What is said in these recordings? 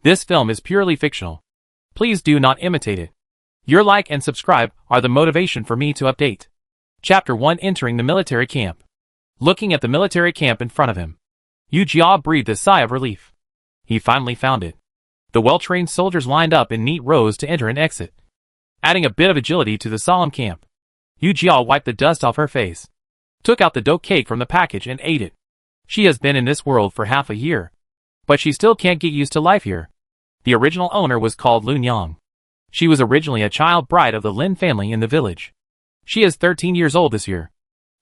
This film is purely fictional. Please do not imitate it. Your like and subscribe are the motivation for me to update. Chapter 1: Entering the Military Camp. Looking at the military camp in front of him, Yu Jia breathed a sigh of relief. He finally found it. The well-trained soldiers lined up in neat rows to enter and exit, adding a bit of agility to the solemn camp. Yu Jia wiped the dust off her face, took out the dough cake from the package and ate it. She has been in this world for half a year, but she still can't get used to life here. The original owner was called Lun Yang. She was originally a child bride of the Lin family in the village. She is 13 years old this year.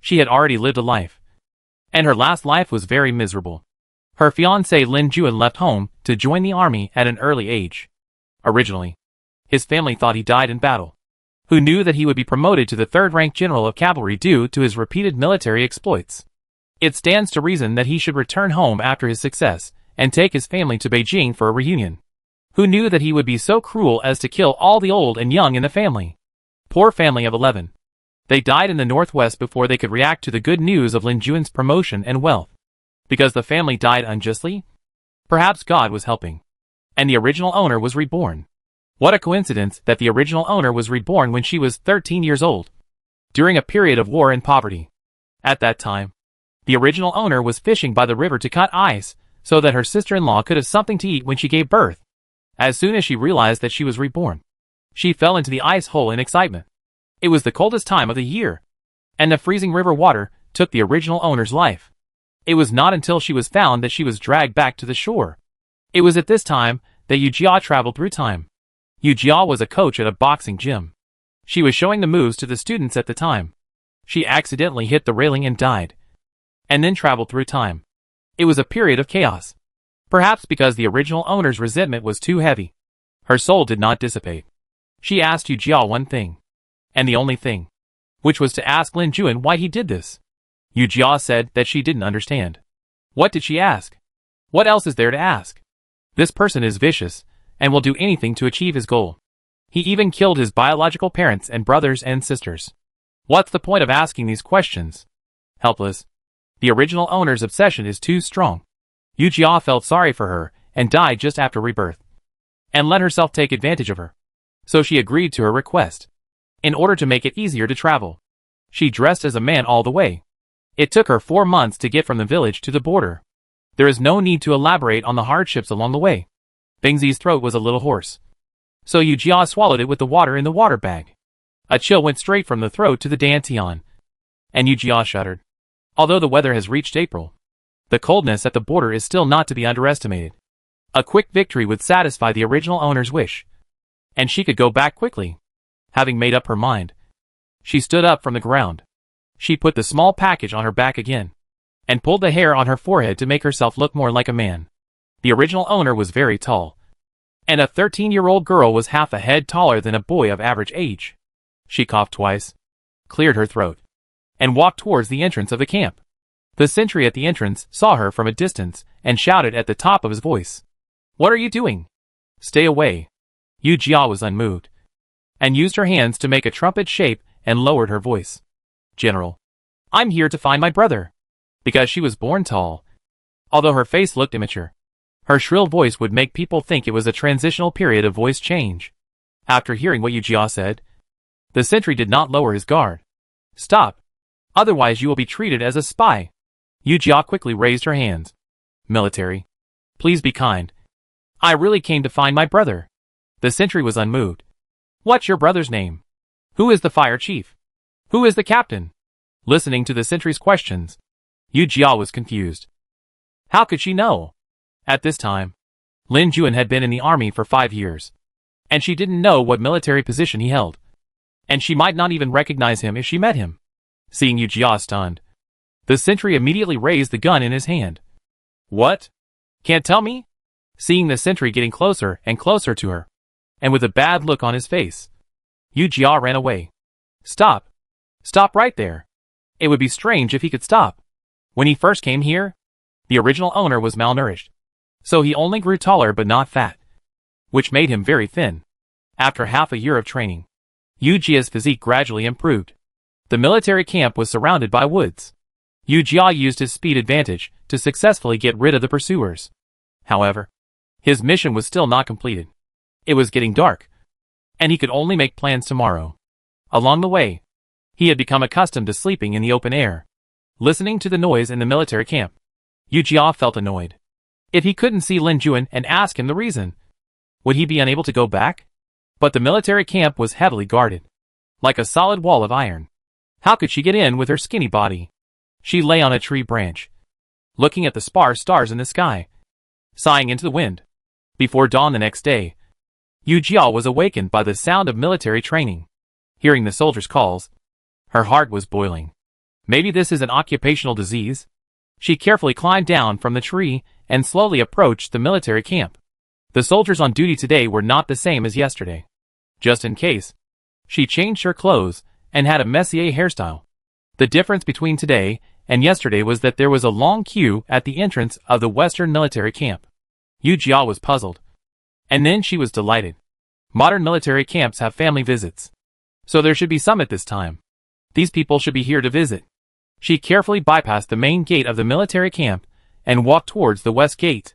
She had already lived a life, and her last life was very miserable. Her fiancé Lin Juan left home to join the army at an early age. Originally, his family thought he died in battle. Who knew that he would be promoted to the third-rank general of cavalry due to his repeated military exploits? It stands to reason that he should return home after his success and take his family to Beijing for a reunion. Who knew that he would be so cruel as to kill all the old and young in the family? Poor family of 11. They died in the northwest before they could react to the good news of Lin Juan's promotion and wealth. Because the family died unjustly? Perhaps God was helping, and the original owner was reborn. What a coincidence that the original owner was reborn when she was 13 years old, during a period of war and poverty. At that time, the original owner was fishing by the river to cut ice so that her sister-in-law could have something to eat when she gave birth. As soon as she realized that she was reborn, she fell into the ice hole in excitement. It was the coldest time of the year, and the freezing river water took the original owner's life. It was not until she was found that she was dragged back to the shore. It was at this time that Yu Jia traveled through time. Yu Jia was a coach at a boxing gym. She was showing the moves to the students at the time. She accidentally hit the railing and died, and then traveled through time. It was a period of chaos. Perhaps because the original owner's resentment was too heavy, her soul did not dissipate. She asked Yu Jia one thing, and the only thing, which was to ask Lin Juan why he did this. Yu Jia said that she didn't understand. What did she ask? What else is there to ask? This person is vicious, and will do anything to achieve his goal. He even killed his biological parents and brothers and sisters. What's the point of asking these questions? Helpless. The original owner's obsession is too strong. Yu Jia felt sorry for her, and died just after rebirth, and let herself take advantage of her. So she agreed to her request. In order to make it easier to travel, she dressed as a man all the way. It took her 4 months to get from the village to the border. There is no need to elaborate on the hardships along the way. Bingzi's throat was a little hoarse, so Yu Jia swallowed it with the water in the water bag. A chill went straight from the throat to the dantian, and Yu Jia shuddered. Although the weather has reached April, the coldness at the border is still not to be underestimated. A quick victory would satisfy the original owner's wish, and she could go back quickly. Having made up her mind, she stood up from the ground. She put the small package on her back again, and pulled the hair on her forehead to make herself look more like a man. The original owner was very tall, and a 13-year-old girl was half a head taller than a boy of average age. She coughed twice, cleared her throat, and walked towards the entrance of the camp. The sentry at the entrance saw her from a distance and shouted at the top of his voice, "What are you doing? Stay away." Yu Jia was unmoved, and used her hands to make a trumpet shape and lowered her voice. "General, I'm here to find my brother." Because she was born tall, although her face looked immature, her shrill voice would make people think it was a transitional period of voice change. After hearing what Yu Jia said, the sentry did not lower his guard. "Stop, otherwise you will be treated as a spy." Yu Jia quickly raised her hands. "Military, please be kind. I really came to find my brother." The sentry was unmoved. "What's your brother's name? Who is the fire chief? Who is the captain?" Listening to the sentry's questions, Yu Jia was confused. How could she know? At this time, Lin Juan had been in the army for 5 years, and she didn't know what military position he held, and she might not even recognize him if she met him. Seeing Yu Jia stunned, the sentry immediately raised the gun in his hand. "What? Can't tell me?" Seeing the sentry getting closer and closer to her, and with a bad look on his face, Yu Jia ran away. "Stop. Stop right there. It would be strange if he could stop. When he first came here, the original owner was malnourished, so he only grew taller but not fat, which made him very thin. After half a year of training, Yu Jia's physique gradually improved. The military camp was surrounded by woods. Yu Jia used his speed advantage to successfully get rid of the pursuers. However, His mission was still not completed. It was getting dark, and he could only make plans tomorrow. Along the way, he had become accustomed to sleeping in the open air, listening to the noise in the military camp. Yu Jia felt annoyed. If he couldn't see Lin Juan and ask him the reason, would he be unable to go back? But the military camp was heavily guarded, like a solid wall of iron. How could she get in with her skinny body? She lay on a tree branch, looking at the sparse stars in the sky, sighing into the wind. Before dawn the next day, Yu Jia was awakened by the sound of military training. Hearing the soldiers' calls, her heart was boiling. Maybe this is an occupational disease? She carefully climbed down from the tree and slowly approached the military camp. The soldiers on duty today were not the same as yesterday. Just in case, she changed her clothes and had a Messier hairstyle. The difference between today and yesterday was that there was a long queue at the entrance of the Western military camp. Yu Jia was puzzled. And then she was delighted. Modern military camps have family visits, so there should be some at this time. These people should be here to visit. She carefully bypassed the main gate of the military camp and walked towards the west gate.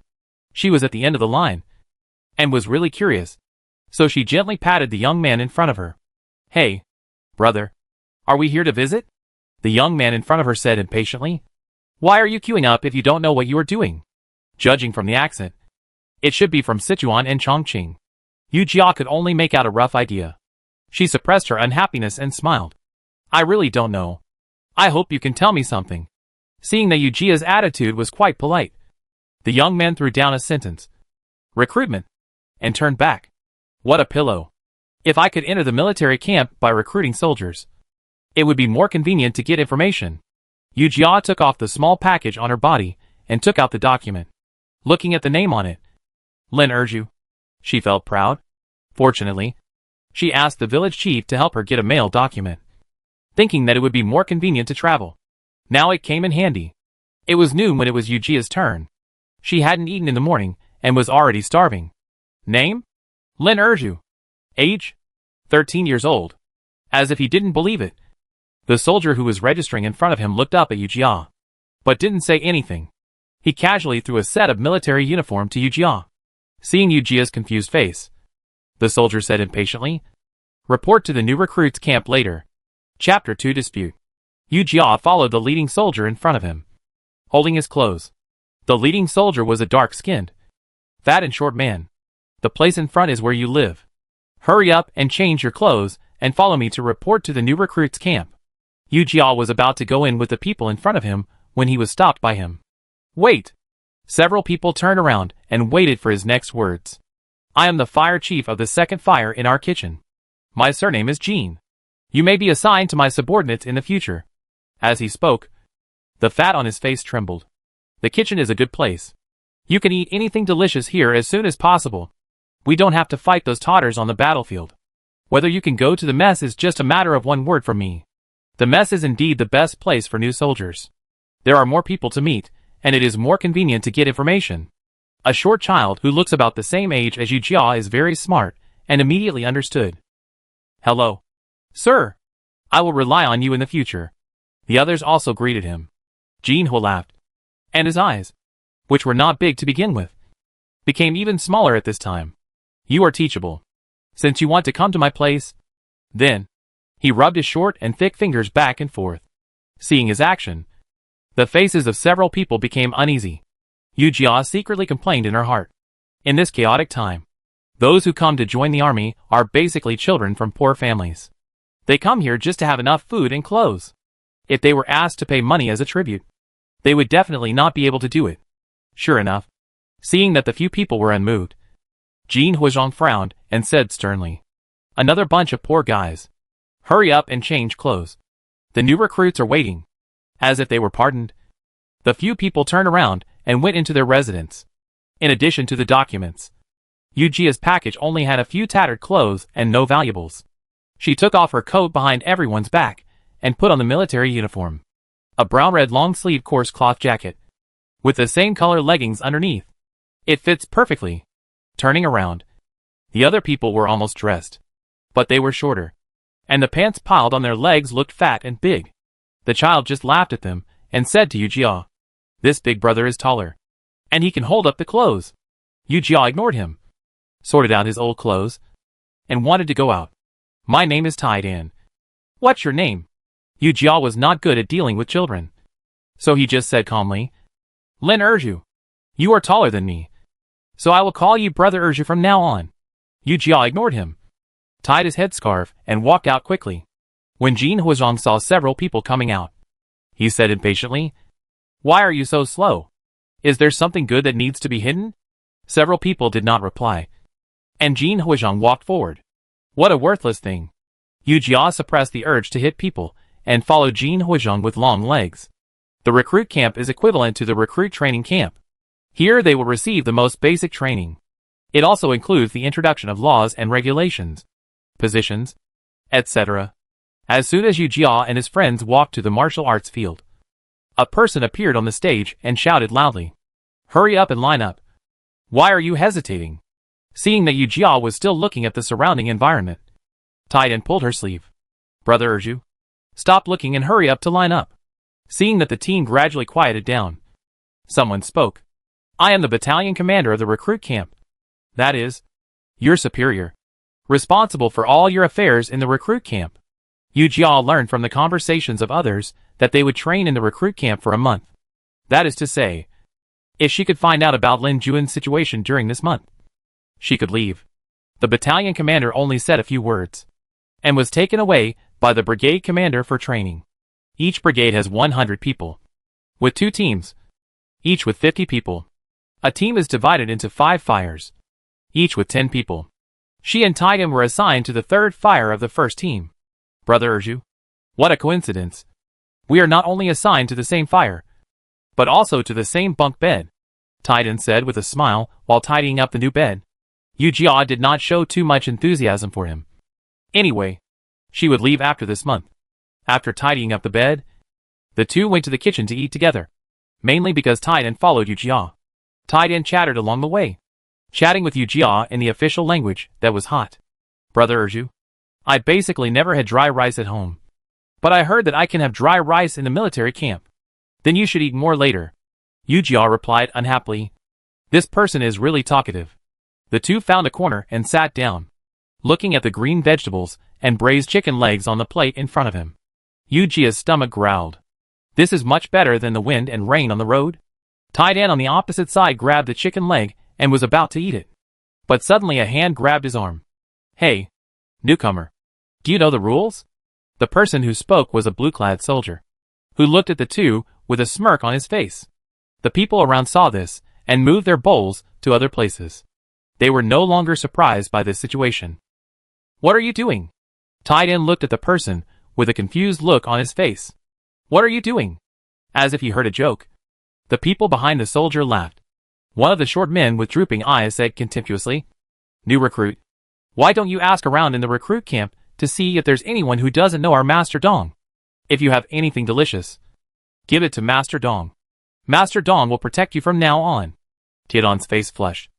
She was at the end of the line, and was really curious, so she gently patted the young man in front of her. "Hey, brother, are we here to visit?" the young man in front of her said impatiently. "Why are you queuing up if you don't know what you are doing?" Judging from the accent, it should be from Sichuan and Chongqing. Yu Jia could only make out a rough idea. She suppressed her unhappiness and smiled. "I really don't know. I hope you can tell me something." Seeing that Yu Jia's attitude was quite polite, the young man threw down a sentence, "Recruitment," and turned back. What a pillow. If I could enter the military camp by recruiting soldiers, it would be more convenient to get information. Yu Jia took off the small package on her body and took out the document. Looking at the name on it, Lin Erju, she felt proud. Fortunately, she asked the village chief to help her get a mail document, thinking that it would be more convenient to travel. Now it came in handy. It was noon when it was Yu Jia's turn. She hadn't eaten in the morning and was already starving. Name? Lin Erju. Age? 13 years old. As if he didn't believe it, the soldier who was registering in front of him looked up at Yu Jia, but didn't say anything. He casually threw a set of military uniform to Yu Jia. Seeing Yu Jia's confused face, the soldier said impatiently, "Report to the new recruits camp later." Chapter 2 Dispute. Yu Jia followed the leading soldier in front of him, holding his clothes. The leading soldier was a dark-skinned, fat and short man. "The place in front is where you live. Hurry up and change your clothes and follow me to report to the new recruits camp." Yu Jia was about to go in with the people in front of him when he was stopped by him. "Wait!" Several people turned around and waited for his next words. "I am the fire chief of the second fire in our kitchen. My surname is Jean. You may be assigned to my subordinates in the future." As he spoke, the fat on his face trembled. "The kitchen is a good place. You can eat anything delicious here as soon as possible. We don't have to fight those totters on the battlefield. Whether you can go to the mess is just a matter of one word from me. The mess is indeed the best place for new soldiers. There are more people to meet, and it is more convenient to get information." A short child who looks about the same age as Yu Jia is very smart and immediately understood. "Hello, sir. I will rely on you in the future." The others also greeted him. Jean Ho laughed, and his eyes, which were not big to begin with, became even smaller at this time. "You are teachable, since you want to come to my place." Then, he rubbed his short and thick fingers back and forth. Seeing his action, the faces of several people became uneasy. Yu Jia secretly complained in her heart. In this chaotic time, those who come to join the army are basically children from poor families. They come here just to have enough food and clothes. If they were asked to pay money as a tribute, they would definitely not be able to do it. Sure enough, seeing that the few people were unmoved, Jean Huizhong frowned and said sternly, "Another bunch of poor guys. Hurry up and change clothes. The new recruits are waiting." As if they were pardoned, the few people turned around and went into their residence. In addition to the documents, Yu Jia's package only had a few tattered clothes and no valuables. She took off her coat behind everyone's back and put on the military uniform. A brown-red long-sleeved coarse cloth jacket, with the same color leggings underneath. It fits perfectly. Turning around, the other people were almost dressed, but they were shorter, and the pants piled on their legs looked fat and big. The child just laughed at them and said to Yu Jia, "This big brother is taller, and he can hold up the clothes." Yu Jia ignored him, sorted out his old clothes, and wanted to go out. My name is Tai Dan. What's your name? Yu Jia was not good at dealing with children, so he just said calmly, Lin Erju. You are taller than me, so I will call you Brother Erju from now on. Yu Jia ignored him, tied his headscarf, and walked out quickly. When Jin Huizhang saw several people coming out, he said impatiently, Why are you so slow? Is there something good that needs to be hidden? Several people did not reply, and Jin Huizhang walked forward. What a worthless thing. Yu Jia suppressed the urge to hit people and followed Jin Huizhang with long legs. The recruit camp is equivalent to the recruit training camp. Here they will receive the most basic training. It also includes the introduction of laws and regulations, positions, etc. As soon as Yu Jia and his friends walked to the martial arts field, a person appeared on the stage and shouted loudly, Hurry up and line up. Why are you hesitating? Seeing that Yu Jia was still looking at the surrounding environment, Tai Dan pulled her sleeve. Brother Erju, stop looking and hurry up to line up. Seeing that the team gradually quieted down, someone spoke. I am the battalion commander of the recruit camp. That is, your superior, responsible for all your affairs in the recruit camp. Yu Jia learned from the conversations of others that they would train in the recruit camp for a month. That is to say, if she could find out about Lin Juan's situation during this month, she could leave. The battalion commander only said a few words, and was taken away by the brigade commander for training. Each brigade has 100 people, with 2 teams, each with 50 people. A team is divided into 5 fires, each with 10 people. She and Tai Dan were assigned to the 3rd fire of the first team. Brother Erju, what a coincidence. We are not only assigned to the same fire, but also to the same bunk bed, Tai Dan said with a smile while tidying up the new bed. Yu Jia did not show too much enthusiasm for him. Anyway, she would leave after this month. After tidying up the bed, the two went to the kitchen to eat together, mainly because Tai Dan followed Yu Jia. Tai Dan chattered along the way, chatting with Yu Jia in the official language that was hot. Brother Erju, I basically never had dry rice at home, but I heard that I can have dry rice in the military camp. Then you should eat more later. Yu Jia replied unhappily. This person is really talkative. The two found a corner and sat down, looking at the green vegetables and braised chicken legs on the plate in front of him. Yu Jia's stomach growled. This is much better than the wind and rain on the road. Tai Dan on the opposite side grabbed the chicken leg and was about to eat it. But suddenly a hand grabbed his arm. Hey, newcomer. Do you know the rules? The person who spoke was a blue-clad soldier, who looked at the two with a smirk on his face. The people around saw this and moved their bowls to other places. They were no longer surprised by this situation. What are you doing? Tai Dan looked at the person with a confused look on his face. What are you doing? As if he heard a joke. The people behind the soldier laughed. One of the short men with drooping eyes said contemptuously, New recruit. Why don't you ask around in the recruit camp to see if there's anyone who doesn't know our Master Dong? If you have anything delicious, give it to Master Dong. Master Dong will protect you from now on. Tian's face flushed,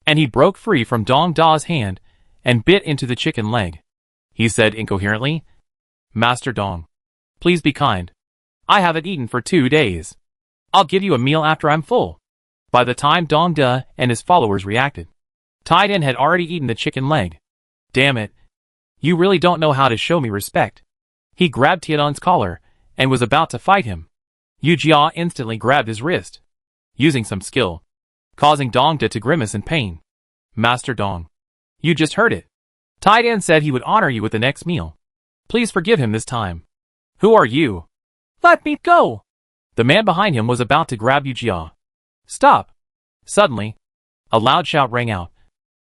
and he broke free from Dong Da's hand and bit into the chicken leg. He said incoherently, Master Dong, please be kind. I haven't eaten for 2 days. I'll give you a meal after I'm full. By the time Dong Da and his followers reacted, Tai Dan had already eaten the chicken leg. Damn it. You really don't know how to show me respect. He grabbed Tian's collar and was about to fight him. Yu Jia instantly grabbed his wrist, using some skill, causing Dong Da to grimace in pain. Master Dong, you just heard it. Tai Dan said he would honor you with the next meal. Please forgive him this time. Who are you? Let me go! The man behind him was about to grab Yu Jia. Stop! Suddenly, a loud shout rang out.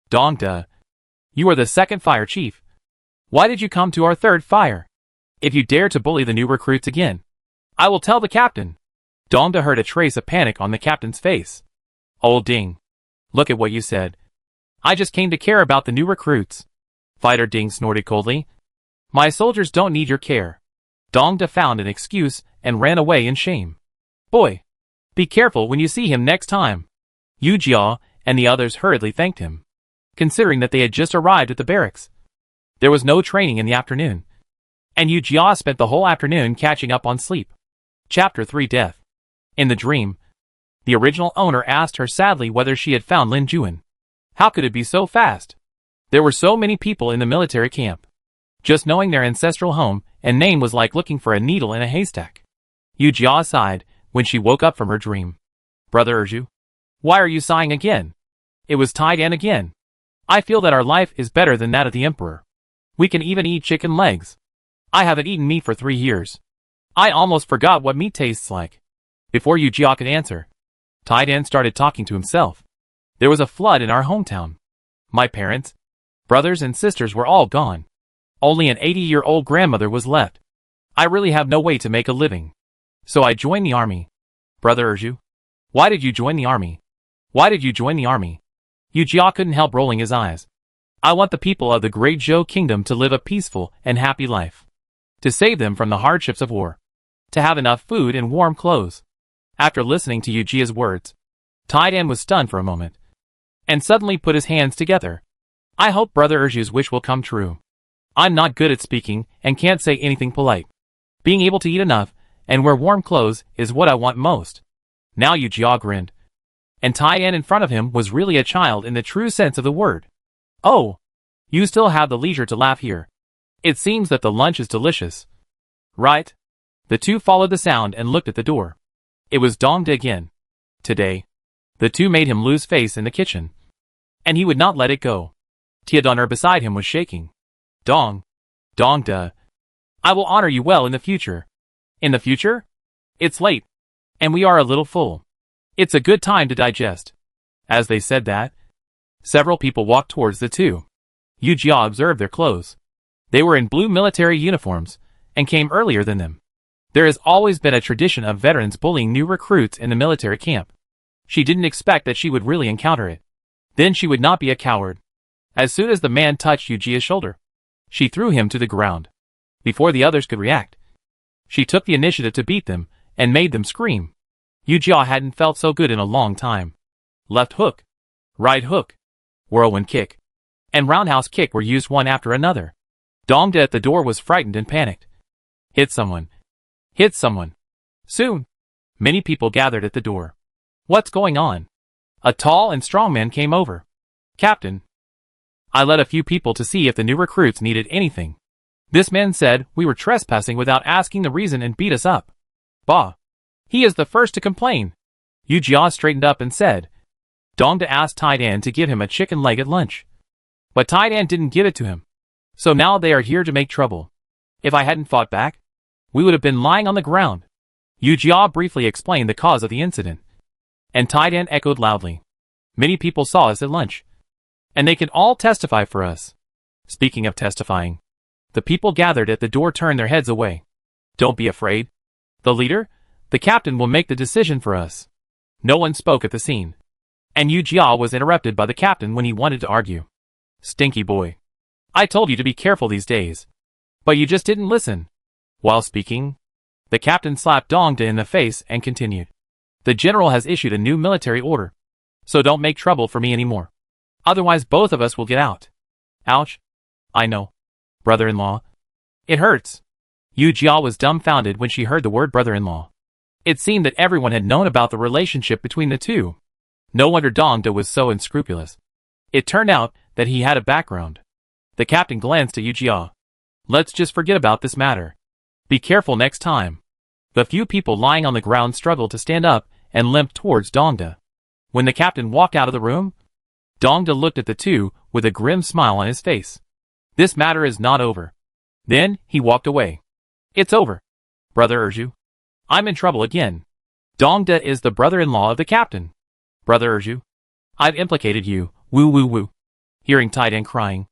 Dong Da, you are the 2nd fire chief. Why did you come to our 3rd fire? If you dare to bully the new recruits again, I will tell the captain. Dong Da heard a trace of panic on the captain's face. Old Ding, look at what you said. I just came to care about the new recruits. Fighter Ding snorted coldly. My soldiers don't need your care. Dong Da found an excuse and ran away in shame. Boy, be careful when you see him next time. Yu Jia and the others hurriedly thanked him, considering that they had just arrived at the barracks. There was no training in the afternoon, and Yu Jia spent the whole afternoon catching up on sleep. Chapter 3 Death. In the dream, the original owner asked her sadly whether she had found Lin Juan. How could it be so fast? There were so many people in the military camp. Just knowing their ancestral home and name was like looking for a needle in a haystack. Yu Jia sighed when she woke up from her dream. Brother Erju, why are you sighing again? It was Taidan again. I feel that our life is better than that of the Emperor. We can even eat chicken legs. I haven't eaten meat for 3 years. I almost forgot what meat tastes like. Before Yu Jia could answer, Taidan started talking to himself. There was a flood in our hometown. My parents, brothers and sisters were all gone. Only an 80-year-old grandmother was left. I really have no way to make a living. So I joined the army. Brother Erju, why did you join the army? Why did you join the army? Yu Jia couldn't help rolling his eyes. I want the people of the Great Zhou Kingdom to live a peaceful and happy life. To save them from the hardships of war. To have enough food and warm clothes. After listening to Yu Jia's words, Taidan was stunned for a moment. And suddenly put his hands together. I hope Brother Erju's wish will come true. I'm not good at speaking and can't say anything polite. Being able to eat enough and wear warm clothes is what I want most. Now Yu Jia grinned. And Taidan in front of him was really a child in the true sense of the word. Oh, you still have the leisure to laugh here. It seems that the lunch is delicious. Right? The two followed the sound and looked at the door. It was Dongda again. Today, the two made him lose face in the kitchen. And he would not let it go. Tiadonner beside him was shaking. Dongda. I will honor you well in the future. In the future? It's late. And we are a little full. It's a good time to digest. As they said that, several people walked towards the two. Yu Jia observed their clothes. They were in blue military uniforms, and came earlier than them. There has always been a tradition of veterans bullying new recruits in the military camp. She didn't expect that she would really encounter it. Then she would not be a coward. As soon as the man touched Yu Jia's shoulder, she threw him to the ground. Before the others could react, she took the initiative to beat them, and made them scream. Yu Jia hadn't felt so good in a long time. Left hook, right hook, whirlwind kick, and roundhouse kick were used one after another. Dongda at the door was frightened and panicked. Hit someone. Hit someone. Soon, many people gathered at the door. What's going on? A tall and strong man came over. Captain, I led a few people to see if the new recruits needed anything. This man said we were trespassing without asking the reason and beat us up. Bah! He is the first to complain. Yu Jia straightened up and said. Dongda asked Taidan to give him a chicken leg at lunch. But Taidan didn't give it to him. So now they are here to make trouble. If I hadn't fought back, we would have been lying on the ground. Yu Jia briefly explained the cause of the incident. And Taidan echoed loudly. Many people saw us at lunch. And they can all testify for us. Speaking of testifying, the people gathered at the door turned their heads away. Don't be afraid. The leader, the captain will make the decision for us. No one spoke at the scene. And Yu Jia was interrupted by the captain when he wanted to argue. Stinky boy. I told you to be careful these days. But you just didn't listen. While speaking, the captain slapped Dongda in the face and continued. The general has issued a new military order. So don't make trouble for me anymore. Otherwise both of us will get out. Ouch. I know. Brother-in-law. It hurts. Yu Jia was dumbfounded when she heard the word brother-in-law. It seemed that everyone had known about the relationship between the two. No wonder Dongda was so unscrupulous. It turned out that he had a background. The captain glanced at Yu Jia. Let's just forget about this matter. Be careful next time. The few people lying on the ground struggled to stand up and limped towards Dongda. When the captain walked out of the room, Dongda looked at the two with a grim smile on his face. This matter is not over. Then he walked away. It's over. Brother Erju. I'm in trouble again. Dongda is the brother-in-law of the captain. Brother Erju. I've implicated you, woo woo woo. Hearing Taidan crying,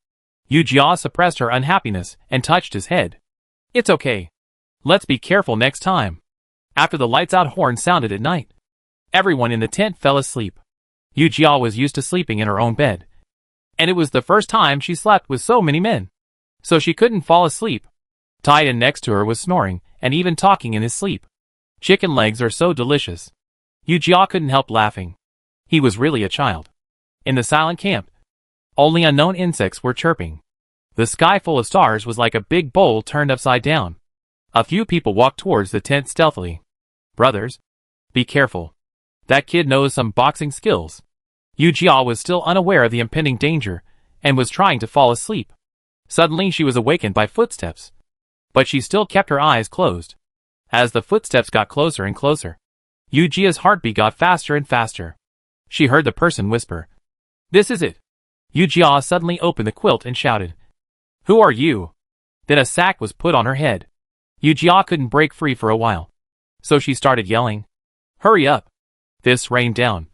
Yu Jia suppressed her unhappiness and touched his head. It's okay. Let's be careful next time. After the lights-out horn sounded at night, everyone in the tent fell asleep. Yu Jia was used to sleeping in her own bed. And it was the first time she slept with so many men. So she couldn't fall asleep. Taidan next to her was snoring and even talking in his sleep. Chicken legs are so delicious. Yu Jia couldn't help laughing. He was really a child. In the silent camp, only unknown insects were chirping. The sky full of stars was like a big bowl turned upside down. A few people walked towards the tent stealthily. Brothers, be careful. That kid knows some boxing skills. Yu Jia was still unaware of the impending danger and was trying to fall asleep. Suddenly she was awakened by footsteps. But she still kept her eyes closed. As the footsteps got closer and closer, Yu Jia's heartbeat got faster and faster. She heard the person whisper, "This is it." Yu Jia suddenly opened the quilt and shouted, "Who are you?" Then a sack was put on her head. Yu Jia couldn't break free for a while, so she started yelling, "Hurry up!" This rained down,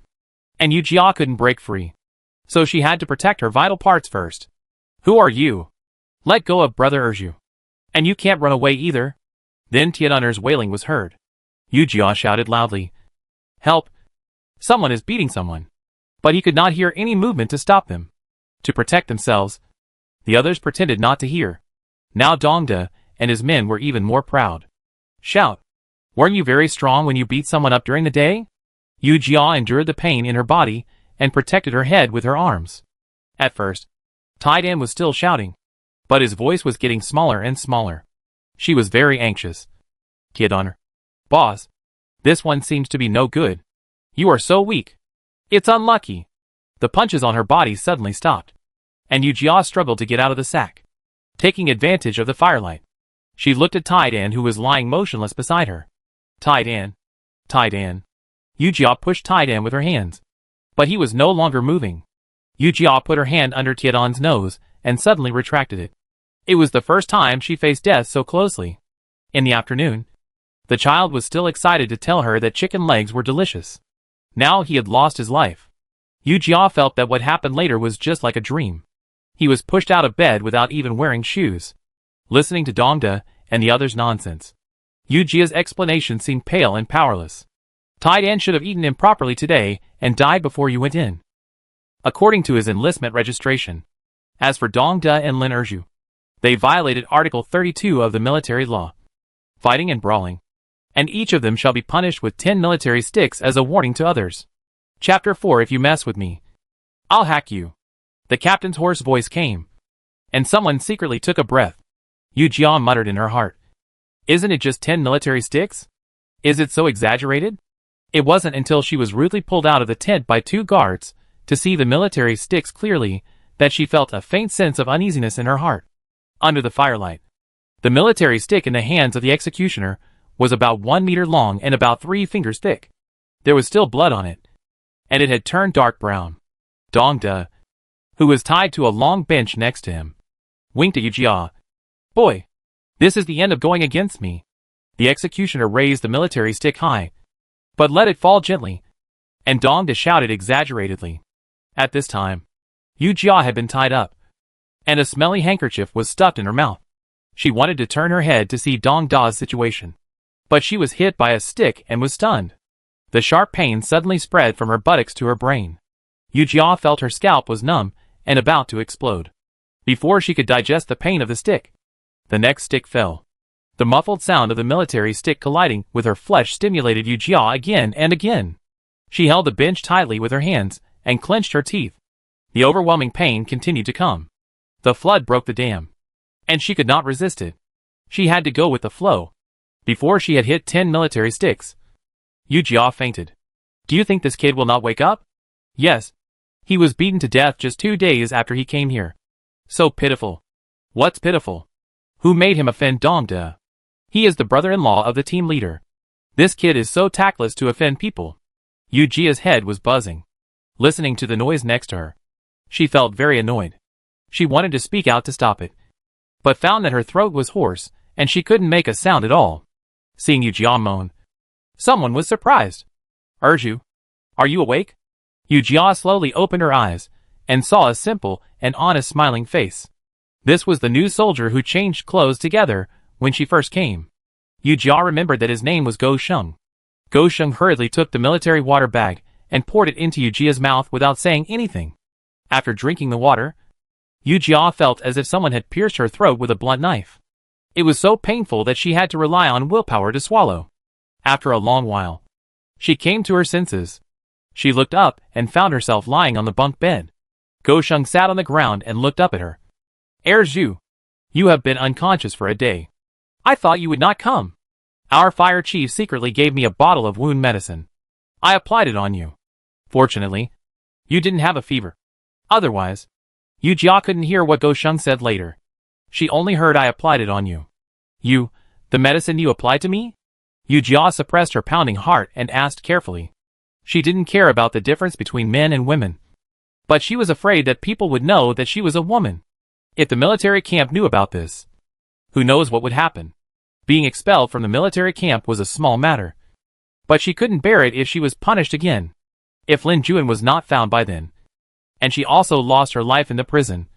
and Yu Jia couldn't break free, so she had to protect her vital parts first. "Who are you? Let go of Brother Erju. And you can't run away either." Then Tianunner's wailing was heard. Yu Jia shouted loudly, "Help! Someone is beating someone." But he could not hear any movement to stop them. To protect themselves, the others pretended not to hear. Now Dongda and his men were even more proud. "Shout! Weren't you very strong when you beat someone up during the day?" Yu Jia endured the pain in her body and protected her head with her arms. At first, Taidan was still shouting, but his voice was getting smaller and smaller. She was very anxious. "Tianunner, boss, this one seems to be no good. You are so weak. It's unlucky." The punches on her body suddenly stopped, and Yu Jia struggled to get out of the sack. Taking advantage of the firelight, she looked at Taidan, who was lying motionless beside her. "Taidan, Taidan." Yu Jia pushed Taidan with her hands, but he was no longer moving. Yu Jia put her hand under Tianun's nose and suddenly retracted it. It was the first time she faced death so closely. In the afternoon, the child was still excited to tell her that chicken legs were delicious. Now he had lost his life. Yu Jia felt that what happened later was just like a dream. He was pushed out of bed without even wearing shoes. Listening to Dongda and the others' nonsense, Yu Jia's explanation seemed pale and powerless. Taidan should have eaten improperly today and died before you went in, according to his enlistment registration. As for Dongda and Lin Erju, they violated Article 32 of the military law, fighting and brawling, and each of them shall be punished with 10 military sticks as a warning to others. Chapter 4. If you mess with me, I'll hack you. The captain's hoarse voice came, and someone secretly took a breath. Yu Jia muttered in her heart, "Isn't it just 10 military sticks? Is it so exaggerated?" It wasn't until she was rudely pulled out of the tent by 2 guards to see the military sticks clearly that she felt a faint sense of uneasiness in her heart. Under the firelight, the military stick in the hands of the executioner was about 1 meter long and about 3 fingers thick. There was still blood on it, and it had turned dark brown. Dongda, who was tied to a long bench next to him, winked at Yu Jia. "Boy, this is the end of going against me." The executioner raised the military stick high, but let it fall gently, and Dongda shouted exaggeratedly. At this time, Yu Jia had been tied up, and a smelly handkerchief was stuffed in her mouth. She wanted to turn her head to see Dongda's situation, but she was hit by a stick and was stunned. The sharp pain suddenly spread from her buttocks to her brain. Yu Jia felt her scalp was numb and about to explode. Before she could digest the pain of the stick, the next stick fell. The muffled sound of the military stick colliding with her flesh stimulated Yu Jia again and again. She held the bench tightly with her hands and clenched her teeth. The overwhelming pain continued to come. The flood broke the dam, and she could not resist it. She had to go with the flow. Before she had hit 10 military sticks, Yu Jia fainted. "Do you think this kid will not wake up?" "Yes. He was beaten to death just 2 days after he came here. So pitiful." "What's pitiful? Who made him offend Dongda? He is the brother-in-law of the team leader. This kid is so tactless to offend people." Yu Jia's head was buzzing, listening to the noise next to her. She felt very annoyed. She wanted to speak out to stop it, but found that her throat was hoarse and she couldn't make a sound at all. Seeing Yu Jia moan, someone was surprised. "Erju, are you awake?" Yu Jia slowly opened her eyes and saw a simple and honest smiling face. This was the new soldier who changed clothes together when she first came. Yu Jia remembered that his name was Go Sheng. Go Sheng hurriedly took the military water bag and poured it into Yu Jia's mouth without saying anything. After drinking the water, Yu Jia felt as if someone had pierced her throat with a blunt knife. It was so painful that she had to rely on willpower to swallow. After a long while, she came to her senses. She looked up and found herself lying on the bunk bed. Go Sheng sat on the ground and looked up at her. "Erju, you have been unconscious for a day. I thought you would not come. Our fire chief secretly gave me a bottle of wound medicine. I applied it on you. Fortunately, You didn't have a fever. Otherwise, Yu Jia couldn't hear what Go Sheng said later. She only heard I applied it on you. You, the medicine you applied to me? Yu Jia suppressed her pounding heart and asked carefully. She didn't care about the difference between men and women. But she was afraid that people would know that she was a woman. If the military camp knew about this, who knows what would happen? Being expelled from the military camp was a small matter. But she couldn't bear it if she was punished again. If Lin Juan was not found by then, and she also lost her life in the prison,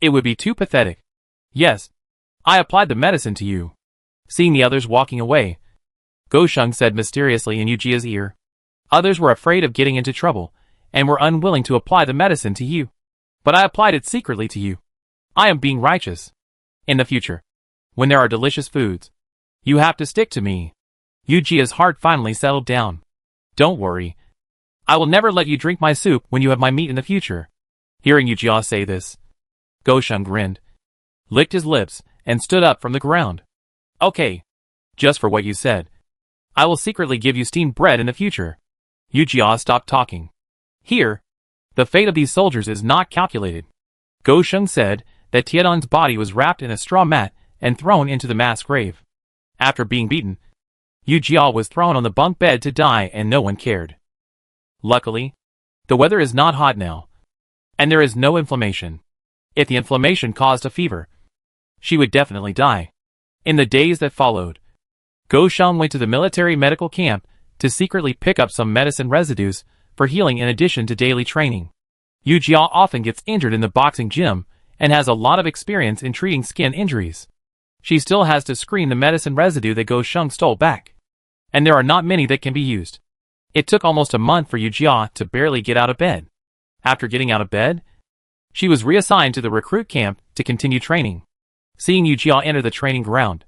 it would be too pathetic. Yes, I applied the medicine to you. Seeing the others walking away, Go Sheng said mysteriously in Yu Jia's ear. Others were afraid of getting into trouble, and were unwilling to apply the medicine to you. But I applied it secretly to you. I am being righteous. In the future, when there are delicious foods, you have to stick to me. Yu Jia's heart finally settled down. Don't worry. I will never let you drink my soup when you have my meat in the future. Hearing Yu Jia say this, Go Sheng grinned, licked his lips, and stood up from the ground. Okay. Just for what you said, I will secretly give you steamed bread in the future. Yu Jia stopped talking. Here, the fate of these soldiers is not calculated. Go Sheng said that Tianan's body was wrapped in a straw mat and thrown into the mass grave. After being beaten, Yu Jia was thrown on the bunk bed to die and no one cared. Luckily, the weather is not hot now, and there is no inflammation. If the inflammation caused a fever, she would definitely die. In the days that followed, Go Sheng went to the military medical camp to secretly pick up some medicine residues for healing in addition to daily training. Yu Jia often gets injured in the boxing gym and has a lot of experience in treating skin injuries. She still has to screen the medicine residue that Go Sheng stole back, and there are not many that can be used. It took almost a month for Yu Jia to barely get out of bed. After getting out of bed, she was reassigned to the recruit camp to continue training. Seeing Yu Jia enter the training ground,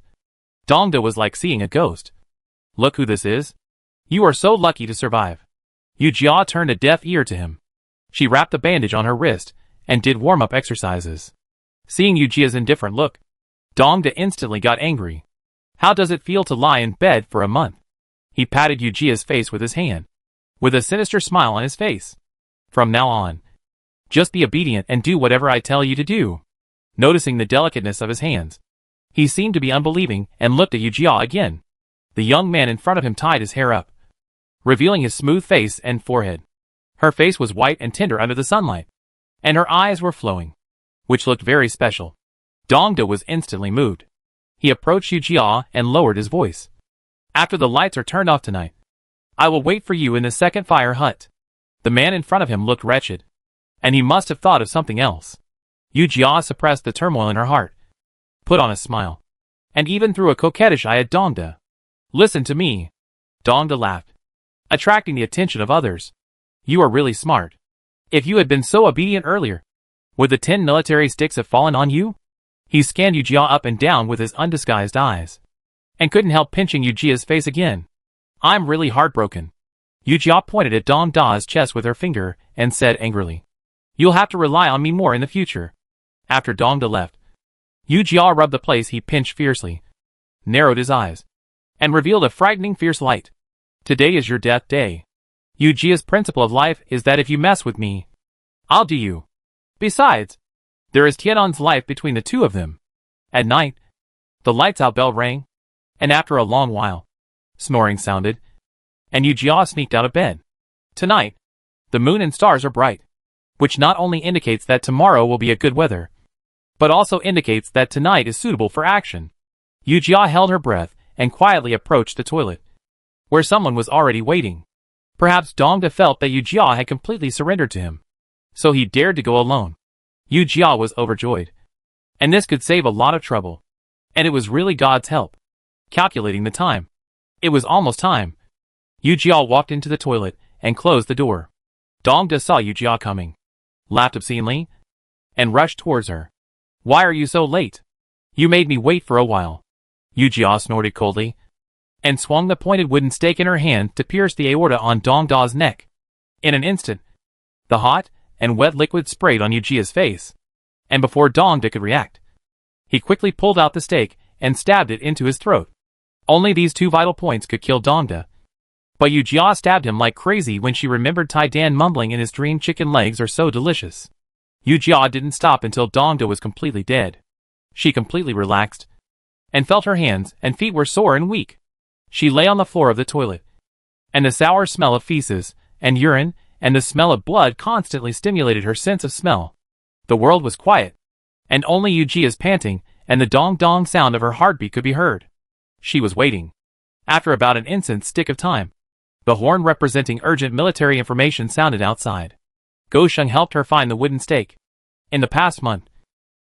Dongda was like seeing a ghost. Look who this is. You are so lucky to survive. Yu Jia turned a deaf ear to him. She wrapped the bandage on her wrist and did warm-up exercises. Seeing Yu Jia's indifferent look, Dongda instantly got angry. How does it feel to lie in bed for a month? He patted Yu Jia's face with his hand, with a sinister smile on his face. From now on, just be obedient and do whatever I tell you to do. Noticing the delicateness of his hands, he seemed to be unbelieving and looked at Yu Jia again. The young man in front of him tied his hair up, revealing his smooth face and forehead. Her face was white and tender under the sunlight, and her eyes were flowing, which looked very special. Dongda was instantly moved. He approached Yu Jia and lowered his voice. After the lights are turned off tonight, I will wait for you in the second fire hut. The man in front of him looked wretched, and he must have thought of something else. Yu Jia suppressed the turmoil in her heart, put on a smile, and even threw a coquettish eye at Dongda. Listen to me. Dongda laughed, attracting the attention of others. You are really smart. If you had been so obedient earlier, would the 10 military sticks have fallen on you? He scanned Yu Jia up and down with his undisguised eyes, and couldn't help pinching Yu Jia's face again. I'm really heartbroken. Yu Jia pointed at Dongda's chest with her finger and said angrily, You'll have to rely on me more in the future. After Dongda left, Yu Jia rubbed the place he pinched fiercely, narrowed his eyes, and revealed a frightening fierce light. Today is your death day. Yu Jia's principle of life is that if you mess with me, I'll do you. Besides, there is Tianan's life between the two of them. At night, the lights out bell rang, and after a long while, snoring sounded, and Yu Jia sneaked out of bed. Tonight, the moon and stars are bright, which not only indicates that tomorrow will be a good weather, but also indicates that tonight is suitable for action. Yu Jia held her breath and quietly approached the toilet, where someone was already waiting. Perhaps Dongda felt that Yu Jia had completely surrendered to him, so he dared to go alone. Yu Jia was overjoyed, and this could save a lot of trouble, and it was really God's help. Calculating the time, it was almost time. Yu Jia walked into the toilet and closed the door. Dongda saw Yu Jia coming, laughed obscenely, and rushed towards her. Why are you so late? You made me wait for a while. Yu Jia snorted coldly, and swung the pointed wooden stake in her hand to pierce the aorta on Dongda's neck. In an instant, the hot and wet liquid sprayed on Yu Jia's face, and before Dongda could react, he quickly pulled out the stake and stabbed it into his throat. Only these two vital points could kill Dongda. But Yu Jia stabbed him like crazy when she remembered Tai Dan mumbling in his dream chicken legs are so delicious. Yu Jia didn't stop until Dongda was completely dead. She completely relaxed and felt her hands and feet were sore and weak. She lay on the floor of the toilet, and the sour smell of feces and urine and the smell of blood constantly stimulated her sense of smell. The world was quiet, and only Yu Jia's panting and the dong-dong sound of her heartbeat could be heard. She was waiting. After about an instant's stick of time, the horn representing urgent military information sounded outside. Gosheng helped her find the wooden stake. In the past month,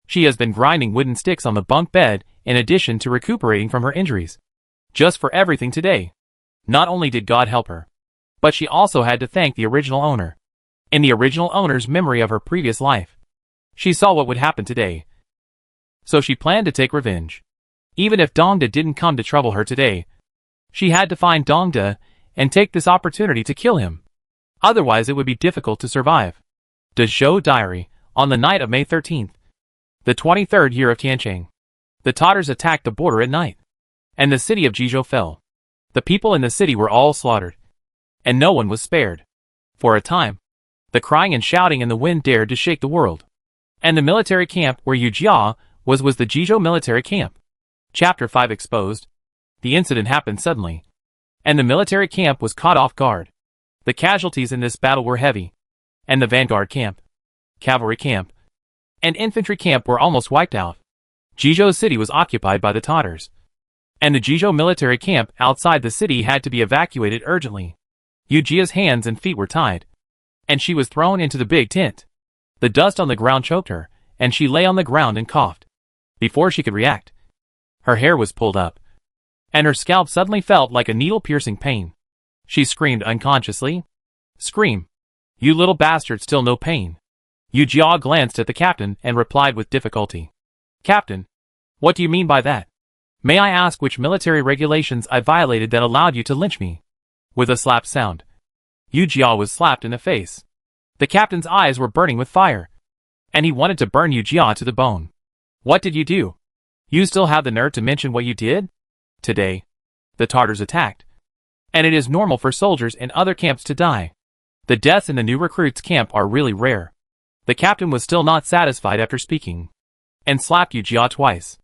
she has been grinding wooden sticks on the bunk bed in addition to recuperating from her injuries. Just for everything today. Not only did God help her, but she also had to thank the original owner. In the original owner's memory of her previous life, she saw what would happen today. So she planned to take revenge. Even if Dongda didn't come to trouble her today, she had to find Dongda and take this opportunity to kill him. Otherwise it would be difficult to survive. The Zhou Diary, on the night of May 13th, the 23rd year of Tiancheng. The Tatars attacked the border at night, and the city of Jizhou fell. The people in the city were all slaughtered, and no one was spared. For a time, the crying and shouting in the wind dared to shake the world. And the military camp where Yu Jia was the Jizhou military camp. Chapter 5 exposed. The incident happened suddenly, and the military camp was caught off guard. The casualties in this battle were heavy, and the Vanguard camp, cavalry camp, and infantry camp were almost wiped out. Jizhou city was occupied by the Tatars, and the Jizhou military camp outside the city had to be evacuated urgently. Yu Jia's hands and feet were tied, and she was thrown into the big tent. The dust on the ground choked her, and she lay on the ground and coughed. Before she could react, her hair was pulled up, and her scalp suddenly felt like a needle-piercing pain. She screamed unconsciously. Scream. You little bastard, still no pain. Yu Jia glanced at the captain and replied with difficulty. Captain, what do you mean by that? May I ask which military regulations I violated that allowed you to lynch me? With a slap sound, Yu Jia was slapped in the face. The captain's eyes were burning with fire, and he wanted to burn Yu Jia to the bone. What did you do? You still have the nerve to mention what you did? Today, the Tatars attacked, and it is normal for soldiers in other camps to die. The deaths in the new recruits camp are really rare. The captain was still not satisfied after speaking, and slapped Yu Jia twice.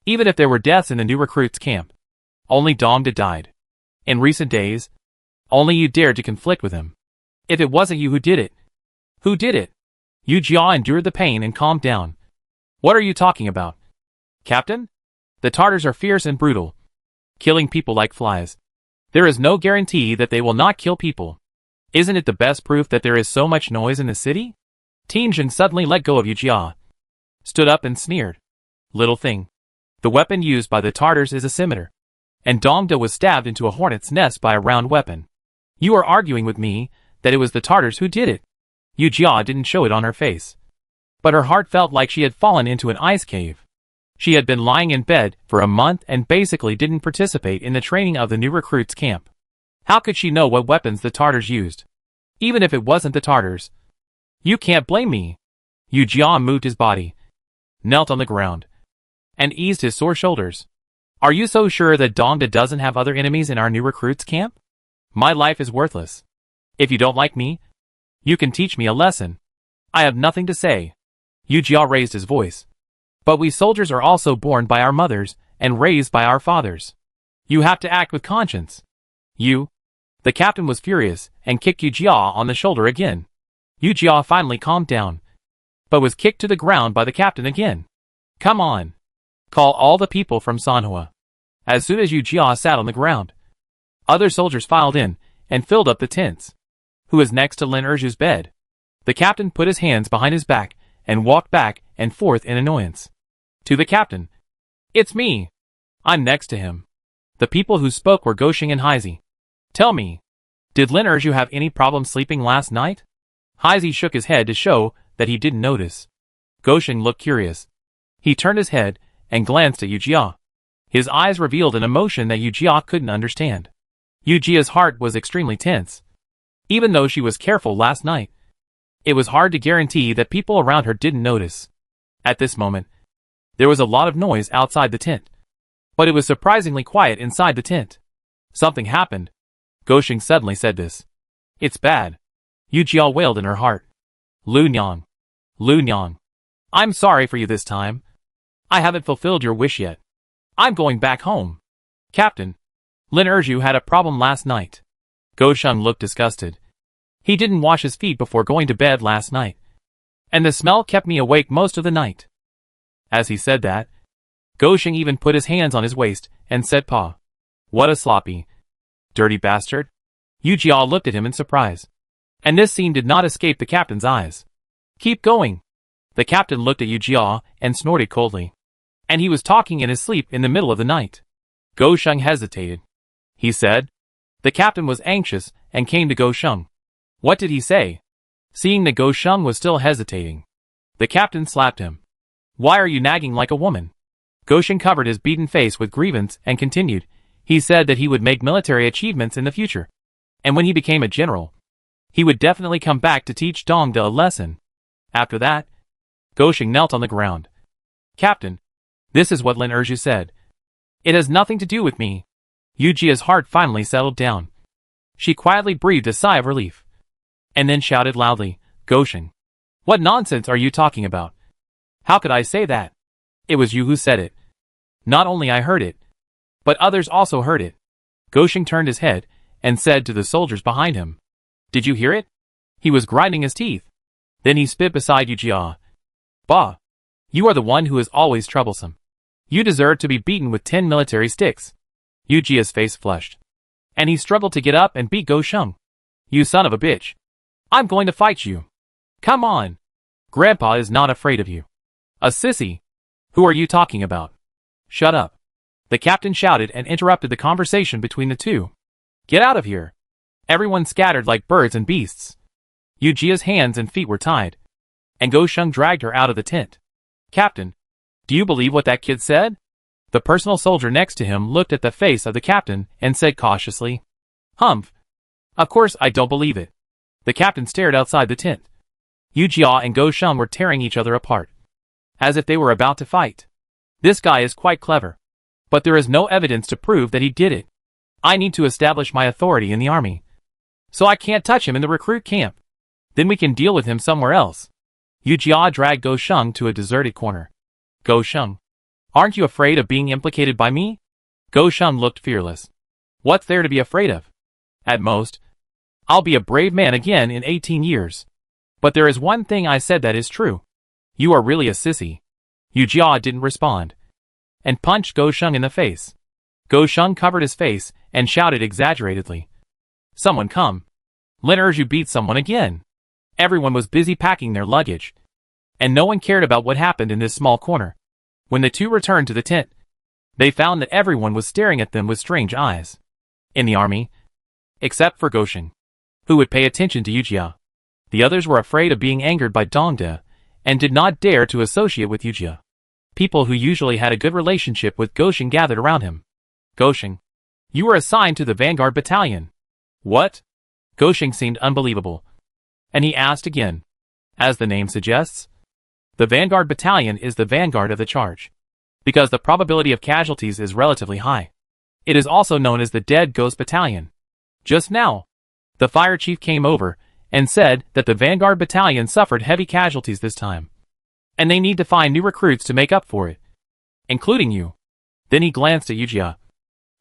Even if there were deaths in the new recruits camp, only Dongda died. In recent days, only you dared to conflict with him. If it wasn't you who did it. Who did it? Yu Jia endured the pain and calmed down. What are you talking about? Captain? The Tatars are fierce and brutal, killing people like flies. There is no guarantee that they will not kill people. Isn't it the best proof that there is so much noise in the city? Tianjin suddenly let go of Yu Jia, stood up and sneered. Little thing. The weapon used by the Tatars is a scimitar, and Dongda was stabbed into a hornet's nest by a round weapon. You are arguing with me that it was the Tatars who did it. Yu Jia didn't show it on her face, but her heart felt like she had fallen into an ice cave. She had been lying in bed for a month and basically didn't participate in the training of the new recruits camp. How could she know what weapons the Tatars used? Even if it wasn't the Tatars. You can't blame me. Yu Jia moved his body, knelt on the ground, and eased his sore shoulders. Are you so sure that Dongda doesn't have other enemies in our new recruits camp? My life is worthless. If you don't like me, you can teach me a lesson. I have nothing to say. Yu Jia raised his voice. But we soldiers are also born by our mothers and raised by our fathers. You have to act with conscience. You. The captain was furious and kicked Yu Jia on the shoulder again. Yu Jia finally calmed down, but was kicked to the ground by the captain again. Come on. Call all the people from Sanhua. As soon as Yu Jia sat on the ground, other soldiers filed in and filled up the tents. Who is next to Lin Erju's bed? The captain put his hands behind his back and walked back and forth in annoyance. To the captain. It's me. I'm next to him. The people who spoke were Gosheng and Heizi. Tell me, did Lin Erju have any problem sleeping last night? Heizi shook his head to show that he didn't notice. Gosheng looked curious. He turned his head and glanced at Yu Jia. His eyes revealed an emotion that Yu Jia couldn't understand. Yu Jia's heart was extremely tense. Even though she was careful last night, it was hard to guarantee that people around her didn't notice. At this moment, there was a lot of noise outside the tent, but it was surprisingly quiet inside the tent. Something happened. Gosheng suddenly said this. It's bad. Yu Jia wailed in her heart. Lu Nyang. Lu Nyang. I'm sorry for you this time. I haven't fulfilled your wish yet. I'm going back home. Captain. Lin Erju had a problem last night. Gosheng looked disgusted. He didn't wash his feet before going to bed last night. And the smell kept me awake most of the night. As he said that, Gosheng even put his hands on his waist and said, "Pa. What a sloppy, dirty bastard." Yu Jia looked at him in surprise. And this scene did not escape the captain's eyes. Keep going. The captain looked at Yu Jia and snorted coldly. And he was talking in his sleep in the middle of the night. Gosheng hesitated. He said. The captain was anxious and came to Gosheng. What did he say? Seeing that Gosheng was still hesitating, the captain slapped him. Why are you nagging like a woman? Gosheng covered his beaten face with grievance and continued. He said that he would make military achievements in the future. And when he became a general, he would definitely come back to teach Dongde a lesson. After that, Gosheng knelt on the ground. Captain, this is what Lin Erju said. It has nothing to do with me. Yu Jia's heart finally settled down. She quietly breathed a sigh of relief. And then shouted loudly, Gosheng, what nonsense are you talking about? How could I say that? It was you who said it. Not only I heard it, but others also heard it. Gosheng turned his head and said to the soldiers behind him, Did you hear it? He was grinding his teeth. Then he spit beside Yu Jia. Bah! You are the one who is always troublesome. You deserve to be beaten with 10 military sticks. Yu Jia's face flushed. And he struggled to get up and beat Gosheng. You son of a bitch. I'm going to fight you. Come on. Grandpa is not afraid of you. A sissy. Who are you talking about? Shut up. The captain shouted and interrupted the conversation between the two. Get out of here. Everyone scattered like birds and beasts. Yu Jia's hands and feet were tied. And Gosheng dragged her out of the tent. Captain, do you believe what that kid said? The personal soldier next to him looked at the face of the captain and said cautiously. Humph. Of course I don't believe it. The captain stared outside the tent. Yu Jia and Gosheng were tearing each other apart, as if they were about to fight. This guy is quite clever. But there is no evidence to prove that he did it. I need to establish my authority in the army. So I can't touch him in the recruit camp. Then we can deal with him somewhere else. Yu Jia dragged Gosheng to a deserted corner. Gosheng, aren't you afraid of being implicated by me? Gosheng looked fearless. What's there to be afraid of? At most, I'll be a brave man again in 18 years. But there is one thing I said that is true. You are really a sissy. Yu Jia didn't respond. And punched Gosheng in the face. Gosheng covered his face and shouted exaggeratedly. Someone come. Lin Erju beat someone again. Everyone was busy packing their luggage. And no one cared about what happened in this small corner. When the two returned to the tent, they found that everyone was staring at them with strange eyes. In the army, except for Gosheng, who would pay attention to Yu Jia. The others were afraid of being angered by Dongde, and did not dare to associate with Yu Jia. People who usually had a good relationship with Gosheng gathered around him. Gosheng, you were assigned to the Vanguard battalion. What? Gosheng seemed unbelievable. And he asked again. As the name suggests, the Vanguard battalion is the vanguard of the charge. Because the probability of casualties is relatively high. It is also known as the Dead Ghost Battalion. Just now, the fire chief came over and said that the Vanguard battalion suffered heavy casualties this time. And they need to find new recruits to make up for it. Including you. Then he glanced at Yu Jia.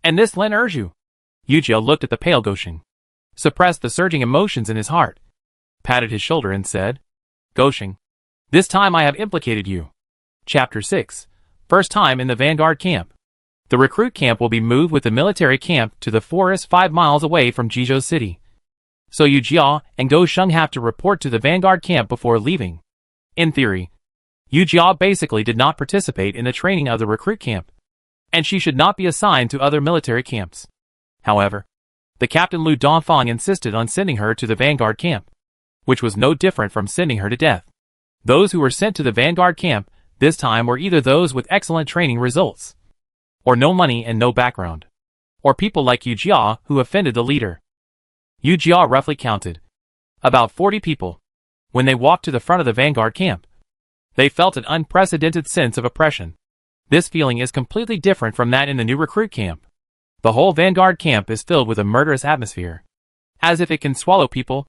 And this Lin Erju. Yu Jia looked at the pale Gosheng, suppressed the surging emotions in his heart, patted his shoulder and said, Gosheng, this time I have implicated you. Chapter 6. First time in the Vanguard camp. The recruit camp will be moved with the military camp to the forest 5 miles away from Jizhou City. So Yu Jia and Gosheng have to report to the Vanguard camp before leaving. In theory, Yu Jia basically did not participate in the training of the recruit camp, and she should not be assigned to other military camps. However, the captain Lu Dongfang insisted on sending her to the Vanguard camp, which was no different from sending her to death. Those who were sent to the Vanguard camp this time were either those with excellent training results, or no money and no background, or people like Yu Jia who offended the leader. Yu Jia roughly counted about 40 people. When they walked to the front of the Vanguard camp, they felt an unprecedented sense of oppression. This feeling is completely different from that in the new recruit camp. The whole Vanguard camp is filled with a murderous atmosphere. As if it can swallow people,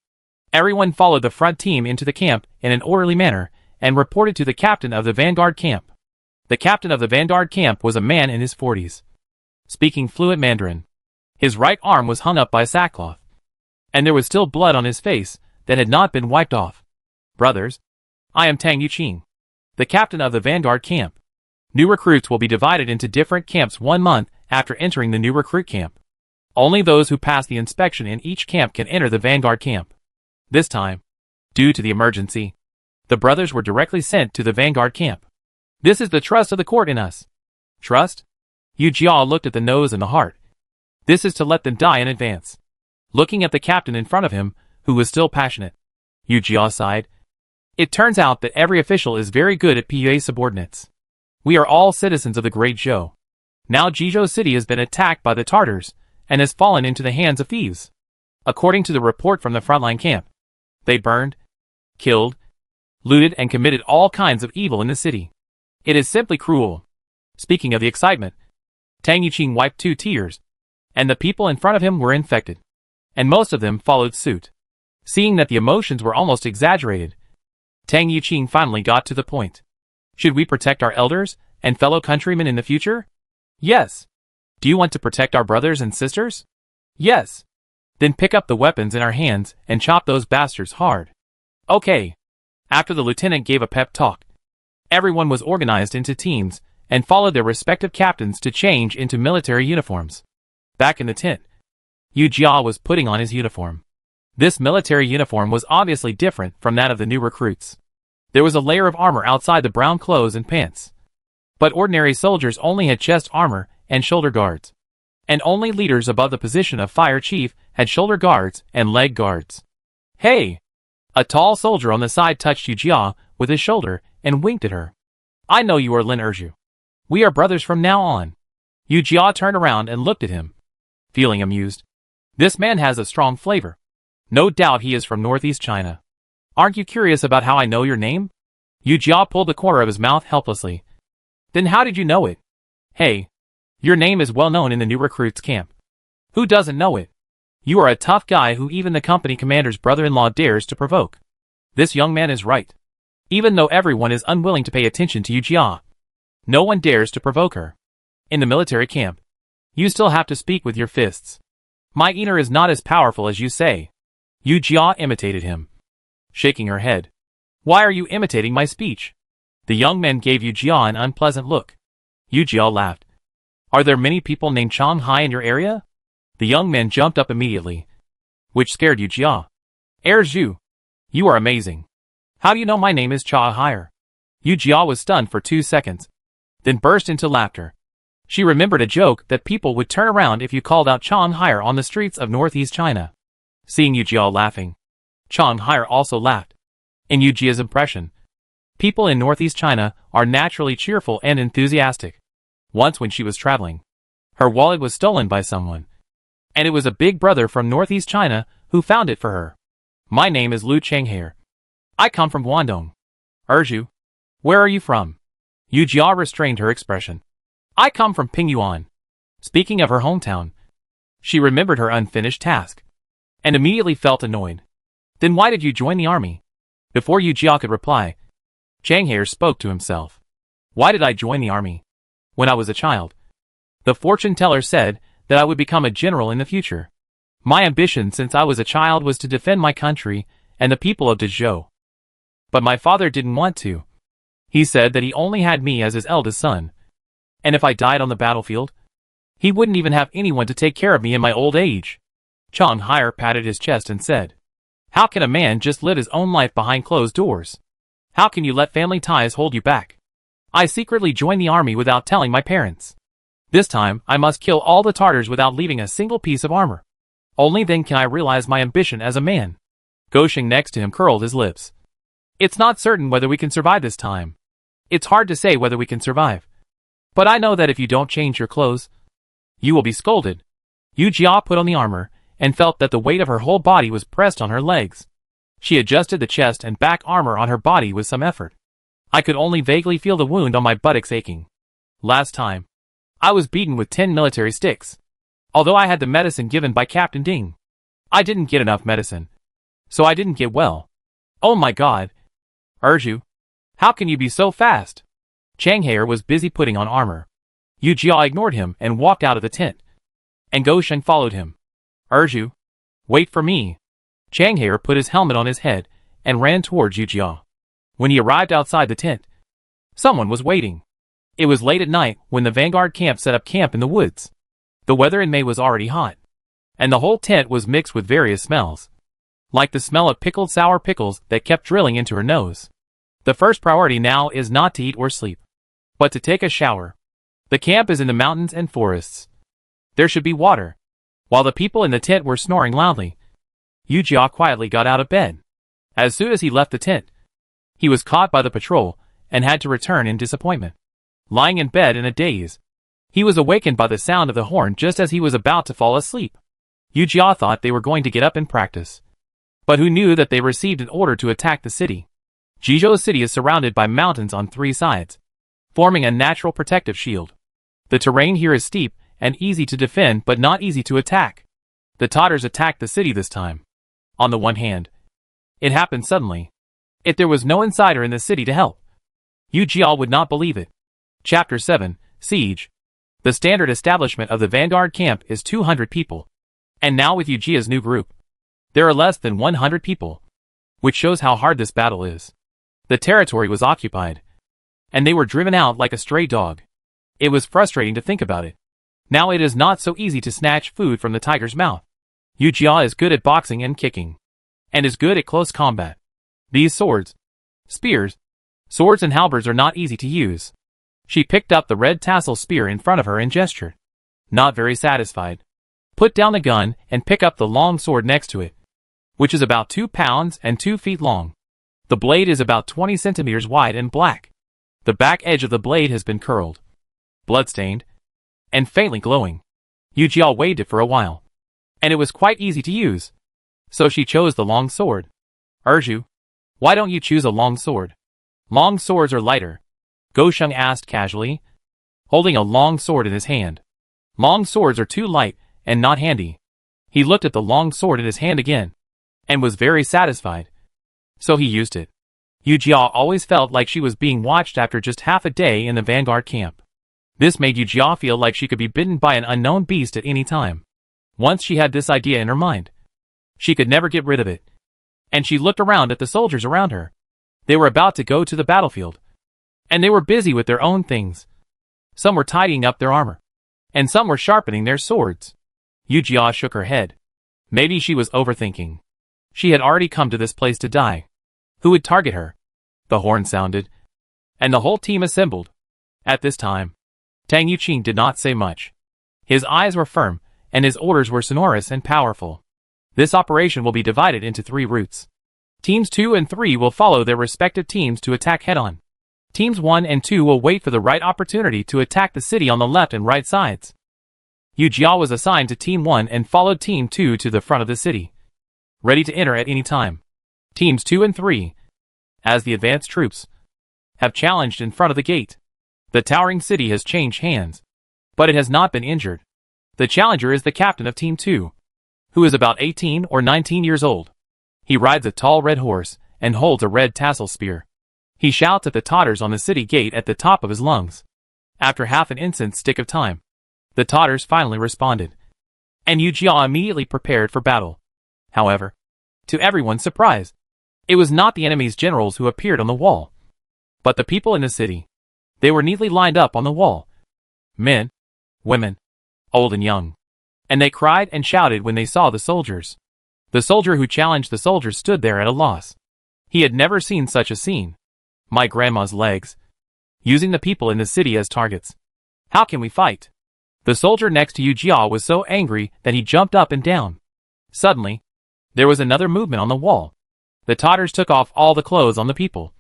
everyone followed the front team into the camp in an orderly manner and reported to the captain of the Vanguard camp. The captain of the Vanguard camp was a man in his 40s, speaking fluent Mandarin. His right arm was hung up by sackcloth, and there was still blood on his face that had not been wiped off. Brothers, I am Tang Yuqing, the captain of the Vanguard camp. New recruits will be divided into different camps 1 month after entering the new recruit camp. Only those who pass the inspection in each camp can enter the Vanguard camp. This time, due to the emergency, the brothers were directly sent to the Vanguard camp. This is the trust of the court in us. Trust? Yu Jia looked at the nose and the heart. This is to let them die in advance. Looking at the captain in front of him, who was still passionate, Yu Jia sighed. It turns out that every official is very good at PUA subordinates. We are all citizens of the Great Zhou. Now Jizhou City has been attacked by the Tartars and has fallen into the hands of thieves. According to the report from the frontline camp, they burned, killed, looted and committed all kinds of evil in the city. It is simply cruel. Speaking of the excitement, Tang Yuqing wiped 2 tears, and the people in front of him were infected, and most of them followed suit. Seeing that the emotions were almost exaggerated, Tang Yuqing finally got to the point. Should we protect our elders and fellow countrymen in the future? Yes. Do you want to protect our brothers and sisters? Yes. Then pick up the weapons in our hands and chop those bastards hard. Okay. After the lieutenant gave a pep talk, everyone was organized into teams and followed their respective captains to change into military uniforms. Back in the tent, Yu Jia was putting on his uniform. This military uniform was obviously different from that of the new recruits. There was a layer of armor outside the brown clothes and pants. But ordinary soldiers only had chest armor and shoulder guards. And only leaders above the position of fire chief had shoulder guards and leg guards. Hey! A tall soldier on the side touched Yu Jia with his shoulder and winked at her. I know you are Lin Erju. We are brothers from now on. Yu Jia turned around and looked at him, feeling amused. This man has a strong flavor. No doubt he is from Northeast China. Aren't you curious about how I know your name? Yu Jia pulled the corner of his mouth helplessly. Then how did you know it? Hey, your name is well known in the new recruits camp. Who doesn't know it? You are a tough guy who even the company commander's brother-in-law dares to provoke. This young man is right. Even though everyone is unwilling to pay attention to Yu Jia, no one dares to provoke her. In the military camp, you still have to speak with your fists. My inner is not as powerful as you say. Yu Jia imitated him, shaking her head. Why are you imitating my speech? The young man gave Yu Jia an unpleasant look. Yu Jia laughed. Are there many people named Chang Hai in your area? The young man jumped up immediately, which scared Yu Jia. Zhu, you are amazing. How do you know my name is Cha Hire? Yu Jia was stunned for 2 seconds, then burst into laughter. She remembered a joke that people would turn around if you called out Chang Hire on the streets of Northeast China. Seeing Yu Jia laughing, Chang Hire also laughed. In Yu Jia's impression, people in Northeast China are naturally cheerful and enthusiastic. Once when she was traveling, her wallet was stolen by someone, and it was a big brother from Northeast China who found it for her. My name is Lu Changhair. I come from Guangdong. Erju, where are you from? Yu Jia restrained her expression. I come from Pingyuan. Speaking of her hometown, she remembered her unfinished task, and immediately felt annoyed. Then why did you join the army? Before Yu Jia could reply, Changhair spoke to himself. Why did I join the army? When I was a child, the fortune teller said that I would become a general in the future. My ambition since I was a child was to defend my country and the people of Dezhou. But my father didn't want to. He said that he only had me as his eldest son. And if I died on the battlefield, he wouldn't even have anyone to take care of me in my old age. Chang Hire patted his chest and said, How can a man just live his own life behind closed doors? How can you let family ties hold you back? I secretly joined the army without telling my parents. This time, I must kill all the Tartars without leaving a single piece of armor. Only then can I realize my ambition as a man. Gosheng next to him curled his lips. It's not certain whether we can survive this time. It's hard to say whether we can survive. But I know that if you don't change your clothes, you will be scolded. Yu Jia put on the armor and felt that the weight of her whole body was pressed on her legs. She adjusted the chest and back armor on her body with some effort. I could only vaguely feel the wound on my buttocks aching. Last time, I was beaten with 10 military sticks. Although I had the medicine given by Captain Ding, I didn't get enough medicine. So I didn't get well. Oh my god. Urju, how can you be so fast? Chang Haier was busy putting on armor. Yu Jia ignored him and walked out of the tent. And Go Sheng followed him. Urju, wait for me. Chang Haier put his helmet on his head and ran towards Yu Jia. When he arrived outside the tent, someone was waiting. It was late at night when the Vanguard camp set up camp in the woods. The weather in May was already hot, and the whole tent was mixed with various smells, like the smell of pickled sour pickles that kept drilling into her nose. The first priority now is not to eat or sleep, but to take a shower. The camp is in the mountains and forests. There should be water. While the people in the tent were snoring loudly, Yu Jia quietly got out of bed. As soon as he left the tent, he was caught by the patrol and had to return in disappointment. Lying in bed in a daze, he was awakened by the sound of the horn just as he was about to fall asleep. Yu Jia thought they were going to get up and practice, but who knew that they received an order to attack the city. Jizhou City is surrounded by mountains on 3 sides, forming a natural protective shield. The terrain here is steep and easy to defend but not easy to attack. The Tatars attacked the city this time. On the one hand, it happened suddenly. If there was no insider in the city to help, Yu Jia would not believe it. Chapter 7, Siege. The standard establishment of the Vanguard camp is 200 people. And now with Yu Jia's new group, there are less than 100 people, which shows how hard this battle is. The territory was occupied, and they were driven out like a stray dog. It was frustrating to think about it. Now it is not so easy to snatch food from the tiger's mouth. Yu Jia is good at boxing and kicking, and is good at close combat. These swords, spears, swords and halberds are not easy to use. She picked up the red tassel spear in front of her and gestured, not very satisfied. Put down the gun and pick up the long sword next to it, which is about 2 pounds and 2 feet long. The blade is about 20 centimeters wide and black. The back edge of the blade has been curled, bloodstained, and faintly glowing. Yu Jia waved it for a while, and it was quite easy to use. So she chose the long sword. Urju, why don't you choose a long sword? Long swords are lighter, Go Sheng asked casually, holding a long sword in his hand. Long swords are too light and not handy. He looked at the long sword in his hand again, and was very satisfied. So he used it. Yu Jia always felt like she was being watched after just half a day in the Vanguard camp. This made Yu Jia feel like she could be bitten by an unknown beast at any time. Once she had this idea in her mind, she could never get rid of it. And she looked around at the soldiers around her. They were about to go to the battlefield, and they were busy with their own things. Some were tidying up their armor, and some were sharpening their swords. Yu Jia shook her head. Maybe she was overthinking. She had already come to this place to die. Who would target her? The horn sounded, and the whole team assembled. At this time, Tang Yuqing did not say much. His eyes were firm, and his orders were sonorous and powerful. This operation will be divided into 3 routes. Teams 2 and 3 will follow their respective teams to attack head-on. Teams 1 and 2 will wait for the right opportunity to attack the city on the left and right sides. Yu Jia was assigned to Team 1 and followed Team 2 to the front of the city, ready to enter at any time. Teams 2 and 3, as the advanced troops, have challenged in front of the gate. The towering city has changed hands, but it has not been injured. The challenger is the captain of Team 2, who is about 18 or 19 years old. He rides a tall red horse and holds a red tassel spear. He shouts at the Tatars on the city gate at the top of his lungs. After half an instant's stick of time, the Tatars finally responded, and Yu Jia immediately prepared for battle. However, to everyone's surprise, it was not the enemy's generals who appeared on the wall, but the people in the city. They were neatly lined up on the wall. Men, women, old and young. And they cried and shouted when they saw the soldiers. The soldier who challenged the soldiers stood there at a loss. He had never seen such a scene. My grandma's legs. Using the people in the city as targets. How can we fight? The soldier next to Yu Jia was so angry that he jumped up and down. Suddenly, there was another movement on the wall. The Tatars took off all the clothes on the people.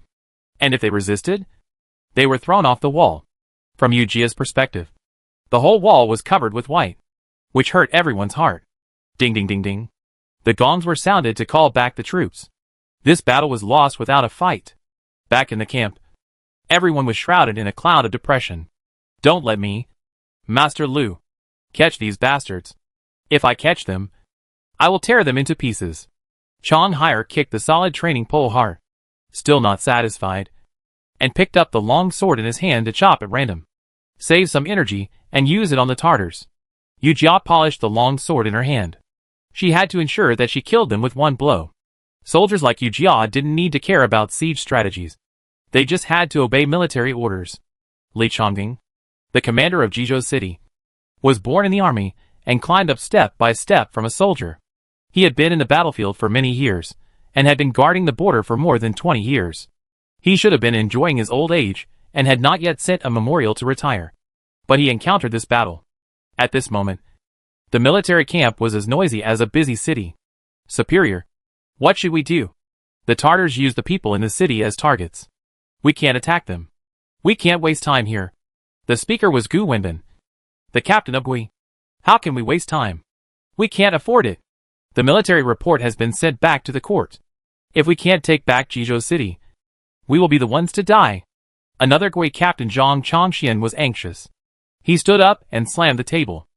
And if they resisted, they were thrown off the wall. From Yu Jia's perspective, the whole wall was covered with white, which hurt everyone's heart. Ding ding ding ding. The gongs were sounded to call back the troops. This battle was lost without a fight. Back in the camp, everyone was shrouded in a cloud of depression. Don't let me, Master Lu, catch these bastards. If I catch them, I will tear them into pieces. Chong Hire kicked the solid training pole hard, still not satisfied, and picked up the long sword in his hand to chop at random. Save some energy and use it on the Tartars. Yu Jia polished the long sword in her hand. She had to ensure that she killed them with one blow. Soldiers like Yu Jia didn't need to care about siege strategies. They just had to obey military orders. Li Chongqing, the commander of Jizhou City, was born in the army and climbed up step by step from a soldier. He had been in the battlefield for many years, and had been guarding the border for more than 20 years. He should have been enjoying his old age, and had not yet sent a memorial to retire. But he encountered this battle. At this moment, the military camp was as noisy as a busy city. Superior, what should we do? The Tartars use the people in the city as targets. We can't attack them. We can't waste time here. The speaker was Gu Wenbin, the captain of Gui. How can we waste time? We can't afford it. The military report has been sent back to the court. If we can't take back Jizhou City, we will be the ones to die. Another Gui captain, Zhang Chongxian, was anxious. He stood up and slammed the table.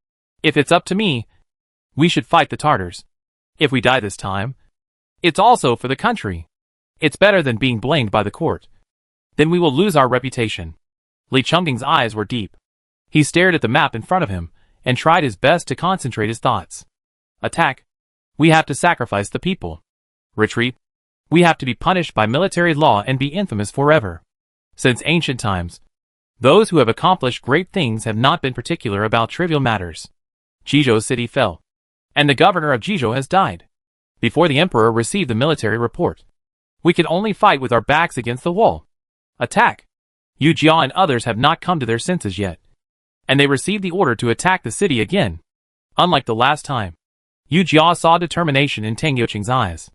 If it's up to me, we should fight the Tartars. If we die this time, it's also for the country. It's better than being blamed by the court. Then we will lose our reputation. Li Chongqing's eyes were deep. He stared at the map in front of him and tried his best to concentrate his thoughts. Attack. We have to sacrifice the people. Retreat. We have to be punished by military law and be infamous forever. Since ancient times, those who have accomplished great things have not been particular about trivial matters. Jizhou City fell, and the governor of Jizhou has died. Before the emperor received the military report, we could only fight with our backs against the wall. Attack. Yu Jia and others have not come to their senses yet, and they received the order to attack the city again. Unlike the last time, Yu Jia saw determination in Tang Yuqing's eyes.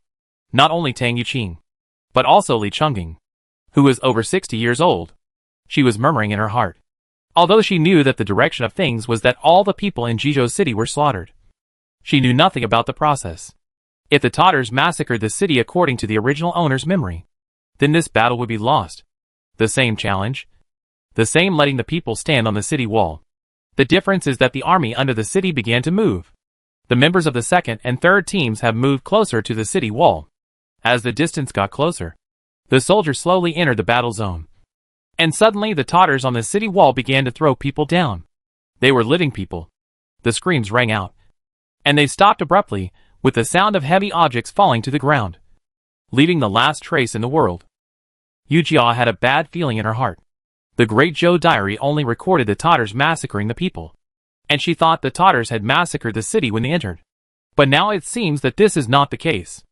Not only Tang Yuqing, but also Li Chongqing, who was over 60 years old. She was murmuring in her heart, although she knew that the direction of things was that all the people in Jizhou City were slaughtered. She knew nothing about the process. If the Tartars massacred the city according to the original owner's memory, then this battle would be lost. The same challenge. The same letting the people stand on the city wall. The difference is that the army under the city began to move. The members of the second and third teams have moved closer to the city wall. As the distance got closer, the soldiers slowly entered the battle zone. And suddenly the Tartars on the city wall began to throw people down. They were living people. The screams rang out. And they stopped abruptly, with the sound of heavy objects falling to the ground, leaving the last trace in the world. Yu Jia had a bad feeling in her heart. The Great Zhou Diary only recorded the Tartars massacring the people, and she thought the Tartars had massacred the city when they entered. But now it seems that this is not the case.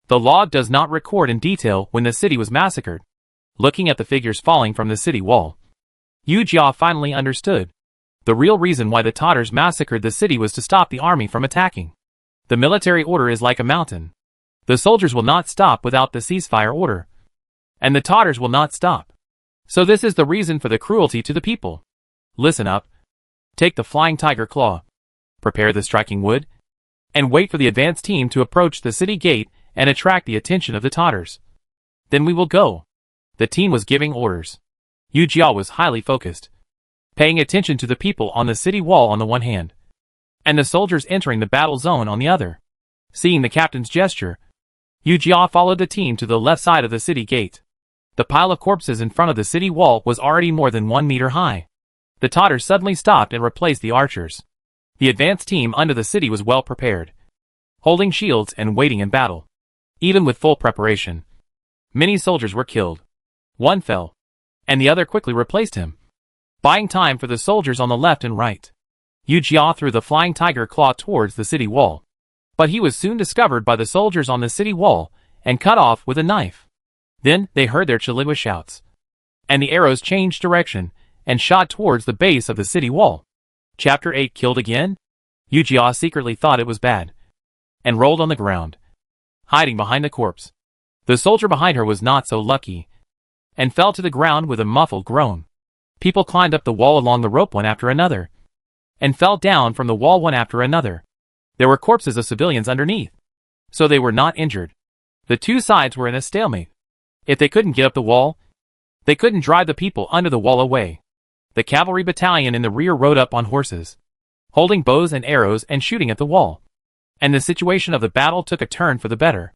The log does not record in detail when the city was massacred. Looking at the figures falling from the city wall, Yu Jia finally understood. The real reason why the Tartars massacred the city was to stop the army from attacking. The military order is like a mountain. The soldiers will not stop without the ceasefire order, and the Tartars will not stop. So this is the reason for the cruelty to the people. Listen up. Take the flying tiger claw. Prepare the striking wood, and wait for the advance team to approach the city gate and attract the attention of the Tartars. Then we will go. The team was giving orders. Yu Jia was highly focused, paying attention to the people on the city wall on the one hand, and the soldiers entering the battle zone on the other. Seeing the captain's gesture, Yu Jia followed the team to the left side of the city gate. The pile of corpses in front of the city wall was already more than 1 meter high. The Tartars suddenly stopped and replaced the archers. The advance team under the city was well prepared, holding shields and waiting in battle. Even with full preparation, many soldiers were killed. One fell, and the other quickly replaced him, buying time for the soldiers on the left and right. Yu Jia threw the flying tiger claw towards the city wall, but he was soon discovered by the soldiers on the city wall and cut off with a knife. Then they heard their Chiligua shouts, and the arrows changed direction and shot towards the base of the city wall. Chapter 8 Killed again? Yu Jia secretly thought it was bad, and rolled on the ground, hiding behind the corpse. The soldier behind her was not so lucky, and fell to the ground with a muffled groan. People climbed up the wall along the rope one after another, and fell down from the wall one after another. There were corpses of civilians underneath, so they were not injured. The two sides were in a stalemate. If they couldn't get up the wall, they couldn't drive the people under the wall away. The cavalry battalion in the rear rode up on horses, holding bows and arrows and shooting at the wall. And the situation of the battle took a turn for the better.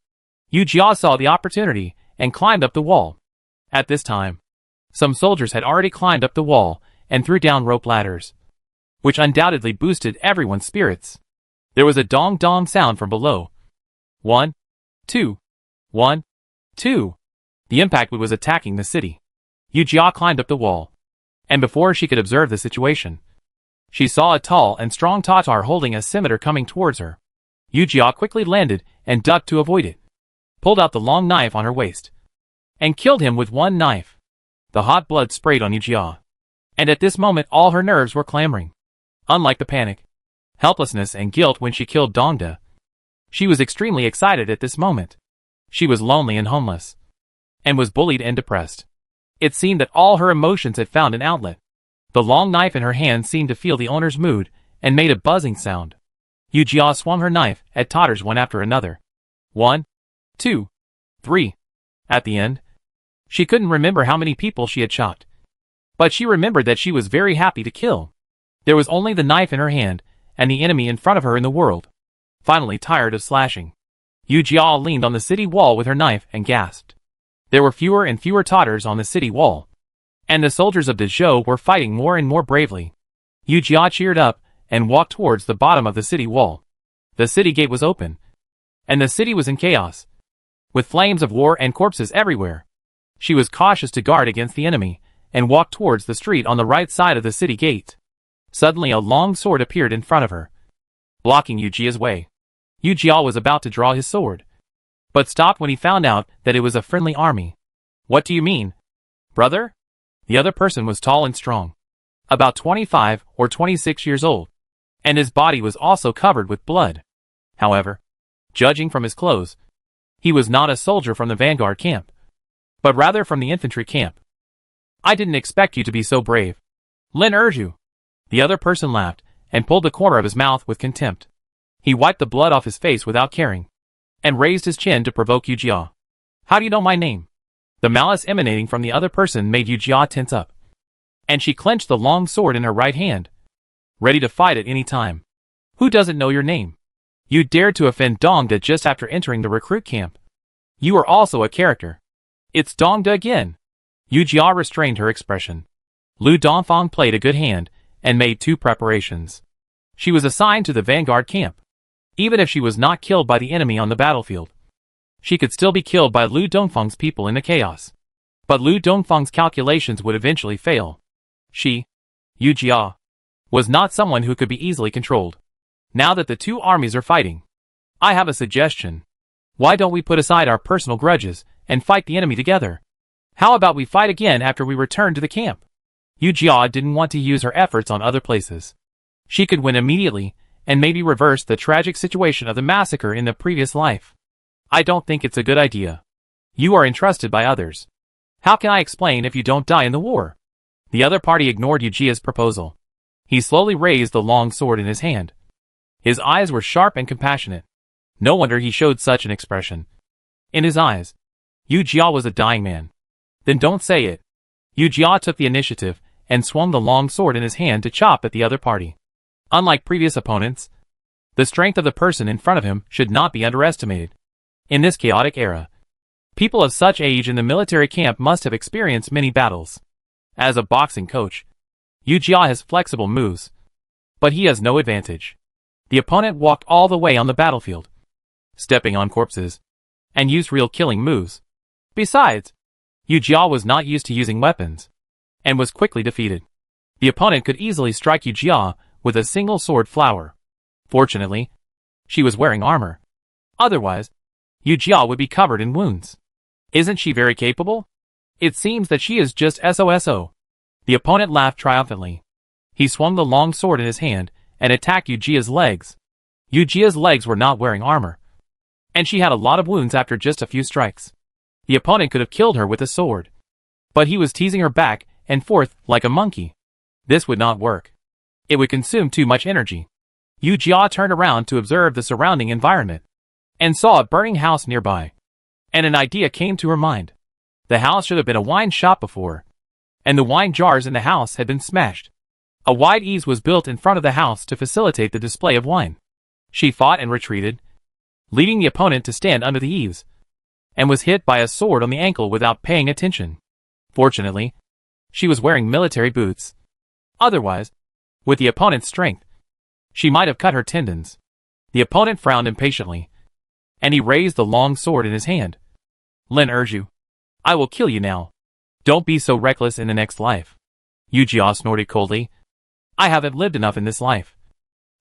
Yu Jia saw the opportunity and climbed up the wall. At this time, some soldiers had already climbed up the wall and threw down rope ladders, which undoubtedly boosted everyone's spirits. There was a dong-dong sound from below. 1, 2, 1, 2. The impact was attacking the city. Yu Jia climbed up the wall, and before she could observe the situation, she saw a tall and strong Tatar holding a scimitar coming towards her. Yu Jia quickly landed and ducked to avoid it, pulled out the long knife on her waist, and killed him with one knife. The hot blood sprayed on Yu Jia, and at this moment all her nerves were clamoring. Unlike the panic, helplessness and guilt when she killed Dongda, she was extremely excited at this moment. She was lonely and homeless, and was bullied and depressed. It seemed that all her emotions had found an outlet. The long knife in her hand seemed to feel the owner's mood, and made a buzzing sound. Yu Jia swung her knife at Tatars one after another. 1, 2, 3. At the end, she couldn't remember how many people she had chopped, but she remembered that she was very happy to kill. There was only the knife in her hand, and the enemy in front of her in the world. Finally tired of slashing, Yu Jia leaned on the city wall with her knife and gasped. There were fewer and fewer Tatars on the city wall, and the soldiers of Dezhou were fighting more and more bravely. Yu Jia cheered up and walked towards the bottom of the city wall. The city gate was open, and the city was in chaos, with flames of war and corpses everywhere. She was cautious to guard against the enemy, and walked towards the street on the right side of the city gate. Suddenly a long sword appeared in front of her, blocking Yu Jia's way. Yu Jia was about to draw his sword, but stopped when he found out that it was a friendly army. What do you mean, brother? The other person was tall and strong, about 25 or 26 years old, and his body was also covered with blood. However, judging from his clothes, he was not a soldier from the Vanguard camp, but rather from the infantry camp. I didn't expect you to be so brave, Lin Erju. The other person laughed and pulled the corner of his mouth with contempt. He wiped the blood off his face without caring, and raised his chin to provoke Yu Jia. How do you know my name? The malice emanating from the other person made Yu Jia tense up, and she clenched the long sword in her right hand, ready to fight at any time. Who doesn't know your name? You dared to offend Dongda just after entering the recruit camp. You are also a character. It's Dongda again. Yu Jia restrained her expression. Lu Dongfang played a good hand and made 2 preparations. She was assigned to the Vanguard camp. Even if she was not killed by the enemy on the battlefield, she could still be killed by Lu Dongfang's people in the chaos. But Lu Dongfang's calculations would eventually fail. She, Yu Jia, was not someone who could be easily controlled. Now that the 2 armies are fighting, I have a suggestion. Why don't we put aside our personal grudges and fight the enemy together? How about we fight again after we return to the camp? Yu Jia didn't want to use her efforts on other places. She could win immediately and maybe reverse the tragic situation of the massacre in the previous life. I don't think it's a good idea. You are entrusted by others. How can I explain if you don't die in the war? The other party ignored Yu Jia's proposal. He slowly raised the long sword in his hand. His eyes were sharp and compassionate. No wonder he showed such an expression. In his eyes, Yu Jia was a dying man. Then don't say it. Yu Jia took the initiative and swung the long sword in his hand to chop at the other party. Unlike previous opponents, the strength of the person in front of him should not be underestimated. In this chaotic era, people of such age in the military camp must have experienced many battles. As a boxing coach, Yu Jia has flexible moves, but he has no advantage. The opponent walked all the way on the battlefield, stepping on corpses, and used real killing moves. Besides, Yu Jia was not used to using weapons, and was quickly defeated. The opponent could easily strike Yu Jia with a single sword flower. Fortunately, she was wearing armor. Otherwise, Yu Jia would be covered in wounds. Isn't she very capable? It seems that she is just SOSO. The opponent laughed triumphantly. He swung the long sword in his hand and attacked Yu Jia's legs. Yu Jia's legs were not wearing armor, and she had a lot of wounds after just a few strikes. The opponent could have killed her with a sword, but he was teasing her back and forth like a monkey. This would not work. It would consume too much energy. Yu Jia turned around to observe the surrounding environment, and saw a burning house nearby. And an idea came to her mind. The house should have been a wine shop before, and the wine jars in the house had been smashed. A wide ease was built in front of the house to facilitate the display of wine. She fought and retreated, leaving the opponent to stand under the eaves, and was hit by a sword on the ankle without paying attention. Fortunately, she was wearing military boots. Otherwise, with the opponent's strength, she might have cut her tendons. The opponent frowned impatiently, and he raised the long sword in his hand. "Lin Erju, I will kill you now. Don't be so reckless in the next life." Yu Jia snorted coldly. "I haven't lived enough in this life.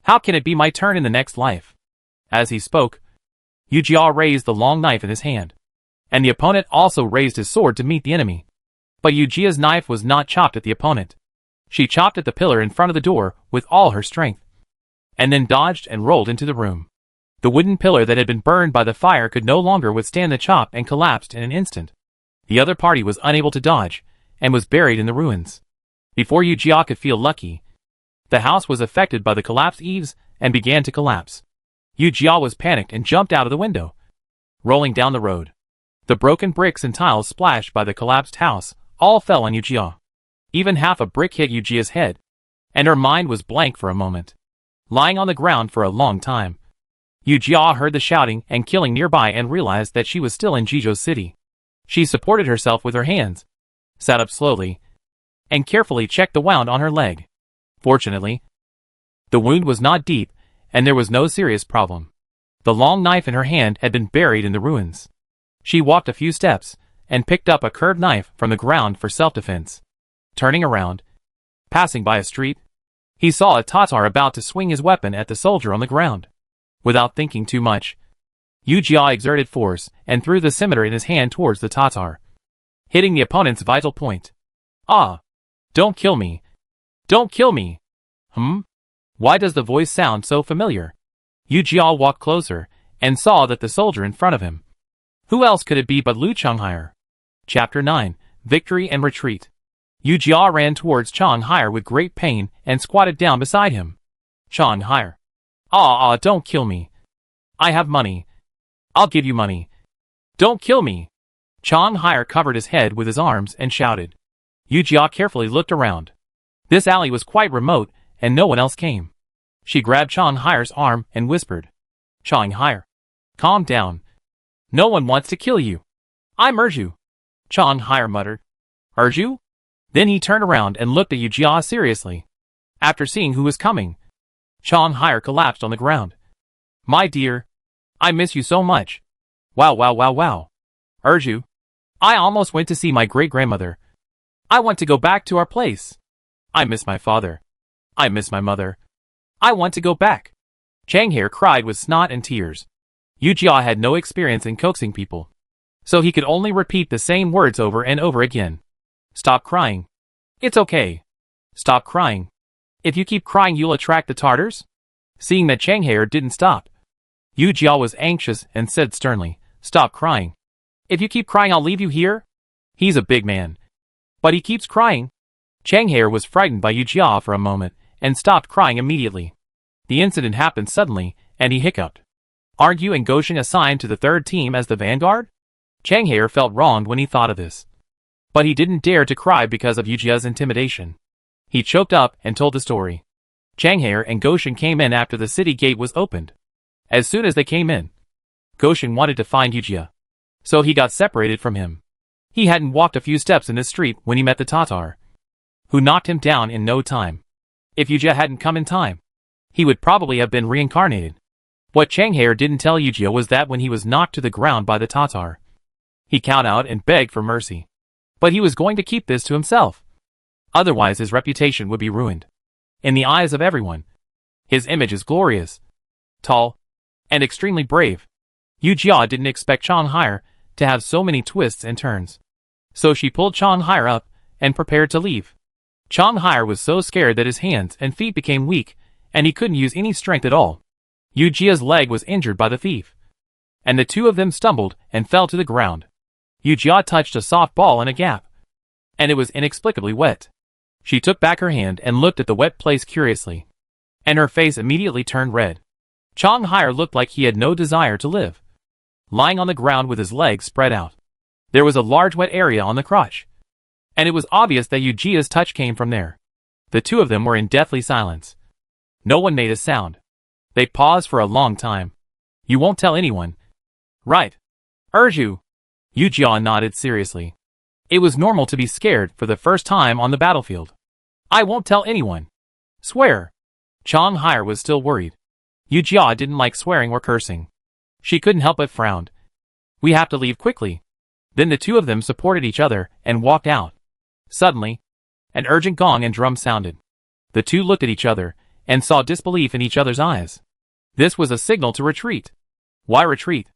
How can it be my turn in the next life?" As he spoke, Yu Jia raised the long knife in his hand, and the opponent also raised his sword to meet the enemy. But Yu Jia's knife was not chopped at the opponent. She chopped at the pillar in front of the door with all her strength, and then dodged and rolled into the room. The wooden pillar that had been burned by the fire could no longer withstand the chop and collapsed in an instant. The other party was unable to dodge, and was buried in the ruins. Before Yu Jia could feel lucky, the house was affected by the collapsed eaves and began to collapse. Yu Jia was panicked and jumped out of the window, rolling down the road. The broken bricks and tiles splashed by the collapsed house all fell on Yu Jia. Even half a brick hit Yu Jia's head, and her mind was blank for a moment. Lying on the ground for a long time, Yu Jia heard the shouting and killing nearby and realized that she was still in Jizhou City. She supported herself with her hands, sat up slowly, and carefully checked the wound on her leg. Fortunately, the wound was not deep, and there was no serious problem. The long knife in her hand had been buried in the ruins. She walked a few steps, and picked up a curved knife from the ground for self-defense. Turning around, passing by a street, he saw a Tatar about to swing his weapon at the soldier on the ground. Without thinking too much, Yu Jia exerted force and threw the scimitar in his hand towards the Tatar, hitting the opponent's vital point. "Ah! Don't kill me! Don't kill me!" Why does the voice sound so familiar? Yu Jia walked closer, and saw that the soldier in front of him. Who else could it be but Lu Chonghire? Chapter 9, Victory and Retreat. Yu Jia ran towards Chonghire with great pain and squatted down beside him. "Chonghire. Don't kill me. I have money. I'll give you money. Don't kill me." Chonghire covered his head with his arms and shouted. Yu Jia carefully looked around. This alley was quite remote, and no one else came. She grabbed Chonghire's arm and whispered, "Chonghire, calm down. No one wants to kill you. I'm Erju." Chonghire muttered, "Erju?" Then he turned around and looked at Yu Jia seriously. After seeing who was coming, Chonghire collapsed on the ground. "My dear, I miss you so much. Wow. Erju, I almost went to see my great-grandmother. I want to go back to our place. I miss my father. I miss my mother. I want to go back." Changhair cried with snot and tears. Yu Jia had no experience in coaxing people, so he could only repeat the same words over and over again. "Stop crying. It's okay. Stop crying. If you keep crying you'll attract the Tartars." Seeing that Changhair didn't stop, Yu Jia was anxious and said sternly, "Stop crying. If you keep crying I'll leave you here." He's a big man, but he keeps crying. Changhair was frightened by Yu Jia for a moment, and stopped crying immediately. The incident happened suddenly, and he hiccuped. "Aren't you and Goshen assigned to the third team as the Vanguard?" Changhair felt wronged when he thought of this, but he didn't dare to cry because of Yu Jia's intimidation. He choked up and told the story. Changhair and Goshen came in after the city gate was opened. As soon as they came in, Goshen wanted to find Yu Jia, so he got separated from him. He hadn't walked a few steps in the street when he met the Tatar, who knocked him down in no time. If Yu Jia hadn't come in time, he would probably have been reincarnated. What Changhair didn't tell Yu Jia was that when he was knocked to the ground by the Tatar, he cowed out and begged for mercy. But he was going to keep this to himself. Otherwise his reputation would be ruined. In the eyes of everyone, his image is glorious, tall, and extremely brave. Yu Jia didn't expect Chonghire to have so many twists and turns. So she pulled Chonghire up and prepared to leave. Chonghire was so scared that his hands and feet became weak, and he couldn't use any strength at all. Yu Jia's leg was injured by the thief, and the two of them stumbled and fell to the ground. Yu Jia touched a soft ball in a gap, and it was inexplicably wet. She took back her hand and looked at the wet place curiously, and her face immediately turned red. Chonghire looked like he had no desire to live, lying on the ground with his legs spread out. There was a large wet area on the crotch, and it was obvious that Yu Jia's touch came from there. The two of them were in deathly silence. No one made a sound. They paused for a long time. You won't tell anyone? Right. Urju. Yu Jia nodded seriously. It was normal to be scared for the first time on the battlefield. I won't tell anyone. Swear. Chang Hai was still worried. Yu Jia didn't like swearing or cursing. She couldn't help but frown. We have to leave quickly. Then the two of them supported each other and walked out. Suddenly, an urgent gong and drum sounded. The two looked at each other and saw disbelief in each other's eyes. This was a signal to retreat. Why retreat?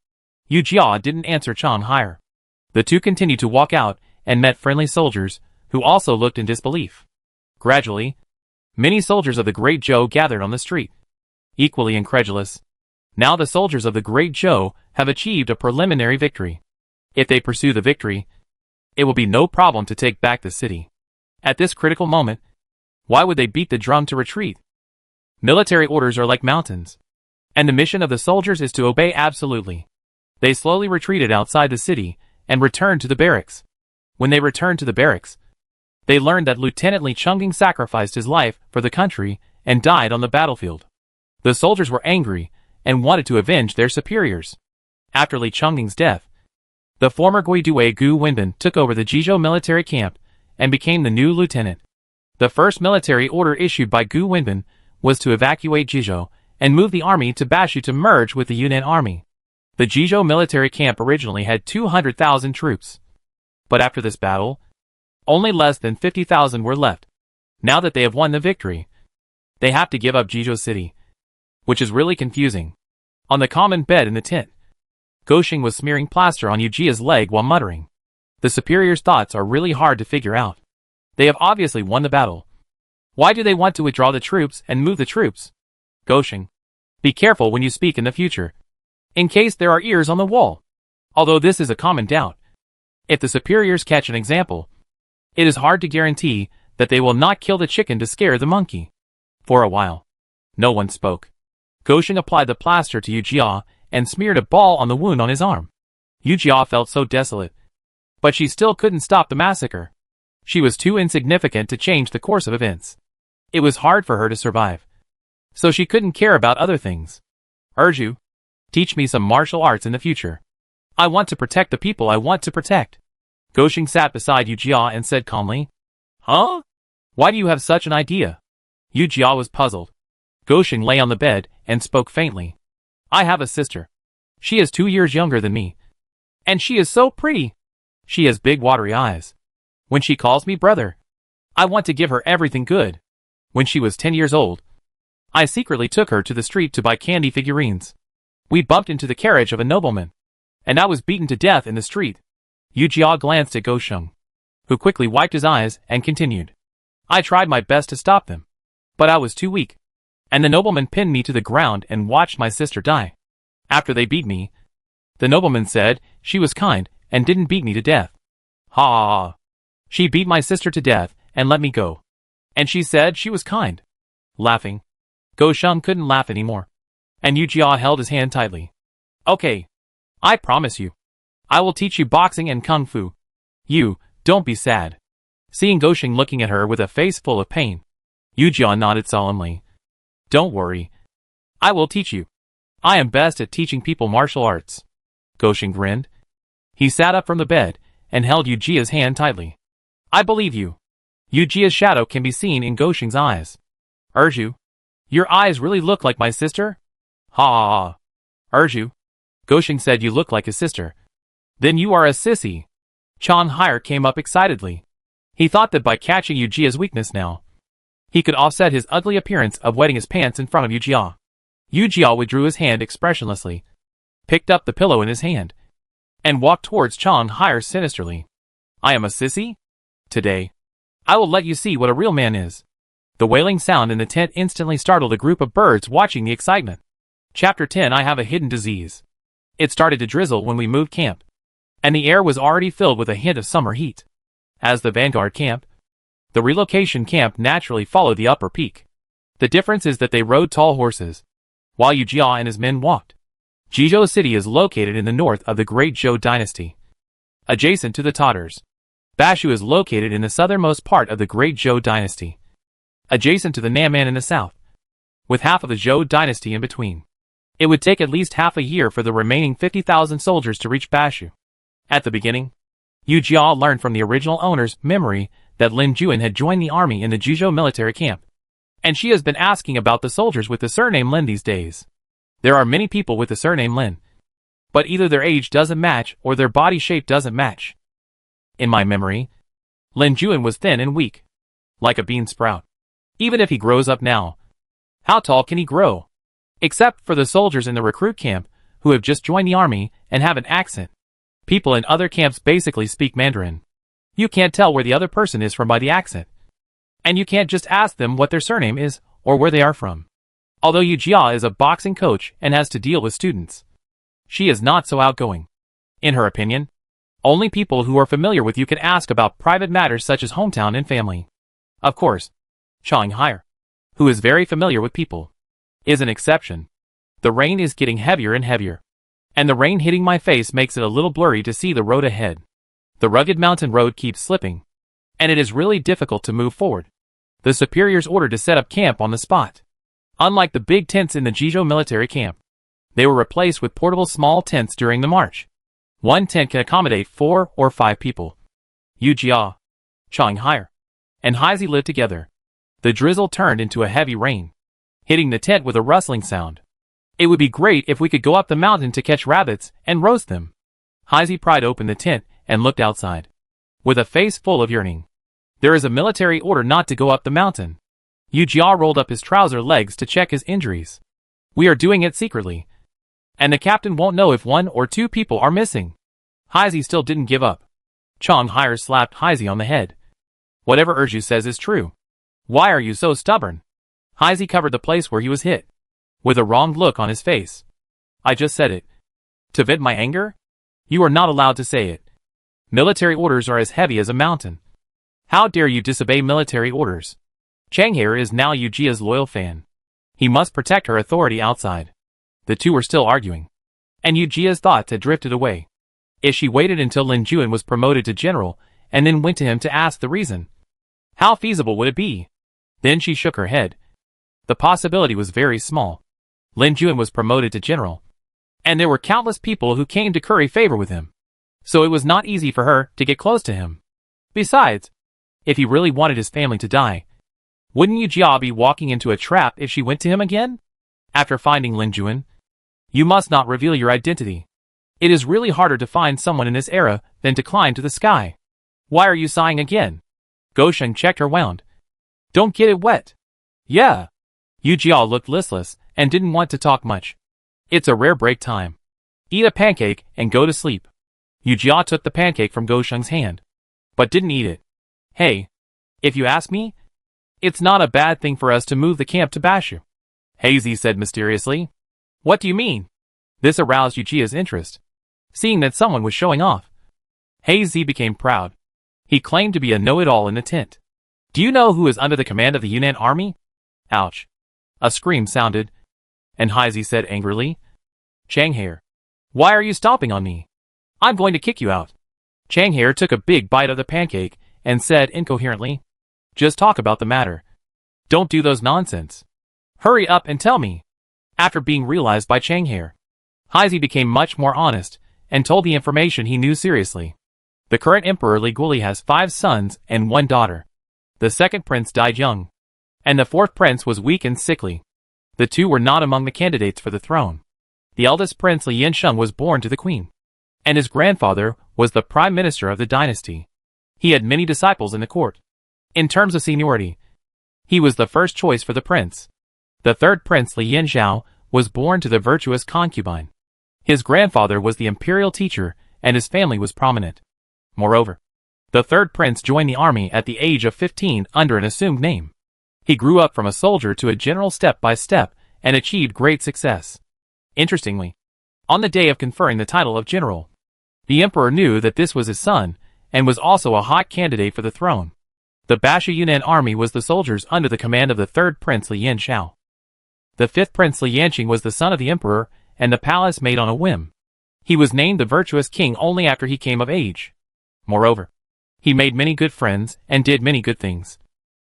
Yu Jia didn't answer Chang Hai. The two continued to walk out and met friendly soldiers who also looked in disbelief. Gradually, many soldiers of the Great Zhou gathered on the street. Equally incredulous. Now the soldiers of the Great Zhou have achieved a preliminary victory. If they pursue the victory, it will be no problem to take back the city. At this critical moment, why would they beat the drum to retreat? Military orders are like mountains, and the mission of the soldiers is to obey absolutely. They slowly retreated outside the city and returned to the barracks. When they returned to the barracks, they learned that Lieutenant Li Chungjing sacrificed his life for the country and died on the battlefield. The soldiers were angry and wanted to avenge their superiors. After Li Chungjing's death, the former Guidue Gu Wenbin took over the Jizhou military camp and became the new lieutenant. The first military order issued by Gu Wenbin was to evacuate Jizhou and move the army to Bashu to merge with the Yunnan army. The Jizhou military camp originally had 200,000 troops. But after this battle, only less than 50,000 were left. Now that they have won the victory, they have to give up Jizhou city, which is really confusing. On the common bed in the tent, Goshing was smearing plaster on Yu Jia's leg while muttering. The superior's thoughts are really hard to figure out. They have obviously won the battle. Why do they want to withdraw the troops and move the troops? Goshing, be careful when you speak in the future, in case there are ears on the wall. Although this is a common doubt, if the superiors catch an example, it is hard to guarantee that they will not kill the chicken to scare the monkey. For a while, no one spoke. Goshing applied the plaster to Yu Jia and smeared a ball on the wound on his arm. Yu Jia felt so desolate. But she still couldn't stop the massacre. She was too insignificant to change the course of events. It was hard for her to survive. So she couldn't care about other things. Urju, teach me some martial arts in the future. I want to protect the people I want to protect. Goshing sat beside Yu Jia and said calmly. Huh? Why do you have such an idea? Yu Jia was puzzled. Goshing lay on the bed and spoke faintly. I have a sister. She is 2 years younger than me. And she is so pretty. She has big watery eyes. When she calls me brother, I want to give her everything good. When she was 10 years old, I secretly took her to the street to buy candy figurines. We bumped into the carriage of a nobleman, and I was beaten to death in the street. Yu Jia glanced at Gosheng, who quickly wiped his eyes and continued. I tried my best to stop them, but I was too weak, and the nobleman pinned me to the ground and watched my sister die. After they beat me, the nobleman said she was kind and didn't beat me to death. Ha! She beat my sister to death and let me go. And she said she was kind. Laughing, Gosheng couldn't laugh anymore, and Yu Jia held his hand tightly. Okay, I promise you, I will teach you boxing and kung fu. You, don't be sad. Seeing Gosheng looking at her with a face full of pain, Yu Jia nodded solemnly. Don't worry. I will teach you. I am best at teaching people martial arts. Gosheng grinned. He sat up from the bed and held Yu Jia's hand tightly. I believe you. Yu Jia's shadow can be seen in Gosheng's eyes. Urju, your eyes really look like my sister? Ha! Urju, Gosheng said you look like his sister. Then you are a sissy. Chang Hai came up excitedly. He thought that by catching Yu Jia's weakness now, he could offset his ugly appearance of wetting his pants in front of Yu Jia. Yu Jia withdrew his hand expressionlessly, picked up the pillow in his hand, and walked towards Chang Hai sinisterly. I am a sissy? Today, I will let you see what a real man is. The wailing sound in the tent instantly startled a group of birds watching the excitement. Chapter 10 I have a hidden disease. It started to drizzle when we moved camp, and the air was already filled with a hint of summer heat. As the Vanguard camp, the relocation camp naturally followed the upper peak. The difference is that they rode tall horses, while Yu Jia and his men walked. Jizhou City is located in the north of the Great Zhou dynasty, adjacent to the Tatars. Bashu is located in the southernmost part of the Great Zhou dynasty. adjacent to the Namman in the south, with half of the Zhou dynasty in between. It would take at least half a year for the remaining 50,000 soldiers to reach Bashu. At the beginning, Yu Jia learned from the original owner's memory that Lin Juan had joined the army in the Jizhou military camp, and she has been asking about the soldiers with the surname Lin these days. There are many people with the surname Lin, but either their age doesn't match or their body shape doesn't match. In my memory, Lin Juan was thin and weak, like a bean sprout. Even if he grows up now, how tall can he grow? Except for the soldiers in the recruit camp who have just joined the army and have an accent. People in other camps basically speak Mandarin. You can't tell where the other person is from by the accent. And you can't just ask them what their surname is or where they are from. Although Yu Jia is a boxing coach and has to deal with students, she is not so outgoing. In her opinion, only people who are familiar with you can ask about private matters such as hometown and family. Of course, Chang Haier, who is very familiar with people, is an exception. The rain is getting heavier and heavier, and the rain hitting my face makes it a little blurry to see the road ahead. The rugged mountain road keeps slipping, and it is really difficult to move forward. The superiors ordered to set up camp on the spot. Unlike the big tents in the Jizhou military camp, they were replaced with portable small tents during the march. One tent can accommodate 4 or 5 people. Yu Jia, Chang Haier, and Haizi lived together. The drizzle turned into a heavy rain, hitting the tent with a rustling sound. It would be great if we could go up the mountain to catch rabbits and roast them. Haizi pried open the tent and looked outside, with a face full of yearning. There is a military order not to go up the mountain. Yu Jia rolled up his trouser legs to check his injuries. We are doing it secretly, and the captain won't know if 1 or 2 people are missing. Haizi still didn't give up. Chang Haier slapped Haizi on the head. Whatever Urju says is true. Why are you so stubborn? Haizi covered the place where he was hit, with a wronged look on his face. I just said it. To vent my anger? You are not allowed to say it. Military orders are as heavy as a mountain. How dare you disobey military orders? Chang Haier is now Yu Jia's loyal fan. He must protect her authority outside. The two were still arguing, and Yu Jia's thoughts had drifted away. If she waited until Lin Juan was promoted to general and then went to him to ask the reason, how feasible would it be? Then she shook her head. The possibility was very small. Lin Juan was promoted to general, and there were countless people who came to curry favor with him. So it was not easy for her to get close to him. Besides, if he really wanted his family to die, wouldn't Yu Jia be walking into a trap if she went to him again? After finding Lin Juan, you must not reveal your identity. It is really harder to find someone in this era than to climb to the sky. Why are you sighing again? Gosheng checked her wound. Don't get it wet. Yeah. Yu Jia looked listless and didn't want to talk much. It's a rare break time. Eat a pancake and go to sleep. Yu Jia took the pancake from Gosheng's hand, but didn't eat it. Hey, if you ask me, it's not a bad thing for us to move the camp to Bashu, Haizi said mysteriously. What do you mean? This aroused Yu Jia's interest, seeing that someone was showing off. Haizi became proud. He claimed to be a know-it-all in the tent. Do you know who is under the command of the Yunnan army? Ouch. A scream sounded, and Haizi said angrily, Chang Haier, why are you stomping on me? I'm going to kick you out. Chang Haier took a big bite of the pancake and said incoherently, just talk about the matter. Don't do those nonsense. Hurry up and tell me. After being realized by Chang Haier, Haizi became much more honest and told the information he knew seriously. The current Emperor Li Guli has 5 sons and 1 daughter. The second prince died young, and the 4th prince was weak and sickly. The 2 were not among the candidates for the throne. The eldest prince Li Yansheng was born to the queen, and his grandfather was the prime minister of the dynasty. He had many disciples in the court. In terms of seniority, he was the first choice for the prince. The 3rd prince Li Yanzhao was born to the virtuous concubine. His grandfather was the imperial teacher, and his family was prominent. Moreover, the 3rd prince joined the army at the age of 15 under an assumed name. He grew up from a soldier to a general step by step and achieved great success. Interestingly, on the day of conferring the title of general, the emperor knew that this was his son and was also a hot candidate for the throne. The Bashu Yunnan army was the soldiers under the command of the 3rd prince Li Yanshao. The 5th prince Li Yanqing was the son of the emperor, and the palace made on a whim. He was named the virtuous king only after he came of age. Moreover, he made many good friends and did many good things.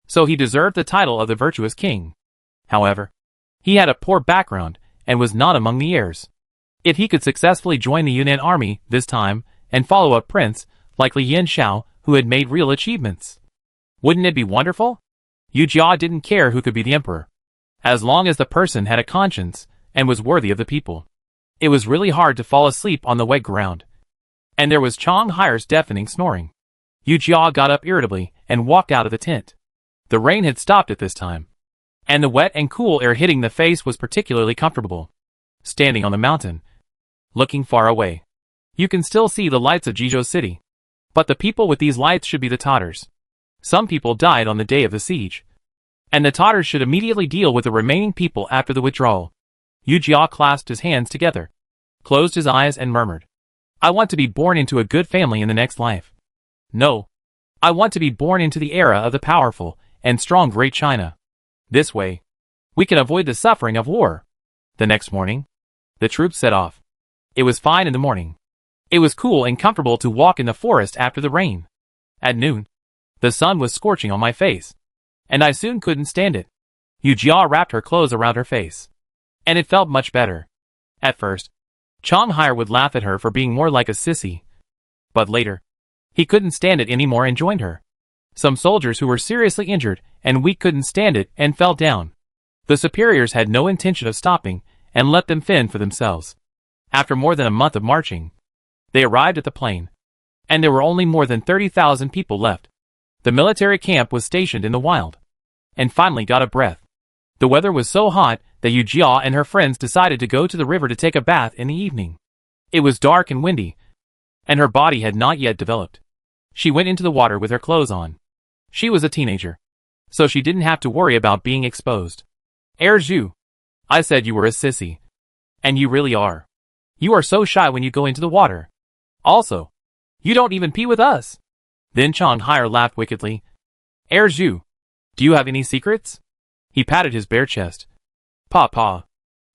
so he deserved the title of the virtuous king. However, he had a poor background and was not among the heirs. If he could successfully join the Yunnan army this time and follow a prince like Li Yanxiao who had made real achievements, wouldn't it be wonderful? Yu Jia didn't care who could be the emperor, as long as the person had a conscience and was worthy of the people. It was really hard to fall asleep on the wet ground, and there was Chang Hai's deafening snoring. Yu Jia got up irritably and walked out of the tent. The rain had stopped at this time, and the wet and cool air hitting the face was particularly comfortable. Standing on the mountain, looking far away, you can still see the lights of Jizhou City. But the people with these lights should be the Tatars. Some people died on the day of the siege, and the Tatars should immediately deal with the remaining people after the withdrawal. Yu Jia clasped his hands together, closed his eyes and murmured, "I want to be born into a good family in the next life. No, I want to be born into the era of the powerful and strong Great China. This way, we can avoid the suffering of war." The next morning, the troops set off. It was fine in the morning. It was cool and comfortable to walk in the forest after the rain. At noon, the sun was scorching on my face, and I soon couldn't stand it. Yu Jia wrapped her clothes around her face, and it felt much better. At first, Chang Hai would laugh at her for being more like a sissy, but later, he couldn't stand it anymore and joined her. Some soldiers who were seriously injured and weak couldn't stand it and fell down. The superiors had no intention of stopping and let them fend for themselves. After more than a month of marching, they arrived at the plain, and there were only more than 30,000 people left. The military camp was stationed in the wild, and finally got a breath. The weather was so hot that Yu Jia and her friends decided to go to the river to take a bath in the evening. It was dark and windy, and her body had not yet developed. She went into the water with her clothes on. She was a teenager, so she didn't have to worry about being exposed. "Zhu, I said you were a sissy. And you really are. You are so shy when you go into the water. Also, you don't even pee with us." Then Chang Hai laughed wickedly. "Zhu, do you have any secrets?" He patted his bare chest. "Papa,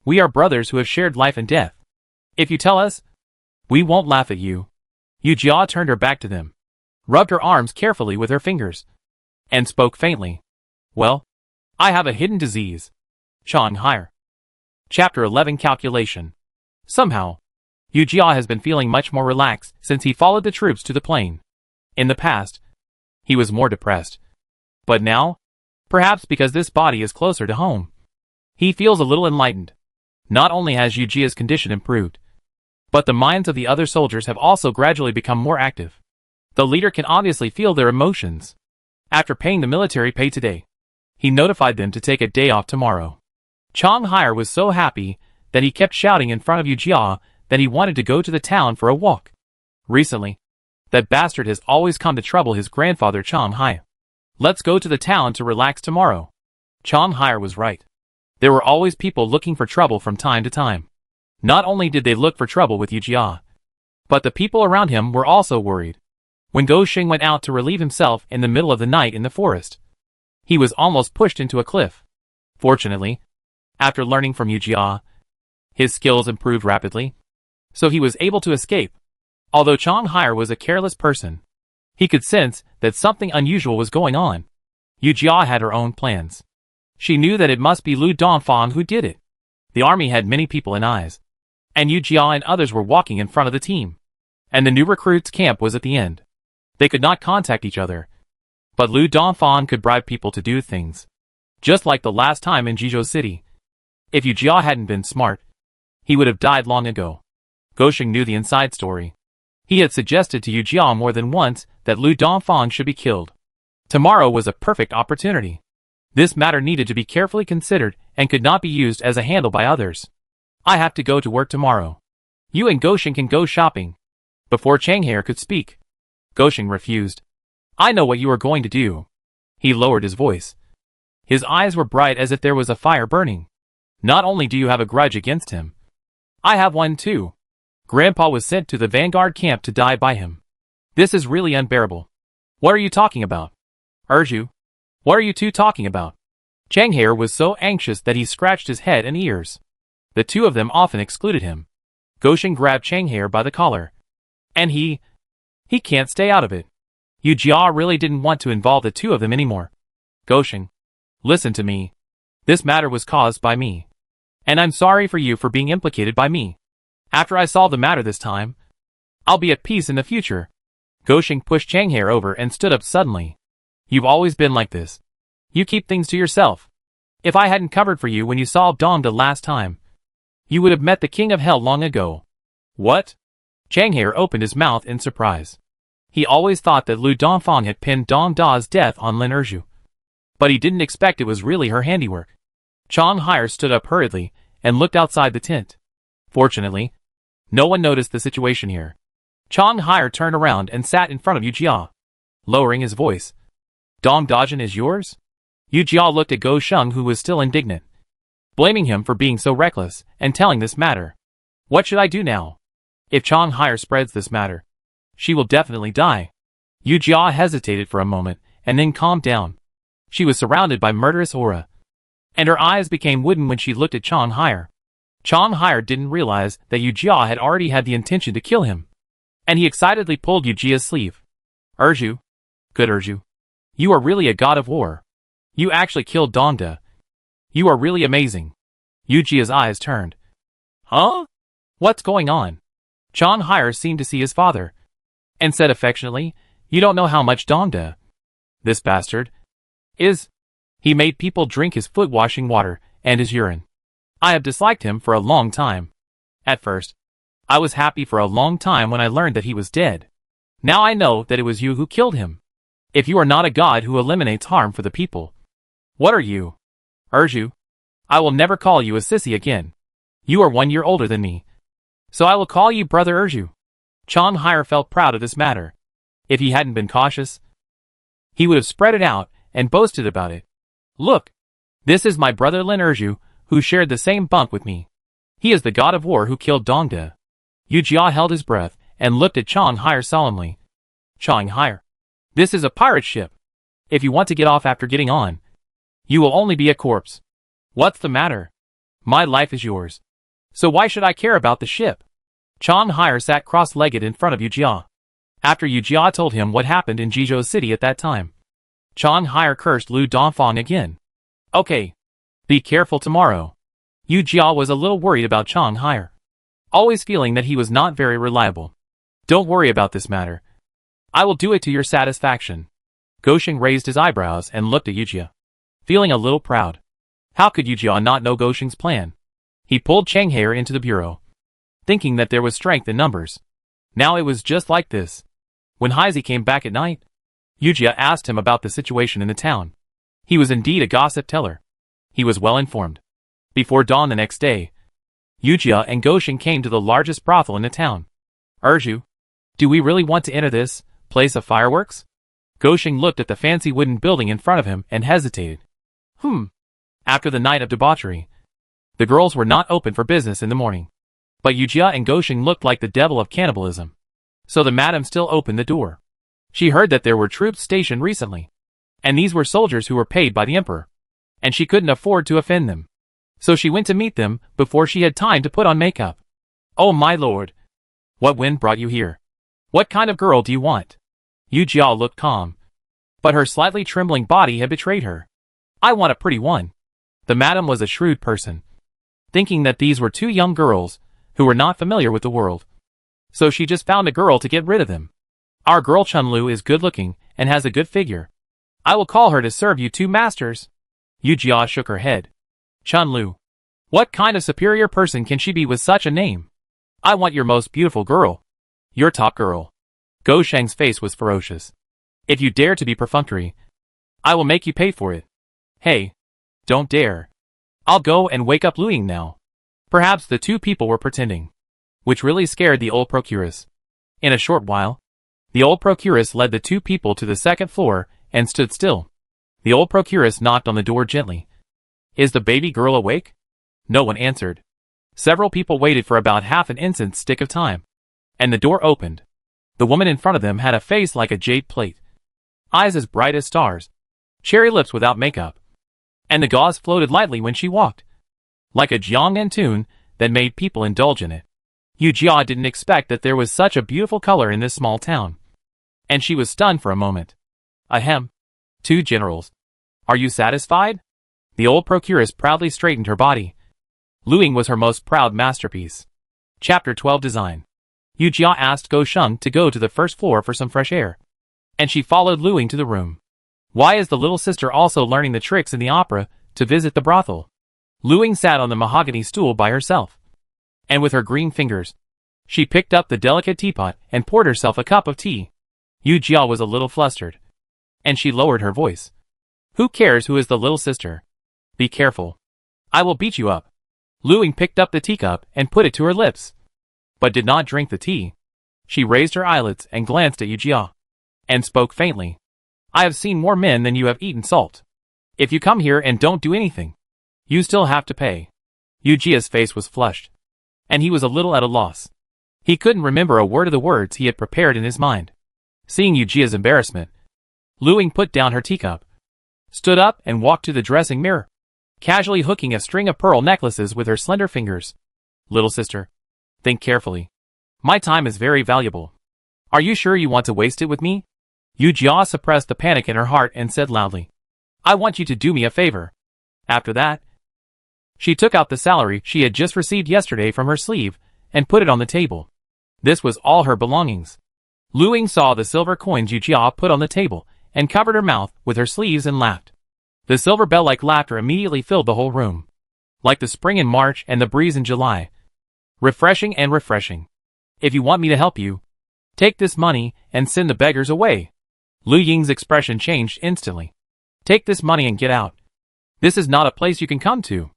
we are brothers who have shared life and death. If you tell us, we won't laugh at you." Yu Jia turned her back to them, rubbed her arms carefully with her fingers, and spoke faintly. "Well, I have a hidden disease." Chang Hai. Chapter 11 Calculation. Somehow, Yu Jia has been feeling much more relaxed since he followed the troops to the plain. In the past, he was more depressed. But now, perhaps because this body is closer to home, he feels a little enlightened. Not only has Yu Jia's condition improved, but the minds of the other soldiers have also gradually become more active. The leader can obviously feel their emotions. After paying the military pay today, he notified them to take a day off tomorrow. Chang Hai was so happy that he kept shouting in front of Yu Jia that he wanted to go to the town for a walk. Recently, that bastard has always come to trouble his grandfather Chang Hai. "Let's go to the town to relax tomorrow." Chang Hai was right. There were always people looking for trouble from time to time. Not only did they look for trouble with Yu Jia, but the people around him were also worried. When Go Xing went out to relieve himself in the middle of the night in the forest, he was almost pushed into a cliff. Fortunately, after learning from Yu Jia, his skills improved rapidly, so he was able to escape. Although Chang Hai was a careless person, he could sense that something unusual was going on. Yu Jia had her own plans. She knew that it must be Lu Dongfang who did it. The army had many people and eyes, and Yu Jia and others were walking in front of the team, and the new recruits' camp was at the end. They could not contact each other, but Lu Dongfang could bribe people to do things, just like the last time in Jizhou City. If Yu Jia hadn't been smart, he would have died long ago. Go Xing knew the inside story. He had suggested to Yu Jia more than once that Lu Dongfang should be killed. Tomorrow was a perfect opportunity. This matter needed to be carefully considered and could not be used as a handle by others. "I have to go to work tomorrow. You and Go Xing can go shopping." Before Chang Hai could speak, Go Xing refused. "I know what you are going to do." He lowered his voice. His eyes were bright as if there was a fire burning. "Not only do you have a grudge against him, I have one too. Grandpa was sent to the Vanguard camp to die by him. This is really unbearable." "What are you talking about?" "Zhu, what are you two talking about?" Chang Hai was so anxious that he scratched his head and ears. The two of them often excluded him. Go Xing grabbed Chang Hai by the collar. "And he can't stay out of it." Yu Jia really didn't want to involve the two of them anymore. Gosheng, listen to me. This matter was caused by me. And I'm sorry for you for being implicated by me. After I solve the matter this time, I'll be at peace in the future. Gosheng pushed Changhair over and stood up suddenly. You've always been like this. You keep things to yourself. If I hadn't covered for you when you saw Dongda last time, you would have met the King of Hell long ago. What? Changhair opened his mouth in surprise. He always thought that Lu Dongfang had pinned Dongda's death on Lin Erju. But he didn't expect it was really her handiwork. Changhair stood up hurriedly and looked outside the tent. Fortunately, no one noticed the situation here. Changhair turned around and sat in front of Yu Jia, lowering his voice. Dongdajian is yours? Yu Jia looked at Gosheng, who was still indignant, blaming him for being so reckless and telling this matter. What should I do now? If Changhair spreads this matter, she will definitely die. Yu Jia hesitated for a moment and then calmed down. She was surrounded by murderous aura, and her eyes became wooden when she looked at Changhair. Changhair didn't realize that Yu Jia had already had the intention to kill him, and he excitedly pulled Yu Jia's sleeve. Erju, good Erju, you are really a god of war. You actually killed Dongda. You are really amazing. Yu Jia's eyes turned. Huh? What's going on? Changhair seemed to see his father, and said affectionately, you don't know how much Dongda, this bastard, is. He made people drink his foot-washing water and his urine. I have disliked him for a long time. At first, I was happy for a long time when I learned that he was dead. Now I know that it was you who killed him. If you are not a god who eliminates harm for the people, what are you? Erju, I will never call you a sissy again. You are 1 year older than me, so I will call you Brother Erju. Changhair felt proud of this matter. If he hadn't been cautious, he would have spread it out and boasted about it. Look, this is my brother Lin Erju, who shared the same bunk with me. He is the god of war who killed Dongda. Yu Jia held his breath and looked at Changhair solemnly. Changhair, this is a pirate ship. If you want to get off after getting on, you will only be a corpse. What's the matter? My life is yours. So why should I care about the ship? Changhair sat cross-legged in front of Yu Jia. After Yu Jia told him what happened in Jizhou City at that time, Changhair cursed Lu Dongfang again. Okay, be careful tomorrow. Yu Jia was a little worried about Changhair, always feeling that he was not very reliable. Don't worry about this matter. I will do it to your satisfaction. Gosheng raised his eyebrows and looked at Yu Jia, feeling a little proud. How could Yu Jia not know Gosheng's plan? He pulled Changhair into the bureau, thinking that there was strength in numbers. Now it was just like this. When Heizi came back at night, Yu Jia asked him about the situation in the town. He was indeed a gossip teller. He was well informed. Before dawn the next day, Yu Jia and Gosheng came to the largest brothel in the town. Erju, do we really want to enter this place of fireworks? Gosheng looked at the fancy wooden building in front of him and hesitated. After the night of debauchery, the girls were not open for business in the morning. But Yu Jia and Gosheng looked like the devil of cannibalism. So the madam still opened the door. She heard that there were troops stationed recently, and these were soldiers who were paid by the emperor, and she couldn't afford to offend them. So she went to meet them before she had time to put on makeup. Oh my lord! What wind brought you here? What kind of girl do you want? Yu Jia looked calm, but her slightly trembling body had betrayed her. I want a pretty one. The madam was a shrewd person, thinking that these were two young girls who were not familiar with the world. So she just found a girl to get rid of them. Our girl Chunlu is good-looking and has a good figure. I will call her to serve you two masters. Yu Jia shook her head. Chunlu, what kind of superior person can she be with such a name? I want your most beautiful girl. Your top girl. Gosheng's face was ferocious. If you dare to be perfunctory, I will make you pay for it. Hey, don't dare. I'll go and wake up Lu Ying now. Perhaps the two people were pretending, which really scared the old procuress. In a short while, the old procuress led the two people to the second floor and stood still. The old procuress knocked on the door gently. Is the baby girl awake? No one answered. Several people waited for about half an instant stick of time, and the door opened. The woman in front of them had a face like a jade plate, eyes as bright as stars, cherry lips without makeup, and the gauze floated lightly when she walked, like a jiang tune that made people indulge in it. Yu Jia didn't expect that there was such a beautiful color in this small town, and she was stunned for a moment. Ahem. Two generals. Are you satisfied? The old procuress proudly straightened her body. Lu Ying was her most proud masterpiece. Chapter 12 Design. Yu Jia asked Go Sheng to go to the first floor for some fresh air, and she followed Lu Ying to the room. Why is the little sister also learning the tricks in the opera to visit the brothel? Lu Ying sat on the mahogany stool by herself, and with her green fingers, she picked up the delicate teapot and poured herself a cup of tea. Yu Jia was a little flustered, and she lowered her voice. Who cares who is the little sister? Be careful. I will beat you up. Lu Ying picked up the teacup and put it to her lips, but did not drink the tea. She raised her eyelids and glanced at Yu Jia, and spoke faintly. I have seen more men than you have eaten salt. If you come here and don't do anything, you still have to pay. Yu Jia's face was flushed, and he was a little at a loss. He couldn't remember a word of the words he had prepared in his mind. Seeing Yu Jia's embarrassment, Lu Ying put down her teacup, stood up and walked to the dressing mirror, casually hooking a string of pearl necklaces with her slender fingers. Little sister, think carefully. My time is very valuable. Are you sure you want to waste it with me? Yu Jia suppressed the panic in her heart and said loudly, I want you to do me a favor. After that, she took out the salary she had just received yesterday from her sleeve and put it on the table. This was all her belongings. Lu Ying saw the silver coins Yu Jia put on the table and covered her mouth with her sleeves and laughed. The silver bell-like laughter immediately filled the whole room, like the spring in March and the breeze in July. Refreshing and refreshing. If you want me to help you, take this money and send the beggars away. Lu Ying's expression changed instantly. Take this money and get out. This is not a place you can come to.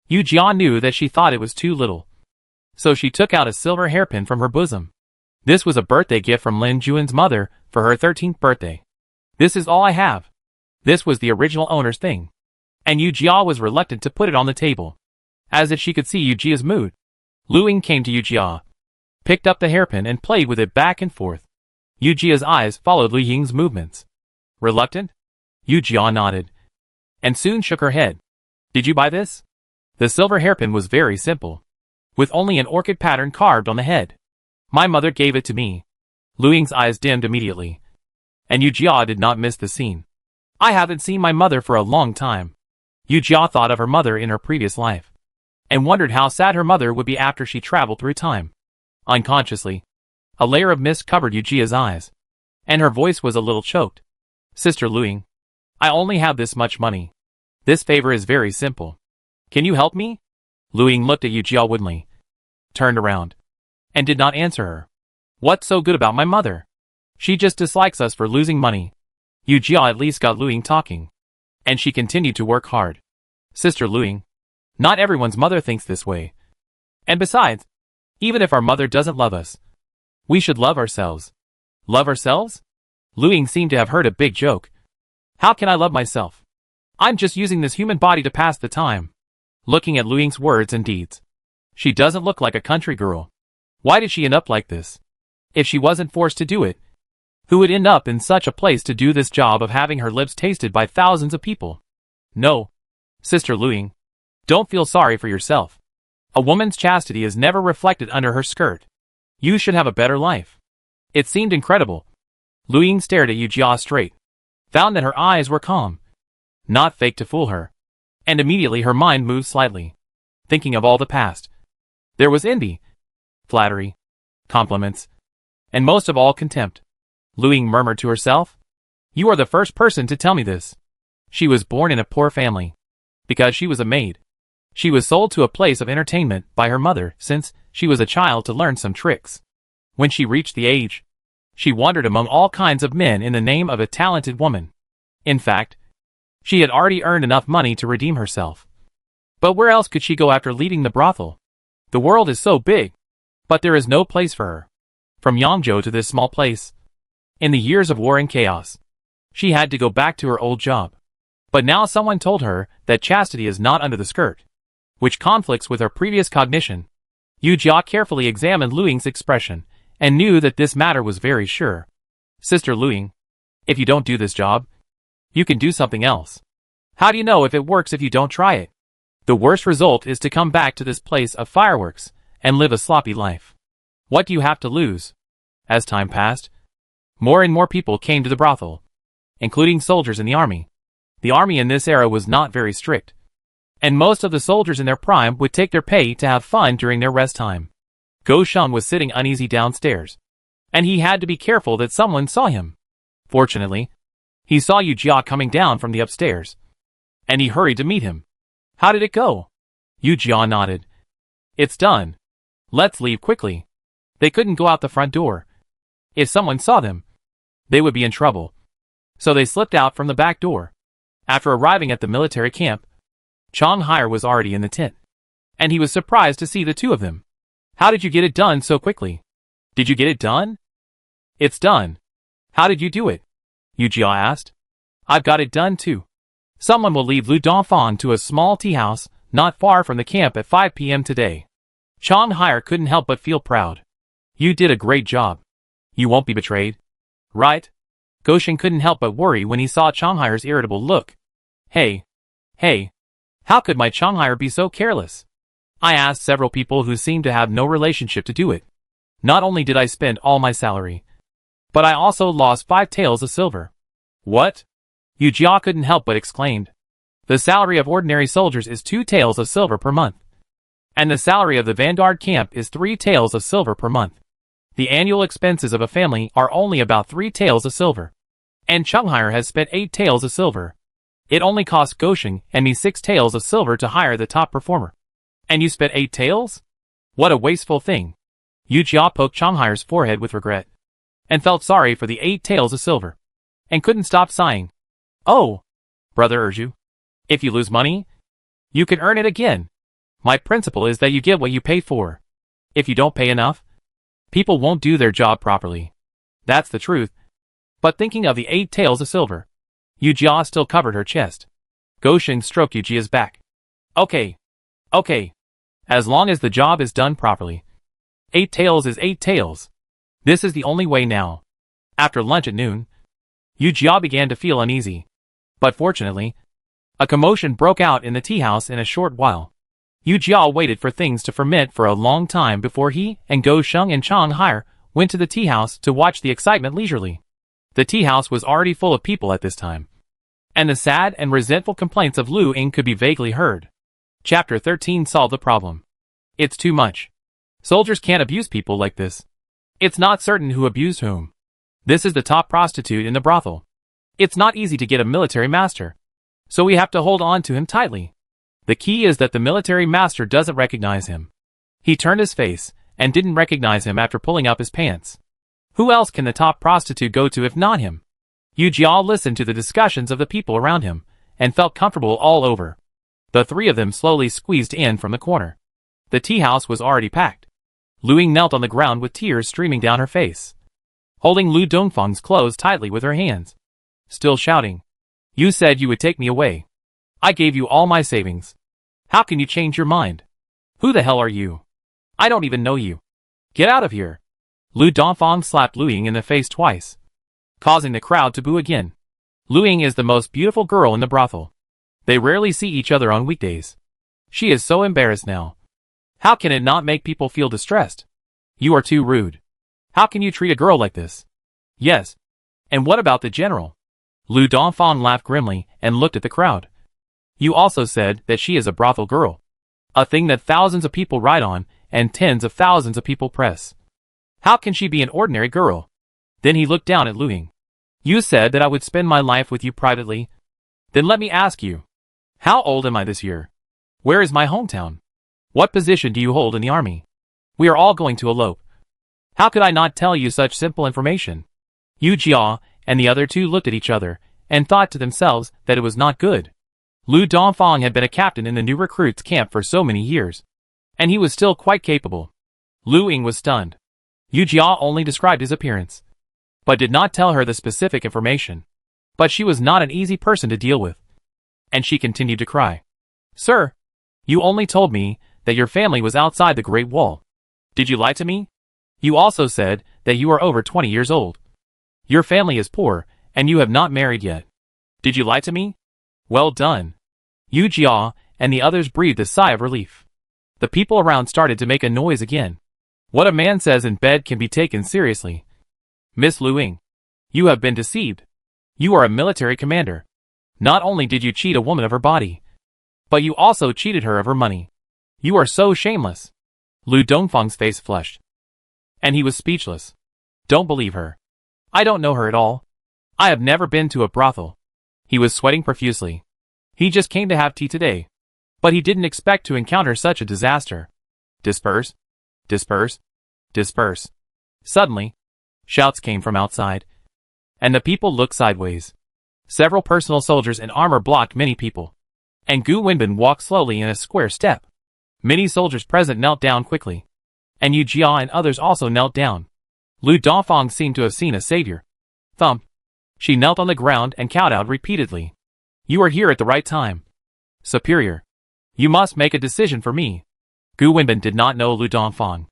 Yu Jia knew that she thought it was too little, so she took out a silver hairpin from her bosom. This was a birthday gift from Lin Juan's mother for her 13th birthday. This is all I have. This was the original owner's thing, and Yu Jia was reluctant to put it on the table, as if she could see Yu Jia's mood. Lu Ying came to Yu Jia, picked up the hairpin and played with it back and forth. Yu Jia's eyes followed Lu Ying's movements. Reluctant? Yu Jia nodded, and soon shook her head. Did you buy this? The silver hairpin was very simple, with only an orchid pattern carved on the head. My mother gave it to me. Lu Ying's eyes dimmed immediately, and Yu Jia did not miss the scene. I haven't seen my mother for a long time. Yu Jia thought of her mother in her previous life, and wondered how sad her mother would be after she traveled through time. Unconsciously, a layer of mist covered Yu Jia's eyes, and her voice was a little choked. Sister Lu Ying, I only have this much money. This favor is very simple. Can you help me? Lu Ying looked at Yu Jia woodenly, turned around, and did not answer her. What's so good about my mother? She just dislikes us for losing money. Yu Jia at least got Lu Ying talking, and she continued to work hard. Sister Lu Ying, not everyone's mother thinks this way. And besides, even if our mother doesn't love us, we should love ourselves. Love ourselves? Lu Ying seemed to have heard a big joke. How can I love myself? I'm just using this human body to pass the time. Looking at Lu Ying's words and deeds, she doesn't look like a country girl. Why did she end up like this? If she wasn't forced to do it, who would end up in such a place to do this job of having her lips tasted by thousands of people? No. Sister Lu Ying, don't feel sorry for yourself. A woman's chastity is never reflected under her skirt. You should have a better life. It seemed incredible. Lu Ying stared at Yu Jia straight, found that her eyes were calm, not fake to fool her, and immediately her mind moved slightly, thinking of all the past. There was envy, flattery, compliments, and most of all contempt. Lu Ying murmured to herself, You are the first person to tell me this. She was born in a poor family, because she was a maid. She was sold to a place of entertainment by her mother since she was a child to learn some tricks. When she reached the age, she wandered among all kinds of men in the name of a talented woman. In fact, she had already earned enough money to redeem herself. But where else could she go after leaving the brothel? The world is so big, but there is no place for her. From Yangzhou to this small place, in the years of war and chaos, she had to go back to her old job. But now someone told her that chastity is not under the skirt, which conflicts with her previous cognition. Yu Jia carefully examined Lu Ying's expression and knew that this matter was very sure. Sister Lu Ying, if you don't do this job, you can do something else. How do you know if it works if you don't try it? The worst result is to come back to this place of fireworks and live a sloppy life. What do you have to lose? As time passed, more and more people came to the brothel, including soldiers in the army. The army in this era was not very strict, and most of the soldiers in their prime would take their pay to have fun during their rest time. Go Sheng was sitting uneasy downstairs, and he had to be careful that someone saw him. Fortunately, he saw Yu Jia coming down from the upstairs, and he hurried to meet him. How did it go? Yu Jia nodded. It's done. Let's leave quickly. They couldn't go out the front door. If someone saw them, they would be in trouble. So they slipped out from the back door. After arriving at the military camp, Chang Hai was already in the tent, and he was surprised to see the two of them. How did you get it done so quickly? Did you get it done? It's done. How did you do it? Yu Jia asked. I've got it done too. Someone will leave Lu Dongfang to a small tea house not far from the camp at 5 p.m. today. Chang Hai couldn't help but feel proud. You did a great job. You won't be betrayed, right? Goshen couldn't help but worry when he saw Chang Hai's irritable look. Hey, how could my Chang Hai be so careless? I asked several people who seemed to have no relationship to do it. Not only did I spend all my salary, but I also lost 5 taels of silver. What? Yu Jia couldn't help but exclaimed. The salary of ordinary soldiers is 2 taels of silver per month, and the salary of the Vanguard camp is 3 taels of silver per month. The annual expenses of a family are only about 3 taels of silver, and Chang Hai has spent 8 taels of silver. It only cost Goshen and me 6 taels of silver to hire the top performer. And you spent 8 taels? What a wasteful thing. Yu Jia poked Chang Hai's forehead with regret, and felt sorry for the 8 taels of silver, and couldn't stop sighing. Oh, brother Erju, if you lose money, you can earn it again. My principle is that you get what you pay for. If you don't pay enough, people won't do their job properly. That's the truth. But thinking of the 8 taels of silver, Yu Jia still covered her chest. Goshen stroked Yu Jia's back. Okay. As long as the job is done properly. 8 taels is 8 taels. This is the only way now. After lunch at noon, Yu Jia began to feel uneasy. But fortunately, a commotion broke out in the tea house in a short while. Yu Jia waited for things to ferment for a long time before he and Go Sheng and Chang Hai went to the tea house to watch the excitement leisurely. The tea house was already full of people at this time, and the sad and resentful complaints of Lu Ying could be vaguely heard. Chapter 13 solved the problem. It's too much. Soldiers can't abuse people like this. It's not certain who abused whom. This is the top prostitute in the brothel. It's not easy to get a military master, so we have to hold on to him tightly. The key is that the military master doesn't recognize him. He turned his face and didn't recognize him after pulling up his pants. Who else can the top prostitute go to if not him? Yu Jia listened to the discussions of the people around him and felt comfortable all over. The 3 of them slowly squeezed in from the corner. The tea house was already packed. Lu Ying knelt on the ground with tears streaming down her face, holding Lu Dongfang's clothes tightly with her hands, still shouting, "You said you would take me away. I gave you all my savings. How can you change your mind? Who the hell are you? I don't even know you. Get out of here." Lu Dongfang slapped Lu Ying in the face twice, causing the crowd to boo again. Lu Ying is the most beautiful girl in the brothel. They rarely see each other on weekdays. She is so embarrassed now. How can it not make people feel distressed? You are too rude. How can you treat a girl like this? Yes. And what about the general? Lu Dongfang laughed grimly and looked at the crowd. You also said that she is a brothel girl, a thing that thousands of people ride on and tens of thousands of people press. How can she be an ordinary girl? Then he looked down at Lu Ying. You said that I would spend my life with you privately. Then let me ask you, how old am I this year? Where is my hometown? What position do you hold in the army? We are all going to elope. How could I not tell you such simple information? Yu Jia and the other 2 looked at each other and thought to themselves that it was not good. Lu Dongfang had been a captain in the new recruits camp for so many years, and he was still quite capable. Lu Ying was stunned. Yu Jia only described his appearance, but did not tell her the specific information. But she was not an easy person to deal with, and she continued to cry. Sir, you only told me that your family was outside the Great Wall. Did you lie to me? You also said that you are over 20 years old. Your family is poor, and you have not married yet. Did you lie to me? Well done. Yu Jia and the others breathed a sigh of relief. The people around started to make a noise again. What a man says in bed can be taken seriously. Miss Lu Ying, you have been deceived. You are a military commander, Not only did you cheat a woman of her body, but you also cheated her of her money. You are so shameless. Lu Dongfang's face flushed, and he was speechless. Don't believe her. I don't know her at all. I have never been to a brothel. He was sweating profusely. He just came to have tea today, but he didn't expect to encounter such a disaster. Disperse! Disperse! Disperse! Suddenly, shouts came from outside, and the people looked sideways. Several personal soldiers in armor blocked many people, and Gu Wenbin walked slowly in a square step. Many soldiers present knelt down quickly, and Yu Jia and others also knelt down. Lu Dongfang seemed to have seen a savior. Thump! She knelt on the ground and kowtowed repeatedly. You are here at the right time. Superior. You must make a decision for me. Gu Wenbin did not know Lu Dongfang.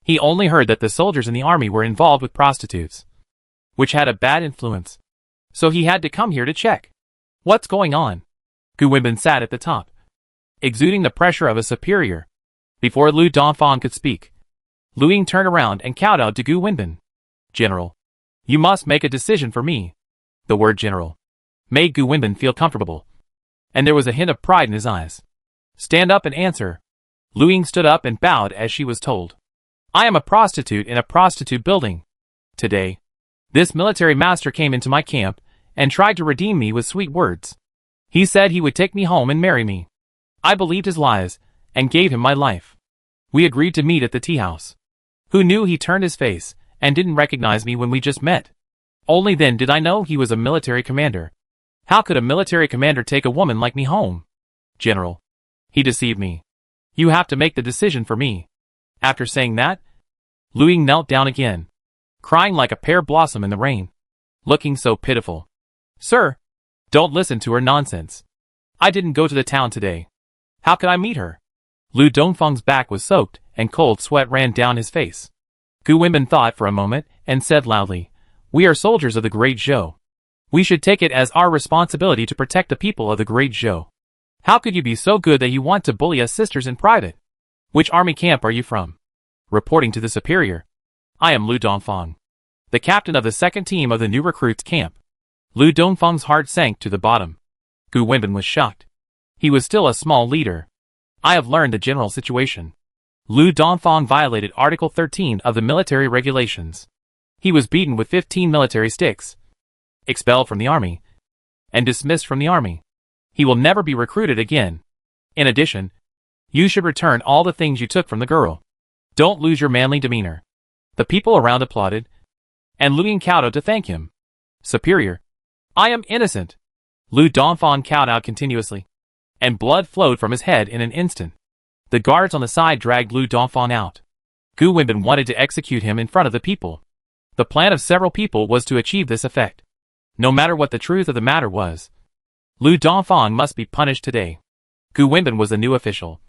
He only heard that the soldiers in the army were involved with prostitutes, which had a bad influence. So he had to come here to check. What's going on? Gu Wenbin sat at the top, exuding the pressure of a superior. Before Lu Dongfang could speak, Lu Ying turned around and kowtowed to Gu Wenbin. General, you must make a decision for me. The word general made Gu Wenbin feel comfortable, and there was a hint of pride in his eyes. Stand up and answer. Lu Ying stood up and bowed as she was told. I am a prostitute in a prostitute building. Today, this military master came into my camp and tried to redeem me with sweet words. He said he would take me home and marry me. I believed his lies and gave him my life. We agreed to meet at the tea house. Who knew he turned his face and didn't recognize me when we just met? Only then did I know he was a military commander. How could a military commander take a woman like me home? General, he deceived me. You have to make the decision for me. After saying that, Lu Ying knelt down again, crying like a pear blossom in the rain, looking so pitiful. Sir, don't listen to her nonsense. I didn't go to the town today. How could I meet her? Lu Dongfang's back was soaked and cold sweat ran down his face. Gu Wenbin thought for a moment and said loudly, We are soldiers of the Great Zhou. We should take it as our responsibility to protect the people of the Great Zhou. How could you be so good that you want to bully us sisters in private? Which army camp are you from? Reporting to the superior. I am Lu Dongfang, the captain of the second team of the new recruits camp. Lu Dongfang's heart sank to the bottom. Gu Wenbin was shocked. He was still a small leader. I have learned the general situation. Lu Dongfang violated Article 13 of the military regulations. He was beaten with 15 military sticks, expelled from the army, and dismissed from the army. He will never be recruited again. In addition, you should return all the things you took from the girl. Don't lose your manly demeanor. The people around applauded, and Lu Ying kowtowed to thank him. Superior, I am innocent. Lu Dongfang kowtowed continuously, and blood flowed from his head in an instant. The guards on the side dragged Lu Dongfang out. Gu Wenbin wanted to execute him in front of the people. The plan of several people was to achieve this effect. No matter what the truth of the matter was, Lu Dongfang must be punished today. Gu Wenbin was a new official,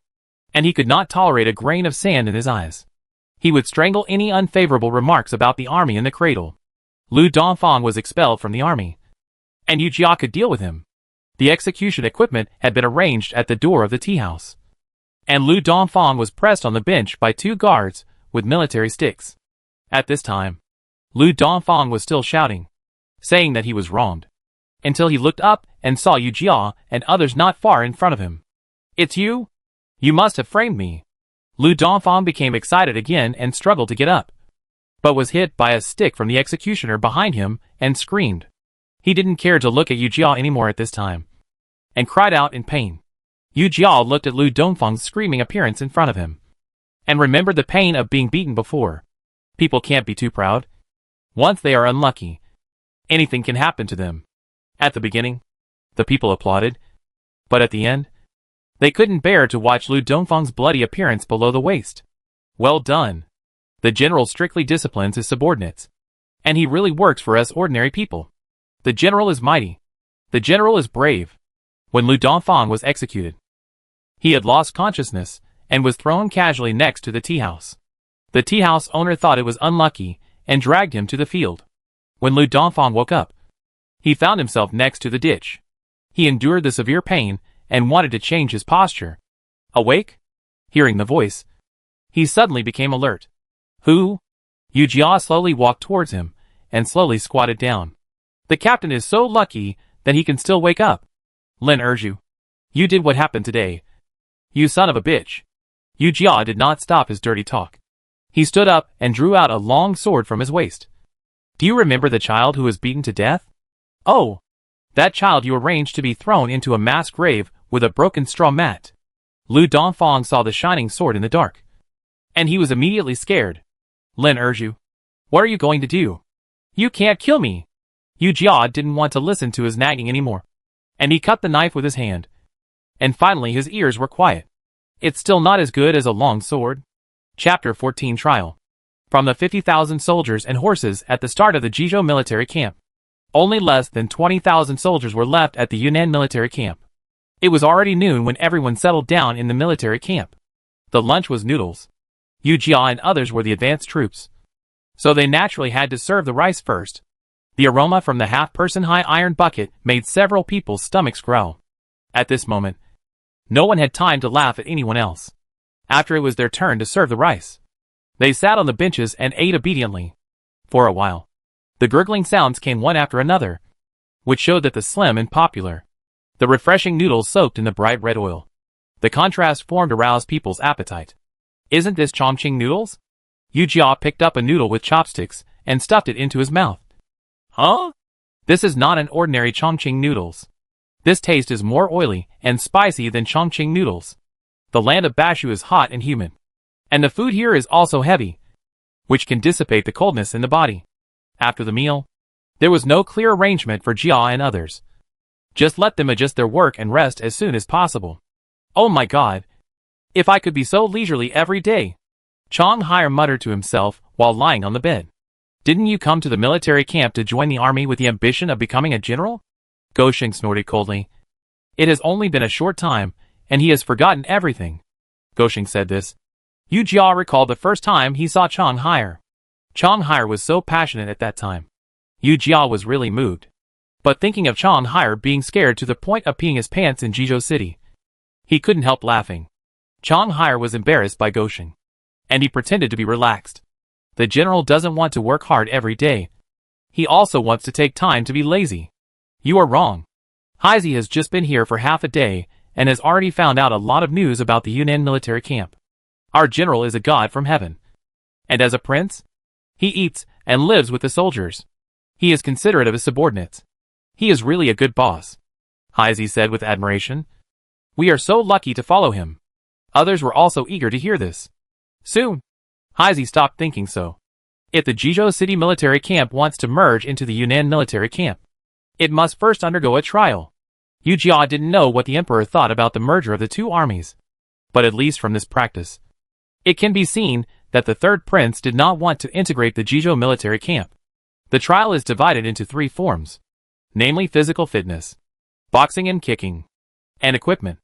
and he could not tolerate a grain of sand in his eyes. He would strangle any unfavorable remarks about the army in the cradle. Lu Dongfang was expelled from the army, and Yu Jia could deal with him. The execution equipment had been arranged at the door of the tea house, and Lu Dongfang was pressed on the bench by 2 guards with military sticks. At this time, Lu Dongfang was still shouting, saying that he was wronged, until he looked up and saw Yu Jia and others not far in front of him. It's you? You must have framed me. Lu Dongfang became excited again and struggled to get up, but was hit by a stick from the executioner behind him and screamed. He didn't care to look at Yu Jia anymore at this time, and cried out in pain. Yu Jia looked at Lu Dongfang's screaming appearance in front of him, and remembered the pain of being beaten before. People can't be too proud. Once they are unlucky, anything can happen to them. At the beginning, the people applauded, but at the end, they couldn't bear to watch Lu Dongfang's bloody appearance below the waist. Well done. The general strictly disciplines his subordinates, and he really works for us ordinary people. The general is mighty. The general is brave. When Lu Dongfang was executed, he had lost consciousness and was thrown casually next to the tea house. The tea house owner thought it was unlucky and dragged him to the field. When Lu Dongfang woke up, he found himself next to the ditch. He endured the severe pain and wanted to change his posture. Awake? Hearing the voice, he suddenly became alert. Who? Yu Jia slowly walked towards him and slowly squatted down. The captain is so lucky that he can still wake up. Lin urged you. You did what happened today. You son of a bitch. Yu Jia did not stop his dirty talk. He stood up and drew out a long sword from his waist. Do you remember the child who was beaten to death? Oh, that child you arranged to be thrown into a mass grave with a broken straw mat. Lu Dongfang saw the shining sword in the dark. And he was immediately scared. Lin urged you. What are you going to do? You can't kill me. Yu Jia didn't want to listen to his nagging anymore. And he cut the knife with his hand. And finally his ears were quiet. It's still not as good as a long sword. Chapter 14 Trial. From the 50,000 soldiers and horses at the start of the Jizhou military camp, only less than 20,000 soldiers were left at the Yunnan military camp. It was already noon when everyone settled down in the military camp. The lunch was noodles. Yu Jia and others were the advanced troops, so they naturally had to serve the rice first. The aroma from the half-person high iron bucket made several people's stomachs growl. At this moment, no one had time to laugh at anyone else. After it was their turn to serve the rice, they sat on the benches and ate obediently. For a while, the gurgling sounds came one after another, which showed that the slim and popular, the refreshing noodles soaked in the bright red oil. The contrast formed aroused people's appetite. Isn't this Chongqing noodles? Yu Jia picked up a noodle with chopsticks and stuffed it into his mouth. Huh? This is not an ordinary Chongqing noodles. This taste is more oily and spicy than Chongqing noodles. The land of Bashu is hot and humid. And the food here is also heavy, which can dissipate the coldness in the body. After the meal, there was no clear arrangement for Jia and others. Just let them adjust their work and rest as soon as possible. Oh my god. If I could be so leisurely every day. Chong Haier muttered to himself while lying on the bed. Didn't you come to the military camp to join the army with the ambition of becoming a general? Gosheng snorted coldly. It has only been a short time, and he has forgotten everything. Gosheng said this. Yu Jia recalled the first time he saw Chong Haier. Chong Haier was so passionate at that time. Yu Jia was really moved. But thinking of Chong Haier being scared to the point of peeing his pants in Jizhou City, he couldn't help laughing. Chong Haier was embarrassed by Gosheng, and he pretended to be relaxed. The general doesn't want to work hard every day. He also wants to take time to be lazy. You are wrong. Heisey has just been here for half a day and has already found out a lot of news about the Yunnan military camp. Our general is a god from heaven. And as a prince, he eats and lives with the soldiers. He is considerate of his subordinates. He is really a good boss, Heisey said with admiration. We are so lucky to follow him. Others were also eager to hear this. Soon, Heisey stopped thinking so. If the Jizhou City military camp wants to merge into the Yunnan military camp, it must first undergo a trial. Yu Jia didn't know what the emperor thought about the merger of the two armies. But at least from this practice, it can be seen that the third prince did not want to integrate the Jizhou military camp. The trial is divided into three forms, namely physical fitness, boxing and kicking, and equipment.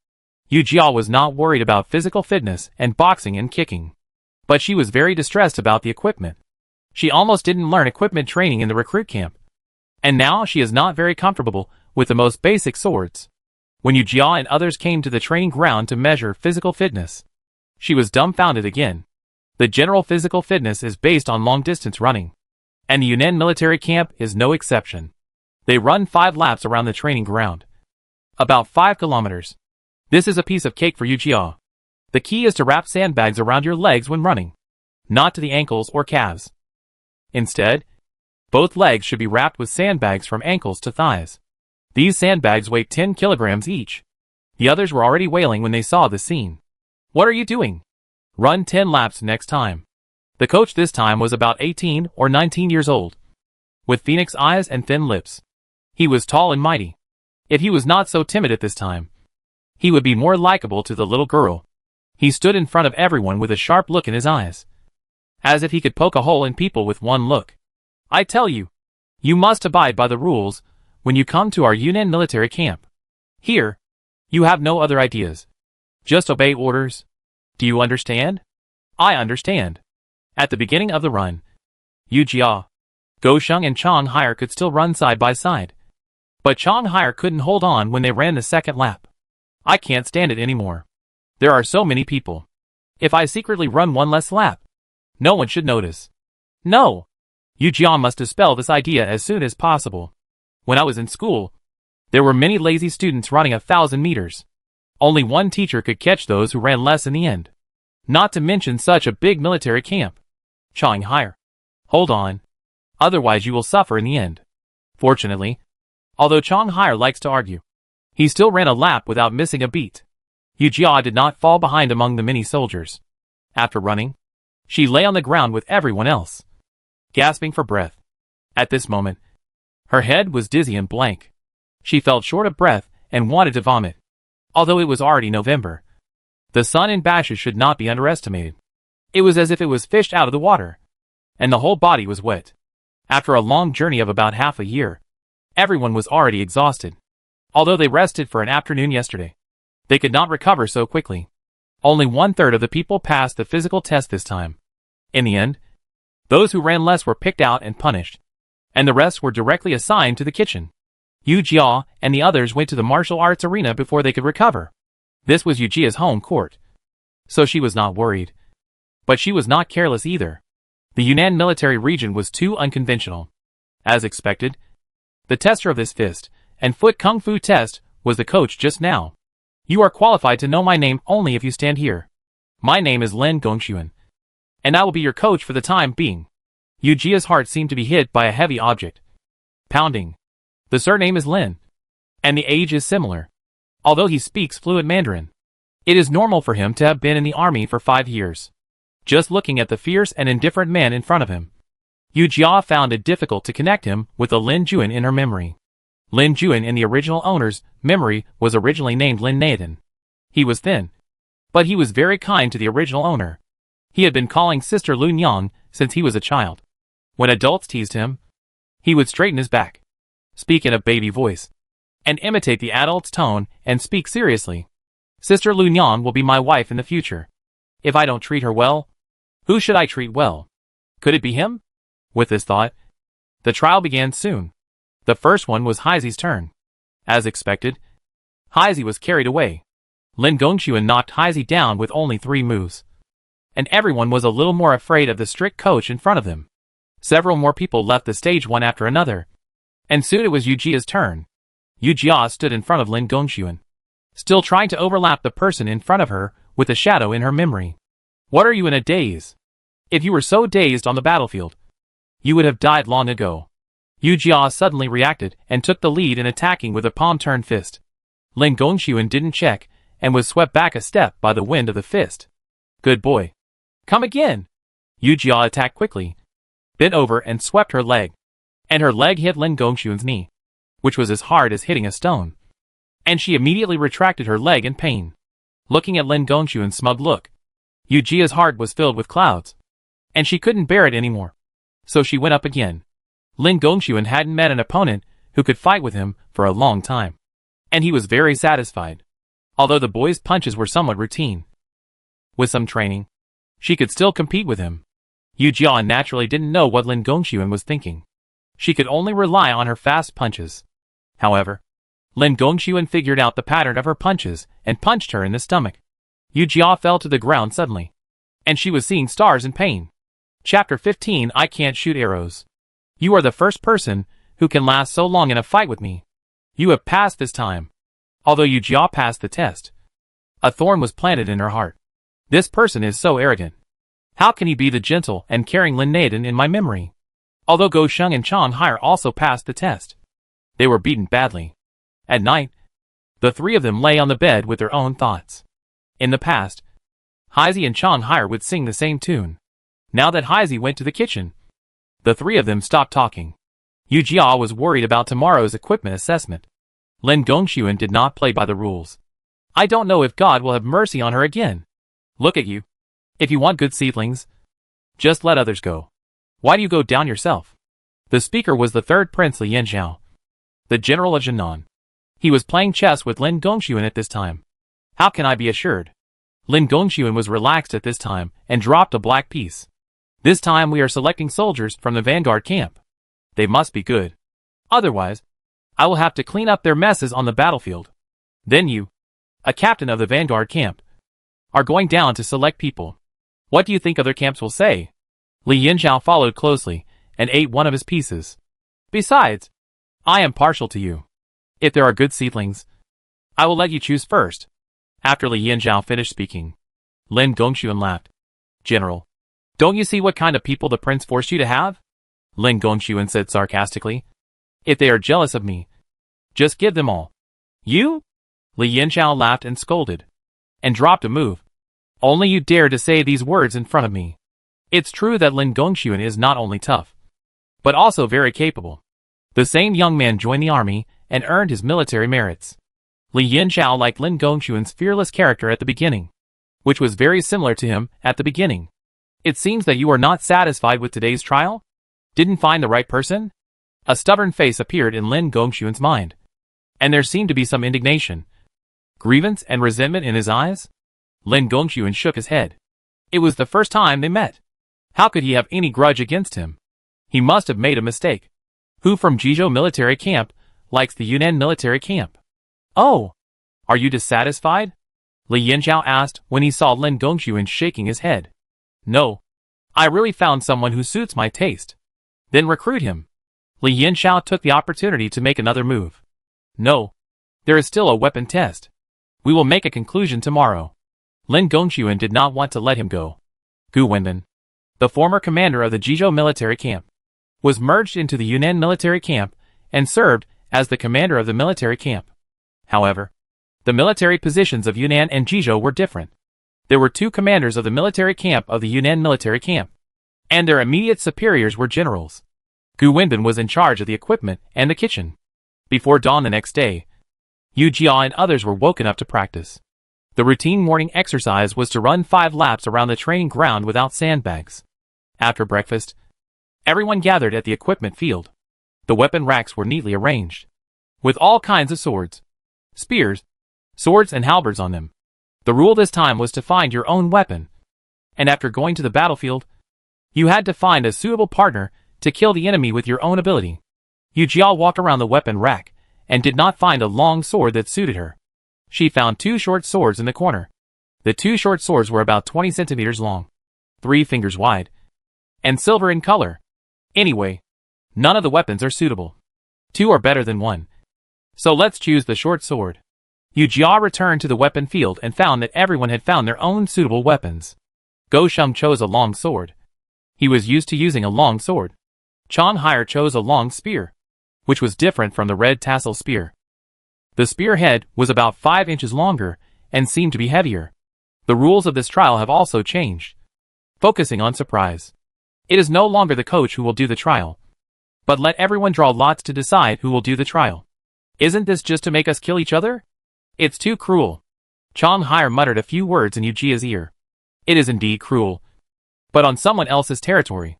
Yu Jia was not worried about physical fitness and boxing and kicking, but she was very distressed about the equipment. She almost didn't learn equipment training in the recruit camp, and now she is not very comfortable with the most basic swords. When Yu Jia and others came to the training ground to measure physical fitness, she was dumbfounded again. The general physical fitness is based on long-distance running, and the Yunnan military camp is no exception. They run 5 laps around the training ground, about 5 kilometers. This is a piece of cake for Yu Jia. The key is to wrap sandbags around your legs when running, not to the ankles or calves. Instead, both legs should be wrapped with sandbags from ankles to thighs. These sandbags weigh 10 kilograms each. The others were already wailing when they saw the scene. What are you doing? Run 10 laps next time. The coach this time was about 18 or 19 years old, with phoenix eyes and thin lips. He was tall and mighty. If he was not so timid at this time, he would be more likable to the little girl. He stood in front of everyone with a sharp look in his eyes, as if he could poke a hole in people with one look. I tell you, you must abide by the rules when you come to our Yunnan military camp. Here, you have no other ideas. Just obey orders. Do you understand? I understand. At the beginning of the run, Yu Jia, Gosheng and Chong Haier could still run side by side. But Chong Haier couldn't hold on when they ran the second lap. I can't stand it anymore. There are so many people. If I secretly run one less lap, no one should notice. No! Yu Jia must dispel this idea as soon as possible. When I was in school, There were many lazy students running 1,000 meters. Only one teacher could catch those who ran less in the end. Not to mention such a big military camp. Chawing higher. Hold on. Otherwise you will suffer in the end. Fortunately, although Chong Hire likes to argue, he still ran a lap without missing a beat. Yu Jia did not fall behind among the many soldiers. After running, she lay on the ground with everyone else, gasping for breath. At this moment, her head was dizzy and blank. She felt short of breath and wanted to vomit. Although it was already November, the sun in Basha should not be underestimated. It was as if it was fished out of the water, and the whole body was wet. After a long journey of about half a year, everyone was already exhausted. Although they rested for an afternoon yesterday, they could not recover so quickly. Only 1/3 of the people passed the physical test this time. In the end, those who ran less were picked out and punished, and the rest were directly assigned to the kitchen. Yu Jia and the others went to the martial arts arena before they could recover. This was Yu Jia's home court, so she was not worried. But she was not careless either. The Yunnan military region was too unconventional. As expected, the tester of this fist and foot kung fu test was the coach just now. You are qualified to know my name only if you stand here. My name is Lin Gongxuan, and I will be your coach for the time being. Yu Jia's heart seemed to be hit by a heavy object. Pounding. The surname is Lin, and the age is similar. Although he speaks fluent Mandarin, it is normal for him to have been in the army for 5 years. Just looking at the fierce and indifferent man in front of him, Yu Jia found it difficult to connect him with the Lin Juan in her memory. Lin Juan in the original owner's memory was originally named Lin Naden. He was thin, but he was very kind to the original owner. He had been calling Sister Lun Yang since he was a child. When adults teased him, he would straighten his back, speak in a baby voice, and imitate the adult's tone and speak seriously. Sister Lun Yang will be my wife in the future. If I don't treat her well, who should I treat well? Could it be him? With this thought, the trial began soon. The first one was Heizi's turn. As expected, Heizi was carried away. Lin Gongxuan knocked Heizi down with only 3 moves. And everyone was a little more afraid of the strict coach in front of them. Several more people left the stage one after another. And soon it was Yu Jia's turn. Yu Jia stood in front of Lin Gongxuan, still trying to overlap the person in front of her with a shadow in her memory. What are you in a daze? If you were so dazed on the battlefield, you would have died long ago. Yu Jia suddenly reacted and took the lead in attacking with a palm-turned fist. Lin Gongxuan didn't check and was swept back a step by the wind of the fist. Good boy. Come again. Yu Jia attacked quickly, bent over and swept her leg. And her leg hit Lin Gongxuan's knee, which was as hard as hitting a stone. And she immediately retracted her leg in pain. Looking at Lin Gongxuan's smug look, Yu Jia's heart was filled with clouds, and she couldn't bear it anymore. So she went up again. Lin Gongxuan hadn't met an opponent who could fight with him for a long time, and he was very satisfied. Although the boy's punches were somewhat routine, with some training, she could still compete with him. Yu Jia naturally didn't know what Lin Gongxuan was thinking. She could only rely on her fast punches. However, Lin Gongxuan figured out the pattern of her punches and punched her in the stomach. Yu Jia fell to the ground suddenly, and she was seeing stars in pain. Chapter 15 I Can't Shoot Arrows. You are the first person who can last so long in a fight with me. You have passed this time. Although Yu Jia passed the test, a thorn was planted in her heart. This person is so arrogant. How can he be the gentle and caring Lin Naden in my memory? Although Go Sheng and Chong Hire also passed the test, they were beaten badly. At night, the 3 of them lay on the bed with their own thoughts. In the past, Heizi and Chong Hire would sing the same tune. Now that Heizi went to the kitchen, the 3 of them stopped talking. Yu Jia was worried about tomorrow's equipment assessment. Lin Gongxuan did not play by the rules. I don't know if God will have mercy on her again. Look at you. If you want good seedlings, just let others go. Why do you go down yourself? The speaker was the 3rd Prince Li Yanxiao, the general of Jinan. He was playing chess with Lin Gongxuan at this time. How can I be assured? Lin Gongxuan was relaxed at this time and dropped a black piece. This time we are selecting soldiers from the Vanguard camp. They must be good. Otherwise, I will have to clean up their messes on the battlefield. Then you, a captain of the Vanguard camp, are going down to select people. What do you think other camps will say? Li Yanxiao followed closely and ate one of his pieces. Besides, I am partial to you. If there are good seedlings, I will let you choose first. After Li Yanzhao finished speaking, Lin Gongxuan laughed. General, don't you see what kind of people the prince forced you to have? Lin Gongxuan said sarcastically. If they are jealous of me, just give them all. You? Li Yanzhao laughed and scolded, and dropped a move. Only you dare to say these words in front of me. It's true that Lin Gongxuan is not only tough, but also very capable. The same young man joined the army and earned his military merits. Li Yanzhao liked Lin Gongxuan's fearless character at the beginning, which was very similar to him at the beginning. It seems that you are not satisfied with today's trial? Didn't find the right person? A stubborn face appeared in Lin Gongxuan's mind, and there seemed to be some indignation, grievance and resentment in his eyes. Lin Gongxuan shook his head. It was the first time they met. How could he have any grudge against him? He must have made a mistake. Who from Jizhou military camp likes the Yunnan military camp? Oh, are you dissatisfied? Li Yanzhao asked when he saw Lin Gongxuan shaking his head. No, I really found someone who suits my taste. Then recruit him. Li Yanzhao took the opportunity to make another move. No, there is still a weapon test. We will make a conclusion tomorrow. Lin Gongxuan did not want to let him go. Gu Wenbin, the former commander of the Jizhou military camp, was merged into the Yunnan military camp and served as the commander of the military camp. However, the military positions of Yunnan and Jizhou were different. There were two commanders of the military camp of the Yunnan military camp, and their immediate superiors were generals. Gu Wenbin was in charge of the equipment and the kitchen. Before dawn the next day, Yu Jia and others were woken up to practice. The routine morning exercise was to run 5 laps around the training ground without sandbags. After breakfast, everyone gathered at the equipment field. The weapon racks were neatly arranged, with all kinds of swords, spears, swords and halberds on them. The rule this time was to find your own weapon, and after going to the battlefield, you had to find a suitable partner to kill the enemy with your own ability. Yu Jia walked around the weapon rack and did not find a long sword that suited her. She found 2 short swords in the corner. The 2 short swords were about 20 centimeters long, 3 fingers wide, and silver in color. Anyway, none of the weapons are suitable. 2 are better than 1. So let's choose the short sword. Yu Jia returned to the weapon field and found that everyone had found their own suitable weapons. Go Sheng chose a long sword. He was used to using a long sword. Chang Haier chose a long spear, which was different from the red tassel spear. The spearhead was about 5 inches longer and seemed to be heavier. The rules of this trial have also changed, focusing on surprise. It is no longer the coach who will do the trial, but let everyone draw lots to decide who will do the trial. Isn't this just to make us kill each other? It's too cruel. Chang Haier muttered a few words in Yu Jia's ear. It is indeed cruel, but on someone else's territory.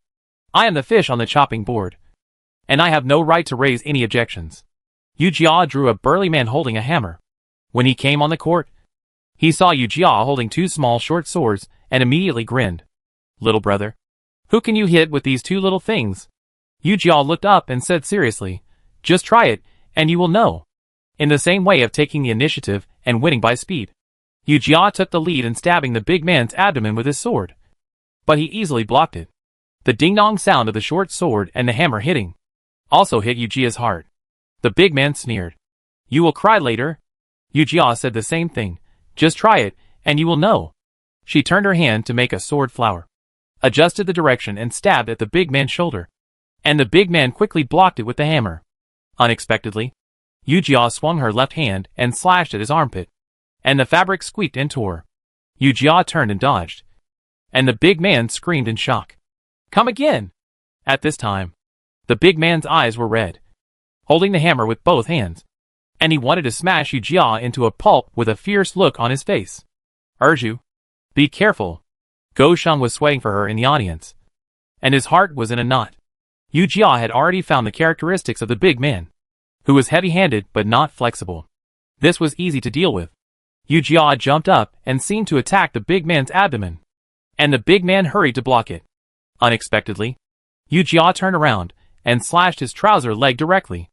I am the fish on the chopping board, and I have no right to raise any objections. Yu Jia drew a burly man holding a hammer. When he came on the court, he saw Yu Jia holding 2 small short swords and immediately grinned. Little brother, who can you hit with these 2 little things? Yu Jia looked up and said seriously, just try it, and you will know. In the same way of taking the initiative and winning by speed, Yu Jia took the lead in stabbing the big man's abdomen with his sword. But he easily blocked it. The ding-dong sound of the short sword and the hammer hitting also hit Yu Jia's heart. The big man sneered. You will cry later. Yu Jia said the same thing. Just try it, and you will know. She turned her hand to make a sword flower, adjusted the direction and stabbed at the big man's shoulder. And the big man quickly blocked it with the hammer. Unexpectedly, Yu Jia swung her left hand and slashed at his armpit, and the fabric squeaked and tore. Yu Jia turned and dodged, and the big man screamed in shock. Come again! At this time, the big man's eyes were red, holding the hammer with both hands, and he wanted to smash Yu Jia into a pulp with a fierce look on his face. Urju, be careful. Go Sheng was swaying for her in the audience, and his heart was in a knot. Yu Jia had already found the characteristics of the big man, who was heavy-handed but not flexible. This was easy to deal with. Yu Jia jumped up and seemed to attack the big man's abdomen, and the big man hurried to block it. Unexpectedly, Yu Jia turned around and slashed his trouser leg directly.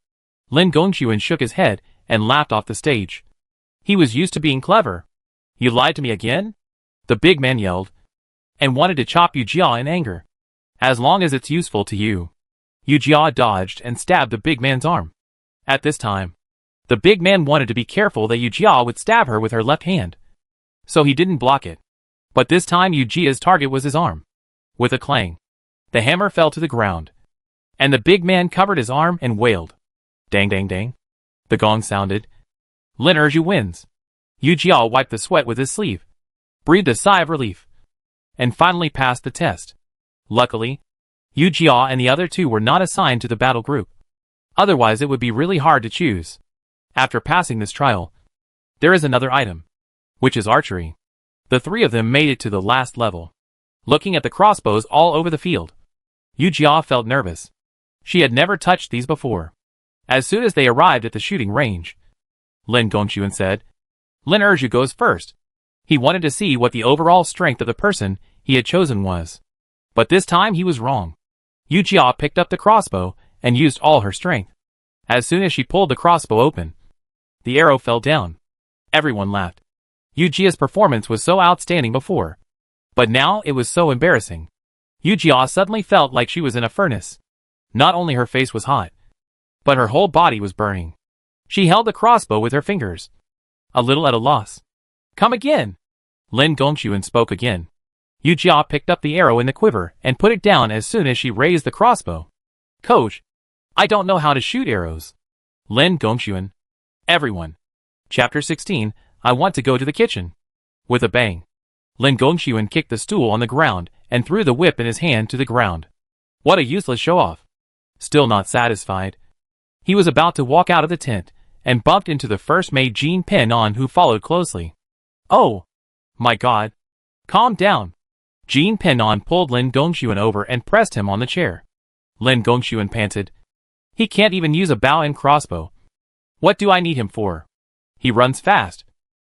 Lin Gongxuan shook his head and laughed off the stage. He was used to being clever. You lied to me again? The big man yelled, and wanted to chop Yu Jia in anger. As long as it's useful to you. Yu Jia dodged and stabbed the big man's arm. At this time, The big man wanted to be careful that Yu Jia would stab her with her left hand, so he didn't block it. But this time Yu Jia's target was his arm. With a clang, the hammer fell to the ground, and the big man covered his arm and wailed. Dang dang dang. The gong sounded. Lin Erju wins. Yu Jia wiped the sweat with his sleeve, breathed a sigh of relief, and finally passed the test. Luckily, Yu Jia and the other two were not assigned to the battle group. Otherwise it would be really hard to choose. After passing this trial, there is another item, which is archery. The three of them made it to the last level. Looking at the crossbows all over the field, Yu Jia felt nervous. She had never touched these before. As soon as they arrived at the shooting range, Lin Gongxuan said, Lin Erju goes first. He wanted to see what the overall strength of the person he had chosen was. But this time he was wrong. Yu Jia picked up the crossbow and used all her strength. As soon as she pulled the crossbow open, the arrow fell down. Everyone laughed. Yu Jia's performance was so outstanding before, but now it was so embarrassing. Yu Jia suddenly felt like she was in a furnace. Not only her face was hot, but her whole body was burning. She held the crossbow with her fingers, a little at a loss. Come again! Lin Gongxuan spoke again. Yu Jia picked up the arrow in the quiver and put it down as soon as she raised the crossbow. Coach, I don't know how to shoot arrows. Lin Gongxuan. Everyone. Chapter 16, I want to go to the kitchen. With a bang, Lin Gongxuan kicked the stool on the ground and threw the whip in his hand to the ground. What a useless show-off. Still not satisfied, he was about to walk out of the tent and bumped into the first maid Jean Pen-on, who followed closely. Oh, my God. Calm down. Jean Pen-on pulled Lin Gongxuan over and pressed him on the chair. Lin Gongxuan panted. He can't even use a bow and crossbow. What do I need him for? He runs fast,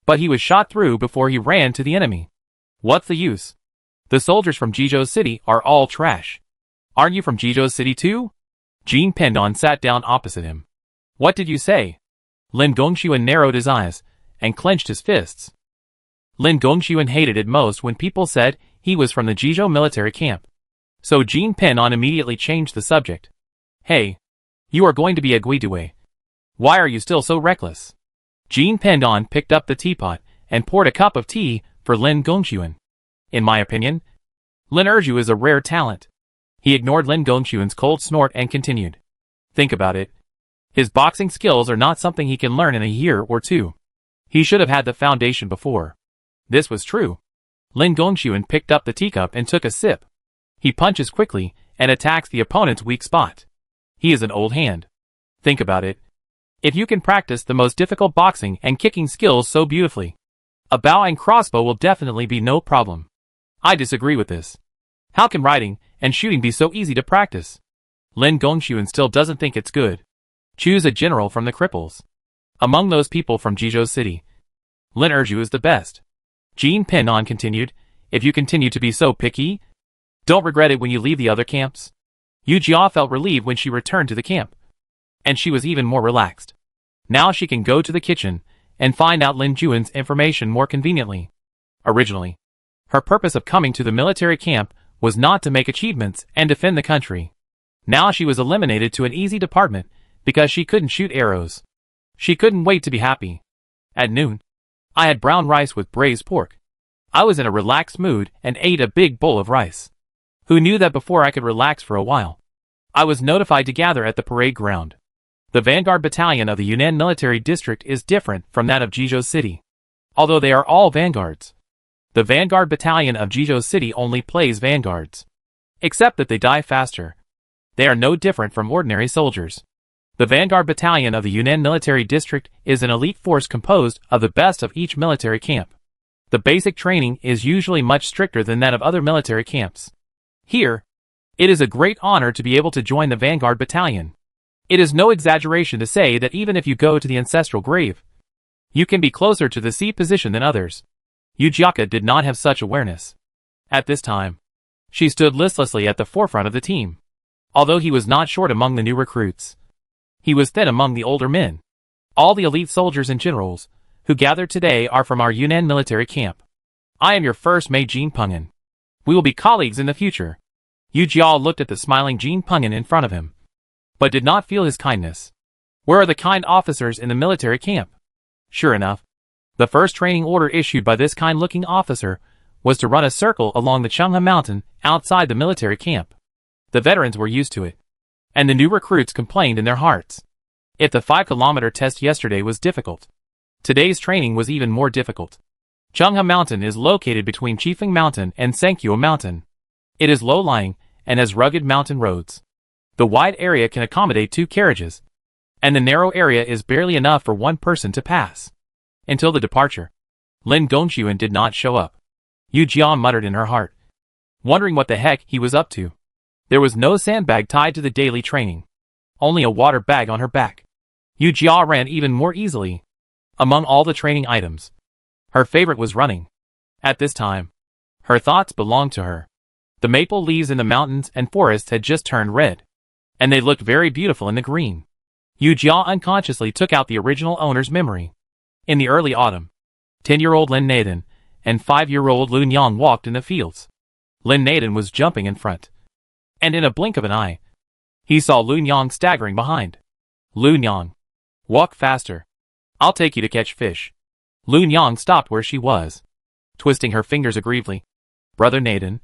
but he was shot through before he ran to the enemy. What's the use? The soldiers from Jizhou City are all trash. Aren't you from Jizhou City too? Jean Pen-on sat down opposite him. What did you say? Lin Gongxuan narrowed his eyes and clenched his fists. Lin Gongxuan hated it most when people said he was from the Jizhou military camp. So Jean Pen-on immediately changed the subject. Hey, you are going to be a Guidue. Why are you still so reckless? Jean Pen-on picked up the teapot and poured a cup of tea for Lin Gongxuan. In my opinion, Lin Erju is a rare talent. He ignored Lin Gongxuan's cold snort and continued. Think about it. His boxing skills are not something he can learn in a year or two. He should have had the foundation before. This was true. Lin Gongxuan picked up the teacup and took a sip. He punches quickly and attacks the opponent's weak spot. He is an old hand. Think about it. If you can practice the most difficult boxing and kicking skills so beautifully, a bow and crossbow will definitely be no problem. I disagree with this. How can riding and shooting be so easy to practice? Lin Gongxuan still doesn't think it's good. Choose a general from the cripples. Among those people from Jizhou City, Lin Erju is the best. Jean Pen-on continued, if you continue to be so picky, don't regret it when you leave the other camps. Yu Jia felt relieved when she returned to the camp, and she was even more relaxed. Now she can go to the kitchen and find out Lin Juan's information more conveniently. Originally, her purpose of coming to the military camp was not to make achievements and defend the country. Now she was eliminated to an easy department because she couldn't shoot arrows. She couldn't wait to be happy. At noon, I had brown rice with braised pork. I was in a relaxed mood and ate a big bowl of rice. Who knew that before I could relax for a while, I was notified to gather at the parade ground. The Vanguard Battalion of the Yunnan Military District is different from that of Jizhou City. Although they are all vanguards, the Vanguard Battalion of Jizhou City only plays vanguards. Except that they die faster. They are no different from ordinary soldiers. The Vanguard Battalion of the Yunnan Military District is an elite force composed of the best of each military camp. The basic training is usually much stricter than that of other military camps. Here, it is a great honor to be able to join the Vanguard Battalion. It is no exaggeration to say that even if you go to the ancestral grave, you can be closer to the C position than others. Yu Jia did not have such awareness. At this time, she stood listlessly at the forefront of the team. Although he was not short among the new recruits, he was thin among the older men. All the elite soldiers and generals who gathered today are from our Yunnan military camp. I am your first mate Jean Pen-on. We will be colleagues in the future. Yu Jia looked at the smiling Jean Pen-on in front of him, but did not feel his kindness. Where are the kind officers in the military camp? Sure enough, the first training order issued by this kind-looking officer was to run a circle along the Changhe Mountain outside the military camp. The veterans were used to it, and the new recruits complained in their hearts. If the 5-kilometer test yesterday was difficult, today's training was even more difficult. Changhe Mountain is located between Chifeng Mountain and Sangqiu Mountain. It is low-lying and has rugged mountain roads. The wide area can accommodate 2 carriages, and the narrow area is barely enough for 1 person to pass. Until the departure, Lin Gongxuan did not show up. Yu Jia muttered in her heart, wondering what the heck he was up to. There was no sandbag tied to the daily training, only a water bag on her back. Yu Jia ran even more easily. Among all the training items, her favorite was running. At this time, her thoughts belonged to her. The maple leaves in the mountains and forests had just turned red, and they looked very beautiful in the green. Yu Jia unconsciously took out the original owner's memory. In the early autumn, 10-year-old Lin Naden and 5-year-old Lun Yang walked in the fields. Lin Naden was jumping in front, and in a blink of an eye, he saw Lun Yang staggering behind. Lun Yang, walk faster. I'll take you to catch fish. Lun Yang stopped where she was, twisting her fingers aggrievedly. Brother Naden,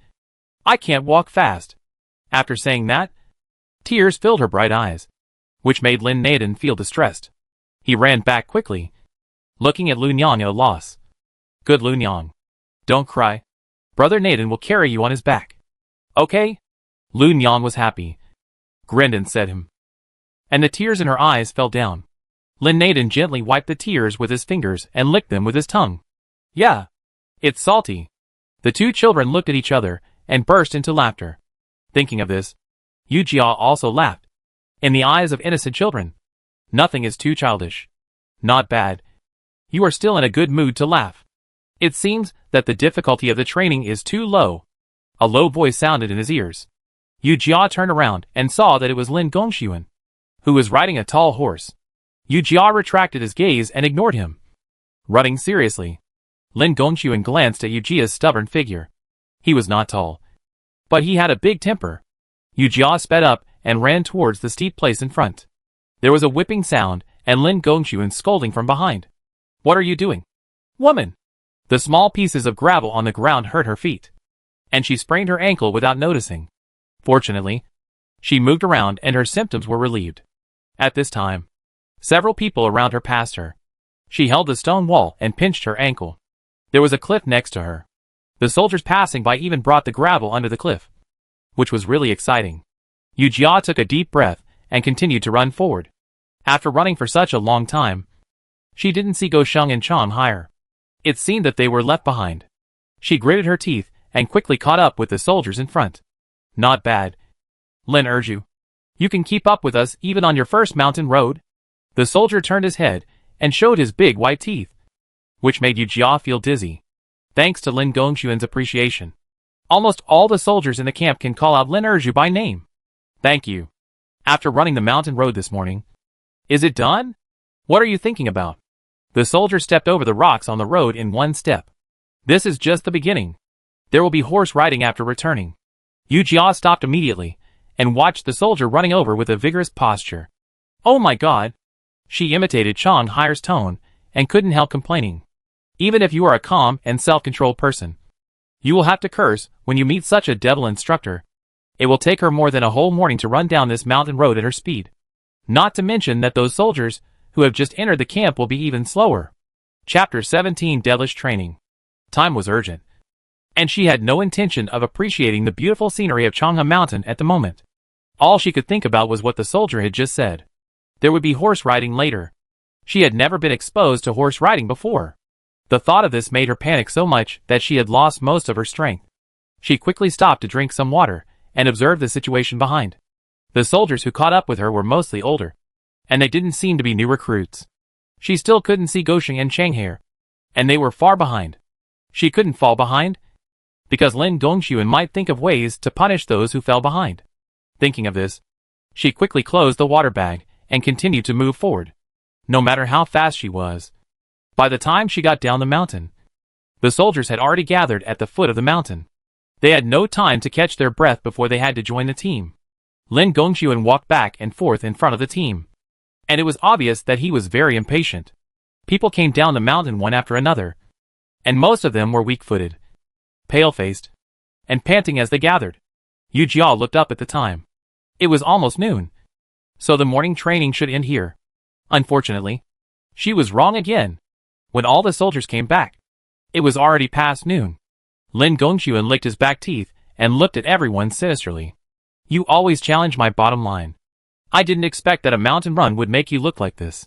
I can't walk fast. After saying that, tears filled her bright eyes, which made Lin Naden feel distressed. He ran back quickly, looking at Lun Yang at a loss. Good Lun Yang, don't cry. Brother Naden will carry you on his back. Okay? Lun Yang was happy, grinned and said him, and the tears in her eyes fell down. Lin Naden gently wiped the tears with his fingers and licked them with his tongue. Yeah, it's salty. The 2 children looked at each other and burst into laughter. Thinking of this, Yu Jia also laughed. In the eyes of innocent children, nothing is too childish. Not bad. You are still in a good mood to laugh. It seems that the difficulty of the training is too low. A low voice sounded in his ears. Yu Jia turned around and saw that it was Lin Gongxuan, who was riding a tall horse. Yu Jia retracted his gaze and ignored him. Running seriously, Lin Gongxuan glanced at Yu Jia's stubborn figure. He was not tall, but he had a big temper. Yu Jia sped up and ran towards the steep place in front. There was a whipping sound and Lin Gongxuan scolding from behind. What are you doing? Woman! The small pieces of gravel on the ground hurt her feet, and she sprained her ankle without noticing. Fortunately, she moved around and her symptoms were relieved. At this time, several people around her passed her. She held the stone wall and pinched her ankle. There was a cliff next to her. The soldiers passing by even brought the gravel under the cliff, which was really exciting. Yu Jia took a deep breath and continued to run forward. After running for such a long time, she didn't see Gosheng and Chang higher. It seemed that they were left behind. She gritted her teeth and quickly caught up with the soldiers in front. Not bad. Lin urged you. You can keep up with us even on your first mountain road? The soldier turned his head and showed his big white teeth, which made Yu Jia feel dizzy. Thanks to Lin Gongxuan's appreciation, almost all the soldiers in the camp can call out Lin Erju by name. Thank you. After running the mountain road this morning. Is it done? What are you thinking about? The soldier stepped over the rocks on the road in one step. This is just the beginning. There will be horse riding after returning. Yu Jia stopped immediately and watched the soldier running over with a vigorous posture. Oh my god! She imitated Chang Hai's tone and couldn't help complaining. Even if you are a calm and self-controlled person, you will have to curse when you meet such a devil instructor. It will take her more than a whole morning to run down this mountain road at her speed. Not to mention that those soldiers who have just entered the camp will be even slower. Chapter 17 Delish Training. Time was urgent, and she had no intention of appreciating the beautiful scenery of Changhe Mountain at the moment. All she could think about was what the soldier had just said. There would be horse riding later. She had never been exposed to horse riding before. The thought of this made her panic so much that she had lost most of her strength. She quickly stopped to drink some water and observed the situation behind. The soldiers who caught up with her were mostly older, and they didn't seem to be new recruits. She still couldn't see Gosheng and Changhe, and they were far behind. She couldn't fall behind, because Lin Gongxuan might think of ways to punish those who fell behind. Thinking of this, she quickly closed the water bag and continued to move forward. No matter how fast she was, by the time she got down the mountain, the soldiers had already gathered at the foot of the mountain. They had no time to catch their breath before they had to join the team. Lin Gongxuan walked back and forth in front of the team. and it was obvious that he was very impatient. People came down the mountain one after another, and most of them were weak-footed, pale-faced, and panting as they gathered. Yu Jia looked up at the time. It was almost noon, so the morning training should end here. Unfortunately, she was wrong again. When all the soldiers came back, it was already past noon. Lin Gongxuan licked his back teeth and looked at everyone sinisterly. You always challenge my bottom line. I didn't expect that a mountain run would make you look like this.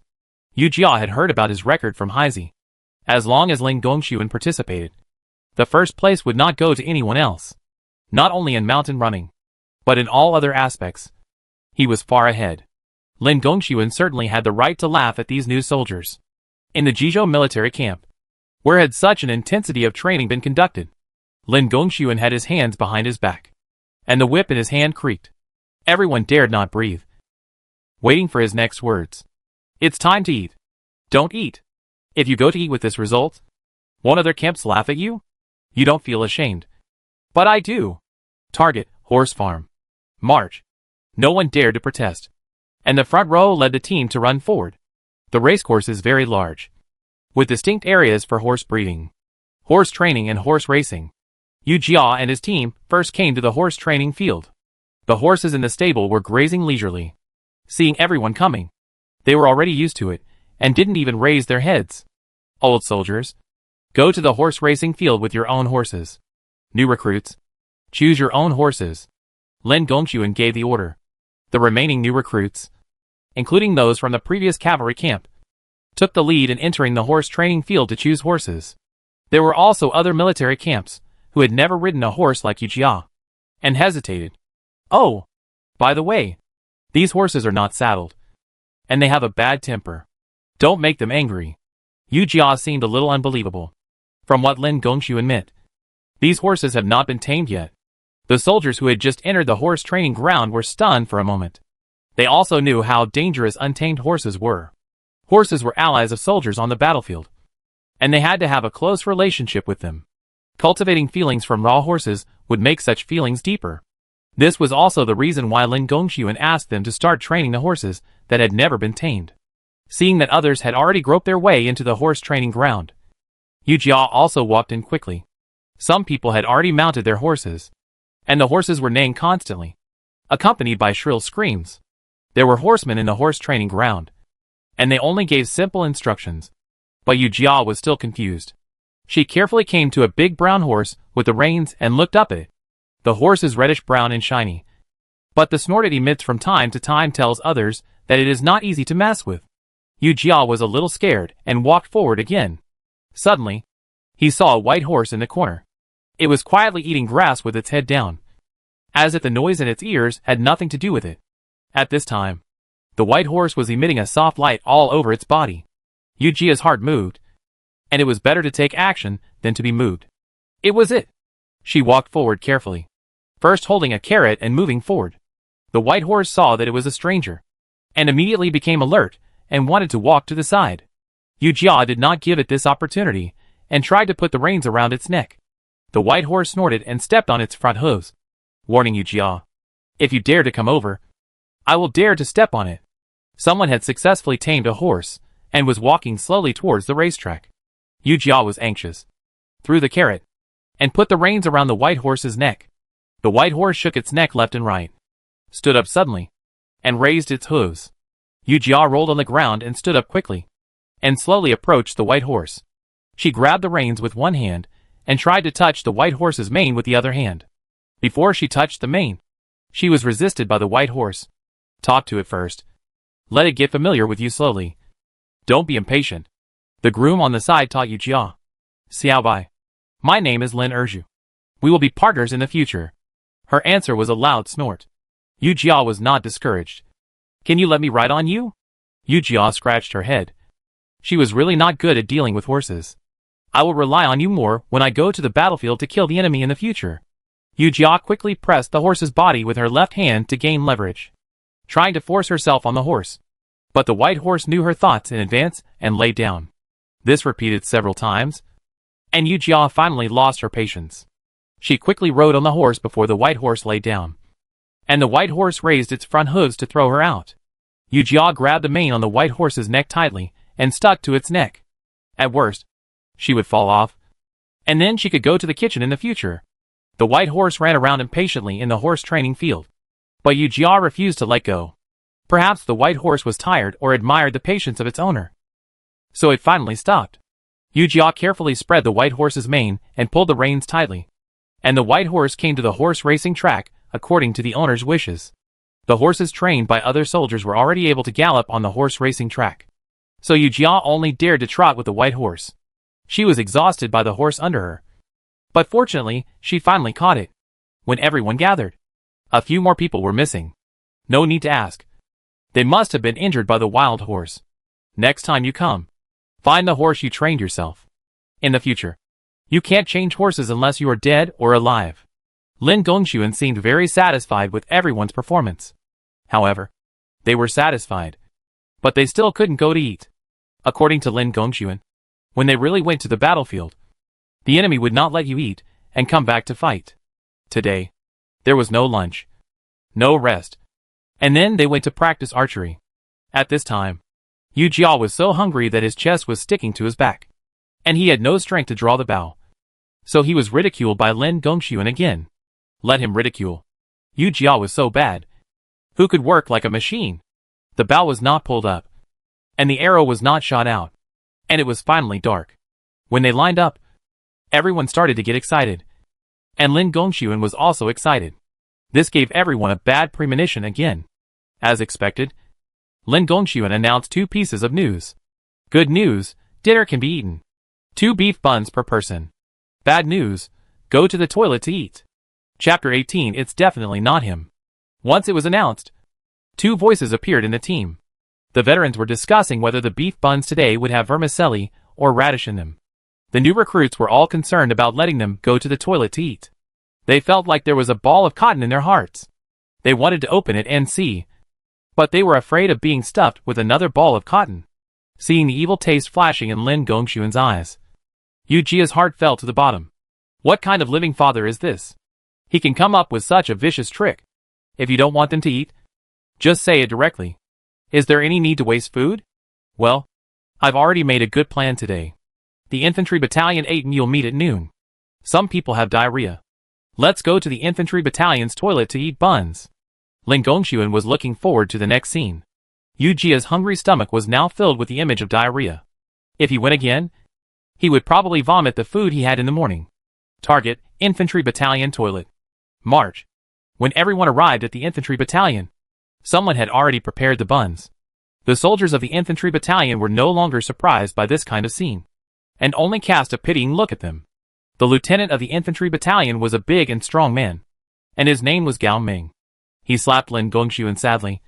Yu Jia had heard about his record from Haizi. As long as Lin Gongxuan participated, the first place would not go to anyone else. Not only in mountain running, but in all other aspects. He was far ahead. Lin Gongxuan certainly had the right to laugh at these new soldiers. In the Jizhou military camp, where had such an intensity of training been conducted, Lin Gongxuan had his hands behind his back, and the whip in his hand creaked. Everyone dared not breathe, waiting for his next words. It's time to eat. Don't eat. If you go to eat with this result, won't other camps laugh at you? You don't feel ashamed. But I do. Target, horse farm. March. No one dared to protest, and the front row led the team to run forward. The racecourse is very large, with distinct areas for horse breeding, horse training and horse racing. Yu Jia and his team first came to the horse training field. The horses in the stable were grazing leisurely. Seeing everyone coming, they were already used to it, and didn't even raise their heads. Old soldiers, go to the horse racing field with your own horses. New recruits, choose your own horses. Lin Gongxuan gave the order. The remaining new recruits, including those from the previous cavalry camp, took the lead in entering the horse training field to choose horses. There were also other military camps who had never ridden a horse like Yu Jia, and hesitated. Oh, by the way, these horses are not saddled, and they have a bad temper. Don't make them angry. Yu Jia seemed a little unbelievable. From what Lin Gongxuan meant, these horses have not been tamed yet. The soldiers who had just entered the horse training ground were stunned for a moment. They also knew how dangerous untamed horses were. Horses were allies of soldiers on the battlefield, and they had to have a close relationship with them. Cultivating feelings from raw horses would make such feelings deeper. This was also the reason why Lin Gongxuan asked them to start training the horses that had never been tamed. Seeing that others had already groped their way into the horse training ground, Yu Jia also walked in quickly. Some people had already mounted their horses, and the horses were neighing constantly, accompanied by shrill screams. There were horsemen in the horse training ground, and they only gave simple instructions. But Yu Jia was still confused. She carefully came to a big brown horse with the reins and looked up at it. The horse is reddish-brown and shiny, but the snort it emits from time to time tells others that it is not easy to mess with. Yu Jia was a little scared and walked forward again. Suddenly, he saw a white horse in the corner. It was quietly eating grass with its head down, as if the noise in its ears had nothing to do with it. At this time, the white horse was emitting a soft light all over its body. Yu Jia's heart moved, and it was better to take action than to be moved. It was it. She walked forward carefully, first holding a carrot and moving forward. The white horse saw that it was a stranger, and immediately became alert and wanted to walk to the side. Yu Jia did not give it this opportunity, and tried to put the reins around its neck. The white horse snorted and stepped on its front hooves, warning Yu Jia, "If you dare to come over, I will dare to step on it." Someone had successfully tamed a horse, and was walking slowly towards the racetrack. Yu Jia was anxious, threw the carrot, and put the reins around the white horse's neck. The white horse shook its neck left and right, stood up suddenly, and raised its hooves. Yu Jia rolled on the ground and stood up quickly, and slowly approached the white horse. She grabbed the reins with one hand, and tried to touch the white horse's mane with the other hand. Before she touched the mane, she was resisted by the white horse. Talk to it first. Let it get familiar with you slowly. Don't be impatient. The groom on the side taught Yu Jia. Xiao Bai. My name is Lin Erju. We will be partners in the future. Her answer was a loud snort. Yu Jia was not discouraged. Can you let me ride on you? Yu Jia scratched her head. She was really not good at dealing with horses. I will rely on you more when I go to the battlefield to kill the enemy in the future. Yu Jia quickly pressed the horse's body with her left hand to gain leverage, trying to force herself on the horse. But the white horse knew her thoughts in advance and lay down. This repeated several times, and Yu Jia finally lost her patience. She quickly rode on the horse before the white horse lay down, and the white horse raised its front hooves to throw her out. Yu Jia grabbed the mane on the white horse's neck tightly and stuck to its neck. At worst, she would fall off, and then she could go to the kitchen in the future. The white horse ran around impatiently in the horse training field, but Yu Jia refused to let go. Perhaps the white horse was tired or admired the patience of its owner. So it finally stopped. Yu Jia carefully spread the white horse's mane and pulled the reins tightly, and the white horse came to the horse racing track according to the owner's wishes. The horses trained by other soldiers were already able to gallop on the horse racing track, so Yu Jia only dared to trot with the white horse. She was exhausted by the horse under her, but fortunately, she finally caught it. When everyone gathered, a few more people were missing. No need to ask. They must have been injured by the wild horse. Next time you come, find the horse you trained yourself. In the future, you can't change horses unless you are dead or alive. Lin Gongxuan seemed very satisfied with everyone's performance. However, they were satisfied, but they still couldn't go to eat. According to Lin Gongxuan, when they really went to the battlefield, the enemy would not let you eat and come back to fight. Today, there was no lunch, no rest, and then they went to practice archery. At this time, Yu Jia was so hungry that his chest was sticking to his back, and he had no strength to draw the bow. So he was ridiculed by Lin Gongxuan again. Let him ridicule. Yu Jia was so bad. Who could work like a machine? The bow was not pulled up, and the arrow was not shot out, and it was finally dark. When they lined up, everyone started to get excited, and Lin Gongxuan was also excited. This gave everyone a bad premonition again. As expected, Lin Gongxuan announced 2 pieces of news. Good news, dinner can be eaten. 2 beef buns per person. Bad news, go to the toilet to eat. Chapter 18. It's definitely not him. Once it was announced, 2 voices appeared in the team. The veterans were discussing whether the beef buns today would have vermicelli or radish in them. The new recruits were all concerned about letting them go to the toilet to eat. They felt like there was a ball of cotton in their hearts. They wanted to open it and see, but they were afraid of being stuffed with another ball of cotton. Seeing the evil taste flashing in Lin Gongxuan's eyes, Yu Jia's heart fell to the bottom. What kind of living father is this? He can come up with such a vicious trick. If you don't want them to eat, just say it directly. Is there any need to waste food? Well, I've already made a good plan today. The infantry battalion ate and you'll meet at noon. Some people have diarrhea. Let's go to the infantry battalion's toilet to eat buns. Lin Gongxuan was looking forward to the next scene. Yu Jia's hungry stomach was now filled with the image of diarrhea. If he went again, he would probably vomit the food he had in the morning. Target, infantry battalion toilet. March. When everyone arrived at the infantry battalion, someone had already prepared the buns. The soldiers of the infantry battalion were no longer surprised by this kind of scene, and only cast a pitying look at them. The lieutenant of the infantry battalion was a big and strong man, and his name was Gao Ming. He slapped Lin Gongxuan sadly.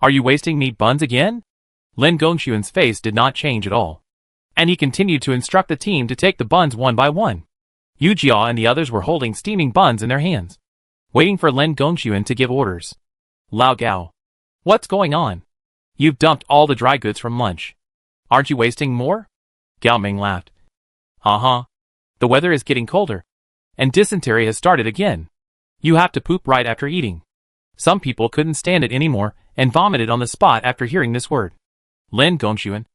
Are you wasting meat buns again? Lin Gongxuan's face did not change at all, and he continued to instruct the team to take the buns one by one. Yu Jia and the others were holding steaming buns in their hands, waiting for Lin Gongxuan to give orders. Lao Gao. What's going on? You've dumped all the dry goods from lunch. Aren't you wasting more? Gao Ming laughed. Uh-huh. The weather is getting colder, and dysentery has started again. You have to poop right after eating. Some people couldn't stand it anymore and vomited on the spot after hearing this word. Lin Gongxuan,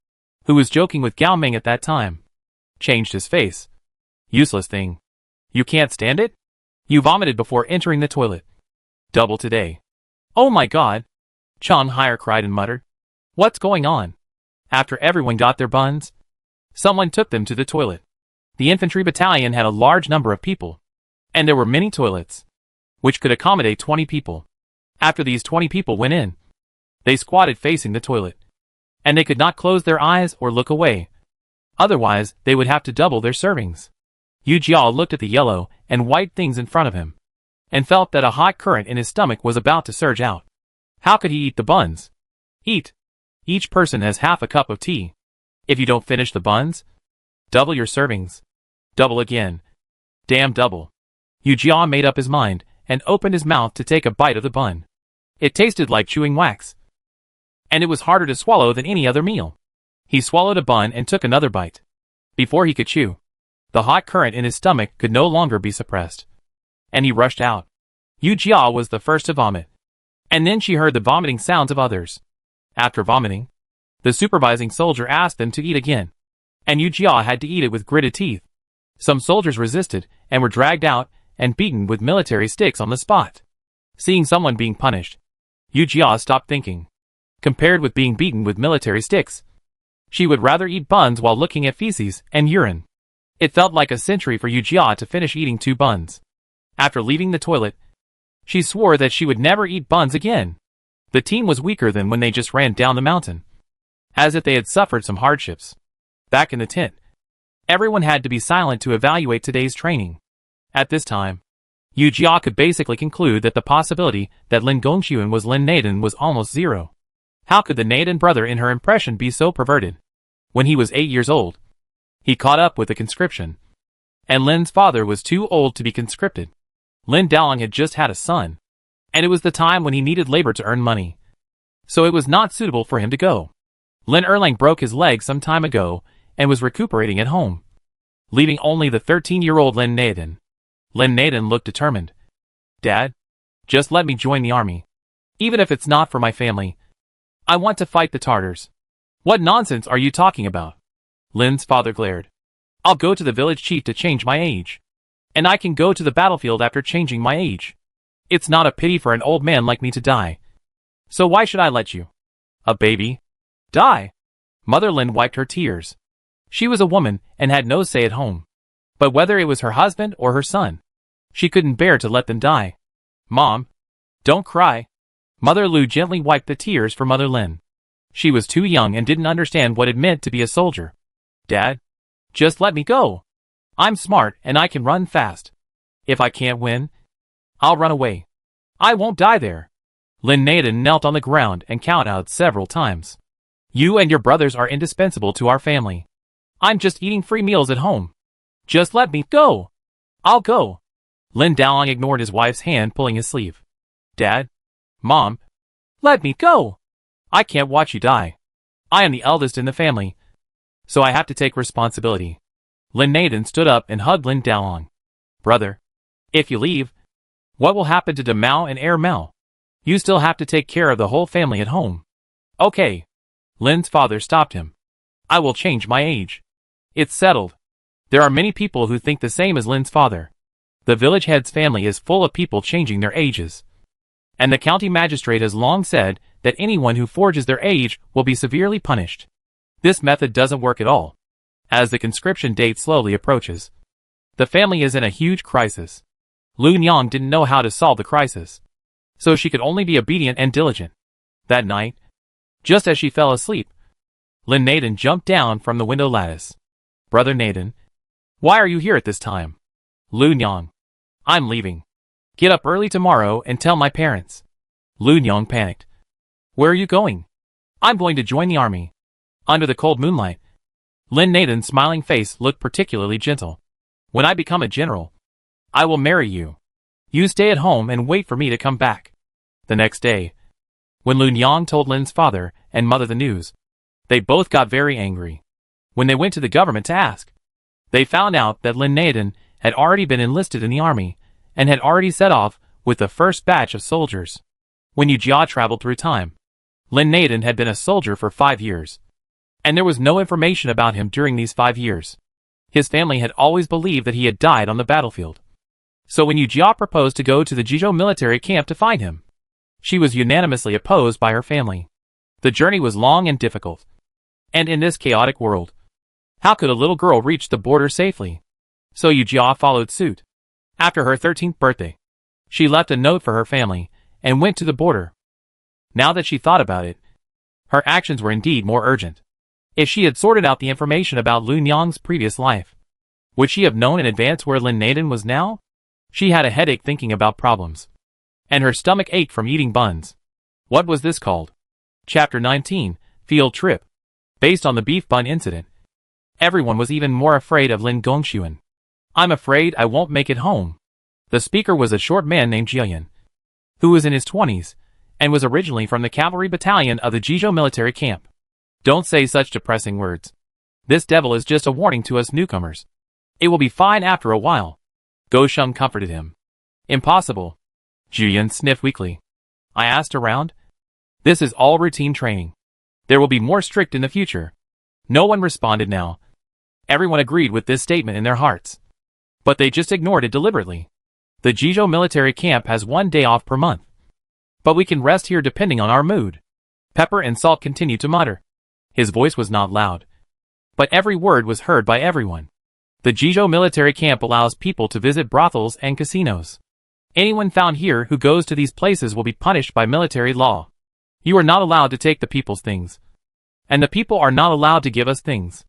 who was joking with Gao Ming at that time, changed his face. Useless thing. You can't stand it? You vomited before entering the toilet. Double today. Oh my god! Chang Haier cried and muttered. What's going on? After everyone got their buns, someone took them to the toilet. The infantry battalion had a large number of people, and there were many toilets, which could accommodate 20 people. After these 20 people went in, they squatted facing the toilet, and they could not close their eyes or look away. Otherwise, they would have to double their servings. Yu Jia looked at the yellow and white things in front of him, and felt that a hot current in his stomach was about to surge out. How could he eat the buns? Eat. Each person has half a cup of tea. If you don't finish the buns, double your servings. Double again. Damn double. Yu Jia made up his mind and opened his mouth to take a bite of the bun. It tasted like chewing wax, and it was harder to swallow than any other meal. He swallowed a bun and took another bite. Before he could chew, the hot current in his stomach could no longer be suppressed, and he rushed out. Yu Jia was the first to vomit, and then she heard the vomiting sounds of others. After vomiting, the supervising soldier asked them to eat again, and Yu Jia had to eat it with gritted teeth. Some soldiers resisted and were dragged out and beaten with military sticks on the spot. Seeing someone being punished, Yu Jia stopped thinking. Compared with being beaten with military sticks, she would rather eat buns while looking at feces and urine. It felt like a century for Yu Jia to finish eating 2 buns. After leaving the toilet, she swore that she would never eat buns again. The team was weaker than when they just ran down the mountain, as if they had suffered some hardships. Back in the tent, everyone had to be silent to evaluate today's training. At this time, Yu Jia could basically conclude that the possibility that Lin Gongxuan was Lin Naden was almost zero. How could the Naden brother in her impression be so perverted? When he was 8 years old, he caught up with the conscription, and Lin's father was too old to be conscripted. Lin Daolong had just had a son, and it was the time when he needed labor to earn money, so it was not suitable for him to go. Lin Erlang broke his leg some time ago and was recuperating at home, leaving only the 13-year-old Lin Naden. Lin Naden looked determined. "Dad, just let me join the army. Even if it's not for my family. I want to fight the Tartars." "What nonsense are you talking about?" Lin's father glared. "I'll go to the village chief to change my age. And I can go to the battlefield after changing my age. It's not a pity for an old man like me to die. So why should I let you? A baby? Die?" Mother Lin wiped her tears. She was a woman and had no say at home. But whether it was her husband or her son, she couldn't bear to let them die. "Mom, don't cry." Mother Lu gently wiped the tears for Mother Lin. She was too young and didn't understand what it meant to be a soldier. "Dad, just let me go. I'm smart and I can run fast. If I can't win, I'll run away. I won't die there." Lin Naden knelt on the ground and counted out several times. "You and your brothers are indispensable to our family. I'm just eating free meals at home. Just let me go. I'll go." Lin Daolong ignored his wife's hand pulling his sleeve. "Dad, Mom, let me go. I can't watch you die. I am the eldest in the family, so I have to take responsibility." Lin Naden stood up and hugged Lin Daolong. "Brother, if you leave, what will happen to De Mao and Heir Mao? You still have to take care of the whole family at home." "Okay." Lin's father stopped him. "I will change my age. It's settled." There are many people who think the same as Lin's father. The village head's family is full of people changing their ages. And the county magistrate has long said that anyone who forges their age will be severely punished. This method doesn't work at all, as the conscription date slowly approaches. The family is in a huge crisis. Lu Nyang didn't know how to solve the crisis, so she could only be obedient and diligent. That night, just as she fell asleep, Lin Naden jumped down from the window lattice. "Brother Naden, why are you here at this time?" "Lu Nyang, I'm leaving. Get up early tomorrow and tell my parents." Lu Nyang panicked. "Where are you going?" "I'm going to join the army." Under the cold moonlight, Lin Naden's smiling face looked particularly gentle. "When I become a general, I will marry you. You stay at home and wait for me to come back." The next day, when Lu Nyang told Lin's father and mother the news, they both got very angry. When they went to the government to ask, they found out that Lin Naden had already been enlisted in the army and had already set off with the first batch of soldiers. When Yu Jia traveled through time, Lin Naden had been a soldier for 5 years, and there was no information about him during these 5 years. His family had always believed that he had died on the battlefield. So when Yu Jia proposed to go to the Jizhou military camp to find him, she was unanimously opposed by her family. The journey was long and difficult. And in this chaotic world, how could a little girl reach the border safely? So Yu Jia followed suit. After her 13th birthday, she left a note for her family and went to the border. Now that she thought about it, her actions were indeed more urgent. If she had sorted out the information about Lu Nyang's previous life, would she have known in advance where Lin Naden was now? She had a headache thinking about problems, and her stomach ached from eating buns. What was this called? Chapter 19, Field Trip. Based on the beef bun incident, everyone was even more afraid of Lin Gongxuan. "I'm afraid I won't make it home." The speaker was a short man named Jiayan, who was in his 20s, and was originally from the cavalry battalion of the Jizhou military camp. "Don't say such depressing words. This devil is just a warning to us newcomers. It will be fine after a while." Go Sheng comforted him. "Impossible." Jiayan sniffed weakly. "I asked around. This is all routine training. There will be more strict in the future. No one responded now. Everyone agreed with this statement in their hearts. But they just ignored it deliberately. The Jizhou military camp has 1 day off per month. But we can rest here depending on our mood. Pepper and Salt continued to mutter. His voice was not loud. But every word was heard by everyone. The Jizhou military camp allows people to visit brothels and casinos. Anyone found here who goes to these places will be punished by military law. You are not allowed to take the people's things. And the people are not allowed to give us things.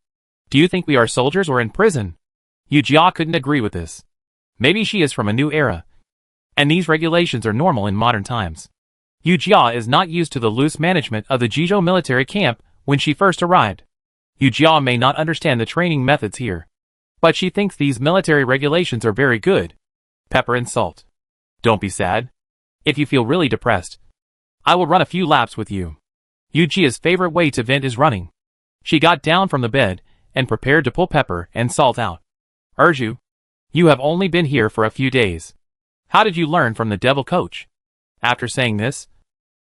Do you think we are soldiers or in prison? Yu Jia couldn't agree with this. Maybe she is from a new era. And these regulations are normal in modern times. Yu Jia is not used to the loose management of the Jizhou military camp when she first arrived. Yu Jia may not understand the training methods here. But she thinks these military regulations are very good. Pepper and Salt. Don't be sad. If you feel really depressed, I will run a few laps with you. Yu Jia's favorite way to vent is running. She got down from the bed and prepared to pull Pepper and Salt out. Urju, you have only been here for a few days. How did you learn from the devil coach? After saying this,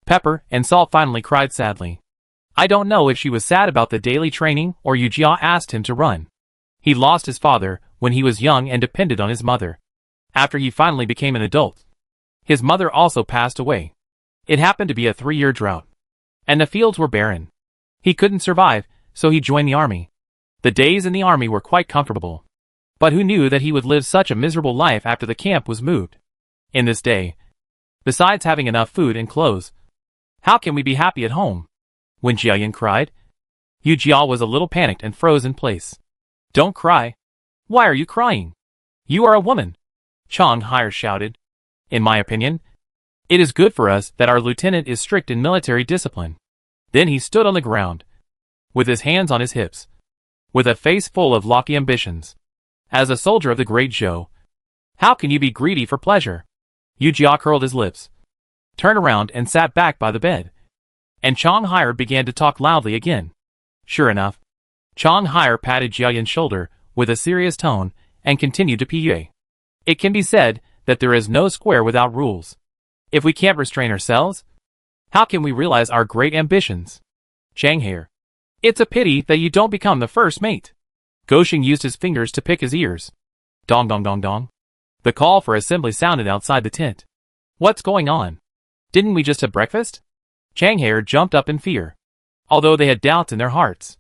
Pepper and Salt finally cried sadly. I don't know if she was sad about the daily training or Yu Jia asked him to run. He lost his father when he was young and depended on his mother. After he finally became an adult, his mother also passed away. It happened to be a 3-year drought. And the fields were barren. He couldn't survive, so he joined the army. The days in the army were quite comfortable. But who knew that he would live such a miserable life after the camp was moved? In this day, besides having enough food and clothes, how can we be happy at home? When Jiayan cried, Yu Jia was a little panicked and froze in place. Don't cry. Why are you crying? You are a woman. Chang Hai shouted. In my opinion, it is good for us that our lieutenant is strict in military discipline. Then he stood on the ground, with his hands on his hips, with a face full of lofty ambitions. As a soldier of the Great Zhou, how can you be greedy for pleasure? Yu Jia curled his lips, turned around and sat back by the bed. And Chang Hai began to talk loudly again. Sure enough, Chang Hai patted Jiayan's shoulder with a serious tone and continued to pue. It can be said that there is no square without rules. If we can't restrain ourselves, how can we realize our great ambitions? Chang Hai, it's a pity that you don't become the first mate. Goshing used his fingers to pick his ears. Dong dong dong dong. The call for assembly sounded outside the tent. What's going on? Didn't we just have breakfast? Chang Hai jumped up in fear. Although they had doubts in their hearts,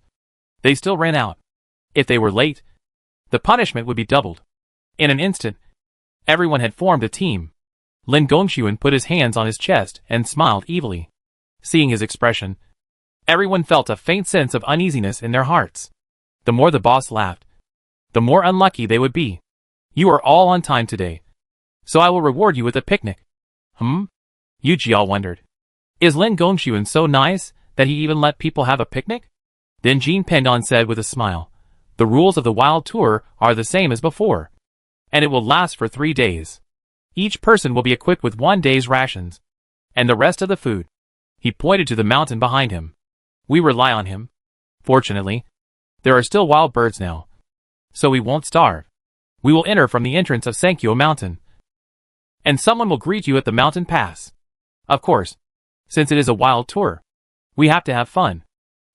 they still ran out. If they were late, the punishment would be doubled. In an instant, everyone had formed a team. Lin Gongxuan put his hands on his chest and smiled evilly. Seeing his expression, everyone felt a faint sense of uneasiness in their hearts. The more the boss laughed, the more unlucky they would be. You are all on time today, so I will reward you with a picnic. Yu Jia wondered. Is Lin Gongxuan so nice that he even let people have a picnic? Then Jin Pendon said with a smile, the rules of the wild tour are the same as before, and it will last for 3 days. Each person will be equipped with 1 day's rations, and the rest of the food. He pointed to the mountain behind him. We rely on him. Fortunately, there are still wild birds now, so we won't starve. We will enter from the entrance of Sankyo Mountain, and someone will greet you at the mountain pass. Of course, since it is a wild tour, we have to have fun.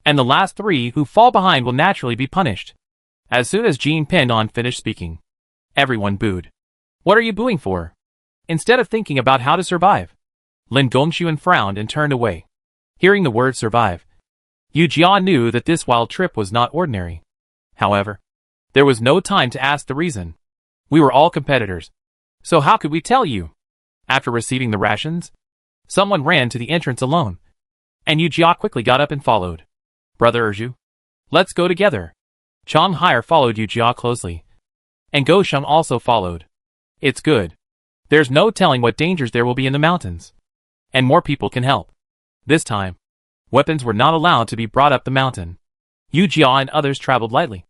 And the last 3 who fall behind will naturally be punished. As soon as Jin Pendon finished speaking, everyone booed. What are you booing for? Instead of thinking about how to survive. Lin Gongxuan frowned and turned away. Hearing the word survive, Yu Jia knew that this wild trip was not ordinary. However, there was no time to ask the reason. We were all competitors, so how could we tell you? After receiving the rations, someone ran to the entrance alone, and Yu Jia quickly got up and followed. Brother Urju, let's go together. Chang Hai followed Yu Jia closely, and Go Sheng also followed. It's good. There's no telling what dangers there will be in the mountains, and more people can help. This time, weapons were not allowed to be brought up the mountain. Yu Jia and others traveled lightly,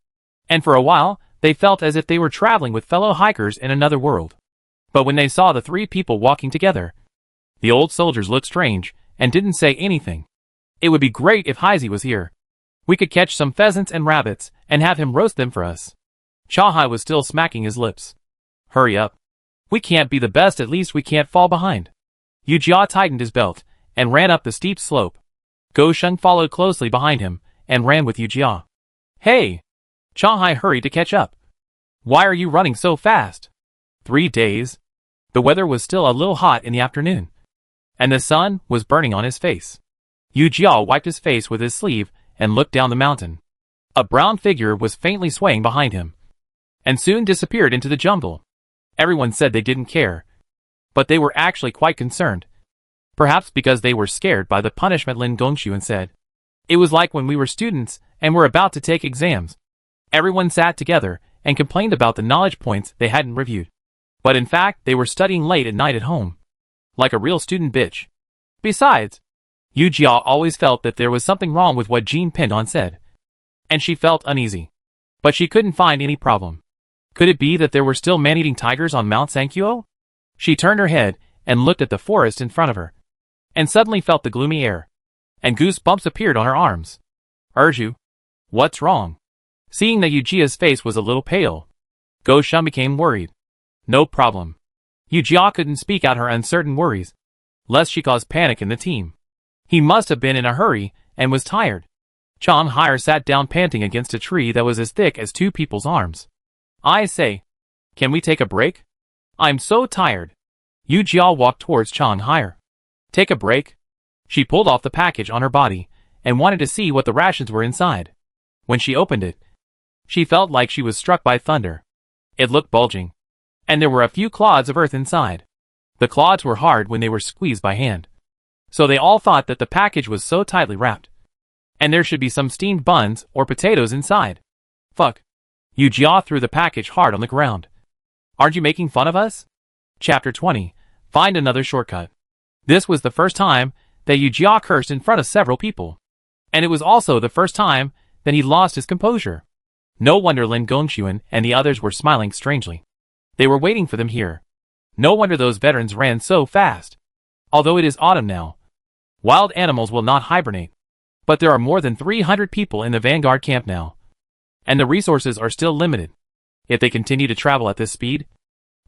and for a while, they felt as if they were traveling with fellow hikers in another world. But when they saw the 3 people walking together, the old soldiers looked strange and didn't say anything. It would be great if Heisey was here. We could catch some pheasants and rabbits and have him roast them for us. Chahai was still smacking his lips. Hurry up. We can't be the best, at least we can't fall behind. Yu Jia tightened his belt and ran up the steep slope. Go Sheng followed closely behind him and ran with Yu Jia. Hey! Changhai hurried to catch up. Why are you running so fast? 3 days. The weather was still a little hot in the afternoon, and the sun was burning on his face. Yu Jia wiped his face with his sleeve and looked down the mountain. A brown figure was faintly swaying behind him, and soon disappeared into the jungle. Everyone said they didn't care, but they were actually quite concerned. Perhaps because they were scared by the punishment Lin Gongxuan said. It was like when we were students and were about to take exams. Everyone sat together and complained about the knowledge points they hadn't reviewed. But in fact, they were studying late at night at home. Like a real student bitch. Besides, Yu Jia always felt that there was something wrong with what Jean Pendon said. And she felt uneasy. But she couldn't find any problem. Could it be that there were still man-eating tigers on Mount Sanquo? She turned her head and looked at the forest in front of her. And suddenly felt the gloomy air. And goosebumps appeared on her arms. Urju, what's wrong? Seeing that Yu Jia's face was a little pale, Go Sheng became worried. No problem. Yu Jia couldn't speak out her uncertain worries, lest she cause panic in the team. He must have been in a hurry and was tired. Changhai sat down panting against a tree that was as thick as 2 people's arms. I say, can we take a break? I'm so tired. Yu Jia walked towards Changhai. Take a break? She pulled off the package on her body and wanted to see what the rations were inside. When she opened it, she felt like she was struck by thunder. It looked bulging, and there were a few clods of earth inside. The clods were hard when they were squeezed by hand. So they all thought that the package was so tightly wrapped. And there should be some steamed buns or potatoes inside. Fuck. Yu Jia threw the package hard on the ground. Aren't you making fun of us? Chapter 20. Find another shortcut. This was the first time that Yu Jia cursed in front of several people. And it was also the first time that he lost his composure. No wonder Lin Gongxuan and the others were smiling strangely. They were waiting for them here. No wonder those veterans ran so fast. Although it is autumn now, wild animals will not hibernate. But there are more than 300 people in the Vanguard camp now. And the resources are still limited. If they continue to travel at this speed,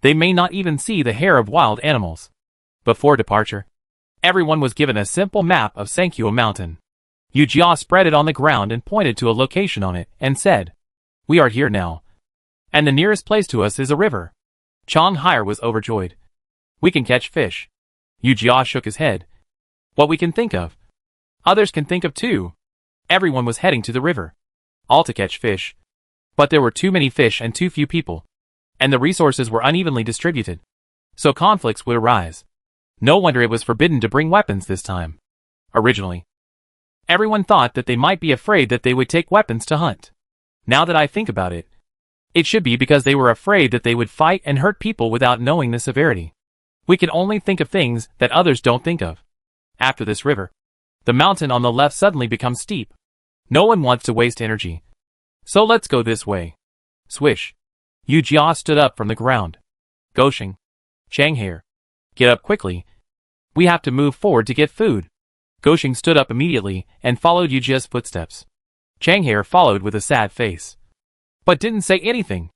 they may not even see the hair of wild animals. Before departure, everyone was given a simple map of Sanquo Mountain. Yu Jia spread it on the ground and pointed to a location on it and said, "We are here now. And the nearest place to us is a river." Changhai was overjoyed. "We can catch fish." Yu Jia shook his head. "What we can think of, others can think of too." Everyone was heading to the river, all to catch fish. But there were too many fish and too few people, and the resources were unevenly distributed. So conflicts would arise. No wonder it was forbidden to bring weapons this time. Originally, everyone thought that they might be afraid that they would take weapons to hunt. Now that I think about it, it should be because they were afraid that they would fight and hurt people without knowing the severity. We can only think of things that others don't think of. After this river, the mountain on the left suddenly becomes steep. No one wants to waste energy. So let's go this way. Swish. Yu Jia stood up from the ground. Gosheng. Changhai. Get up quickly. We have to move forward to get food. Gosheng stood up immediately and followed Yu Jia's footsteps. Changhai followed with a sad face, but didn't say anything.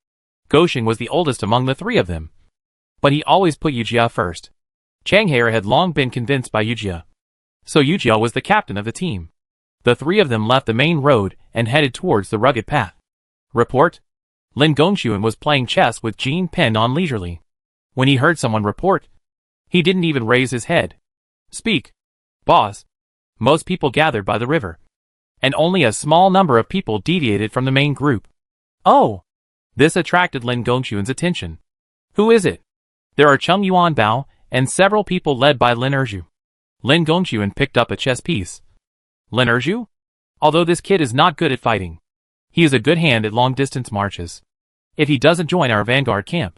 Gosheng was the oldest among the 3 of them, but he always put Yu Jia first. Changhai had long been convinced by Yu Jia, so Yu Jia was the captain of the team. The 3 of them left the main road and headed towards the rugged path. Report. Lin Gongxuan was playing chess with Jean Pendon leisurely. When he heard someone report, he didn't even raise his head. Speak. Boss. Most people gathered by the river, and only a small number of people deviated from the main group. Oh! This attracted Lin Gongxuan's attention. Who is it? There are Cheng Yuan Bao and several people led by Lin Erju. Lin Gongxuan picked up a chess piece. Lin Erju? Although this kid is not good at fighting, he is a good hand at long-distance marches. If he doesn't join our Vanguard camp,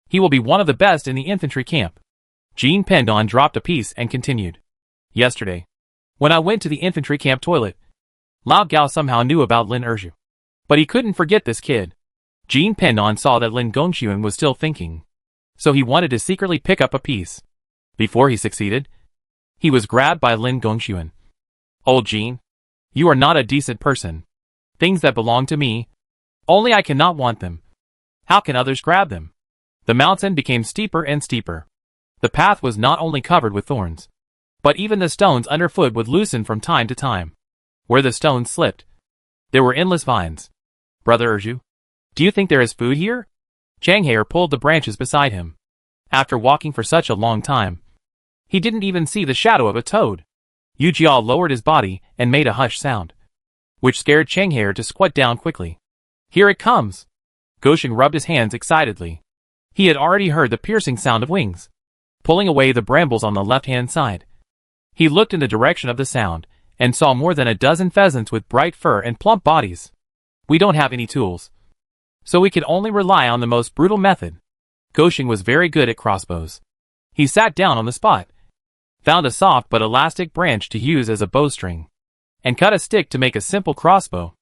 he will be one of the best in the infantry camp. Jean Pendon dropped a piece and continued. Yesterday, when I went to the infantry camp toilet, Lao Gao somehow knew about Lin Erju. But he couldn't forget this kid. Jean Pendon saw that Lin Gongxuan was still thinking, so he wanted to secretly pick up a piece. Before he succeeded, he was grabbed by Lin Gongxuan. Old Jean, you are not a decent person. Things that belong to me, only I cannot want them. How can others grab them? The mountain became steeper and steeper. The path was not only covered with thorns, but even the stones underfoot would loosen from time to time. Where the stones slipped, there were endless vines. Brother Urju, do you think there is food here? Changhair pulled the branches beside him. After walking for such a long time, he didn't even see the shadow of a toad. Yu Jia lowered his body and made a hush sound, which scared Changhair to squat down quickly. Here it comes! Gosheng rubbed his hands excitedly. He had already heard the piercing sound of wings, pulling away the brambles on the left-hand side. He looked in the direction of the sound, and saw more than a dozen pheasants with bright fur and plump bodies. We don't have any tools, so we could only rely on the most brutal method. Gosheng was very good at crossbows. He sat down on the spot, found a soft but elastic branch to use as a bowstring, and cut a stick to make a simple crossbow.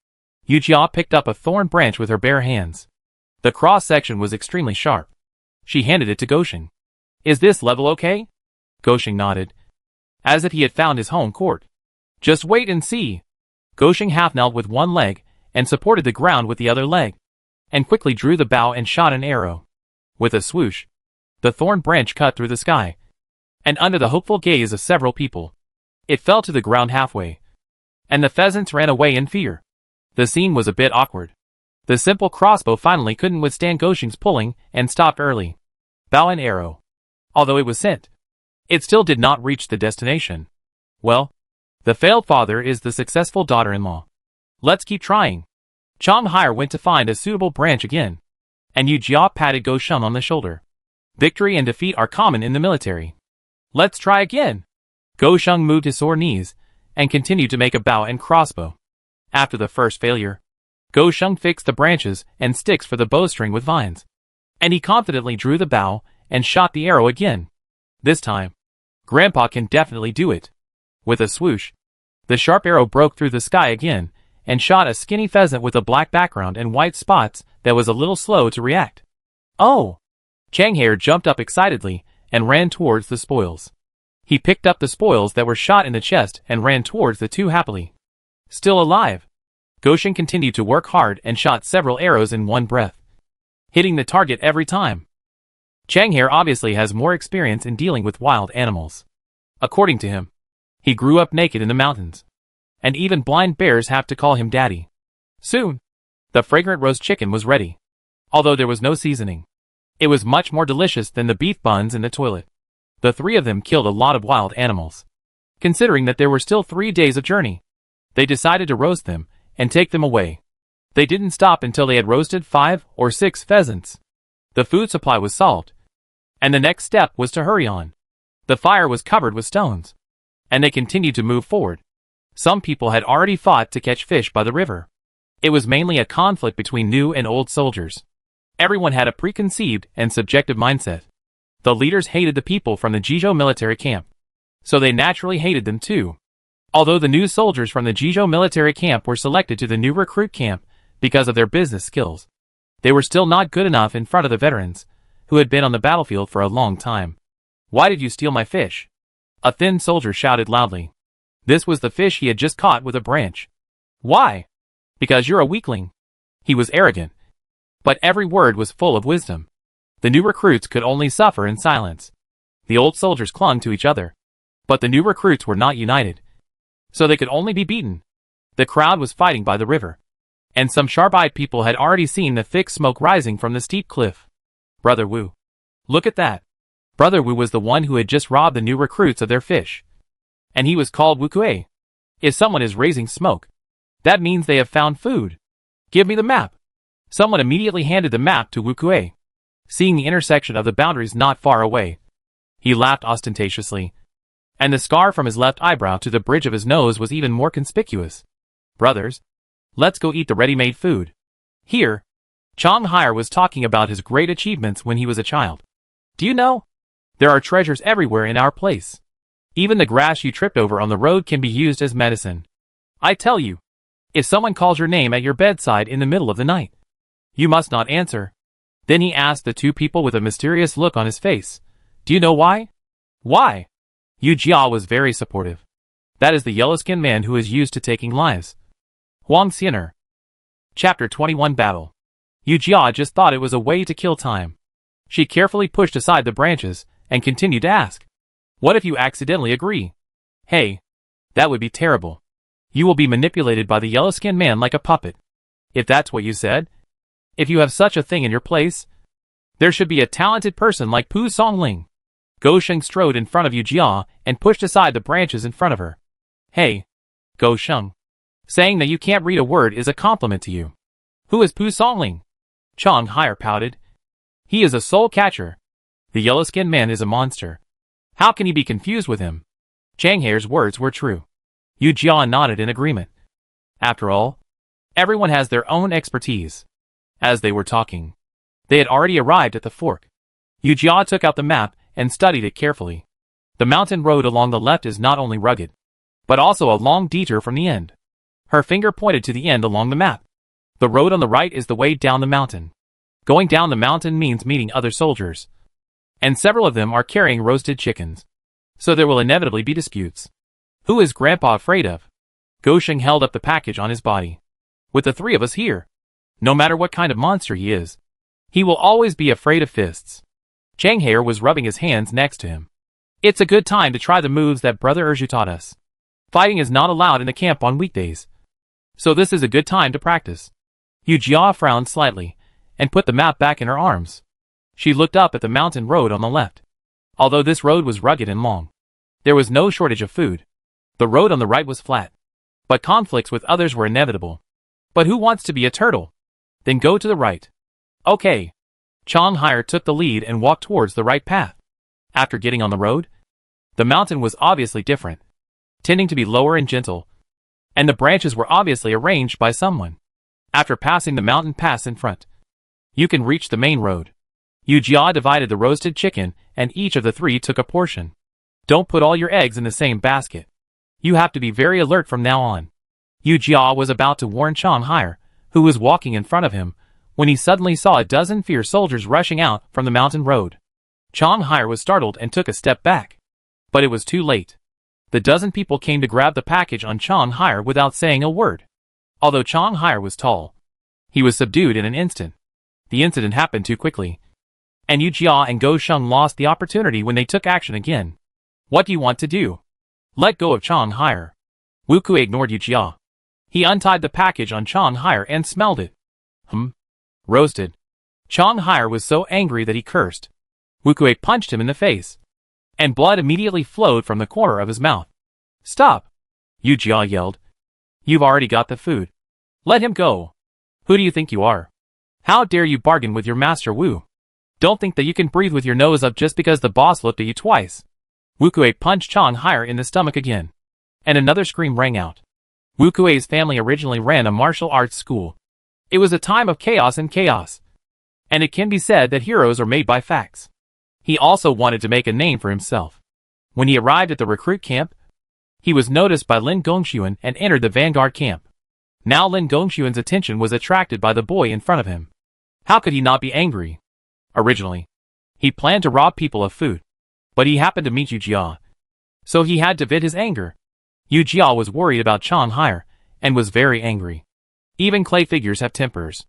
Yu Jia picked up a thorn branch with her bare hands. The cross-section was extremely sharp. She handed it to Gosheng. Is this level okay? Gosheng nodded, as if he had found his home court. Just wait and see. Gosheng half-knelt with one leg and supported the ground with the other leg, and quickly drew the bow and shot an arrow. With a swoosh, the thorn branch cut through the sky, and under the hopeful gaze of several people, it fell to the ground halfway, and the pheasants ran away in fear. The scene was a bit awkward. The simple crossbow finally couldn't withstand Gosheng's pulling and stopped early. Bow and arrow. Although it was sent, it still did not reach the destination. Well, the failed father is the successful daughter-in-law. Let's keep trying. Changhair went to find a suitable branch again, and Yu Jia patted Gosheng on the shoulder. Victory and defeat are common in the military. Let's try again. Gosheng moved his sore knees and continued to make a bow and crossbow. After the first failure, Gosheng fixed the branches and sticks for the bowstring with vines, and he confidently drew the bow and shot the arrow again. This time, Grandpa can definitely do it. With a swoosh, the sharp arrow broke through the sky again and shot a skinny pheasant with a black background and white spots that was a little slow to react. Oh! Changhair jumped up excitedly and ran towards the spoils. He picked up the spoils that were shot in the chest and ran towards the two happily. Still alive, Gosheng continued to work hard and shot several arrows in one breath, hitting the target every time. Changhair obviously has more experience in dealing with wild animals. According to him, he grew up naked in the mountains, and even blind bears have to call him daddy. Soon, the fragrant roast chicken was ready. Although there was no seasoning, it was much more delicious than the beef buns in the toilet. The three of them killed a lot of wild animals. Considering that there were still 3 days of journey, they decided to roast them and take them away. They didn't stop until they had roasted 5 or 6 pheasants. The food supply was solved, and the next step was to hurry on. The fire was covered with stones, and they continued to move forward. Some people had already fought to catch fish by the river. It was mainly a conflict between new and old soldiers. Everyone had a preconceived and subjective mindset. The leaders hated the people from the Jizhou military camp, so they naturally hated them too. Although the new soldiers from the Jizhou military camp were selected to the new recruit camp because of their business skills, they were still not good enough in front of the veterans, who had been on the battlefield for a long time. Why did you steal my fish? A thin soldier shouted loudly. This was the fish he had just caught with a branch. Why? Because you're a weakling. He was arrogant, but every word was full of wisdom. The new recruits could only suffer in silence. The old soldiers clung to each other, but the new recruits were not united, so they could only be beaten. The crowd was fighting by the river, and some sharp-eyed people had already seen the thick smoke rising from the steep cliff. Brother Wu. Look at that. Brother Wu was the one who had just robbed the new recruits of their fish, and he was called Wu Kuei. If someone is raising smoke, that means they have found food. Give me the map. Someone immediately handed the map to Wu Kuei. Seeing the intersection of the boundaries not far away, he laughed ostentatiously, and the scar from his left eyebrow to the bridge of his nose was even more conspicuous. Brothers, let's go eat the ready-made food. Here, Changhair was talking about his great achievements when he was a child. Do you know? There are treasures everywhere in our place. Even the grass you tripped over on the road can be used as medicine. I tell you, if someone calls your name at your bedside in the middle of the night, you must not answer. Then he asked the two people with a mysterious look on his face, do you know why? Why? Yu Jia was very supportive. That is the yellow-skinned man who is used to taking lives. Huang Xianer. Chapter 21 Battle. Yu Jia just thought it was a way to kill time. She carefully pushed aside the branches and continued to ask, what if you accidentally agree? Hey, that would be terrible. You will be manipulated by the yellow-skinned man like a puppet. If that's what you said, if you have such a thing in your place, there should be a talented person like Pu Songling. Go Sheng strode in front of Yu Jia and pushed aside the branches in front of her. Hey, Go Sheng. Saying that you can't read a word is a compliment to you. Who is Pu Songling? Chang Hire pouted. He is a soul catcher. The yellow-skinned man is a monster. How can you be confused with him? Chang Haire's words were true. Yu Jia nodded in agreement. After all, everyone has their own expertise. As they were talking, they had already arrived at the fork. Yu Jia took out the map and studied it carefully. The mountain road along the left is not only rugged, but also a long detour from the end. Her finger pointed to the end along the map. The road on the right is the way down the mountain. Going down the mountain means meeting other soldiers. And several of them are carrying roasted chickens. So there will inevitably be disputes. Who is Grandpa afraid of? Go Sheng held up the package on his body. With the three of us here, no matter what kind of monster he is, he will always be afraid of fists. Chang Hair was rubbing his hands next to him. It's a good time to try the moves that Brother Erju taught us. Fighting is not allowed in the camp on weekdays. So this is a good time to practice. Yu Jia frowned slightly, and put the map back in her arms. She looked up at the mountain road on the left. Although this road was rugged and long, there was no shortage of food. The road on the right was flat. But conflicts with others were inevitable. But who wants to be a turtle? Then go to the right. Okay. Chang Hire took the lead and walked towards the right path. After getting on the road, the mountain was obviously different, tending to be lower and gentle, and the branches were obviously arranged by someone. After passing the mountain pass in front, you can reach the main road. Yu Jia divided the roasted chicken, and each of the three took a portion. Don't put all your eggs in the same basket. You have to be very alert from now on. Yu Jia was about to warn Chang Hire, who was walking in front of him, when he suddenly saw a dozen fierce soldiers rushing out from the mountain road. Chang Hire was startled and took a step back. But it was too late. The dozen people came to grab the package on Chang Hire without saying a word. Although Chang Hire was tall, he was subdued in an instant. The incident happened too quickly. And Yu Jia and Go Sheng lost the opportunity when they took action again. What do you want to do? Let go of Chang Hire. Wu Kui ignored Yu Jia. He untied the package on Chang Hire and smelled it. Roasted. Chang Hire was so angry that he cursed. Wu Kui punched him in the face, and blood immediately flowed from the corner of his mouth. Stop! Yu Jia yelled. You've already got the food. Let him go. Who do you think you are? How dare you bargain with your master Wu? Don't think that you can breathe with your nose up just because the boss looked at you twice. Wu Kui punched Chang Hire in the stomach again, and another scream rang out. Wu Kui's family originally ran a martial arts school. It was a time of chaos and chaos. And it can be said that heroes are made by facts. He also wanted to make a name for himself. When he arrived at the recruit camp, he was noticed by Lin Gongxuan and entered the Vanguard camp. Now Lin Gongxuan's attention was attracted by the boy in front of him. How could he not be angry? Originally, he planned to rob people of food. But he happened to meet Yu Jia. So he had to vent his anger. Yu Jia was worried about Chang Hire, and was very angry. Even clay figures have tempers.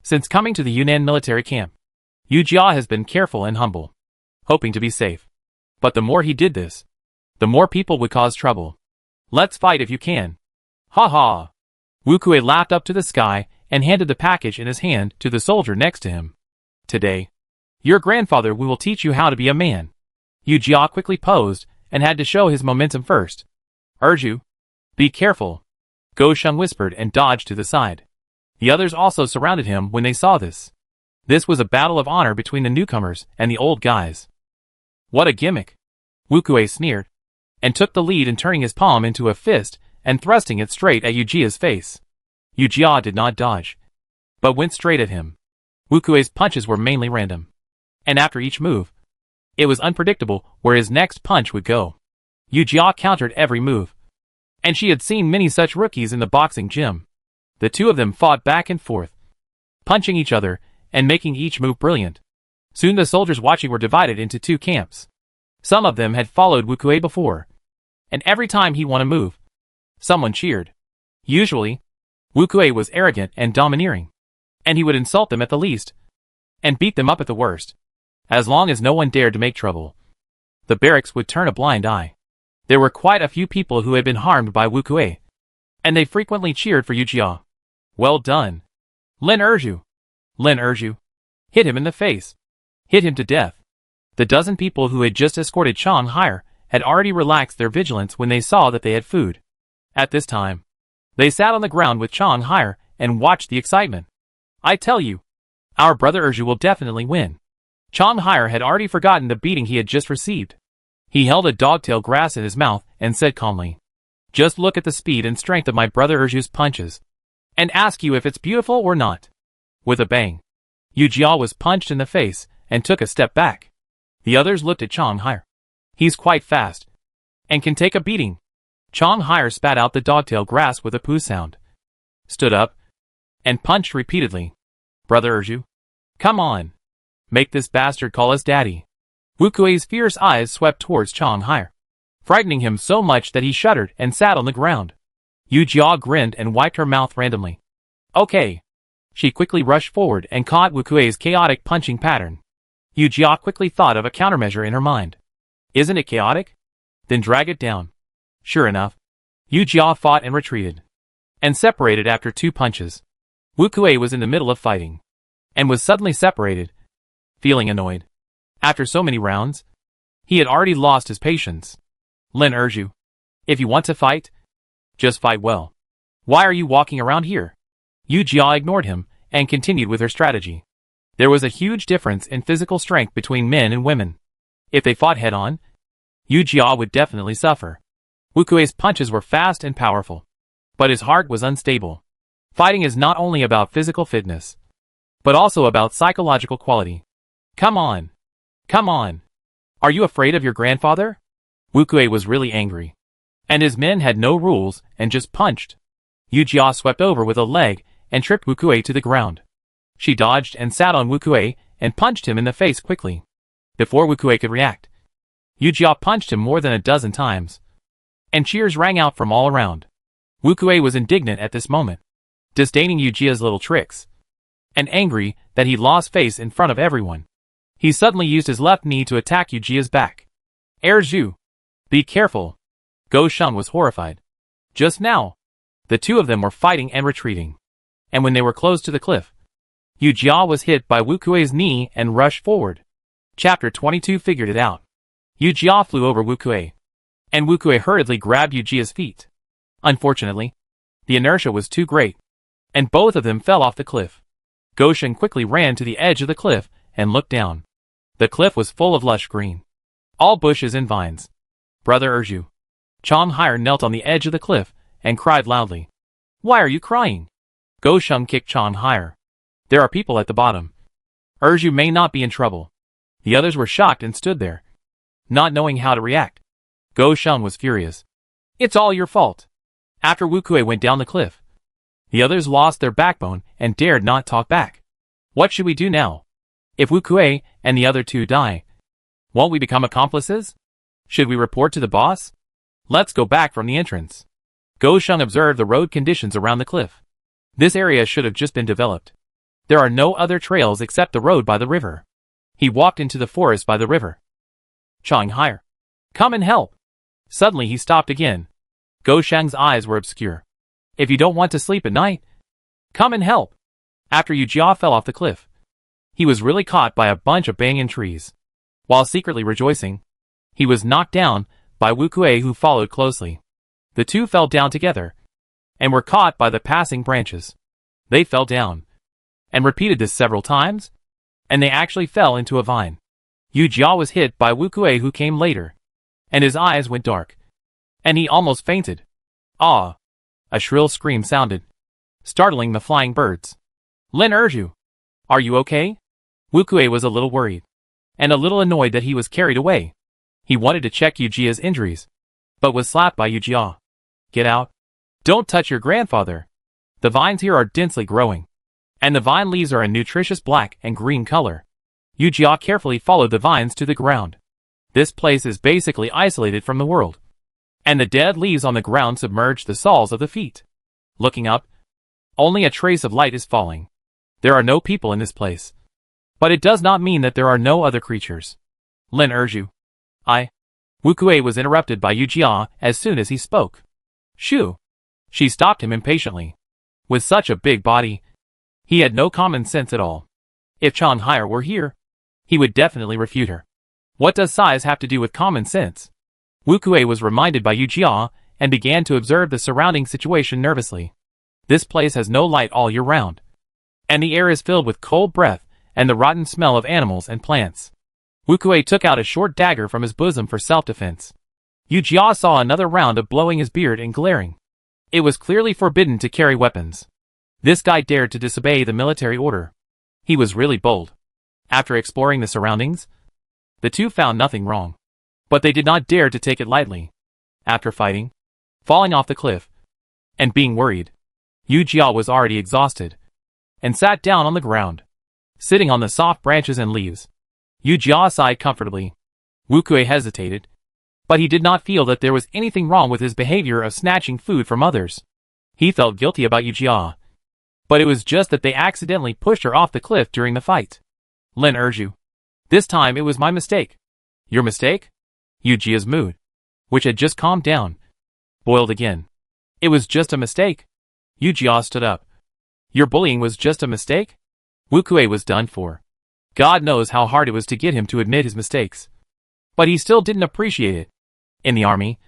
Since coming to the Yunnan military camp, Yu Jia has been careful and humble, hoping to be safe. But the more he did this, the more people would cause trouble. Let's fight if you can. Ha ha! Wu Kui laughed up to the sky and handed the package in his hand to the soldier next to him. Today, your grandfather will teach you how to be a man. Yu Jia quickly posed and had to show his momentum first. Erju, be careful. Go Sheng whispered and dodged to the side. The others also surrounded him when they saw this. This was a battle of honor between the newcomers and the old guys. What a gimmick! Wu Kui sneered, and took the lead in turning his palm into a fist and thrusting it straight at Yu Jia's face. Yu Jia did not dodge, but went straight at him. Wu Kui's punches were mainly random, and after each move, it was unpredictable where his next punch would go. Yu Jia countered every move, and she had seen many such rookies in the boxing gym. The two of them fought back and forth, punching each other and making each move brilliant. Soon the soldiers watching were divided into two camps. Some of them had followed Wu Kui before, and every time he won a move, someone cheered. Usually, Wu Kui was arrogant and domineering, and he would insult them at the least, and beat them up at the worst. As long as no one dared to make trouble, the barracks would turn a blind eye. There were quite a few people who had been harmed by Wu Kuei, and they frequently cheered for Yu Jia. Well done. Lin Erju. Lin Erju. Hit him in the face. Hit him to death. The dozen people who had just escorted Chang Hire had already relaxed their vigilance when they saw that they had food. At this time, they sat on the ground with Chang Hire and watched the excitement. I tell you, our brother Erju will definitely win. Chang Hire had already forgotten the beating he had just received. He held a dogtail grass in his mouth and said calmly, "Just look at the speed and strength of my brother Erju's punches, and ask you if it's beautiful or not." With a bang, Yu Jia was punched in the face and took a step back. The others looked at Chang Hire. He's quite fast, and can take a beating. Chang Hire spat out the dogtail grass with a poo sound, stood up, and punched repeatedly. Brother Erju, come on. Make this bastard call us daddy. Wu Kuei's fierce eyes swept towards Chang Hire, frightening him so much that he shuddered and sat on the ground. Yu Jia grinned and wiped her mouth randomly. Okay. She quickly rushed forward and caught Wu Kuei's chaotic punching pattern. Yu Jia quickly thought of a countermeasure in her mind. Isn't it chaotic? Then drag it down. Sure enough, Yu Jia fought and retreated, and separated after 2 punches. Wu Kuei was in the middle of fighting, and was suddenly separated, feeling annoyed. After so many rounds, he had already lost his patience. Lin Erju, if you want to fight, just fight well. Why are you walking around here? Yu Jia ignored him, and continued with her strategy. There was a huge difference in physical strength between men and women. If they fought head-on, Yu Jia would definitely suffer. Wu Kuei's punches were fast and powerful, but his heart was unstable. Fighting is not only about physical fitness, but also about psychological quality. Come on. Come on. Are you afraid of your grandfather? Wu Kuei was really angry, and his men had no rules and just punched. Yu Jia swept over with a leg and tripped Wu Kuei to the ground. She dodged and sat on Wu Kuei and punched him in the face quickly. Before Wu Kuei could react, Yu Jia punched him more than a dozen times, and cheers rang out from all around. Wu Kuei was indignant at this moment, disdaining Yu Jia's little tricks, and angry that he lost face in front of everyone. He suddenly used his left knee to attack Yu Jia's back. Erju, be careful. Go Shun was horrified. Just now, the two of them were fighting and retreating, and when they were close to the cliff, Yu Jia was hit by Wu Kuei's knee and rushed forward. Chapter 22 figured it out. Yu Jia flew over Wu Kuei, and Wu Kuei hurriedly grabbed Yu Jia's feet. Unfortunately, the inertia was too great, and both of them fell off the cliff. Goshen quickly ran to the edge of the cliff and looked down. The cliff was full of lush green, all bushes and vines. Brother Erju. Chang Hire knelt on the edge of the cliff and cried loudly. Why are you crying? Goshen kicked Chang Hire. There are people at the bottom. Erju may not be in trouble. The others were shocked and stood there, not knowing how to react. Goshen was furious. It's all your fault. After Wu Kuei went down the cliff, the others lost their backbone and dared not talk back. What should we do now? If Wu Kuei and the other two die, won't we become accomplices? Should we report to the boss? Let's go back from the entrance. Goshen observed the road conditions around the cliff. This area should have just been developed. There are no other trails except the road by the river. He walked into the forest by the river. Chang Hire, come and help. Suddenly he stopped again. Goshen's eyes were obscure. If you don't want to sleep at night, come and help. After Yu Jia fell off the cliff, he was really caught by a bunch of banyan trees. While secretly rejoicing, he was knocked down by Wu Kuei, who followed closely. The two fell down together, and were caught by the passing branches. They fell down, and repeated this several times, and they actually fell into a vine. Yu Jia was hit by Wu Kuei, who came later, and his eyes went dark, and he almost fainted. Ah! A shrill scream sounded, startling the flying birds. Lin Erju, are you okay? Wu Kuei was a little worried, and a little annoyed that he was carried away. He wanted to check Yu Jia's injuries, but was slapped by Yu Jia. Get out. Don't touch your grandfather. The vines here are densely growing, and the vine leaves are a nutritious black and green color. Yu Jia carefully followed the vines to the ground. This place is basically isolated from the world, and the dead leaves on the ground submerge the soles of the feet. Looking up, only a trace of light is falling. There are no people in this place, but it does not mean that there are no other creatures. Lin Erju, Wu Kuei was interrupted by Yu Jia as soon as he spoke. Shoo! She stopped him impatiently. With such a big body, he had no common sense at all. If Chang Haier were here, he would definitely refute her. What does size have to do with common sense? Wu Kuei was reminded by Yu Jia and began to observe the surrounding situation nervously. This place has no light all year round, and the air is filled with cold breath and the rotten smell of animals and plants. Wu Kuei took out a short dagger from his bosom for self-defense. Yu Jia saw another round of blowing his beard and glaring. It was clearly forbidden to carry weapons. This guy dared to disobey the military order. He was really bold. After exploring the surroundings, the two found nothing wrong. But they did not dare to take it lightly. After fighting, falling off the cliff, and being worried, Yu Jia was already exhausted, and sat down on the ground. Sitting on the soft branches and leaves, Yu Jia sighed comfortably. Wu Kuei hesitated, but he did not feel that there was anything wrong with his behavior of snatching food from others. He felt guilty about Yu Jia, but it was just that they accidentally pushed her off the cliff during the fight. Lin Erju. This time it was my mistake. Your mistake? Yu Jia's mood, which had just calmed down, boiled again. It was just a mistake. Yu Jia stood up. Your bullying was just a mistake? Wu Kuei was done for. God knows how hard it was to get him to admit his mistakes. But he still didn't appreciate it. In the army,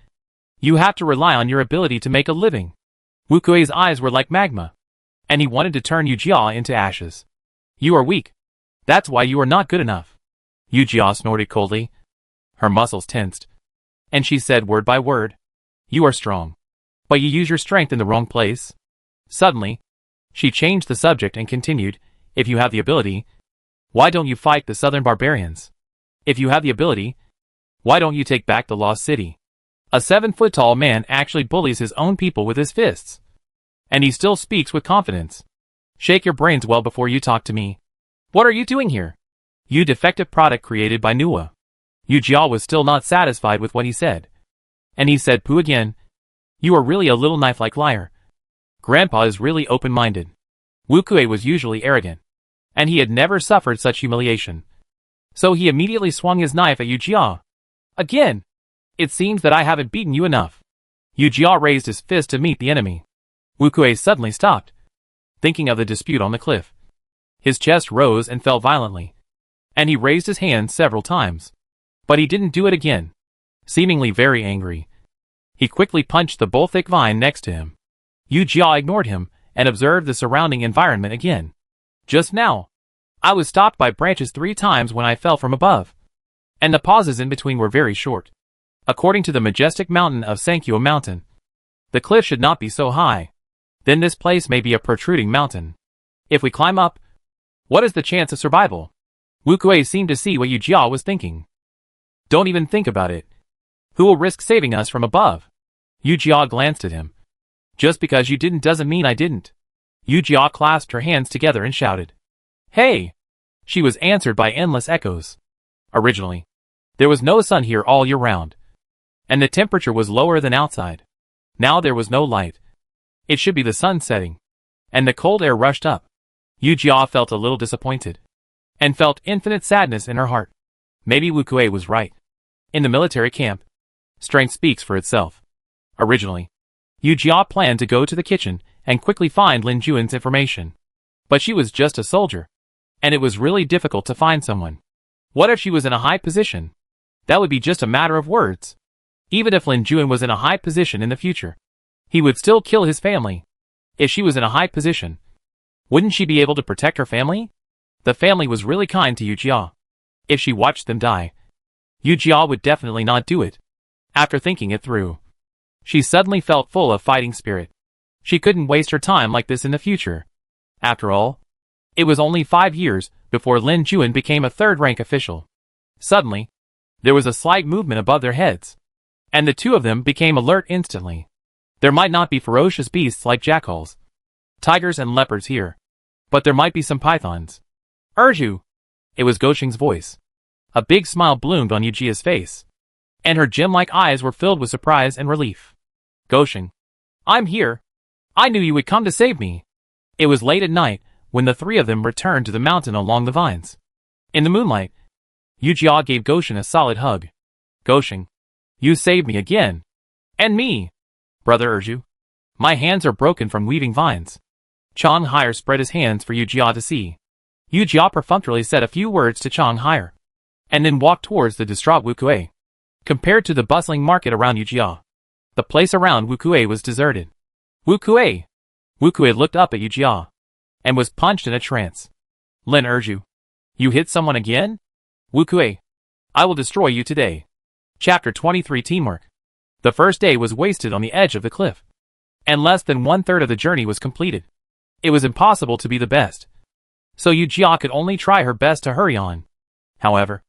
you have to rely on your ability to make a living. Wu Kuei's eyes were like magma, and he wanted to turn Yu Jia into ashes. You are weak. That's why you are not good enough. Yu Jia snorted coldly. Her muscles tensed, and she said word by word, You are strong, but you use your strength in the wrong place. Suddenly, she changed the subject and continued, If you have the ability, why don't you fight the southern barbarians? If you have the ability, why don't you take back the lost city? A 7-foot-tall man actually bullies his own people with his fists. And he still speaks with confidence. Shake your brains well before you talk to me. What are you doing here? You defective product created by Nuwa. Yu Jia was still not satisfied with what he said. And he said pooh again. You are really a little knife-like liar. Grandpa is really open-minded. Wu Kuei was usually arrogant, and he had never suffered such humiliation. So he immediately swung his knife at Yu Jia. Again! It seems that I haven't beaten you enough. Yu Jia raised his fist to meet the enemy. Wu Kuei suddenly stopped, thinking of the dispute on the cliff. His chest rose and fell violently, and he raised his hand several times. But he didn't do it again. Seemingly very angry, he quickly punched the bull-thick vine next to him. Yu Jia ignored him and observed the surrounding environment again. Just now, I was stopped by branches 3 times when I fell from above, and the pauses in between were very short. According to the majestic mountain of Sankyo Mountain, the cliff should not be so high. Then this place may be a protruding mountain. If we climb up, what is the chance of survival? Wu Kuei seemed to see what Yu Jia was thinking. Don't even think about it. Who will risk saving us from above? Yu Jia glanced at him. Just because you didn't doesn't mean I didn't. Yu Jia clasped her hands together and shouted. Hey! She was answered by endless echoes. Originally, there was no sun here all year round, and the temperature was lower than outside. Now there was no light. It should be the sun setting, and the cold air rushed up. Yu Jia felt a little disappointed, and felt infinite sadness in her heart. Maybe Wu Kuei was right. In the military camp, strength speaks for itself. Originally, Yu Jia planned to go to the kitchen and quickly find Lin Juan's information. But she was just a soldier, and it was really difficult to find someone. What if she was in a high position? That would be just a matter of words. Even if Lin Juan was in a high position in the future, he would still kill his family. If she was in a high position, wouldn't she be able to protect her family? The family was really kind to Yu Jia. If she watched them die, Yu Jia would definitely not do it. After thinking it through, she suddenly felt full of fighting spirit. She couldn't waste her time like this in the future. After all, it was only 5 years before Lin Juan became a 3rd-rank official. Suddenly, there was a slight movement above their heads, and the two of them became alert instantly. There might not be ferocious beasts like jackals, tigers and leopards here, but there might be some pythons. Erju! It was Goshing's voice. A big smile bloomed on Yu Jia's face, and her gem-like eyes were filled with surprise and relief. Goshing. I'm here. I knew you would come to save me. It was late at night when the 3 of them returned to the mountain along the vines. In the moonlight, Yu Jia gave Goshing a solid hug. Goshing. You saved me again. And me, brother Urju. My hands are broken from weaving vines. Chang Hire spread his hands for Yu Jia to see. Yu Jia perfunctorily said a few words to Chang Hire, and then walked towards the distraught Wu Kuei. Compared to the bustling market around Yu Jia, the place around Wu Kuei was deserted. Wu Kuei! Wu Kuei looked up at Yu Jia, and was punched in a trance. Lin Urju. You hit someone again? Wu Kuei. I will destroy you today. Chapter 23 Teamwork. The first day was wasted on the edge of the cliff, and less than 1/3 of the journey was completed. It was impossible to be the best, so Yu Jia could only try her best to hurry on. However,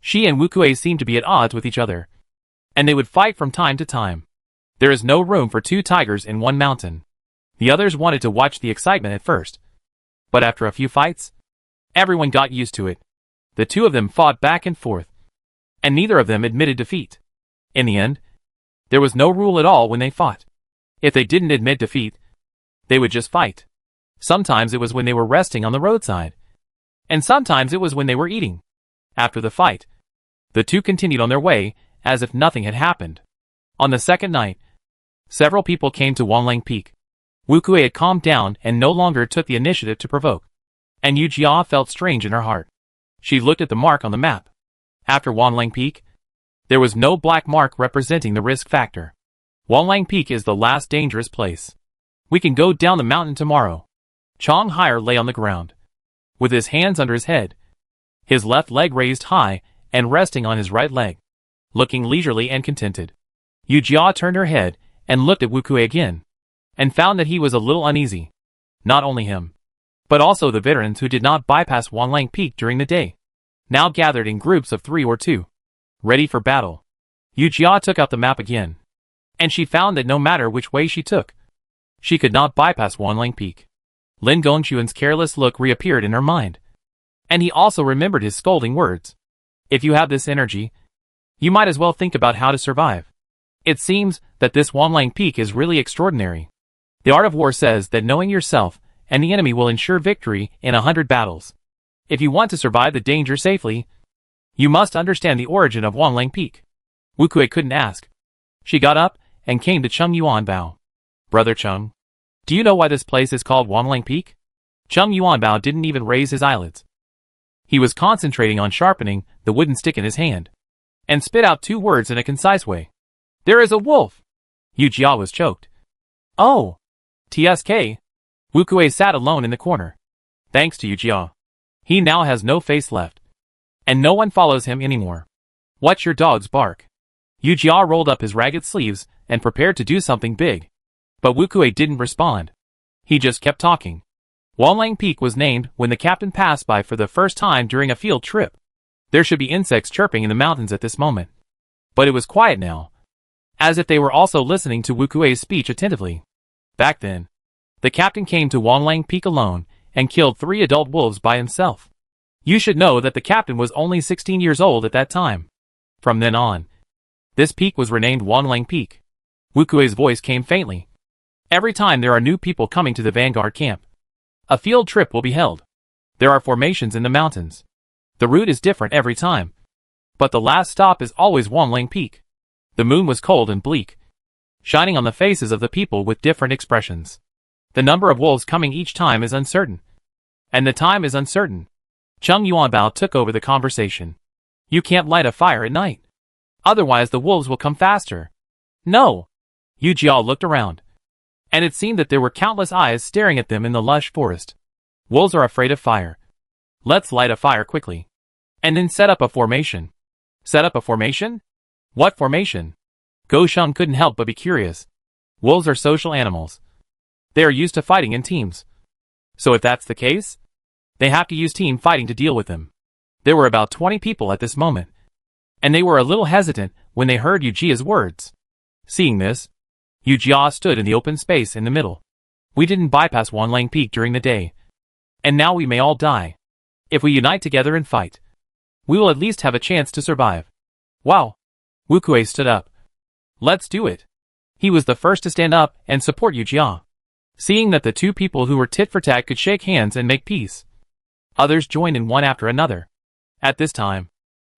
she and Wu Kuei seemed to be at odds with each other, and they would fight from time to time. There is no room for two tigers in one mountain. The others wanted to watch the excitement at first, but after a few fights, everyone got used to it. The two of them fought back and forth, and neither of them admitted defeat. In the end, there was no rule at all when they fought. If they didn't admit defeat, they would just fight. Sometimes it was when they were resting on the roadside, and sometimes it was when they were eating. After the fight, the two continued on their way as if nothing had happened. On the second night, several people came to Wanlang Peak. Wu Kuei had calmed down and no longer took the initiative to provoke, and Yu Jia felt strange in her heart. She looked at the mark on the map. After Wanlang Peak, there was no black mark representing the risk factor. Wanlang Peak is the last dangerous place. We can go down the mountain tomorrow. Chang Hire lay on the ground, with his hands under his head, his left leg raised high and resting on his right leg, looking leisurely and contented. Yu Jia turned her head and looked at Wu Kuei again, and found that he was a little uneasy. Not only him, but also the veterans who did not bypass Wanlang Peak during the day, now gathered in groups of 3 or 2, ready for battle. Yu Jia took out the map again, and she found that no matter which way she took, she could not bypass Wanlang Peak. Lin Gongxuan's careless look reappeared in her mind, and he also remembered his scolding words. If you have this energy, you might as well think about how to survive. It seems that this Wanlang Peak is really extraordinary. The art of war says that knowing yourself and the enemy will ensure victory in 100 battles. If you want to survive the danger safely, you must understand the origin of Wanlang Peak. Wu Kuei couldn't ask. She got up and came to Chung Yuanbao. Brother Chung, do you know why this place is called Wanlang Peak? Chung Yuanbao didn't even raise his eyelids. He was concentrating on sharpening the wooden stick in his hand, and spit out 2 words in a concise way. There is a wolf! Yu Jia was choked. Oh! TSK! Wu Kuei sat alone in the corner. Thanks to Yu Jia, he now has no face left, and no one follows him anymore. Watch your dogs bark. Yu Jia rolled up his ragged sleeves and prepared to do something big. But Wu Kuei didn't respond. He just kept talking. Wanlang Peak was named when the captain passed by for the first time during a field trip. There should be insects chirping in the mountains at this moment. But it was quiet now, as if they were also listening to Wu Kuei's speech attentively. Back then, the captain came to Wanlang Peak alone and killed 3 adult wolves by himself. You should know that the captain was only 16 years old at that time. From then on, this peak was renamed Wanlang Peak. Wu Kuei's voice came faintly. Every time there are new people coming to the Vanguard camp, a field trip will be held. There are formations in the mountains. The route is different every time, but the last stop is always Wanlang Peak. The moon was cold and bleak, shining on the faces of the people with different expressions. The number of wolves coming each time is uncertain, and the time is uncertain. Chung Yuanbao took over the conversation. You can't light a fire at night. Otherwise the wolves will come faster. No. Yu Jia looked around, and it seemed that there were countless eyes staring at them in the lush forest. Wolves are afraid of fire. Let's light a fire quickly, and then set up a formation. Set up a formation? What formation? Go Shun couldn't help but be curious. Wolves are social animals. They are used to fighting in teams. So if that's the case, they have to use team fighting to deal with them. There were about 20 people at this moment, and they were a little hesitant when they heard Yu Jia's words. Seeing this, Yu Jia stood in the open space in the middle. We didn't bypass Wanlang Peak during the day, and now we may all die. If we unite together and fight, we will at least have a chance to survive. Wow! Wu Kuei stood up. Let's do it. He was the first to stand up and support Yu Jia. Seeing that the 2 people who were tit for tat could shake hands and make peace, others joined in one after another. At this time,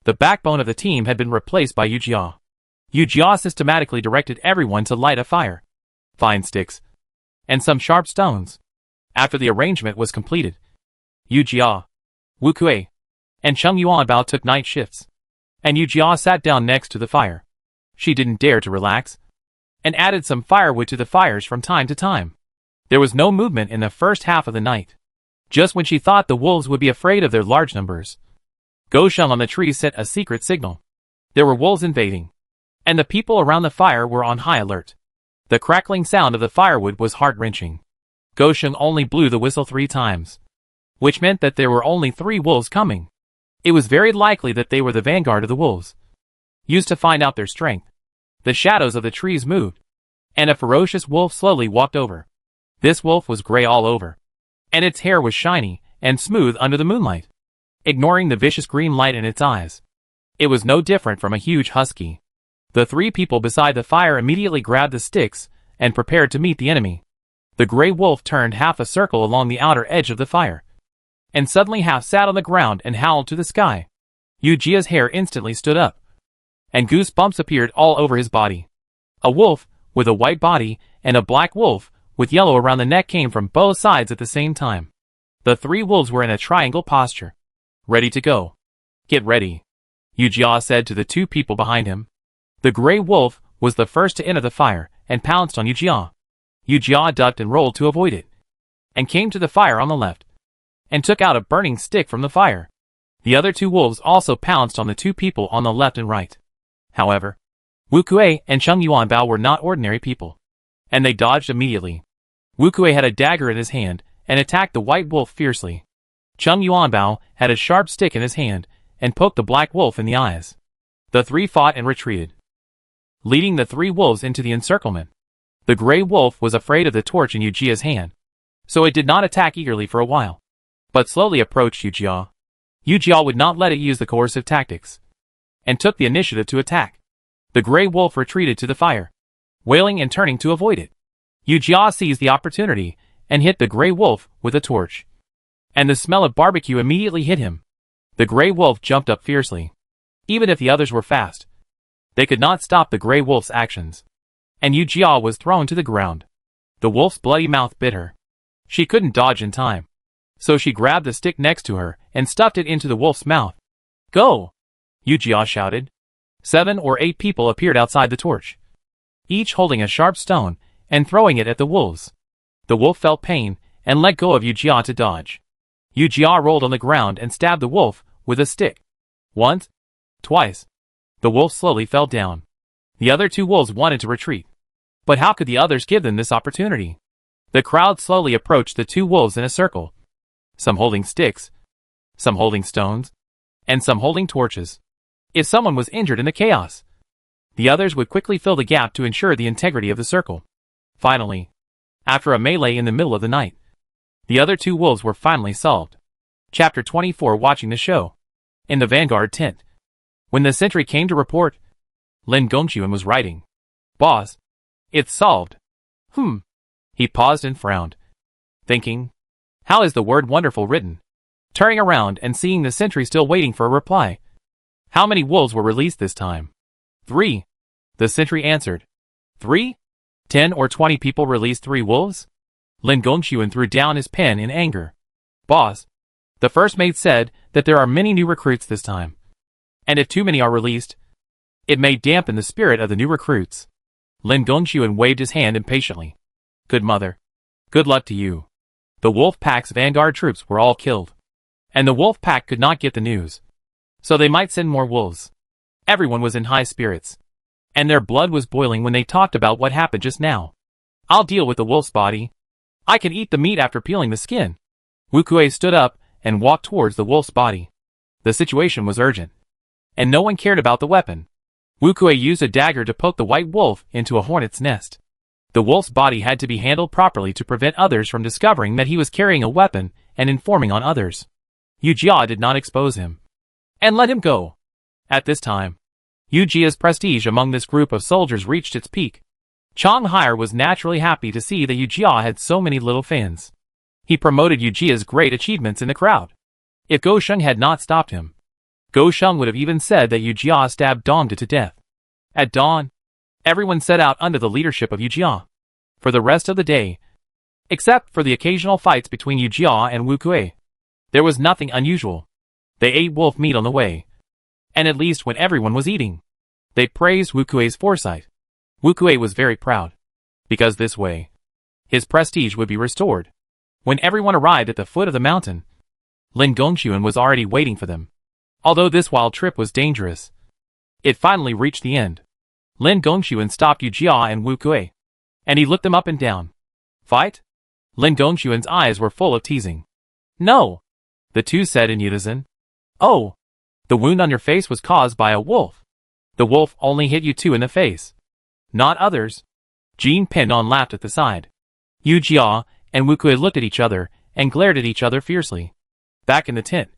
the backbone of the team had been replaced by Yu Jia. Yu Jia systematically directed everyone to light a fire, find sticks, and some sharp stones. After the arrangement was completed, Yu Jia, Wu Kuei, and Cheng Yuanbao took night shifts, and Yu Jia sat down next to the fire. She didn't dare to relax, and added some firewood to the fires from time to time. There was no movement in the first half of the night. Just when she thought the wolves would be afraid of their large numbers, Go Sheng on the tree sent a secret signal. There were wolves invading, and the people around the fire were on high alert. The crackling sound of the firewood was heart-wrenching. Go Sheng only blew the whistle 3 times, which meant that there were only 3 wolves coming. It was very likely that they were the vanguard of the wolves, used to find out their strength. The shadows of the trees moved, and a ferocious wolf slowly walked over. This wolf was gray all over, and its hair was shiny and smooth under the moonlight, ignoring the vicious green light in its eyes. It was no different from a huge husky. The 3 people beside the fire immediately grabbed the sticks and prepared to meet the enemy. The gray wolf turned half a circle along the outer edge of the fire, and suddenly half sat on the ground and howled to the sky. Yu Jia's hair instantly stood up, and goosebumps appeared all over his body. A wolf, with a white body, and a black wolf, with yellow around the neck came from both sides at the same time. The 3 wolves were in a triangle posture, ready to go. Get ready, Yu Jia said to the 2 people behind him. The gray wolf was the first to enter the fire, and pounced on Yu Jia. Yu Jia ducked and rolled to avoid it, and came to the fire on the left, and took out a burning stick from the fire. The other 2 wolves also pounced on the 2 people on the left and right. However, Wu Kuei and Cheng Yuanbao were not ordinary people, and they dodged immediately. Wu Kuei had a dagger in his hand and attacked the white wolf fiercely. Cheng Yuanbao had a sharp stick in his hand and poked the black wolf in the eyes. The 3 fought and retreated, leading the 3 wolves into the encirclement. The gray wolf was afraid of the torch in Yu Jia's hand, so it did not attack eagerly for a while, but slowly approached Yu Jia. Yu Jia would not let it use the coercive tactics, and took the initiative to attack. The gray wolf retreated to the fire, wailing and turning to avoid it. Yu Jia seized the opportunity and hit the gray wolf with a torch, and the smell of barbecue immediately hit him. The gray wolf jumped up fiercely. Even if the others were fast, they could not stop the gray wolf's actions, and Yu Jia was thrown to the ground. The wolf's bloody mouth bit her. She couldn't dodge in time, so she grabbed the stick next to her and stuffed it into the wolf's mouth. Go! Yu Jia shouted. 7 or 8 people appeared outside the torch, each holding a sharp stone and throwing it at the wolves. The wolf felt pain and let go of Yu Jia to dodge. Yu Jia rolled on the ground and stabbed the wolf with a stick. Once, twice. The wolf slowly fell down. The other 2 wolves wanted to retreat, but how could the others give them this opportunity? The crowd slowly approached the 2 wolves in a circle, some holding sticks, some holding stones, and some holding torches. If someone was injured in the chaos, the others would quickly fill the gap to ensure the integrity of the circle. Finally, after a melee in the middle of the night, the other 2 wolves were finally solved. Chapter 24. Watching the show. In the Vanguard tent, when the sentry came to report, Lin Gongchuan was writing. Boss, it's solved. He paused and frowned, thinking, how is the word wonderful written? Turning around and seeing the sentry still waiting for a reply. How many wolves were released this time? 3. The sentry answered. 3? 10 or 20 people released 3 wolves? Lin Gongchuan threw down his pen in anger. Boss, the first mate said that there are many new recruits this time, and if too many are released, it may dampen the spirit of the new recruits. Lin Gongchuan waved his hand impatiently. Good mother. Good luck to you. The wolf pack's vanguard troops were all killed, and the wolf pack could not get the news, so they might send more wolves. Everyone was in high spirits, and their blood was boiling when they talked about what happened just now. I'll deal with the wolf's body. I can eat the meat after peeling the skin. Wu Kuei stood up and walked towards the wolf's body. The situation was urgent, and no one cared about the weapon. Wu Kuei used a dagger to poke the white wolf into a hornet's nest. The wolf's body had to be handled properly to prevent others from discovering that he was carrying a weapon and informing on others. Yu Jia did not expose him, and let him go. At this time, Yu Jia's prestige among this group of soldiers reached its peak. Chang Hai was naturally happy to see that Yu Jia had so many little fans. He promoted Yu Jia's great achievements in the crowd. If Go Sheng had not stopped him, Go Sheng would have even said that Yu Jia stabbed Dongde to death. At dawn, everyone set out under the leadership of Yu Jia. For the rest of the day, except for the occasional fights between Yu Jia and Wu Kuei, there was nothing unusual. They ate wolf meat on the way, and at least when everyone was eating, they praised Wu Kuei's foresight. Wu Kuei was very proud, because this way, his prestige would be restored. When everyone arrived at the foot of the mountain, Lin Gongxuan was already waiting for them. Although this wild trip was dangerous, it finally reached the end. Lin Gongxuan stopped Yu Jia and Wu Kuei, and he looked them up and down. Fight? Lin Gongxuan's eyes were full of teasing. No, the two said in unison. Oh, the wound on your face was caused by a wolf. The wolf only hit you two in the face, not others. Jean Pendon laughed at the side. Yu Jia and Wu Kuei looked at each other and glared at each other fiercely. Back in the tent,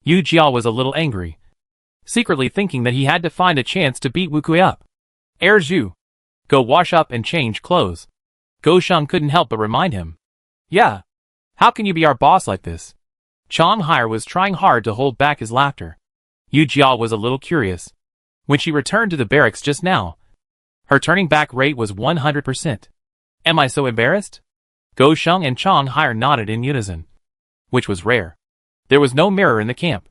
Yu Jia was a little angry, secretly thinking that he had to find a chance to beat Wu Kuei up. Zhu, go wash up and change clothes. Go Sheng couldn't help but remind him. Yeah, how can you be our boss like this? Chang Hai was trying hard to hold back his laughter. Yu Jia was a little curious. When she returned to the barracks just now, her turning back rate was 100%. Am I so embarrassed? Go Sheng and Chang Hai nodded in unison, which was rare. There was no mirror in the camp.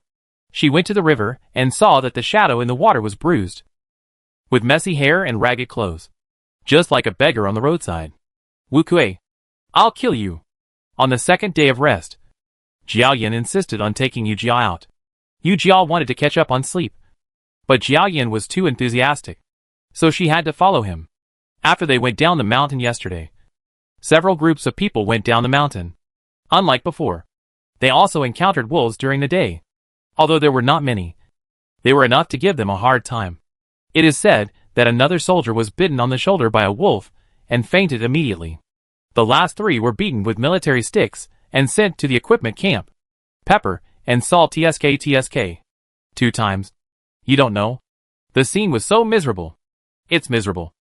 She went to the river and saw that the shadow in the water was bruised, with messy hair and ragged clothes, just like a beggar on the roadside. Wu Kuei, I'll kill you. On the second day of rest, Jiao Yan insisted on taking Yu Jia out. Yu Jia wanted to catch up on sleep, but Jiao Yan was too enthusiastic, so she had to follow him. After they went down the mountain yesterday, several groups of people went down the mountain. Unlike before, they also encountered wolves during the day. Although there were not many, they were enough to give them a hard time. It is said that another soldier was bitten on the shoulder by a wolf and fainted immediately. The last three were beaten with military sticks and sent to the equipment camp. Pepper and salt tsk. 2 times. You don't know? The scene was so miserable. It's miserable.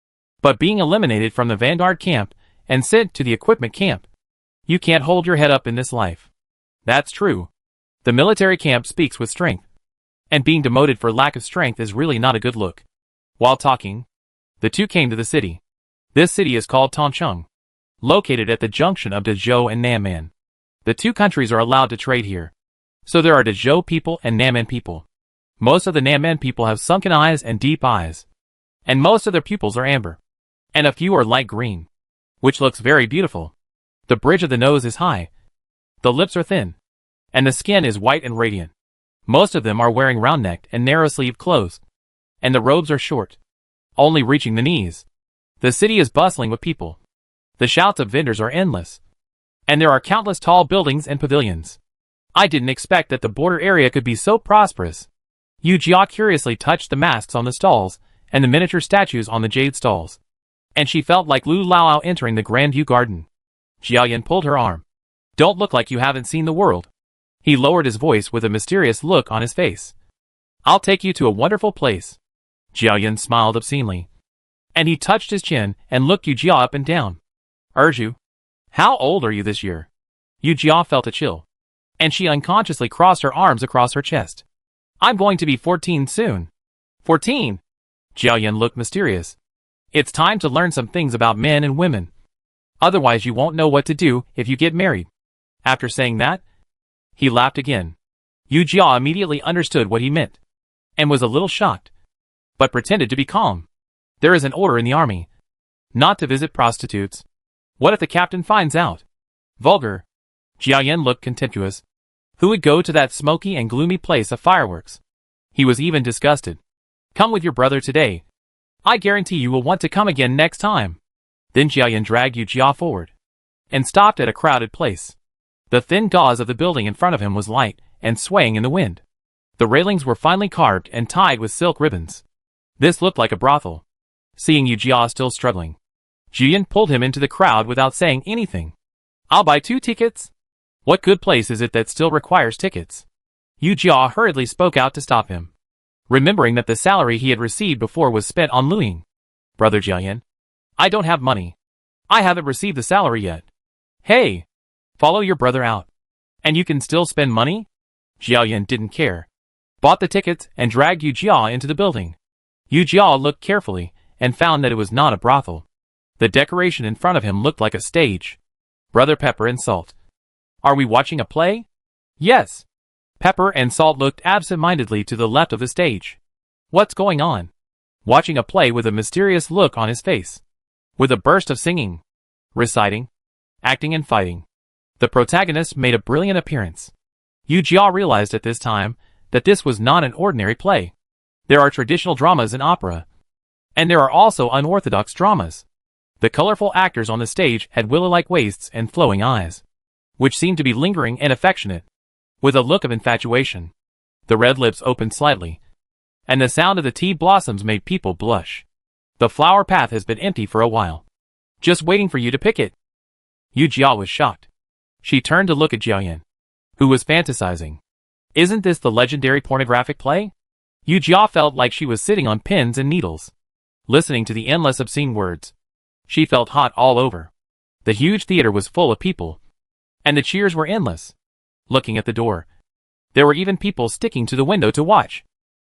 But being eliminated from the Vanguard camp and sent to the equipment camp, you can't hold your head up in this life. That's true. The military camp speaks with strength, and being demoted for lack of strength is really not a good look. While talking, the two came to the city. This city is called Tongcheng, located at the junction of Dezhou and Nanman. The two countries are allowed to trade here, so there are Dezhou people and Nanman people. Most of the Nanman people have sunken eyes and deep eyes, and most of their pupils are amber, and a few are light green, which looks very beautiful. The bridge of the nose is high, the lips are thin, and the skin is white and radiant. Most of them are wearing round-necked and narrow-sleeved clothes, and the robes are short, only reaching the knees. The city is bustling with people. The shouts of vendors are endless, and there are countless tall buildings and pavilions. I didn't expect that the border area could be so prosperous. Yu Jia curiously touched the masks on the stalls and the miniature statues on the jade stalls, and she felt like Lu Laoao entering the Grand View Garden. Jiaoyan pulled her arm. Don't look like you haven't seen the world. He lowered his voice with a mysterious look on his face. I'll take you to a wonderful place. Jiaoyan smiled obscenely, and he touched his chin and looked Yu Jia up and down. Zhu, how old are you this year? Yu Jia felt a chill, and she unconsciously crossed her arms across her chest. I'm going to be 14 soon. 14? Jiaoyan looked mysterious. It's time to learn some things about men and women. Otherwise you won't know what to do if you get married. After saying that, he laughed again. Yu Jia immediately understood what he meant, and was a little shocked, but pretended to be calm. There is an order in the army, not to visit prostitutes. What if the captain finds out? Vulgar. Jiaoyan looked contemptuous. Who would go to that smoky and gloomy place of fireworks? He was even disgusted. Come with your brother today. I guarantee you will want to come again next time. Then Jiaoyan dragged Yu Jia forward, and stopped at a crowded place. The thin gauze of the building in front of him was light and swaying in the wind. The railings were finely carved and tied with silk ribbons. This looked like a brothel. Seeing Yu Jia still struggling, Jian pulled him into the crowd without saying anything. I'll buy 2 tickets. What good place is it that still requires tickets? Yu Jia hurriedly spoke out to stop him, remembering that the salary he had received before was spent on Luing. Brother Jiayan, I don't have money. I haven't received the salary yet. Hey! Follow your brother out, and you can still spend money? Jiaoyan didn't care, bought the tickets and dragged Yu Jia into the building. Yu Jia looked carefully and found that it was not a brothel. The decoration in front of him looked like a stage. Brother Pepper and Salt. Are we watching a play? Yes. Pepper and Salt looked absent-mindedly to the left of the stage. What's going on? Watching a play with a mysterious look on his face. With a burst of singing, reciting, acting and fighting. The protagonist made a brilliant appearance. Yu Jia realized at this time that this was not an ordinary play. There are traditional dramas in opera. And there are also unorthodox dramas. The colorful actors on the stage had willow-like waists and flowing eyes, which seemed to be lingering and affectionate, with a look of infatuation. The red lips opened slightly, and the sound of the tea blossoms made people blush. The flower path has been empty for a while, just waiting for you to pick it. Yu Jia was shocked. She turned to look at Jiayan, who was fantasizing. Isn't this the legendary pornographic play? Yu Jia felt like she was sitting on pins and needles, listening to the endless obscene words. She felt hot all over. The huge theater was full of people, and the cheers were endless. Looking at the door, there were even people sticking to the window to watch.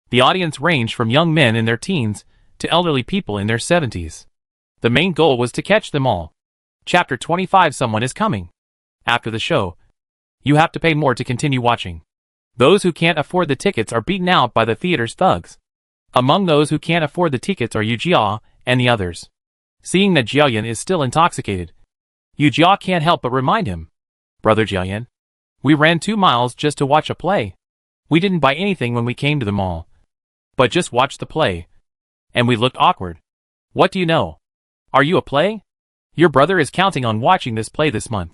The audience ranged from young men in their teens to elderly people in their 70s. The main goal was to catch them all. Chapter 25. Someone is coming. After the show, you have to pay more to continue watching. Those who can't afford the tickets are beaten out by the theater's thugs. Among those who can't afford the tickets are Yu Jia and the others. Seeing that Jiayan is still intoxicated, Yu Jia can't help but remind him. Brother Jiayan, we ran 2 miles just to watch a play. We didn't buy anything when we came to the mall, but just watched the play. And we looked awkward. What do you know? Are you a play? Your brother is counting on watching this play this month.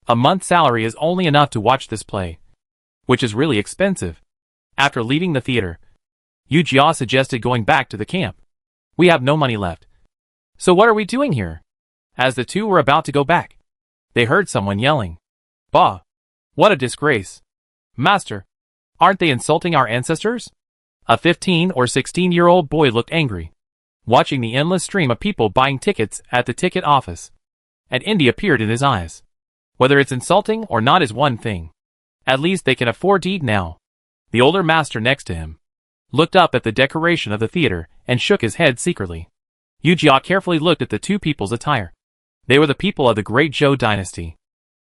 A month's salary is only enough to watch this play, which is really expensive. After leaving the theater, Yu Jia suggested going back to the camp. We have no money left. So what are we doing here? As the two were about to go back, they heard someone yelling. Bah! What a disgrace! Master, aren't they insulting our ancestors? A 15 or 16-year-old boy looked angry, watching the endless stream of people buying tickets at the ticket office. An envy appeared in his eyes. Whether it's insulting or not is one thing. At least they can afford to eat now. The older master next to him looked up at the decoration of the theater and shook his head secretly. Yu Jia carefully looked at the two people's attire. They were the people of the Great Zhou dynasty.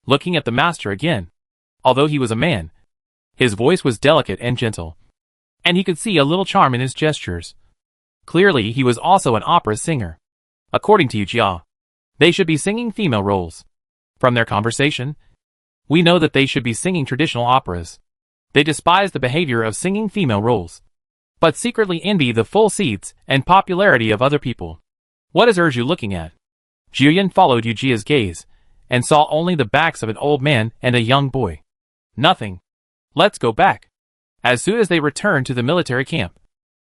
Looking at the master again, although he was a man, his voice was delicate and gentle, and he could see a little charm in his gestures. Clearly he was also an opera singer. According to Yu Jia, they should be singing female roles. From their conversation, we know that they should be singing traditional operas. They despise the behavior of singing female roles, but secretly envy the full seats and popularity of other people. What is Erju looking at? Jiayan followed Yu Jia's gaze and saw only the backs of an old man and a young boy. Nothing. Let's go back. As soon as they returned to the military camp,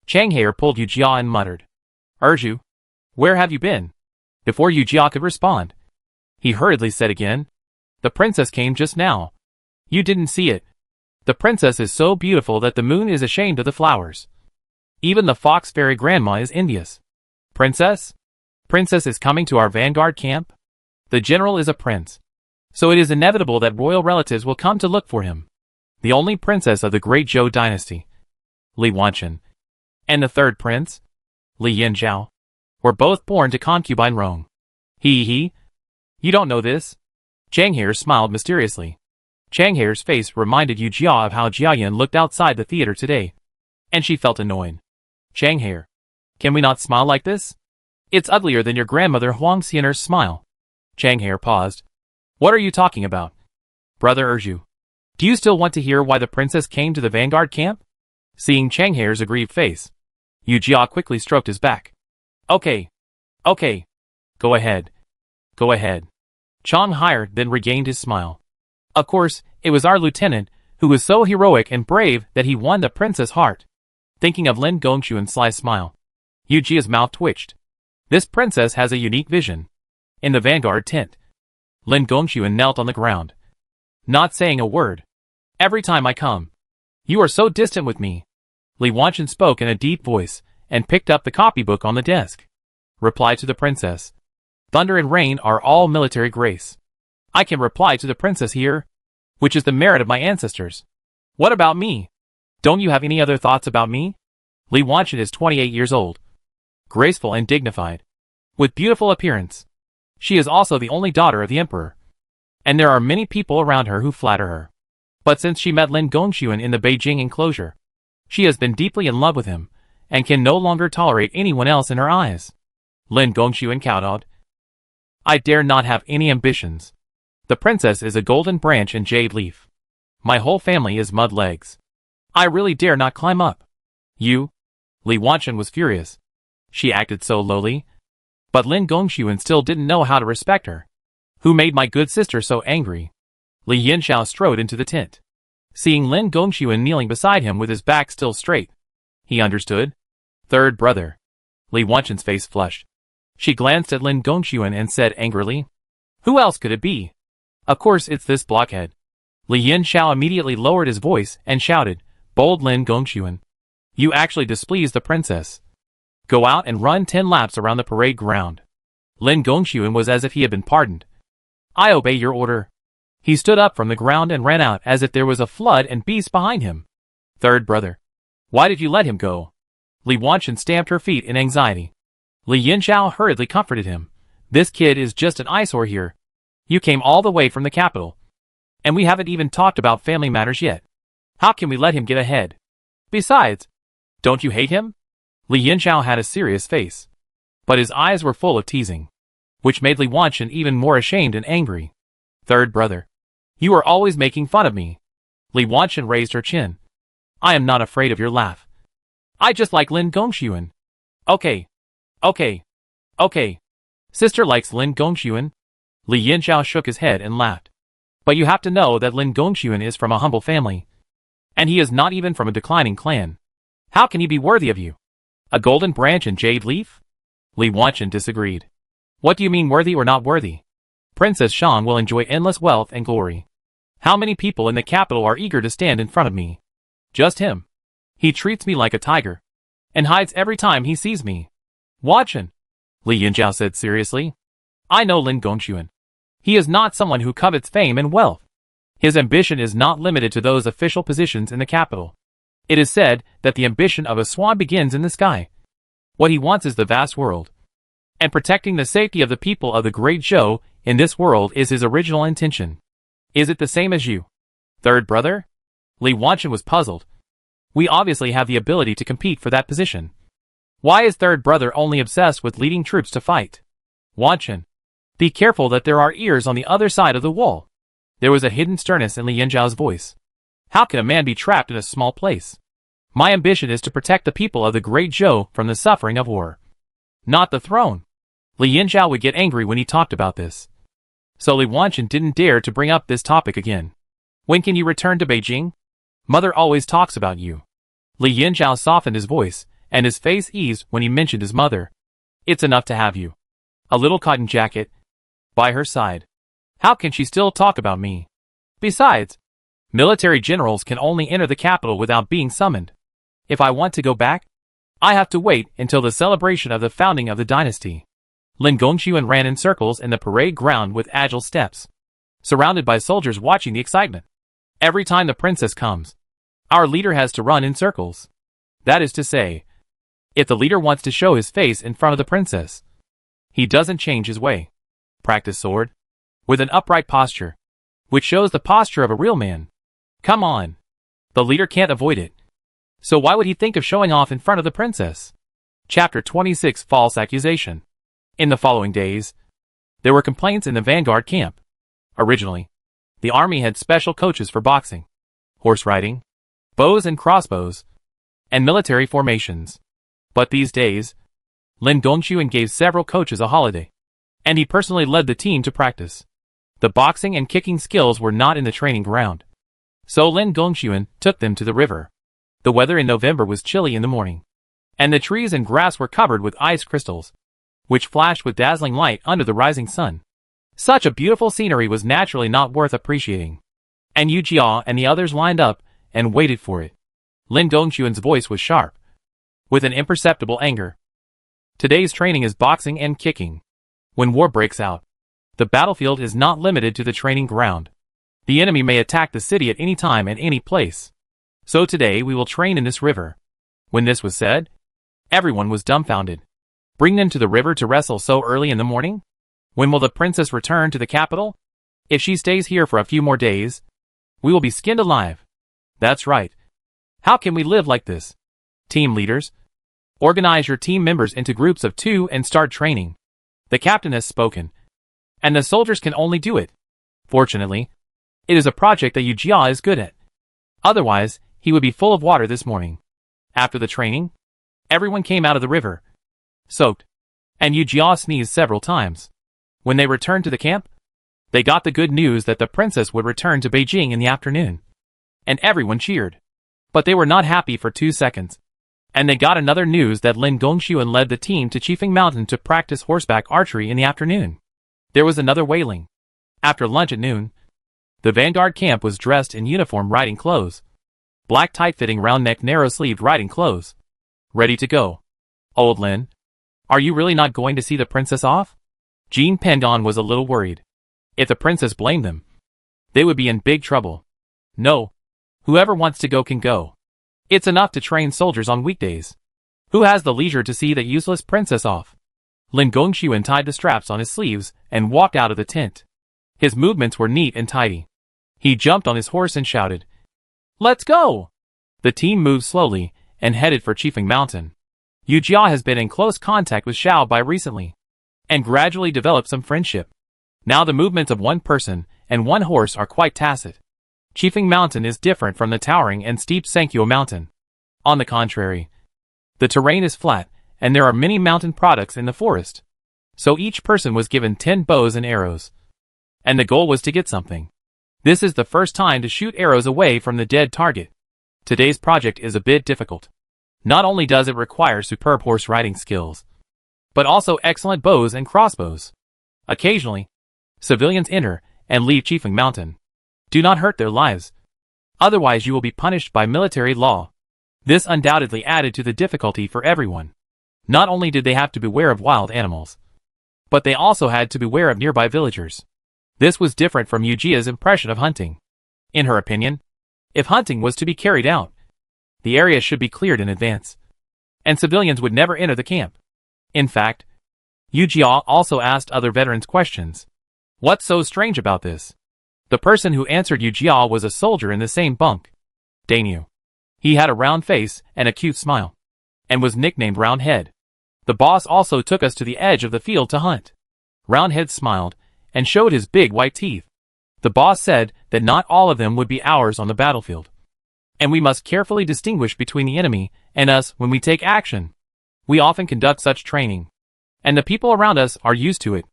Changhair pulled Yu Jia and muttered, Erju, where have you been? Before Yu Jia could respond, he hurriedly said again, the princess came just now. You didn't see it. The princess is so beautiful that the moon is ashamed of the flowers. Even the fox fairy grandma is envious. Princess? Princess is coming to our Vanguard camp? The general is a prince, so it is inevitable that royal relatives will come to look for him. The only princess of the Great Zhou dynasty, Li Wanchen, and the third prince, Li Yanzhao, were both born to concubine Rong. He. You don't know this? Changhair smiled mysteriously. Changhair's face reminded Yu Jia of how Jiayan looked outside the theater today, and she felt annoyed. Changhair, can we not smile like this? It's uglier than your grandmother Huang Xianer's smile. Changhair paused. What are you talking about? Brother Erju, do you still want to hear why the princess came to the Vanguard camp? Seeing Changhair's aggrieved face, Yu Jia quickly stroked his back. Okay. Go ahead. Changhair then regained his smile. Of course, it was our lieutenant, who was so heroic and brave that he won the princess' heart. Thinking of Lin Gongxuan's sly smile, Yu Jia's mouth twitched. This princess has a unique vision. In the Vanguard tent, Lin Gongxuan knelt on the ground, not saying a word. Every time I come, you are so distant with me. Li Wanchen spoke in a deep voice and picked up the copybook on the desk. Reply to the princess. Thunder and rain are all military grace. I can reply to the princess here, which is the merit of my ancestors. What about me? Don't you have any other thoughts about me? Li Wanchen is 28 years old, graceful and dignified, with beautiful appearance. She is also the only daughter of the emperor, and there are many people around her who flatter her. But since she met Lin Gongxuan in the Beijing enclosure, she has been deeply in love with him, and can no longer tolerate anyone else in her eyes. Lin Gongxuan kowtowed. I dare not have any ambitions. The princess is a golden branch and jade leaf. My whole family is mud legs. I really dare not climb up. You? Li Wanchen was furious. She acted so lowly. But Lin Gongxuan still didn't know how to respect her. Who made my good sister so angry? Li Yinxiao strode into the tent. Seeing Lin Gongxuan kneeling beside him with his back still straight, he understood. Third brother. Li Wanchen's face flushed. She glanced at Lin Gongxuan and said angrily, Who else could it be? Of course it's this blockhead. Li Yinxiao immediately lowered his voice and shouted, Bold Lin Gongxuan. You actually displease the princess. Go out and run 10 laps around the parade ground. Lin Gongxuan was as if he had been pardoned. I obey your order. He stood up from the ground and ran out as if there was a flood and beasts behind him. Third brother. Why did you let him go? Li Wanchen stamped her feet in anxiety. Li Yinxiao hurriedly comforted him. This kid is just an eyesore here. You came all the way from the capital. And we haven't even talked about family matters yet. How can we let him get ahead? Besides, don't you hate him? Li Yinxiao had a serious face, but his eyes were full of teasing, which made Li Wanchen even more ashamed and angry. Third brother. You are always making fun of me. Li Wanchen raised her chin. I am not afraid of your laugh. I just like Lin Gongxuan. Okay. Sister likes Lin Gongxuan. Li Yinxiao shook his head and laughed. But you have to know that Lin Gongxuan is from a humble family, and he is not even from a declining clan. How can he be worthy of you? A golden branch and jade leaf? Li Wanchen disagreed. What do you mean worthy or not worthy? Princess Shan will enjoy endless wealth and glory. How many people in the capital are eager to stand in front of me? Just him. He treats me like a tiger, and hides every time he sees me. Wanchen, Li Yinxiao said seriously. I know Lin Gongxuan. He is not someone who covets fame and wealth. His ambition is not limited to those official positions in the capital. It is said that the ambition of a swan begins in the sky. What he wants is the vast world. And protecting the safety of the people of the Great Zhou in this world is his original intention. Is it the same as you? Third brother? Li Wanchen was puzzled. We obviously have the ability to compete for that position. Why is third brother only obsessed with leading troops to fight? Wanchen. Be careful that there are ears on the other side of the wall. There was a hidden sternness in Li Yinxiao's voice. How can a man be trapped in a small place? My ambition is to protect the people of the Great Zhou from the suffering of war, not the throne. Li Yinxiao would get angry when he talked about this. So Li Wanchen didn't dare to bring up this topic again. When can you return to Beijing? Mother always talks about you. Li Yinxiao softened his voice, and his face eased when he mentioned his mother. It's enough to have you. A little cotton jacket by her side. How can she still talk about me? Besides, military generals can only enter the capital without being summoned. If I want to go back, I have to wait until the celebration of the founding of the dynasty. Lin Gongxuan ran in circles in the parade ground with agile steps, surrounded by soldiers watching the excitement. Every time the princess comes, our leader has to run in circles. That is to say, if the leader wants to show his face in front of the princess, he doesn't change his way. Practice sword with an upright posture, which shows the posture of a real man. Come on. The leader can't avoid it. So why would he think of showing off in front of the princess? Chapter 26 False Accusation. In the following days, there were complaints in the Vanguard camp. Originally, the army had special coaches for boxing, horse riding, bows and crossbows, and military formations. But these days, Lin Gongxuan gave several coaches a holiday, and he personally led the team to practice. The boxing and kicking skills were not in the training ground, so Lin Gongxuan took them to the river. The weather in November was chilly in the morning, and the trees and grass were covered with ice crystals, which flashed with dazzling light under the rising sun. Such a beautiful scenery was naturally not worth appreciating, and Yu Jia and the others lined up and waited for it. Lin Gongxuan's voice was sharp, with an imperceptible anger. Today's training is boxing and kicking. When war breaks out, the battlefield is not limited to the training ground. The enemy may attack the city at any time and any place. So today we will train in this river. When this was said, everyone was dumbfounded. Bring them to the river to wrestle so early in the morning? When will the princess return to the capital? If she stays here for a few more days, we will be skinned alive. That's right. How can we live like this? Team leaders, organize your team members into groups of 2 and start training. The captain has spoken, and the soldiers can only do it. Fortunately, it is a project that Yu Jia is good at. Otherwise, he would be full of water this morning. After the training, everyone came out of the river, soaked, and Yu Jia sneezed several times. When they returned to the camp, they got the good news that the princess would return to Beijing in the afternoon. And everyone cheered. But they were not happy for 2 seconds. And they got another news that Lin Gongxuan led the team to Qifeng Mountain to practice horseback archery in the afternoon. There was another wailing. After lunch at noon, the Vanguard camp was dressed in uniform riding clothes. Black tight-fitting round-neck narrow-sleeved riding clothes. Ready to go. Old Lin, are you really not going to see the princess off? Jean Pendon was a little worried. If the princess blamed them, they would be in big trouble. No. Whoever wants to go can go. It's enough to train soldiers on weekdays. Who has the leisure to see that useless princess off? Lin Gongxuan tied the straps on his sleeves and walked out of the tent. His movements were neat and tidy. He jumped on his horse and shouted, "Let's go!" The team moved slowly and headed for Qifeng Mountain. Yu Jia has been in close contact with Xiao Bai recently, and gradually developed some friendship. Now the movements of one person and one horse are quite tacit. Qifeng Mountain is different from the towering and steep Sankyo Mountain. On the contrary, the terrain is flat, and there are many mountain products in the forest. So each person was given 10 bows and arrows. And the goal was to get something. This is the first time to shoot arrows away from the dead target. Today's project is a bit difficult. Not only does it require superb horse riding skills, but also excellent bows and crossbows. Occasionally, civilians enter and leave Qifeng Mountain. Do not hurt their lives. Otherwise you will be punished by military law. This undoubtedly added to the difficulty for everyone. Not only did they have to beware of wild animals, but they also had to beware of nearby villagers. This was different from Yu Jia's impression of hunting. In her opinion, if hunting was to be carried out, the area should be cleared in advance, and civilians would never enter the camp. In fact, Yu Jia also asked other veterans questions. What's so strange about this? The person who answered Yu Jia was a soldier in the same bunk. Dainu. He had a round face and a cute smile, and was nicknamed Roundhead. The boss also took us to the edge of the field to hunt. Roundhead smiled and showed his big white teeth. The boss said that not all of them would be ours on the battlefield, and we must carefully distinguish between the enemy and us when we take action. We often conduct such training, and the people around us are used to it.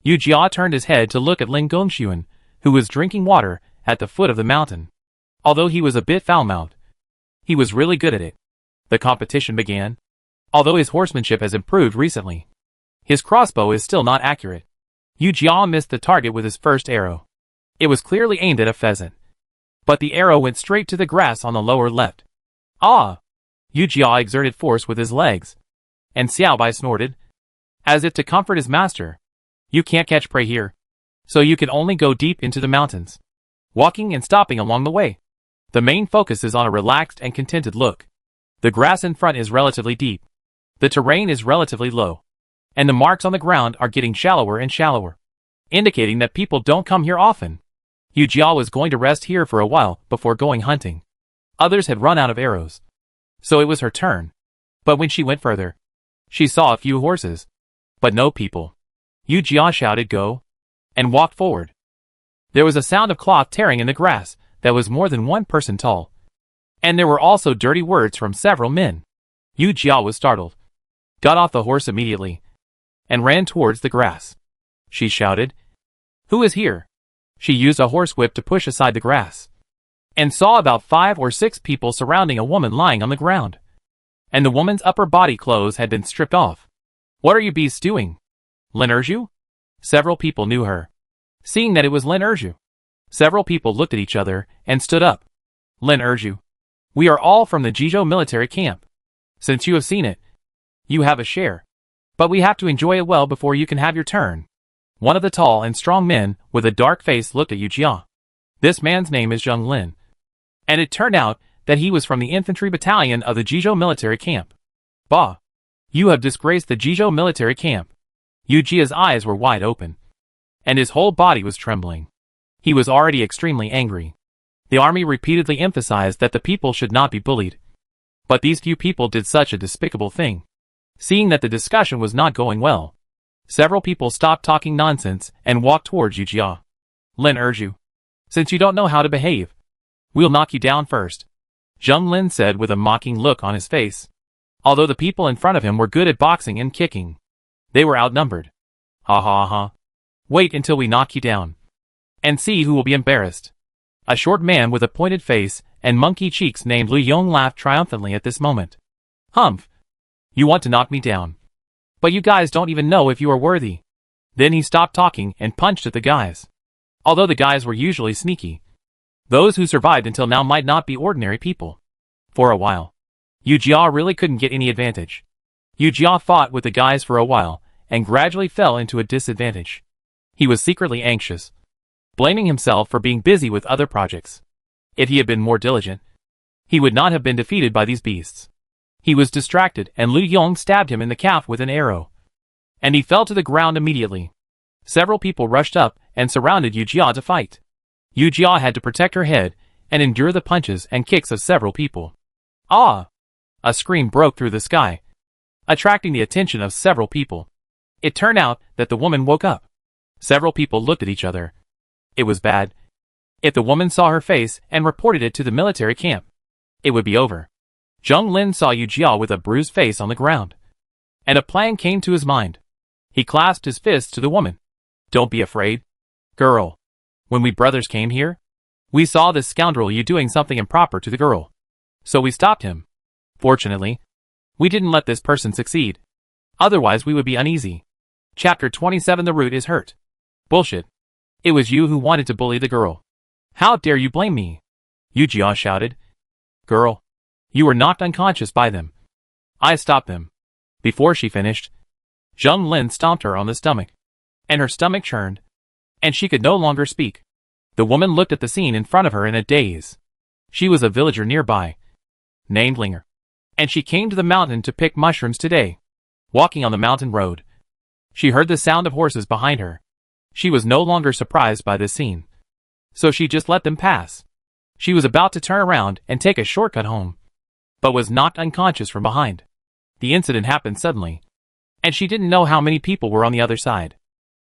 Yu Jia turned his head to look at Lin Gongxuan, who was drinking water at the foot of the mountain. Although he was a bit foul-mouthed, he was really good at it. The competition began. Although his horsemanship has improved recently, his crossbow is still not accurate. Yu Jia missed the target with his first arrow. It was clearly aimed at a pheasant, but the arrow went straight to the grass on the lower left. Ah! Yu Jia exerted force with his legs, and Xiao Bai snorted, as if to comfort his master. You can't catch prey here, so you can only go deep into the mountains, walking and stopping along the way. The main focus is on a relaxed and contented look. The grass in front is relatively deep. The terrain is relatively low, and the marks on the ground are getting shallower and shallower, indicating that people don't come here often. Yu Jia was going to rest here for a while before going hunting. Others had run out of arrows, so it was her turn. But when she went further, she saw a few horses, but no people. Yu Jia shouted "Go!" and walked forward. There was a sound of cloth tearing in the grass that was more than 1 person tall, and there were also dirty words from several men. Yu Jia was startled, got off the horse immediately, and ran towards the grass. She shouted, "Who is here?" She used a horsewhip to push aside the grass, and saw about 5 or 6 people surrounding a woman lying on the ground, and the woman's upper body clothes had been stripped off. "What are you beasts doing? Lin Erju?" Several people knew her. Seeing that it was Lin Erju, several people looked at each other and stood up. "Lin Erju, we are all from the Jizhou military camp. Since you have seen it, you have a share. But we have to enjoy it well before you can have your turn." One of the tall and strong men with a dark face looked at Yu Jia. This man's name is Zheng Lin, and it turned out that he was from the infantry battalion of the Jizhou military camp. "Bah! You have disgraced the Jizhou military camp. Yu Jia's eyes were wide open, and his whole body was trembling. He was already extremely angry. The army repeatedly emphasized that the people should not be bullied. But these few people did such a despicable thing. Seeing that the discussion was not going well, several people stopped talking nonsense and walked towards Yu Jia. Lin urged you. Since you don't know how to behave, we'll knock you down first, Zheng Lin said with a mocking look on his face. Although the people in front of him were good at boxing and kicking, they were outnumbered. Ha ha ha. Wait until we knock you down, and see who will be embarrassed. A short man with a pointed face and monkey cheeks named Lu Yong laughed triumphantly at this moment. Humph. You want to knock me down, but you guys don't even know if you are worthy. Then he stopped talking and punched at the guys. Although the guys were usually sneaky, those who survived until now might not be ordinary people. For a while, Yu Jia really couldn't get any advantage. Yu Jia fought with the guys for a while and gradually fell into a disadvantage. He was secretly anxious, blaming himself for being busy with other projects. If he had been more diligent, he would not have been defeated by these beasts. He was distracted and Lu Yong stabbed him in the calf with an arrow, and he fell to the ground immediately. Several people rushed up and surrounded Yu Jia to fight. Yu Jia had to protect her head and endure the punches and kicks of several people. Ah! A scream broke through the sky, attracting the attention of several people. It turned out that the woman woke up. Several people looked at each other. It was bad. If the woman saw her face and reported it to the military camp, it would be over. Zheng Lin saw Yu Jia with a bruised face on the ground, and a plan came to his mind. He clasped his fists to the woman. Don't be afraid, girl. When we brothers came here, we saw this scoundrel Yu doing something improper to the girl, so we stopped him. Fortunately, we didn't let this person succeed. Otherwise we would be uneasy. Chapter 27. The root is hurt. Bullshit. It was you who wanted to bully the girl. How dare you blame me? Yu Jia shouted. Girl, you were knocked unconscious by them. I stopped them. Before she finished, Zheng Lin stomped her on the stomach, and her stomach churned, and she could no longer speak. The woman looked at the scene in front of her in a daze. She was a villager nearby, named Linger, and she came to the mountain to pick mushrooms today. Walking on the mountain road, she heard the sound of horses behind her. She was no longer surprised by this scene, so she just let them pass. She was about to turn around and take a shortcut home, but was knocked unconscious from behind. The incident happened suddenly, and she didn't know how many people were on the other side.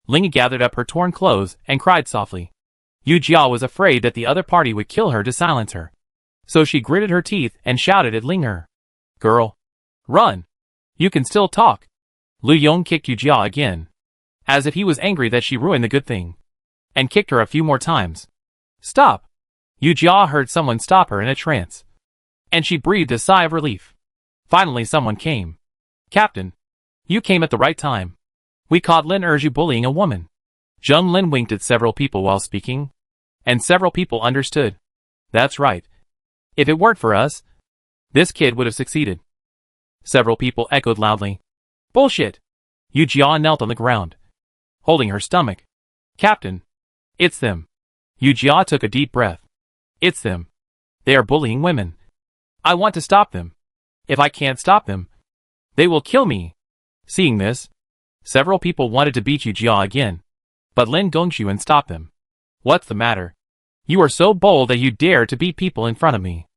Ling gathered up her torn clothes and cried softly. Yu Jia was afraid that the other party would kill her to silence her, so she gritted her teeth and shouted at Linger. Girl, run! You can still talk. Lu Yong kicked Yu Jia again, as if he was angry that she ruined the good thing, and kicked her a few more times. Stop! Yu Jia heard someone stop her in a trance, and she breathed a sigh of relief. Finally someone came. Captain, you came at the right time. We caught Lin Erju bullying a woman. Zheng Lin winked at several people while speaking, and several people understood. That's right. If it weren't for us, this kid would have succeeded. Several people echoed loudly. Bullshit! Yu Jia knelt on the ground, holding her stomach. Captain, it's them. Yu Jia took a deep breath. It's them. They are bullying women. I want to stop them. If I can't stop them, they will kill me. Seeing this, several people wanted to beat Yu Jia again, but Lin Gongxuan stopped them. What's the matter? You are so bold that you dare to beat people in front of me.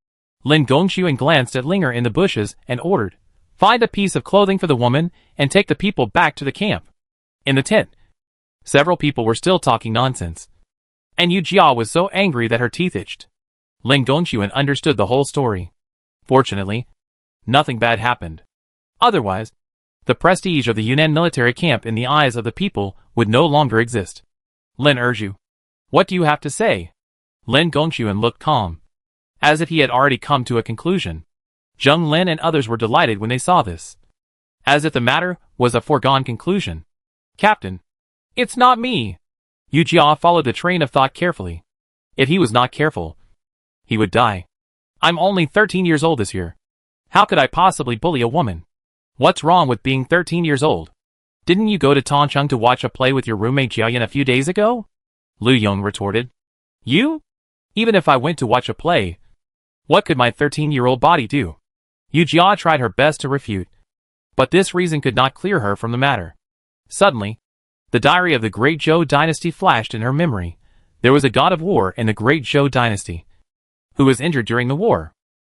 Lin Gongxuan glanced at Linger in the bushes and ordered, find a piece of clothing for the woman and take the people back to the camp. In the tent, several people were still talking nonsense, and Yu Jia was so angry that her teeth itched. Lin Gongxuan understood the whole story. Fortunately, nothing bad happened. Otherwise, the prestige of the Yunnan military camp in the eyes of the people would no longer exist. Lin Erju, what do you have to say? Lin Gongxuan looked calm, as if he had already come to a conclusion. Zheng Lin and others were delighted when they saw this, as if the matter was a foregone conclusion. Captain, it's not me. Yu Jia followed the train of thought carefully. If he was not careful, he would die. I'm only 13 years old this year. How could I possibly bully a woman? What's wrong with being 13 years old? Didn't you go to Tongcheng to watch a play with your roommate Jiayan a few days ago? Lu Yong retorted. You? Even if I went to watch a play, what could my 13-year-old body do? Yu Jia tried her best to refute, But this reason could not clear her from the matter. Suddenly, the diary of the Great Zhou dynasty flashed in her memory. There was a god of war in the Great Zhou dynasty, who was injured during the war.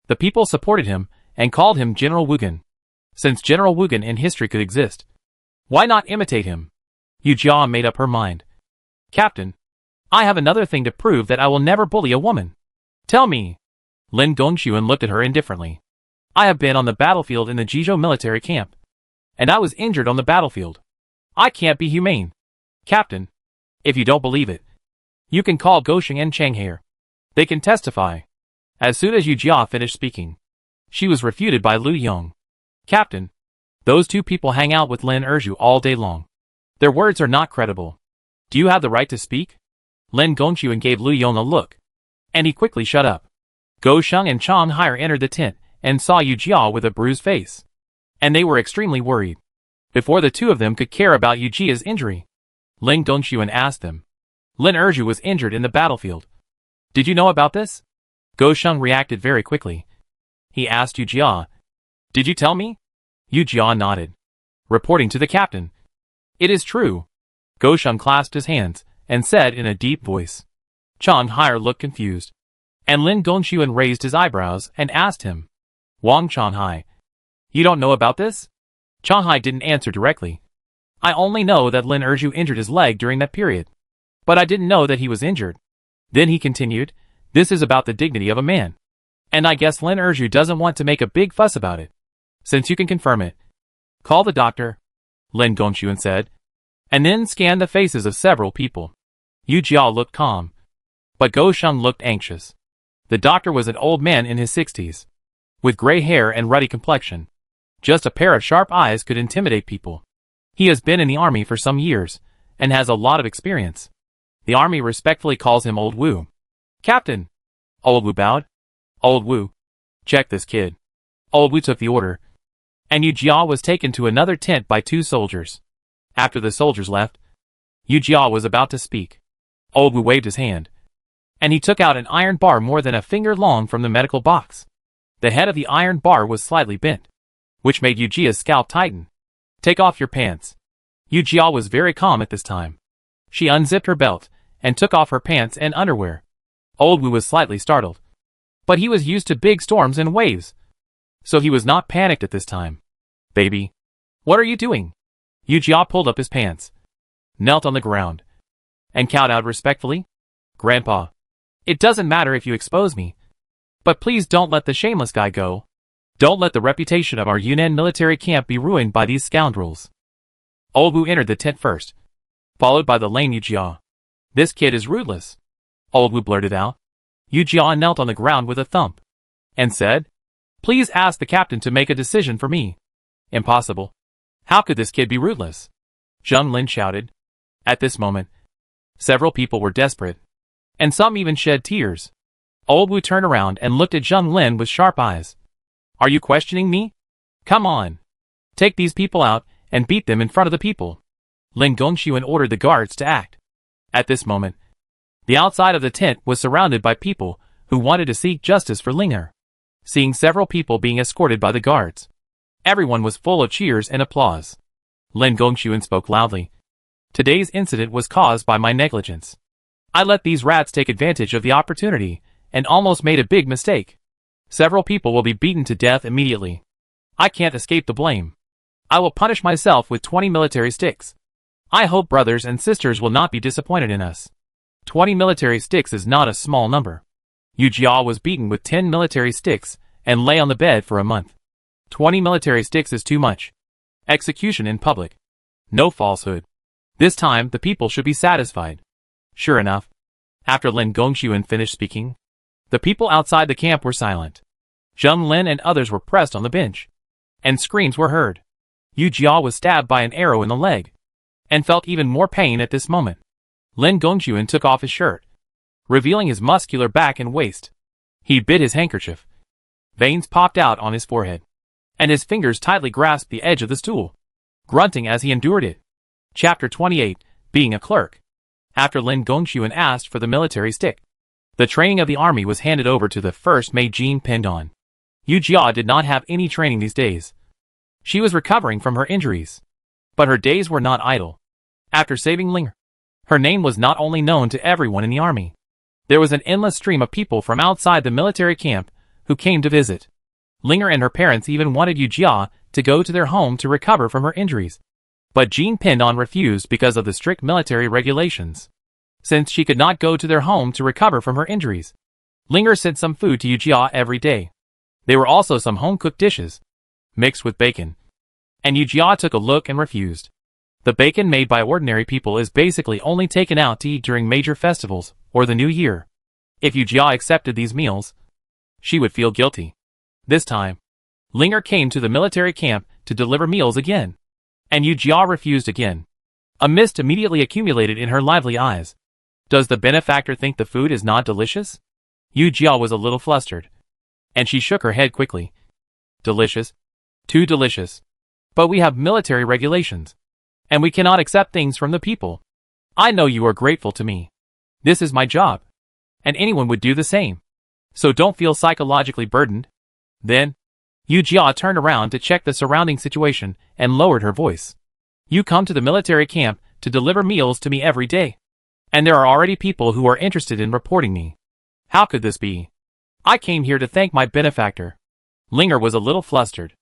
The people supported him and called him General Wugan. Since General Wugan in history could exist, why not imitate him? Yu Jia made up her mind. Captain, I have another thing to prove that I will never bully a woman. Tell me. Lin Gongxuan looked at her indifferently. I have been on the battlefield in the Jizhou military camp, and I was injured on the battlefield. I can't be humane. Captain, if you don't believe it, you can call Gosheng and Chang here. They can testify. As soon as Yu Jia finished speaking, she was refuted by Lu Yong. Captain, those two people hang out with Lin Erju all day long. Their words are not credible. Do you have the right to speak? Lin Gongxuan gave Lu Yong a look, and he quickly shut up. Gosheng and Chang Hai entered the tent and saw Yu Jia with a bruised face, and they were extremely worried. Before the two of them could care about Yu Jia's injury, Lin Gongxuan asked them. Lin Erju was injured in the battlefield. Did you know about this? Gosheng reacted very quickly. He asked Yu Jia, Did you tell me? Yu Jia nodded, reporting to the captain. It is true. Gosheng clasped his hands and said in a deep voice. Chang Hai looked confused, and Lin Gongxuan raised his eyebrows and asked him, Wang Chang Hai, you don't know about this? Chang Hai didn't answer directly. I only know that Lin Erju injured his leg during that period, but I didn't know that he was injured. Then he continued, this is about the dignity of a man, and I guess Lin Erju doesn't want to make a big fuss about it. Since you can confirm it, call the doctor, Lin Gongxuan said, and then scanned the faces of several people. Yu Jia looked calm, but Gosheng looked anxious. The doctor was an old man in his 60s, with gray hair and ruddy complexion. Just a pair of sharp eyes could intimidate people. He has been in the army for some years, and has a lot of experience. The army respectfully calls him Old Wu. Captain! Old Wu bowed. Old Wu, check this kid. Old Wu took the order, and Yu Jia was taken to another tent by two soldiers. After the soldiers left, Yu Jia was about to speak. Old Wu waved his hand, and he took out an iron bar more than a finger long from the medical box. The head of the iron bar was slightly bent, which made Yu Jia's scalp tighten. Take off your pants. Yu Jia was very calm at this time. She unzipped her belt and took off her pants and underwear. Old Wu was slightly startled, but he was used to big storms and waves, so he was not panicked at this time. Baby, what are you doing? Yu Jia pulled up his pants, knelt on the ground, and cowed out respectfully. Grandpa, it doesn't matter if you expose me, but please don't let the shameless guy go. Don't let the reputation of our Yunnan military camp be ruined by these scoundrels. Old Wu entered the tent first, followed by the lame Yu Jia. This kid is ruthless, Old Wu blurted out. Yu Jia knelt on the ground with a thump, and said, Please ask the captain to make a decision for me. Impossible. How could this kid be rootless? Zheng Lin shouted. At this moment, several people were desperate, and some even shed tears. Old Wu turned around and looked at Zheng Lin with sharp eyes. Are you questioning me? Come on. Take these people out and beat them in front of the people. Lin Gongxuan ordered the guards to act. At this moment, the outside of the tent was surrounded by people who wanted to seek justice for Linger. Seeing several people being escorted by the guards, everyone was full of cheers and applause. Lin Gongxuan spoke loudly. Today's incident was caused by my negligence. I let these rats take advantage of the opportunity and almost made a big mistake. Several people will be beaten to death immediately. I can't escape the blame. I will punish myself with 20 military sticks. I hope brothers and sisters will not be disappointed in us. 20 military sticks is not a small number. Yu Jia was beaten with 10 military sticks and lay on the bed for a month. 20 military sticks is too much. Execution in public. No falsehood. This time the people should be satisfied. Sure enough, after Lin Gongxuan finished speaking, the people outside the camp were silent. Zheng Lin and others were pressed on the bench, and screams were heard. Yu Jia was stabbed by an arrow in the leg, and felt even more pain at this moment. Lin Gongxuan took off his shirt, revealing his muscular back and waist. He bit his handkerchief. Veins popped out on his forehead, and his fingers tightly grasped the edge of the stool, grunting as he endured it. Chapter 28, Being a Clerk. After Lin Gongxuan asked for the military stick, the training of the army was handed over to the first Beijing Pendon. Yu Jia did not have any training these days. She was recovering from her injuries. But her days were not idle. After saving Linger, her name was not only known to everyone in the army. There was an endless stream of people from outside the military camp who came to visit. Linger and her parents even wanted Yu Jia to go to their home to recover from her injuries. But Jean Pendon refused because of the strict military regulations. Since she could not go to their home to recover from her injuries, Linger sent some food to Yu Jia every day. There were also some home-cooked dishes, mixed with bacon. And Yu Jia took a look and refused. The bacon made by ordinary people is basically only taken out to eat during major festivals or the New Year. If Yu Jia accepted these meals, she would feel guilty. This time, Linger came to the military camp to deliver meals again. And Yu Jia refused again. A mist immediately accumulated in her lively eyes. Does the benefactor think the food is not delicious? Yu Jia was a little flustered. And she shook her head quickly. Delicious? Too delicious. But we have military regulations. And we cannot accept things from the people. I know you are grateful to me. This is my job. And anyone would do the same. So don't feel psychologically burdened. Then, Yu Jia turned around to check the surrounding situation and lowered her voice. You come to the military camp to deliver meals to me every day. And there are already people who are interested in reporting me. How could this be? I came here to thank my benefactor. Linger was a little flustered.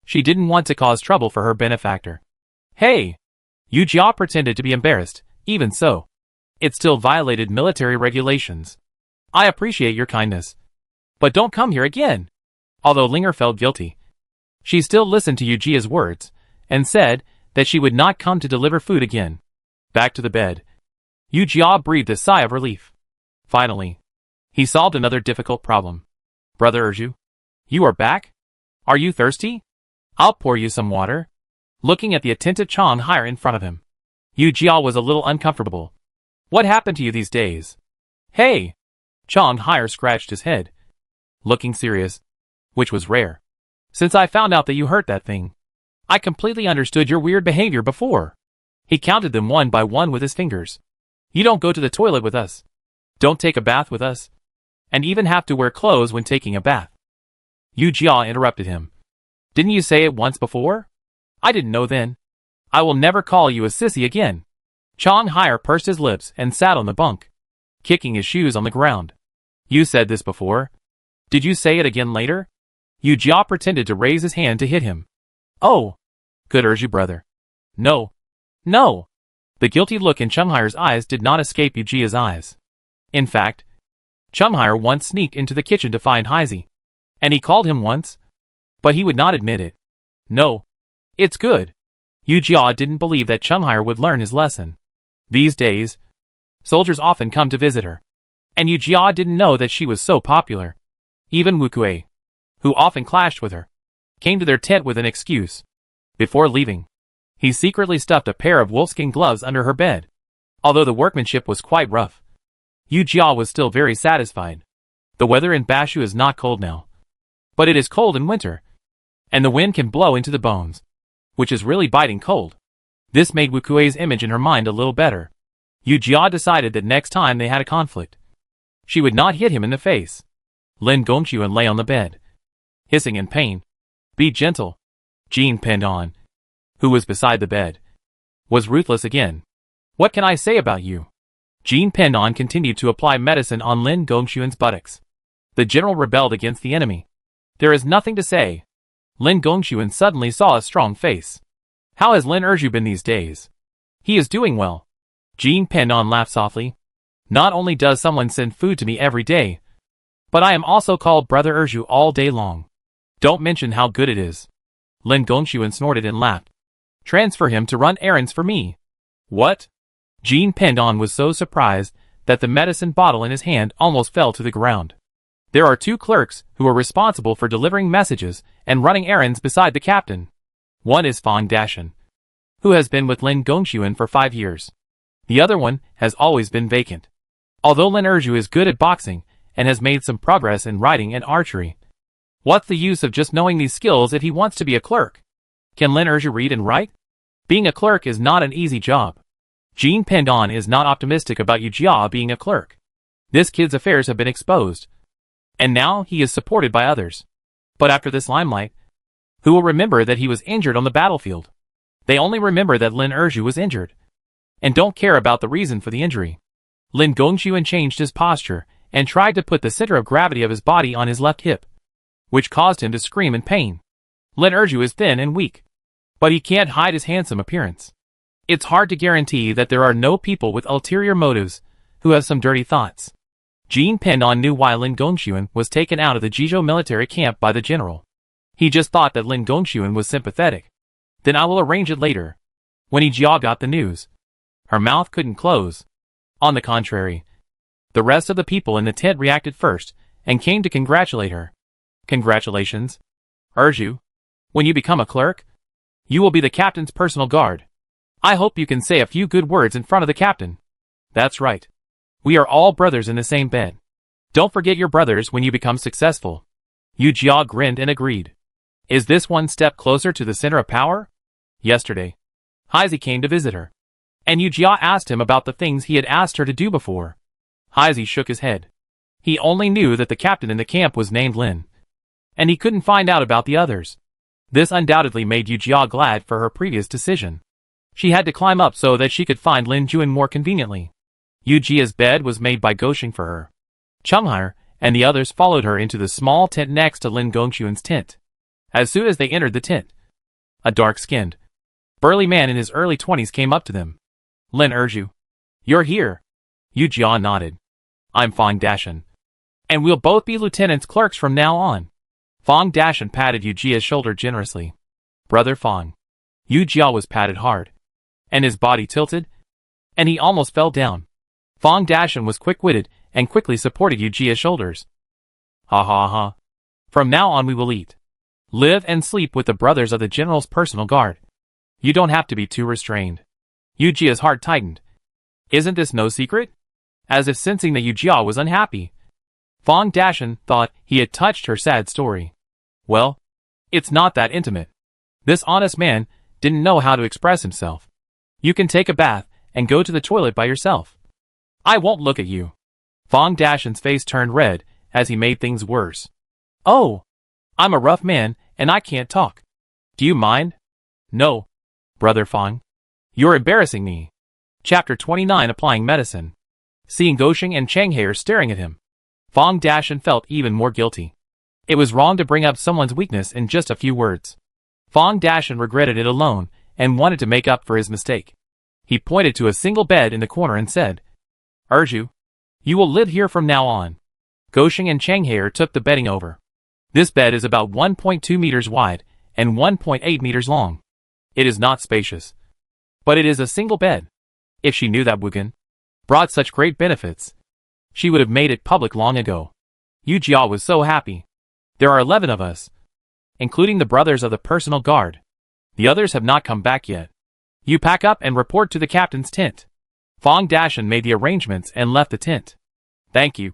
She didn't want to cause trouble for her benefactor. Hey! Yu Jia pretended to be embarrassed. Even so, it still violated military regulations. I appreciate your kindness. But don't come here again. Although Linger felt guilty, she still listened to Yu Jia's words and said that she would not come to deliver food again. Back to the bed. Yu Jia breathed a sigh of relief. Finally, he solved another difficult problem. Brother Erju, you are back? Are you thirsty? I'll pour you some water. Looking at the attentive Chang Hire in front of him, Yu Jia was a little uncomfortable. What happened to you these days? Hey! Chang Hire scratched his head, looking serious, which was rare. Since I found out that you hurt that thing, I completely understood your weird behavior before. He counted them one by one with his fingers. You don't go to the toilet with us. Don't take a bath with us. And even have to wear clothes when taking a bath. Yu Jia interrupted him. Didn't you say it once before? I didn't know then. I will never call you a sissy again. Chang Hire pursed his lips and sat on the bunk, kicking his shoes on the ground. You said this before. Did you say it again later? Yu Jia pretended to raise his hand to hit him. Oh! Could Erju brother. No. No! The guilty look in Chang Hire's eyes did not escape Yu Jia's eyes. In fact, Chang Hire once sneaked into the kitchen to find Heisey. And he called him once. But he would not admit it. No. It's good. Yu Jia didn't believe that Chang Hire would learn his lesson. These days, soldiers often come to visit her. And Yu Jia didn't know that she was so popular. Even Wu Kuei, who often clashed with her, came to their tent with an excuse. Before leaving, he secretly stuffed a pair of wolfskin gloves under her bed. Although the workmanship was quite rough, Yu Jia was still very satisfied. The weather in Bashu is not cold now. But it is cold in winter. And the wind can blow into the bones, which is really biting cold. This made Wu Kuei's image in her mind a little better. Yu Jia decided that next time they had a conflict, she would not hit him in the face. Lin Gongxuan lay on the bed, hissing in pain. Be gentle. Jean Pendon, who was beside the bed, was ruthless again. What can I say about you? Jean Pendon continued to apply medicine on Lin Gongxuan's buttocks. The general rebelled against the enemy. There is nothing to say. Lin Gongxuan suddenly saw a strong face. How has Lin Erju been these days? He is doing well. Jean Pendon laughed softly. Not only does someone send food to me every day, but I am also called Brother Erju all day long. Don't mention how good it is. Lin Gongxuan snorted and laughed. Transfer him to run errands for me. What? Jean Pendon was so surprised that the medicine bottle in his hand almost fell to the ground. There are two clerks who are responsible for delivering messages and running errands beside the captain. One is Fang Dashan, who has been with Lin Gongxuan for 5 years. The other one has always been vacant. Although Lin Erju is good at boxing and has made some progress in riding and archery, what's the use of just knowing these skills if he wants to be a clerk? Can Lin Erju read and write? Being a clerk is not an easy job. Jean Pendon is not optimistic about Yu Jia being a clerk. This kid's affairs have been exposed, and now he is supported by others. But after this limelight, Who will remember that he was injured on the battlefield? They only remember that Lin Erju was injured, and don't care about the reason for the injury. Lin Gongxuan changed his posture and tried to put the center of gravity of his body on his left hip, which caused him to scream in pain. Lin Erju is thin and weak, but he can't hide his handsome appearance. It's hard to guarantee that there are no people with ulterior motives who have some dirty thoughts. Jean Pendon knew why Lin Gongxuan was taken out of the Jizhou military camp by the general. He just thought that Lin Gongxuan was sympathetic. Then I will arrange it later. When Yi Jia got the news, her mouth couldn't close. On the contrary, the rest of the people in the tent reacted first and came to congratulate her. Congratulations, Erju. When you become a clerk, you will be the captain's personal guard. I hope you can say a few good words in front of the captain. That's right. We are all brothers in the same bed. Don't forget your brothers when you become successful. Yu Jia grinned and agreed. Is this one step closer to the center of power? Yesterday, Heisey came to visit her, and Yu Jia asked him about the things he had asked her to do before. Heisey shook his head. He only knew that the captain in the camp was named Lin, and he couldn't find out about the others. This undoubtedly made Yu Jia glad for her previous decision. She had to climb up so that she could find Lin Juan more conveniently. Yu Jia's bed was made by Goshing for her. Chenghair and the others followed her into the small tent next to Lin Gongxuan's tent. As soon as they entered the tent, a dark-skinned, burly man in his early 20s came up to them. Lin Erju, you're here. Yu Jia nodded. I'm Fang Dashan, and we'll both be lieutenant's clerks from now on. Fang Dashan patted Yu Jia's shoulder generously. Brother Fang. Yu Jia was patted hard, and his body tilted, and he almost fell down. Fang Dashan was quick-witted and quickly supported Yu Jia's shoulders. Ha ha ha. From now on we will eat, live and sleep with the brothers of the general's personal guard. You don't have to be too restrained. Yu Jia's heart tightened. Isn't this no secret? As if sensing that Yu Jia was unhappy, Fang Dashan thought he had touched her sad story. Well, it's not that intimate. This honest man didn't know how to express himself. You can take a bath and go to the toilet by yourself. I won't look at you. Fang Dashan's face turned red as he made things worse. Oh, I'm a rough man and I can't talk. Do you mind? No, Brother Fang. You're embarrassing me. Chapter 29 Applying Medicine. Seeing Goshing and Chenghair staring at him, Fang Dashan felt even more guilty. It was wrong to bring up someone's weakness in just a few words. Fang Dashan regretted it alone and wanted to make up for his mistake. He pointed to a single bed in the corner and said, Erju, you will live here from now on. Goshing and Chenghair took the bedding over. This bed is about 1.2 meters wide and 1.8 meters long. It is not spacious, but it is a single bed. If she knew that Wugen brought such great benefits, she would have made it public long ago. Yu Jia was so happy. There are 11 of us, including the brothers of the personal guard. The others have not come back yet. You pack up and report to the captain's tent. Fang Dashan made the arrangements and left the tent. Thank you,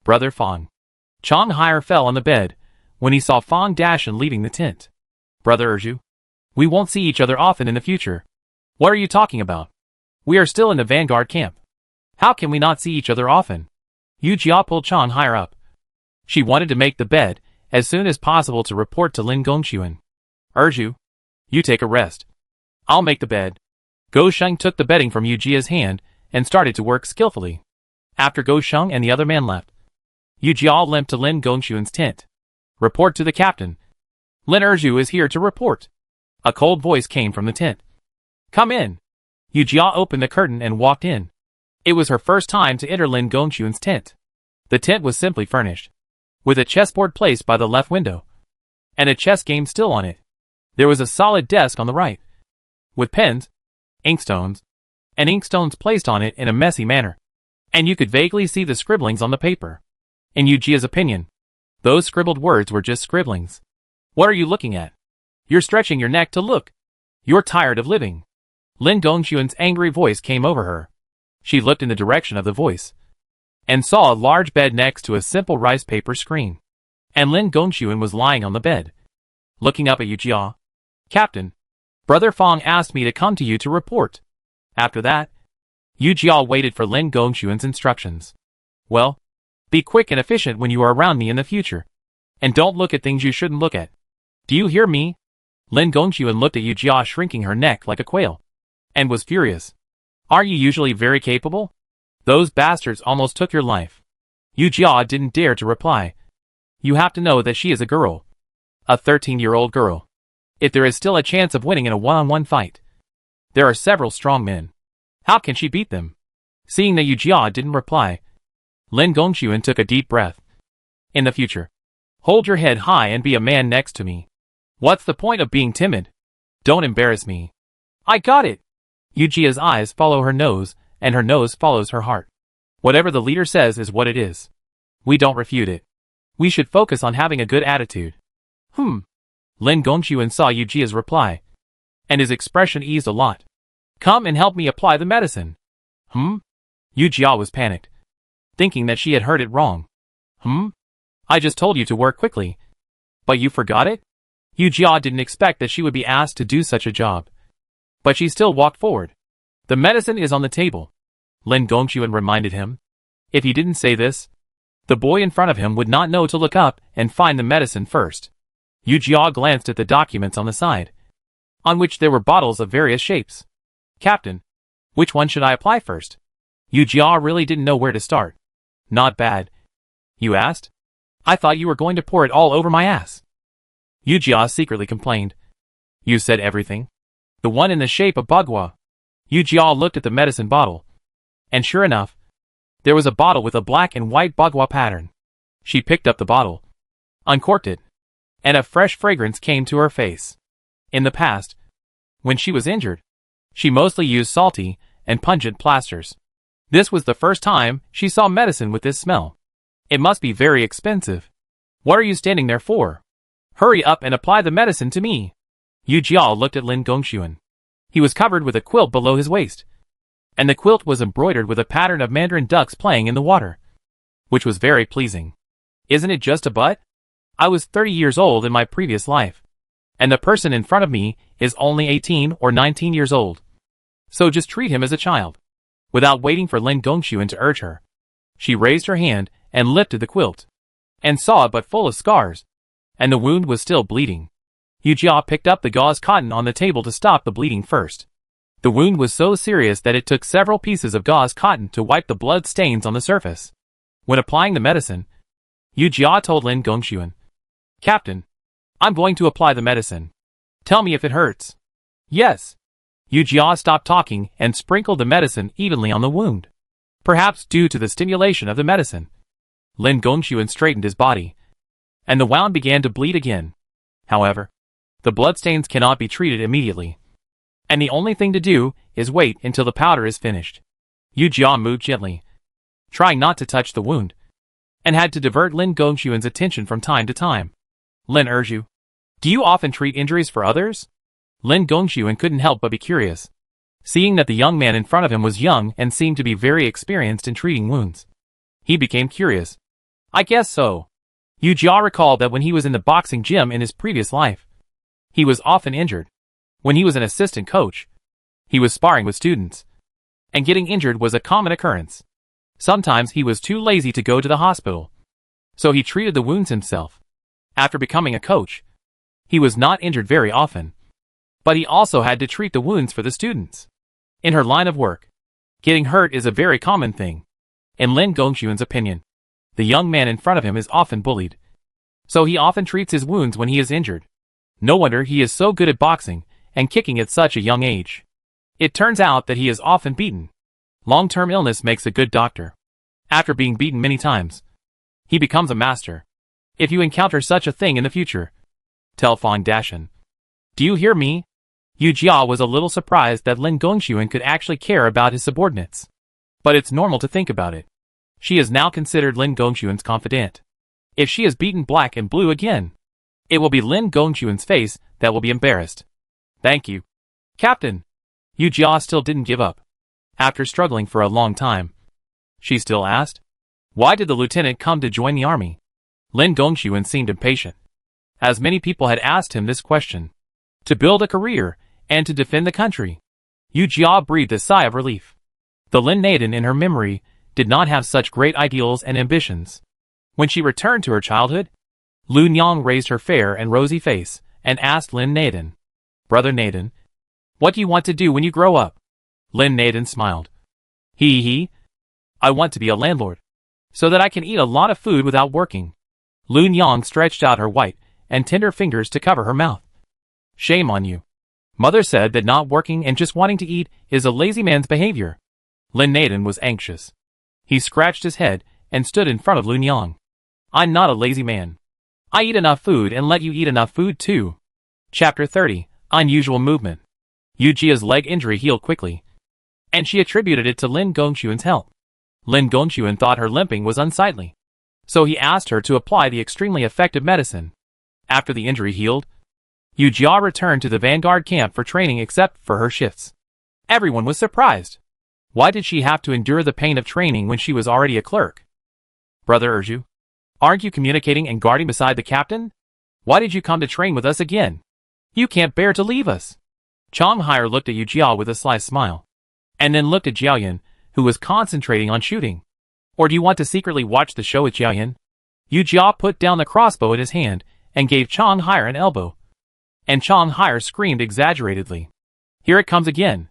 Brother Fang. Chenghair fell on the bed when he saw Fang Dashan leaving the tent. Brother Erju, we won't see each other often in the future. What are you talking about? We are still in the Vanguard camp. How can we not see each other often? Yu Jia pulled Chenghair up. She wanted to make the bed as soon as possible to report to Lin Gongxuan. Erju, you take a rest. I'll make the bed. Gosheng took the bedding from Yu Jia's hand and started to work skillfully. After Gosheng and the other man left, Yu Jia limped to Lin Gongxuan's tent. Report to the captain. Lin Erju is here to report. A cold voice came from the tent. Come in. Yu Jia opened the curtain and walked in. It was her first time to enter Lin Gongxuan's tent. The tent was simply furnished, with a chessboard placed by the left window, and a chess game still on it. There was a solid desk on the right, with pens, inkstones, and inkstones placed on it in a messy manner, and you could vaguely see the scribblings on the paper. In Yu Jia's opinion, those scribbled words were just scribblings. What are you looking at? You're stretching your neck to look. You're tired of living. Lin Gongxuan's angry voice came over her. She looked in the direction of the voice, and saw a large bed next to a simple rice paper screen. And Lin Gongxuan was lying on the bed, looking up at Yu Jia. Captain, Brother Fang asked me to come to you to report. After that, Yu Jia waited for Lin Gongxuan's instructions. Well, be quick and efficient when you are around me in the future, and don't look at things you shouldn't look at. Do you hear me? Lin Gongxuan looked at Yu Jia shrinking her neck like a quail, and was furious. Are you usually very capable? Those bastards almost took your life. Yu Jia didn't dare to reply. You have to know that she is a girl. A 13-year-old girl. If there is still a chance of winning in a one-on-one fight, there are several strong men. How can she beat them? Seeing that Yu Jia didn't reply, Lin Gongxuan took a deep breath. In the future, hold your head high and be a man next to me. What's the point of being timid? Don't embarrass me. I got it. Yu Jia's eyes follow her nose, and her nose follows her heart. Whatever the leader says is what it is. We don't refute it. We should focus on having a good attitude. Lin Gongxuan saw Yu Jia's reply, and his expression eased a lot. Come and help me apply the medicine. Yu Jia was panicked, thinking that she had heard it wrong. I just told you to work quickly. But you forgot it? Yu Jia didn't expect that she would be asked to do such a job. But she still walked forward. The medicine is on the table, Lin Gongxuan reminded him. If he didn't say this, the boy in front of him would not know to look up and find the medicine first. Yu Jia glanced at the documents on the side, on which there were bottles of various shapes. Captain, which one should I apply first? Yu Jia really didn't know where to start. Not bad. You asked? I thought you were going to pour it all over my ass. Yu Jia secretly complained. You said everything. The one in the shape of bagua. Yu Jia looked at the medicine bottle, and sure enough, there was a bottle with a black and white bagua pattern. She picked up the bottle, uncorked it, and a fresh fragrance came to her face. In the past, when she was injured, she mostly used salty and pungent plasters. This was the first time she saw medicine with this smell. It must be very expensive. What are you standing there for? Hurry up and apply the medicine to me. Yu Jia looked at Lin Gongxuan. He was covered with a quilt below his waist, and the quilt was embroidered with a pattern of mandarin ducks playing in the water, which was very pleasing. Isn't it just a butt? I was 30 years old in my previous life, and the person in front of me is only 18 or 19 years old. So just treat him as a child. Without waiting for Lin Gongxuan to urge her, she raised her hand and lifted the quilt, and saw it but full of scars, and the wound was still bleeding. Yu Jia picked up the gauze cotton on the table to stop the bleeding first. The wound was so serious that it took several pieces of gauze cotton to wipe the blood stains on the surface. When applying the medicine, Yu Jia told Lin Gongxuan, Captain, I'm going to apply the medicine. Tell me if it hurts. Yes. Yu Jia stopped talking and sprinkled the medicine evenly on the wound. Perhaps due to the stimulation of the medicine, Lin Gongxuan straightened his body, and the wound began to bleed again. However, the bloodstains cannot be treated immediately, and the only thing to do is wait until the powder is finished. Yu Jia moved gently, trying not to touch the wound, and had to divert Lin Gongxuan's attention from time to time. Lin Erju, do you often treat injuries for others? Lin Gongxuan couldn't help but be curious, seeing that the young man in front of him was young and seemed to be very experienced in treating wounds. He became curious. I guess so. Yu Jia recalled that when he was in the boxing gym in his previous life, he was often injured. When he was an assistant coach, he was sparring with students, and getting injured was a common occurrence. Sometimes he was too lazy to go to the hospital, so he treated the wounds himself. After becoming a coach, he was not injured very often, but he also had to treat the wounds for the students. In her line of work, getting hurt is a very common thing. In Lin Gongxuan's opinion, the young man in front of him is often bullied, so he often treats his wounds when he is injured. No wonder he is so good at boxing and kicking at such a young age. It turns out that he is often beaten. Long-term illness makes a good doctor. After being beaten many times, he becomes a master. If you encounter such a thing in the future, tell Fang Dashan. Do you hear me? Yu Jia was a little surprised that Lin Gongxuan could actually care about his subordinates. But it's normal to think about it. She is now considered Lin Gongxuan's confidant. If she is beaten black and blue again, it will be Lin Gongxuan's face that will be embarrassed. Thank you, Captain. Yu Jia still didn't give up. After struggling for a long time, she still asked, why did the lieutenant come to join the army? Lin Gongxuan seemed impatient, as many people had asked him this question. To build a career and to defend the country. Yu Jia breathed a sigh of relief. The Lin maiden in her memory did not have such great ideals and ambitions. When she returned to her childhood, Lu Nyang raised her fair and rosy face and asked Lin Naden. Brother Naden, what do you want to do when you grow up? Lin Naden smiled. I want to be a landlord, so that I can eat a lot of food without working. Lun Yang stretched out her white and tender fingers to cover her mouth. Shame on you. Mother said that not working and just wanting to eat is a lazy man's behavior. Lin Naden was anxious. He scratched his head and stood in front of Lun Yang. I'm not a lazy man. I eat enough food and let you eat enough food too. Chapter 30, Unusual Movement. Yu Jia's leg injury healed quickly, and she attributed it to Lin Gongxuan's help. Lin Gongxuan thought her limping was unsightly, so he asked her to apply the extremely effective medicine. After the injury healed, Yu Jia returned to the Vanguard camp for training except for her shifts. Everyone was surprised. Why did she have to endure the pain of training when she was already a clerk? Brother Erju, aren't you communicating and guarding beside the captain? Why did you come to train with us again? You can't bear to leave us. Chang Haier looked at Yu Jia with a sly smile, and then looked at Jiaoyan, who was concentrating on shooting. Or do you want to secretly watch the show with Jiaoyan? Yu Jia put down the crossbow in his hand and gave Chang Haier an elbow. And Chang Haier screamed exaggeratedly. Here it comes again.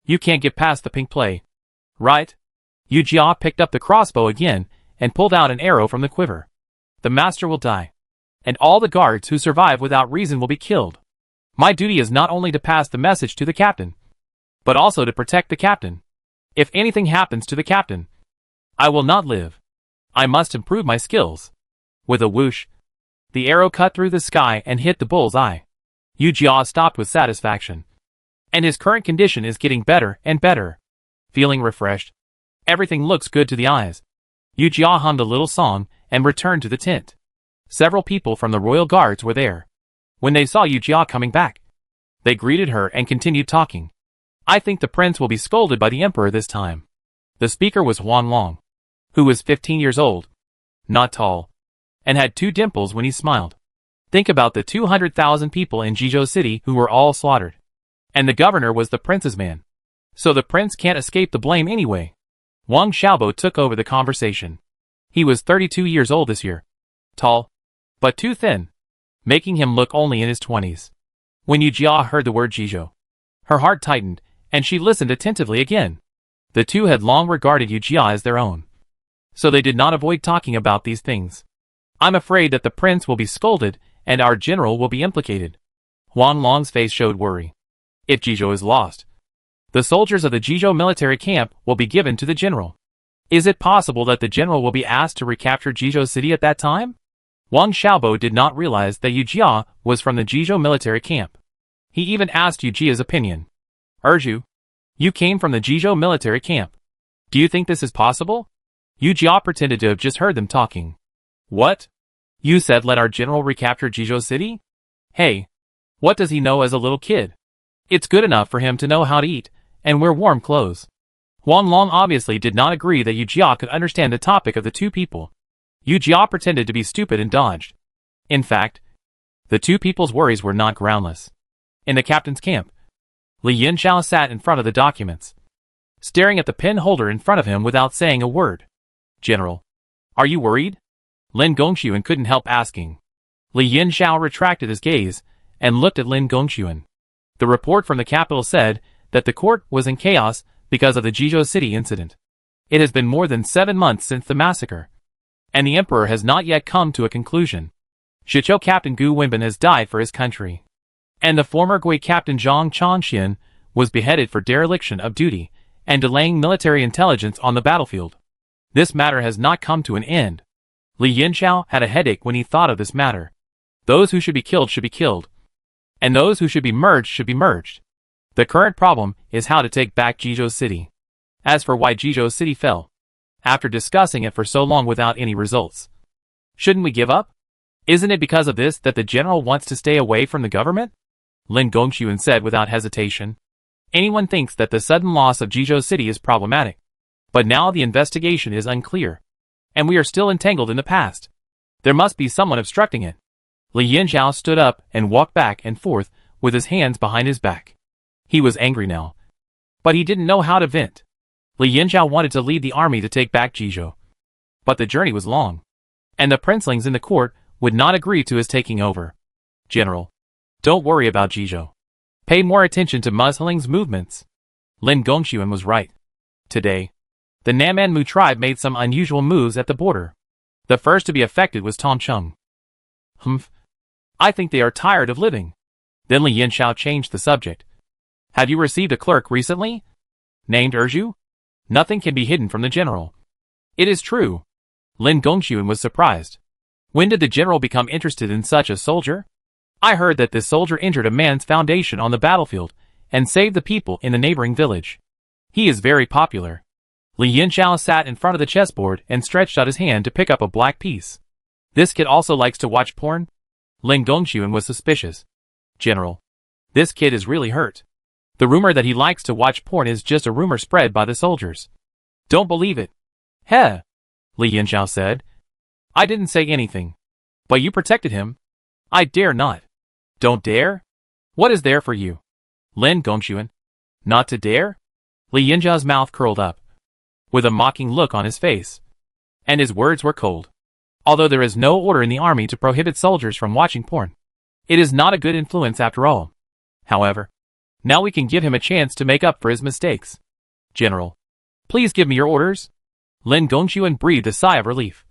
You can't get past the pink play. Right? Yu Jia picked up the crossbow again and pulled out an arrow from the quiver. The master will die, and all the guards who survive without reason will be killed. My duty is not only to pass the message to the captain, but also to protect the captain. If anything happens to the captain, I will not live. I must improve my skills. With a whoosh, the arrow cut through the sky and hit the bull's eye. Yu Jia stopped with satisfaction. And his current condition is getting better and better. Feeling refreshed, everything looks good to the eyes. Yu Jia hummed a little song and returned to the tent. Several people from the royal guards were there. When they saw Yu Jia coming back, they greeted her and continued talking. I think the prince will be scolded by the emperor this time. The speaker was Huan Long, who was 15 years old, not tall, and had 2 dimples when he smiled. Think about the 200,000 people in Jizhou City who were all slaughtered. And the governor was the prince's man. So the prince can't escape the blame anyway. Wang Xiaobo took over the conversation. He was 32 years old this year. Tall, but too thin, making him look only in his 20s. When Yu Jia heard the word Jizhou, her heart tightened, and she listened attentively again. The two had long regarded Yu Jia as their own, so they did not avoid talking about these things. I'm afraid that the prince will be scolded, and our general will be implicated. Huan Long's face showed worry. If Jizhou is lost, the soldiers of the Jizhou military camp will be given to the general. Is it possible that the general will be asked to recapture Jizhou City at that time? Wang Xiaobo did not realize that Yu Jia was from the Jizhou military camp. He even asked Yu Jia's opinion. Erju, you came from the Jizhou military camp. Do you think this is possible? Yu Jia pretended to have just heard them talking. What? You said let our general recapture Jizhou City? Hey, what does he know as a little kid? It's good enough for him to know how to eat and wear warm clothes. Huan Long obviously did not agree that Yu Jia could understand the topic of the two people. Yu Jia pretended to be stupid and dodged. In fact, the two people's worries were not groundless. In the captain's camp, Li Yinxiao sat in front of the documents, staring at the pen holder in front of him without saying a word. General, are you worried? Lin Gongxuan couldn't help asking. Li Yinxiao retracted his gaze and looked at Lin Gongxuan. The report from the capital said that the court was in chaos because of the Jizhou City incident. It has been more than 7 months since the massacre, and the emperor has not yet come to a conclusion. Shichou Captain Gu Wenbin has died for his country, and the former Gui Captain Zhang Changxian was beheaded for dereliction of duty and delaying military intelligence on the battlefield. This matter has not come to an end. Li Yinxiao had a headache when he thought of this matter. Those who should be killed, and those who should be merged should be merged. The current problem is how to take back Jizhou City. As for why Jizhou City fell, after discussing it for so long without any results, shouldn't we give up? Isn't it because of this that the general wants to stay away from the government? Lin Gongxuan said without hesitation. Anyone thinks that the sudden loss of Jizhou City is problematic, but now the investigation is unclear, and we are still entangled in the past. There must be someone obstructing it. Li Yinxiao stood up and walked back and forth with his hands behind his back. He was angry now, but he didn't know how to vent. Li Yinxiao wanted to lead the army to take back Jizhou, but the journey was long, and the princelings in the court would not agree to his taking over. General, Don't worry about Jizhou. Pay more attention to Musling's movements. Lin Gongxuan was right. Today, the Namanmu tribe made some unusual moves at the border. The first to be affected was Tom Chung. I think they are tired of living. Then Li Yanxiao changed the subject. Have you received a clerk recently? Named Erju? Nothing can be hidden from the general. It is true. Lin Gongxuan was surprised. When did the general become interested in such a soldier? I heard that this soldier injured a man's foundation on the battlefield and saved the people in the neighboring village. He is very popular. Li Yanxiao sat in front of the chessboard and stretched out his hand to pick up a black piece. This kid also likes to watch porn? Lin Gongxuan was suspicious. General, this kid is really hurt. The rumor that he likes to watch porn is just a rumor spread by the soldiers. Don't believe it. Heh, Li Yanxiao said. I didn't say anything. But you protected him. I dare not. Don't dare? What is there for you? Lin Gongxuan. Not to dare? Li Yanxiao's mouth curled up, with a mocking look on his face. And his words were cold. Although there is no order in the army to prohibit soldiers from watching porn, it is not a good influence after all. However, now we can give him a chance to make up for his mistakes. General, please give me your orders. Lin Gongxuan breathed a sigh of relief.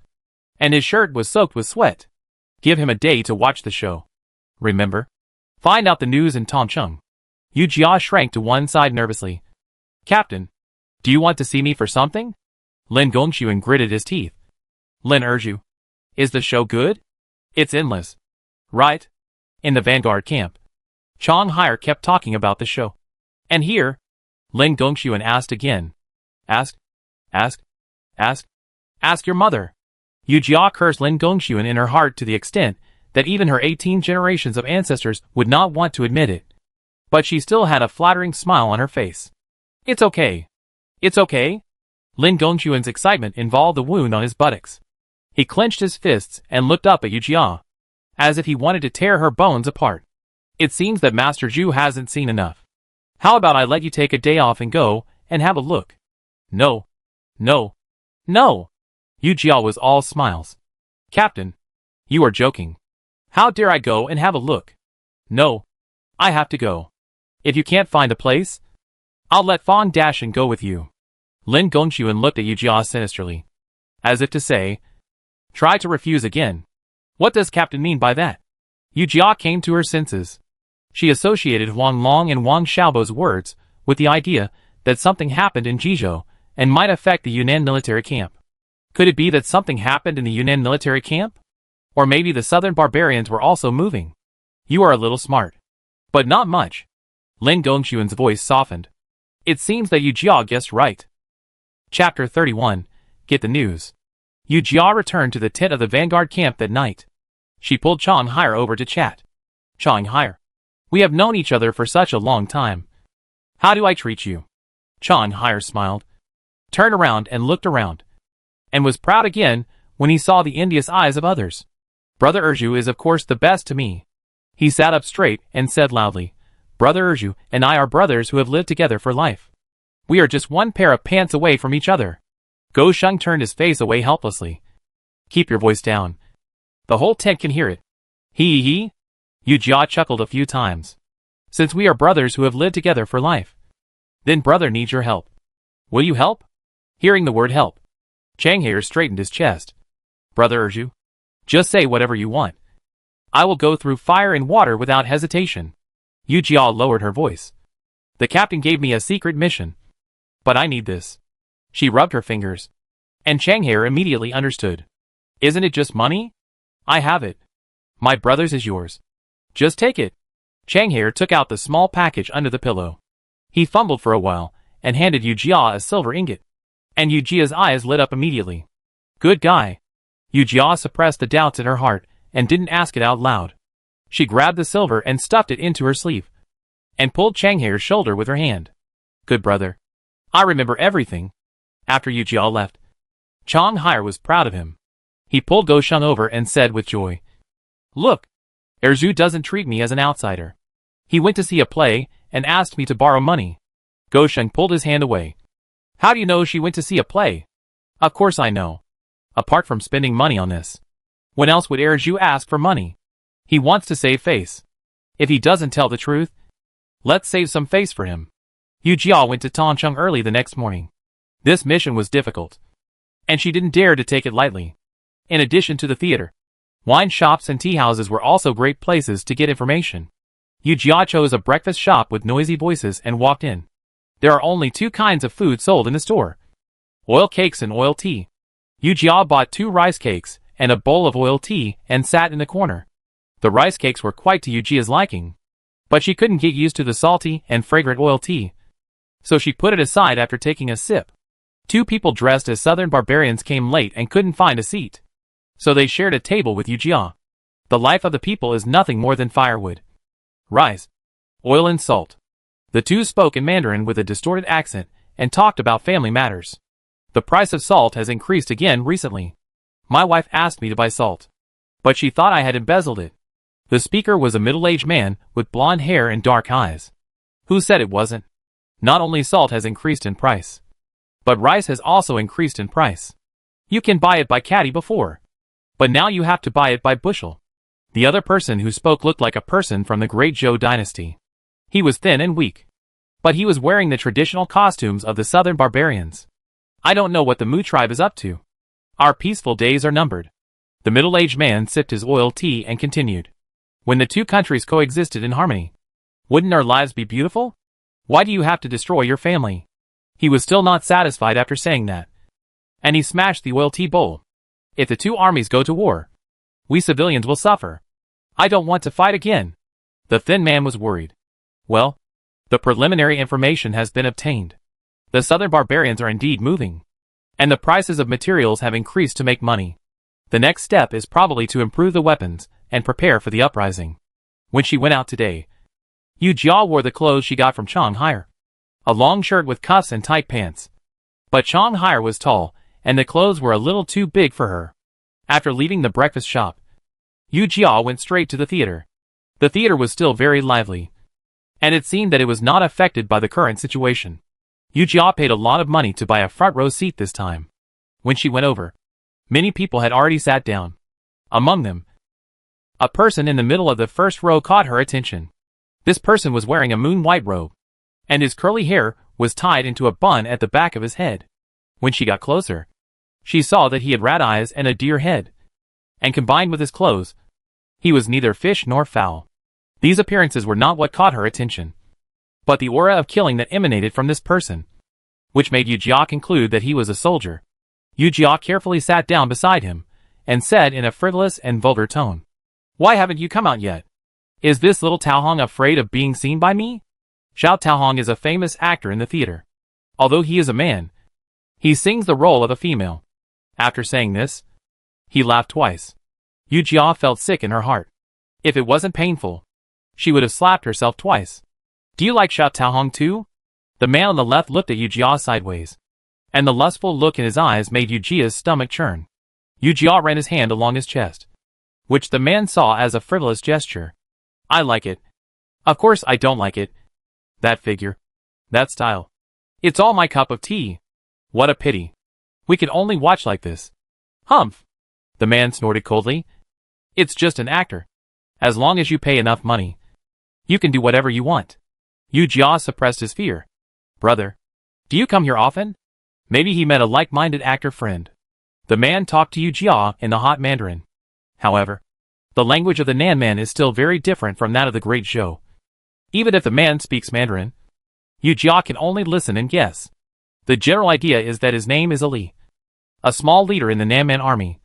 And his shirt was soaked with sweat. Give him a day to watch the show. Remember? Find out the news in Tongcheng. Yu Jia shrank to one side nervously. Captain, do you want to see me for something? Lin Gongxuan gritted his teeth. Lin Erju, is the show good? It's endless. Right? In the Vanguard camp. Chang Haier kept talking about the show. And here? Lin Gongxuan asked again. Ask your mother. Yu Jia cursed Lin Gongxuan in her heart to the extent that even her 18 generations of ancestors would not want to admit it. But she still had a flattering smile on her face. It's okay. It's okay? Lin Gongxuan's excitement involved the wound on his buttocks. He clenched his fists and looked up at Yu Jia, as if he wanted to tear her bones apart. It seems that Master Zhu hasn't seen enough. How about I let you take a day off and go and have a look? No. Yu Jia was all smiles. Captain, you are joking. How dare I go and have a look? No. I have to go. If you can't find a place, I'll let Fang Dashan go with you. Lin Gongxuan looked at Yu Jia sinisterly, as if to say, try to refuse again. What does Captain mean by that? Yu Jia came to her senses. She associated Huang Long and Wang Xiaobo's words with the idea that something happened in Jizhou and might affect the Yunnan military camp. Could it be that something happened in the Yunnan military camp? Or maybe the southern barbarians were also moving. You are a little smart. But not much. Lin Gongxuan's voice softened. It seems that Yu Jia guessed right. Chapter 31. Get the news. Yu Jia returned to the tent of the Vanguard camp that night. She pulled Chang Haier over to chat. Chang Haier, we have known each other for such a long time. How do I treat you? Chang Haier smiled, turned around and looked around, and was proud again when he saw the envious eyes of others. Brother Erju is of course the best to me. He sat up straight and said loudly, Brother Erju and I are brothers who have lived together for life. We are just one pair of pants away from each other. Go Sheng turned his face away helplessly. Keep your voice down. The whole tent can hear it. He. Yu Jia chuckled a few times. Since we are brothers who have lived together for life, then brother needs your help. Will you help? Hearing the word help, Chang Haier straightened his chest. Brother Erju, just say whatever you want. I will go through fire and water without hesitation. Yu Jia lowered her voice. The captain gave me a secret mission. But I need this. She rubbed her fingers. And Chang Haier immediately understood. Isn't it just money? I have it. My brother's is yours. Just take it. Chang Haier took out the small package under the pillow. He fumbled for a while and handed Yu Jia a silver ingot. And Yu Jia's eyes lit up immediately. Good guy. Yu Jia suppressed the doubts in her heart and didn't ask it out loud. She grabbed the silver and stuffed it into her sleeve, and pulled Chang Haier's shoulder with her hand. Good brother. I remember everything. After Yu Jia left, Chang Haier was proud of him. He pulled Go Sheng over and said with joy, Look, Erzu doesn't treat me as an outsider. He went to see a play and asked me to borrow money. Go Sheng pulled his hand away. How do you know she went to see a play? Of course I know. Apart from spending money on this, when else would Erzu ask for money? He wants to save face. If he doesn't tell the truth, let's save some face for him. Yu Jia went to Tongcheng early the next morning. This mission was difficult, and she didn't dare to take it lightly. In addition to the theater, wine shops and tea houses were also great places to get information. Yu Jia chose a breakfast shop with noisy voices and walked in. There are only 2 kinds of food sold in the store: oil cakes and oil tea. Yu Jia bought 2 rice cakes and a bowl of oil tea and sat in the corner. The rice cakes were quite to Yu Jia's liking, but she couldn't get used to the salty and fragrant oil tea, so she put it aside after taking a sip. 2 people dressed as southern barbarians came late and couldn't find a seat, so they shared a table with Yu Jia. The life of the people is nothing more than firewood, rice, oil and salt. The 2 spoke in Mandarin with a distorted accent and talked about family matters. The price of salt has increased again recently. My wife asked me to buy salt, but she thought I had embezzled it. The speaker was a middle-aged man with blonde hair and dark eyes. Who said it wasn't? Not only salt has increased in price, but rice has also increased in price. You can buy it by caddy before, but now you have to buy it by bushel. The other person who spoke looked like a person from the Great Zhou dynasty. He was thin and weak, but he was wearing the traditional costumes of the southern barbarians. I don't know what the Mu tribe is up to. Our peaceful days are numbered. The middle-aged man sipped his oil tea and continued. When the 2 countries coexisted in harmony, wouldn't our lives be beautiful? Why do you have to destroy your family? He was still not satisfied after saying that, and he smashed the oil tea bowl. If the 2 armies go to war, we civilians will suffer. I don't want to fight again. The thin man was worried. Well, the preliminary information has been obtained. The southern barbarians are indeed moving, and the prices of materials have increased to make money. The next step is probably to improve the weapons and prepare for the uprising. When she went out today, Yu Jia wore the clothes she got from Chang Haier, a long shirt with cuffs and tight pants. But Chang Haier was tall, and the clothes were a little too big for her. After leaving the breakfast shop, Yu Jia went straight to the theater. The theater was still very lively, and it seemed that it was not affected by the current situation. Yu Jia paid a lot of money to buy a front row seat this time. When she went over, many people had already sat down. Among them, a person in the middle of the first row caught her attention. This person was wearing a moon-white robe, and his curly hair was tied into a bun at the back of his head. When she got closer, she saw that he had rat eyes and a deer head, and combined with his clothes, he was neither fish nor fowl. These appearances were not what caught her attention, but the aura of killing that emanated from this person, which made Yu Jia conclude that he was a soldier. Yu Jia carefully sat down beside him, and said in a frivolous and vulgar tone, "Why haven't you come out yet? Is this little Taohong afraid of being seen by me?" Xiao Taohong is a famous actor in the theater. Although he is a man, he sings the role of a female. After saying this, he laughed twice. Yu Jia felt sick in her heart. If it wasn't painful, she would have slapped herself twice. "Do you like Xiao Taohong too?" The man on the left looked at Yu Jia sideways, and the lustful look in his eyes made Yu Jia's stomach churn. Yu Jia ran his hand along his chest, which the man saw as a frivolous gesture. "I like it. Of course I don't like it. That figure. That style. It's all my cup of tea. What a pity. We can only watch like this." "Humph." The man snorted coldly. "It's just an actor. As long as you pay enough money, you can do whatever you want." Yu Jia suppressed his fear. "Brother, do you come here often?" Maybe he met a like-minded actor friend. The man talked to Yu Jia in the hot Mandarin. However, the language of the Nan man is still very different from that of the Great Zhou. Even if the man speaks Mandarin, Yu Jia can only listen and guess. The general idea is that his name is Ali, a small leader in the Nan man army,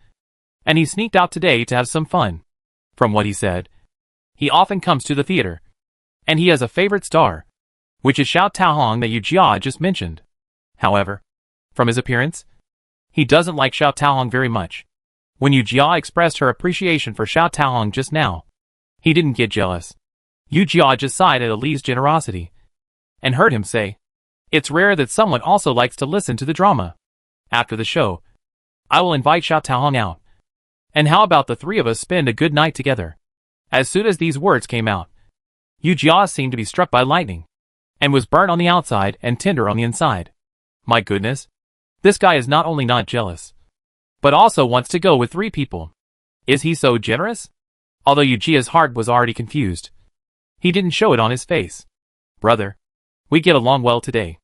and he sneaked out today to have some fun. From what he said, he often comes to the theater, and he has a favorite star, which is Xiao Taohong that Yu Jia just mentioned. However, from his appearance, he doesn't like Xiao Taohong very much. When Yu Jia expressed her appreciation for Xiao Taohong just now, he didn't get jealous. Yu Jia just sighed at Ali's generosity, and heard him say, "It's rare that someone also likes to listen to the drama. After the show, I will invite Xiao Taohong out. And how about the 3 of us spend a good night together?" As soon as these words came out, Yu Jia seemed to be struck by lightning, and was burnt on the outside and tender on the inside. My goodness, this guy is not only not jealous, but also wants to go with 3 people. Is he so generous? Although Yu Jia's heart was already confused, He didn't show it on his face. Brother, we get along well today.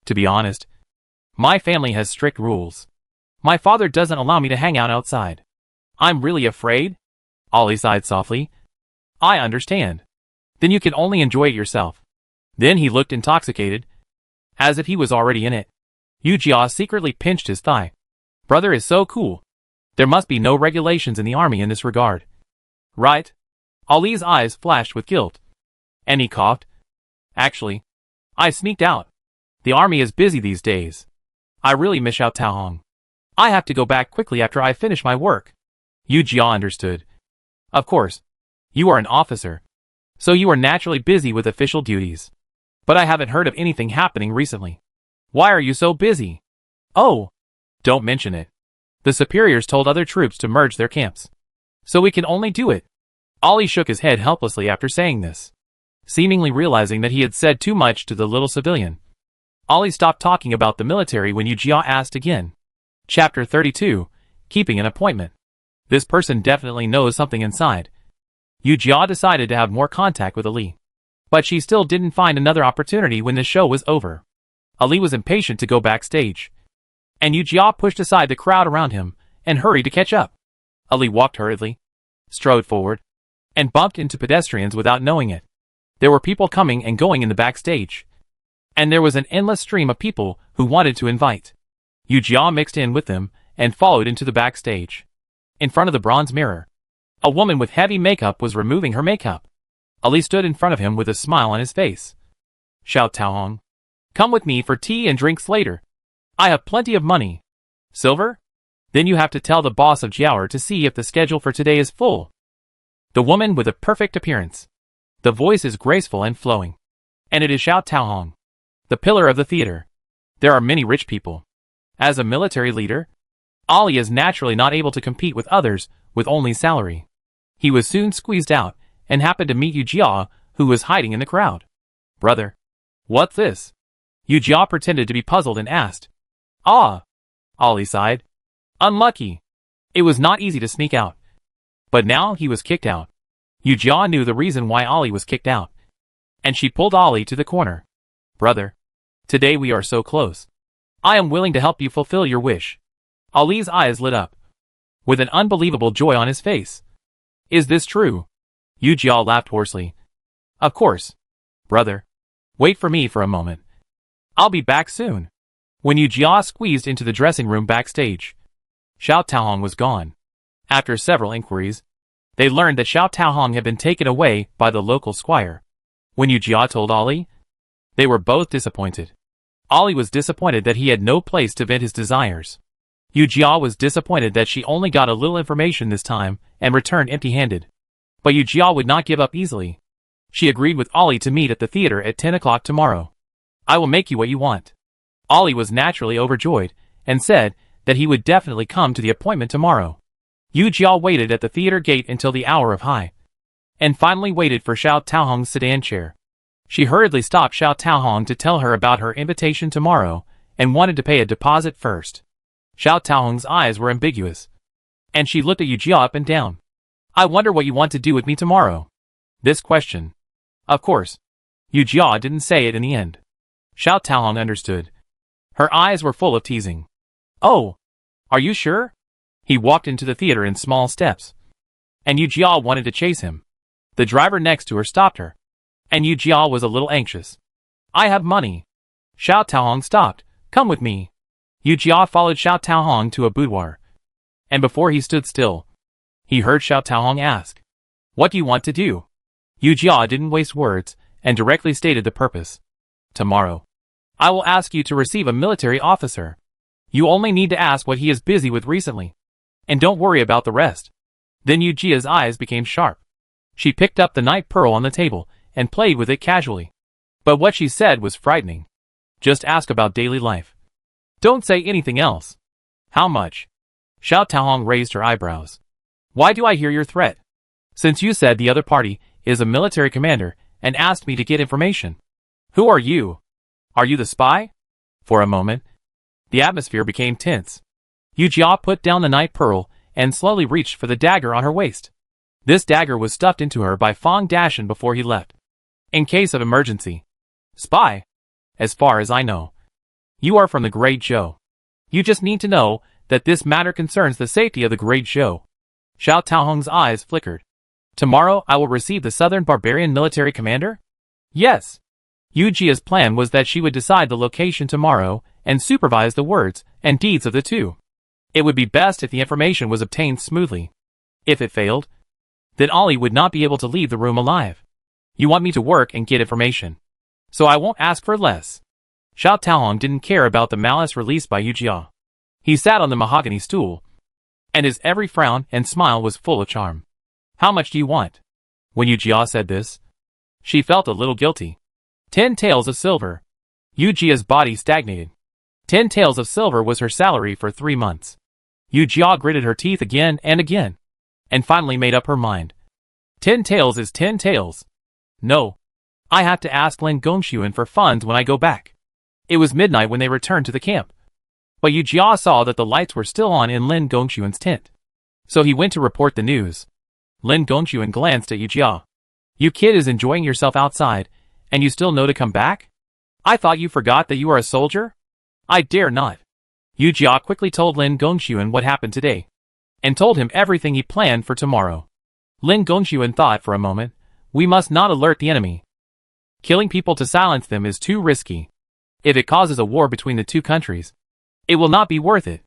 To be honest, my family has strict rules. My father doesn't allow me to hang out outside. I'm really afraid. Ollie sighed softly. I understand. Then you can only enjoy it yourself. Then he looked intoxicated, as if he was already in it. Yu-Jia secretly pinched his thigh. Brother is so cool. There must be no regulations in the army in this regard. Right? Ollie's eyes flashed with guilt. And he coughed. Actually, I sneaked out. The army is busy these days. I really miss Xiao Taohong. I have to go back quickly after I finish my work. Yu-Jia understood. Of course. You are an officer, so you are naturally busy with official duties. But I haven't heard of anything happening recently. Why are you so busy? Oh, don't mention it. The superiors told other troops to merge their camps. So we can only do it. Ollie shook his head helplessly after saying this, seemingly realizing that he had said too much to the little civilian. Ollie stopped talking about the military when Yu-Jia asked again. Chapter 32, Keeping an Appointment. This person definitely knows something inside. Yu-Jia decided to have more contact with Ali. But she still didn't find another opportunity when the show was over. Ali was impatient to go backstage. And Yu-Jia pushed aside the crowd around him and hurried to catch up. Ali walked hurriedly, strode forward, and bumped into pedestrians without knowing it. There were people coming and going in the backstage. And there was an endless stream of people who wanted to invite. Yu-Jia mixed in with them and followed into the backstage. In front of the bronze mirror, a woman with heavy makeup was removing her makeup. Ali stood in front of him with a smile on his face. Xiao Taohong, come with me for tea and drinks later. I have plenty of money. Silver? Then you have to tell the boss of Jiaoer to see if the schedule for today is full. The woman with a perfect appearance. The voice is graceful and flowing. And it is Xiao Taohong, the pillar of the theater. There are many rich people. As a military leader, Ali is naturally not able to compete with others with only salary. He was soon squeezed out and happened to meet Yu-Jia, who was hiding in the crowd. Brother, what's this? Yu-Jia pretended to be puzzled and asked. Ah, Ali sighed. Unlucky. It was not easy to sneak out. But now he was kicked out. Yu-Jia knew the reason why Ali was kicked out. And she pulled Ali to the corner. Brother, today we are so close. I am willing to help you fulfill your wish. Ali's eyes lit up, with an unbelievable joy on his face. Is this true? Yu-Jia laughed hoarsely. Of course. Brother, wait for me for a moment. I'll be back soon. When Yu-Jia squeezed into the dressing room backstage, Xiao Taohong was gone. After several inquiries, they learned that Xiao Taohong had been taken away by the local squire. When Yu-Jia told Ali, they were both disappointed. Ali was disappointed that he had no place to vent his desires. Yu-Jia was disappointed that she only got a little information this time and returned empty-handed. But Yu-Jia would not give up easily. She agreed with Ali to meet at the theater at 10 o'clock tomorrow. I will make you what you want. Ali was naturally overjoyed and said that he would definitely come to the appointment tomorrow. Yu-Jia waited at the theater gate until the hour of high, and finally waited for Xiao Taohong's sedan chair. She hurriedly stopped Xiao Taohong to tell her about her invitation tomorrow and wanted to pay a deposit first. Xiao Taohong's eyes were ambiguous, and she looked at Yu-Jia up and down. I wonder what you want to do with me tomorrow. This question. Of course, Yu-Jia didn't say it in the end. Xiao Taohong understood. Her eyes were full of teasing. Oh, are you sure? He walked into the theater in small steps, and Yu-Jia wanted to chase him. The driver next to her stopped her, and Yu-Jia was a little anxious. I have money. Xiao Taohong stopped. Come with me. Yu-Jia followed Xiao Taohong to a boudoir, and before he stood still, he heard Xiao Taohong ask, What do you want to do? Yu-Jia didn't waste words and directly stated the purpose. Tomorrow, I will ask you to receive a military officer. You only need to ask what he is busy with recently, and don't worry about the rest. Then Yu-Jia's eyes became sharp. She picked up the night pearl on the table and played with it casually. But what she said was frightening. Just ask about daily life. Don't say anything else. How much? Xiao Taohong raised her eyebrows. Why do I hear your threat? Since you said the other party is a military commander and asked me to get information. Who are you? Are you the spy? For a moment, the atmosphere became tense. Yu-Jia put down the night pearl and slowly reached for the dagger on her waist. This dagger was stuffed into her by Fang Dashan before he left. In case of emergency. Spy. As far as I know. You are from the Great Zhou. You just need to know that this matter concerns the safety of the Great Zhou. Xiao Taohong's eyes flickered. Tomorrow I will receive the Southern Barbarian military commander? Yes. Yu Jia's plan was that she would decide the location tomorrow and supervise the words and deeds of the two. It would be best if the information was obtained smoothly. If it failed, then Ollie would not be able to leave the room alive. You want me to work and get information, so I won't ask for less. Xiao Taohong didn't care about the malice released by Yu Jia. He sat on the mahogany stool, and his every frown and smile was full of charm. How much do you want? When Yu Jia said this, she felt a little guilty. 10 taels of silver. Yu Jia's body stagnated. 10 taels of silver was her salary for 3 months. Yu Jia gritted her teeth again and again, and finally made up her mind. 10 taels is 10 taels. No. I have to ask Lin Gongxuan for funds when I go back. It was midnight when they returned to the camp. But Yu Jia saw that the lights were still on in Lin Gongxuan's tent. So he went to report the news. Lin Gongxuan glanced at Yu Jia. You kid is enjoying yourself outside, and you still know to come back? I thought you forgot that you are a soldier? I dare not. Yu Jia quickly told Lin Gongxuan what happened today, and told him everything he planned for tomorrow. Lin Gongxuan thought for a moment, we must not alert the enemy. Killing people to silence them is too risky. If it causes a war between the two countries, it will not be worth it.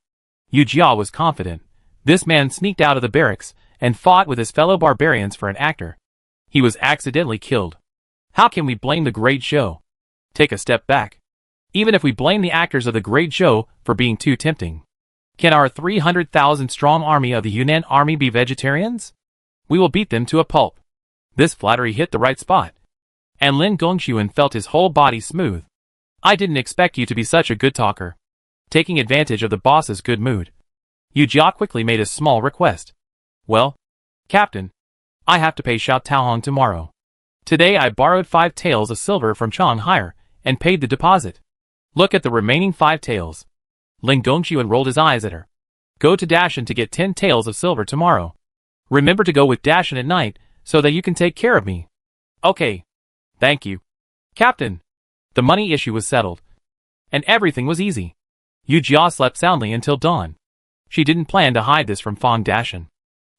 Yu Jia was confident. This man sneaked out of the barracks and fought with his fellow barbarians for an actor. He was accidentally killed. How can we blame the Great Zhou? Take a step back. Even if we blame the actors of the Great Zhou for being too tempting, can our 300,000 strong army of the Yunnan army be vegetarians? We will beat them to a pulp. This flattery hit the right spot, and Lin Gongxuan felt his whole body smooth. I didn't expect you to be such a good talker. Taking advantage of the boss's good mood, Yu Jia quickly made a small request. Well, Captain, I have to pay Xiao Taohong tomorrow. Today I borrowed 5 taels of silver from Chang Hire and paid the deposit. Look at the remaining 5 taels. Lin Gongxuan rolled his eyes at her. Go to Dashan to get 10 taels of silver tomorrow. Remember to go with Dashan at night so that you can take care of me. Okay. Thank you. Captain. The money issue was settled, and everything was easy. Yu Jia slept soundly until dawn. She didn't plan to hide this from Fang Dashan.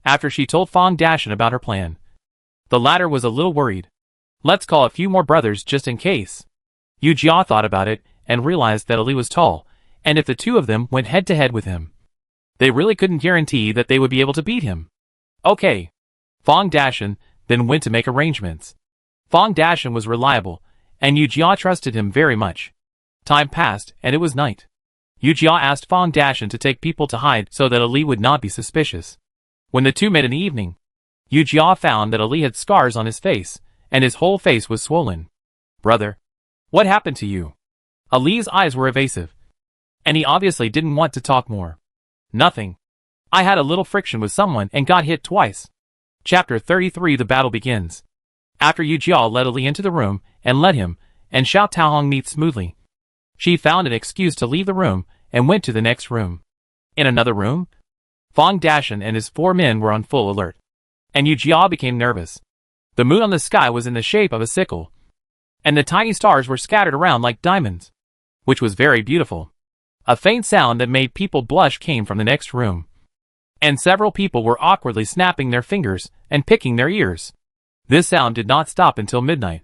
After she told Fang Dashan about her plan, the latter was a little worried. Let's call a few more brothers just in case. Yu Jia thought about it and realized that Ali was tall, and if the two of them went head-to-head with him, they really couldn't guarantee that they would be able to beat him. Okay. Fang Dashan then went to make arrangements. Fang Dashan was reliable, and Yu Jia trusted him very much. Time passed, and it was night. Yu Jia asked Fang Dashan to take people to hide so that Ali would not be suspicious. When the two met in the evening, Yu Jia found that Ali had scars on his face, and his whole face was swollen. Brother, what happened to you? Ali's eyes were evasive, and he obviously didn't want to talk more. Nothing. I had a little friction with someone and got hit twice. Chapter 33. The battle begins. After Yu Jia led Ali into the room and let him and Xiao Taohong meet smoothly, she found an excuse to leave the room and went to the next room. In another room, Fang Dashan and his 4 men were on full alert, and Yu Jia became nervous. The moon on the sky was in the shape of a sickle, and the tiny stars were scattered around like diamonds, which was very beautiful. A faint sound that made people blush came from the next room, and several people were awkwardly snapping their fingers and picking their ears. This sound did not stop until midnight.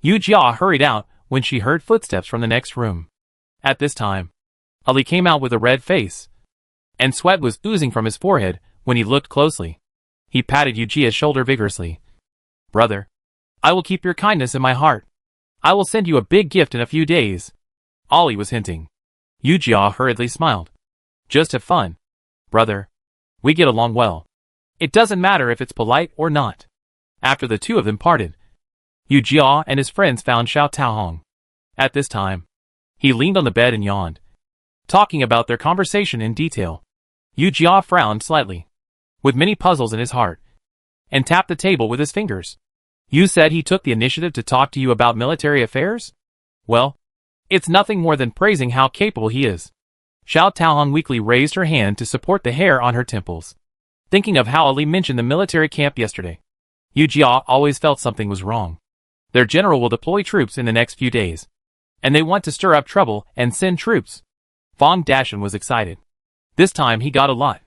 Yu Jia hurried out when she heard footsteps from the next room. At this time, Ali came out with a red face, and sweat was oozing from his forehead when he looked closely. He patted Yu Jia's shoulder vigorously. Brother, I will keep your kindness in my heart. I will send you a big gift in a few days. Ali was hinting. Yu Jia hurriedly smiled. Just have fun. Brother, we get along well. It doesn't matter if it's polite or not. After the two of them parted, Yu Jia and his friends found Xiao Taohong. At this time, he leaned on the bed and yawned, talking about their conversation in detail. Yu Jia frowned slightly, with many puzzles in his heart, and tapped the table with his fingers. You said he took the initiative to talk to you about military affairs? Well, it's nothing more than praising how capable he is. Xiao Taohong weakly raised her hand to support the hair on her temples, thinking of how Ali mentioned the military camp yesterday. Yu Jia always felt something was wrong. Their general will deploy troops in the next few days, and they want to stir up trouble and send troops. Fang Dashan was excited. This time he got a lot.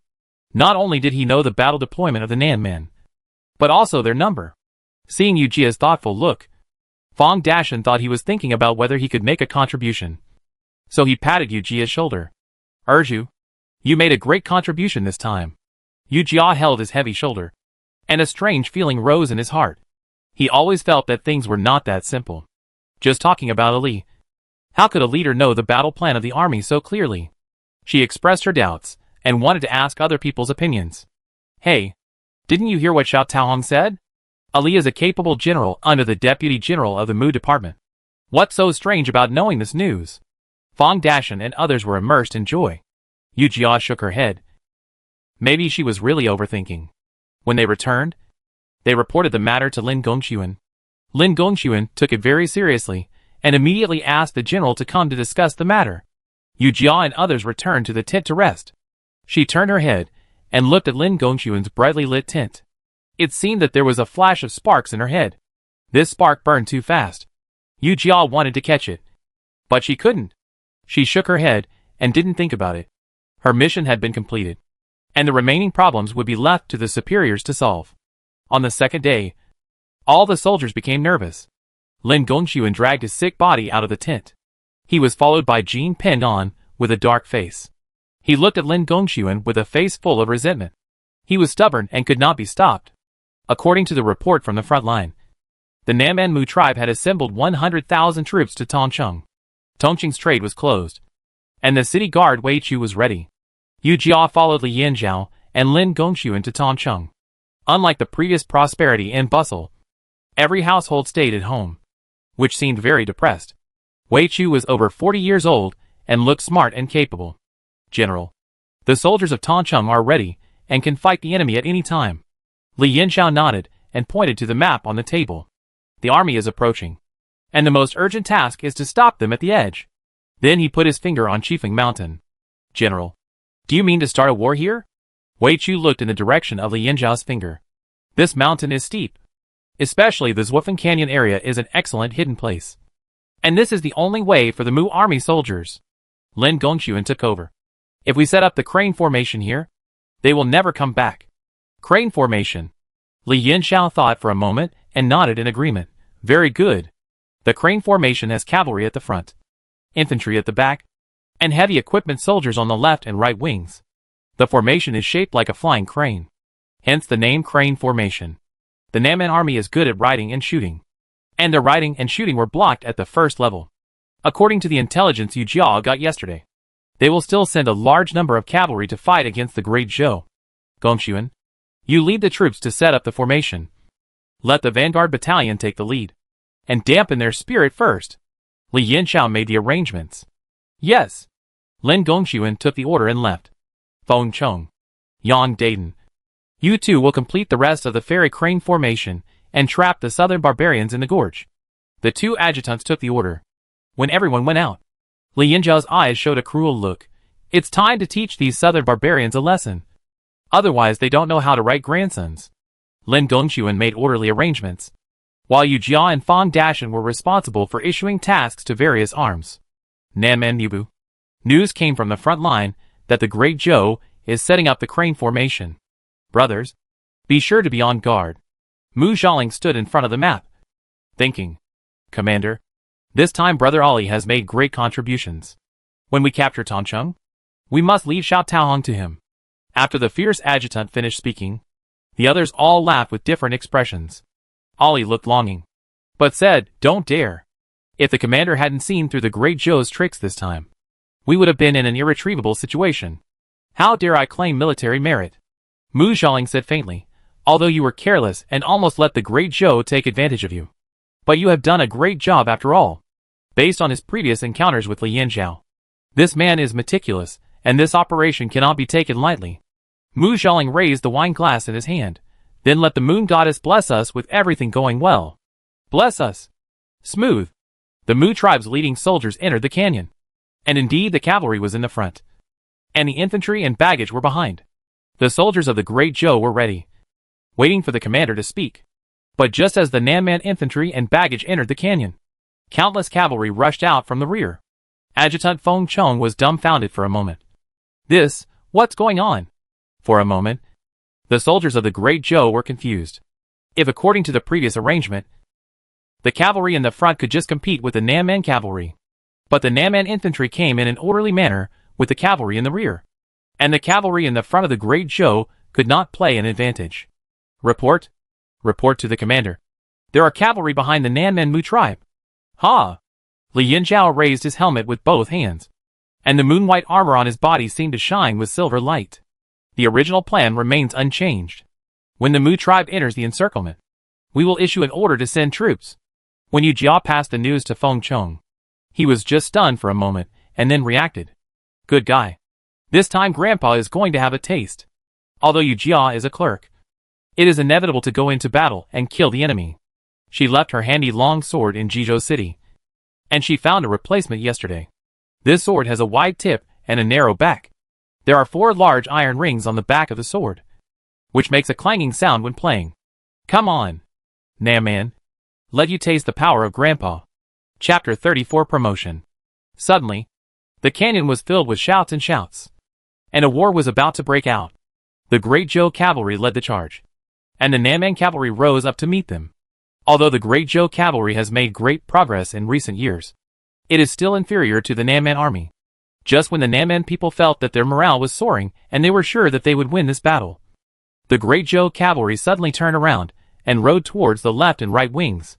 Not only did he know the battle deployment of the Nan men, but also their number. Seeing Yu Jia's thoughtful look, Fang Dashan thought he was thinking about whether he could make a contribution. So he patted Yu Jia's shoulder. Urju, you made a great contribution this time. Yu Jia held his heavy shoulder, and a strange feeling rose in his heart. He always felt that things were not that simple. Just talking about Ali. How could a leader know the battle plan of the army so clearly? She expressed her doubts, and wanted to ask other people's opinions. Hey, didn't you hear what Xiao Taohong said? Ali is a capable general under the deputy general of the Mu department. What's so strange about knowing this news? Fang Dashan and others were immersed in joy. Yu Jia shook her head. Maybe she was really overthinking. When they returned, they reported the matter to Lin Gongxuan. Lin Gongxuan took it very seriously, and immediately asked the general to come to discuss the matter. Yu Jia and others returned to the tent to rest. She turned her head, and looked at Lin Gongxuan's brightly lit tent. It seemed that there was a flash of sparks in her head. This spark burned too fast. Yu Jia wanted to catch it, but she couldn't. She shook her head, and didn't think about it. Her mission had been completed, and the remaining problems would be left to the superiors to solve. On the second day, all the soldiers became nervous. Lin Gongxuan dragged his sick body out of the tent. He was followed by Jin Pendon with a dark face. He looked at Lin Gongxuan with a face full of resentment. He was stubborn and could not be stopped. According to the report from the front line, the Nanman Mu tribe had assembled 100,000 troops to Tongcheng. Tongcheng's trade was closed, and the city guard Wei Chu was ready. Yu Jia followed Li Yanzhao and Lin Gongxuan to Tongcheng. Unlike the previous prosperity and bustle, every household stayed at home, which seemed very depressed. Wei Chu was over 40 years old and looked smart and capable. General, the soldiers of Tongcheng are ready and can fight the enemy at any time. Li Yanzhao nodded and pointed to the map on the table. The army is approaching, and the most urgent task is to stop them at the edge. Then he put his finger on Chifeng Mountain. General, do you mean to start a war here? Wei Chu looked in the direction of Li Yanzhao's finger. This mountain is steep. Especially the Zhuofen Canyon area is an excellent hidden place. And this is the only way for the Mu army soldiers. Lin Gongxuan took over. If we set up the crane formation here, they will never come back. Crane formation. Li Yanzhao thought for a moment and nodded in agreement. Very good. The crane formation has cavalry at the front, infantry at the back, and heavy equipment soldiers on the left and right wings. The formation is shaped like a flying crane. Hence the name crane formation. The Nanman army is good at riding and shooting, and their riding and shooting were blocked at the first level. According to the intelligence Yu Jia got yesterday, they will still send a large number of cavalry to fight against the Great Zhou. Gongxuan, you lead the troops to set up the formation. Let the Vanguard battalion take the lead, and dampen their spirit first. Li Yanzhao made the arrangements. Yes. Lin Gongxuan took the order and left. Feng Chong, Yang Dayton, you two will complete the rest of the ferry crane formation and trap the southern barbarians in the gorge. The two adjutants took the order. When everyone went out, Li Yanzhao's eyes showed a cruel look. It's time to teach these southern barbarians a lesson. Otherwise they don't know how to write grandsons. Lin Gongxuan made orderly arrangements, while Yu Jia and Fang Dashan were responsible for issuing tasks to various arms. Nanman Nibu. News came from the front line that the Great Zhou is setting up the crane formation. Brothers, be sure to be on guard. Mu Xiaoling stood in front of the map, thinking, Commander, this time Brother Ali has made great contributions. When we capture Tongcheng, we must leave Xiao Taohong to him. After the fierce adjutant finished speaking, the others all laughed with different expressions. Ali looked longing, but said, Don't dare. If the commander hadn't seen through the Great Zhou's tricks this time, we would have been in an irretrievable situation. How dare I claim military merit? Mu Xiaoling said faintly, although you were careless and almost let the Great Zhou take advantage of you. But you have done a great job after all. Based on his previous encounters with Li Yanzhao, this man is meticulous, and this operation cannot be taken lightly. Mu Xiaoling raised the wine glass in his hand, then let the moon goddess bless us with everything going well. Bless us. Smooth. The Mu tribe's leading soldiers entered the canyon. And indeed the cavalry was in the front, and the infantry and baggage were behind. The soldiers of the Great Zhou were ready, waiting for the commander to speak. But just as the Nanman infantry and baggage entered the canyon, countless cavalry rushed out from the rear. Adjutant Feng Chong was dumbfounded for a moment. What's going on? For a moment, the soldiers of the Great Zhou were confused. If according to the previous arrangement, the cavalry in the front could just compete with the Nanman cavalry, but the Nanman infantry came in an orderly manner with the cavalry in the rear, and the cavalry in the front of the Great Zhou could not play an advantage. Report to the commander. There are cavalry behind the Nanman Mu tribe. Ha! Li Yinzhao raised his helmet with both hands, and the moon-white armor on his body seemed to shine with silver light. The original plan remains unchanged. When the Mu tribe enters the encirclement, we will issue an order to send troops. When Yu Jia passed the news to Feng Chong, he was just stunned for a moment, and then reacted. Good guy. This time Grandpa is going to have a taste. Although Yu Jia is a clerk, it is inevitable to go into battle and kill the enemy. She left her handy long sword in Jizhou City, and she found a replacement yesterday. This sword has a wide tip and a narrow back. There are 4 large iron rings on the back of the sword, which makes a clanging sound when playing. Come on, Nanman. Let you taste the power of Grandpa. Chapter 34 Promotion. Suddenly, the canyon was filled with shouts and shouts, and a war was about to break out. The Great Zhou cavalry led the charge, and the Nanman cavalry rose up to meet them. Although the Great Zhou cavalry has made great progress in recent years, it is still inferior to the Nanman army. Just when the Nanman people felt that their morale was soaring and they were sure that they would win this battle, the Great Zhou cavalry suddenly turned around and rode towards the left and right wings.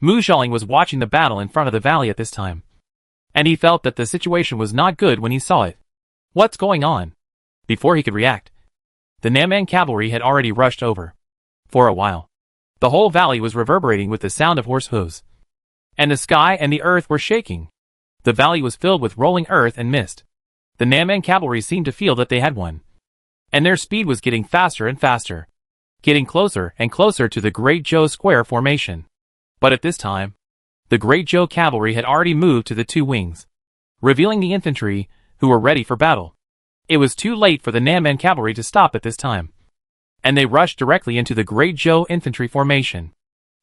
Mu Xiaoling was watching the battle in front of the valley at this time, and he felt that the situation was not good when he saw it. What's going on? Before he could react, the Nanman cavalry had already rushed over. For a while, the whole valley was reverberating with the sound of horse hooves, and the sky and the earth were shaking. The valley was filled with rolling earth and mist. The Nanman cavalry seemed to feel that they had won, and their speed was getting faster and faster, getting closer and closer to the Great Zhou square formation. But at this time, the Great Zhou cavalry had already moved to the 2 wings, revealing the infantry, who were ready for battle. It was too late for the Nanman cavalry to stop at this time, and they rushed directly into the Great Zhou infantry formation.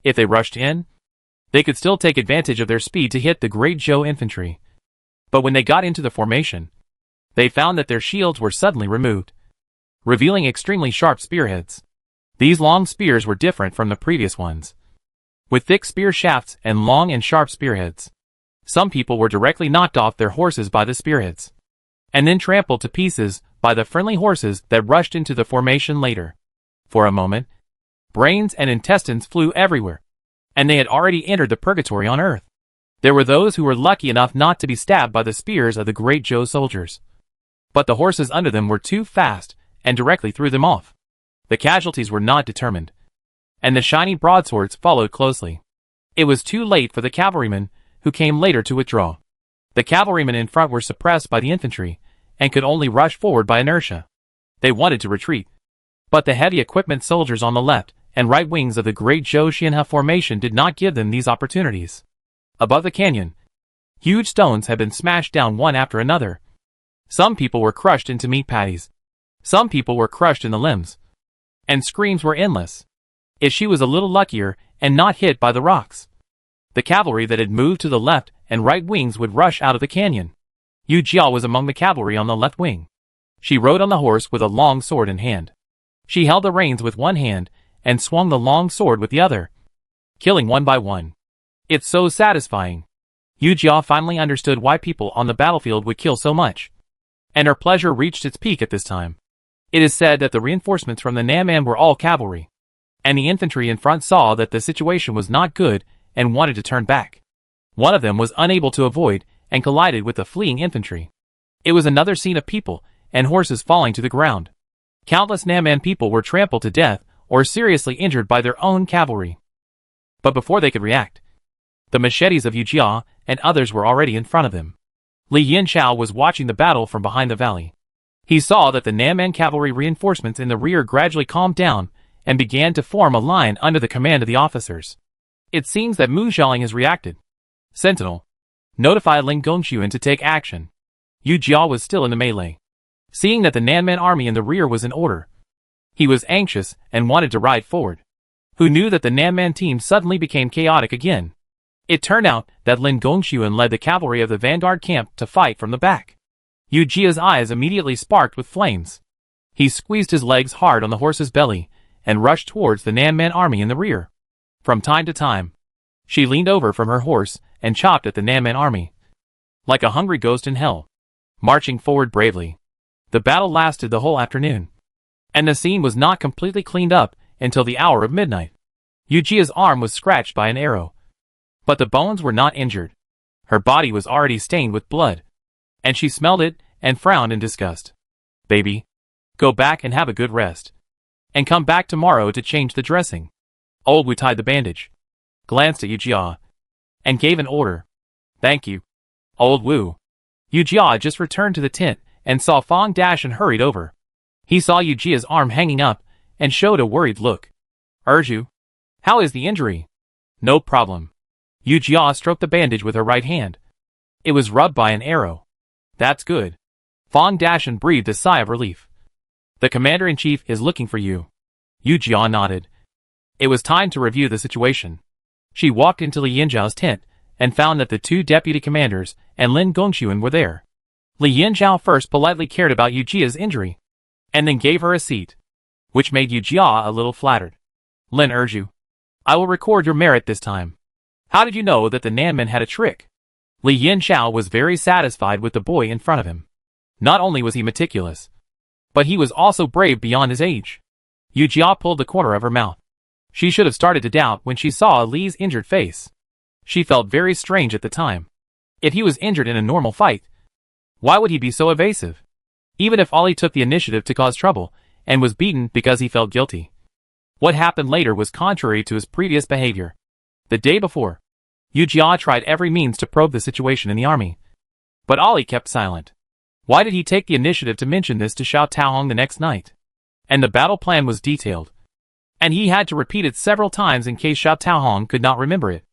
If they rushed in, they could still take advantage of their speed to hit the Great Zhou infantry. But when they got into the formation, they found that their shields were suddenly removed, revealing extremely sharp spearheads. These long spears were different from the previous ones, with thick spear shafts and long and sharp spearheads. Some people were directly knocked off their horses by the spearheads, and then trampled to pieces by the friendly horses that rushed into the formation later. For a moment, brains and intestines flew everywhere, and they had already entered the purgatory on earth. There were those who were lucky enough not to be stabbed by the spears of the Great Zhou soldiers, but the horses under them were too fast and directly threw them off. The casualties were not determined, and the shiny broadswords followed closely. It was too late for the cavalrymen, who came later, to withdraw. The cavalrymen in front were suppressed by the infantry, and could only rush forward by inertia. They wanted to retreat, but the heavy equipment soldiers on the left and right wings of the Great Zhou Xianhe formation did not give them these opportunities. Above the canyon, huge stones had been smashed down one after another. Some people were crushed into meat patties. Some people were crushed in the limbs, and screams were endless. If she was a little luckier and not hit by the rocks, the cavalry that had moved to the left and right wings would rush out of the canyon. Yu Jia was among the cavalry on the left wing. She rode on the horse with a long sword in hand. She held the reins with one hand and swung the long sword with the other, killing one by one. It's so satisfying. Yu Jia finally understood why people on the battlefield would kill so much, and her pleasure reached its peak at this time. It is said that the reinforcements from the Nanman were all cavalry, and the infantry in front saw that the situation was not good and wanted to turn back. One of them was unable to avoid and collided with the fleeing infantry. It was another scene of people and horses falling to the ground. Countless Nanman people were trampled to death or seriously injured by their own cavalry. But before they could react, the machetes of Yu Jia and others were already in front of them. Li Yinzhao was watching the battle from behind the valley. He saw that the Nanman cavalry reinforcements in the rear gradually calmed down and began to form a line under the command of the officers. It seems that Mu Xiaoling has reacted. Sentinel, notify Ling Gongxuan to take action. Yu Jia was still in the melee. Seeing that the Nanman army in the rear was in order, he was anxious and wanted to ride forward. who knew that the Nanman team suddenly became chaotic again. It turned out that Lin Gongxuan led the cavalry of the Vanguard camp to fight from the back. Yu Jia's eyes immediately sparked with flames. He squeezed his legs hard on the horse's belly and rushed towards the Nanman army in the rear. From time to time, she leaned over from her horse and chopped at the Nanman army, like a hungry ghost in hell, marching forward bravely. The battle lasted the whole afternoon, and the scene was not completely cleaned up until the hour of midnight. Yu Jia's arm was scratched by an arrow, but the bones were not injured. Her body was already stained with blood, and she smelled it and frowned in disgust. Baby, go back and have a good rest, and come back tomorrow to change the dressing. Old Wu tied the bandage, glanced at Yu Jia, and gave an order. Thank you, Old Wu. Yu Jia just returned to the tent and saw Fang Dash and hurried over. He saw Yu Jia's arm hanging up and showed a worried look. Urju, how is the injury? No problem. Yu Jia stroked the bandage with her right hand. It was rubbed by an arrow. That's good. Fang Dashan breathed a sigh of relief. The commander-in-chief is looking for you. Yu Jia nodded. It was time to review the situation. She walked into Li Yinzhao's tent and found that the two deputy commanders and Lin Gongxuan were there. Li Yinzhao first politely cared about Yu Jia's injury, and then gave her a seat, which made Yu Jia a little flattered. Lin Erju, I will record your merit this time. How did you know that the Nanman had a trick? Li Yinzhao was very satisfied with the boy in front of him. Not only was he meticulous, but he was also brave beyond his age. Yu Jia pulled the corner of her mouth. She should have started to doubt when she saw Li's injured face. She felt very strange at the time. If he was injured in a normal fight, why would he be so evasive? Even if Ali took the initiative to cause trouble and was beaten because he felt guilty. What happened later was contrary to his previous behavior. The day before, Yu Jia tried every means to probe the situation in the army, but Ali kept silent. Why did he take the initiative to mention this to Xiao Taohong the next night? And the battle plan was detailed, and he had to repeat it several times in case Xiao Taohong could not remember it.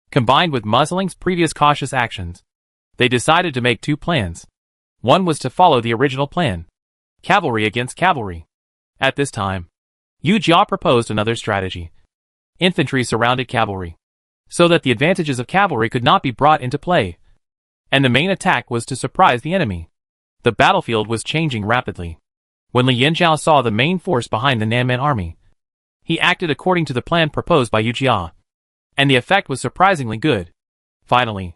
Combined with Musling's previous cautious actions, they decided to make two plans. One was to follow the original plan, cavalry against cavalry. At this time, Yu Jia proposed another strategy. Infantry surrounded cavalry, so that the advantages of cavalry could not be brought into play, and the main attack was to surprise the enemy. The battlefield was changing rapidly. When Li Yinzhao saw the main force behind the Nanman army, he acted according to the plan proposed by Yu Jia, and the effect was surprisingly good. Finally,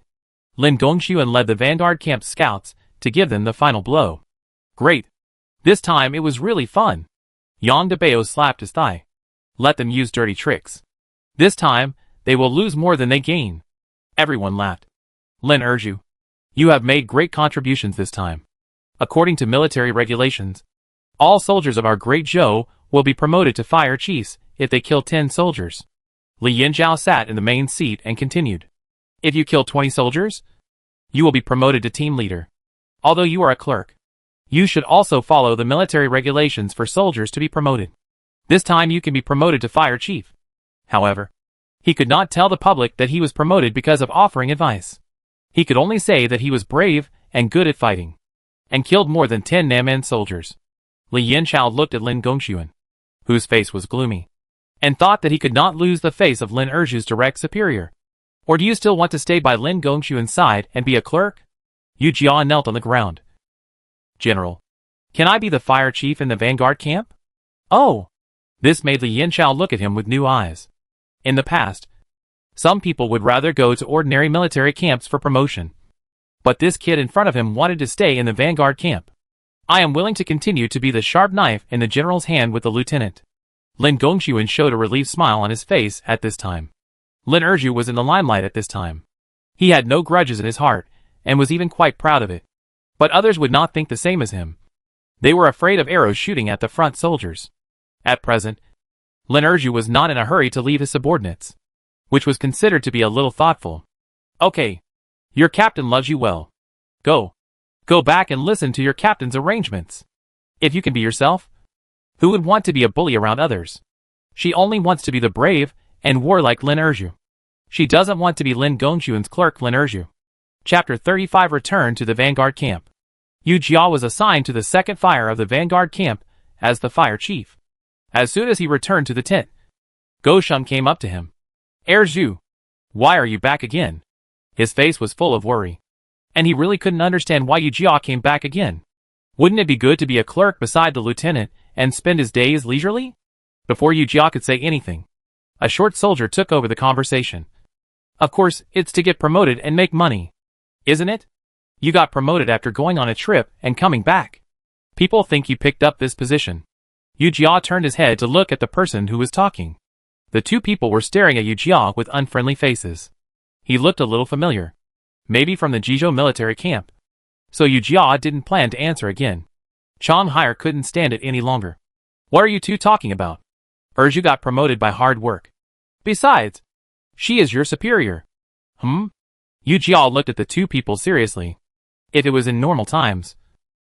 Lin Gongxuan led the Vanguard camp's scouts to give them the final blow. Great! This time it was really fun. Yang Debao slapped his thigh. Let them use dirty tricks. This time, they will lose more than they gain. Everyone laughed. Lin Erju, you have made great contributions this time. According to military regulations, all soldiers of our great Zhou will be promoted to fire chiefs if they kill 10 soldiers. Li Yinzhao sat in the main seat and continued. If you kill 20 soldiers, you will be promoted to team leader. Although you are a clerk, you should also follow the military regulations for soldiers to be promoted. This time you can be promoted to fire chief. However, he could not tell the public that he was promoted because of offering advice. He could only say that he was brave and good at fighting, and killed more than 10 Nanman soldiers. Li Yinzhao looked at Lin Gongxuan, whose face was gloomy, and thought that he could not lose the face of Lin Erju's direct superior. Or do you still want to stay by Lin Gongxuan's side and be a clerk? Yu Jia knelt on the ground. General, can I be the fire chief in the Vanguard camp? Oh! This made Li Yinzhao look at him with new eyes. In the past, some people would rather go to ordinary military camps for promotion. But this kid in front of him wanted to stay in the Vanguard camp. I am willing to continue to be the sharp knife in the general's hand with the lieutenant. Lin Gongxuan showed a relieved smile on his face at this time. Lin Erju was in the limelight at this time. He had no grudges in his heart, and was even quite proud of it. But others would not think the same as him. They were afraid of arrows shooting at the front soldiers. At present, Lin Erju was not in a hurry to leave his subordinates, which was considered to be a little thoughtful. Okay. Your captain loves you well. Go. Go back and listen to your captain's arrangements. If you can be yourself, who would want to be a bully around others? She only wants to be the brave and warlike Lin Erju. She doesn't want to be Lin Gongxuan's clerk Lin Erju. Chapter 35 Return to the Vanguard Camp. Yu Jia was assigned to the second fire of the Vanguard Camp as the fire chief. As soon as he returned to the tent, Go Sheng came up to him. Zhu, why are you back again? His face was full of worry. And he really couldn't understand why Yu Jia came back again. Wouldn't it be good to be a clerk beside the lieutenant and spend his days leisurely? Before Yu Jia could say anything, a short soldier took over the conversation. Of course, it's to get promoted and make money. Isn't it? You got promoted after going on a trip and coming back. People think you picked up this position. Yu Jia turned his head to look at the person who was talking. The two people were staring at Yu Jia with unfriendly faces. He looked a little familiar. Maybe from the Jizhou military camp. So Yu Jia didn't plan to answer again. Chang Haier couldn't stand it any longer. What are you two talking about? Zhu got promoted by hard work. Besides, she is your superior. Yu Jia looked at the two people seriously. If it was in normal times,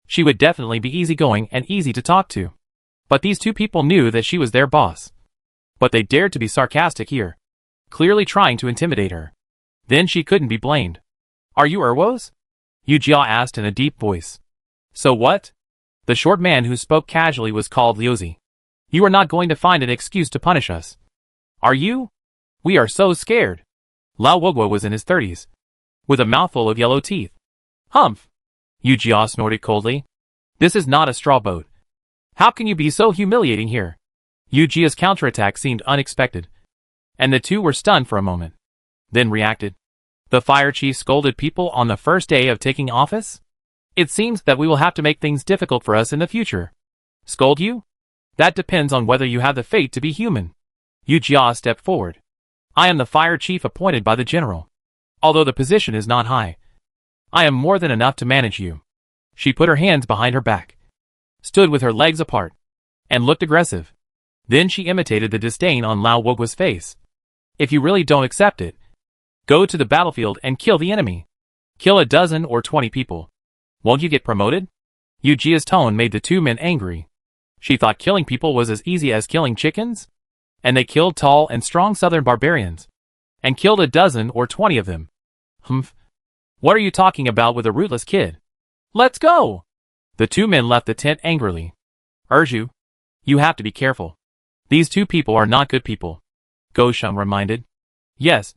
she would definitely be easygoing and easy to talk to. But these two people knew that she was their boss. But they dared to be sarcastic here, clearly trying to intimidate her. Then she couldn't be blamed. Are you Erwo's? Yu Jia asked in a deep voice. So what? The short man who spoke casually was called Liuzi. You are not going to find an excuse to punish us. Are you? We are so scared. Lao Wogwo was in his 30s, with a mouthful of yellow teeth. Humph! Yu Jia snorted coldly. This is not a straw boat. How can you be so humiliating here? Yu Jia's counterattack seemed unexpected, and the two were stunned for a moment, then reacted. The fire chief scolded people on the first day of taking office? It seems that we will have to make things difficult for us in the future. Scold you? That depends on whether you have the fate to be human. Yu Jia stepped forward. I am the fire chief appointed by the general. Although the position is not high, I am more than enough to manage you. She put her hands behind her back, stood with her legs apart, and looked aggressive. Then she imitated the disdain on Lao Wogwa's face. If you really don't accept it, go to the battlefield and kill the enemy. Kill a dozen or 20 people. Won't you get promoted? Yu Jia's tone made the two men angry. She thought killing people was as easy as killing chickens? And they killed tall and strong southern barbarians. And killed a dozen or 20 of them. Humph. What are you talking about with a rootless kid? Let's go! The two men left the tent angrily. Zhu, you have to be careful. These two people are not good people. Go Sheng reminded. Yes,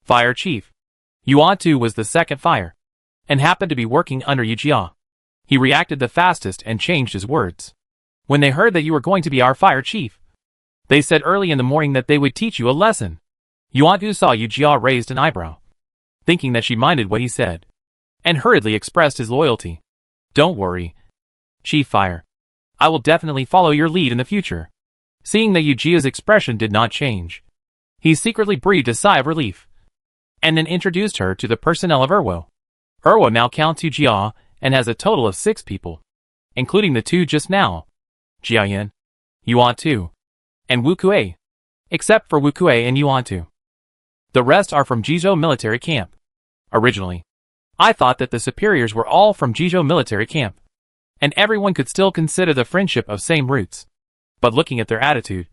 Fire Chief. Yuan Tu was the second fire, and happened to be working under Yu Jia. He reacted the fastest and changed his words. When they heard that you were going to be our fire chief, they said early in the morning that they would teach you a lesson. Yuan Tu saw Yu Jia raised an eyebrow, thinking that she minded what he said, and hurriedly expressed his loyalty. Don't worry, Chief Fire. I will definitely follow your lead in the future. Seeing that Yu Jia's expression did not change, he secretly breathed a sigh of relief, and then introduced her to the personnel of Erwo. Erwo now counts Yu Jia and has a total of 6 people, including the two just now, Jiayan, Yuan Tu, and Wu Kuei, except for Wu Kuei and Yuan Tu. The rest are from Jizhou military camp. Originally, I thought that the superiors were all from Jizhou military camp, and everyone could still consider the friendship of same roots. But looking at their attitude,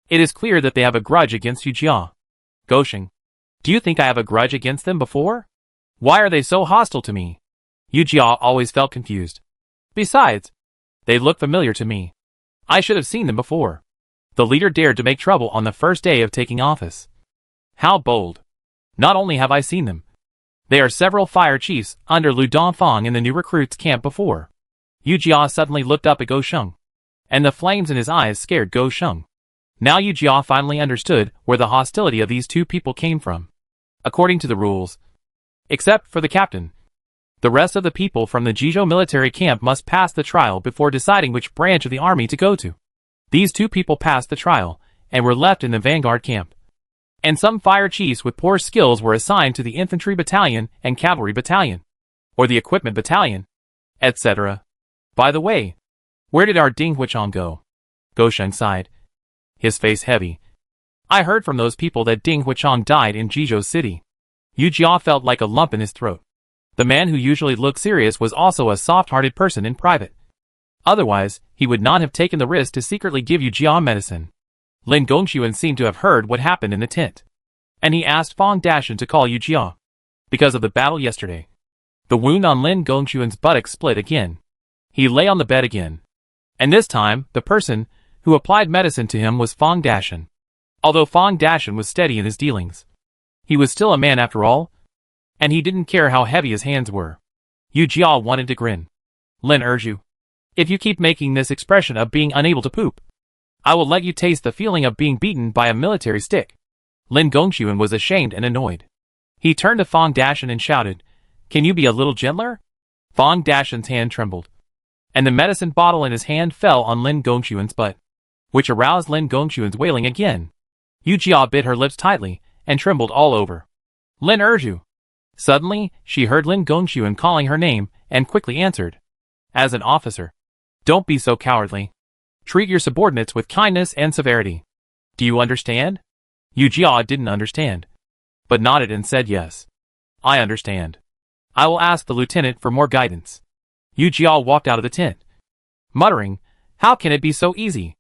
it is clear that they have a grudge against Yu Jia. Gosheng, do you think I have a grudge against them before? Why are they so hostile to me? Yu Jia always felt confused. Besides, they look familiar to me. I should have seen them before. The leader dared to make trouble on the first day of taking office. How bold. Not only have I seen them, they are several fire chiefs under Lu Dongfang in the new recruits camp before. Yu Jia suddenly looked up at Go Sheng, and the flames in his eyes scared Go Sheng. Now Yu Jia finally understood where the hostility of these two people came from. According to the rules, except for the captain, the rest of the people from the Jizhou military camp must pass the trial before deciding which branch of the army to go to. These two people passed the trial, and were left in the Vanguard camp. And some fire chiefs with poor skills were assigned to the infantry battalion and cavalry battalion, or the equipment battalion, etc. By the way, where did our Ding Huichang go? Go Sheng sighed, his face heavy. I heard from those people that Ding Huichang died in Jizhou City. Yu Jia felt like a lump in his throat. The man who usually looked serious was also a soft-hearted person in private. Otherwise, he would not have taken the risk to secretly give Yu Jia medicine. Lin Gongxuan seemed to have heard what happened in the tent, and he asked Fang Dashan to call Yu Jia. Because of the battle yesterday, the wound on Lin Gongxuan's buttock split again. He lay on the bed again. And this time, the person who applied medicine to him was Fang Dashan. Although Fang Dashan was steady in his dealings, he was still a man after all, and he didn't care how heavy his hands were. Yu Jia wanted to grin. Lin urged you. If you keep making this expression of being unable to poop, I will let you taste the feeling of being beaten by a military stick. Lin Gongxuan was ashamed and annoyed. He turned to Fang Dashan and shouted, Can you be a little gentler? Fang Dashan's hand trembled, and the medicine bottle in his hand fell on Lin Gongxuan's butt, which aroused Lin Gongxuan's wailing again. Yu Jia bit her lips tightly and trembled all over. Lin urged you. Suddenly, she heard Lin Gongxuan calling her name and quickly answered. As an officer, don't be so cowardly. Treat your subordinates with kindness and severity. Do you understand? Yu Jia didn't understand, but nodded and said yes. I understand. I will ask the lieutenant for more guidance. Yu Jia walked out of the tent, muttering, How can it be so easy?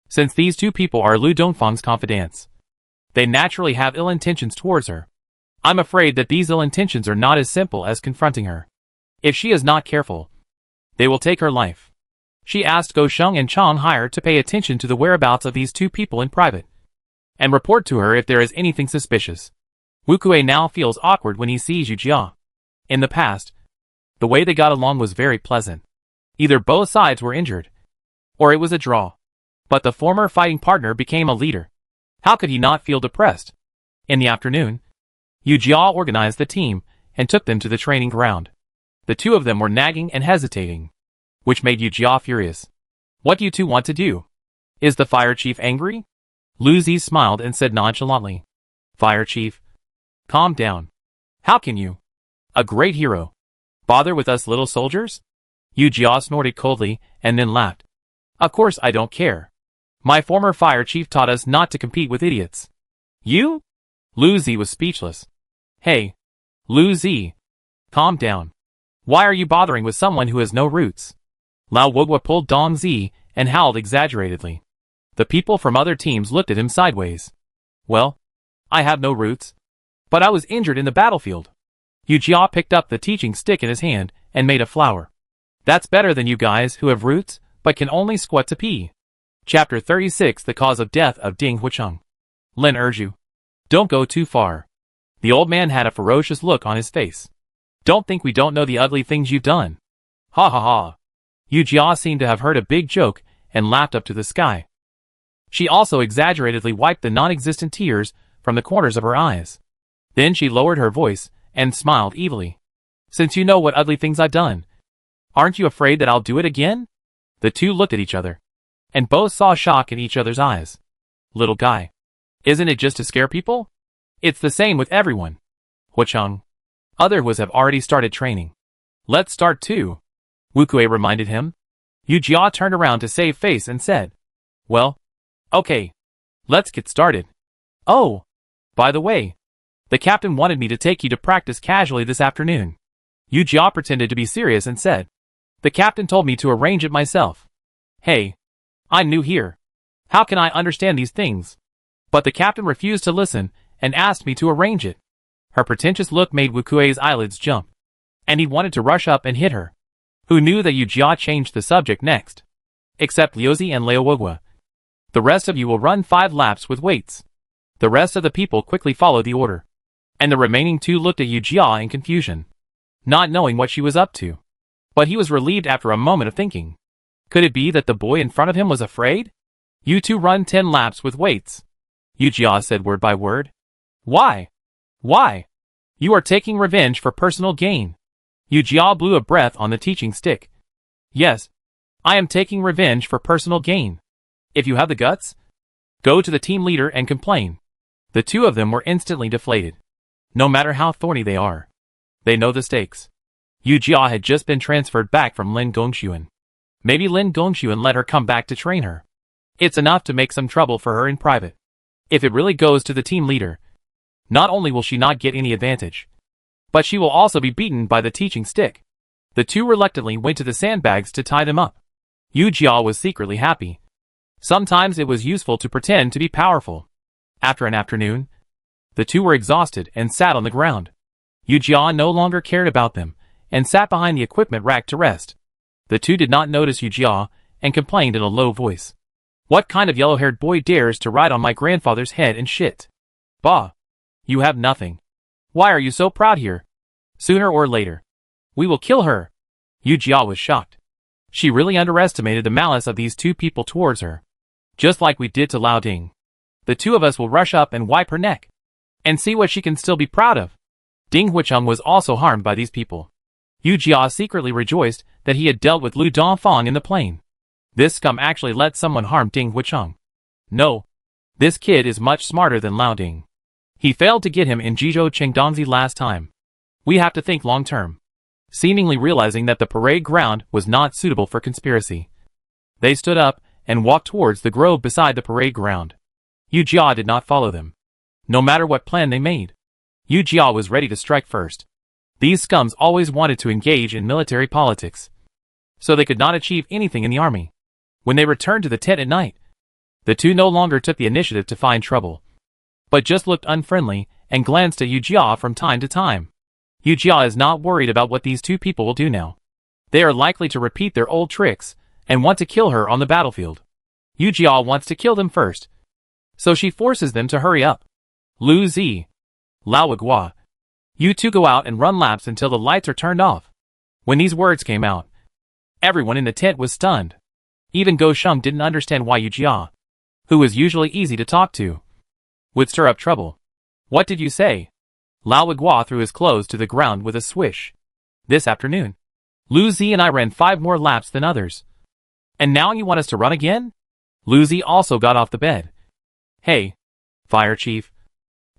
Since these two people are Lu Dongfang's confidants, they naturally have ill intentions towards her. I'm afraid that these ill intentions are not as simple as confronting her. If she is not careful, they will take her life. She asked Go Sheng and Chang Haier to pay attention to the whereabouts of these two people in private, and report to her if there is anything suspicious. Wu Kuei now feels awkward when he sees Yu Jia. In the past, the way they got along was very pleasant. Either both sides were injured, or it was a draw. But the former fighting partner became a leader. How could he not feel depressed? In the afternoon, Yu Jia organized the team and took them to the training ground. The two of them were nagging and hesitating, which made Yu Jia furious. What do you two want to do? Is the fire chief angry? Lu Zi smiled and said nonchalantly. Fire chief, calm down. How can you, a great hero, bother with us little soldiers? Yu Jia snorted coldly and then laughed. Of course I don't care. My former fire chief taught us not to compete with idiots. You? Lu Zi was speechless. Hey, Lu Zi, calm down. Why are you bothering with someone who has no roots? Lao Wogwa pulled Dong Zi and howled exaggeratedly. The people from other teams looked at him sideways. Well, I have no roots, but I was injured in the battlefield. Yu Jia picked up the teaching stick in his hand and made a flower. That's better than you guys who have roots but can only squat to pee. Chapter 36 The Cause of Death of Ding Huicheng. Lin urged you. Don't go too far. The old man had a ferocious look on his face. Don't think we don't know the ugly things you've done. Ha ha ha. Yu Jia seemed to have heard a big joke and laughed up to the sky. She also exaggeratedly wiped the non-existent tears from the corners of her eyes. Then she lowered her voice and smiled evilly. Since you know what ugly things I've done, aren't you afraid that I'll do it again? The two looked at each other, and both saw shock in each other's eyes. Little guy, isn't it just to scare people? It's the same with everyone. Huicheng. Others have already started training. Let's start too. Wu Kuei reminded him. Yu Jia turned around to save face and said, Well, okay, let's get started. Oh, by the way, the captain wanted me to take you to practice casually this afternoon. Yu Jia pretended to be serious and said, The captain told me to arrange it myself. Hey, I'm new here. How can I understand these things? But the captain refused to listen and asked me to arrange it. Her pretentious look made Wu Kuei's eyelids jump, and he wanted to rush up and hit her. Who knew that Yu Jia changed the subject next? Except Liuzi and Leowogwa. The rest of you will run 5 laps with weights. The rest of the people quickly followed the order, and the remaining 2 looked at Yu Jia in confusion, not knowing what she was up to. But he was relieved after a moment of thinking. Could it be that the boy in front of him was afraid? You two run 10 laps with weights. Yu Jia said word by word. Why? Why? You are taking revenge for personal gain. Yu Jia blew a breath on the teaching stick. Yes, I am taking revenge for personal gain. If you have the guts, go to the team leader and complain. The two of them were instantly deflated. No matter how thorny they are, they know the stakes. Yu Jia had just been transferred back from Lin Gongxuan. Maybe Lin Gongxuan let her come back to train her. It's enough to make some trouble for her in private. If it really goes to the team leader, not only will she not get any advantage, but she will also be beaten by the teaching stick. The two reluctantly went to the sandbags to tie them up. Yu Jia was secretly happy. Sometimes it was useful to pretend to be powerful. After an afternoon, the two were exhausted and sat on the ground. Yu Jia no longer cared about them and sat behind the equipment rack to rest. The two did not notice Yu Jia and complained in a low voice. What kind of yellow-haired boy dares to ride on my grandfather's head and shit? Bah! You have nothing. Why are you so proud here? Sooner or later, we will kill her. Yu Jia was shocked. She really underestimated the malice of these two people towards her. Just like we did to Lao Ding. The two of us will rush up and wipe her neck. And see what she can still be proud of. Ding Huicheng was also harmed by these people. Yu Jia secretly rejoiced that he had dealt with Lu Dongfang in the plane. This scum actually let someone harm Ding Huicheng. No. This kid is much smarter than Lao Ding. He failed to get him in Jizhou Chengdongzi last time. We have to think long term. Seemingly realizing that the parade ground was not suitable for conspiracy. They stood up and walked towards the grove beside the parade ground. Yu Jia did not follow them. No matter what plan they made, Yu Jia was ready to strike first. These scums always wanted to engage in military politics. So they could not achieve anything in the army. When they returned to the tent at night, the two no longer took the initiative to find trouble, but just looked unfriendly and glanced at Yu Jia from time to time. Yu Jia is not worried about what these two people will do now. They are likely to repeat their old tricks and want to kill her on the battlefield. Yu Jia wants to kill them first, so she forces them to hurry up. Lu Zi, Lao Wagua, you two go out and run laps until the lights are turned off. When these words came out, everyone in the tent was stunned. Even Go Sheng didn't understand why Yu Jia, who was usually easy to talk to, would stir up trouble. What did you say? Lao Wagua threw his clothes to the ground with a swish. This afternoon, Lu Zi and I ran 5 more laps than others. And now you want us to run again? Lu Zi also got off the bed. Hey, Fire Chief.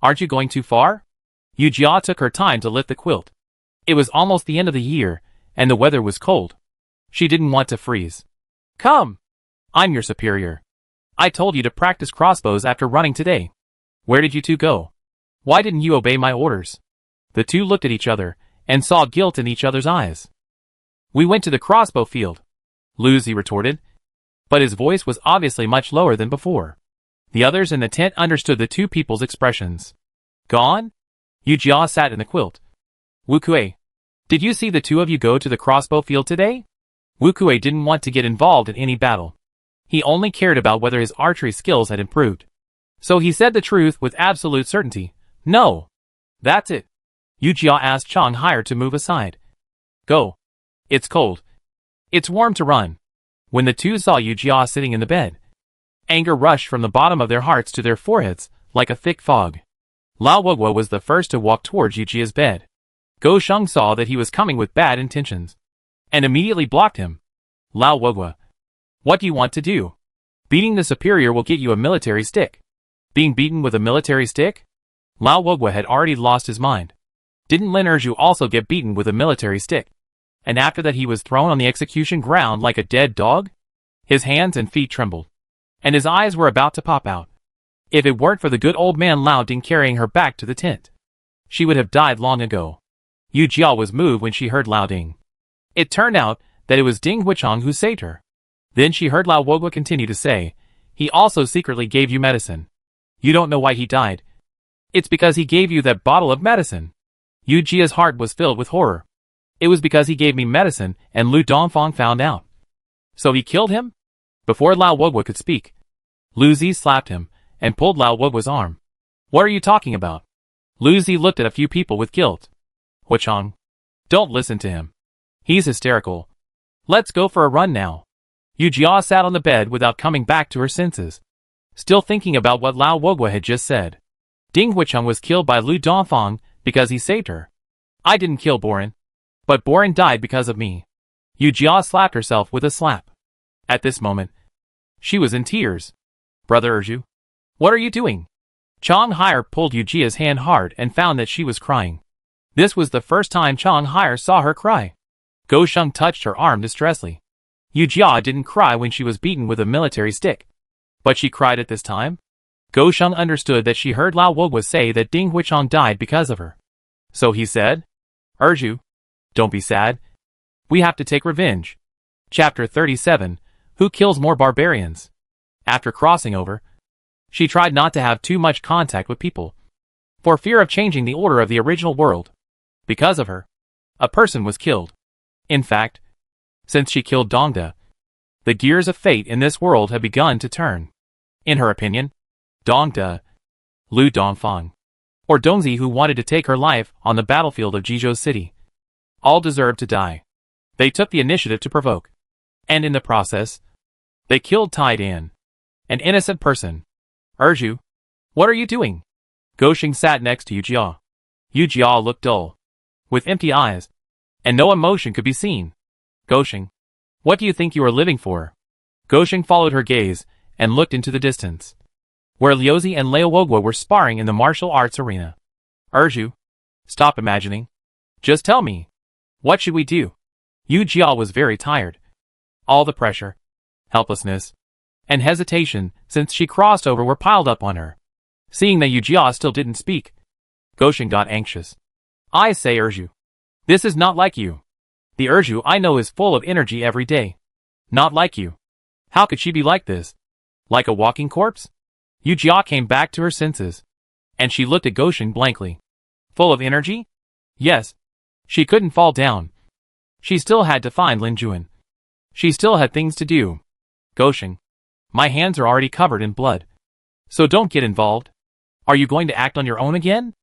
Aren't you going too far? Yu Jia took her time to lift the quilt. It was almost the end of the year, and the weather was cold. She didn't want to freeze. Come! I'm your superior. I told you to practice crossbows after running today. Where did you two go? Why didn't you obey my orders? The two looked at each other, and saw guilt in each other's eyes. We went to the crossbow field, Lu Zi retorted. But his voice was obviously much lower than before. The others in the tent understood the two people's expressions. Gone? Yu Jia sat in the quilt. Wu Kuei, did you see the two of you go to the crossbow field today? Wu Kuei didn't want to get involved in any battle. He only cared about whether his archery skills had improved. So he said the truth with absolute certainty. No. That's it. Yu Jia asked Chang Haier to move aside. Go. It's cold. It's warm to run. When the two saw Yu Jia sitting in the bed, anger rushed from the bottom of their hearts to their foreheads, like a thick fog. Lao Wagua was the first to walk towards Yu Jia's bed. Go Sheng saw that he was coming with bad intentions, and immediately blocked him. Lao Wagua, what do you want to do? Beating the superior will get you a military stick. Being beaten with a military stick? Lao Wagua had already lost his mind. Didn't Lin Erju also get beaten with a military stick? And after that he was thrown on the execution ground like a dead dog? His hands and feet trembled, and his eyes were about to pop out. If it weren't for the good old man Lao Ding carrying her back to the tent, she would have died long ago. Yu Jia was moved when she heard Lao Ding. It turned out that it was Ding Huicheng who saved her. Then she heard Lao Wogua continue to say, he also secretly gave you medicine. You don't know why he died. It's because he gave you that bottle of medicine. Yu Jia's heart was filled with horror. It was because he gave me medicine and Lu Dongfang found out. So he killed him? Before Lao Wogua could speak, Lu Zi slapped him and pulled Lao Wogua's arm. What are you talking about? Lu Zi looked at a few people with guilt. Huicheng, don't listen to him. He's hysterical. Let's go for a run now. Yu Jia sat on the bed without coming back to her senses, still thinking about what Lao Wogua had just said. Ding Huicheng was killed by Lu Dongfang because he saved her. I didn't kill Boren, but Boren died because of me. Yu Jia slapped herself with a slap. At this moment, she was in tears. Brother Erju, what are you doing? Chang Haier pulled Yu Jia's hand hard and found that she was crying. This was the first time Chang Haier saw her cry. Go Sheng touched her arm distressfully. Yu Jia didn't cry when she was beaten with a military stick, but she cried at this time. Go Sheng understood that she heard Lao Wogua say that Ding Huicheng died because of her. So he said, Erju, don't be sad. We have to take revenge. Chapter 37, Who Kills More Barbarians? After crossing over, she tried not to have too much contact with people, for fear of changing the order of the original world. Because of her, a person was killed. In fact, since she killed Dongda, The gears of fate in this world had begun to turn. In her opinion, Dong De, Lu Dongfang, or Dongzi, who wanted to take her life on the battlefield of Jizhou City, all deserved to die. They took the initiative to provoke. And in the process, they killed Tai Dan, an innocent person. Erju, what are you doing? Goshing sat next to Yu Jia. Yu Jia looked dull, with empty eyes, and no emotion could be seen. Goshing, what do you think you are living for? Goshing followed her gaze and looked into the distance, where Liuzi and Leo Wogwa were sparring in the martial arts arena. Erju, stop imagining. Just tell me. What should we do? Yu Jia was very tired. All the pressure, helplessness, and hesitation since she crossed over were piled up on her. Seeing that Yu Jia still didn't speak, Goshing got anxious. I say, Erju, this is not like you. The Erju I know is full of energy every day. Not like you. How could she be like this? Like a walking corpse? Yu Jia came back to her senses, and she looked at Goshing blankly. Full of energy? Yes. She couldn't fall down. She still had to find Lin Juan. She still had things to do. Goshing, my hands are already covered in blood, so don't get involved. Are you going to act on your own again?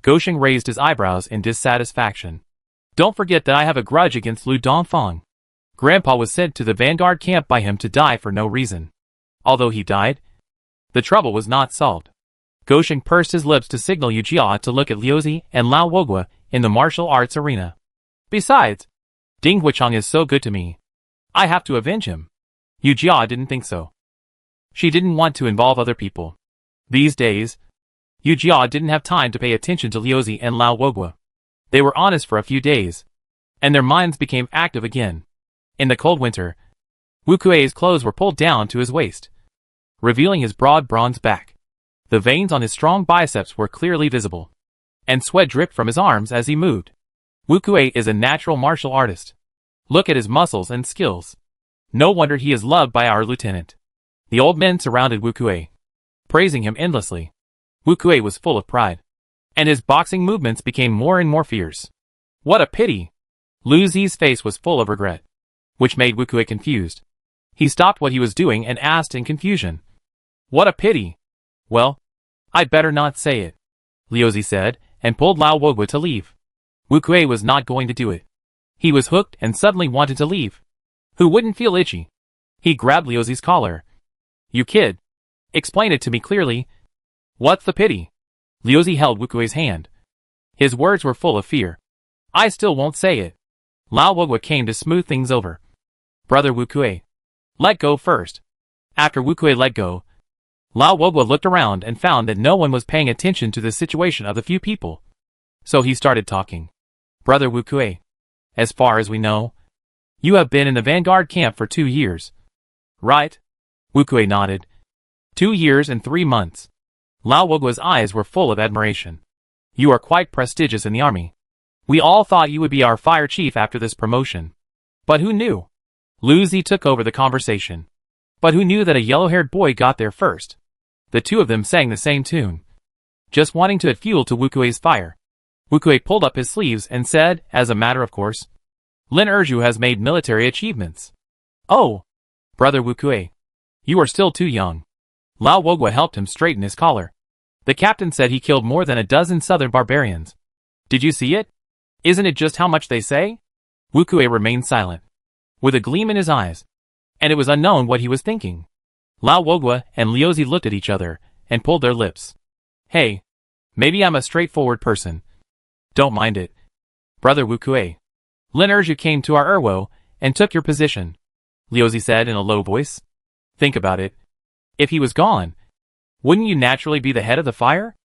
Goshing raised his eyebrows in dissatisfaction. Don't forget that I have a grudge against Lu Dongfang. Grandpa was sent to the Vanguard camp by him to die for no reason. Although he died, the trouble was not solved. Goshing pursed his lips to signal Yu Jia to look at Liuzi and Lao Wogwa in the martial arts arena. Besides, Ding Huichang is so good to me. I have to avenge him. Yu Jia didn't think so. She didn't want to involve other people. These days, Yu Jia didn't have time to pay attention to Liuzi and Lao Wogwa. They were honest for a few days, and their minds became active again. In the cold winter, Wu Kuei's clothes were pulled down to his waist, revealing his broad bronze back. The veins on his strong biceps were clearly visible, and sweat dripped from his arms as he moved. Wu Kuei is a natural martial artist. Look at his muscles and skills. No wonder he is loved by our lieutenant. The old men surrounded Wu Kuei, praising him endlessly. Wu Kuei was full of pride, and his boxing movements became more and more fierce. What a pity! Lu Zi's face was full of regret, which made Wu Kuei confused. He stopped what he was doing and asked in confusion. What a pity! Well, I'd better not say it, Liuzi said, and pulled Lao Wogwa to leave. Wu Kuei was not going to do it. He was hooked and suddenly wanted to leave. Who wouldn't feel itchy? He grabbed Liuzi's collar. You kid! Explain it to me clearly. What's the pity? Liuzi held Wu Kuei's hand. His words were full of fear. I still won't say it. Lao Wogwa came to smooth things over. Brother Wu Kuei, let go first. After Wu Kuei let go, Lao Wogwa looked around and found that no one was paying attention to the situation of the few people. So he started talking. Brother Wu Kuei, as far as we know, you have been in the Vanguard camp for 2 years. Right? Wu Kuei nodded. 2 years and 3 months. Lao Wogwa's eyes were full of admiration. You are quite prestigious in the army. We all thought you would be our fire chief after this promotion. But who knew? Lu Zi took over the conversation. But who knew that a yellow-haired boy got there first? The two of them sang the same tune, just wanting to add fuel to Wu Kuei's fire. Wu Kuei pulled up his sleeves and said, as a matter of course, Lin Erju has made military achievements. Oh, brother Wu Kuei, you are still too young. Lao Wogwa helped him straighten his collar. The captain said he killed more than a dozen southern barbarians. Did you see it? Isn't it just how much they say? Wu Kuei remained silent, with a gleam in his eyes, and it was unknown what he was thinking. Lao Wogwa and Liuzi looked at each other and pulled their lips. Hey, maybe I'm a straightforward person. Don't mind it. Brother Wu Kuei, Lin Erju came to our Erwo and took your position, Liuzi said in a low voice. Think about it. If he was gone, wouldn't you naturally be the head of the fire?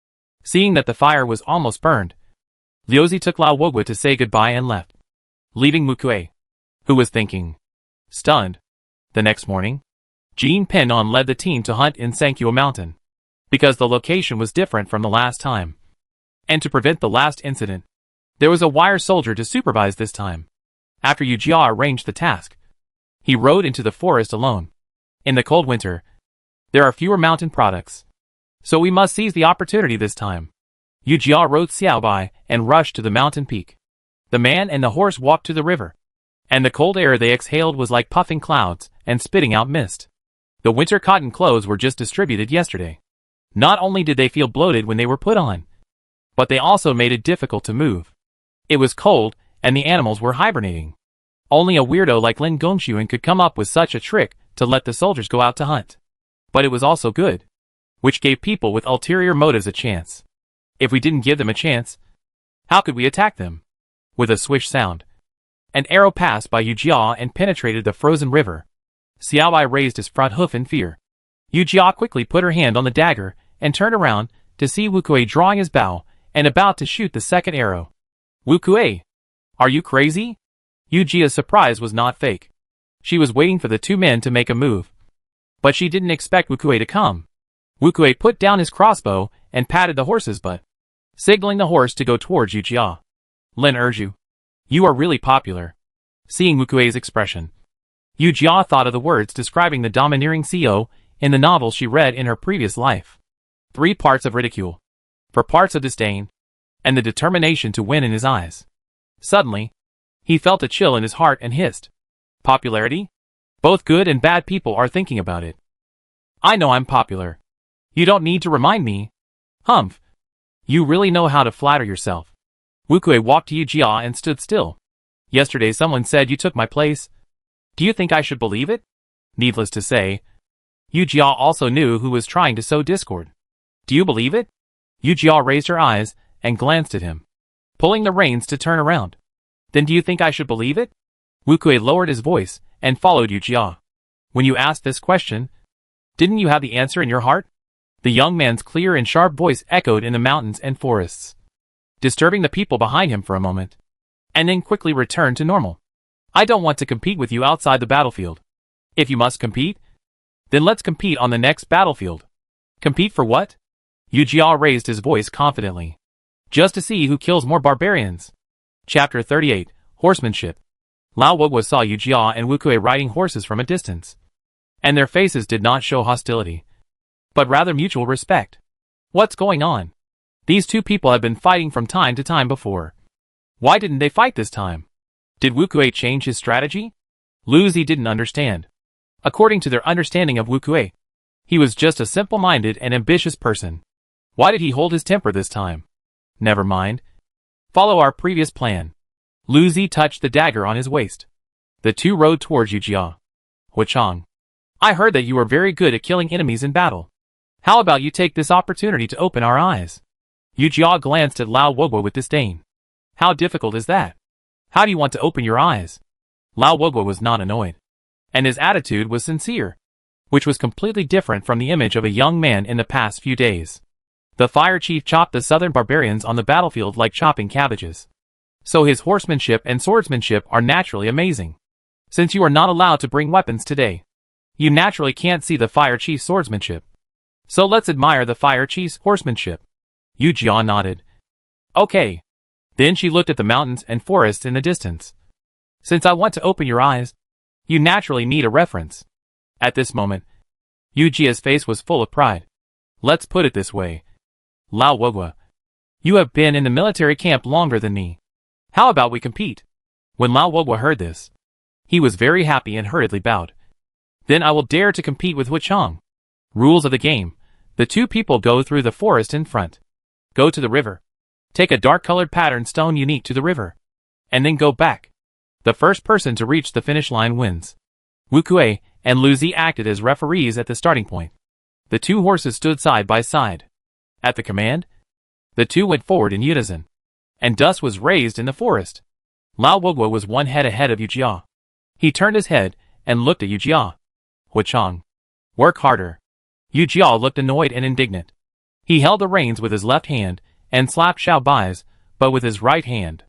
Seeing that the fire was almost burned, Liuzi took Lao Wogwa to say goodbye and left, leaving Wu Kuei, who was thinking. Stunned. The next morning, Jean Pinon led the team to hunt in Sankyuo Mountain, because the location was different from the last time. And to prevent the last incident, there was a wire soldier to supervise this time. After Yu Jia arranged the task, he rode into the forest alone. In the cold winter, there are fewer mountain products, so we must seize the opportunity this time. Yu Jia rode Xiaobai and rushed to the mountain peak. The man and the horse walked to the river. and the cold air they exhaled was like puffing clouds and spitting out mist. The winter cotton clothes were just distributed yesterday. Not only did they feel bloated when they were put on, but they also made it difficult to move. It was cold, and the animals were hibernating. Only a weirdo like Lin Gongxuan could come up with such a trick to let the soldiers go out to hunt. But it was also good, which gave people with ulterior motives a chance. If we didn't give them a chance, how could we attack them? With a swish sound, an arrow passed by Yu Jia and penetrated the frozen river. Xiao Bai raised his front hoof in fear. Yu Jia quickly put her hand on the dagger and turned around to see Wu Kuei drawing his bow and about to shoot the second arrow. Wu Kuei, are you crazy? Yu Jia's surprise was not fake. She was waiting for the two men to make a move. But she didn't expect Wu Kuei to come. Wu Kuei put down his crossbow and patted the horse's butt, signaling the horse to go towards Yu Jia. Lin Erju, you are really popular. Seeing Wu Kuei's expression, Yu Jia thought of the words describing the domineering CEO in the novel she read in her previous life. 3 parts of ridicule, 4 parts of disdain, and the determination to win in his eyes. Suddenly, he felt a chill in his heart and hissed. Popularity? Both good and bad people are thinking about it. I know I'm popular. You don't need to remind me. Humph. You really know how to flatter yourself. Wu Kuei walked to Yu Jia and stood still. Yesterday someone said you took my place. Do you think I should believe it? Needless to say, Yu Jia also knew who was trying to sow discord. Do you believe it? Yu Jia raised her eyes and glanced at him, pulling the reins to turn around. Then do you think I should believe it? Wu Kuei lowered his voice and followed Yu Jia. When you asked this question, didn't you have the answer in your heart? The young man's clear and sharp voice echoed in the mountains and forests, disturbing the people behind him for a moment, and then quickly returned to normal. I don't want to compete with you outside the battlefield. If you must compete, then let's compete on the next battlefield. Compete for what? Yu Jia raised his voice confidently. Just to see who kills more barbarians. Chapter 38, Horsemanship. Lao Wugwa saw Yu Jia and Wu Kuei riding horses from a distance, and their faces did not show hostility, but rather mutual respect. What's going on? These two people have been fighting from time to time before. Why didn't they fight this time? Did Wu Kuei change his strategy? Lu Zi didn't understand. According to their understanding of Wu Kuei, he was just a simple-minded and ambitious person. Why did he hold his temper this time? Never mind. Follow our previous plan. Lu Zi touched the dagger on his waist. The two rode towards Yu Jia. Huachang, I heard that you are very good at killing enemies in battle. How about you take this opportunity to open our eyes? Yu Jia glanced at Lao Wugwa with disdain. How difficult is that? How do you want to open your eyes? Lao Wugwa was not annoyed, and his attitude was sincere, which was completely different from the image of a young man in the past few days. The fire chief chopped the southern barbarians on the battlefield like chopping cabbages. So his horsemanship and swordsmanship are naturally amazing. Since you are not allowed to bring weapons today, you naturally can't see the fire chief's swordsmanship. So let's admire the fire chief's horsemanship. Yu Jia nodded. Okay. Then she looked at the mountains and forests in the distance. Since I want to open your eyes, you naturally need a reference. At this moment, Yu Jia's face was full of pride. Let's put it this way. Lao Wugwa, you have been in the military camp longer than me. How about we compete? When Lao Wugwa heard this, he was very happy and hurriedly bowed. Then I will dare to compete with Huachang. Rules of the game. The two people go through the forest in front. Go to the river. Take a dark-colored pattern stone unique to the river, and then go back. The first person to reach the finish line wins. Wu Kuei and Lu Zi acted as referees at the starting point. The two horses stood side by side. At the command, the two went forward in unison, and dust was raised in the forest. Lao Wugwa was one head ahead of Yu Jia. He turned his head and looked at Yu Jia. Huachang, work harder. Yu Jia looked annoyed and indignant. He held the reins with his left hand and slapped Xiao Bai's, but with his right hand.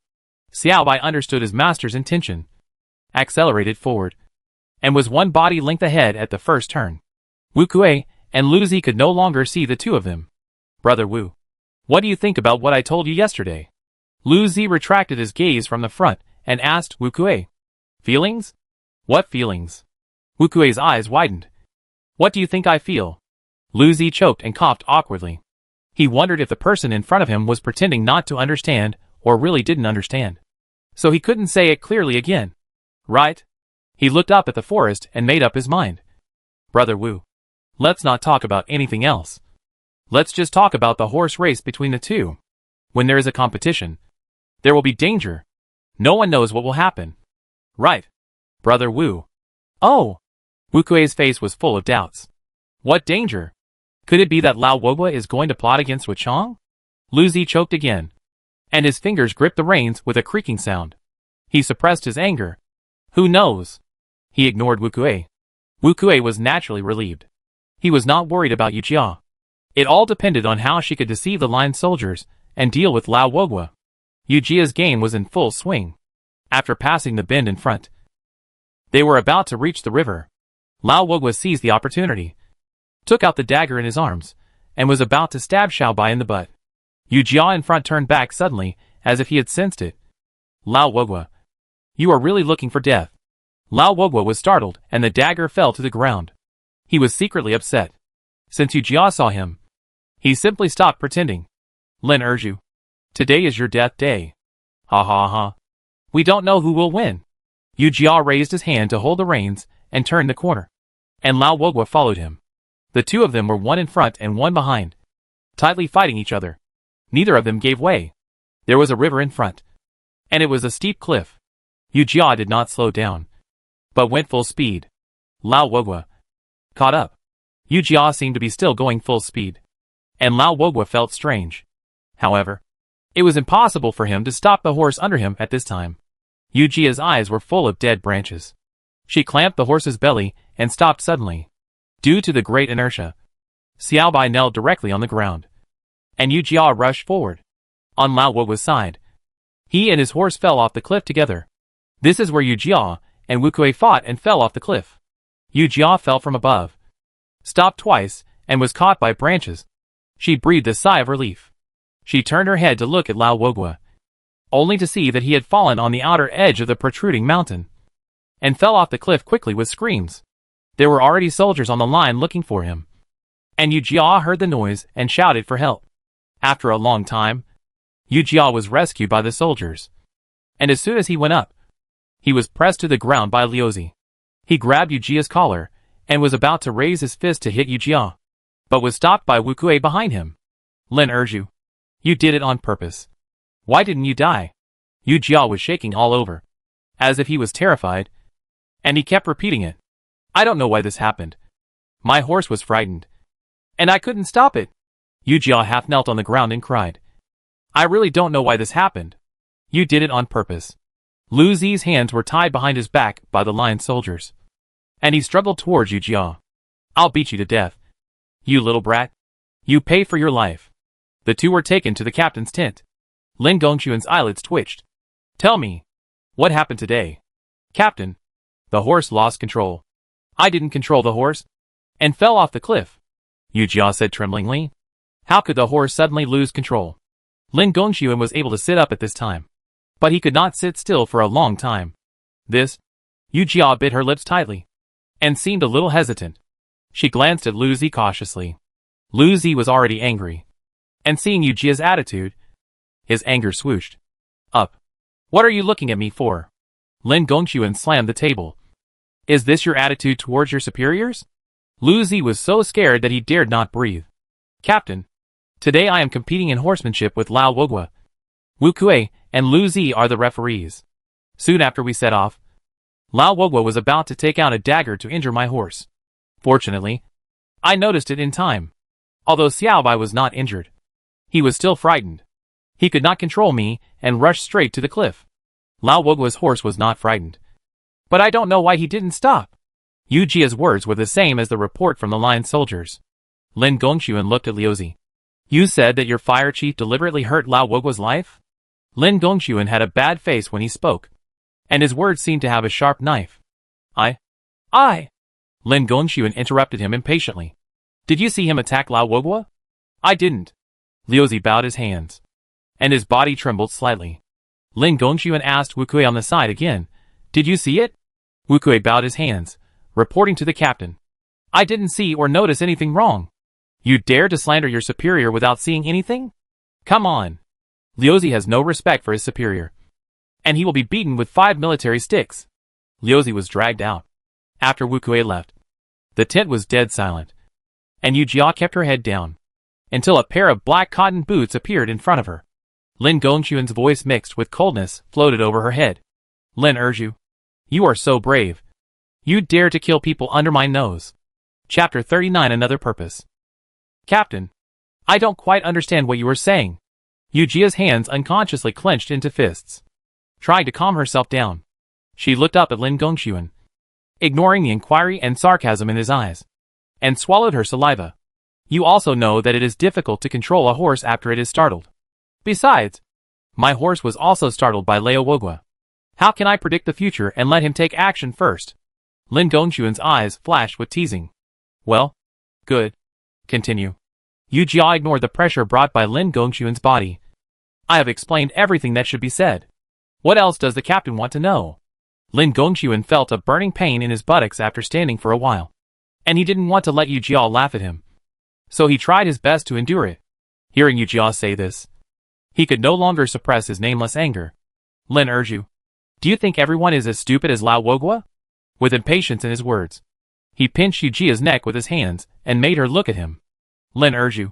Xiao Bai understood his master's intention, accelerated forward, and was one body length ahead at the first turn. Wu Kuei and Lu Zi could no longer see the two of them. Brother Wu, what do you think about what I told you yesterday? Lu Zi retracted his gaze from the front and asked Wu Kuei. Feelings? What feelings? Wu Kuei's eyes widened. What do you think I feel? Lu Zi choked and coughed awkwardly. He wondered if the person in front of him was pretending not to understand or really didn't understand. So he couldn't say it clearly again. Right? He looked up at the forest and made up his mind. Brother Wu, let's not talk about anything else. Let's just talk about the horse race between the two. When there is a competition, there will be danger. No one knows what will happen. Right, Brother Wu. Oh! Wu Kuei's face was full of doubts. What danger? Could it be that Lao Wogwa is going to plot against Wuchang? Lu Zi choked again, and his fingers gripped the reins with a creaking sound. He suppressed his anger. Who knows? He ignored Wu Kuei. Wu Kuei was naturally relieved. He was not worried about Yu Jia. It all depended on how she could deceive the line soldiers and deal with Lao Wogwa. Yu Jia's game was in full swing. After passing the bend in front, they were about to reach the river. Lao Wogwa seized the opportunity, took out the dagger in his arms, and was about to stab Xiaobai in the butt. Yu Jia in front turned back suddenly, as if he had sensed it. Lao Wogwa, you are really looking for death. Lao Wogwa was startled, and the dagger fell to the ground. He was secretly upset. Since Yu Jia saw him, he simply stopped pretending. Lin Erju, today is your death day. Ha ha ha. We don't know who will win. Yu Jia raised his hand to hold the reins and turned the corner, and Lao Wogwa followed him. The two of them were one in front and one behind, tightly fighting each other. Neither of them gave way. There was a river in front, and it was a steep cliff. Yu Jia did not slow down, but went full speed. Lao Wogwa caught up. Yu Jia seemed to be still going full speed, and Lao Wogwa felt strange. However, it was impossible for him to stop the horse under him at this time. Yu Jia's eyes were full of dead branches. She clamped the horse's belly and stopped suddenly. Due to the great inertia, Xiaobai knelt directly on the ground, and Yu Jia rushed forward. On Lao Wogwa's side, he and his horse fell off the cliff together. This is where Yu Jia and Wu Kuei fought and fell off the cliff. Yu Jia fell from above, stopped twice, and was caught by branches. She breathed a sigh of relief. She turned her head to look at Lao Wogwa, only to see that he had fallen on the outer edge of the protruding mountain, and fell off the cliff quickly with screams. There were already soldiers on the line looking for him, and Yu Jia heard the noise and shouted for help. After a long time, Yu Jia was rescued by the soldiers, and as soon as he went up, he was pressed to the ground by Liu Zi. He grabbed Yu Jia's collar and was about to raise his fist to hit Yu Jia, but was stopped by Wu Kuei behind him. Lin Erju, you did it on purpose. Why didn't you die? Yu Jia was shaking all over, as if he was terrified, and he kept repeating it. I don't know why this happened. My horse was frightened, and I couldn't stop it. Yu Jia half knelt on the ground and cried. I really don't know why this happened. You did it on purpose. Lu Zi's hands were tied behind his back by the line soldiers, and he struggled towards Yu Jia. I'll beat you to death. You little brat. You pay for your life. The two were taken to the captain's tent. Lin Gongxuan's eyelids twitched. Tell me, what happened today? Captain, the horse lost control. I didn't control the horse, and fell off the cliff. Yu Jia said tremblingly. How could the horse suddenly lose control? Lin Gongxuan was able to sit up at this time, but he could not sit still for a long time. Yu Jia bit her lips tightly, and seemed a little hesitant. She glanced at Lu Zi cautiously. Lu Zi was already angry, and seeing Yu Jia's attitude, his anger swooshed up. What are you looking at me for? Lin Gongxuan slammed the table. Is this your attitude towards your superiors? Lu Zi was so scared that he dared not breathe. Captain, today I am competing in horsemanship with Lao Wogwa. Wu Kuei and Lu Zi are the referees. Soon after we set off, Lao Wogwa was about to take out a dagger to injure my horse. Fortunately, I noticed it in time. Although Xiaobai was not injured, he was still frightened. He could not control me and rushed straight to the cliff. Lao Wogwa's horse was not frightened, but I don't know why he didn't stop. Yu Jia's words were the same as the report from the line soldiers. Lin Gongxuan looked at Liu Zi. You said that your fire chief deliberately hurt Lao Wogwa's life? Lin Gongxuan had a bad face when he spoke, and his words seemed to have a sharp knife. I. Lin Gongxuan interrupted him impatiently. Did you see him attack Lao Wogwa? I didn't. Liu Zi bowed his hands, and his body trembled slightly. Lin Gongxuan asked Wu Kuei on the side again. Did you see it? Wu Kuei bowed his hands, reporting to the captain. I didn't see or notice anything wrong. You dare to slander your superior without seeing anything? Come on. Liu Zi has no respect for his superior, and he will be beaten with 5 military sticks. Liuzi was dragged out. After Wu Kuei left, the tent was dead silent, and Yu Jia kept her head down, until a pair of black cotton boots appeared in front of her. Lin Gongxuan's voice mixed with coldness floated over her head. Lin Erju, you are so brave. You dare to kill people under my nose. Chapter 39 Another Purpose. Captain, I don't quite understand what you are saying. Yu Jia's hands unconsciously clenched into fists. Trying to calm herself down, she looked up at Lin Gongxuan, ignoring the inquiry and sarcasm in his eyes, and swallowed her saliva. You also know that it is difficult to control a horse after it is startled. Besides, my horse was also startled by Leo Wogua. How can I predict the future and let him take action first? Lin Gongxuan's eyes flashed with teasing. Well, good. Continue. Yu Jia ignored the pressure brought by Lin Gongxuan's body. I have explained everything that should be said. What else does the captain want to know? Lin Gongxuan felt a burning pain in his buttocks after standing for a while, and he didn't want to let Yu Jia laugh at him. So he tried his best to endure it. Hearing Yu Jia say this, he could no longer suppress his nameless anger. Lin Erju, do you think everyone is as stupid as Lao Wogua? With impatience in his words, he pinched Yu Jia's neck with his hands and made her look at him. Lin Erju,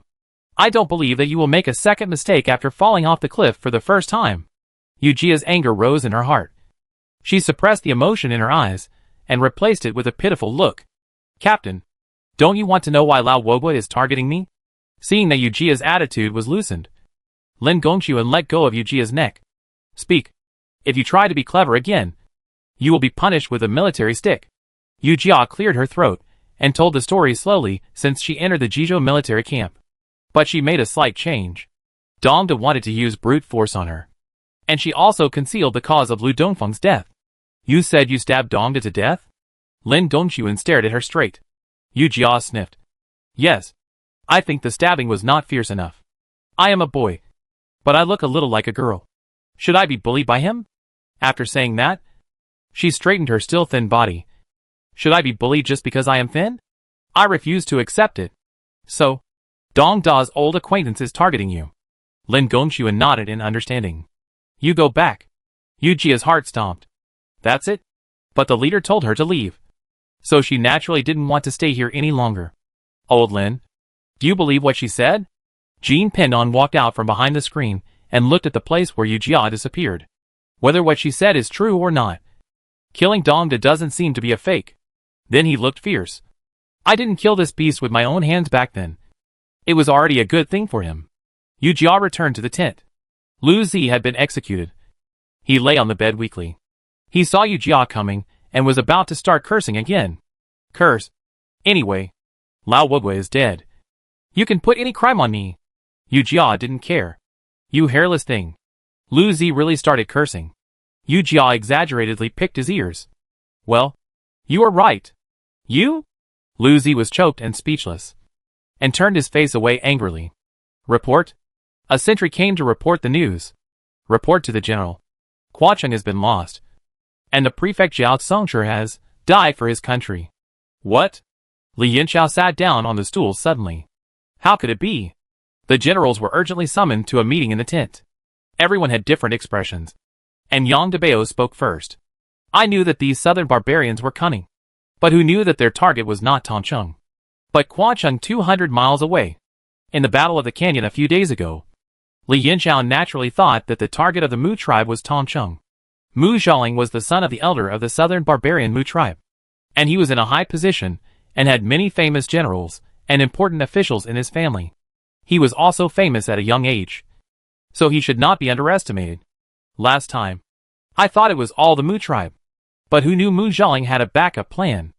I don't believe that you will make a second mistake after falling off the cliff for the first time. Yu Jia's anger rose in her heart. She suppressed the emotion in her eyes and replaced it with a pitiful look. Captain, don't you want to know why Lao Wogua is targeting me? Seeing that Yu Jia's attitude was loosened, Lin Gongxuan let go of Yu Jia's neck. Speak. If you try to be clever again, you will be punished with a military stick. Yu Jia cleared her throat and told the story slowly since she entered the Jizhou military camp. But she made a slight change. Dongda wanted to use brute force on her, and she also concealed the cause of Lu Dongfeng's death. You said you stabbed Dongda to death? Lin Gongxuan stared at her straight. Yu Jia sniffed. Yes. I think the stabbing was not fierce enough. I am a boy, but I look a little like a girl. Should I be bullied by him? After saying that, she straightened her still thin body. Should I be bullied just because I am thin? I refuse to accept it. So, Dong Da's old acquaintance is targeting you. Lin Gongxuan nodded in understanding. You go back. Yu Jia's heart stomped. That's it? But the leader told her to leave, so she naturally didn't want to stay here any longer. Old Lin, do you believe what she said? Jean Pinon walked out from behind the screen and looked at the place where Yu Jia disappeared. Whether what she said is true or not, killing Dongda doesn't seem to be a fake. Then he looked fierce. I didn't kill this beast with my own hands back then. It was already a good thing for him. Yu Jia returned to the tent. Lu Zi had been executed. He lay on the bed weakly. He saw Yu Jia coming and was about to start cursing again. Curse. Anyway, Lao Wogua is dead. You can put any crime on me. Yu Jia didn't care. You hairless thing. Lu Zi really started cursing. Yu Jia exaggeratedly picked his ears. Well, you are right. You? Lu Zi was choked and speechless, and turned his face away angrily. Report? A sentry came to report the news. Report to the general. Quacheng has been lost, and the prefect Zhao Songshur has died for his country. What? Li Yinxiao sat down on the stool suddenly. How could it be? The generals were urgently summoned to a meeting in the tent. Everyone had different expressions, and Yang Debao spoke first. I knew that these southern barbarians were cunning, but who knew that their target was not Tongcheng, but Quacheng 200 miles away. In the Battle of the Canyon a few days ago, Li Yinxiao naturally thought that the target of the Mu tribe was Tongcheng. Mu Zhaoling was the son of the elder of the southern barbarian Mu tribe, and he was in a high position and had many famous generals and important officials in his family. He was also famous at a young age, so he should not be underestimated. Last time, I thought it was all the Mu tribe, but who knew Mu Zhaoling had a backup plan?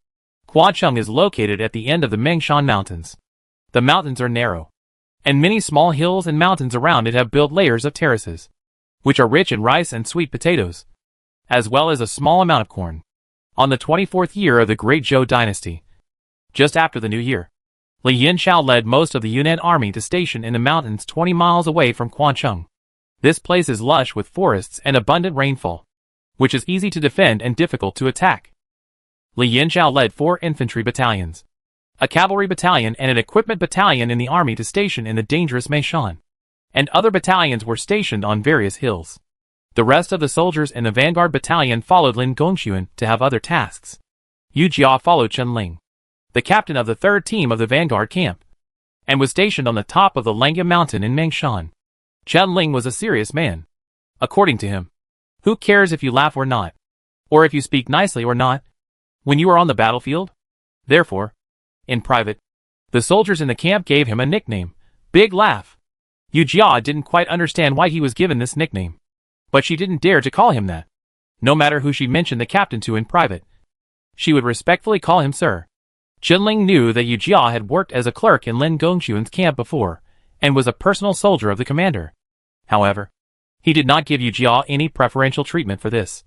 Quacheng is located at the end of the Mengshan Mountains. The mountains are narrow, and many small hills and mountains around it have built layers of terraces, which are rich in rice and sweet potatoes, as well as a small amount of corn. On the 24th year of the Great Zhou dynasty, just after the new year, Li Yinxiao led most of the Yunnan army to station in the mountains 20 miles away from Quancheng. This place is lush with forests and abundant rainfall, which is easy to defend and difficult to attack. Li Yinxiao led 4 infantry battalions, a cavalry battalion and an equipment battalion in the army to station in the dangerous Meishan, and other battalions were stationed on various hills. The rest of the soldiers in the Vanguard battalion followed Lin Gongxuan to have other tasks. Yu Jia followed Chen Ling, the captain of the 3rd team of the Vanguard camp, and was stationed on the top of the Langya mountain in Mengshan. Chen Ling was a serious man. According to him, who cares if you laugh or not, or if you speak nicely or not, when you are on the battlefield? Therefore, in private, the soldiers in the camp gave him a nickname, Big Laugh. Yu Jia didn't quite understand why he was given this nickname, but she didn't dare to call him that. No matter who she mentioned the captain to in private, she would respectfully call him sir. Chen Ling knew that Yu Jia had worked as a clerk in Lin Gongxuan's camp before, and was a personal soldier of the commander. However, he did not give Yu Jia any preferential treatment for this,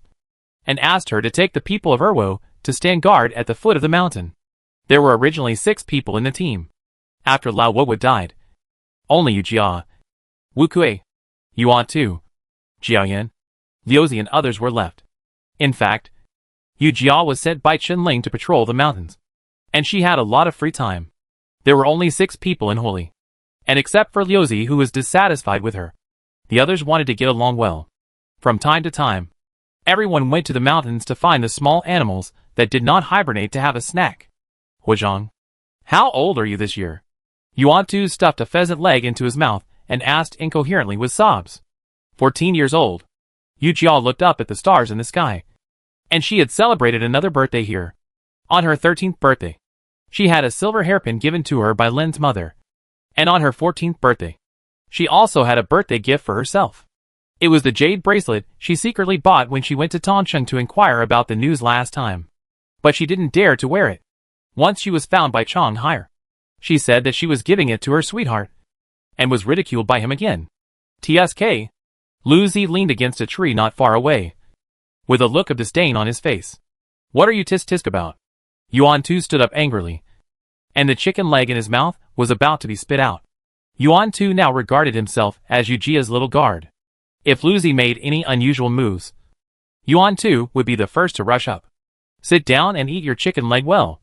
and asked her to take the people of Erwo to stand guard at the foot of the mountain. There were originally 6 people in the team. After Lao Wowo died, only Yu Jia, Wu Kui, Yuan Tu, Jiaoyan, Liuzi and others were left. In fact, Yu Jia was sent by Chen Ling to patrol the mountains, and she had a lot of free time. There were only 6 people in Holy, and except for Liuzi who was dissatisfied with her, the others wanted to get along well. From time to time, everyone went to the mountains to find the small animals that did not hibernate to have a snack. Huazhang, how old are you this year? Yuan Tu stuffed a pheasant leg into his mouth and asked incoherently with sobs. 14 years old. Yu Jia looked up at the stars in the sky, and she had celebrated another birthday here. On her 13th birthday, she had a silver hairpin given to her by Lin's mother, and on her 14th birthday, she also had a birthday gift for herself. It was the jade bracelet she secretly bought when she went to Tongcheng to inquire about the news last time. But she didn't dare to wear it. Once she was found by Chang Haier. She said that she was giving it to her sweetheart, and was ridiculed by him again. TSK. Lu Zi leaned against a tree not far away, with a look of disdain on his face. What are you tisk-tisk about? Yuan Tu stood up angrily, and the chicken leg in his mouth was about to be spit out. Yuan Tu now regarded himself as Yu Jia's little guard. If Lu Zi made any unusual moves, Yuan Tu would be the first to rush up. Sit down and eat your chicken leg well,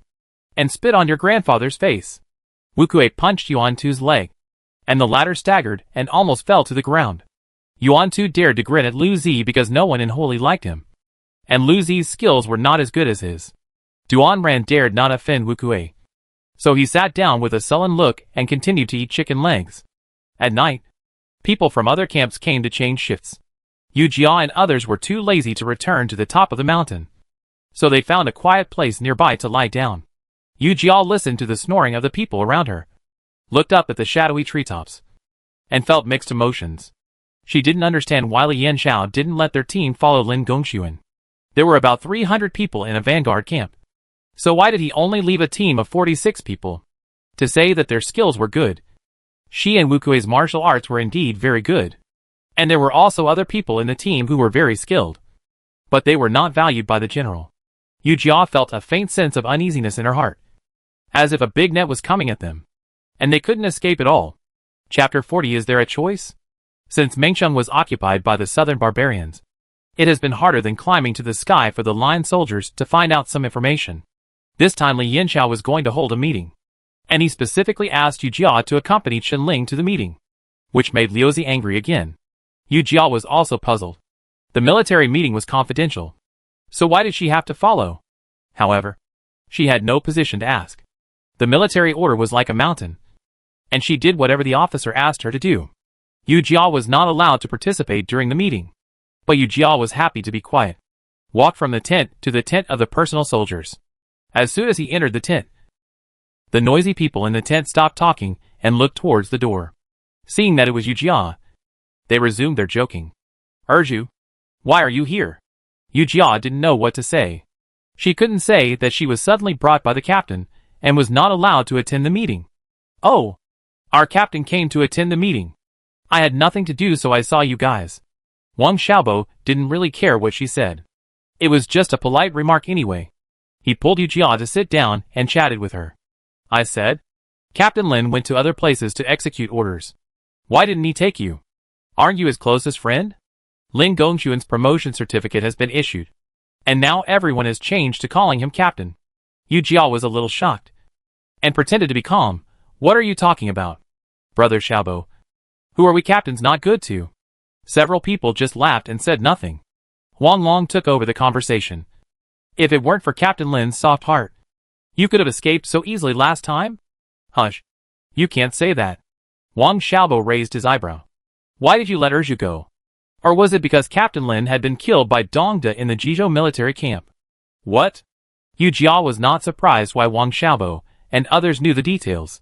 and spit on your grandfather's face. Wu Kui punched Yuan Tu's leg, and the latter staggered and almost fell to the ground. Yuan Tu dared to grin at Lu Zi because no one in Holy liked him, and Lu Zi's skills were not as good as his. Duan Ran dared not offend Wu Kui, so he sat down with a sullen look and continued to eat chicken legs. At night, people from other camps came to change shifts. Yu Jia and others were too lazy to return to the top of the mountain, so they found a quiet place nearby to lie down. Yu Jia listened to the snoring of the people around her, looked up at the shadowy treetops, and felt mixed emotions. She didn't understand why Li Yanxiao didn't let their team follow Lin Gongxuan. There were about 300 people in a Vanguard camp, so why did he only leave a team of 46 people? To say that their skills were good. She and Wu Kui's martial arts were indeed very good, and there were also other people in the team who were very skilled, but they were not valued by the general. Yu Jia felt a faint sense of uneasiness in her heart, as if a big net was coming at them, and they couldn't escape at all. Chapter 40. Is there a choice? Since Mengshan was occupied by the southern barbarians, it has been harder than climbing to the sky for the line soldiers to find out some information. This time Li Yanxiao was going to hold a meeting, and he specifically asked Yu Jia to accompany Chen Ling to the meeting, which made Liuzi angry again. Yu Jia was also puzzled. The military meeting was confidential, so why did she have to follow? However, she had no position to ask. The military order was like a mountain, and she did whatever the officer asked her to do. Yu Jia was not allowed to participate during the meeting, but Yu Jia was happy to be quiet. Walked from the tent to the tent of the personal soldiers. As soon as he entered the tent, the noisy people in the tent stopped talking and looked towards the door. Seeing that it was Yu Jia, they resumed their joking. Erju, why are you here? Yu Jia didn't know what to say. She couldn't say that she was suddenly brought by the captain and was not allowed to attend the meeting. Oh, our captain came to attend the meeting. I had nothing to do, so I saw you guys. Wang Xiaobo didn't really care what she said. It was just a polite remark anyway. He pulled Yu Jia to sit down and chatted with her. I said, Captain Lin went to other places to execute orders. Why didn't he take you? Aren't you his closest friend? Lin Gongxuan's promotion certificate has been issued, and now everyone has changed to calling him captain. Yu Jia was a little shocked, and pretended to be calm. What are you talking about? Brother Xiaobo. Who are we captains not good to? Several people just laughed and said nothing. Wang Long took over the conversation. If it weren't for Captain Lin's soft heart, you could have escaped so easily last time? Hush. You can't say that. Wang Xiaobo raised his eyebrow. Why did you let Erju go? Or was it because Captain Lin had been killed by Dongda in the Jizhou military camp? What? Yu Jia was not surprised why Wang Xiaobo and others knew the details.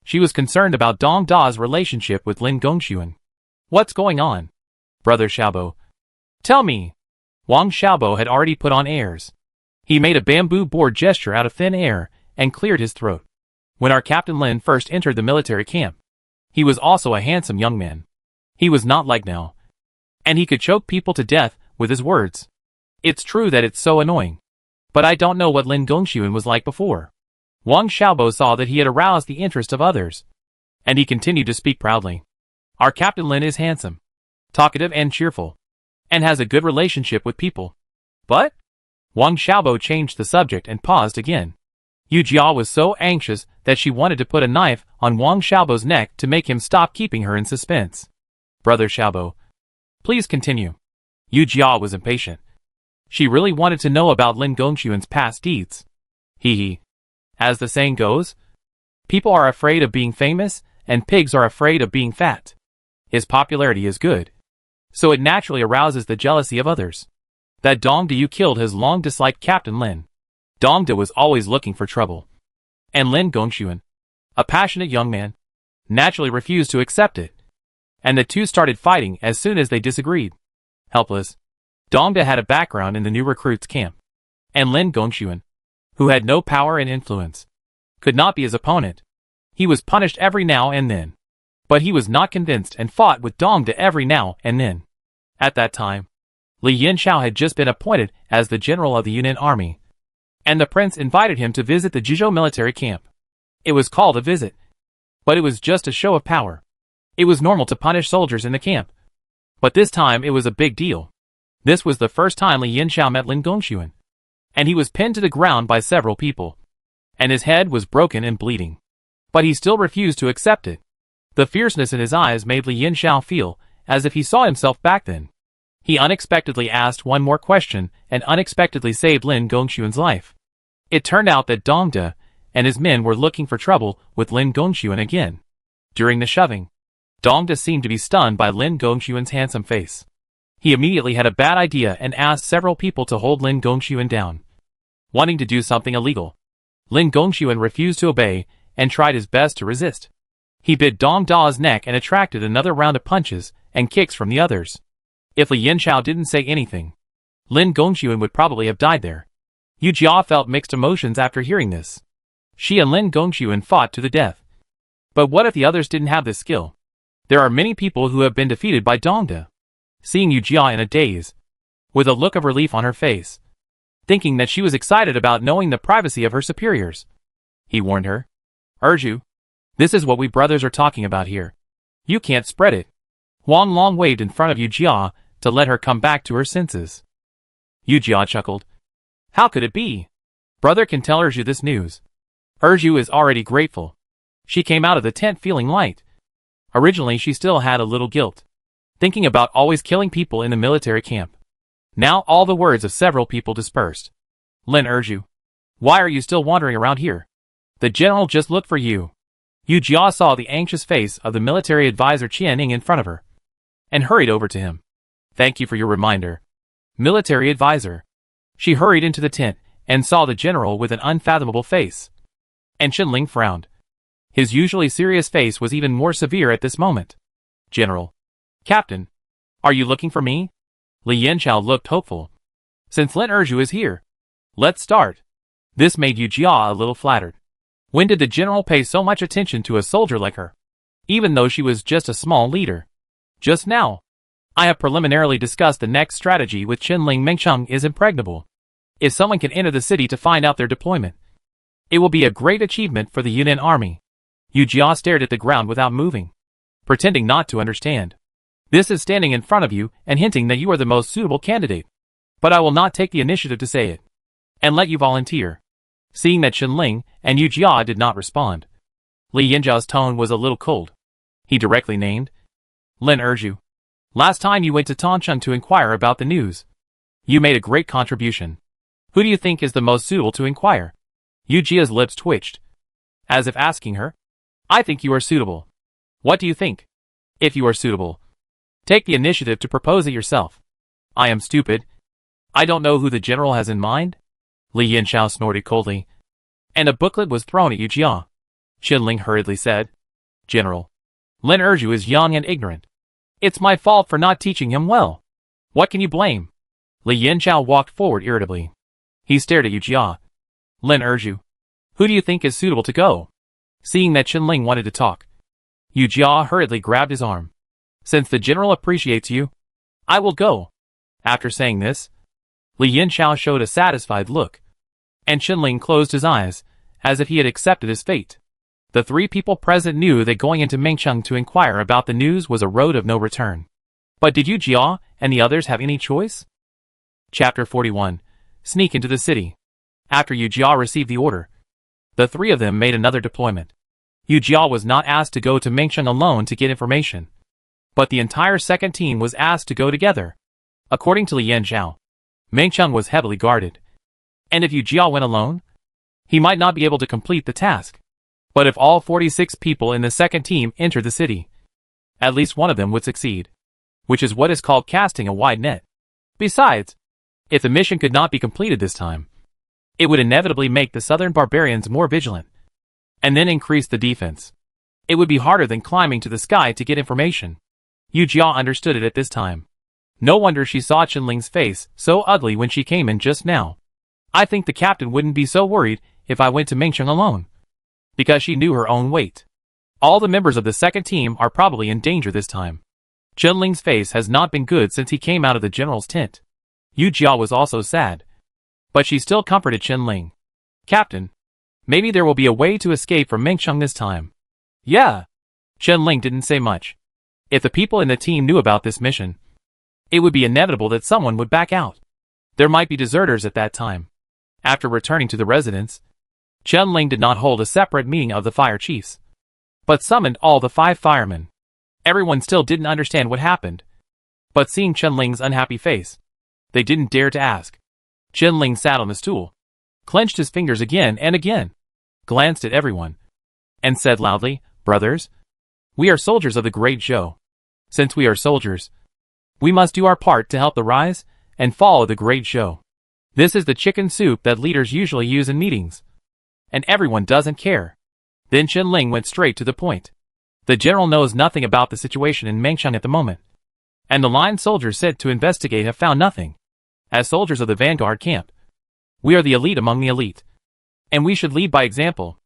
She was concerned about Dong Da's relationship with Lin Gongxuan. What's going on? Brother Xiaobo. Tell me. Wang Xiaobo had already put on airs. He made a bamboo board gesture out of thin air and cleared his throat. When our Captain Lin first entered the military camp, he was also a handsome young man. He was not like now. And he could choke people to death with his words. It's true that it's so annoying. But I don't know what Lin Gongxuan was like before. Wang Xiaobo saw that he had aroused the interest of others. And he continued to speak proudly. Our Captain Lin is handsome, talkative and cheerful, and has a good relationship with people. But? Wang Xiaobo changed the subject and paused again. Yu Jia was so anxious that she wanted to put a knife on Wang Xiaobo's neck to make him stop keeping her in suspense. Brother Xiaobo, please continue. Yu Jia was impatient. She really wanted to know about Lin Gongxuan's past deeds. Hee. As the saying goes, people are afraid of being famous, and pigs are afraid of being fat. His popularity is good, so it naturally arouses the jealousy of others. That Dongda you killed has long disliked Captain Lin. Dongda was always looking for trouble. And Lin Gongxuan, a passionate young man, naturally refused to accept it. And the two started fighting as soon as they disagreed. Helpless, Dongda had a background in the new recruits camp. And Lin Gongxuan, who had no power and influence, could not be his opponent. He was punished every now and then. But he was not convinced and fought with Dongda every now and then. At that time, Li Yinshao had just been appointed as the general of the Yunnan army, and the prince invited him to visit the Jizhou military camp. It was called a visit, but it was just a show of power. It was normal to punish soldiers in the camp, but this time it was a big deal. This was the first time Li Yinshao met Lin Gongxuan, and he was pinned to the ground by several people, and his head was broken and bleeding. But he still refused to accept it. The fierceness in his eyes made Li Yinshao feel as if he saw himself back then. He unexpectedly asked one more question and unexpectedly saved Lin Gongxuan's life. It turned out that Dongda and his men were looking for trouble with Lin Gongxuan again. During the shoving, Dongda seemed to be stunned by Lin Gongxuan's handsome face. He immediately had a bad idea and asked several people to hold Lin Gongxuan down, wanting to do something illegal. Lin Gongxuan refused to obey and tried his best to resist. He bit Dong Da's neck and attracted another round of punches and kicks from the others. If Li Yinshao didn't say anything, Lin Gongxuan would probably have died there. Yu Jia felt mixed emotions after hearing this. She and Lin Gongxuan fought to the death. But what if the others didn't have this skill? There are many people who have been defeated by Dongda. Seeing Yu Jia in a daze, with a look of relief on her face, thinking that she was excited about knowing the privacy of her superiors, he warned her. Erju, this is what we brothers are talking about here. You can't spread it. Wang Long waved in front of Yu Jia to let her come back to her senses. Yu Jia chuckled. How could it be? Brother can tell Erju this news. Erju is already grateful. She came out of the tent feeling light. Originally she still had a little guilt, thinking about always killing people in the military camp. Now all the words of several people dispersed. Lin Erju, why are you still wandering around here? The general just looked for you. Yu Jia saw the anxious face of the military advisor Qianing in front of her, and hurried over to him. Thank you for your reminder, military advisor. She hurried into the tent and saw the general with an unfathomable face. And Qinling frowned. His usually serious face was even more severe at this moment. General. Captain. Are you looking for me? Li Yinshao looked hopeful. Since Lin Erju is here, let's start. This made Yu Jia a little flattered. When did the general pay so much attention to a soldier like her? Even though she was just a small leader. Just now, I have preliminarily discussed the next strategy with Qinling Mengcheng is impregnable. If someone can enter the city to find out their deployment, it will be a great achievement for the Yunnan army. Yu Jia stared at the ground without moving, pretending not to understand. This is standing in front of you and hinting that you are the most suitable candidate. But I will not take the initiative to say it, and let you volunteer. Seeing that Qinling and Yu Jia did not respond, Li Yinzhao's tone was a little cold. He directly named Lin Erju. Last time you went to Tongcheng to inquire about the news. You made a great contribution. Who do you think is the most suitable to inquire? Yu Jia's lips twitched, as if asking her. I think you are suitable. What do you think? If you are suitable, take the initiative to propose it yourself. I am stupid. I don't know who the general has in mind. Li Yanxiao snorted coldly, and a booklet was thrown at Yu Jia. Qinling hurriedly said, General, Lin Erju is young and ignorant. It's my fault for not teaching him well. What can you blame? Li Yanxiao walked forward irritably. He stared at Yu Jia. Lin Erju, who do you think is suitable to go? Seeing that Qinling wanted to talk, Yu Jia hurriedly grabbed his arm. Since the general appreciates you, I will go. After saying this, Li Yanxiao showed a satisfied look, and Qinling closed his eyes, as if he had accepted his fate. The three people present knew that going into Mengcheng to inquire about the news was a road of no return. But did Yu Jia and the others have any choice? Chapter 41. Sneak into the city. After Yu Jia received the order, the three of them made another deployment. Yu Jia was not asked to go to Mengcheng alone to get information, but the entire second team was asked to go together. According to Li Yanxiao, Mengcheng was heavily guarded, and if Yu Jia went alone, he might not be able to complete the task. But if all 46 people in the second team entered the city, at least one of them would succeed, which is what is called casting a wide net. Besides, if the mission could not be completed this time, it would inevitably make the southern barbarians more vigilant, and then increase the defense. It would be harder than climbing to the sky to get information. Yu Jia understood it at this time. No wonder she saw Qinling's face so ugly when she came in just now. I think the captain wouldn't be so worried if I went to Mengcheng alone, because she knew her own weight. All the members of the second team are probably in danger this time. Qinling's face has not been good since he came out of the general's tent. Yu Jia was also sad, but she still comforted Qinling. Captain, maybe there will be a way to escape from Mengcheng this time. Yeah. Qinling didn't say much. If the people in the team knew about this mission, it would be inevitable that someone would back out. There might be deserters at that time. After returning to the residence, Qinling did not hold a separate meeting of the fire chiefs, but summoned all the 5 firemen. Everyone still didn't understand what happened, but seeing Qinling's unhappy face, they didn't dare to ask. Qinling sat on the stool, clenched his fingers again and again, glanced at everyone, and said loudly, Brothers, we are soldiers of the Great Zhou. Since we are soldiers, we must do our part to help the rise and fall of the Great Zhou. This is the chicken soup that leaders usually use in meetings, and everyone doesn't care. Then Qinling went straight to the point. The general knows nothing about the situation in Mengcheng at the moment, and the line soldiers sent to investigate have found nothing. As soldiers of the Vanguard camp, we are the elite among the elite, and we should lead by example.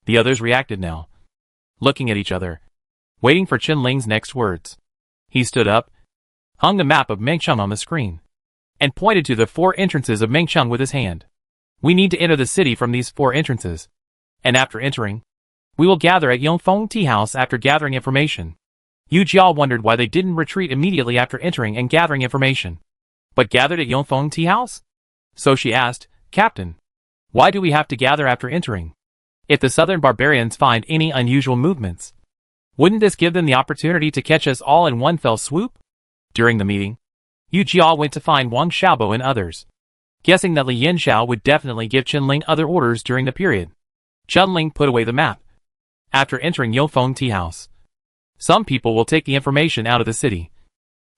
The others reacted now, looking at each other, waiting for Qinling's next words. He stood up, hung the map of Mengcheng on the screen, and pointed to the 4 entrances of Mengcheng with his hand. We need to enter the city from these 4 entrances, and after entering, we will gather at Yongfeng Tea House after gathering information. Yu Jia wondered why they didn't retreat immediately after entering and gathering information, but gathered at Yongfeng Tea House? So she asked, Captain, why do we have to gather after entering? If the southern barbarians find any unusual movements, wouldn't this give them the opportunity to catch us all in one fell swoop? During the meeting, Yu Jia went to find Wang Xiaobo and others, guessing that Li Yanxiao would definitely give Qinling other orders during the period. Qinling put away the map. After entering Yongfeng Tea House, some people will take the information out of the city,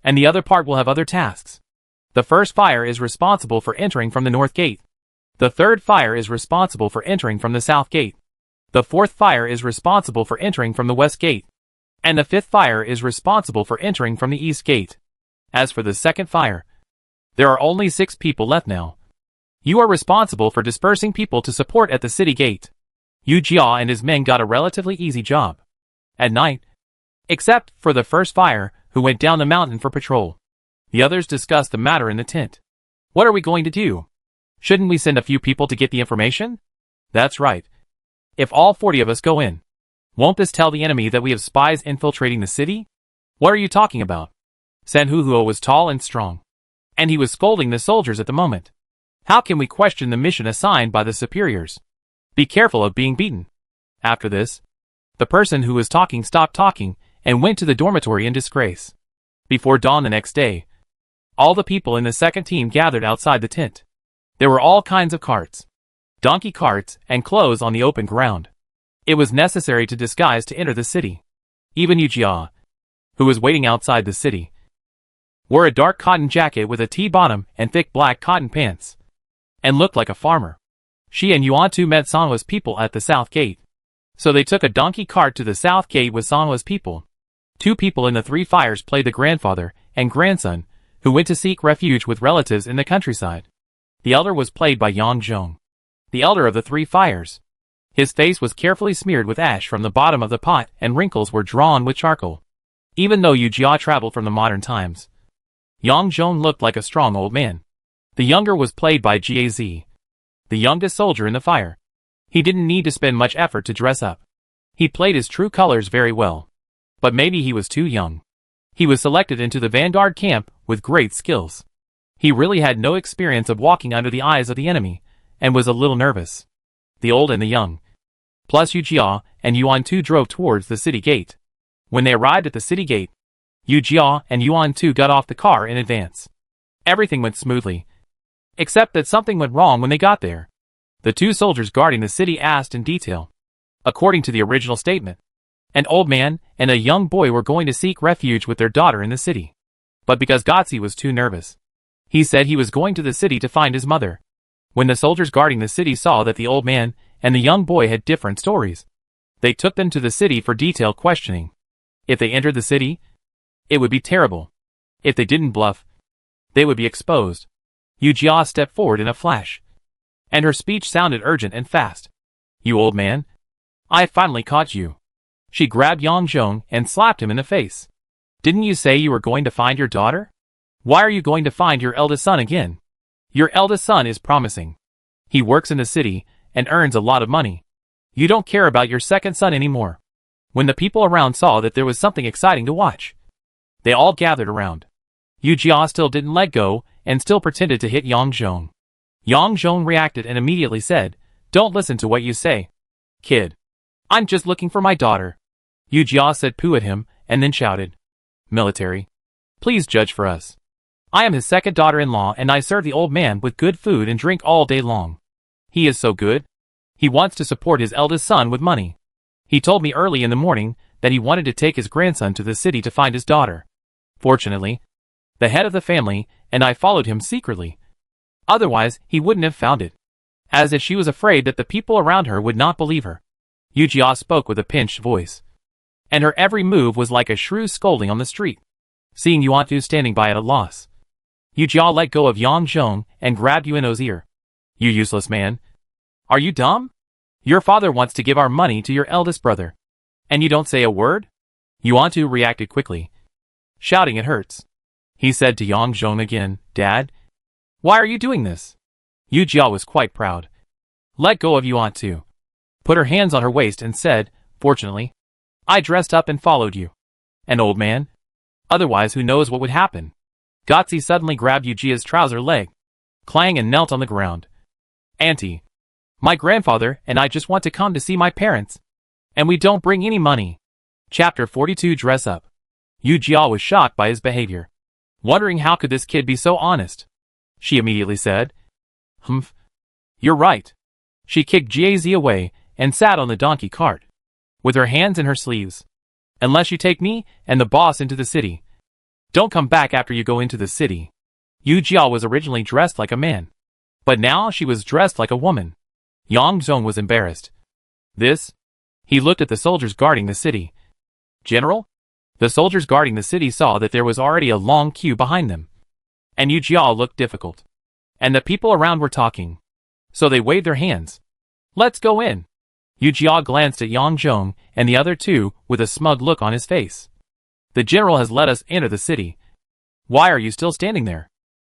and the other part will have other tasks. The first fire is responsible for entering from the north gate. The third fire is responsible for entering from the south gate. The fourth fire is responsible for entering from the west gate, and the fifth fire is responsible for entering from the east gate. As for the second fire, there are only 6 people left now. You are responsible for dispersing people to support at the city gate. Yu Jia and his men got a relatively easy job. At night, except for the first fire, who went down the mountain for patrol, the others discussed the matter in the tent. What are we going to do? Shouldn't we send a few people to get the information? That's right. If all 40 of us go in, won't this tell the enemy that we have spies infiltrating the city? What are you talking about? San Huhuo was tall and strong, and he was scolding the soldiers at the moment. How can we question the mission assigned by the superiors? Be careful of being beaten. After this, the person who was talking stopped talking and went to the dormitory in disgrace. Before dawn the next day, all the people in the second team gathered outside the tent. There were all kinds of carts, donkey carts, and clothes on the open ground. It was necessary to disguise to enter the city. Even Yujia, who was waiting outside the city, wore a dark cotton jacket with a T-bottom and thick black cotton pants, and looked like a farmer. She and Yuan-tu met Sanwa's people at the south gate. So they took a donkey cart to the south gate with Sanwa's people. Two people in the Three Fires played the grandfather and grandson, who went to seek refuge with relatives in the countryside. The elder was played by Yang Zhong, the elder of the Three Fires. His face was carefully smeared with ash from the bottom of the pot and wrinkles were drawn with charcoal. Even though Yu Jia traveled from the modern times, Yang Zhong looked like a strong old man. The younger was played by Gaz, the youngest soldier in the fire. He didn't need to spend much effort to dress up. He played his true colors very well. But maybe he was too young. He was selected into the Vanguard camp with great skills. He really had no experience of walking under the eyes of the enemy, and was a little nervous. The old and the young, plus Yu Jia and Yuan-tu drove towards the city gate. When they arrived at the city gate, Yu Jia and Yuan-tu got off the car in advance. Everything went smoothly, except that something went wrong when they got there. The two soldiers guarding the city asked in detail. According to the original statement, an old man and a young boy were going to seek refuge with their daughter in the city. But because Gotzi was too nervous, he said he was going to the city to find his mother. When the soldiers guarding the city saw that the old man and the young boy had different stories, they took them to the city for detailed questioning. If they entered the city, it would be terrible. If they didn't bluff, they would be exposed. Yu Jia stepped forward in a flash, and her speech sounded urgent and fast. You old man, I finally caught you. She grabbed Yang Zhong and slapped him in the face. Didn't you say you were going to find your daughter? Why are you going to find your eldest son again? Your eldest son is promising. He works in the city and earns a lot of money. You don't care about your second son anymore. When the people around saw that there was something exciting to watch, they all gathered around. Yu Jia still didn't let go and still pretended to hit Yang Zhong. Yang Zhong reacted and immediately said, "Don't listen to what you say, kid. I'm just looking for my daughter." Yu Jia said pooh at him and then shouted, "Military, please judge for us. I am his second daughter-in-law and I serve the old man with good food and drink all day long. He is so good. He wants to support his eldest son with money. He told me early in the morning that he wanted to take his grandson to the city to find his daughter. Fortunately, the head of the family and I followed him secretly. Otherwise, he wouldn't have found it. As if she was afraid that the people around her would not believe her." Yu Jia spoke with a pinched voice, and her every move was like a shrew scolding on the street. Seeing Yuan-tu standing by at a loss, Yu Jia let go of Yang Zhong and grabbed Yuano's ear. "You useless man. Are you dumb? Your father wants to give our money to your eldest brother, and you don't say a word?" Yuan-tu reacted quickly, shouting, "It hurts." He said to Yang Zhong again, "Dad, why are you doing this?" Yu Jia was quite proud. Let go of Yuan-tu, put her hands on her waist and said, "Fortunately, I dressed up and followed you. An old man? Otherwise who knows what would happen." Gotzi suddenly grabbed Yu Jia's trouser leg, clang, and knelt on the ground. "Auntie, my grandfather and I just want to come to see my parents, and we don't bring any money." Chapter 42 Dress Up. Yu Jia was shocked by his behavior, wondering how could this kid be so honest. She immediately said, "Humph, you're right." She kicked Gaz away and sat on the donkey cart, with her hands in her sleeves. "Unless you take me and the boss into the city, don't come back after you go into the city." Yu Jia was originally dressed like a man, but now she was dressed like a woman. Yang Zhong was embarrassed. "This?" He looked at the soldiers guarding the city. "General?" The soldiers guarding the city saw that there was already a long queue behind them, and Yu Jia looked difficult, and the people around were talking, so they waved their hands. "Let's go in." Yu Jia glanced at Yang Zhong and the other two with a smug look on his face. "The general has let us enter the city. Why are you still standing there?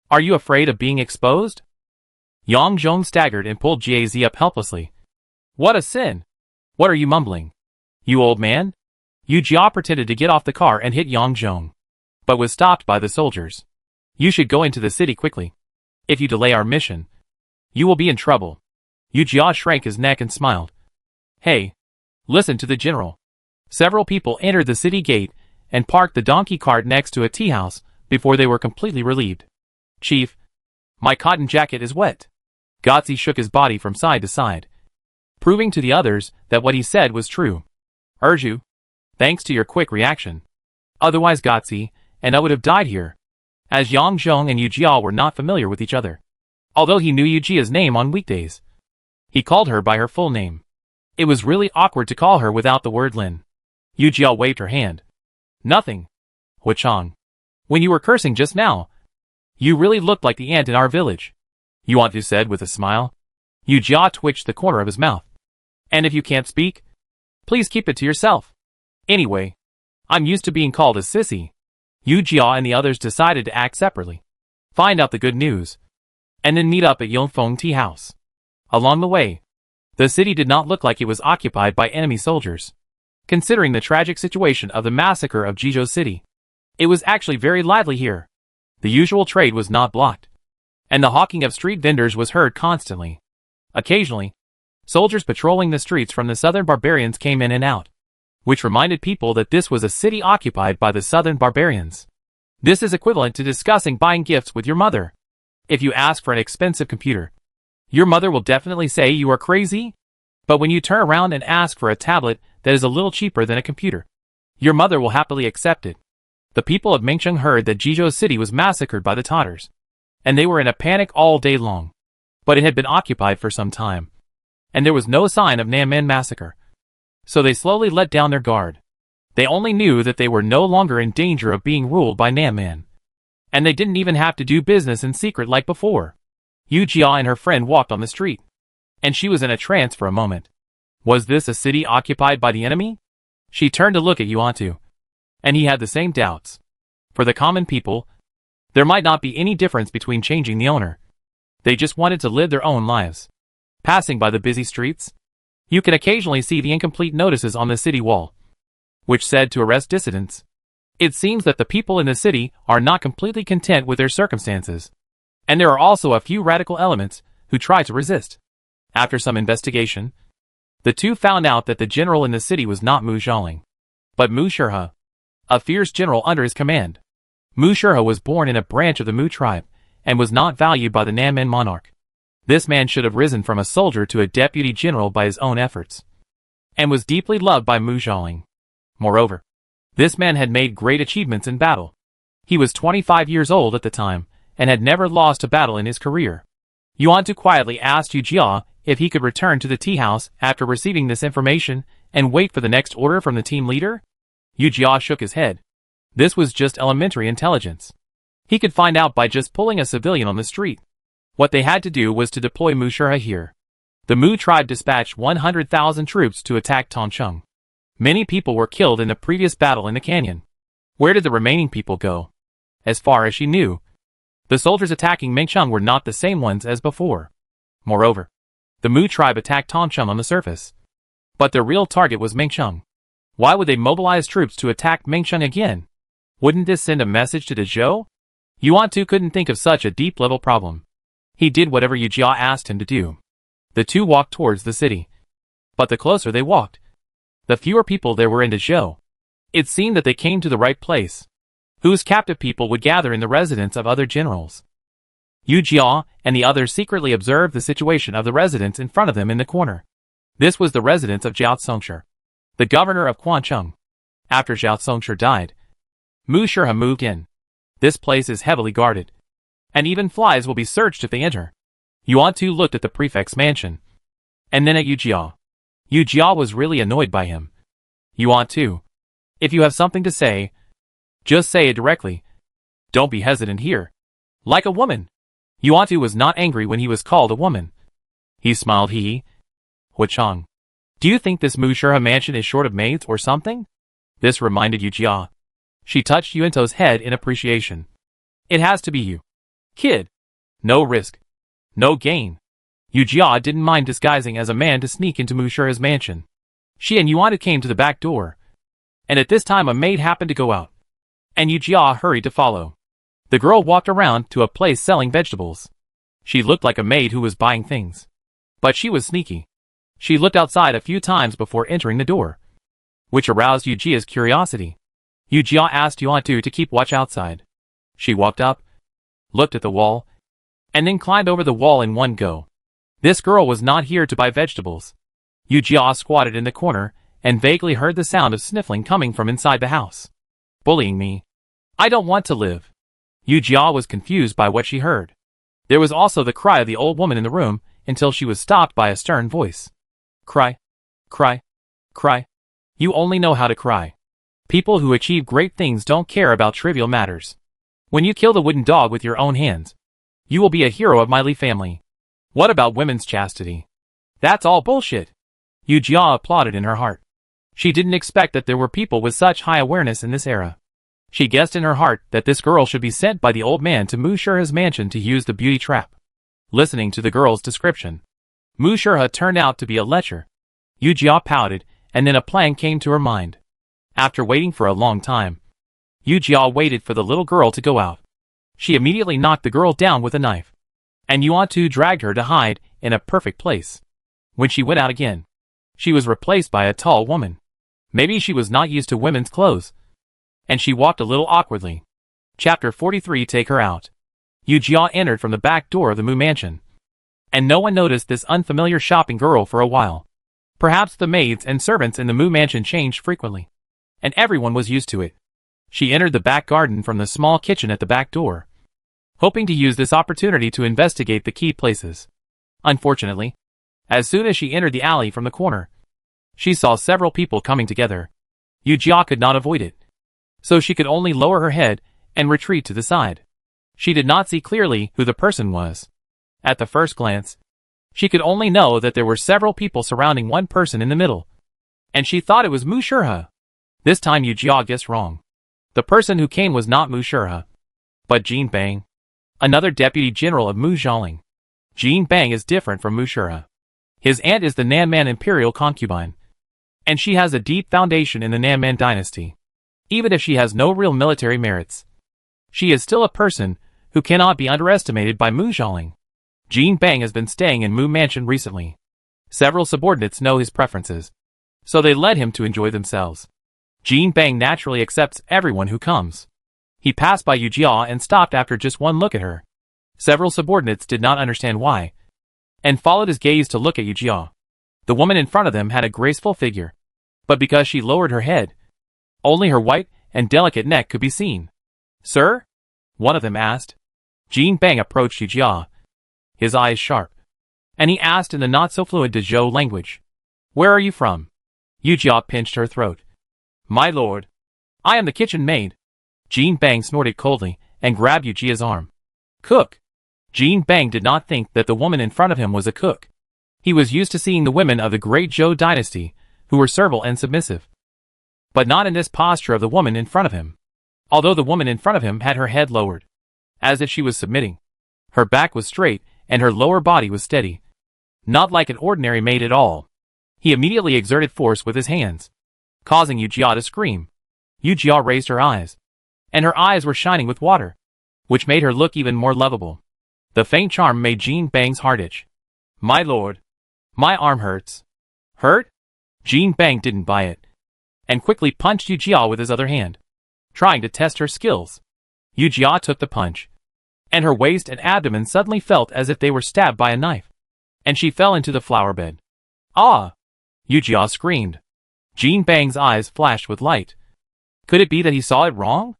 Are you afraid of being exposed?" Yang Zhong staggered and pulled Gaz up helplessly. "What a sin! What are you mumbling? You old man?" Yu Jia pretended to get off the car and hit Yang Zhong, but was stopped by the soldiers. "You should go into the city quickly. If you delay our mission, you will be in trouble." Yu Jia shrank his neck and smiled. "Hey, listen to the general." Several people entered the city gate, and parked the donkey cart next to a tea house before they were completely relieved. "Chief, my cotton jacket is wet." Gotzi shook his body from side to side, proving to the others that what he said was true. "Urju, thanks to your quick reaction. Otherwise Gotzi and I would have died here." As Yang Zhong and Yu Jia were not familiar with each other, although he knew Yu Jia's name on weekdays, he called her by her full name. It was really awkward to call her without the word Lin. Yu Jia waved her hand. "Nothing. Hu Chang. When you were cursing just now, you really looked like the ant in our village," Yuantu said with a smile. Yu Jia twitched the corner of his mouth. "And if you can't speak, please keep it to yourself. Anyway, I'm used to being called a sissy." Yu Jia and the others decided to act separately, find out the good news, and then meet up at Yongfeng Tea House. Along the way, the city did not look like it was occupied by enemy soldiers. Considering the tragic situation of the massacre of Jizhou City, it was actually very lively here. The usual trade was not blocked, and the hawking of street vendors was heard constantly. Occasionally, soldiers patrolling the streets from the southern barbarians came in and out, which reminded people that this was a city occupied by the southern barbarians. This is equivalent to discussing buying gifts with your mother. If you ask for an expensive computer, your mother will definitely say you are crazy. But when you turn around and ask for a tablet that is a little cheaper than a computer, your mother will happily accept it. The people of Mengcheng heard that Jizhou City was massacred by the Tatars, and they were in a panic all day long. But it had been occupied for some time, and there was no sign of Nanmen massacre. So they slowly let down their guard. They only knew that they were no longer in danger of being ruled by Nanman. And they didn't even have to do business in secret like before. Yu Jia and her friend walked on the street, and she was in a trance for a moment. Was this a city occupied by the enemy? She turned to look at Yuantu, and he had the same doubts. For the common people, there might not be any difference between changing the owner. They just wanted to live their own lives. Passing by the busy streets, you can occasionally see the incomplete notices on the city wall, which said to arrest dissidents. It seems that the people in the city are not completely content with their circumstances, and there are also a few radical elements who try to resist. After some investigation, the two found out that the general in the city was not Mu Zhaoling, but Mu Shirha, a fierce general under his command. Mu Shirha was born in a branch of the Mu tribe, and was not valued by the Nanmen monarch. This man should have risen from a soldier to a deputy general by his own efforts, and was deeply loved by Mu Zhaoling. Moreover, this man had made great achievements in battle. He was 25 years old at the time, and had never lost a battle in his career. Yuantu quietly asked Yu Jia if he could return to the tea house after receiving this information and wait for the next order from the team leader. Yu Jia shook his head. This was just elementary intelligence. He could find out by just pulling a civilian on the street. What they had to do was to deploy Mu Shirha here. The Mu tribe dispatched 100,000 troops to attack Tongcheng. Many people were killed in the previous battle in the canyon. Where did the remaining people go? As far as she knew, the soldiers attacking Mengcheng were not the same ones as before. Moreover, the Mu tribe attacked Tongcheng on the surface, but their real target was Mengcheng. Why would they mobilize troops to attack Mengcheng again? Wouldn't this send a message to Dezhou? Yuantu couldn't think of such a deep-level problem. He did whatever Yu Jia asked him to do. The two walked towards the city. But the closer they walked, the fewer people there were in Dezhou. It seemed that they came to the right place, whose captive people would gather in the residence of other generals. Yu Jia and the others secretly observed the situation of the residence in front of them in the corner. This was the residence of Zhao Congshi, the governor of Quancheng. After Zhao Congshi died, Mu Shirha moved in. This place is heavily guarded, and even flies will be searched if they enter. Yuantu looked at the prefect's mansion, and then at Yu Jia. Yu Jia was really annoyed by him. Yuantu, if you have something to say, just say it directly. Don't be hesitant here. Like a woman. Yuantu was not angry when he was called a woman. He smiled. Hu Chang, do you think this Mu Shirha mansion is short of maids or something? This reminded Yu Jia. She touched Yuanto's head in appreciation. It has to be you. Kid. No risk. No gain. Yu Jia didn't mind disguising as a man to sneak into Mu Shirha's mansion. She and Yuantu came to the back door, and at this time a maid happened to go out, and Yu Jia hurried to follow. The girl walked around to a place selling vegetables. She looked like a maid who was buying things, but she was sneaky. She looked outside a few times before entering the door, which aroused Yu Jia's curiosity. Yu Jia asked Yuan Tu to keep watch outside. She walked up, looked at the wall, and then climbed over the wall in one go. This girl was not here to buy vegetables. Yu Jia squatted in the corner and vaguely heard the sound of sniffling coming from inside the house. Bullying me. I don't want to live. Yu Jia was confused by what she heard. There was also the cry of the old woman in the room until she was stopped by a stern voice. Cry. Cry. Cry. You only know how to cry. People who achieve great things don't care about trivial matters. When you kill the wooden dog with your own hands, you will be a hero of my Li family. What about women's chastity? That's all bullshit. Yu Jia applauded in her heart. She didn't expect that there were people with such high awareness in this era. She guessed in her heart that this girl should be sent by the old man to Mu Shurha's mansion to use the beauty trap. Listening to the girl's description, Mu Shurha turned out to be a lecher. Yu Jia pouted, and then a plan came to her mind. After waiting for a long time, Yu Jia waited for the little girl to go out. She immediately knocked the girl down with a knife, and Yuan Tu dragged her to hide in a perfect place. When she went out again, she was replaced by a tall woman. Maybe she was not used to women's clothes, and she walked a little awkwardly. Chapter 43. Take her out. Yu Jia entered from the back door of the Mu mansion, and no one noticed this unfamiliar shopping girl for a while. Perhaps the maids and servants in the Mu mansion changed frequently, and everyone was used to it. She entered the back garden from the small kitchen at the back door, hoping to use this opportunity to investigate the key places. Unfortunately, as soon as she entered the alley from the corner, she saw several people coming together. Yu Jia could not avoid it, so she could only lower her head and retreat to the side. She did not see clearly who the person was. At the first glance, she could only know that there were several people surrounding one person in the middle, and she thought it was Mu Shurha. This time Yu Jia guessed wrong. The person who came was not Mu Shurha, but Jin Bang, another deputy general of Mu Zhaoling. Jin Bang is different from Mu Shurha. His aunt is the Nanman imperial concubine, and she has a deep foundation in the Nanman dynasty. Even if she has no real military merits, she is still a person who cannot be underestimated by Mu Zhaoling. Jin Bang has been staying in Mu Mansion recently. Several subordinates know his preferences, so they let him to enjoy themselves. Jin Bang naturally accepts everyone who comes. He passed by Yu Jia and stopped after just one look at her. Several subordinates did not understand why, and followed his gaze to look at Yu Jia. The woman in front of them had a graceful figure, but because she lowered her head, only her white and delicate neck could be seen. Sir? One of them asked. Jin Bang approached Yu Jia, his eyes sharp, and he asked in the not-so-fluent Dezhou language, "Where are you from?" Yu Jia pinched her throat. "My lord, I am the kitchen maid." Jin Bang snorted coldly and grabbed Yu Jia's arm. "Cook." Jin Bang did not think that the woman in front of him was a cook. He was used to seeing the women of the great Zhou dynasty, who were servile and submissive, but not in this posture of the woman in front of him. Although the woman in front of him had her head lowered, as if she was submitting, her back was straight and her lower body was steady. Not like an ordinary maid at all. He immediately exerted force with his hands, causing Yu Jia to scream. Yu Jia raised her eyes, and her eyes were shining with water, which made her look even more lovable. The faint charm made Jin Bang's heart itch. "My lord, my arm hurts." "Hurt?" Jin Bang didn't buy it, and quickly punched Yu Jia with his other hand, trying to test her skills. Yu Jia took the punch, and her waist and abdomen suddenly felt as if they were stabbed by a knife, and she fell into the flower bed. "Ah!" Yu Jia screamed. Jin Bang's eyes flashed with light. Could it be that he saw it wrong?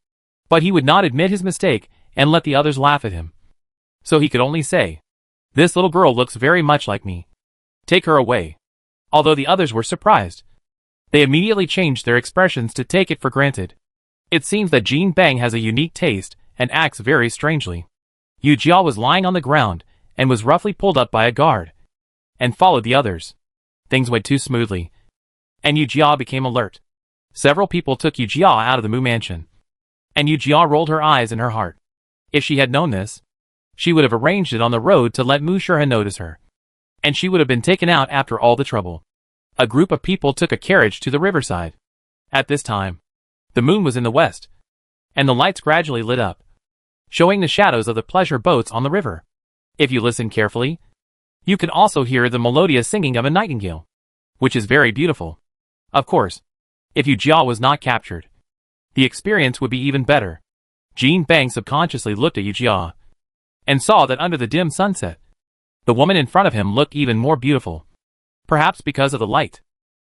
But he would not admit his mistake and let the others laugh at him. So he could only say, "This little girl looks very much like me. Take her away." Although the others were surprised, they immediately changed their expressions to take it for granted. It seems that Jin Bang has a unique taste and acts very strangely. Yu Jia was lying on the ground and was roughly pulled up by a guard, and followed the others. Things went too smoothly, and Yu Jia became alert. Several people took Yu Jia out of the Mu mansion, and Yu Jia rolled her eyes in her heart. If she had known this, she would have arranged it on the road to let Mu Shurha notice her, and she would have been taken out after all the trouble. A group of people took a carriage to the riverside. At this time, the moon was in the west, and the lights gradually lit up, showing the shadows of the pleasure boats on the river. If you listen carefully, you can also hear the melodious singing of a nightingale, which is very beautiful. Of course, if Yu Jia was not captured, the experience would be even better. Jean Bang subconsciously looked at Yu Jia and saw that under the dim sunset, the woman in front of him looked even more beautiful. Perhaps because of the light.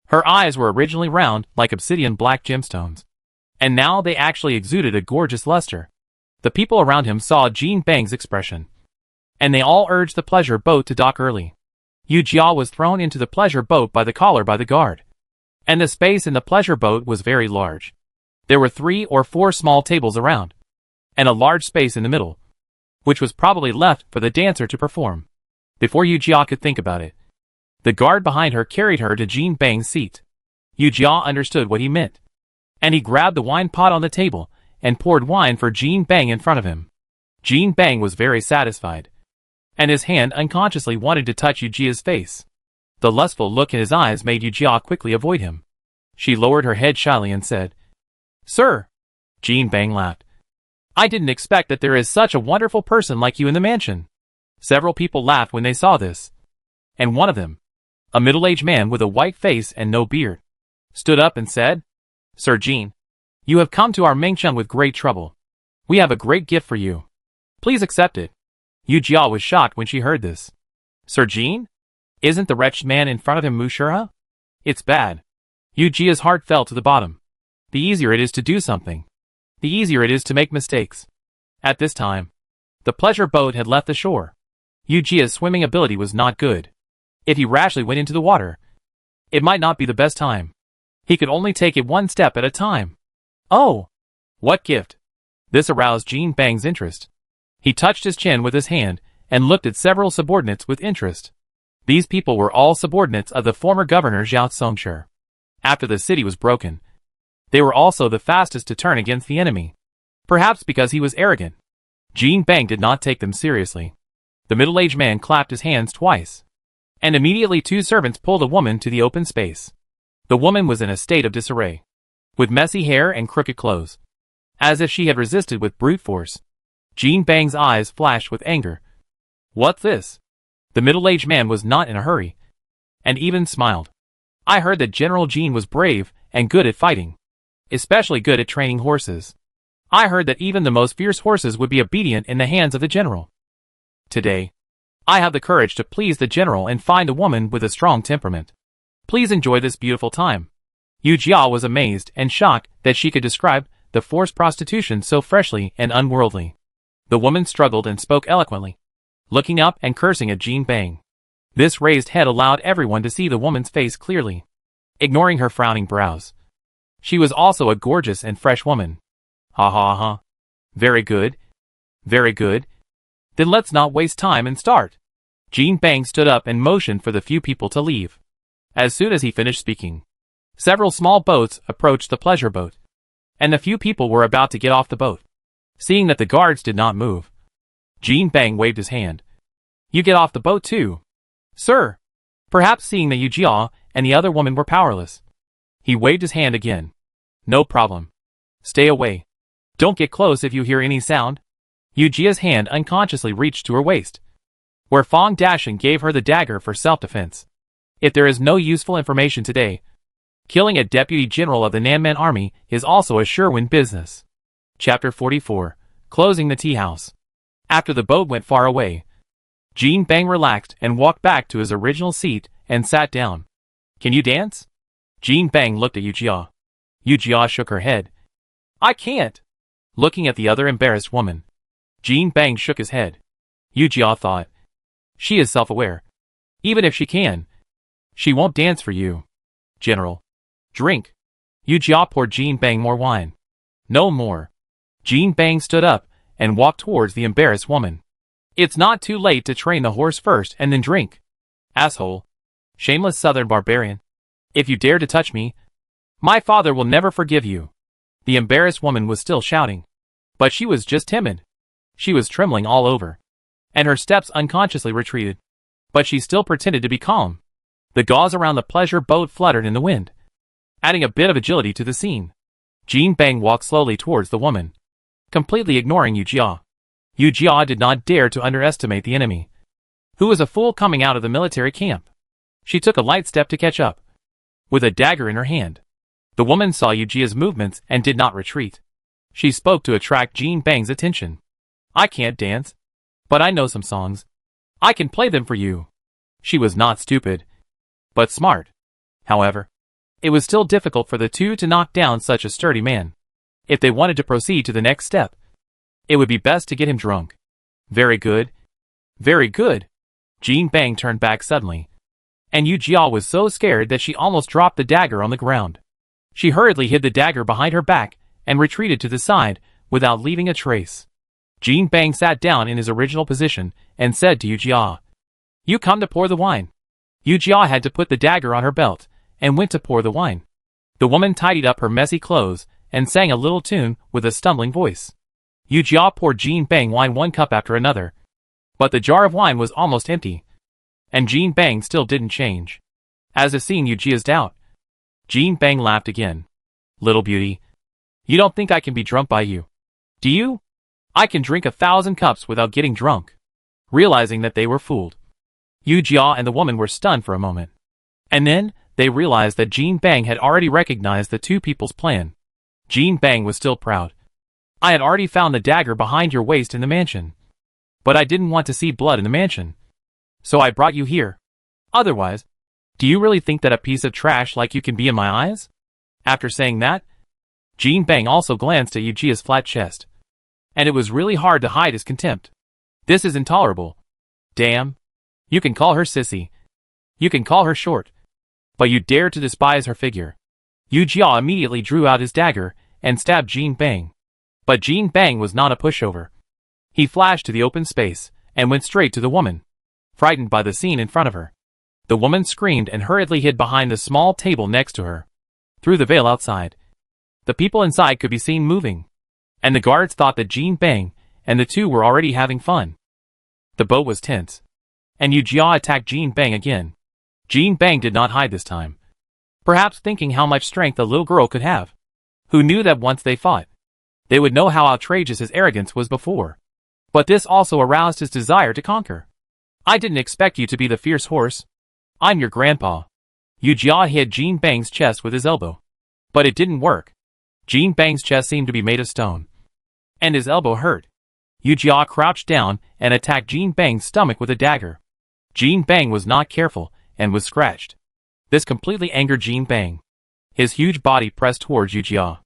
Her eyes were originally round like obsidian black gemstones, and now they actually exuded a gorgeous luster. The people around him saw Jean Bang's expression, and they all urged the pleasure boat to dock early. Yu Jia was thrown into the pleasure boat by the collar by the guard, and the space in the pleasure boat was very large. There were 3 or 4 small tables around, and a large space in the middle, which was probably left for the dancer to perform. Before Yu Jia could think about it, the guard behind her carried her to Jean Bang's seat. Yu Jia understood what he meant, and he grabbed the wine pot on the table and poured wine for Jean Bang in front of him. Jean Bang was very satisfied, and his hand unconsciously wanted to touch Yu Jia's face. The lustful look in his eyes made Yu Jia quickly avoid him. She lowered her head shyly and said, "Sir." Jean Bang laughed. "I didn't expect that there is such a wonderful person like you in the mansion." Several people laughed when they saw this, and one of them, a middle-aged man with a white face and no beard, stood up and said, "Sir Jean, you have come to our mansion with great trouble. We have a great gift for you. Please accept it." Yu Jia was shocked when she heard this. "Sir Jean? Isn't the wretched man in front of him Mushura? It's bad." Yu Jia's heart fell to the bottom. The easier it is to do something, the easier it is to make mistakes. At this time, the pleasure boat had left the shore. Yu Jia's swimming ability was not good. If he rashly went into the water, it might not be the best time. He could only take it one step at a time. "Oh! What gift?" This aroused Jean Bang's interest. He touched his chin with his hand and looked at several subordinates with interest. These people were all subordinates of the former governor Zhao Songshir. After the city was broken, they were also the fastest to turn against the enemy. Perhaps because he was arrogant, Jean Bang did not take them seriously. The middle-aged man clapped his hands twice, and immediately 2 servants pulled a woman to the open space. The woman was in a state of disarray, with messy hair and crooked clothes, as if she had resisted with brute force. Jean Bang's eyes flashed with anger. "What's this?" The middle-aged man was not in a hurry, and even smiled. "I heard that General Jean was brave and good at fighting, especially good at training horses. I heard that even the most fierce horses would be obedient in the hands of the general. Today, I have the courage to please the general and find a woman with a strong temperament. Please enjoy this beautiful time." Yu Jia was amazed and shocked that she could describe the forced prostitution so freshly and unworldly. The woman struggled and spoke eloquently, looking up and cursing at Jean Bang. This raised head allowed everyone to see the woman's face clearly, ignoring her frowning brows. She was also a gorgeous and fresh woman. "Ha ha ha. Very good. Very good. Then let's not waste time and start." Jean Bang stood up and motioned for the few people to leave. As soon as he finished speaking, several small boats approached the pleasure boat, and the few people were about to get off the boat. Seeing that the guards did not move, Jean Bang waved his hand. "You get off the boat too, sir." Perhaps seeing that Yu Jia and the other woman were powerless, he waved his hand again. "No problem. Stay away. Don't get close if you hear any sound." Yu Jia's hand unconsciously reached to her waist, where Fang Dashan gave her the dagger for self-defense. If there is no useful information today, killing a deputy general of the Nanman army is also a sure-win business. Chapter 44. Closing the tea house. After the boat went far away, Jean Bang relaxed and walked back to his original seat and sat down. "Can you dance?" Jean Bang looked at Yu Jia. Yu Jia shook her head. "I can't." Looking at the other embarrassed woman, Jean Bang shook his head. Yu Jia thought, "She is self-aware. Even if she can, she won't dance for you. General, drink." Yu Jia poured Jean Bang more wine. "No more." Jean Bang stood up and walked towards the embarrassed woman. "It's not too late to train the horse first and then drink. Asshole. Shameless southern barbarian. If you dare to touch me, my father will never forgive you." The embarrassed woman was still shouting, but she was just timid. She was trembling all over, and her steps unconsciously retreated, but she still pretended to be calm. The gauze around the pleasure boat fluttered in the wind, adding a bit of agility to the scene. Jean Bang walked slowly towards the woman, completely ignoring Yu Jia. Yu Jia did not dare to underestimate the enemy, who was a fool coming out of the military camp. She took a light step to catch up, with a dagger in her hand. The woman saw Yujia's movements and did not retreat. She spoke to attract Jin Bang's attention. I can't dance, but I know some songs. I can play them for you. She was not stupid, but smart. However, it was still difficult for the two to knock down such a sturdy man. If they wanted to proceed to the next step, it would be best to get him drunk. Very good. Very good. Jin Bang turned back suddenly, and Yujia was so scared that she almost dropped the dagger on the ground. She hurriedly hid the dagger behind her back and retreated to the side without leaving a trace. Jin Bang sat down in his original position and said to Yujia, "You come to pour the wine." Yujia had to put the dagger on her belt and went to pour the wine. The woman tidied up her messy clothes and sang a little tune with a stumbling voice. Yujia poured Jin Bang wine one cup after another, but the jar of wine was almost empty, and Jin Bang still didn't change. As if seeing Yujia's doubt, Jin Bang laughed again. "Little beauty, you don't think I can be drunk by you, do you? I can drink 1,000 cups without getting drunk." Realizing that they were fooled, Yujia and the woman were stunned for a moment. And then, they realized that Jin Bang had already recognized the two people's plan. Jin Bang was still proud. "I had already found the dagger behind your waist in the mansion. But I didn't want to see blood in the mansion, so I brought you here. Otherwise, do you really think that a piece of trash like you can be in my eyes?" After saying that, Jin Bang also glanced at Yujia's flat chest, and it was really hard to hide his contempt. "This is intolerable. Damn. You can call her sissy. You can call her short. But you dare to despise her figure." Yujia immediately drew out his dagger and stabbed Jin Bang. But Jin Bang was not a pushover. He flashed to the open space and went straight to the woman, frightened by the scene in front of her. The woman screamed and hurriedly hid behind the small table next to her. Through the veil outside, the people inside could be seen moving, and the guards thought that Jin Bang and the two were already having fun. The boat was tense, and Yujia attacked Jin Bang again. Jin Bang did not hide this time, perhaps thinking how much strength a little girl could have. Who knew that once they fought, they would know how outrageous his arrogance was before. But this also aroused his desire to conquer. "I didn't expect you to be the fierce horse. I'm your grandpa." Yujia hit Jin Bang's chest with his elbow, but it didn't work. Jin Bang's chest seemed to be made of stone, and his elbow hurt. Yujia crouched down and attacked Jin Bang's stomach with a dagger. Jin Bang was not careful and was scratched. This completely angered Jin Bang. His huge body pressed towards Yujia,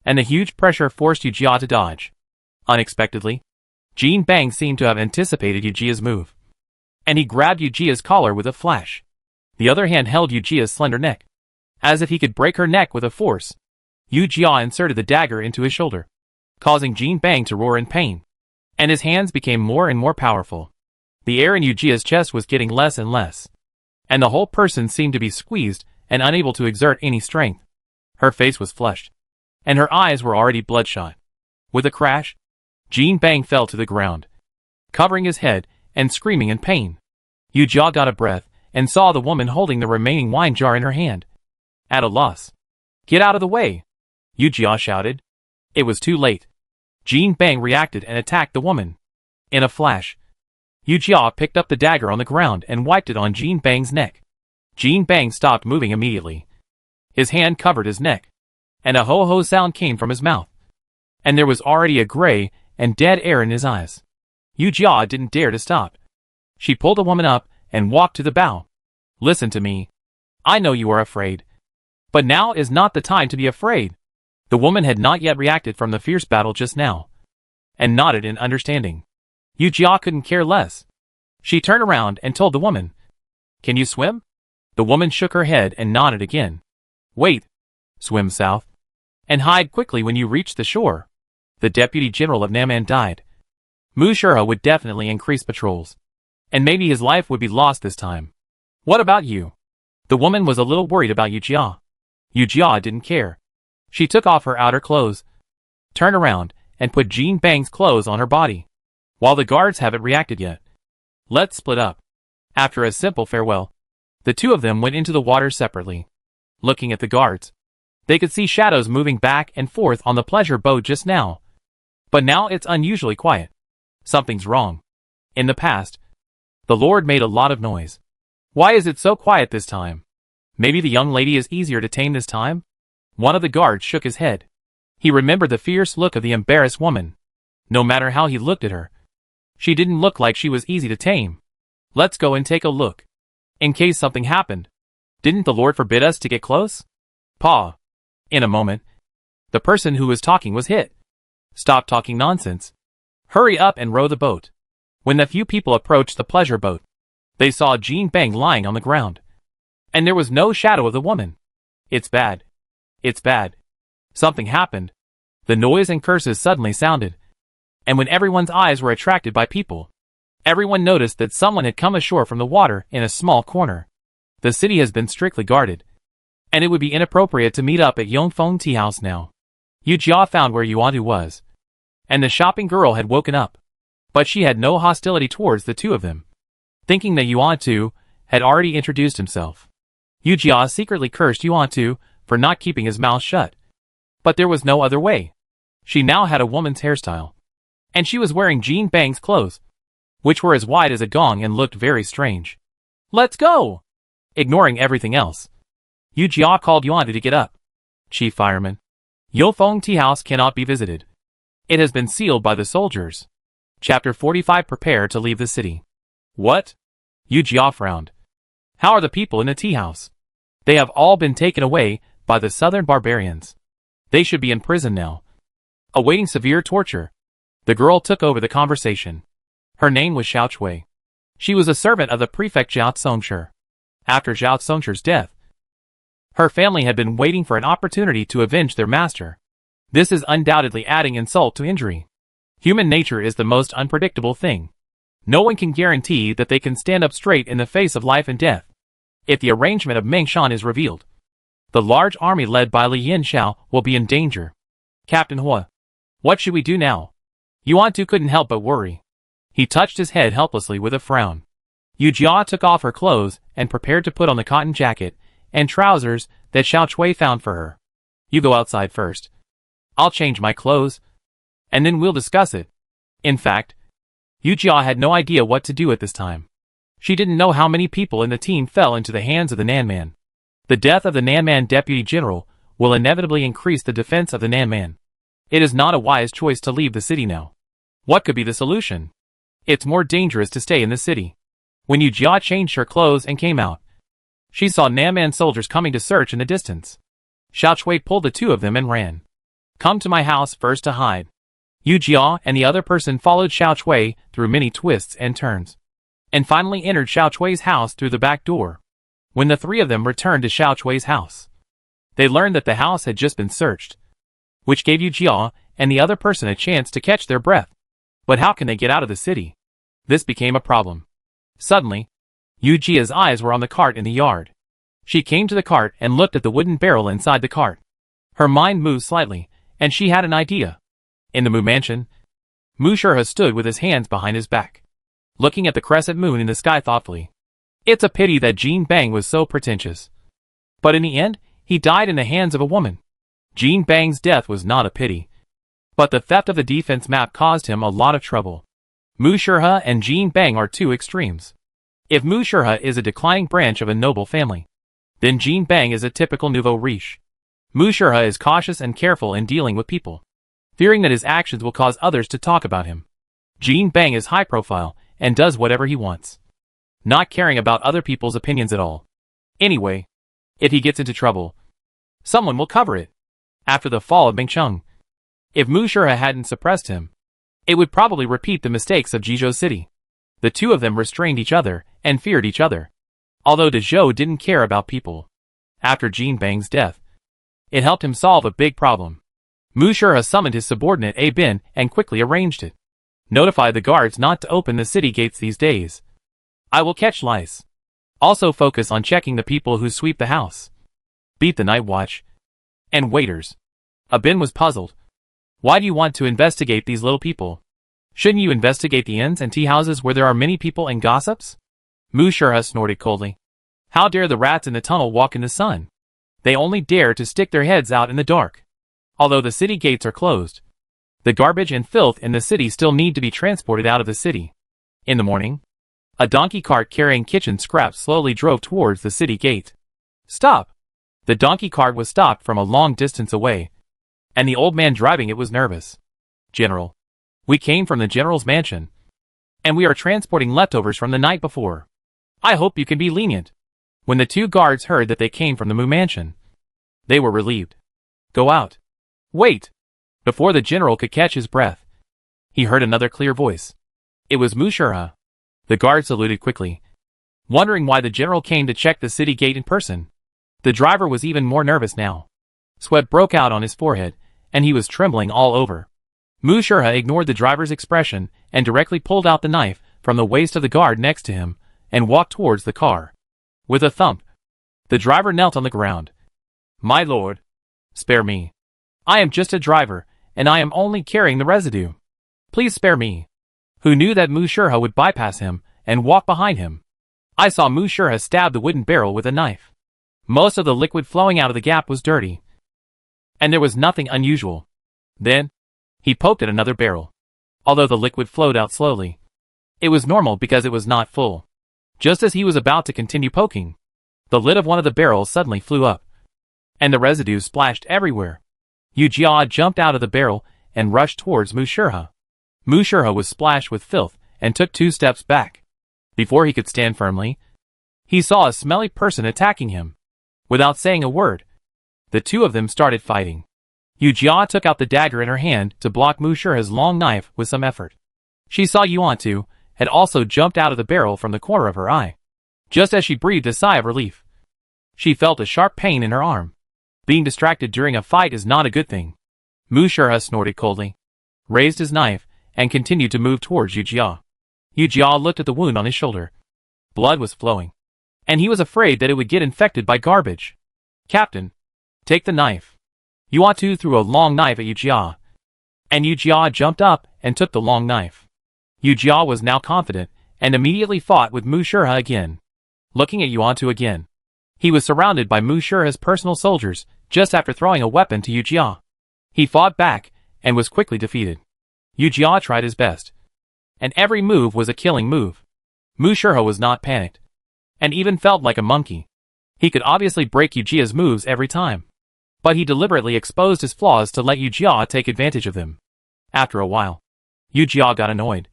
and the huge pressure forced Yujia to dodge. Unexpectedly, Jin Bang seemed to have anticipated Yujia's move, and he grabbed Yujia's collar with a flash. The other hand held Yujia's slender neck, as if he could break her neck with a force. Yujia inserted the dagger into his shoulder, causing Jin Bang to roar in pain, and his hands became more and more powerful. The air in Yujia's chest was getting less and less, and the whole person seemed to be squeezed and unable to exert any strength. Her face was flushed, and her eyes were already bloodshot. With a crash, Jin Bang fell to the ground, covering his head and screaming in pain. Yujia got a breath and saw the woman holding the remaining wine jar in her hand. At a loss. "Get out of the way!" Yujia shouted. It was too late. Jin Bang reacted and attacked the woman. In a flash, Yujia picked up the dagger on the ground and wiped it on Jin Bang's neck. Jin Bang stopped moving immediately. His hand covered his neck, and a ho-ho sound came from his mouth, and there was already a gray and dead air in his eyes. Yujia didn't dare to stop. She pulled the woman up and walked to the bow. "Listen to me. I know you are afraid, but now is not the time to be afraid." The woman had not yet reacted from the fierce battle just now, and nodded in understanding. Yujia couldn't care less. She turned around and told the woman, "Can you swim?" The woman shook her head and nodded again. "Wait. Swim south, and hide quickly when you reach the shore." The deputy general of Naman died. Mushura would definitely increase patrols, and maybe his life would be lost this time. "What about you?" The woman was a little worried about Yujia. Yujia didn't care. She took off her outer clothes, turned around, and put Jin Bang's clothes on her body, while the guards haven't reacted yet. "Let's split up." After a simple farewell, the two of them went into the water separately. Looking at the guards, they could see shadows moving back and forth on the pleasure boat just now. But now it's unusually quiet. Something's wrong. In the past, the Lord made a lot of noise. Why is it so quiet this time? Maybe the young lady is easier to tame this time? One of the guards shook his head. He remembered the fierce look of the embarrassed woman. No matter how he looked at her, she didn't look like she was easy to tame. Let's go and take a look. In case something happened. Didn't the Lord forbid us to get close? Paw. In a moment, the person who was talking was hit. Stop talking nonsense. Hurry up and row the boat. When the few people approached the pleasure boat, they saw Jean Bang lying on the ground. And there was no shadow of the woman. It's bad. It's bad. Something happened. The noise and curses suddenly sounded. And when everyone's eyes were attracted by people, everyone noticed that someone had come ashore from the water in a small corner. The city has been strictly guarded, and it would be inappropriate to meet up at Yongfeng Tea House now. Yu Jia found where Yuantu was, and the shopping girl had woken up. But she had no hostility towards the two of them, thinking that Yuantu had already introduced himself. Yu Jia secretly cursed Yuantu for not keeping his mouth shut. But there was no other way. She now had a woman's hairstyle, and she was wearing Jean Bang's clothes, which were as wide as a gong and looked very strange. Let's go! Ignoring everything else, Yu Jia called Yuantu to get up. Chief Fireman, Yongfeng Tea House cannot be visited. It has been sealed by the soldiers. Chapter 45. Prepare to leave the city. What? Yu Jia frowned. How are the people in the tea house? They have all been taken away by the southern barbarians. They should be in prison now, awaiting severe torture. The girl took over the conversation. Her name was Xiao Chui. She was a servant of the prefect Zhao Zongshi. After Zhao Zongshi's death, her family had been waiting for an opportunity to avenge their master. This is undoubtedly adding insult to injury. Human nature is the most unpredictable thing. No one can guarantee that they can stand up straight in the face of life and death. If the arrangement of Meng Shan is revealed, the large army led by Li Yanxiao will be in danger. Captain Hua, what should we do now? Yuantu couldn't help but worry. He touched his head helplessly with a frown. Yu Jia took off her clothes and prepared to put on the cotton jacket and trousers that Xiao Chui found for her. You go outside first. I'll change my clothes, and then we'll discuss it. In fact, Yu Jia had no idea what to do at this time. She didn't know how many people in the team fell into the hands of the Nanman. The death of the Nanman Deputy General will inevitably increase the defense of the Nanman. It is not a wise choice to leave the city now. What could be the solution? It's more dangerous to stay in the city. When Yu Jia changed her clothes and came out, she saw Nanman soldiers coming to search in the distance. Xiao Chui pulled the two of them and ran. Come to my house first to hide. Yu Jia and the other person followed Xiao Chui through many twists and turns, and finally entered Xiao Chui's house through the back door. When the three of them returned to Xiao Chui's house, they learned that the house had just been searched, which gave Yu Jia and the other person a chance to catch their breath. But how can they get out of the city? This became a problem. Suddenly, Yu Jia's eyes were on the cart in the yard. She came to the cart and looked at the wooden barrel inside the cart. Her mind moved slightly, and she had an idea. In the Mu mansion, Mu Shurha stood with his hands behind his back, looking at the crescent moon in the sky thoughtfully. It's a pity that Jean Bang was so pretentious. But in the end, he died in the hands of a woman. Jean Bang's death was not a pity, but the theft of the defense map caused him a lot of trouble. Mu Shurha and Jean Bang are two extremes. If Mu Shurha is a declining branch of a noble family, then Jean Bang is a typical nouveau riche. Mu Shurha is cautious and careful in dealing with people, fearing that his actions will cause others to talk about him. Jean Bang is high profile and does whatever he wants, not caring about other people's opinions at all. Anyway, if he gets into trouble, someone will cover it. After the fall of Bingcheng, if Mu Shurha hadn't suppressed him, it would probably repeat the mistakes of Jizhou City. The two of them restrained each other and feared each other, although Dezhou didn't care about people. After Jean Bang's death, it helped him solve a big problem. Mu Shurha summoned his subordinate A Bin and quickly arranged it. Notify the guards not to open the city gates these days. I will catch lice. Also focus on checking the people who sweep the house, beat the night watch, and waiters. A Bin was puzzled. Why do you want to investigate these little people? Shouldn't you investigate the inns and tea houses where there are many people and gossips? Mu Shurha snorted coldly. How dare the rats in the tunnel walk in the sun? They only dare to stick their heads out in the dark. Although the city gates are closed, the garbage and filth in the city still need to be transported out of the city. In the morning, a donkey cart carrying kitchen scraps slowly drove towards the city gate. Stop! The donkey cart was stopped from a long distance away, and the old man driving it was nervous. "General, we came from the general's mansion, and we are transporting leftovers from the night before. I hope you can be lenient." When the two guards heard that they came from the Mu mansion, they were relieved. "Go out." "Wait!" Before the general could catch his breath, he heard another clear voice. It was Mu Shurha. The guard saluted quickly, wondering why the general came to check the city gate in person. The driver was even more nervous now. Sweat broke out on his forehead, and he was trembling all over. Mu Shurha ignored the driver's expression and directly pulled out the knife from the waist of the guard next to him and walked towards the car. With a thump, the driver knelt on the ground. "My lord, spare me. I am just a driver, and I am only carrying the residue. Please spare me." Who knew that Mu Shurha would bypass him and walk behind him? I saw Mu Shurha stab the wooden barrel with a knife. Most of the liquid flowing out of the gap was dirty, and there was nothing unusual. Then, he poked at another barrel. Although the liquid flowed out slowly, it was normal because it was not full. Just as he was about to continue poking, the lid of one of the barrels suddenly flew up, and the residue splashed everywhere. Yu Jia jumped out of the barrel and rushed towards Mu Shurha. Mu Shurha was splashed with filth and took 2 steps back. Before he could stand firmly, he saw a smelly person attacking him. Without saying a word, the two of them started fighting. Yu Jia took out the dagger in her hand to block Mu Shurha's long knife with some effort. She saw Yuan Tu had also jumped out of the barrel from the corner of her eye. Just as she breathed a sigh of relief, she felt a sharp pain in her arm. Being distracted during a fight is not a good thing. Mu Shurha snorted coldly, raised his knife, and continued to move towards Yu Jia. Yu Jia looked at the wound on his shoulder. Blood was flowing, and he was afraid that it would get infected by garbage. "Captain, take the knife." Yuan Tu threw a long knife at Yu Jia, and Yu Jia jumped up and took the long knife. Yu Jia was now confident and immediately fought with Mu Shurha again. Looking at Yuan Tu again, he was surrounded by Mu Shurha's personal soldiers just after throwing a weapon to Yu Jia. He fought back and was quickly defeated. Yu Jia tried his best, and every move was a killing move. Mu Shurha was not panicked, and even felt like a monkey. He could obviously break Yu Jia's moves every time, but he deliberately exposed his flaws to let Yu Jia take advantage of them. After a while, Yu Jia got annoyed,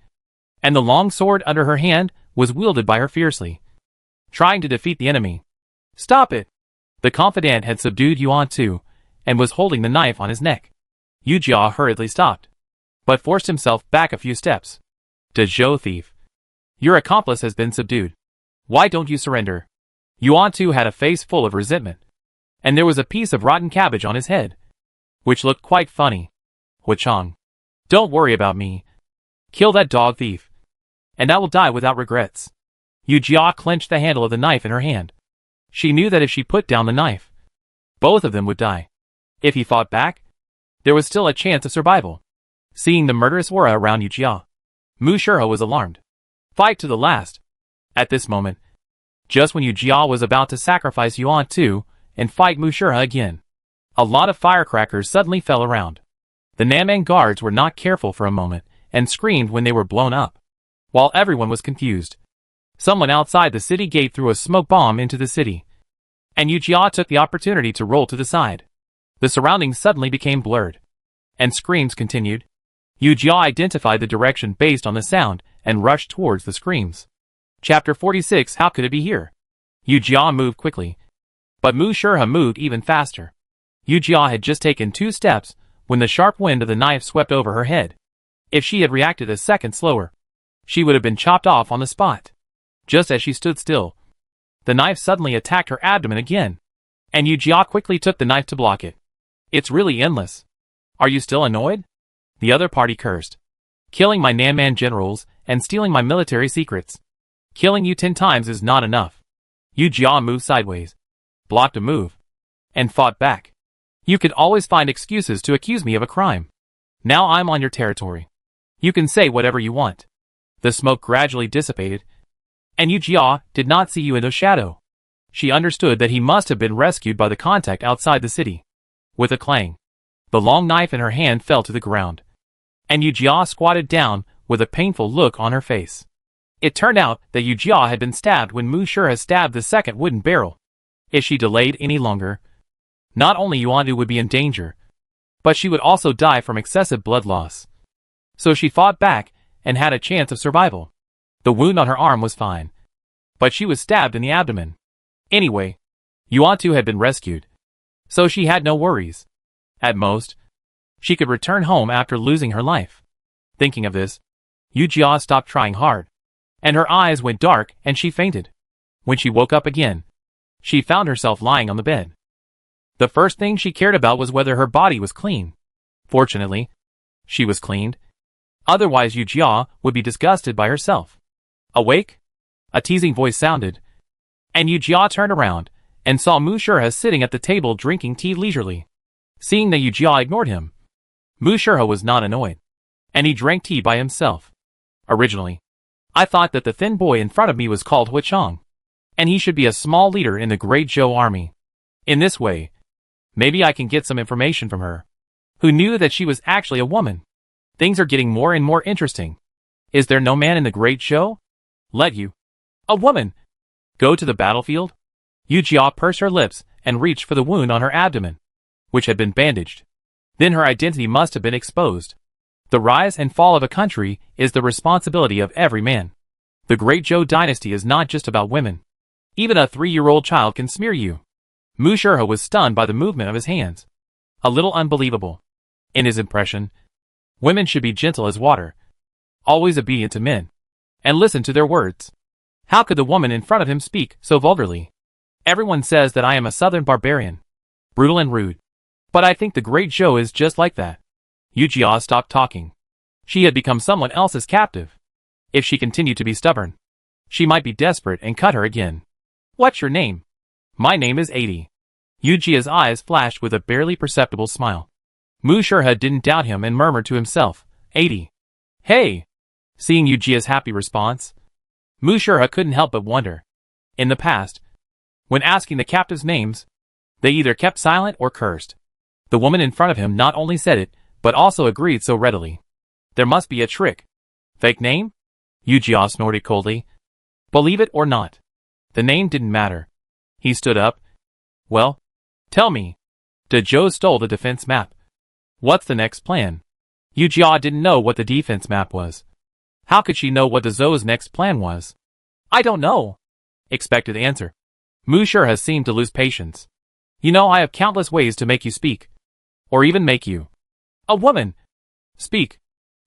and the long sword under her hand was wielded by her fiercely, trying to defeat the enemy. "Stop it!" The confidant had subdued Yuan Tu and was holding the knife on his neck. Yu Jia hurriedly stopped, but forced himself back a few steps. "Dezhou thief, your accomplice has been subdued. Why don't you surrender?" Yuan Tu had a face full of resentment, and there was a piece of rotten cabbage on his head, which looked quite funny. "Huachang, don't worry about me. Kill that dog thief, and I will die without regrets." Yu Jia clenched the handle of the knife in her hand. She knew that if she put down the knife, both of them would die. If he fought back, there was still a chance of survival. Seeing the murderous aura around Yu Jia, Mu Shurha was alarmed. Fight to the last. At this moment, just when Yu Jia was about to sacrifice Yuan Tu and fight Mu Shurha again, a lot of firecrackers suddenly fell around. The Nanman guards were not careful for a moment and screamed when they were blown up. While everyone was confused, someone outside the city gate threw a smoke bomb into the city, and Yu Jia took the opportunity to roll to the side. The surroundings suddenly became blurred, and screams continued. Yu Jia identified the direction based on the sound and rushed towards the screams. Chapter 46. How could it be here? Yu Jia moved quickly, but Mu Shurha moved even faster. Yu Jia had just taken 2 steps when the sharp wind of the knife swept over her head. If she had reacted a second slower, she would have been chopped off on the spot. Just as she stood still, the knife suddenly attacked her abdomen again, and Yu Jia quickly took the knife to block it. "It's really endless. Are you still annoyed?" The other party cursed. "Killing my Nanman generals and stealing my military secrets. Killing you 10 times is not enough." Yu Jia moved sideways, blocked a move, and fought back. "You could always find excuses to accuse me of a crime. Now I'm on your territory. You can say whatever you want." The smoke gradually dissipated, and Yu Jia did not see Yuan's shadow. She understood that he must have been rescued by the contact outside the city. With a clang, the long knife in her hand fell to the ground, and Yu Jia squatted down with a painful look on her face. It turned out that Yu Jia had been stabbed when Mu Shurha stabbed the second wooden barrel. If she delayed any longer, Not only Yuandu would be in danger, but she would also die from excessive blood loss. So she fought back and had a chance of survival. The wound on her arm was fine, but she was stabbed in the abdomen. Anyway, Yuandu had been rescued, so she had no worries. At most, she could return home after losing her life. Thinking of this, Yu Jia stopped trying hard, and her eyes went dark and she fainted. When she woke up again, she found herself lying on the bed. The first thing she cared about was whether her body was clean. Fortunately, she was cleaned. Otherwise Yu Jia would be disgusted by herself. Awake? A teasing voice sounded, and Yu Jia turned around and saw Mu Shurha sitting at the table drinking tea leisurely. Seeing that Yu Jia ignored him, Mu Shurha was not annoyed, and he drank tea by himself. Originally, I thought that the thin boy in front of me was called Huichang, and he should be a small leader in the Great Zhou army. In this way, maybe I can get some information from her, who knew that she was actually a woman. Things are getting more and more interesting. Is there no man in the Great Zhou? Let you, a woman, go to the battlefield? Yu Jia pursed her lips and reached for the wound on her abdomen, which had been bandaged. Then her identity must have been exposed. The rise and fall of a country is the responsibility of every man. The Great Zhou dynasty is not just about women. Even a 3-year-old child can smear you. Mu Shurha was stunned by the movement of his hands. A little unbelievable. In his impression, women should be gentle as water, always obedient to men, and listen to their words. How could the woman in front of him speak so vulgarly? Everyone says that I am a southern barbarian, brutal and rude. But I think the Great Zhou is just like that. Yu Jia stopped talking. She had become someone else's captive. If she continued to be stubborn, she might be desperate and cut her again. What's your name? My name is 80. Yu Jia's eyes flashed with a barely perceptible smile. Mu Shurha didn't doubt him and murmured to himself, 80. Hey! Seeing Yu Jia's happy response, Mu Shurha couldn't help but wonder. In the past, when asking the captives' names, they either kept silent or cursed. The woman in front of him not only said it, but also agreed so readily. There must be a trick. Fake name? Yu Jia snorted coldly. Believe it or not, the name didn't matter. He stood up. Well, tell me. De Zhou stole the defense map. What's the next plan? Yu Jia didn't know what the defense map was. How could she know what the Zhou's next plan was? I don't know. Expected answer. Mu Shurha seemed to lose patience. You know, I have countless ways to make you speak. Or even make you a woman speak.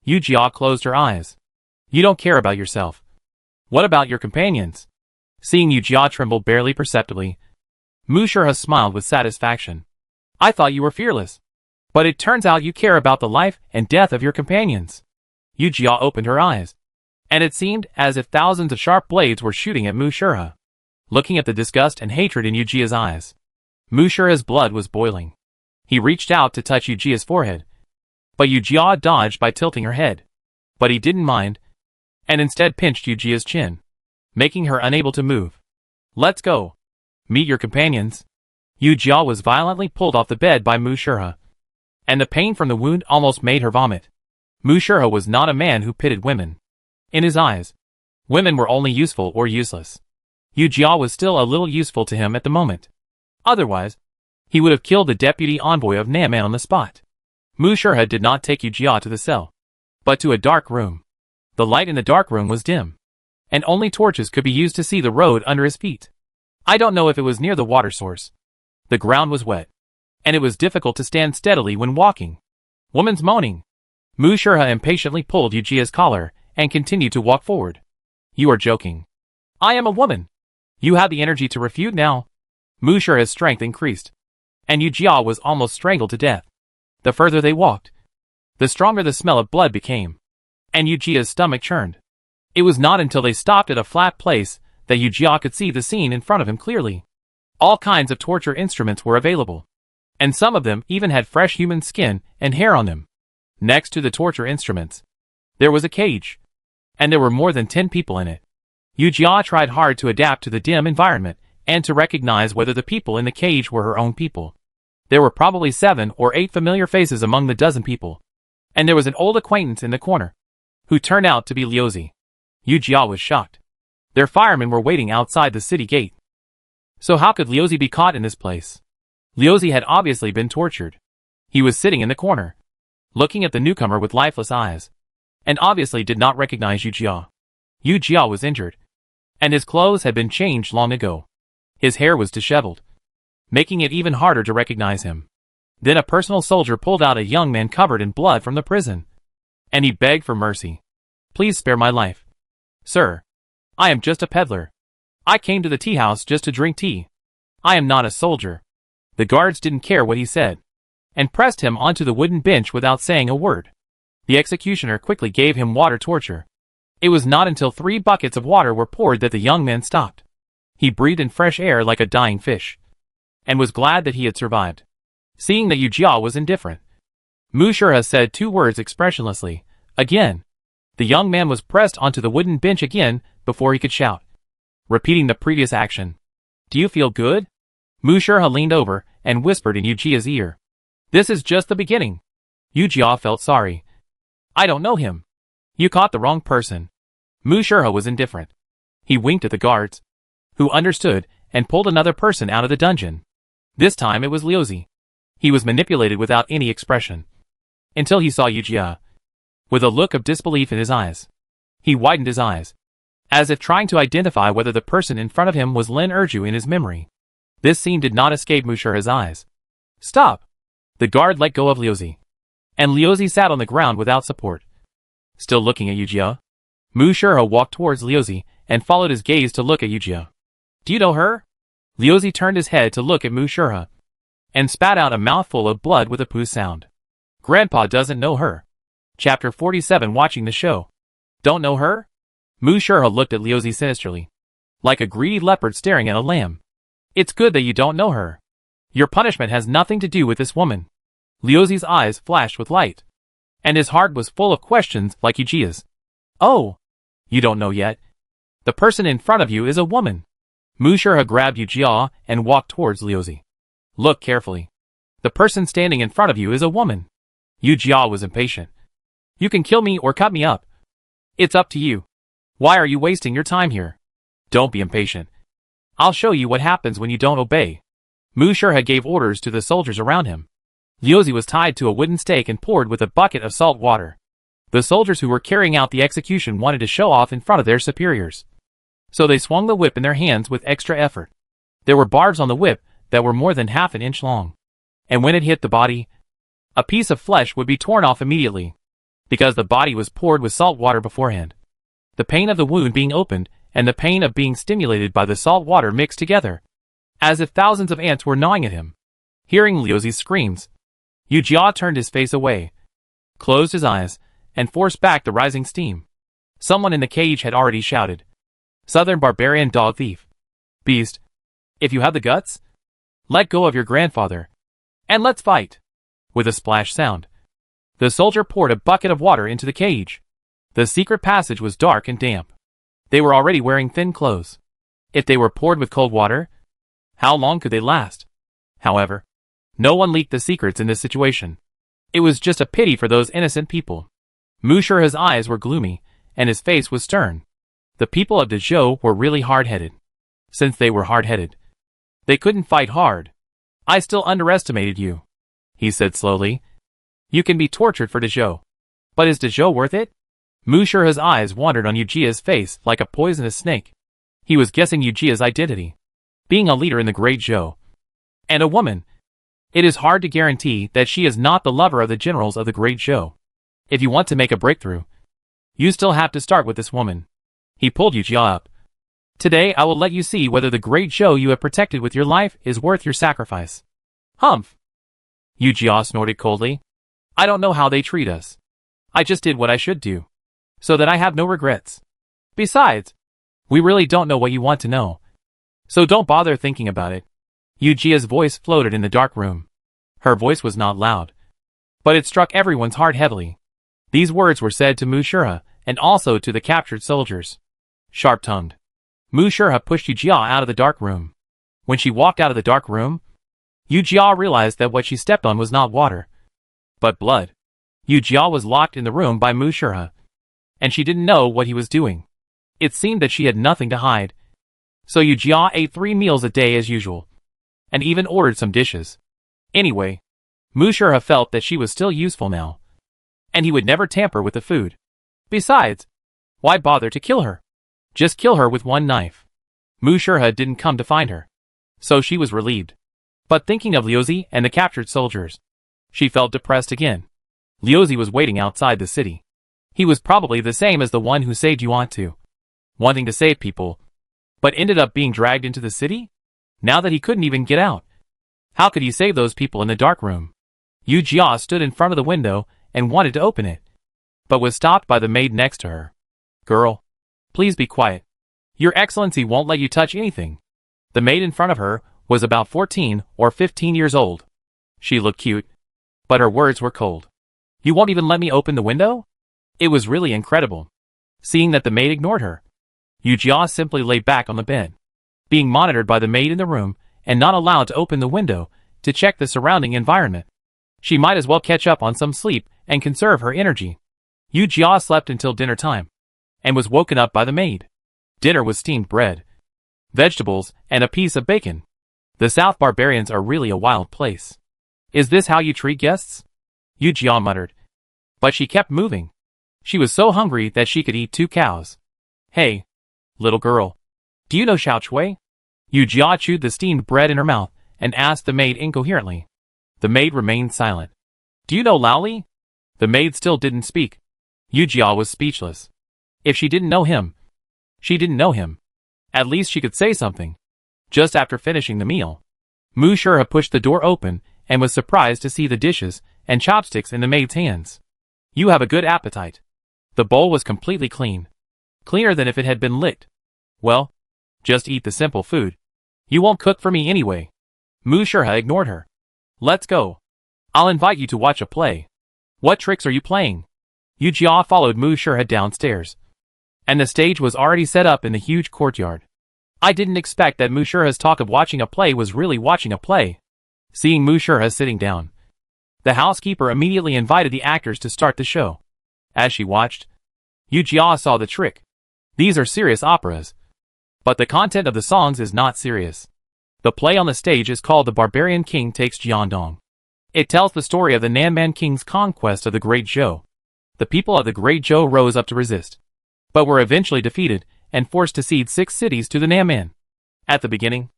Yu Jia closed her eyes. You don't care about yourself. What about your companions? Seeing Yu Jia tremble barely perceptibly, Mu Shurha smiled with satisfaction. I thought you were fearless. But it turns out you care about the life and death of your companions. Yu Jia opened her eyes, and it seemed as if thousands of sharp blades were shooting at Mu Shurha. Looking at the disgust and hatred in Yu Jia's eyes, Mu Shurha's blood was boiling. He reached out to touch Yu Jia's forehead, but Yu Jia dodged by tilting her head. But he didn't mind, and instead pinched Yu Jia's chin, making her unable to move. Let's go. Meet your companions. Yu Jia was violently pulled off the bed by Mu Shurha, and the pain from the wound almost made her vomit. Mu Shurha was not a man who pitted women. In his eyes, women were only useful or useless. Yu Jia was still a little useful to him at the moment. Otherwise, he would have killed the deputy envoy of Naman on the spot. Mu Shurha did not take Yu Jia to the cell, but to a dark room. The light in the dark room was dim, and only torches could be used to see the road under his feet. I don't know if it was near the water source. The ground was wet, and it was difficult to stand steadily when walking. Woman's moaning. Mu Shurha impatiently pulled Yu Jia's collar and continued to walk forward. You are joking. I am a woman. You have the energy to refute now. Mu Shurha's strength increased, and Yu Jia was almost strangled to death. The further they walked, the stronger the smell of blood became, and Yu Jia's stomach churned. It was not until they stopped at a flat place that Yu Jia could see the scene in front of him clearly. All kinds of torture instruments were available, and some of them even had fresh human skin and hair on them. Next to the torture instruments, there was a cage, and there were more than 10 people in it. Yu Jia tried hard to adapt to the dim environment and to recognize whether the people in the cage were her own people. There were probably 7 or 8 familiar faces among the dozen people, and there was an old acquaintance in the corner, who turned out to be Liuzi. Yu Jia was shocked. Their firemen were waiting outside the city gate. So how could Liuzi be caught in this place? Liuzi had obviously been tortured. He was sitting in the corner, looking at the newcomer with lifeless eyes, and obviously did not recognize Yu Jia. Yu Jia was injured, and his clothes had been changed long ago. His hair was disheveled, making it even harder to recognize him. Then a personal soldier pulled out a young man covered in blood from the prison, and he begged for mercy. "Please spare my life. Sir, I am just a peddler. I came to the tea house just to drink tea. I am not a soldier." The guards didn't care what he said, and pressed him onto the wooden bench without saying a word. The executioner quickly gave him water torture. It was not until 3 buckets of water were poured that the young man stopped. He breathed in fresh air like a dying fish, and was glad that he had survived. Seeing that Yu Jia was indifferent, Mu Shurha said 2 words expressionlessly. Again. The young man was pressed onto the wooden bench again before he could shout, repeating the previous action. "Do you feel good?" Mu Shurha leaned over and whispered in Yu Jia's ear. "This is just the beginning." Yu Jia felt sorry. "I don't know him." "You caught the wrong person." Mu Shurha was indifferent. He winked at the guards, who understood, and pulled another person out of the dungeon. This time it was Liuzi. He was manipulated without any expression, until he saw Yu Jia, with a look of disbelief in his eyes. He widened his eyes, as if trying to identify whether the person in front of him was Lin Erju in his memory. This scene did not escape Mu Shurha's eyes. "Stop!" The guard let go of Liuzi, and Liuzi sat on the ground without support. Still looking at Yu Jia, Mu Shurha walked towards Liuzi and followed his gaze to look at Yu Jia. "Do you know her?" Liuzi turned his head to look at Mu Shurha, and spat out a mouthful of blood with a poo sound. "Grandpa doesn't know her." Chapter 47. Watching the show. "Don't know her?" Mu Shurha looked at Liuzi sinisterly, like a greedy leopard staring at a lamb. "It's good that you don't know her. Your punishment has nothing to do with this woman." Liuzi's eyes flashed with light, and his heart was full of questions like Yu Jia's. "Oh, you don't know yet. The person in front of you is a woman." Mu Shurha grabbed Yu Jia and walked towards Liuzi. "Look carefully. The person standing in front of you is a woman." Yu Jia was impatient. "You can kill me or cut me up. It's up to you. Why are you wasting your time here?" "Don't be impatient. I'll show you what happens when you don't obey." Mu Shurha gave orders to the soldiers around him. Liuzi was tied to a wooden stake and poured with a bucket of salt water. The soldiers who were carrying out the execution wanted to show off in front of their superiors, so they swung the whip in their hands with extra effort. There were barbs on the whip that were more than half an inch long, and when it hit the body, a piece of flesh would be torn off immediately, because the body was poured with salt water beforehand. The pain of the wound being opened and the pain of being stimulated by the salt water mixed together, as if thousands of ants were gnawing at him. Hearing Liuzi's screams, Yu Jia turned his face away, closed his eyes, and forced back the rising steam. Someone in the cage had already shouted, "Southern barbarian dog thief. Beast, if you have the guts, let go of your grandfather, and let's fight." With a splash sound, the soldier poured a bucket of water into the cage. The secret passage was dark and damp. They were already wearing thin clothes. If they were poured with cold water, how long could they last? However, no one leaked the secrets in this situation. It was just a pity for those innocent people. Mu Shurha's eyes were gloomy, and his face was stern. The people of Dezhou were really hard-headed. Since they were hard-headed, they couldn't fight hard. "I still underestimated you," he said slowly. "You can be tortured for Dezhou. But is Dezhou worth it?" Mu Shurha's eyes wandered on Yu Jia's face like a poisonous snake. He was guessing Yu Jia's identity. Being a leader in the Great Zhou, and a woman, it is hard to guarantee that she is not the lover of the generals of the Great Zhou. If you want to make a breakthrough, you still have to start with this woman. He pulled Yu Jia up. "Today I will let you see whether the Great Zhou you have protected with your life is worth your sacrifice." "Humph!" Yu Jia snorted coldly. "I don't know how they treat us. I just did what I should do, so that I have no regrets. Besides, we really don't know what you want to know, so don't bother thinking about it." Yu Jia's voice floated in the dark room. Her voice was not loud, but it struck everyone's heart heavily. These words were said to Mu Shurha and also to the captured soldiers. Sharp-tongued, Mu Shurha pushed Yu Jia out of the dark room. When she walked out of the dark room, Yu Jia realized that what she stepped on was not water, but blood. Yu Jia was locked in the room by Mu Shurha, and she didn't know what he was doing. It seemed that she had nothing to hide, so Yu Jia ate 3 meals a day as usual, and even ordered some dishes. Anyway, Mu Shurha felt that she was still useful now, and he would never tamper with the food. Besides, why bother to kill her? Just kill her with one knife. Mu Shurha didn't come to find her, so she was relieved. But thinking of Liuzi and the captured soldiers, she felt depressed again. Liuzi was waiting outside the city. He was probably the same as the one who saved Yuan Tu, wanting to save people, but ended up being dragged into the city? Now that he couldn't even get out, how could he save those people in the dark room? Yu Jia stood in front of the window and wanted to open it, but was stopped by the maid next to her. Girl, please be quiet. Your Excellency won't let you touch anything. The maid in front of her was about 14 or 15 years old. She looked cute, but her words were cold. You won't even let me open the window? It was really incredible. Seeing that the maid ignored her, Yu Jia simply lay back on the bed, being monitored by the maid in the room and not allowed to open the window to check the surrounding environment. She might as well catch up on some sleep and conserve her energy. Yu Jia slept until dinner time, and was woken up by the maid. Dinner was steamed bread, vegetables, and a piece of bacon. The South barbarians are really a wild place. Is this how you treat guests? Yu Jia muttered. But she kept moving. She was so hungry that she could eat 2 cows. Hey, little girl, do you know Xiao Chui? Yu Jia chewed the steamed bread in her mouth and asked the maid incoherently. The maid remained silent. Do you know Lao Li? The maid still didn't speak. Yu Jia was speechless. If she didn't know him, she didn't know him. At least she could say something. Just after finishing the meal, Mu Shurha pushed the door open and was surprised to see the dishes and chopsticks in the maid's hands. You have a good appetite. The bowl was completely clean. Cleaner than if it had been licked. Well, just eat the simple food. You won't cook for me anyway. Mu Shurha ignored her. Let's go. I'll invite you to watch a play. What tricks are you playing? Yu Jia followed Mu Shurha downstairs, and the stage was already set up in the huge courtyard. I didn't expect that Mu Shurha's talk of watching a play was really watching a play. Seeing Mu Shurha sitting down, the housekeeper immediately invited the actors to start the show. As she watched, Yu Jia saw the trick. These are serious operas, but the content of the songs is not serious. The play on the stage is called The Barbarian King Takes Jiandong. It tells the story of the Nanman King's conquest of the Great Zhou. The people of the Great Zhou rose up to resist, but were eventually defeated and forced to cede 6 cities to the Nanman. At the beginning,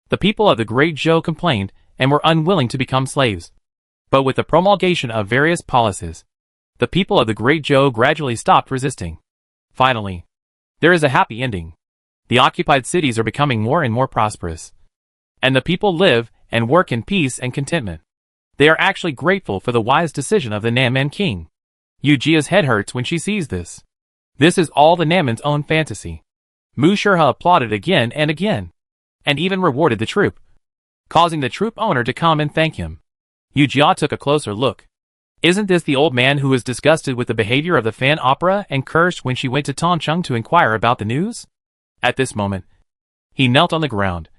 the people of the Great Zhou complained and were unwilling to become slaves. But with the promulgation of various policies, the people of the Great Zhou gradually stopped resisting. Finally, there is a happy ending. The occupied cities are becoming more and more prosperous, and the people live and work in peace and contentment. They are actually grateful for the wise decision of the Nanman King. Yu Jia's head hurts when she sees this. This is all the Nanman's own fantasy. Mu Shurha applauded again and again, and even rewarded the troupe, causing the troupe owner to come and thank him. Yu Jia took a closer look. Isn't this the old man who was disgusted with the behavior of the fan opera and cursed when she went to Tongcheng to inquire about the news? At this moment, he knelt on the ground,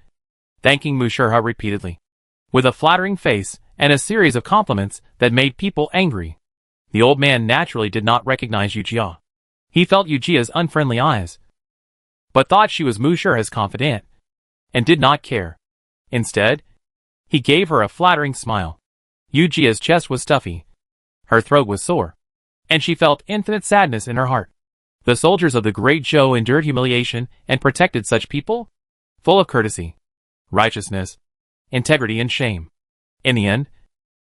thanking Mu Shurha repeatedly, with a flattering face and a series of compliments that made people angry. The old man naturally did not recognize Yu Jia. He felt Yu Jia's unfriendly eyes, but thought she was Mu Shurha's confidant, and did not care. Instead, he gave her a flattering smile. Yu Jia's chest was stuffy, her throat was sore, and she felt infinite sadness in her heart. The soldiers of the Great Zhou endured humiliation and protected such people, full of courtesy, righteousness, integrity and shame. In the end,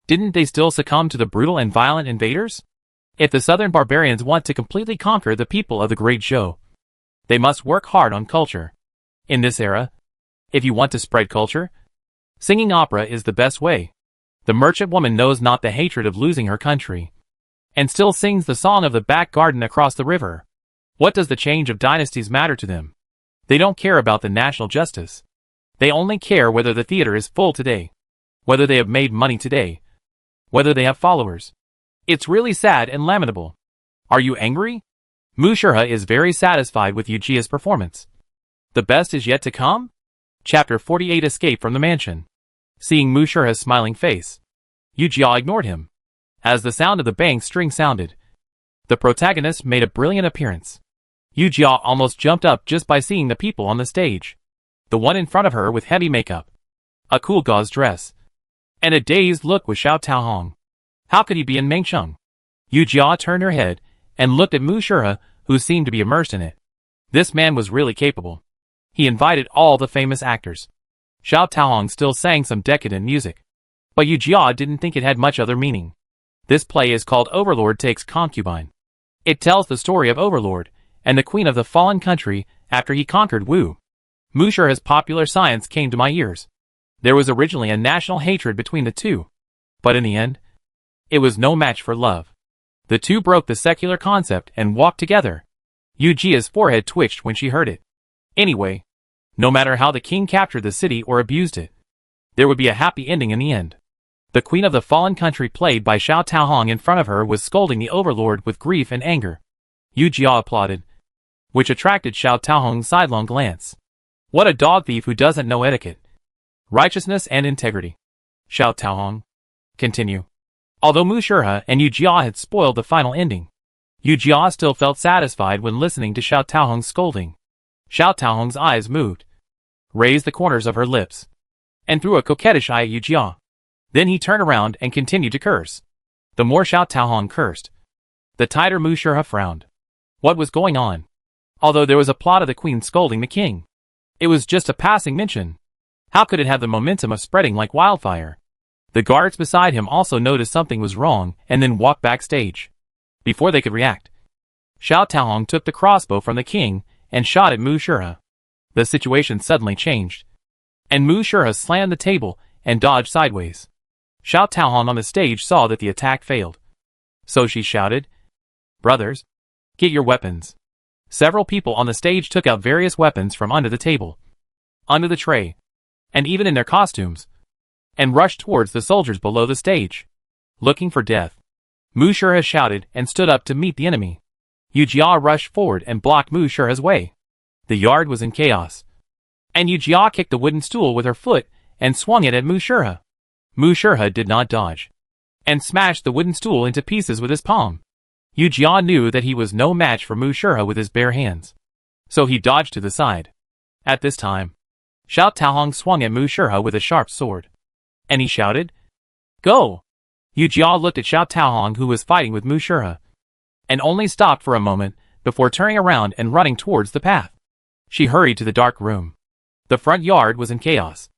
didn't they still succumb to the brutal and violent invaders? If the southern barbarians want to completely conquer the people of the Great Zhou, they must work hard on culture. In this era, if you want to spread culture, singing opera is the best way. The merchant woman knows not the hatred of losing her country, and still sings the song of the back garden across the river. What does the change of dynasties matter to them? They don't care about the national justice. They only care whether the theater is full today, whether they have made money today, whether they have followers. It's really sad and lamentable. Are you angry? Mu Shurha is very satisfied with Yu Jia's performance. The best is yet to come? Chapter 48 Escape from the Mansion. Seeing Mu Shurha's smiling face, Yu Jia ignored him. As the sound of the bang string sounded, the protagonist made a brilliant appearance. Yu Jia almost jumped up just by seeing the people on the stage. The one in front of her with heavy makeup, a cool gauze dress, and a dazed look with Xiao Taohong. How could he be in Mengcheng? Yu Jia turned her head and looked at Mu Shurha, who seemed to be immersed in it. This man was really capable. He invited all the famous actors. Xiao Taohong still sang some decadent music, but Yu Jia didn't think it had much other meaning. This play is called Overlord Takes Concubine. It tells the story of Overlord and the queen of the fallen country after he conquered Wu. Mu Shurha's popular science came to my ears. There was originally a national hatred between the two, but in the end, it was no match for love. The two broke the secular concept and walked together. Yu Jia's forehead twitched when she heard it. Anyway, no matter how the king captured the city or abused it, there would be a happy ending in the end. The queen of the fallen country, played by Xiao Taohong, in front of her was scolding the overlord with grief and anger. Yu Jia applauded, which attracted Xiao Taohong's sidelong glance. What a dog thief who doesn't know etiquette, righteousness and integrity. Xiao Taohong. Continue. Although Mu Shurha and Yu Jia had spoiled the final ending, Yu Jia still felt satisfied when listening to Xiao Taohong's scolding. Xiao Taohong's eyes moved, raised the corners of her lips, and threw a coquettish eye at Yu Jia. Then he turned around and continued to curse. The more Xiao Taohong cursed, the tighter Mu Shurha frowned. What was going on? Although there was a plot of the queen scolding the king, it was just a passing mention. How could it have the momentum of spreading like wildfire? The guards beside him also noticed something was wrong and then walked backstage. Before they could react, Xiao Taohong took the crossbow from the king and shot at Mu Shurha. The situation suddenly changed, and Mu Shurha slammed the table and dodged sideways. Xiao Taohong on the stage saw that the attack failed. So she shouted, "Brothers, get your weapons." Several people on the stage took out various weapons from under the table, under the tray, and even in their costumes, and rushed towards the soldiers below the stage, looking for death. Mu Shurha shouted and stood up to meet the enemy. Yu Jia rushed forward and blocked Mu Shurha's way. The yard was in chaos, and Yu Jia kicked the wooden stool with her foot and swung it at Mu Shurha. Mu Shurha did not dodge, and smashed the wooden stool into pieces with his palm. Yu Jia knew that he was no match for Mu Shurha with his bare hands, so he dodged to the side. At this time, Xiao Taohong swung at Mu Shurha with a sharp sword, and he shouted, "Go!" Yu Jia looked at Xiao Taohong, who was fighting with Mu Shurha, and only stopped for a moment before turning around and running towards the path. She hurried to the dark room. The front yard was in chaos.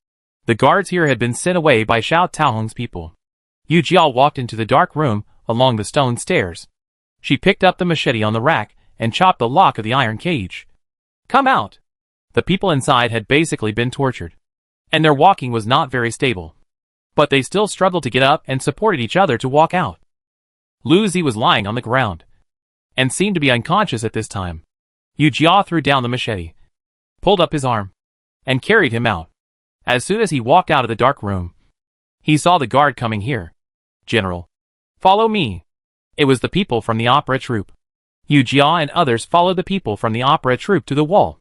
The guards here had been sent away by Xiao Taohong's people. Yu Jia walked into the dark room along the stone stairs. She picked up the machete on the rack and chopped the lock of the iron cage. "Come out!" The people inside had basically been tortured, and their walking was not very stable, but they still struggled to get up and supported each other to walk out. Lu Zi was lying on the ground, and seemed to be unconscious at this time. Yu Jia threw down the machete, pulled up his arm, and carried him out. As soon as he walked out of the dark room, he saw the guard coming here. "General, follow me." It was the people from the opera troupe. Yu Jia and others followed the people from the opera troupe to the wall.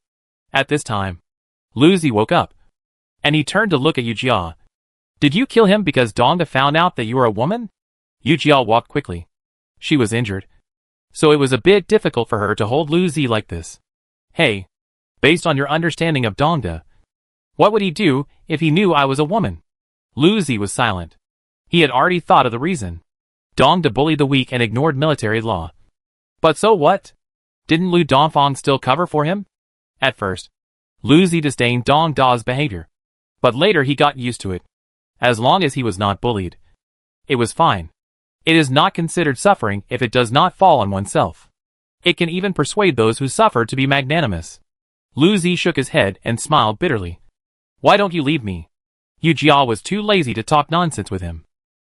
At this time, Lu Zi woke up, and he turned to look at Yu Jia. "Did you kill him because Dongda found out that you were a woman?" Yu Jia walked quickly. She was injured, so it was a bit difficult for her to hold Lu Zi like this. "Hey, based on your understanding of Dongda, what would he do if he knew I was a woman?" Lu Zi was silent. He had already thought of the reason. Dongda bullied the weak and ignored military law. But so what? Didn't Lu Dongfang still cover for him? At first, Lu Zi disdained Dong Da's behavior, but later he got used to it. As long as he was not bullied, it was fine. It is not considered suffering if it does not fall on oneself. It can even persuade those who suffer to be magnanimous. Lu Zi shook his head and smiled bitterly. "Why don't you leave me?" Yu Jia was too lazy to talk nonsense with him.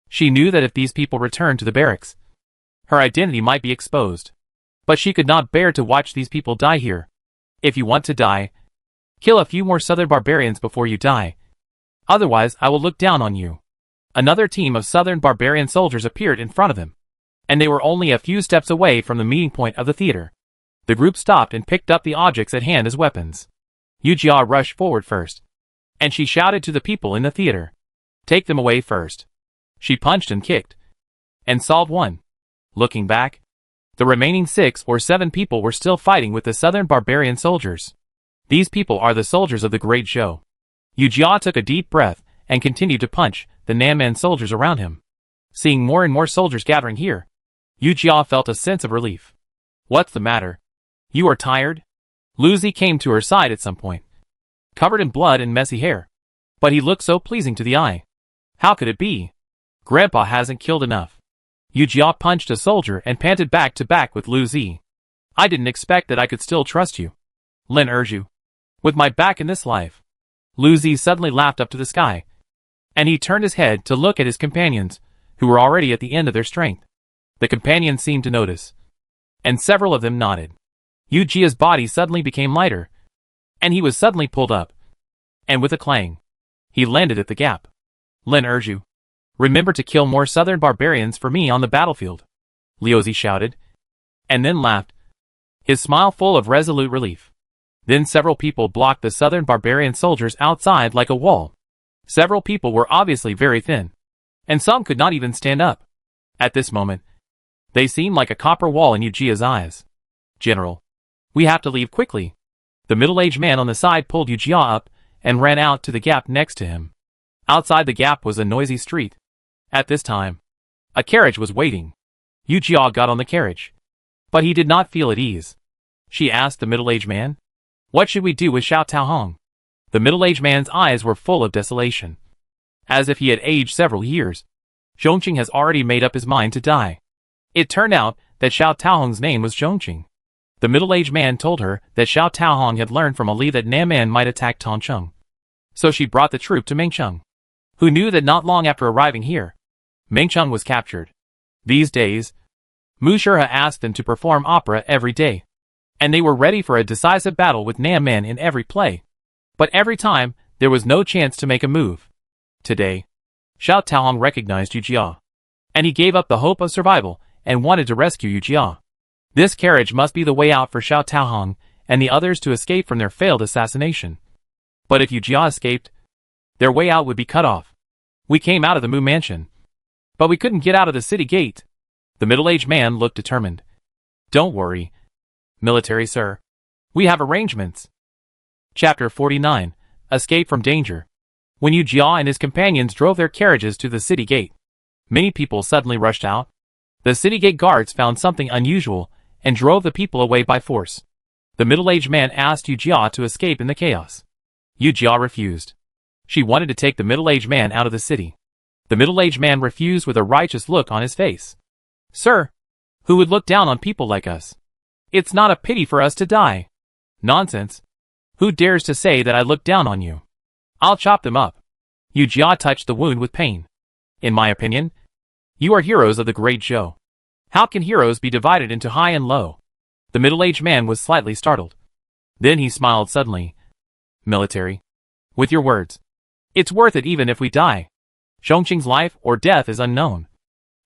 She knew that if these people returned to the barracks, her identity might be exposed. But she could not bear to watch these people die here. "If you want to die, kill a few more southern barbarians before you die. Otherwise I will look down on you." Another team of southern barbarian soldiers appeared in front of him, and they were only a few steps away from the meeting point of the theater. The group stopped and picked up the objects at hand as weapons. Yu Jia rushed forward first, and she shouted to the people in the theater, "Take them away first." She punched and kicked, and solved one. Looking back, the remaining 6 or 7 people were still fighting with the southern barbarian soldiers. These people are the soldiers of the Great Show. Yu Jia took a deep breath and continued to punch the Nanman soldiers around him. Seeing more and more soldiers gathering here, Yu Jia felt a sense of relief. "What's the matter? You are tired?" Lu Zi came to her side at some point, covered in blood and messy hair. But he looked so pleasing to the eye. How could it be? Grandpa hasn't killed enough. Yu Jia punched a soldier and panted back to back with Lu Zi. "I didn't expect that I could still trust you. Lin Erju. With my back in this life." Lu Zi suddenly laughed up to the sky, and he turned his head to look at his companions, who were already at the end of their strength. The companions seemed to notice, and several of them nodded. Yu Jia's body suddenly became lighter, and he was suddenly pulled up. And with a clang, he landed at the gap. "Lin Erju, remember to kill more southern barbarians for me on the battlefield," Liu Zi shouted, and then laughed, his smile full of resolute relief. Then several people blocked the southern barbarian soldiers outside like a wall. Several people were obviously very thin, and some could not even stand up. At this moment, they seemed like a copper wall in Yu Jia's eyes. "General, we have to leave quickly." The middle-aged man on the side pulled Yu Jia up and ran out to the gap next to him. Outside the gap was a noisy street. At this time, a carriage was waiting. Yu Jia got on the carriage, but he did not feel at ease. She asked the middle-aged man, "What should we do with Xiao Taohong?" The middle-aged man's eyes were full of desolation. As if he had aged several years, Zhongqing has already made up his mind to die. It turned out that Xiao Taohong's name was Zhongqing. The middle-aged man told her that Xiao Taohong had learned from Ali that Nanman might attack Tongcheng. So she brought the troop to Mengcheng, who knew that not long after arriving here, Mengcheng was captured. These days, Mu Shurha asked them to perform opera every day, and they were ready for a decisive battle with Nanman in every play. But every time, there was no chance to make a move. Today, Xiao Taohong recognized Yu Jia, and he gave up the hope of survival and wanted to rescue Yu Jia. This carriage must be the way out for Xiao Taohong and the others to escape from their failed assassination. But if Yu Jia escaped, their way out would be cut off. "We came out of the Mu mansion, but we couldn't get out of the city gate." The middle-aged man looked determined. "Don't worry, military sir. We have arrangements." Chapter 49. Escape from Danger. When Yu Jia and his companions drove their carriages to the city gate, many people suddenly rushed out. The city gate guards found something unusual and drove the people away by force. The middle-aged man asked Yu Jia to escape in the chaos. Yu Jia refused. She wanted to take the middle-aged man out of the city. The middle-aged man refused with a righteous look on his face. "Sir, who would look down on people like us? It's not a pity for us to die." "Nonsense. Who dares to say that I look down on you? I'll chop them up." Yu Jia touched the wound with pain. "In my opinion, you are heroes of the great Zhou. How can heroes be divided into high and low?" The middle-aged man was slightly startled. Then he smiled suddenly. "Military. With your words. It's worth it even if we die. Zhongqing's life or death is unknown.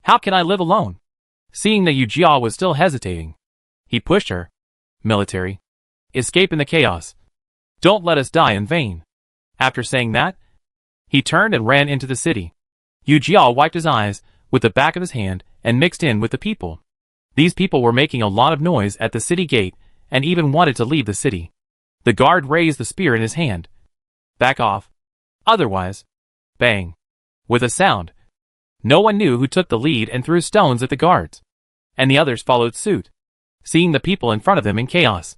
How can I live alone?" Seeing that Yu Jia was still hesitating, he pushed her. "Military. Escape in the chaos. Don't let us die in vain." After saying that, he turned and ran into the city. Yu Jia wiped his eyes with the back of his hand and mixed in with the people. These people were making a lot of noise at the city gate and even wanted to leave the city. The guard raised the spear in his hand. "Back off. Otherwise..." Bang. With a sound. No one knew who took the lead and threw stones at the guards, and the others followed suit. Seeing the people in front of them in chaos,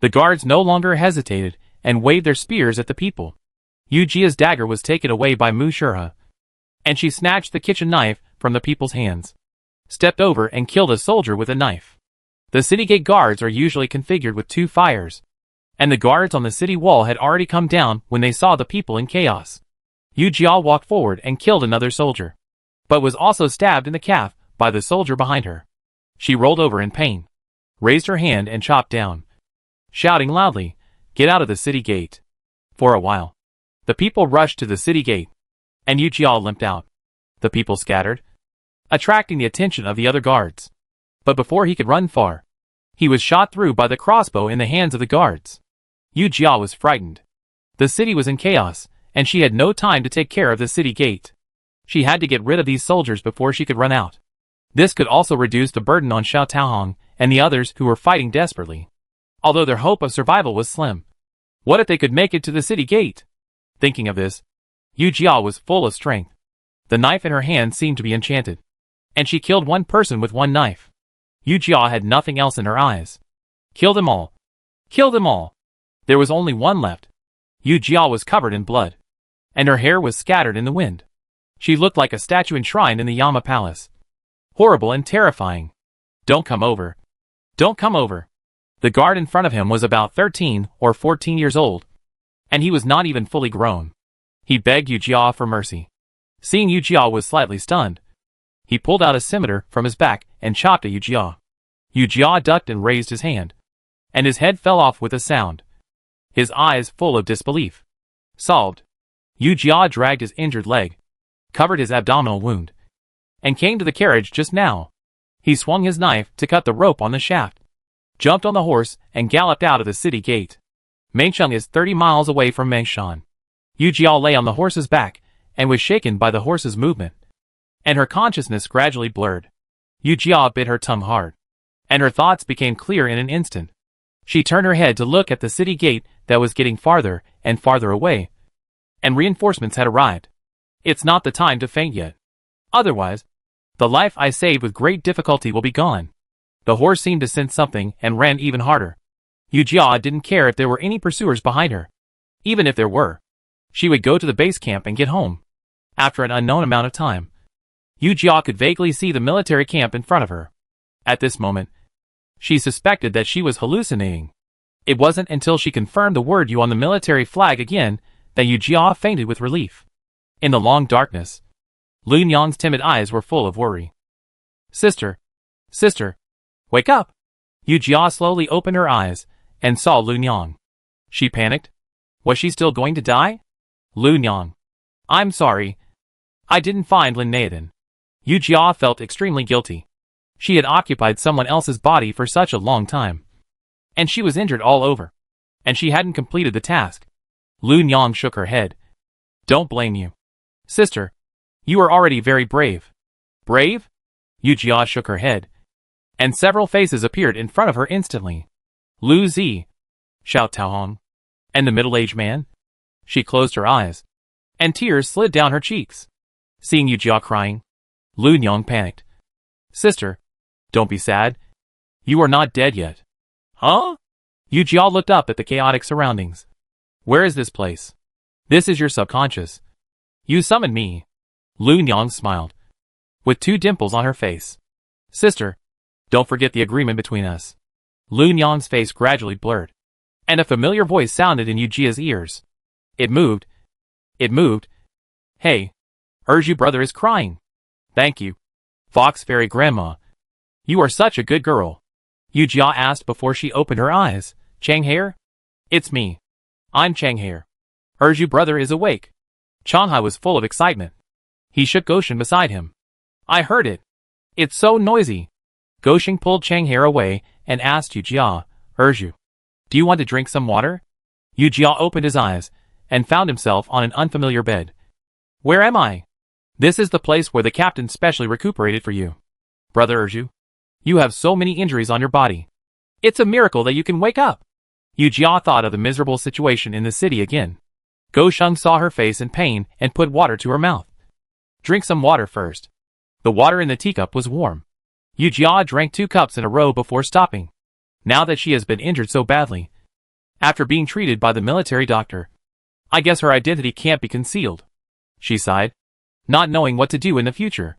the guards no longer hesitated and waved their spears at the people. Yu Jia's dagger was taken away by Mu Shurha, and she snatched the kitchen knife from the people's hands, stepped over and killed a soldier with a knife. The city gate guards are usually configured with 2 fires, and the guards on the city wall had already come down when they saw the people in chaos. Yu Jia walked forward and killed another soldier, but was also stabbed in the calf by the soldier behind her. She rolled over in pain, raised her hand and chopped down, shouting loudly, "Get out of the city gate." For a while, the people rushed to the city gate, and Yu Jia limped out. The people scattered, attracting the attention of the other guards. But before he could run far, he was shot through by the crossbow in the hands of the guards. Yu Jia was frightened. The city was in chaos, and she had no time to take care of the city gate. She had to get rid of these soldiers before she could run out. This could also reduce the burden on Xiao Taohong and the others who were fighting desperately, although their hope of survival was slim. What if they could make it to the city gate? Thinking of this, Yu Jia was full of strength. The knife in her hand seemed to be enchanted. And she killed one person with one knife. Yu Jia had nothing else in her eyes. Kill them all. Kill them all. There was only one left. Yu Jia was covered in blood. And her hair was scattered in the wind. She looked like a statue enshrined in the Yama Palace. Horrible and terrifying. Don't come over. Don't come over. The guard in front of him was about 13 or 14 years old. And he was not even fully grown. He begged Yu Jia for mercy. Seeing Yu Jia was slightly stunned, he pulled out a scimitar from his back and chopped at Yu Jia. Yu Jia ducked and raised his hand. And his head fell off with a sound. His eyes full of disbelief. Solved. Yu Jia dragged his injured leg, covered his abdominal wound, and came to the carriage just now. He swung his knife to cut the rope on the shaft, jumped on the horse, and galloped out of the city gate. Mengcheng is 30 miles away from Mengshan. Yu Jia lay on the horse's back and was shaken by the horse's movement, and her consciousness gradually blurred. Yu Jia bit her tongue hard, and her thoughts became clear in an instant. She turned her head to look at the city gate that was getting farther and farther away, and reinforcements had arrived. It's not the time to faint yet. Otherwise, the life I saved with great difficulty will be gone. The horse seemed to sense something and ran even harder. Yu Jia didn't care if there were any pursuers behind her. Even if there were, she would go to the base camp and get home. After an unknown amount of time, Yu Jia could vaguely see the military camp in front of her. At this moment, she suspected that she was hallucinating. It wasn't until she confirmed the word "you" on the military flag again that Yu Jia fainted with relief. In the long darkness, Lun Yang's timid eyes were full of worry. Sister, sister, wake up! Yu Jia slowly opened her eyes and saw Lun Yang. She panicked. Was she still going to die? Lun Yang. I'm sorry. I didn't find Lin Naodan. Yu Jia felt extremely guilty. She had occupied someone else's body for such a long time. And she was injured all over. And she hadn't completed the task. Lun Yang shook her head. Don't blame you. Sister, you are already very brave. Brave? Yu Jia shook her head. And several faces appeared in front of her instantly. Lu Zi, Xiao Taohong, and the middle-aged man. She closed her eyes, and tears slid down her cheeks. Seeing Yu Jia crying, Lun Yang panicked. Sister, don't be sad. You are not dead yet. Huh? Yu Jia looked up at the chaotic surroundings. Where is this place? This is your subconscious. You summoned me. Lun Yang smiled, with two dimples on her face. Sister, don't forget the agreement between us. Lun Yang's face gradually blurred, and a familiar voice sounded in Yu Jia's ears. It moved. It moved. Hey, Erju brother is crying. Thank you. Fox Fairy Grandma. You are such a good girl. Yu Jia asked before she opened her eyes. Chang Hair? It's me. I'm Chang Hair. Erju brother is awake. Changhai was full of excitement. He shook Goshen beside him. I heard it. It's so noisy. Goshen pulled Chang Hair away and asked Yu Jia, Erju, do you want to drink some water? Yu Jia opened his eyes and found himself on an unfamiliar bed. Where am I? This is the place where the captain specially recuperated for you. Brother Erju, you have so many injuries on your body. It's a miracle that you can wake up. Yu Jia thought of the miserable situation in the city again. Gosheng saw her face in pain and put water to her mouth. Drink some water first. The water in the teacup was warm. Yu Jia drank 2 cups in a row before stopping. Now that she has been injured so badly, after being treated by the military doctor, I guess her identity can't be concealed. She sighed, not knowing what to do in the future.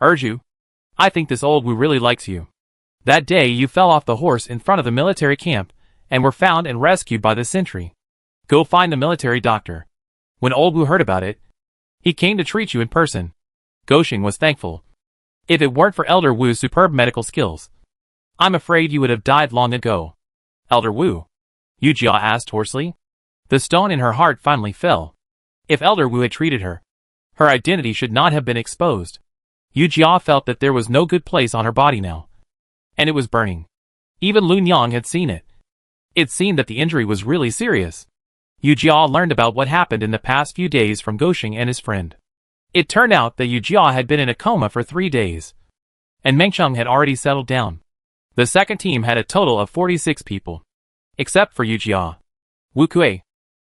Erju, I think this old Wu really likes you. That day you fell off the horse in front of the military camp and were found and rescued by the sentry. Go find the military doctor. When old Wu heard about it, he came to treat you in person. Gosheng was thankful. If it weren't for Elder Wu's superb medical skills, I'm afraid you would have died long ago. Elder Wu? Yu Jia asked hoarsely. The stone in her heart finally fell. If Elder Wu had treated her, her identity should not have been exposed. Yu Jia felt that there was no good place on her body now. And it was burning. Even Lun Yang had seen it. It seemed that the injury was really serious. Yu Jia learned about what happened in the past few days from Gosheng and his friend. It turned out that Yu Jia had been in a coma for 3 days. And Mengcheng had already settled down. The second team had a total of 46 people. Except for Yu Jia. Wu Kui,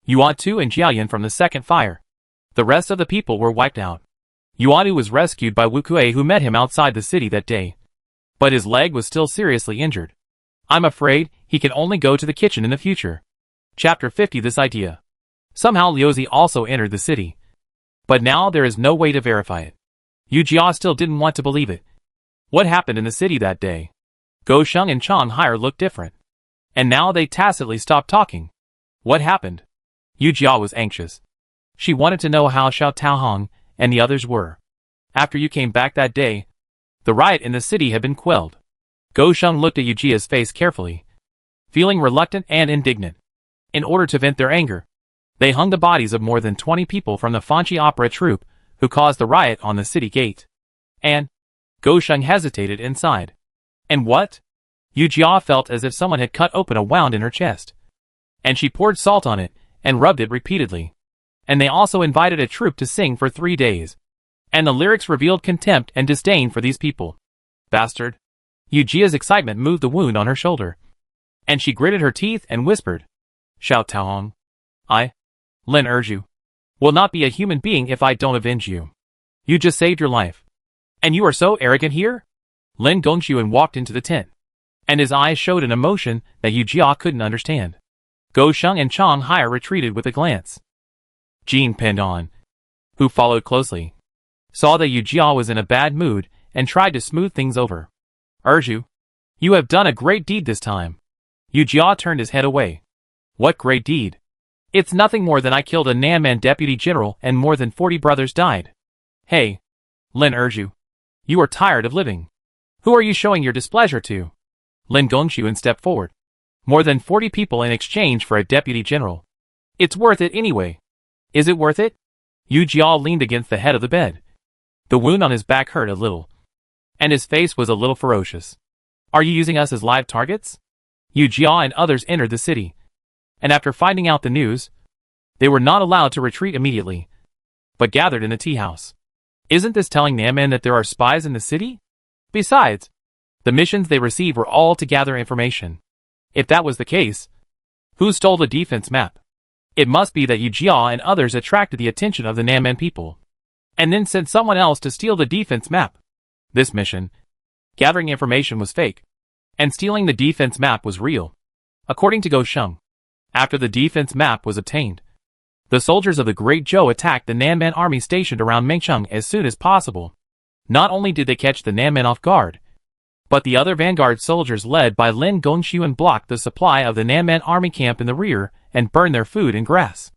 Yuan Tu and Jiayan from the second fire. The rest of the people were wiped out. Yuanu was rescued by Wukue, who met him outside the city that day. But his leg was still seriously injured. I'm afraid he can only go to the kitchen in the future. Chapter 50. This idea. Somehow Liuzi also entered the city. But now there is no way to verify it. Yu Jia still didn't want to believe it. What happened in the city that day? Go Sheng and Chang Haier looked different. And now they tacitly stopped talking. What happened? Yu Jia was anxious. She wanted to know how Xiao Taohong and the others were. After you came back that day, the riot in the city had been quelled. Go Sheng looked at Yu Jia's face carefully, feeling reluctant and indignant. In order to vent their anger, they hung the bodies of more than 20 people from the Fanchi opera troupe who caused the riot on the city gate. And Go Sheng hesitated inside. And what? Yu Jia felt as if someone had cut open a wound in her chest. And she poured salt on it and rubbed it repeatedly. And they also invited a troupe to sing for 3 days. And the lyrics revealed contempt and disdain for these people. Bastard. Yu Jia's excitement moved the wound on her shoulder. And she gritted her teeth and whispered, Xiao Taohong, I, Lin Erju, will not be a human being if I don't avenge you. You just saved your life. And you are so arrogant here? Lin Gongxuan walked into the tent. And his eyes showed an emotion that Yu Jia couldn't understand. Go Sheng and Chang Haier retreated with a glance. Jin Pendon, who followed closely, saw that Yu Jia was in a bad mood and tried to smooth things over. Erju, you have done a great deed this time. Yu Jia turned his head away. What great deed? It's nothing more than I killed a Nanman deputy general and more than 40 brothers died. Hey, Lin Erju, you are tired of living. Who are you showing your displeasure to? Lin Gongxuan stepped forward. More than 40 people in exchange for a deputy general. It's worth it anyway. Is it worth it? Yu Jia leaned against the head of the bed. The wound on his back hurt a little. And his face was a little ferocious. Are you using us as live targets? Yu Jia and others entered the city. And after finding out the news, they were not allowed to retreat immediately, but gathered in the tea house. Isn't this telling Nanman that there are spies in the city? Besides, the missions they received were all to gather information. If that was the case, who stole the defense map? It must be that Yu Jia and others attracted the attention of the Nanman people, and then sent someone else to steal the defense map. This mission, gathering information, was fake, and stealing the defense map was real. According to Go Sheng, after the defense map was obtained, the soldiers of the Great Zhou attacked the Nanman army stationed around Mengcheng as soon as possible. Not only did they catch the Nanman off guard, but the other Vanguard soldiers led by Lin Gongxuan blocked the supply of the Nanman army camp in the rear and burned their food and grass.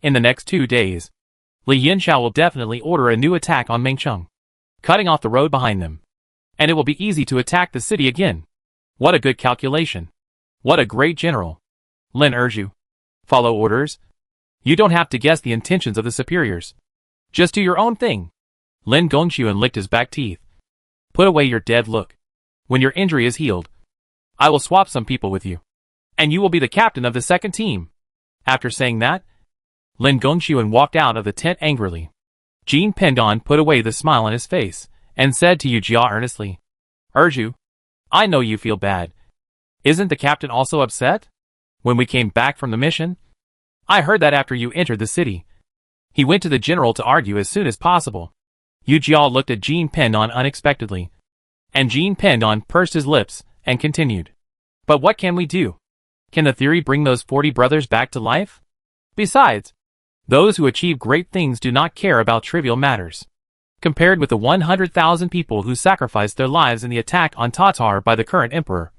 In the next 2 days, Li Yinshao will definitely order a new attack on Mengcheng, cutting off the road behind them. And it will be easy to attack the city again. What a good calculation. What a great general. Lin Erju, follow orders. You don't have to guess the intentions of the superiors. Just do your own thing. Lin Gongxuan licked his back teeth. Put away your dead look. When your injury is healed, I will swap some people with you. And you will be the captain of the second team. After saying that, Lin Gongxuan walked out of the tent angrily. Jin Pendon put away the smile on his face and said to Yu Jia earnestly, Erju, I know you feel bad. Isn't the captain also upset? When we came back from the mission, I heard that after you entered the city, he went to the general to argue as soon as possible. Yu Jia looked at Jin Pendon unexpectedly, and Jin Pendon pursed his lips and continued. But what can we do? Can the theory bring those 40 brothers back to life? Besides, those who achieve great things do not care about trivial matters. Compared with the 100,000 people who sacrificed their lives in the attack on Tatar by the current emperor,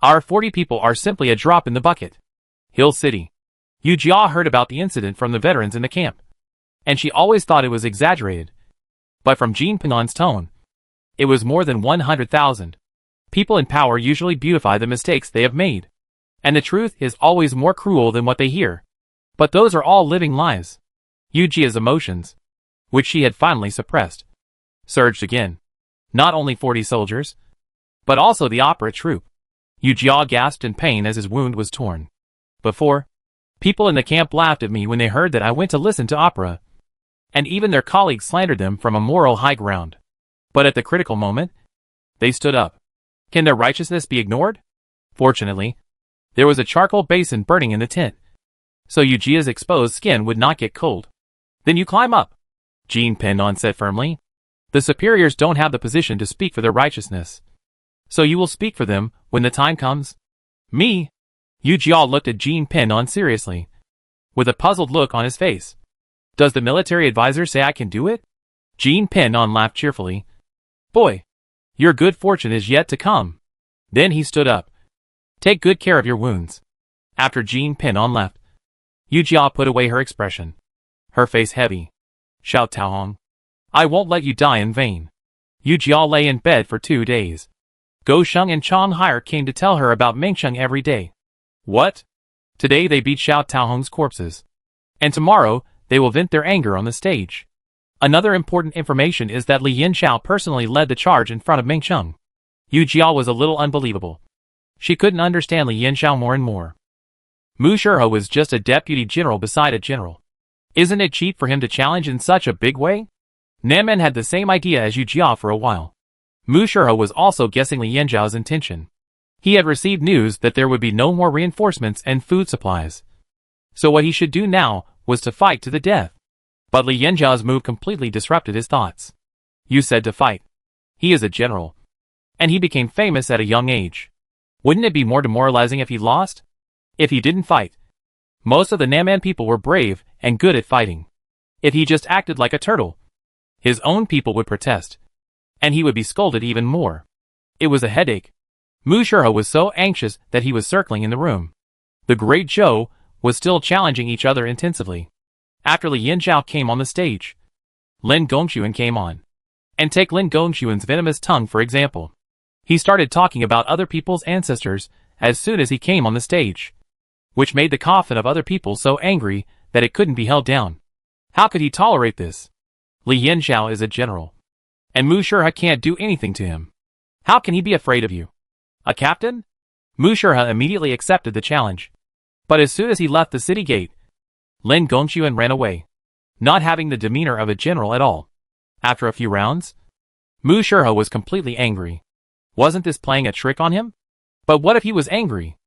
our 40 people are simply a drop in the bucket. Hill City. Yu Jia heard about the incident from the veterans in the camp, and she always thought it was exaggerated. But from Jin Pendon's tone, it was more than 100,000. People in power usually beautify the mistakes they have made, and the truth is always more cruel than what they hear. But those are all living lies. Yu Jia's emotions, which she had finally suppressed, surged again. Not only 40 soldiers, but also the opera troupe. Yu Jia gasped in pain as his wound was torn. Before, people in the camp laughed at me when they heard that I went to listen to opera, and even their colleagues slandered them from a moral high ground. But at the critical moment, they stood up. Can their righteousness be ignored? Fortunately, there was a charcoal basin burning in the tent, so Yu Jia's exposed skin would not get cold. Then you climb up, Jean Pennon said firmly. The superiors don't have the position to speak for their righteousness. So you will speak for them when the time comes? Me? Yu Jiao looked at Jean Pennon seriously, with a puzzled look on his face. Does the military advisor say I can do it? Jean Pennon laughed cheerfully. Boy, your good fortune is yet to come. Then he stood up. Take good care of your wounds. After Jean Pennon left, Yu Jiao put away her expression, her face heavy. Xiao Taohong, I won't let you die in vain. Yu Jiao lay in bed for 2 days. Go Sheng and Chong Haier came to tell her about Mengsheng every day. What? Today they beat Xiao Taohong's corpses. And tomorrow, they will vent their anger on the stage. Another important information is that Li Yinxiao personally led the charge in front of Mengsheng. Yu Jiao was a little unbelievable. She couldn't understand Li Yinxiao more and more. Mu Shihe was just a deputy general beside a general. Isn't it cheap for him to challenge in such a big way? Nanman had the same idea as Yu Jiao for a while. Mu Shihe was also guessing Li Yinxiao's intention. He had received news that there would be no more reinforcements and food supplies. So what he should do now was to fight to the death. But Li Yinxiao's move completely disrupted his thoughts. You said to fight. He is a general. And he became famous at a young age. Wouldn't it be more demoralizing if he lost? If he didn't fight? Most of the Nanman people were brave and good at fighting. If he just acted like a turtle, his own people would protest. And he would be scolded even more. It was a headache. Mu Shihe was so anxious that he was circling in the room. The Great Zhou was still challenging each other intensively. After Li Yinxiao came on the stage, Lin Gongxuan came on. And take Lin Gongxuan's venomous tongue for example. He started talking about other people's ancestors as soon as he came on the stage, which made the coffin of other people so angry that it couldn't be held down. How could he tolerate this? Li Yinxiao is a general. And Mu Shihe can't do anything to him. How can he be afraid of you? A captain? Mu Shihe immediately accepted the challenge. But as soon as he left the city gate, Lin Gongxuan ran away, not having the demeanor of a general at all. After a few rounds, Mu Shihe was completely angry. Wasn't this playing a trick on him? But what if he was angry?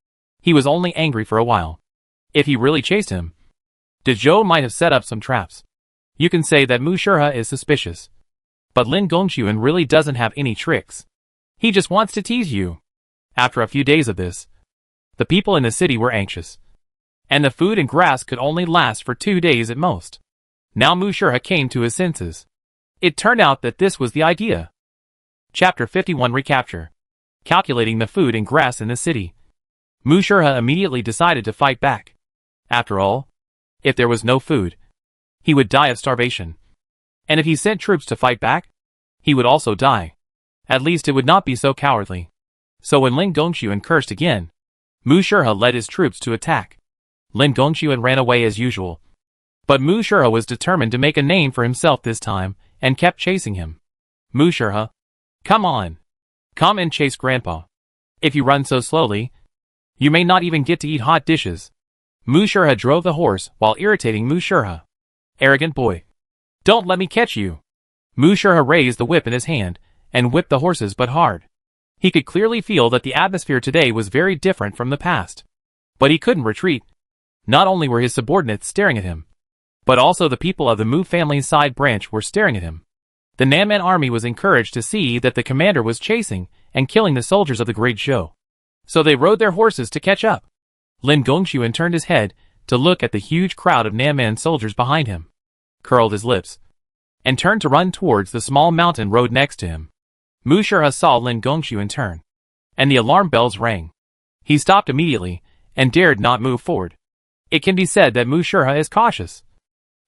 He was only angry for a while. If he really chased him, Dezhou might have set up some traps. You can say that Mu Shihe is suspicious. But Lin Gongxuan really doesn't have any tricks. He just wants to tease you. After a few days of this, the people in the city were anxious. And the food and grass could only last for 2 days at most. Now Mu Shihe came to his senses. It turned out that this was the idea. Chapter 51 Recapture. Calculating the food and grass in the city. Mu Shihe immediately decided to fight back. After all, if there was no food, he would die of starvation. And if he sent troops to fight back, he would also die. At least it would not be so cowardly. So when Lin Gongxuan cursed again, Mu Shihe led his troops to attack. Lin Gongxuan ran away as usual. But Mu Shihe was determined to make a name for himself this time, and kept chasing him. Mu Shihe, come on. Come and chase Grandpa. If you run so slowly, you may not even get to eat hot dishes. Mu Shihe drove the horse while irritating Mu Shihe. Arrogant boy. Don't let me catch you. Mu Shihe raised the whip in his hand, and whipped the horses but hard. He could clearly feel that the atmosphere today was very different from the past. But he couldn't retreat. Not only were his subordinates staring at him, but also the people of the Mu family's side branch were staring at him. The Nanman army was encouraged to see that the commander was chasing and killing the soldiers of the Great Zhou. So they rode their horses to catch up. Lin Gongxuan turned his head to look at the huge crowd of Nanman soldiers behind him, curled his lips, and turned to run towards the small mountain road next to him. Mu Shihe saw Lin Gongxuan turn, and the alarm bells rang. He stopped immediately and dared not move forward. It can be said that Mu Shihe is cautious.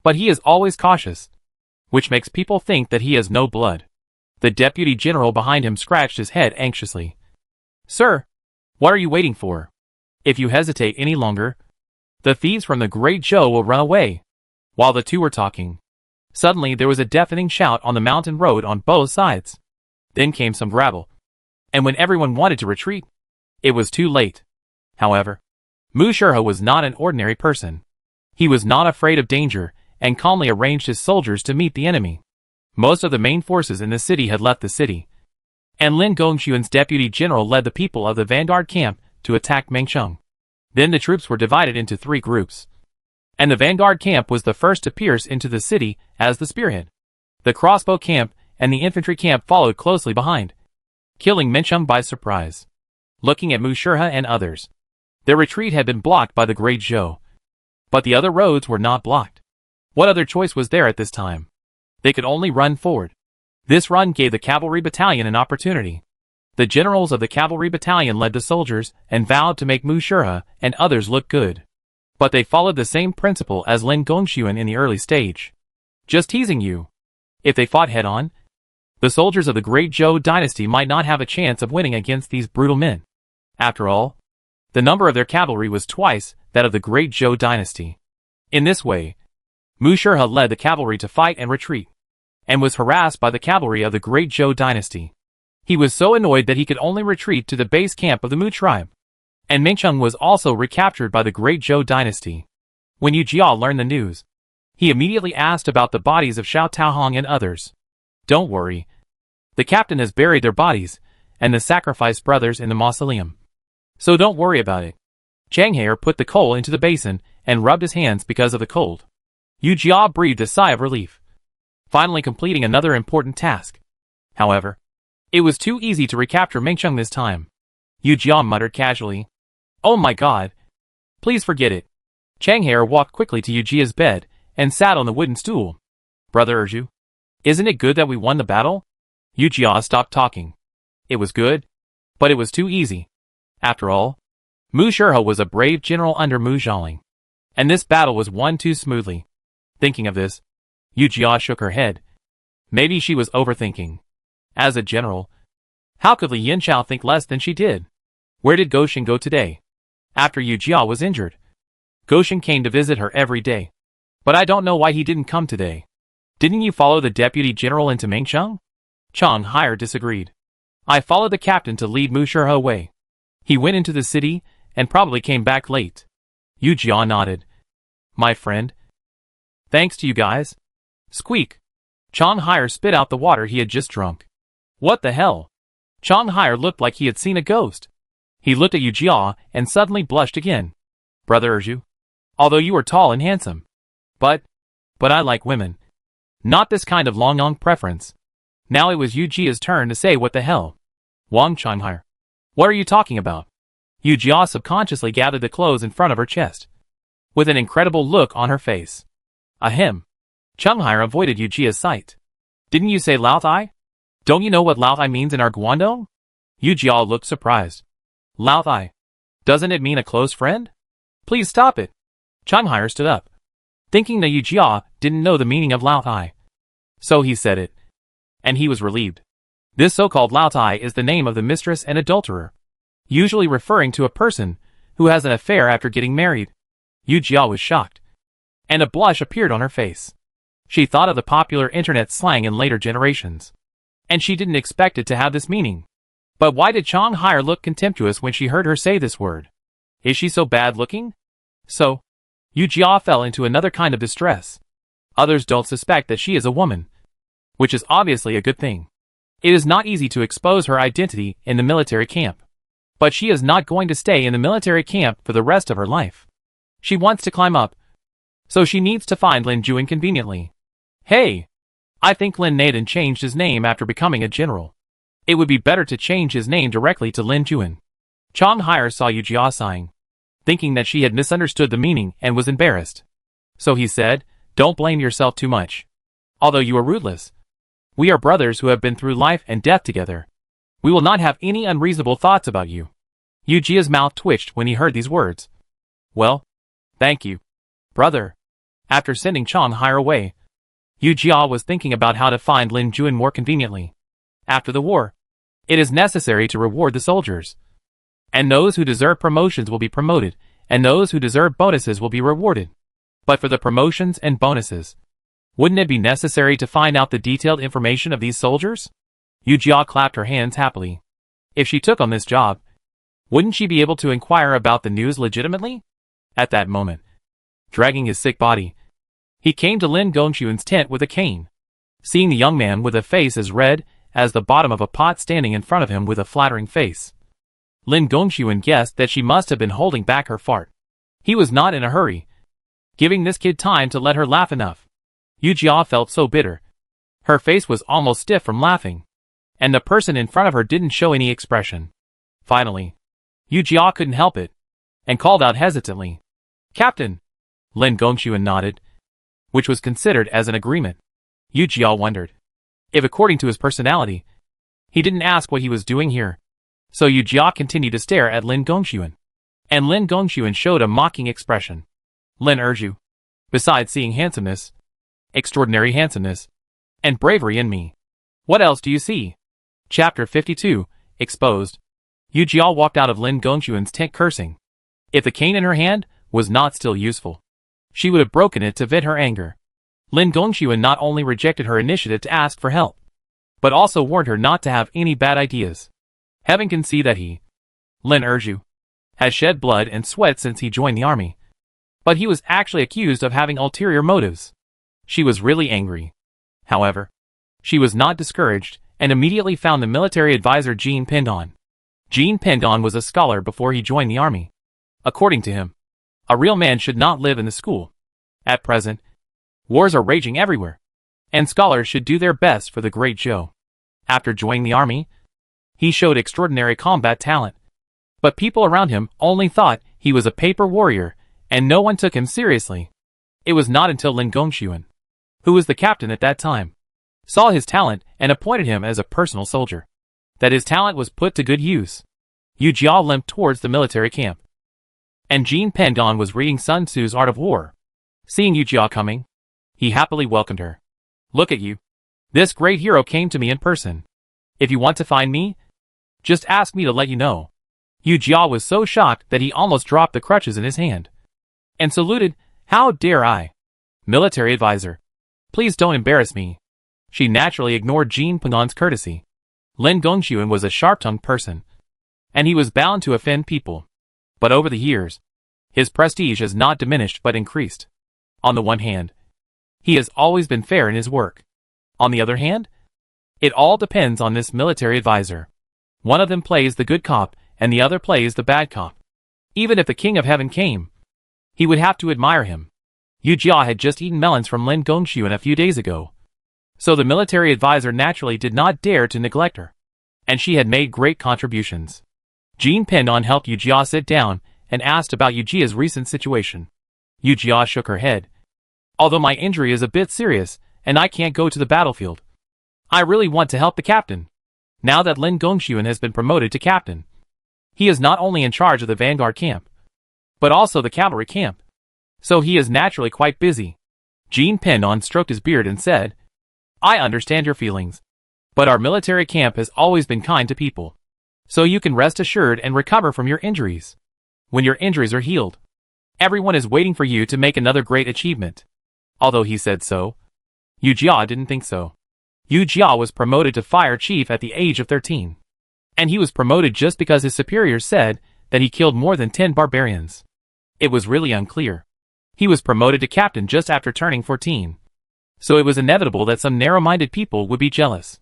But he is always cautious, which makes people think that he has no blood. The deputy general behind him scratched his head anxiously. Sir, what are you waiting for? If you hesitate any longer, the thieves from the Great Zhou will run away. While the two were talking, suddenly there was a deafening shout on the mountain road on both sides. Then came some gravel. And when everyone wanted to retreat, it was too late. However, Mu Shihe was not an ordinary person. He was not afraid of danger, and calmly arranged his soldiers to meet the enemy. Most of the main forces in the city had left the city, and Lin Gongxuan's deputy general led the people of the Vanguard camp to attack Mengsheng. Then the troops were divided into 3 groups. and the Vanguard camp was the first to pierce into the city as the spearhead. The crossbow camp and the infantry camp followed closely behind, killing Minchung by surprise. Looking at Mu Shurha and others, their retreat had been blocked by the Great Zhou, but the other roads were not blocked. What other choice was there at this time? They could only run forward. This run gave the cavalry battalion an opportunity. The generals of the cavalry battalion led the soldiers and vowed to make Mu Shurha and others look good. But they followed the same principle as Lin Gongxuan in the early stage. Just teasing you. If they fought head-on, the soldiers of the Great Zhou dynasty might not have a chance of winning against these brutal men. After all, the number of their cavalry was twice that of the Great Zhou dynasty. In this way, Mu Shurha led the cavalry to fight and retreat, and was harassed by the cavalry of the Great Zhou dynasty. He was so annoyed that he could only retreat to the base camp of the Mu tribe. And Minchung was also recaptured by the Great Zhou dynasty. When Yu Jia learned the news, he immediately asked about the bodies of Xiao Taohong and others. Don't worry. The captain has buried their bodies, and the sacrificed brothers in the mausoleum. So don't worry about it. Chang Haier put the coal into the basin and rubbed his hands because of the cold. Yu Jia breathed a sigh of relief, finally completing another important task. However, it was too easy to recapture Minchung this time. Yu Jia muttered casually, "Oh my god. Please forget it." Chang Haier walked quickly to Yu Jia's bed and sat on the wooden stool. "Brother Erju, isn't it good that we won the battle?" Yu Jia stopped talking. It was good, but it was too easy. After all, Mu Shurha was a brave general under Mu Zhaoling, and this battle was won too smoothly. Thinking of this, Yu Jia shook her head. Maybe she was overthinking. As a general, how could Li Yinchao think less than she did? Where did Goshen go today? After Yu Jia was injured, Goshen came to visit her every day. But I don't know why he didn't come today. Didn't you follow the deputy general into Mengcheng? Chang Haier disagreed. I followed the captain to lead Mu Shurha away. He went into the city and probably came back late. Yu Jia nodded. My friend. Thanks to you guys. Squeak. Chang Haier spit out the water he had just drunk. What the hell? Chang Haier looked like he had seen a ghost. He looked at Yu Jia and suddenly blushed again. Brother Erju, although you are tall and handsome. But I like women. Not this kind of long preference. Now it was Yu Jia's turn to say what the hell. Wang Chang Haier. What are you talking about? Yu Jia subconsciously gathered the clothes in front of her chest, with an incredible look on her face. Ahem. Chang Haier avoided Yu Jia's sight. Didn't you say Lao Thai? Don't you know what Lao Thai means in our Guangdong? Yu Jia looked surprised. Lao Thai. Doesn't it mean a close friend? Please stop it. Chang Haier stood up, thinking that Yu Jia didn't know the meaning of Lao Thai. So he said it, and he was relieved. This so-called Lao Thai is the name of the mistress and adulterer, usually referring to a person who has an affair after getting married. Yu Jia was shocked, and a blush appeared on her face. She thought of the popular internet slang in later generations, and she didn't expect it to have this meaning. But why did Chang Haier look contemptuous when she heard her say this word? Is she so bad looking? So, Yu Jia fell into another kind of distress. Others don't suspect that she is a woman, which is obviously a good thing. It is not easy to expose her identity in the military camp. But she is not going to stay in the military camp for the rest of her life. She wants to climb up, so she needs to find Lin Juan conveniently. Hey! I think Lin Naden changed his name after becoming a general. It would be better to change his name directly to Lin Juan. Chang Haier saw Yu Jia sighing, thinking that she had misunderstood the meaning and was embarrassed. So he said, don't blame yourself too much. Although you are rootless, we are brothers who have been through life and death together. We will not have any unreasonable thoughts about you. Yu Jia's mouth twitched when he heard these words. Well, thank you, brother. After sending Chang Haier away, Yu Jia was thinking about how to find Lin Juan more conveniently. After the war, it is necessary to reward the soldiers. And those who deserve promotions will be promoted, and those who deserve bonuses will be rewarded. But for the promotions and bonuses, wouldn't it be necessary to find out the detailed information of these soldiers? Yu Jia clapped her hands happily. If she took on this job, wouldn't she be able to inquire about the news legitimately? At that moment, dragging his sick body, he came to Lin Gongxuan's tent with a cane. Seeing the young man with a face as red as the bottom of a pot standing in front of him with a flattering face, Lin Gongxuan guessed that she must have been holding back her fart. He was not in a hurry, giving this kid time to let her laugh enough. Yu Jia felt so bitter. Her face was almost stiff from laughing, and the person in front of her didn't show any expression. Finally, Yu Jia couldn't help it, and called out hesitantly, "Captain!" Lin Gongxuan nodded, which was considered as an agreement. Yu Jia wondered if, according to his personality, he didn't ask what he was doing here. So Yu Jia continued to stare at Lin Gongxuan, and Lin Gongxuan showed a mocking expression. "Lin Erju, besides seeing handsomeness, extraordinary handsomeness, and bravery in me, what else do you see?" Chapter 52, Exposed. Yu Jia walked out of Lin Gongxuan's tent cursing. If the cane in her hand was not still useful, she would have broken it to vent her anger. Lin Gongxuan not only rejected her initiative to ask for help, but also warned her not to have any bad ideas. Having conceded that he, Lin Erju, has shed blood and sweat since he joined the army, but he was actually accused of having ulterior motives, she was really angry. However, she was not discouraged and immediately found the military advisor Jean Pendon. Jean Pendon was a scholar before he joined the army. According to him, a real man should not live in the school. At present, wars are raging everywhere, and scholars should do their best for the great Zhou. After joining the army, he showed extraordinary combat talent, but people around him only thought he was a paper warrior, and no one took him seriously. It was not until Lin Gongxuan, who was the captain at that time, saw his talent and appointed him as a personal soldier, that his talent was put to good use. Yu Jia limped towards the military camp, and Jean Pendon was reading Sun Tzu's Art of War. Seeing Yu Jia coming, he happily welcomed her. "Look at you. This great hero came to me in person. If you want to find me, just ask me to let you know." Yu Jia was so shocked that he almost dropped the crutches in his hand, and saluted, "How dare I? Military advisor. Please don't embarrass me." She naturally ignored Jean Pendon's courtesy. Lin Gongxuan was a sharp-tongued person, and he was bound to offend people. But over the years, his prestige has not diminished but increased. On the one hand, he has always been fair in his work. On the other hand, it all depends on this military advisor. One of them plays the good cop, and the other plays the bad cop. Even if the King of Heaven came, he would have to admire him. Yu Jia had just eaten melons from Lin Gongxuan a few days ago, so the military advisor naturally did not dare to neglect her, and she had made great contributions. Jean Pendon helped Yu Jia sit down and asked about Yu Jia's recent situation. Yu Jia shook her head. "Although my injury is a bit serious, and I can't go to the battlefield, I really want to help the captain." Now that Lin Gongxuan has been promoted to captain, he is not only in charge of the Vanguard camp, but also the cavalry camp, so he is naturally quite busy. Jean Pendon stroked his beard and said, "I understand your feelings, but our military camp has always been kind to people, so you can rest assured and recover from your injuries. When your injuries are healed, everyone is waiting for you to make another great achievement." Although he said so, Yu Jia didn't think so. Yu Jia was promoted to fire chief at the age of 13. And he was promoted just because his superiors said that he killed more than 10 barbarians. It was really unclear. He was promoted to captain just after turning 14. So it was inevitable that some narrow-minded people would be jealous.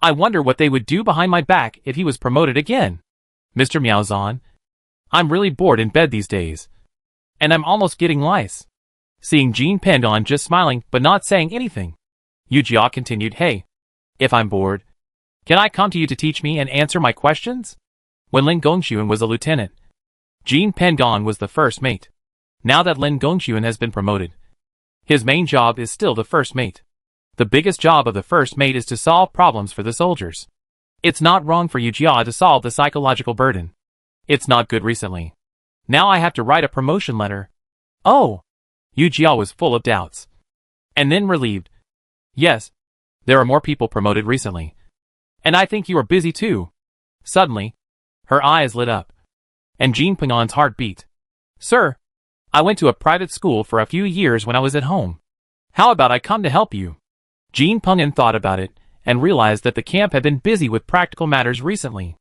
"I wonder what they would do behind my back if he was promoted again. Mr. Miaozan, I'm really bored in bed these days, and I'm almost getting lice." Seeing Jean Pendon just smiling but not saying anything, Yu Jia continued, "Hey, if I'm bored, can I come to you to teach me and answer my questions?" When Lin Gongxuan was a lieutenant, Jean Pendon was the first mate. Now that Lin Gongxuan has been promoted, his main job is still the first mate. The biggest job of the first mate is to solve problems for the soldiers. It's not wrong for Yu Jia to solve the psychological burden. It's not good recently. Now I have to write a promotion letter. Oh! Yu Jia was full of doubts, and then relieved. "Yes, there are more people promoted recently. And I think you are busy too." Suddenly, her eyes lit up, and Jean Pendon's heart beat. "Sir, I went to a private school for a few years when I was at home. How about I come to help you?" Jean Pendon thought about it, and realized that the camp had been busy with practical matters recently.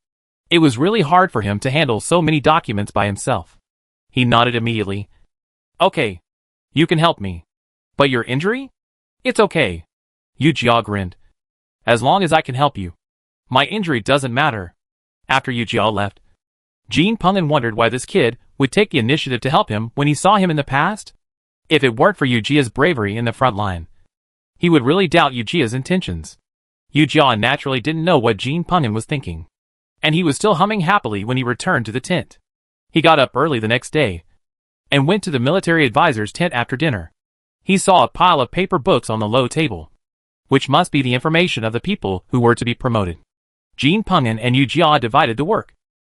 It was really hard for him to handle so many documents by himself. He nodded immediately. "Okay, you can help me. But your injury? It's okay." Yu Jia grinned. "As long as I can help you. My injury doesn't matter." After Yu Jia left, Jean Pendon wondered why this kid would take the initiative to help him when he saw him in the past. If it weren't for Yu Jia's bravery in the front line, he would really doubt Yu Jia's intentions. Yu Jia naturally didn't know what Jin Pengyan was thinking, and he was still humming happily when he returned to the tent. He got up early the next day and went to the military advisor's tent after dinner. He saw a pile of paper books on the low table, which must be the information of the people who were to be promoted. Jin Pengyan and Yu Jia divided the work,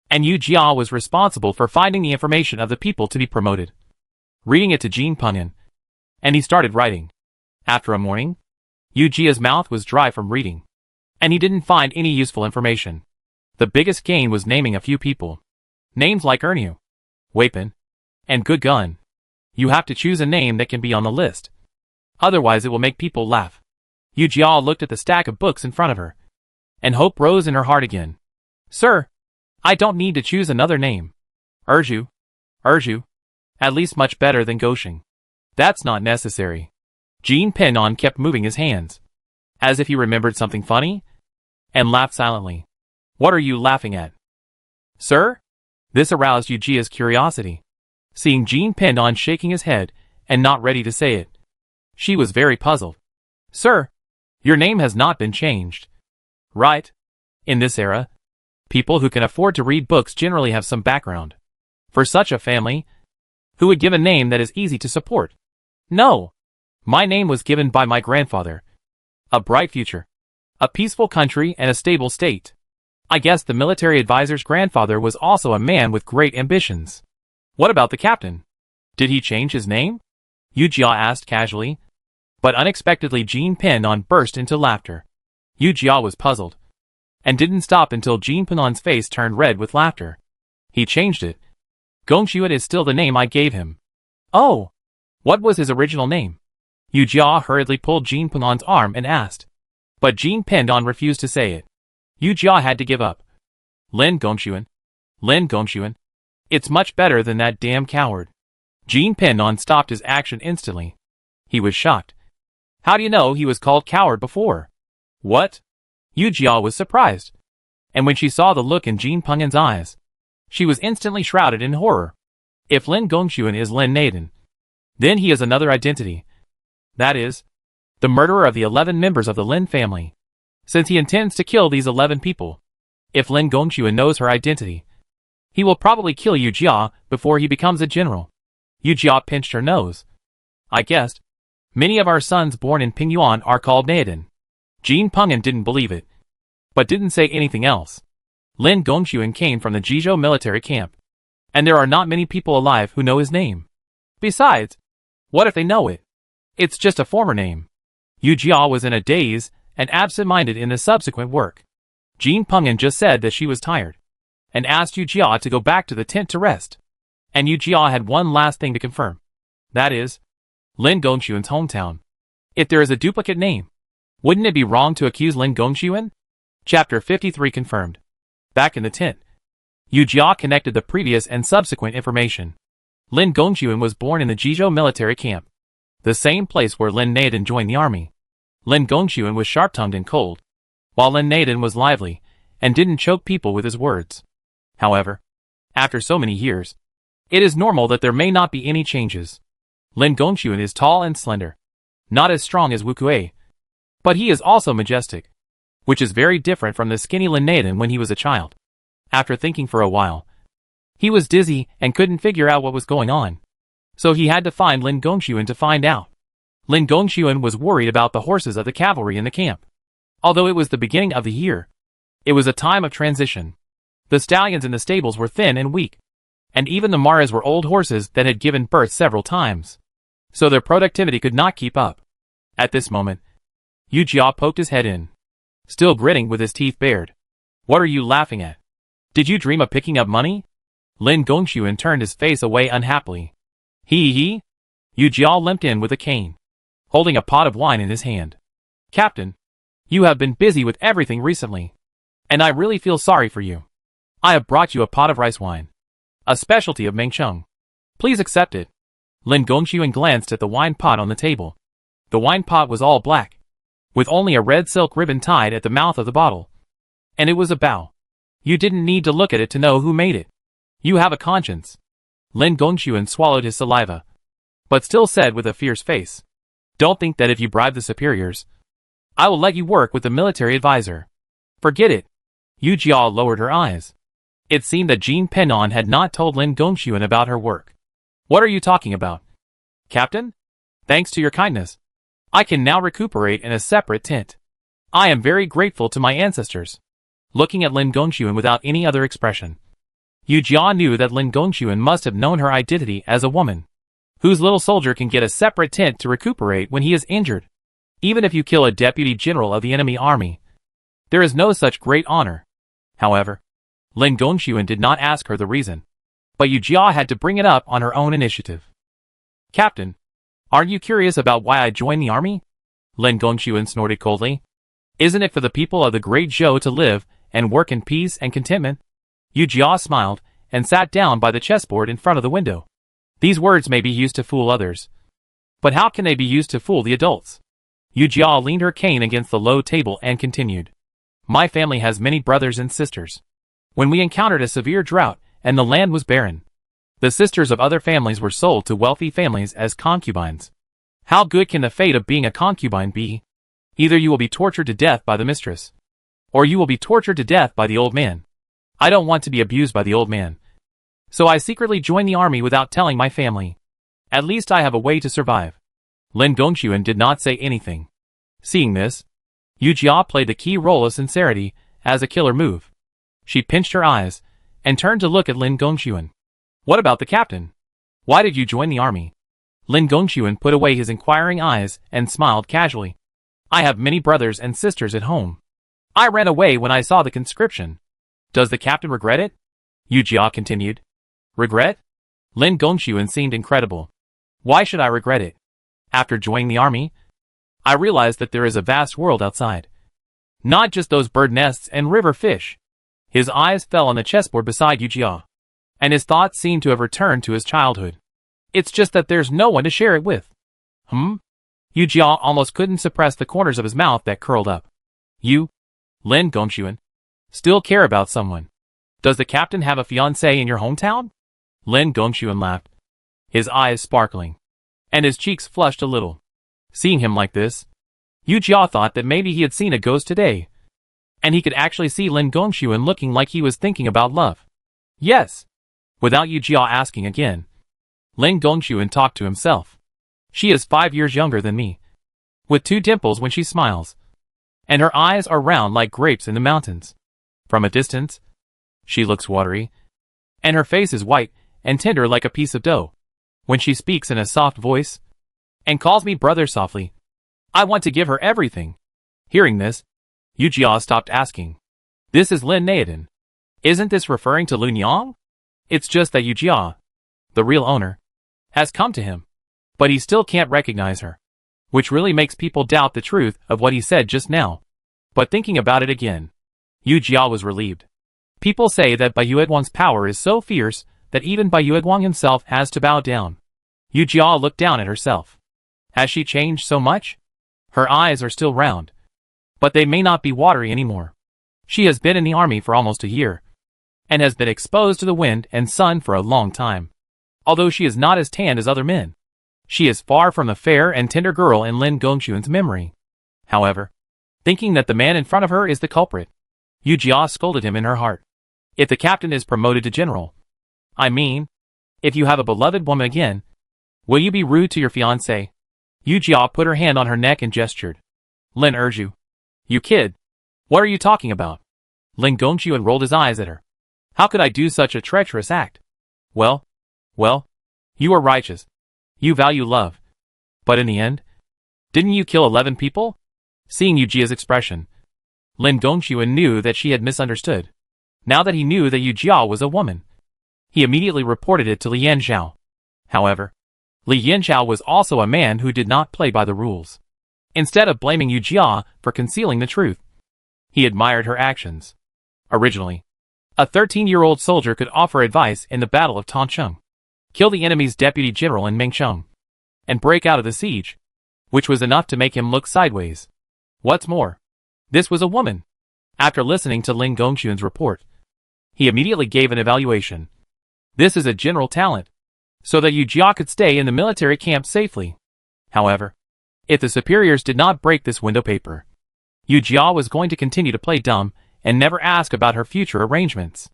and Yu Jia was responsible for finding the information of the people to be promoted, reading it to Jin Pengyan, and he started writing. After a morning, Yu Jia's mouth was dry from reading, and he didn't find any useful information. The biggest gain was naming a few people. Names like Ernu, Weapon, and Good Gun. You have to choose a name that can be on the list. Otherwise it will make people laugh. Yu Jia looked at the stack of books in front of her, and hope rose in her heart again. Sir, I don't need to choose another name. Erju. At least much better than Gosheng. That's not necessary. Jin Pengyan kept moving his hands, as if he remembered something funny, and laughed silently. What are you laughing at? Sir? This aroused Yu Jia's curiosity. Seeing Jin Pengyan shaking his head and not ready to say it, she was very puzzled. Sir, your name has not been changed. Right? In this era, people who can afford to read books generally have some background. For such a family, who would give a name that is easy to support? No. My name was given by my grandfather. A bright future, a peaceful country, and a stable state. I guess the military advisor's grandfather was also a man with great ambitions. What about the captain? Did he change his name? Yu Jia asked casually. But unexpectedly Jin Pengyan burst into laughter. Yu Jia was puzzled, and didn't stop until Jin Pengyan's face turned red with laughter. He changed it. Gongshuan is still the name I gave him. Oh! What was his original name? Yu Jia hurriedly pulled Jin Pengyan's arm and asked. But Jin Pengyan refused to say it. Yu Jia had to give up. Lin Gongshuan. It's much better than that damn coward. Jin Pengyan stopped his action instantly. He was shocked. How do you know he was called coward before? What? Yu Jia was surprised. And when she saw the look in Jin Pengyan's eyes, she was instantly shrouded in horror. If Lin Gongshuan is Lin Naden, then he is another identity. That is, the murderer of the 11 members of the Lin family. Since he intends to kill these 11 people, if Lin Gongshuan knows her identity, he will probably kill Yu Jia before he becomes a general. Yu Jia pinched her nose. I guessed. Many of our sons born in Pingyuan are called Naden. Jin Pengyan didn't believe it, but didn't say anything else. Lin Gongshuan came from the Jizhou military camp, and there are not many people alive who know his name. Besides, what if they know it? It's just a former name. Yu Jia was in a daze and absent-minded in the subsequent work. Jin Pengyan just said that she was tired, and asked Yu Jia to go back to the tent to rest. And Yu Jia had one last thing to confirm. That is, Lin Gongshuan's hometown. If there is a duplicate name, wouldn't it be wrong to accuse Lin Gongshuan? Chapter 53 confirmed. Back in the tent, Yu Jia connected the previous and subsequent information. Lin Gongshuan was born in the Jizhou military camp, the same place where Lin Naden joined the army. Lin Gongshuan was sharp-tongued and cold, while Lin Naden was lively and didn't choke people with his words. However, after so many years, it is normal that there may not be any changes. Lin Gongshuan is tall and slender, not as strong as Wu Kuei, but he is also majestic, which is very different from the skinny Lin Naden when he was a child. After thinking for a while, he was dizzy and couldn't figure out what was going on. So he had to find Lin Gongshuan to find out. Lin Gongshuan was worried about the horses of the cavalry in the camp. Although it was the beginning of the year, it was a time of transition. The stallions in the stables were thin and weak, and even the maras were old horses that had given birth several times, so their productivity could not keep up. At this moment, Yu Jia poked his head in, still grinning with his teeth bared. What are you laughing at? Did you dream of picking up money? Lin Gongshuan turned his face away unhappily. He. Yu Jia limped in with a cane, holding a pot of wine in his hand. Captain, you have been busy with everything recently, and I really feel sorry for you. I have brought you a pot of rice wine, a specialty of Mengcheng. Please accept it. Lin Gongshuan glanced at the wine pot on the table. The wine pot was all black, with only a red silk ribbon tied at the mouth of the bottle. And it was a bao. You didn't need to look at it to know who made it. You have a conscience. Lin Gongshuan swallowed his saliva. but still said with a fierce face, "Don't think that if you bribe the superiors, I will let you work with the military advisor. Forget it." Yu Jia lowered her eyes. It seemed that Jean Penon had not told Lin Gongxuan about her work. "What are you talking about, Captain? Thanks to your kindness, I can now recuperate in a separate tent. I am very grateful to my ancestors." Looking at Lin Gongxuan without any other expression, Yu Jia knew that Lin Gongxuan must have known her identity as a woman, whose little soldier can get a separate tent to recuperate when he is injured. Even if you kill a deputy general of the enemy army, there is no such great honor. However, Lin Gongxuan did not ask her the reason, but Yu Jia had to bring it up on her own initiative. "Captain, aren't you curious about why I joined the army?" Lin Gongxuan snorted coldly. "Isn't it for the people of the Great Zhou to live and work in peace and contentment?" Yu Jia smiled and sat down by the chessboard in front of the window. These words may be used to fool others, but how can they be used to fool the adults? Yu Jia leaned her cane against the low table and continued. "My family has many brothers and sisters. When we encountered a severe drought and the land was barren, the sisters of other families were sold to wealthy families as concubines. How good can the fate of being a concubine be? Either you will be tortured to death by the mistress, or you will be tortured to death by the old man. I don't want to be abused by the old man. So I secretly joined the army without telling my family. At least I have a way to survive." Lin Gongxuan did not say anything. Seeing this, Yu Jia played the key role of sincerity as a killer move. She pinched her eyes and turned to look at Lin Gongxuan. "What about the captain? Why did you join the army?" Lin Gongxuan put away his inquiring eyes and smiled casually. "I have many brothers and sisters at home. I ran away when I saw the conscription. Does the captain regret it?" Yu Jia continued. "Regret?" Lin Gongxuan seemed incredible. "Why should I regret it? After joining the army, I realized that there is a vast world outside. Not just those bird nests and river fish." His eyes fell on the chessboard beside Yu Jia, and his thoughts seemed to have returned to his childhood. "It's just that there's no one to share it with." Yu Jia almost couldn't suppress the corners of his mouth that curled up. "You, Lin Gongxuan, still care about someone? Does the captain have a fiancée in your hometown?" Lin Gongxuan laughed, his eyes sparkling, and his cheeks flushed a little. Seeing him like this, Yu Jia thought that maybe he had seen a ghost today, and he could actually see Lin Gongxuan looking like he was thinking about love. "Yes." Without Yu Jia asking again, Lin Gongxuan talked to himself. "She is 5 years younger than me, with 2 dimples when she smiles, and her eyes are round like grapes in the mountains. From a distance, she looks watery, and her face is white and tender like a piece of dough. When she speaks in a soft voice, and calls me brother softly, I want to give her everything." Hearing this, Yu Jia stopped asking. "This is Lin Naodin. Isn't this referring to Lun Yang?" It's just that Yu Jia, the real owner, has come to him, but he still can't recognize her, which really makes people doubt the truth of what he said just now. But thinking about it again, Yu Jia was relieved. People say that Bai Yueguang's power is so fierce that even Bai Yueguang himself has to bow down. Yu Jia looked down at herself. Has she changed so much? Her eyes are still round, but they may not be watery anymore. She has been in the army for almost a year, and has been exposed to the wind and sun for a long time. Although she is not as tanned as other men, she is far from the fair and tender girl in Lin Gongxuan's memory. However, thinking that the man in front of her is the culprit, Yu Jia scolded him in her heart. "If the captain is promoted to general, I mean, if you have a beloved woman again, will you be rude to your fiancé?" Yu Jia put her hand on her neck and gestured. "Lin Erju. You kid. What are you talking about?" Lin Gongxuan rolled his eyes at her. "How could I do such a treacherous act? Well, you are righteous. You value love. But in the end, didn't you kill 11 people?" Seeing Yu Jia's expression, Lin Gongxuan knew that she had misunderstood. Now that he knew that Yu Jia was a woman, he immediately reported it to Li Yanxiao. However, Li Yanxiao was also a man who did not play by the rules. Instead of blaming Yu Jia for concealing the truth, he admired her actions. Originally, a 13-year-old soldier could offer advice in the Battle of Tancheng, kill the enemy's deputy general in Mengcheng, and break out of the siege, which was enough to make him look sideways. What's more, this was a woman. After listening to Lin Gongxuan's report, he immediately gave an evaluation. This is a general talent. so that Yu Jia could stay in the military camp safely. However, if the superiors did not break this window paper, Yu Jia was going to continue to play dumb and never ask about her future arrangements.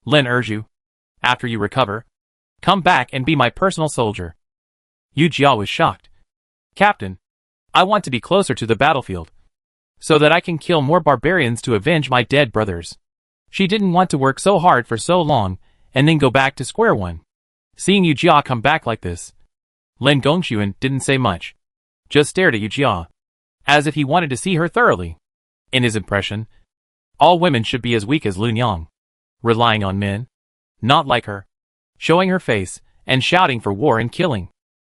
Lin urged you, after you recover, come back and be my personal soldier. Yu Jia was shocked. Captain, I want to be closer to the battlefield, so that I can kill more barbarians to avenge my dead brothers. She didn't want to work so hard for so long and then go back to square one. Seeing Yu Jia come back like this, Lin Gongxuan didn't say much, just stared at Yu Jia, as if he wanted to see her thoroughly. In his impression, all women should be as weak as Lun Yang, relying on men, not like her, showing her face and shouting for war and killing.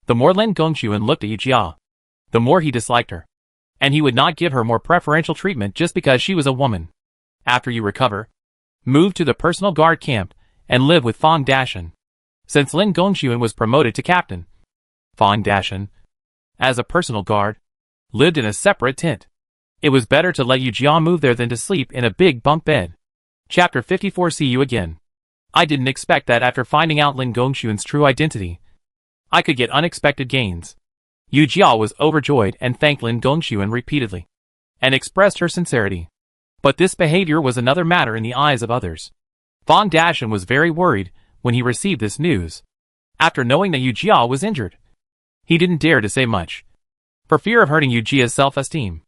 The more Lin Gongxuan looked at Yu Jia, the more he disliked her, and he would not give her more preferential treatment just because she was a woman. After you recover, move to the personal guard camp and live with Fang Dashan. Since Lin Gongxuan was promoted to captain, Fang Dashan, as a personal guard, lived in a separate tent. It was better to let Yu Jia move there than to sleep in a big bunk bed. Chapter 54. See you again. I didn't expect that after finding out Lin Gongxuan's true identity, I could get unexpected gains. Yu Jia was overjoyed and thanked Lin Gongxuan repeatedly, and expressed her sincerity. But this behavior was another matter in the eyes of others. Fang Dashan was very worried when he received this news. After knowing that Yu Jia was injured, he didn't dare to say much, for fear of hurting Yu Jia's self-esteem.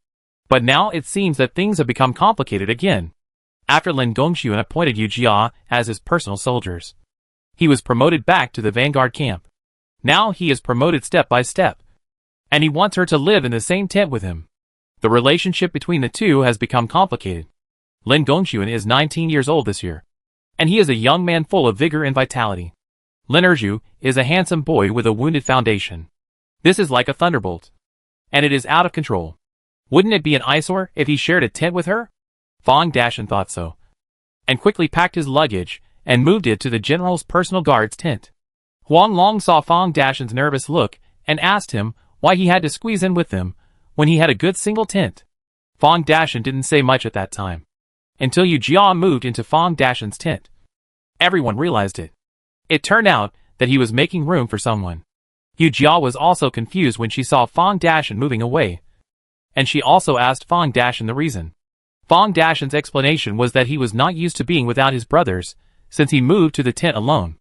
But now it seems that things have become complicated again. After Lin Gongxuan appointed Yu Jia as his personal soldiers, he was promoted back to the Vanguard camp. Now he is promoted step by step, and he wants her to live in the same tent with him. The relationship between the two has become complicated. Lin Gongxuan is 19 years old this year, and he is a young man full of vigor and vitality. Lin Erju is a handsome boy with a wounded foundation. This is like a thunderbolt, and it is out of control. Wouldn't it be an eyesore if he shared a tent with her? Fang Dashan thought so, and quickly packed his luggage and moved it to the general's personal guard's tent. Huang Long saw Fang Dashan's nervous look and asked him why he had to squeeze in with them when he had a good single tent. Fang Dashan didn't say much at that time, until Yu Jia moved into Fang Dashan's tent. Everyone realized it. It turned out that he was making room for someone. Yu Jia was also confused when she saw Fang Dashan moving away, and she also asked Fang Dashan the reason. Fang Dashan's explanation was that he was not used to being without his brothers since he moved to the tent alone.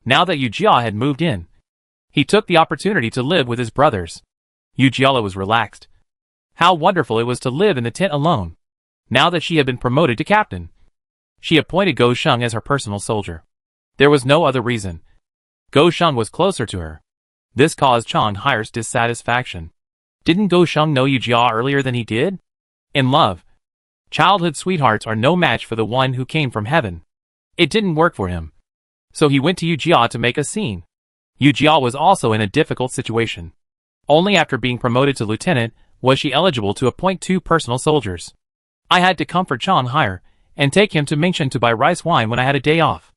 Now that Yu Jia had moved in, he took the opportunity to live with his brothers. Yu Jia was relaxed. How wonderful it was to live in the tent alone. Now that she had been promoted to captain, she appointed Go Sheng as her personal soldier. There was no other reason. Go Sheng was closer to her. This caused Chang Hai's dissatisfaction. Didn't Go Sheng know Yu Jia earlier than he did? In love, childhood sweethearts are no match for the one who came from heaven. It didn't work for him, so he went to Yu Jia to make a scene. Yu Jia was also in a difficult situation. Only after being promoted to lieutenant was she eligible to appoint 2 personal soldiers. I had to comfort Chang Hai and take him to Mingshan to buy rice wine when I had a day off.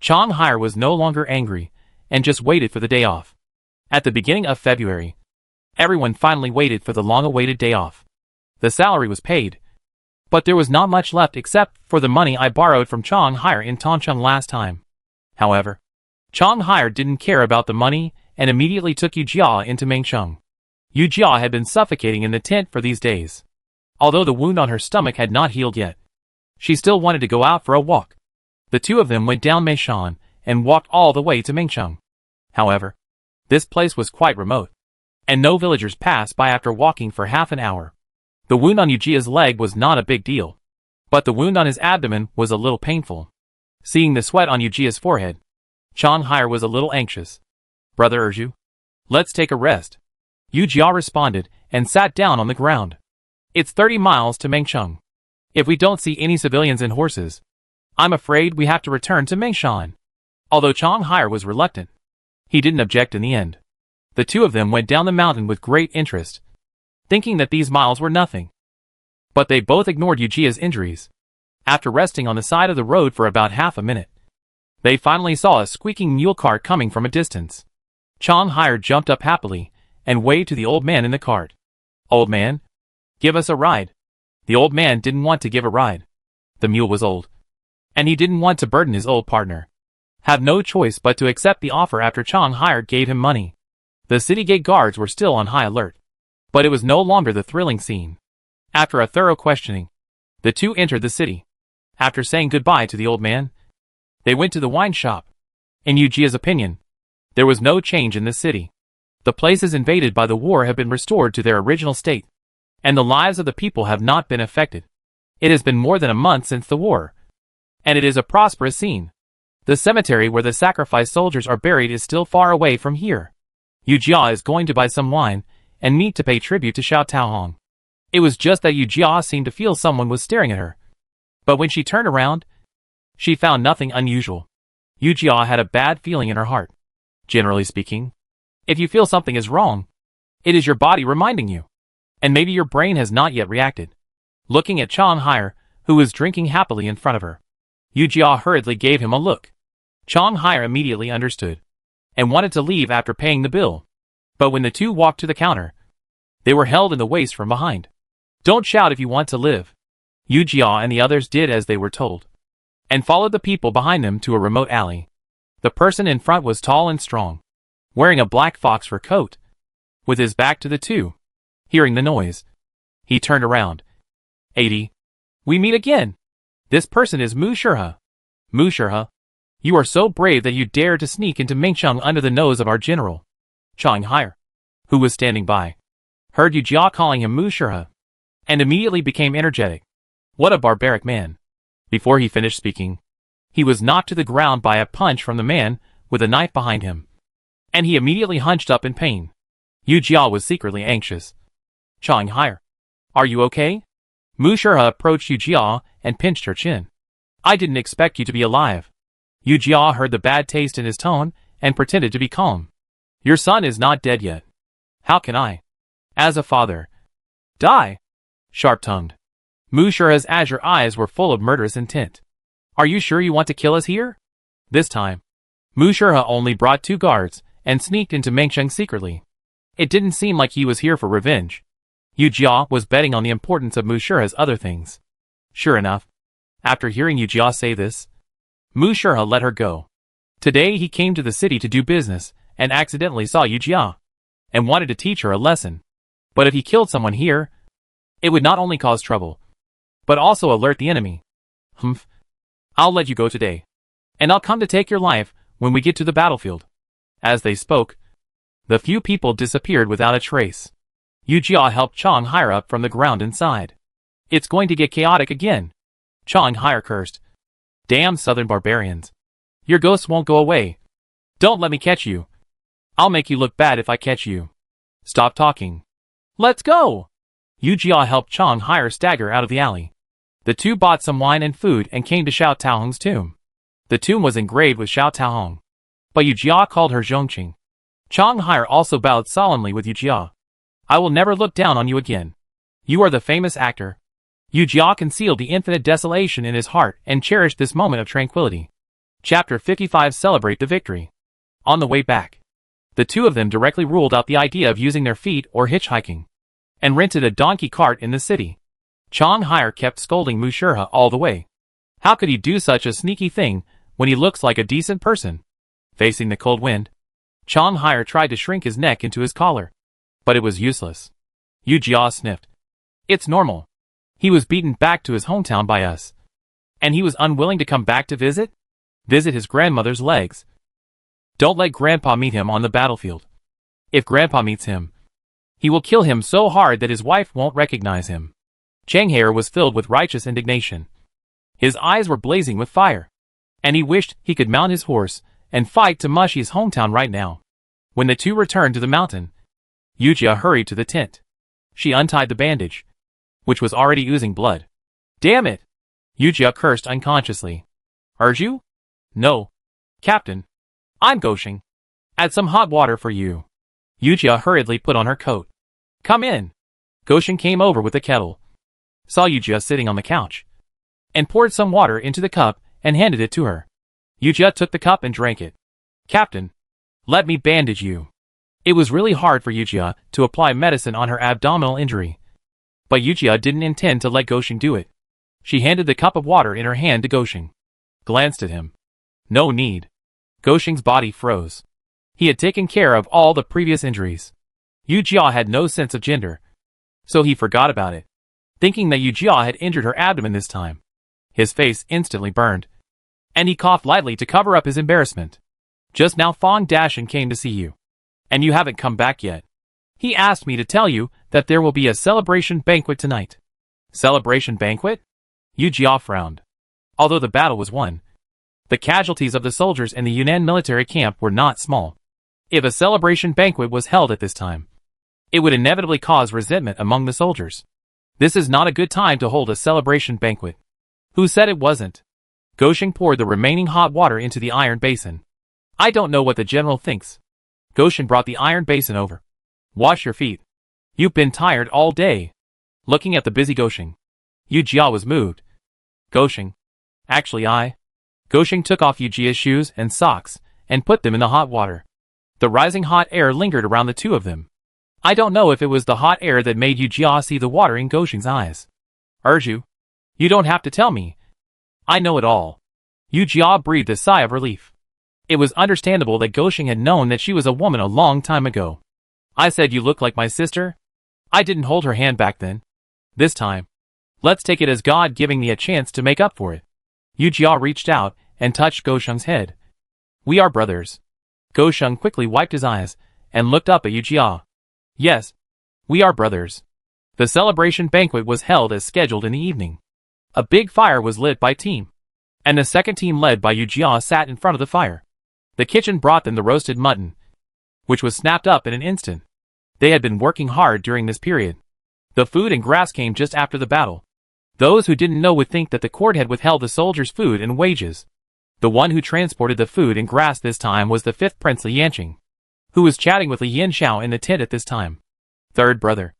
Chang Hai was no longer angry and just waited for the day off. At the beginning of February, everyone finally waited for the long-awaited day off. The salary was paid, but there was not much left except for the money I borrowed from Chang Hai in Tongcheng last time. However, Chang Hai didn't care about the money and immediately took Yu Jia into Mengsheng. Yu Jia had been suffocating in the tent for these days. Although the wound on her stomach had not healed yet, she still wanted to go out for a walk. The two of them went down Meishan and walked all the way to Mengsheng. However, this place was quite remote, and no villagers passed by after walking for half an hour. The wound on Yu Jia's leg was not a big deal, but the wound on his abdomen was a little painful. Seeing the sweat on Yu Jia's forehead, Chang Hai was a little anxious. Brother Erju, let's take a rest. Yu Jia responded and sat down on the ground. It's 30 miles to Mengsheng. If we don't see any civilians and horses, I'm afraid we have to return to Mengshan. Although Chang Hai was reluctant, he didn't object in the end. The two of them went down the mountain with great interest, thinking that these miles were nothing. But they both ignored Yu Jia's injuries. After resting on the side of the road for about half a minute, they finally saw a squeaking mule cart coming from a distance. Chang Hai jumped up happily and waved to the old man in the cart. Old man, give us a ride. The old man didn't want to give a ride. The mule was old, and he didn't want to burden his old partner. have no choice but to accept the offer after Chang hired gave him money. The city gate guards were still on high alert. But it was no longer the thrilling scene. After a thorough questioning, the two entered the city. After saying goodbye to the old man, they went to the wine shop. In Yujia's opinion, there was no change in the city. The places invaded by the war have been restored to their original state, and the lives of the people have not been affected. It has been more than a month since the war, and it is a prosperous scene. The cemetery where the sacrificed soldiers are buried is still far away from here. Yujia is going to buy some wine and meat to pay tribute to Xiao Taohong. It was just that Yujia seemed to feel someone was staring at her. But when she turned around, she found nothing unusual. Yujia had a bad feeling in her heart. Generally speaking, if you feel something is wrong, it is your body reminding you. And maybe your brain has not yet reacted. Looking at Chang Haier, who was drinking happily in front of her, Yujia hurriedly gave him a look. Chang Haier immediately understood, and wanted to leave after paying the bill. But when the two walked to the counter, they were held in the waist from behind. Don't shout if you want to live. Yujia and the others did as they were told, and followed the people behind them to a remote alley. The person in front was tall and strong, wearing a black fox fur coat, with his back to the two. Hearing the noise, he turned around. 80. We meet again. This person is Mu Shirha. Mu Shirha, you are so brave that you dare to sneak into Mengcheng under the nose of our general. Chang Haier, who was standing by, heard Yujia calling him Mu Shirha, and immediately became energetic. What a barbaric man. Before he finished speaking, he was knocked to the ground by a punch from the man with a knife behind him, and he immediately hunched up in pain. Yujia was secretly anxious. Chang Haier, are you okay? Mu Shirha approached Yujia and pinched her chin. I didn't expect you to be alive. Yujia heard the bad taste in his tone and pretended to be calm. Your son is not dead yet. How can I, as a father, die? Sharp-tongued. Mu Shirha's azure eyes were full of murderous intent. Are you sure you want to kill us here? This time, Mu Shirha only brought 2 guards and sneaked into Mengcheng secretly. It didn't seem like he was here for revenge. Yujia was betting on the importance of Mu Shirha's other things. Sure enough, after hearing Yujia say this, Mu Shirha let her go. Today he came to the city to do business and accidentally saw Yujia, and wanted to teach her a lesson. But if he killed someone here, it would not only cause trouble, but also alert the enemy. Humph. I'll let you go today, and I'll come to take your life when we get to the battlefield. As they spoke, the few people disappeared without a trace. Yujia helped Chang Haier up from the ground inside. It's going to get chaotic again. Chang Haier cursed. Damn southern barbarians. Your ghosts won't go away. Don't let me catch you. I'll make you look bad if I catch you. Stop talking. Let's go! Yujia helped Chang Haier stagger out of the alley. The two bought some wine and food and came to Xiao Taohong's tomb. The tomb was engraved with Xiao Taohong, but Yujia called her Zhongqing. Chang Haier also bowed solemnly with Yujia. I will never look down on you again. You are the famous actor. Yujia concealed the infinite desolation in his heart and cherished this moment of tranquility. Chapter 55 Celebrate the Victory. On the way back, the two of them directly ruled out the idea of using their feet or hitchhiking, and rented a donkey cart in the city. Chang Haier kept scolding Mu Shirha all the way. How could he do such a sneaky thing when he looks like a decent person? Facing the cold wind, Chang Haier tried to shrink his neck into his collar, but it was useless. Yujia sniffed. It's normal. He was beaten back to his hometown by us, and he was unwilling to come back to visit his grandmother's legs. Don't let Grandpa meet him on the battlefield. If Grandpa meets him, he will kill him so hard that his wife won't recognize him. Chang Haier was filled with righteous indignation. His eyes were blazing with fire, and he wished he could mount his horse and fight to Mushi's hometown right now. When the two returned to the mountain, Yujia hurried to the tent. She untied the bandage, which was already oozing blood. Damn it! Yujia cursed unconsciously. Urge you? No. Captain. I'm Goshing. Add some hot water for you. Yujia hurriedly put on her coat. Come in. Goshing came over with the kettle, saw Yujia sitting on the couch, and poured some water into the cup and handed it to her. Yujia took the cup and drank it. Captain, let me bandage you. It was really hard for Yujia to apply medicine on her abdominal injury, but Yujia didn't intend to let Goshing do it. She handed the cup of water in her hand to Goshing, glanced at him. No need. Goshing's body froze. He had taken care of all the previous injuries. Yu Jia had no sense of gender, so he forgot about it, thinking that Yu Jia had injured her abdomen this time. His face instantly burned, and he coughed lightly to cover up his embarrassment. Just now Fong Dashin came to see you, and you haven't come back yet. He asked me to tell you that there will be a celebration banquet tonight. Celebration banquet? Yu Jia frowned. Although the battle was won, the casualties of the soldiers in the Yunnan military camp were not small. If a celebration banquet was held at this time, it would inevitably cause resentment among the soldiers. This is not a good time to hold a celebration banquet. Who said it wasn't? Goshing poured the remaining hot water into the iron basin. I don't know what the general thinks. Goshin brought the iron basin over. Wash your feet. You've been tired all day. Looking at the busy Goshing, Yu Jia was moved. Goshing. Actually Goshing took off Yu Jia's shoes and socks and put them in the hot water. The rising hot air lingered around the two of them. I don't know if it was the hot air that made Yu Jia see the water in Goshing's eyes. Urju. You don't have to tell me. I know it all. Yu Jia breathed a sigh of relief. It was understandable that Goshing had known that she was a woman a long time ago. I said you look like my sister? I didn't hold her hand back then. This time, let's take it as God giving me a chance to make up for it. Yu Jia reached out and touched Gosheng's head. We are brothers. Gosheng quickly wiped his eyes and looked up at Yu Jia. Yes, we are brothers. The celebration banquet was held as scheduled in the evening. A big fire was lit by team, and the second team led by Yu Jia sat in front of the fire. The kitchen brought them the roasted mutton, which was snapped up in an instant. They had been working hard during this period. The food and grass came just after the battle. Those who didn't know would think that the court had withheld the soldiers' food and wages. The one who transported the food and grass this time was the fifth prince Li Yanqing, who was chatting with Li Yanxiao in the tent at this time. Third brother.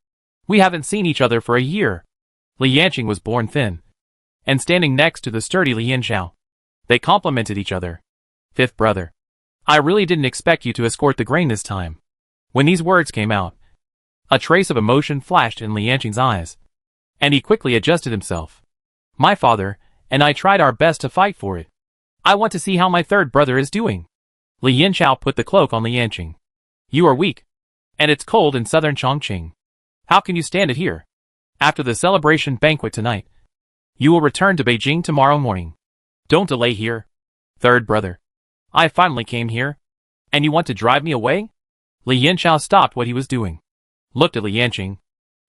We haven't seen each other for a year. Li Yanqing was born thin, and standing next to the sturdy Li Yanxiao. They complimented each other. Fifth brother. I really didn't expect you to escort the grain this time. When these words came out, a trace of emotion flashed in Li Yanqing's eyes, and he quickly adjusted himself. My father and I tried our best to fight for it. I want to see how my third brother is doing. Li Yanxiao put the cloak on Li Yanqing. You are weak, and it's cold in southern Chongqing. How can you stand it here? After the celebration banquet tonight, you will return to Beijing tomorrow morning. Don't delay here. Third brother. I finally came here, and you want to drive me away? Li Yanxiao stopped what he was doing, looked at Li Yanqing,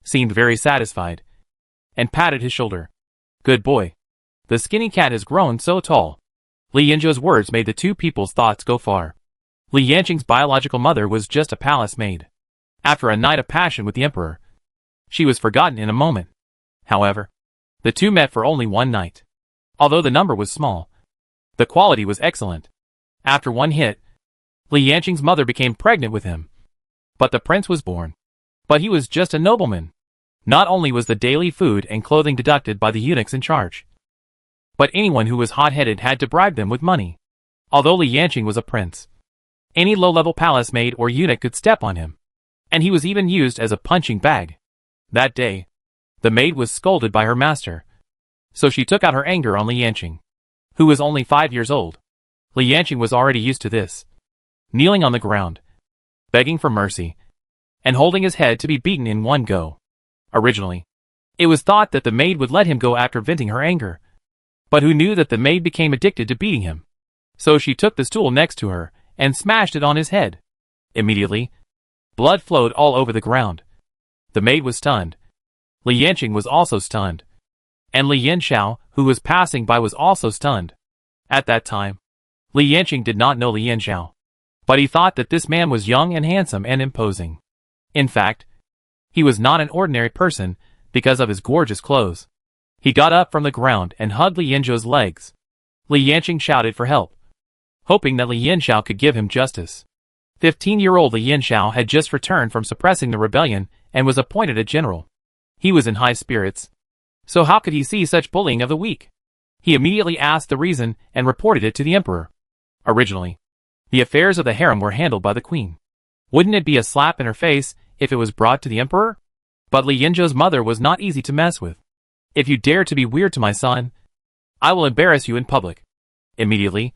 seemed very satisfied, and patted his shoulder. Good boy. The skinny cat has grown so tall. Li Yanxiao's words made the two people's thoughts go far. Li Yanqing's biological mother was just a palace maid. After a night of passion with the emperor, she was forgotten in a moment. However, the two met for only one night. Although the number was small, the quality was excellent. After one hit, Li Yanqing's mother became pregnant with him. But the prince was born. But he was just a nobleman. Not only was the daily food and clothing deducted by the eunuchs in charge, but anyone who was hot-headed had to bribe them with money. Although Li Yanqing was a prince, any low-level palace maid or eunuch could step on him, and he was even used as a punching bag. That day, the maid was scolded by her master, so she took out her anger on Li Yanqing, who was only 5 years old. Li Yanqing was already used to this, kneeling on the ground, begging for mercy, and holding his head to be beaten in one go. Originally, it was thought that the maid would let him go after venting her anger, but who knew that the maid became addicted to beating him? So she took the stool next to her and smashed it on his head. Immediately, blood flowed all over the ground. The maid was stunned. Li Yanqing was also stunned. And Li Yanxiao, who was passing by, was also stunned. At that time, Li Yanqing did not know Li Yanxiao, but he thought that this man was young and handsome and imposing. In fact, he was not an ordinary person because of his gorgeous clothes. He got up from the ground and hugged Li Yanxiao's legs. Li Yanqing shouted for help, hoping that Li Yanxiao could give him justice. 15-year-old Li Yanxiao had just returned from suppressing the rebellion and was appointed a general. He was in high spirits. So how could he see such bullying of the weak? He immediately asked the reason and reported it to the emperor. Originally, the affairs of the harem were handled by the queen. Wouldn't it be a slap in her face if it was brought to the emperor? But Li Yanxiao's mother was not easy to mess with. If you dare to be weird to my son, I will embarrass you in public. Immediately,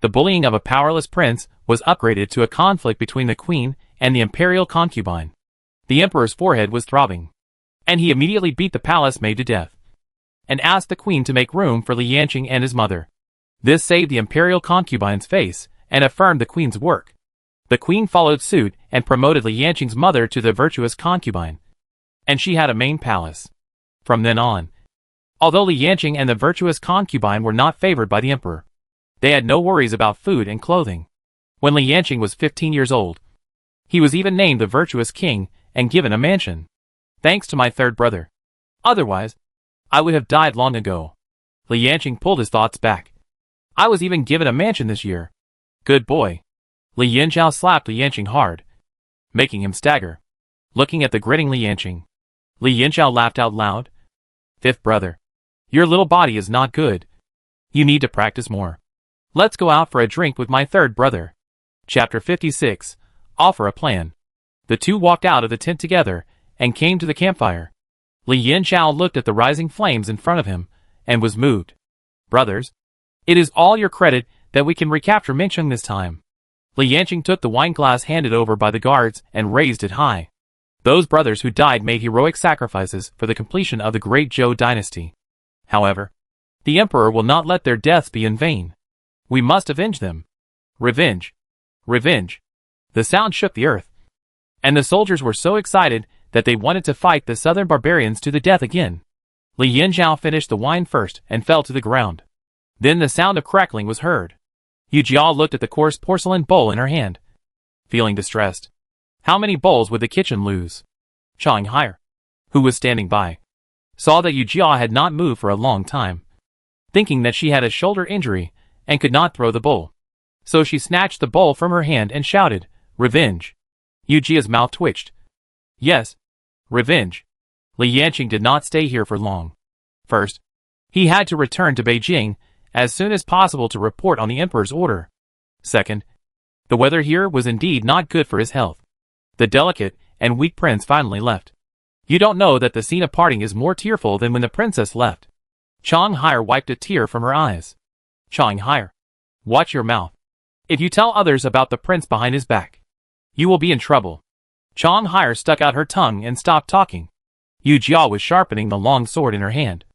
The bullying of a powerless prince was upgraded to a conflict between the queen and the imperial concubine. The emperor's forehead was throbbing, and he immediately beat the palace maid to death, and asked the queen to make room for Li Yanqing and his mother. This saved the imperial concubine's face and affirmed the queen's work. The queen followed suit and promoted Li Yanqing's mother to the virtuous concubine, and she had a main palace. From then on, although Li Yanqing and the virtuous concubine were not favored by the emperor, they had no worries about food and clothing. When Li Yanqing was 15 years old, he was even named the virtuous king and given a mansion. Thanks to my third brother. Otherwise, I would have died long ago. Li Yanqing pulled his thoughts back. I was even given a mansion this year. Good boy. Li Yanqiao slapped Li Yanqing hard, making him stagger. Looking at the grinning Li Yanqing, Li Yanqiao laughed out loud. Fifth brother, your little body is not good. You need to practice more. Let's go out for a drink with my third brother. Chapter 56. Offer a plan. The two walked out of the tent together and came to the campfire. Li Yanqiao looked at the rising flames in front of him and was moved. Brothers, it is all your credit that we can recapture Mingsheng this time. Li Yanqing took the wine glass handed over by the guards and raised it high. Those brothers who died made heroic sacrifices for the completion of the great Zhou dynasty. However, the emperor will not let their deaths be in vain. We must avenge them. Revenge. Revenge. The sound shook the earth, and the soldiers were so excited that they wanted to fight the southern barbarians to the death again. Li Yanqiao finished the wine first and fell to the ground. Then the sound of crackling was heard. Yu Jiao looked at the coarse porcelain bowl in her hand, feeling distressed. How many bowls would the kitchen lose? Chang Hai, who was standing by, saw that Yu Jiao had not moved for a long time, thinking that she had a shoulder injury and could not throw the bowl. So she snatched the bowl from her hand and shouted, "Revenge!" Yu Jia's mouth twitched. Yes, revenge. Li Yanqing did not stay here for long. First, he had to return to Beijing as soon as possible to report on the emperor's order. Second, the weather here was indeed not good for his health. The delicate and weak prince finally left. You don't know that the scene of parting is more tearful than when the princess left. Chang Hai wiped a tear from her eyes. Chang Hai, watch your mouth. If you tell others about the prince behind his back, you will be in trouble. Chang Hai stuck out her tongue and stopped talking. Yu Jiao was sharpening the long sword in her hand,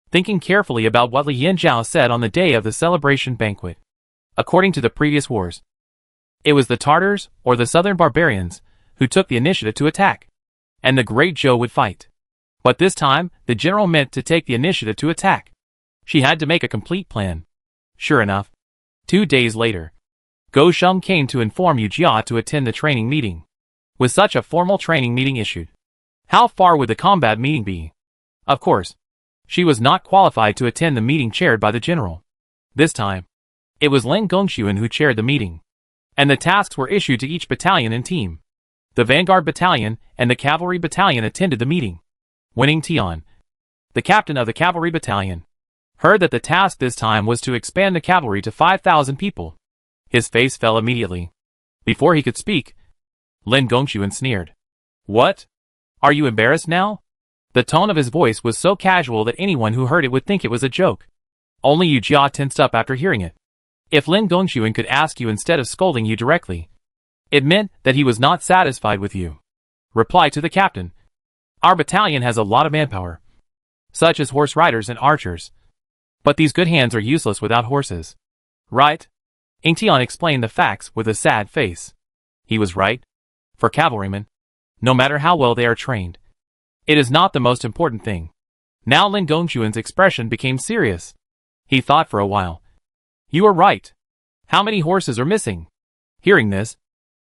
thinking carefully about what Li Yanqiao said on the day of the celebration banquet. According to the previous wars, it was the Tartars or the southern barbarians who took the initiative to attack, and the great Zhou would fight. But this time, the general meant to take the initiative to attack. She had to make a complete plan. Sure enough, 2 days later, Go Sheng came to inform Yu Jia to attend the training meeting. With such a formal training meeting issued, how far would the combat meeting be? Of course, she was not qualified to attend the meeting chaired by the general. This time, it was Lin Gongxuan who chaired the meeting, and the tasks were issued to each battalion and team. The Vanguard battalion and the cavalry battalion attended the meeting. Winning Tian, the captain of the cavalry battalion, heard that the task this time was to expand the cavalry to 5,000 people. His face fell immediately. Before he could speak, Lin Gongxuan sneered. What? Are you embarrassed now? The tone of his voice was so casual that anyone who heard it would think it was a joke. Only Yu Jia tensed up after hearing it. If Lin Gongxuan could ask you instead of scolding you directly, it meant that he was not satisfied with you. Reply to the captain. Our battalion has a lot of manpower, such as horse riders and archers. But these good hands are useless without horses. Right? Ying Tian explained the facts with a sad face. He was right. For cavalrymen, no matter how well they are trained, it is not the most important thing. Now Lin Gongxuan's expression became serious. He thought for a while. You are right. How many horses are missing? Hearing this,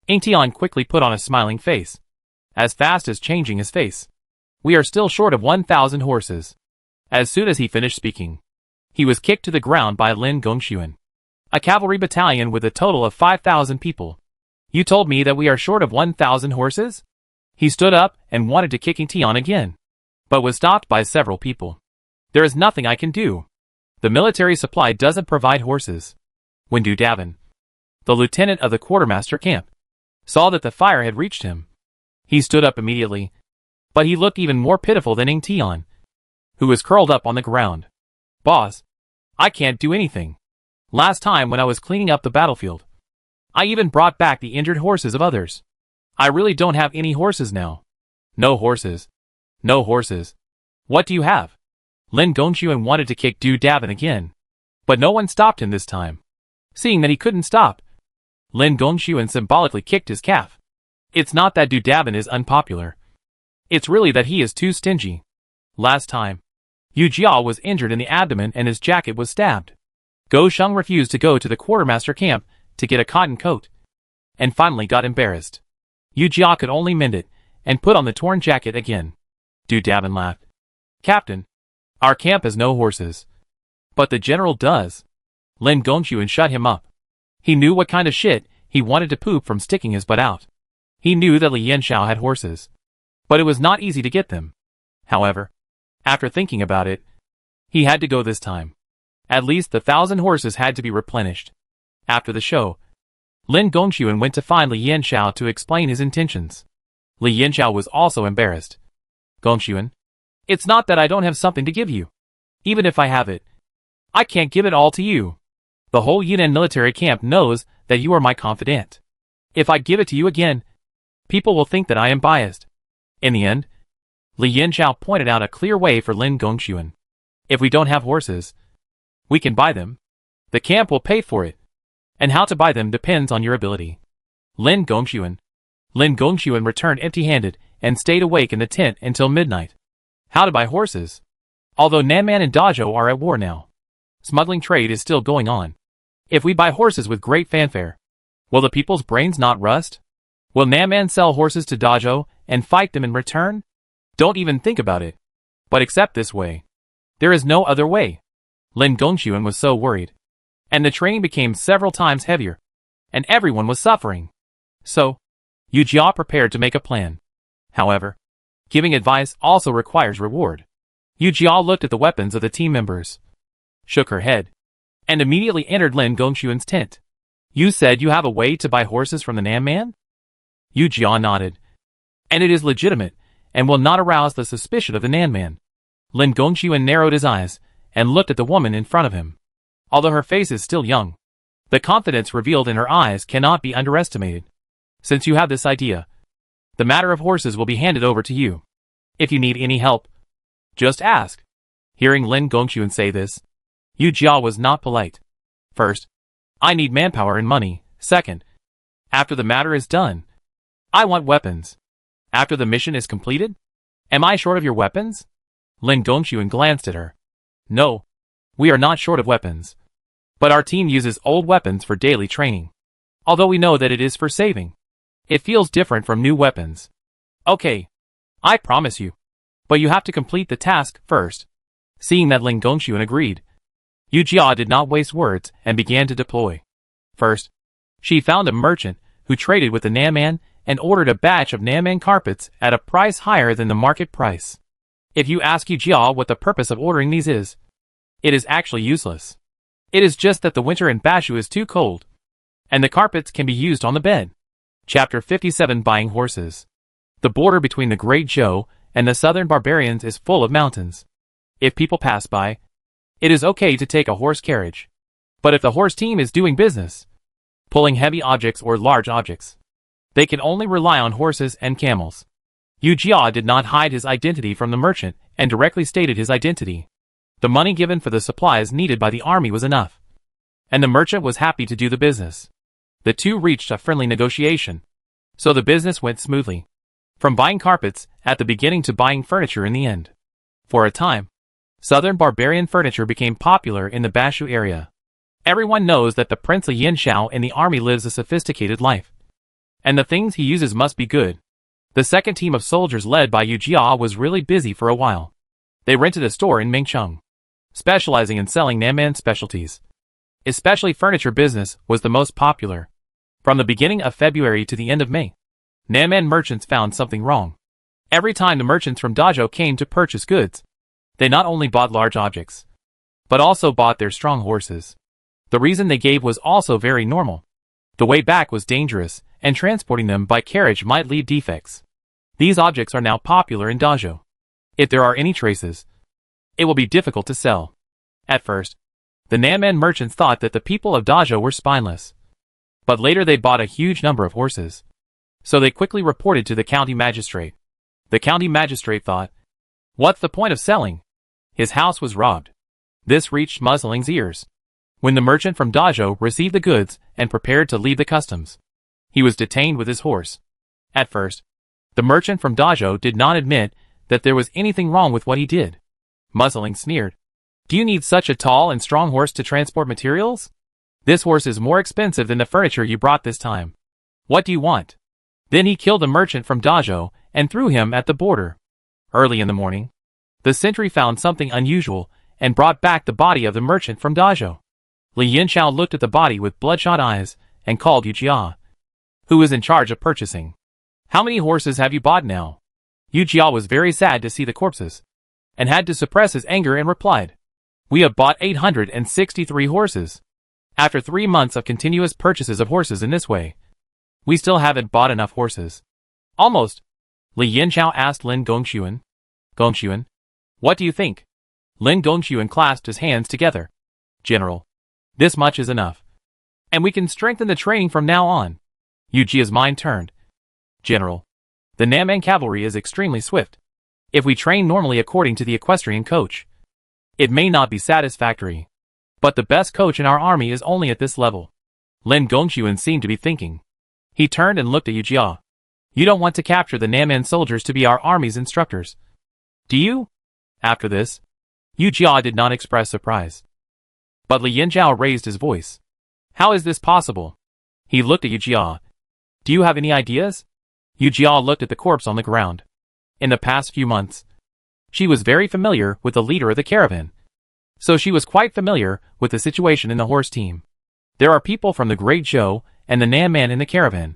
Ying Tian quickly put on a smiling face, as fast as changing his face. We are still short of 1,000 horses. As soon as he finished speaking, he was kicked to the ground by Lin Gongxuan. A cavalry battalion with a total of 5,000 people. You told me that we are short of 1,000 horses? He stood up and wanted to kick Ying Tian again, but was stopped by several people. There is nothing I can do. The military supply doesn't provide horses. When Du Davin, the lieutenant of the quartermaster camp, saw that the fire had reached him, he stood up immediately, but he looked even more pitiful than Ying Tian, who was curled up on the ground. Boss, I can't do anything. Last time when I was cleaning up the battlefield, I even brought back the injured horses of others. I really don't have any horses now. No horses. No horses. What do you have? Lin Gongxuan wanted to kick Du Davin again, but no one stopped him this time. Seeing that he couldn't stop, Lin Gongxuan symbolically kicked his calf. It's not that Du Davin is unpopular. It's really that he is too stingy. Last time, Yu Jia was injured in the abdomen and his jacket was stabbed. Go Sheng refused to go to the quartermaster camp to get a cotton coat, and finally got embarrassed. Yu Jia could only mend it and put on the torn jacket again. Du Davin laughed. Captain, our camp has no horses. But the general does. Lin Gongxuan shut him up. He knew what kind of shit he wanted to poop from sticking his butt out. He knew that Li Yanxiao had horses, but it was not easy to get them. However, after thinking about it, he had to go this time. At least 1,000 horses had to be replenished. After the show, Lin Gongxuan went to find Li Yanxiao to explain his intentions. Li Yanxiao was also embarrassed. Gongxuan, it's not that I don't have something to give you. Even if I have it, I can't give it all to you. The whole Yunnan military camp knows that you are my confidant. If I give it to you again, people will think that I am biased. In the end, Li Yanxiao pointed out a clear way for Lin Gongxuan. If we don't have horses, we can buy them. The camp will pay for it. And how to buy them depends on your ability. Lin Gongxuan returned empty-handed and stayed awake in the tent until midnight. How to buy horses? Although Nanman and Dazhou are at war now, smuggling trade is still going on. If we buy horses with great fanfare, will the people's brains not rust? Will Nanman sell horses to Dazhou and fight them in return? Don't even think about it. But accept this way. There is no other way. Lin Gongxuan was so worried. And the training became several times heavier. And everyone was suffering. So, Yu Jia prepared to make a plan. However, giving advice also requires reward. Yu Jia looked at the weapons of the team members, shook her head, and immediately entered Lin Gongxuan's tent. You said you have a way to buy horses from the Nanman? Yu Jia nodded. And it is legitimate, and will not arouse the suspicion of the Nanman. Lin Gongxuan narrowed his eyes, and looked at the woman in front of him. Although her face is still young, the confidence revealed in her eyes cannot be underestimated. Since you have this idea, the matter of horses will be handed over to you. If you need any help, just ask. Hearing Lin Gongxuan say this, Yu Jia was not polite. First, I need manpower and money. Second, after the matter is done, I want weapons. After the mission is completed? Am I short of your weapons? Lin Gongxuan glanced at her. No, we are not short of weapons. But our team uses old weapons for daily training. Although we know that it is for saving, it feels different from new weapons. Okay, I promise you. But you have to complete the task first. Seeing that Lin Gongxuan agreed, Yu Jia did not waste words and began to deploy. First, she found a merchant who traded with the Nanman and ordered a batch of Nanman carpets at a price higher than the market price. If you ask Yu Jia what the purpose of ordering these is, it is actually useless. It is just that the winter in Bashu is too cold, and the carpets can be used on the bed. Chapter 57 Buying Horses. The border between the Great Zhou and the southern barbarians is full of mountains. If people pass by, it is okay to take a horse carriage. But if the horse team is doing business, pulling heavy objects or large objects, they can only rely on horses and camels. Yu Jia did not hide his identity from the merchant and directly stated his identity. The money given for the supplies needed by the army was enough, and the merchant was happy to do the business. The two reached a friendly negotiation, so the business went smoothly. From buying carpets at the beginning to buying furniture in the end. For a time, southern barbarian furniture became popular in the Bashu area. Everyone knows that the Prince Li Yanxiao in the army lives a sophisticated life, and the things he uses must be good. The second team of soldiers led by Yu Jia was really busy for a while. They rented a store in Mingcheng, specializing in selling Nanman specialties. Especially furniture business was the most popular. From the beginning of February to the end of May, Nanman merchants found something wrong. Every time the merchants from Dazhou came to purchase goods, they not only bought large objects, but also bought their strong horses. The reason they gave was also very normal. The way back was dangerous, and transporting them by carriage might leave defects. These objects are now popular in Dazhou. If there are any traces, it will be difficult to sell. At first, The Nanman merchants thought that the people of Dazhou were spineless. But later they bought a huge number of horses. So they quickly reported to the county magistrate. The county magistrate thought, what's the point of selling? His house was robbed. This reached Musling's ears. When the merchant from Dazhou received the goods and prepared to leave the customs, he was detained with his horse. At first, the merchant from Dazhou did not admit that there was anything wrong with what he did. Musling sneered. Do you need such a tall and strong horse to transport materials? This horse is more expensive than the furniture you brought this time. What do you want? Then he killed the merchant from Dazhou and threw him at the border. Early in the morning, the sentry found something unusual and brought back the body of the merchant from Dazhou. Li Yinchao looked at the body with bloodshot eyes and called Yu Jia, who was in charge of purchasing. How many horses have you bought now? Yu Jia was very sad to see the corpses and had to suppress his anger and replied, we have bought 863 horses. After 3 months of continuous purchases of horses in this way, we still haven't bought enough horses. Almost. Li Yinchao asked Lin Gongxuan. Gongxuan, what do you think? Lin Gongxuan clasped his hands together. General, this much is enough. And we can strengthen the training from now on. Yu Jia's mind turned. General, the Nanman cavalry is extremely swift. If we train normally according to the equestrian coach, it may not be satisfactory. But the best coach in our army is only at this level. Lin Gongxuan seemed to be thinking. He turned and looked at Yu Jia. You don't want to capture the Nanman soldiers to be our army's instructors, do you? After this, Yu Jia did not express surprise. But Li Yinchao raised his voice. How is this possible? He looked at Yu Jia. Do you have any ideas? Yu Jia looked at the corpse on the ground. In the past few months, she was very familiar with the leader of the caravan. So she was quite familiar with the situation in the horse team. There are people from the Great Zhou and the Nanman in the caravan.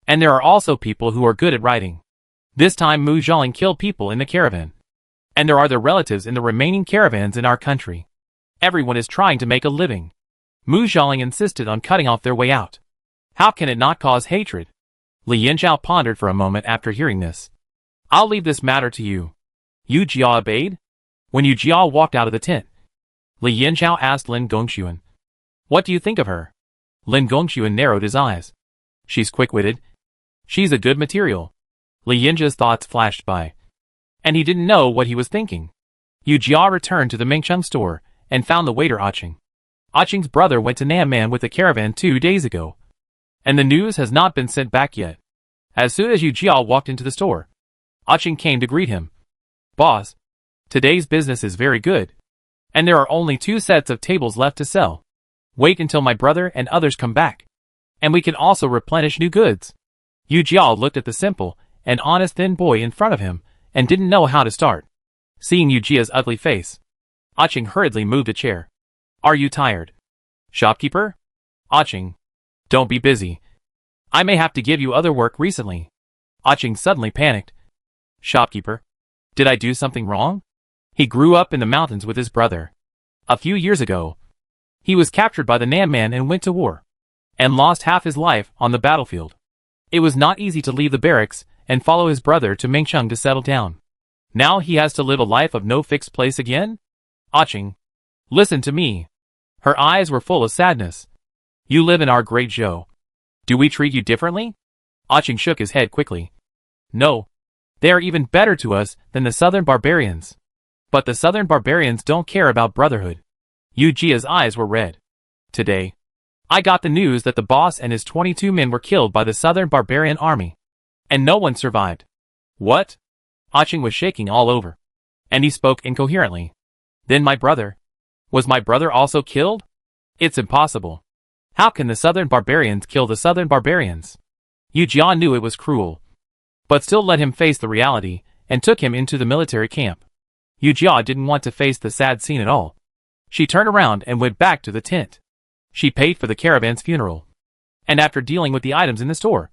And there are also people who are good at riding. This time Mu Zhaoling killed people in the caravan. And there are their relatives in the remaining caravans in our country. Everyone is trying to make a living. Mu Zhaoling insisted on cutting off their way out. How can it not cause hatred? Li Yinchao pondered for a moment after hearing this. I'll leave this matter to you. Yu Jia obeyed. When Yu Jia walked out of the tent, Li Yinchao asked Lin Gongxuan, what do you think of her? Lin Gongxuan narrowed his eyes. She's quick-witted. She's a good material. Li Yincha's thoughts flashed by. And he didn't know what he was thinking. Yu Jia returned to the Mengcheng store and found the waiter Aching. Aching's brother went to Nanman with the caravan 2 days ago. And the news has not been sent back yet. As soon as Yu Jia walked into the store, Aching came to greet him. Boss, today's business is very good. And there are only 2 sets of tables left to sell. Wait until my brother and others come back. And we can also replenish new goods. Yu Jia looked at the simple and honest thin boy in front of him and didn't know how to start. Seeing Yu Jia's ugly face, Aching hurriedly moved a chair. Are you tired? Shopkeeper? Aching, don't be busy. I may have to give you other work recently. Aching suddenly panicked. Shopkeeper, did I do something wrong? He grew up in the mountains with his brother. A few years ago, he was captured by the Nanman and went to war, and lost half his life on the battlefield. It was not easy to leave the barracks and follow his brother to Mengcheng to settle down. Now he has to live a life of no fixed place again? Aching, listen to me. Her eyes were full of sadness. You live in our Great Zhou. Do we treat you differently? Aching shook his head quickly. No. They are even better to us than the southern barbarians. But the southern barbarians don't care about brotherhood. Yu Jia's eyes were red. Today, I got the news that the boss and his 22 men were killed by the southern barbarian army. And no one survived. What? Aching was shaking all over. And he spoke incoherently. Then my brother. Was my brother also killed? It's impossible. How can the southern barbarians kill the southern barbarians? Yu Jia knew it was cruel, but still let him face the reality and took him into the military camp. Yu Jia didn't want to face the sad scene at all. She turned around and went back to the tent. She paid for the caravan's funeral. And after dealing with the items in the store,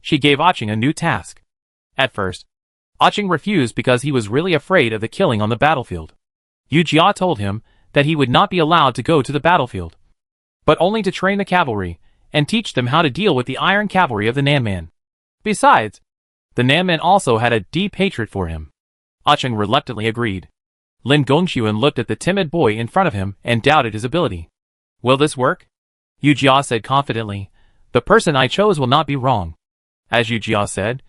she gave Aching a new task. At first, Aching refused because he was really afraid of the killing on the battlefield. Yu Jia told him that he would not be allowed to go to the battlefield, but only to train the cavalry and teach them how to deal with the iron cavalry of the Nanman. Besides, the Nanman also had a deep hatred for him. Aching reluctantly agreed. Lin Gongxuan looked at the timid boy in front of him and doubted his ability. Will this work? Yu Jia said confidently. The person I chose will not be wrong. As Yu Jia said,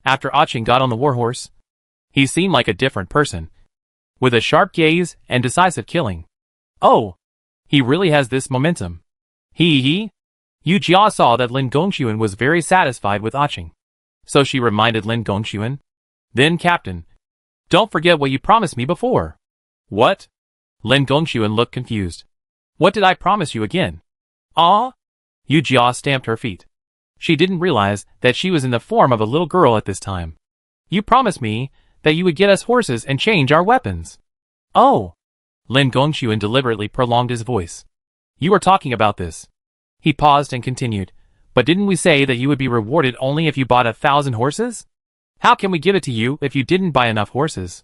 after Aching got on the warhorse, he seemed like a different person, with a sharp gaze and decisive killing. Oh, he really has this momentum. Yu Jia saw that Lin Gongxuan was very satisfied with Aching. So she reminded Lin Gongxuan, then Captain, don't forget what you promised me before. What? Lin Gongxuan looked confused. What did I promise you again? Ah? Yu Jia stamped her feet. She didn't realize that she was in the form of a little girl at this time. You promised me that you would get us horses and change our weapons. Oh. Lin Gongxuan deliberately prolonged his voice. You were talking about this. He paused and continued. But didn't we say that you would be rewarded only if you bought 1,000 horses? How can we give it to you if you didn't buy enough horses?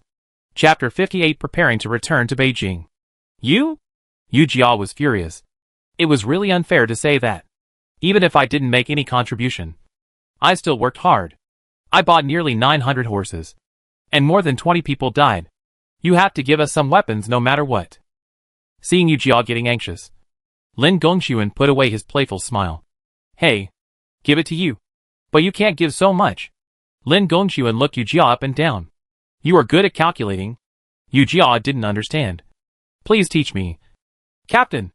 Chapter 58 Preparing to return to Beijing. You? Yu Jia was furious. It was really unfair to say that. Even if I didn't make any contribution, I still worked hard. I bought nearly 900 horses. And more than 20 people died. You have to give us some weapons no matter what. Seeing Yu Jia getting anxious, Lin Gongxuan put away his playful smile. Hey, give it to you. But you can't give so much. Lin Gongxuan looked Yu Jia up and down. You are good at calculating. Yu Jia didn't understand. Please teach me. Captain,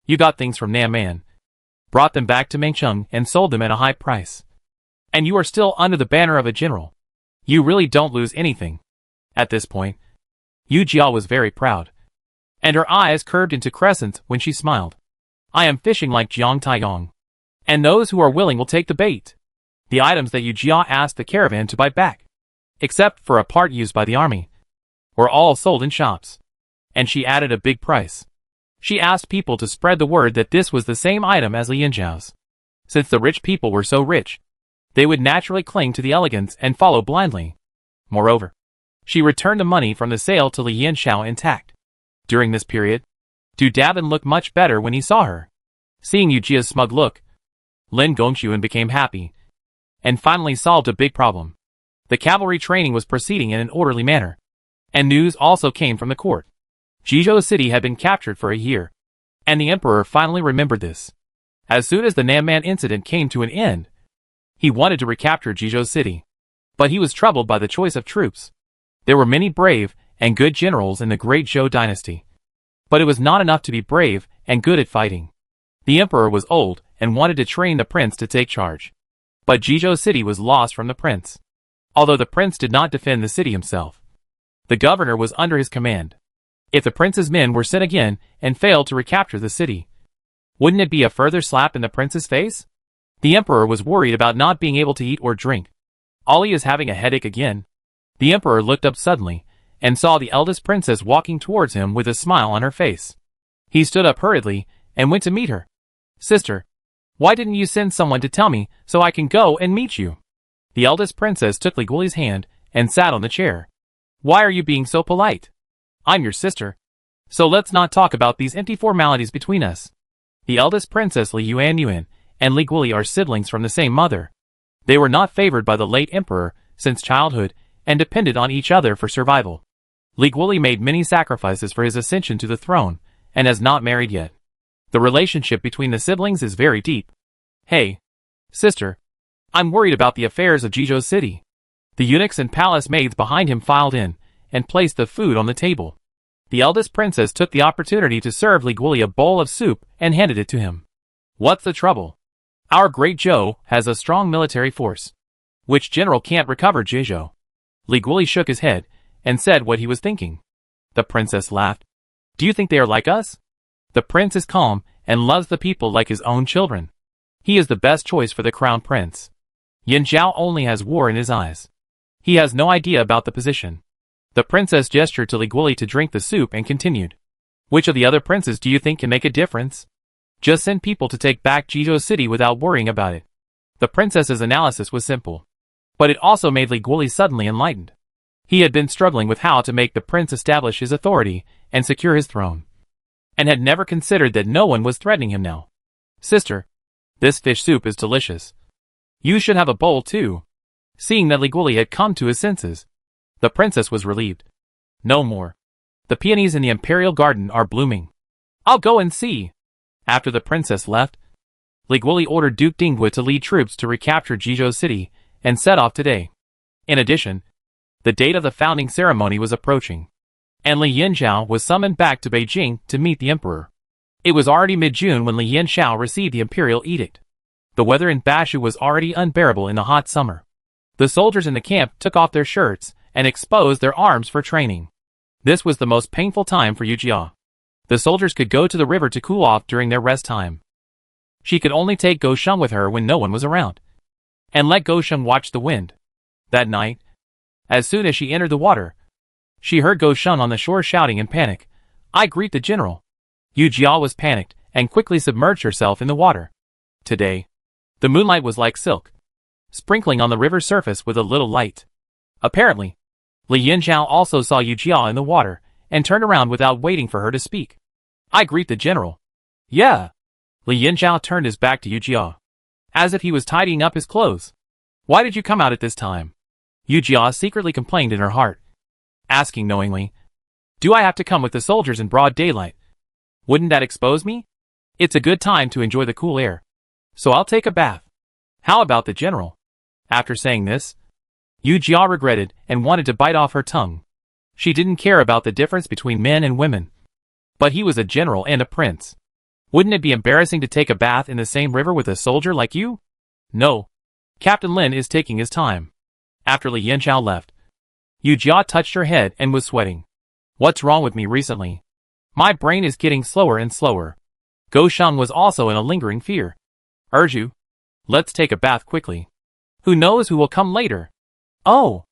you got things from Nanman, brought them back to Mengcheng and sold them at a high price. And you are still under the banner of a general. You really don't lose anything. At this point, Yu Jia was very proud. And her eyes curved into crescents when she smiled. I am fishing like Jiang Taiyong. And those who are willing will take the bait. The items that Yu Jia asked the caravan to buy back, except for a part used by the army, were all sold in shops. And she added a big price. She asked people to spread the word that this was the same item as Li Yanzhao's. Since the rich people were so rich, they would naturally cling to the elegance and follow blindly. Moreover, she returned the money from the sale to Li Yanzhao intact. During this period, Du Dabin looked much better when he saw her. Seeing Yu Jia's smug look, Lin Gongxuan became happy, and finally solved a big problem. The cavalry training was proceeding in an orderly manner, and news also came from the court. Jizhou City had been captured for a year, and the emperor finally remembered this. As soon as the Nanman incident came to an end, he wanted to recapture Jizhou City. But he was troubled by the choice of troops. There were many brave and good generals in the great Zhou dynasty. But it was not enough to be brave and good at fighting. The emperor was old and wanted to train the prince to take charge. But Jizhou City was lost from the prince. Although the prince did not defend the city himself, the governor was under his command. If the prince's men were sent again and failed to recapture the city, wouldn't it be a further slap in the prince's face? The emperor was worried about not being able to eat or drink. Ollie is having a headache again. The emperor looked up suddenly and saw the eldest princess walking towards him with a smile on her face. He stood up hurriedly and went to meet her. Sister, why didn't you send someone to tell me so I can go and meet you? The eldest princess took Li Guli's hand and sat on the chair. Why are you being so polite? I'm your sister, so let's not talk about these empty formalities between us. The eldest princess Li Yuan and Li Guli are siblings from the same mother. They were not favored by the late emperor since childhood and depended on each other for survival. Li Guli made many sacrifices for his ascension to the throne and has not married yet. The relationship between the siblings is very deep. Hey, sister, I'm worried about the affairs of Jizhou City. The eunuchs and palace maids behind him filed in and placed the food on the table. The eldest princess took the opportunity to serve Li Guli a bowl of soup and handed it to him. What's the trouble? Our great Zhou has a strong military force. Which general can't recover Jizhou? Li Guli shook his head and said what he was thinking. The princess laughed. Do you think they are like us? The prince is calm and loves the people like his own children. He is the best choice for the crown prince. Yanzhao only has war in his eyes. He has no idea about the position. The princess gestured to Li Guli to drink the soup and continued. Which of the other princes do you think can make a difference? Just send people to take back Jizhou City without worrying about it. The princess's analysis was simple. But it also made Li Guli suddenly enlightened. He had been struggling with how to make the prince establish his authority and secure his throne, and had never considered that no one was threatening him now. Sister, this fish soup is delicious. You should have a bowl too. Seeing that Li Guli had come to his senses, the princess was relieved. No more. The peonies in the imperial garden are blooming. I'll go and see. After the princess left, Li Guoli ordered Duke Dinghui to lead troops to recapture Jizhou City and set off today. In addition, the date of the founding ceremony was approaching, and Li Yinzhao was summoned back to Beijing to meet the emperor. It was already mid-June when Li Yinzhao received the imperial edict. The weather in Bashu was already unbearable in the hot summer. The soldiers in the camp took off their shirts and exposed their arms for training. This was the most painful time for Yu Jia. The soldiers could go to the river to cool off during their rest time. She could only take Go Sheng with her when no one was around, and let Go Sheng watch the wind. That night, as soon as she entered the water, she heard Go Sheng on the shore shouting in panic, "I greet the general." Yu Jia was panicked and quickly submerged herself in the water. Today, the moonlight was like silk, sprinkling on the river's surface with a little light. Apparently, Li Yinzhao also saw Yu Jia in the water and turned around without waiting for her to speak. "I greet the general." "Yeah." Li Yinzhao turned his back to Yu Jia, as if he was tidying up his clothes. "Why did you come out at this time?" Yu Jia secretly complained in her heart, asking knowingly, "Do I have to come with the soldiers in broad daylight? Wouldn't that expose me? It's a good time to enjoy the cool air, so I'll take a bath." "How about the general?" After saying this, Yu Jia regretted and wanted to bite off her tongue. She didn't care about the difference between men and women, but he was a general and a prince. Wouldn't it be embarrassing to take a bath in the same river with a soldier like you? "No. Captain Lin is taking his time." After Li Yinzhao left, Yu Jia touched her head and was sweating. "What's wrong with me recently? My brain is getting slower and slower." Go Sheng was also in a lingering fear. "Urju, let's take a bath quickly. Who knows who will come later?" "Oh!"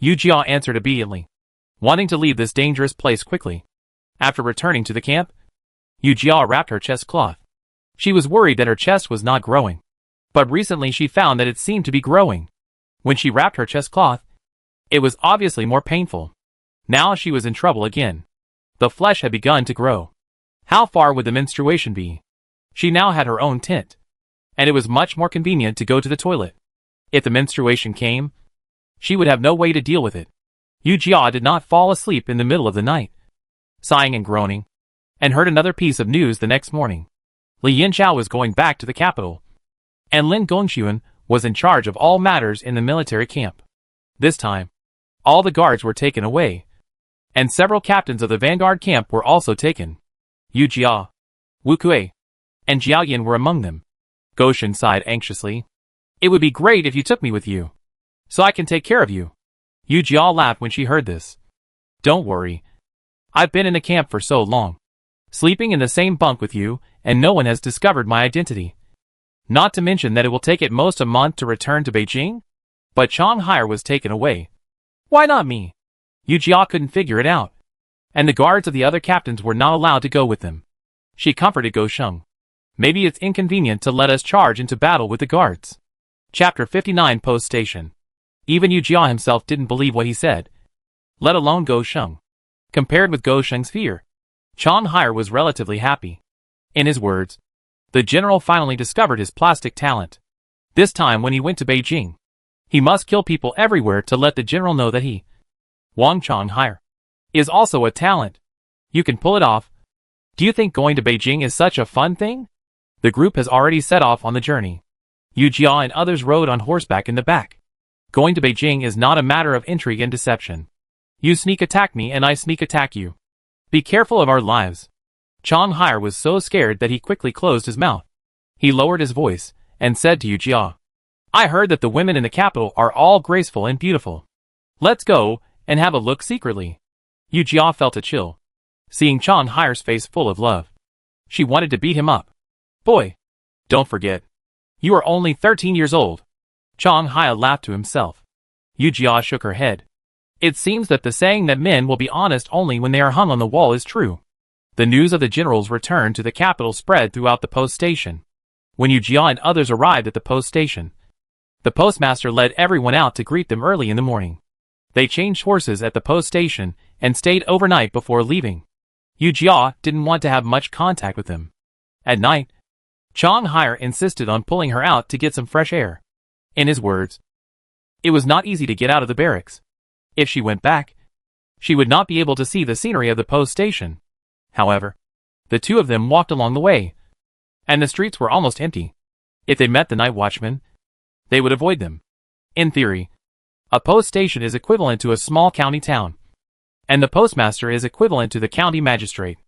Yu Jia answered obediently, wanting to leave this dangerous place quickly. After returning to the camp, Yu Jia wrapped her chest cloth. She was worried that her chest was not growing, but recently she found that it seemed to be growing. When she wrapped her chest cloth, it was obviously more painful. Now she was in trouble again. The flesh had begun to grow. How far would the menstruation be? She now had her own tent, and it was much more convenient to go to the toilet. If the menstruation came, she would have no way to deal with it. Yu Jia did not fall asleep in the middle of the night, sighing and groaning, and heard another piece of news the next morning. Li Yinzhao was going back to the capital, and Lin Gongxuan was in charge of all matters in the military camp. This time, all the guards were taken away, and several captains of the Vanguard camp were also taken. Yu Jia, Wu Kuei, and Jiao Yin were among them. Goshen sighed anxiously. "It would be great if you took me with you, so I can take care of you." Yu Jia laughed when she heard this. "Don't worry. I've been in the camp for so long, sleeping in the same bunk with you, and no one has discovered my identity. Not to mention that it will take at most a month to return to Beijing." But Chang Haier was taken away. "Why not me?" Yu Jia couldn't figure it out, and the guards of the other captains were not allowed to go with them. She comforted Go Sheng. "Maybe it's inconvenient to let us charge into battle with the guards." Chapter 59 Post Station. Even Yu Jia himself didn't believe what he said, let alone Go Sheng. Compared with Go Sheng's fear, Chang Haier was relatively happy. In his words, the general finally discovered his plastic talent. This time when he went to Beijing, he must kill people everywhere to let the general know that he, Wang Chang Haier, is also a talent. You can pull it off. Do you think going to Beijing is such a fun thing? The group has already set off on the journey. Yu Jia and others rode on horseback in the back. Going to Beijing is not a matter of intrigue and deception. You sneak attack me and I sneak attack you. Be careful of our lives. Chang Haier was so scared that he quickly closed his mouth. He lowered his voice and said to Yu Jia, "I heard that the women in the capital are all graceful and beautiful. Let's go and have a look secretly." Yu Jia felt a chill, seeing Chang Haier's face full of love. She wanted to beat him up. "Boy, don't forget, you are only 13 years old." Chang Haier laughed to himself. Yu Jia shook her head. It seems that the saying that men will be honest only when they are hung on the wall is true. The news of the general's return to the capital spread throughout the post station. When Yu Jia and others arrived at the post station, the postmaster led everyone out to greet them early in the morning. They changed horses at the post station and stayed overnight before leaving. Yu Jia didn't want to have much contact with them. At night, Chang Haier insisted on pulling her out to get some fresh air. In his words, it was not easy to get out of the barracks. If she went back, she would not be able to see the scenery of the post station. However, the two of them walked along the way, and the streets were almost empty. If they met the night watchman, they would avoid them. In theory, a post station is equivalent to a small county town, and the postmaster is equivalent to the county magistrate.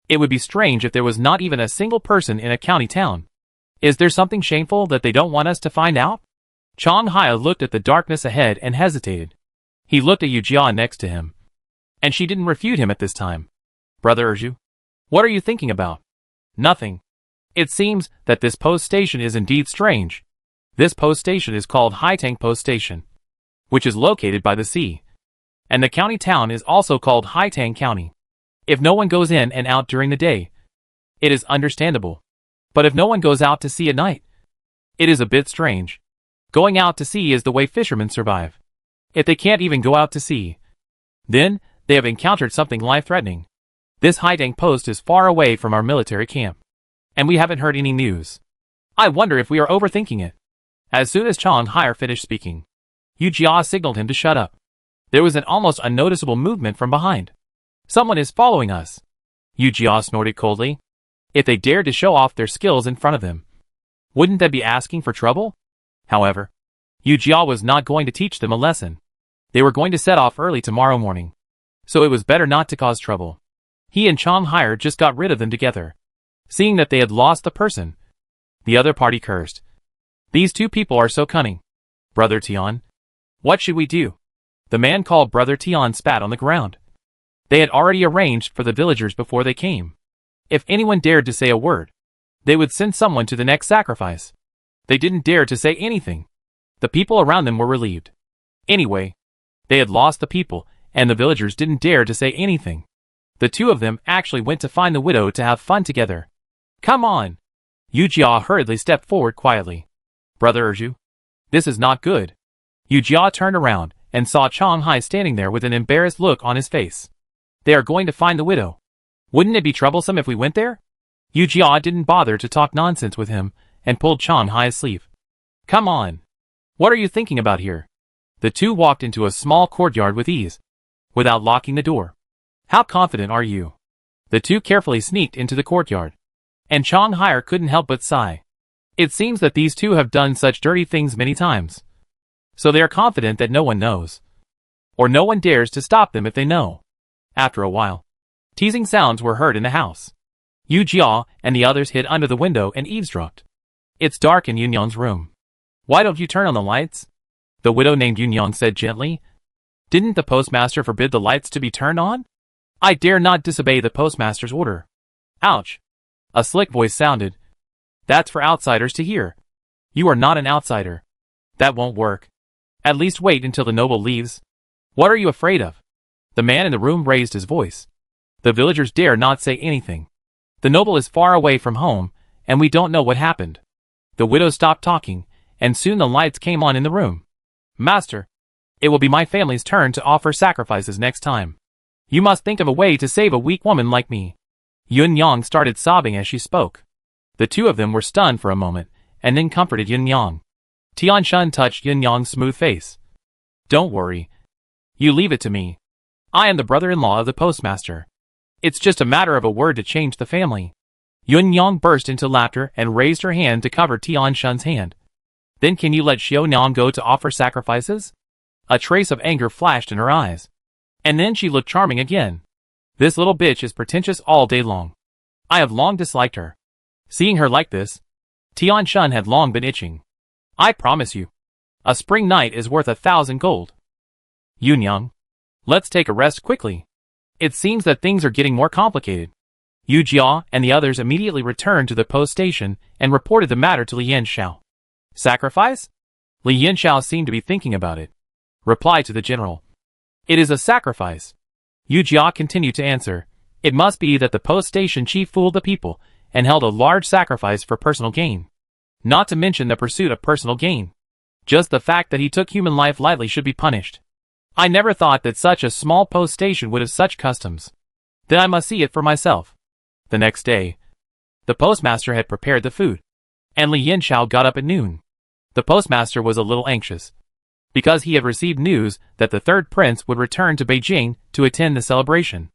It would be strange if there was not even a single person in a county town. Is there something shameful that they don't want us to find out? Chang Hai looked at the darkness ahead and hesitated. He looked at Yu Jia next to him, and she didn't refute him at this time. Brother Erju, what are you thinking about? Nothing. It seems that this post station is indeed strange. This post station is called Haitang Post Station, which is located by the sea. And the county town is also called Haitang County. If no one goes in and out during the day, it is understandable. But if no one goes out to sea at night, it is a bit strange. Going out to sea is the way fishermen survive. If they can't even go out to sea, then they have encountered something life-threatening. This Haitang post is far away from our military camp, and we haven't heard any news. I wonder if we are overthinking it. As soon as Chang Hai finished speaking, Yu Jia signaled him to shut up. There was an almost unnoticeable movement from behind. Someone is following us. Yu Jia snorted coldly. If they dared to show off their skills in front of them, wouldn't that be asking for trouble? However, Yu Jia was not going to teach them a lesson. They were going to set off early tomorrow morning, so it was better not to cause trouble. He and Chang Hai just got rid of them together. Seeing that they had lost the person, the other party cursed. These two people are so cunning. Brother Tian, what should we do? The man called Brother Tian spat on the ground. They had already arranged for the villagers before they came. If anyone dared to say a word, they would send someone to the next sacrifice. They didn't dare to say anything. The people around them were relieved. Anyway, they had lost the people, and the villagers didn't dare to say anything. The two of them actually went to find the widow to have fun together. Come on! Yu Jia hurriedly stepped forward quietly. Brother Erju, this is not good. Yu Jia turned around and saw Chang Hai standing there with an embarrassed look on his face. They are going to find the widow. Wouldn't it be troublesome if we went there? Yu Jia didn't bother to talk nonsense with him and pulled Chang Hai's sleeve. Come on! What are you thinking about here? The two walked into a small courtyard with ease, without locking the door. How confident are you? The two carefully sneaked into the courtyard, and Chang Hai couldn't help but sigh. It seems that these two have done such dirty things many times, so they are confident that no one knows, or no one dares to stop them if they know. After a while, teasing sounds were heard in the house. Yu Jia and the others hid under the window and eavesdropped. It's dark in Yunyang's room. Why don't you turn on the lights? The widow named Yunyang said gently. Didn't the postmaster forbid the lights to be turned on? I dare not disobey the postmaster's order. Ouch! A slick voice sounded. That's for outsiders to hear. You are not an outsider. That won't work. At least wait until the noble leaves. What are you afraid of? The man in the room raised his voice. The villagers dare not say anything. The noble is far away from home, and we don't know what happened. The widow stopped talking, and soon the lights came on in the room. Master, it will be my family's turn to offer sacrifices next time. You must think of a way to save a weak woman like me. Yun Yang started sobbing as she spoke. The two of them were stunned for a moment, and then comforted Yun Yang. Tian Shun touched Yun Yang's smooth face. Don't worry. You leave it to me. I am the brother-in-law of the postmaster. It's just a matter of a word to change the family. Yun Yang burst into laughter and raised her hand to cover Tian Shun's hand. Then can you let Xiao Niang go to offer sacrifices? A trace of anger flashed in her eyes. And then she looked charming again. This little bitch is pretentious all day long. I have long disliked her. Seeing her like this, Tian Shun had long been itching. I promise you, a spring night is worth 1,000 gold. Yun Yang, let's take a rest quickly. It seems that things are getting more complicated. Yu Jia and the others immediately returned to the post station and reported the matter to Li Yanxiao. Sacrifice? Li Yanxiao seemed to be thinking about it. Reply to the general. It is a sacrifice. Yu Jia continued to answer. It must be that the post station chief fooled the people and held a large sacrifice for personal gain. Not to mention the pursuit of personal gain. Just the fact that he took human life lightly should be punished. I never thought that such a small post station would have such customs. Then I must see it for myself. The next day, the postmaster had prepared the food, and Li Yanxiao got up at noon. The postmaster was a little anxious, because he had received news that the third prince would return to Beijing to attend the celebration.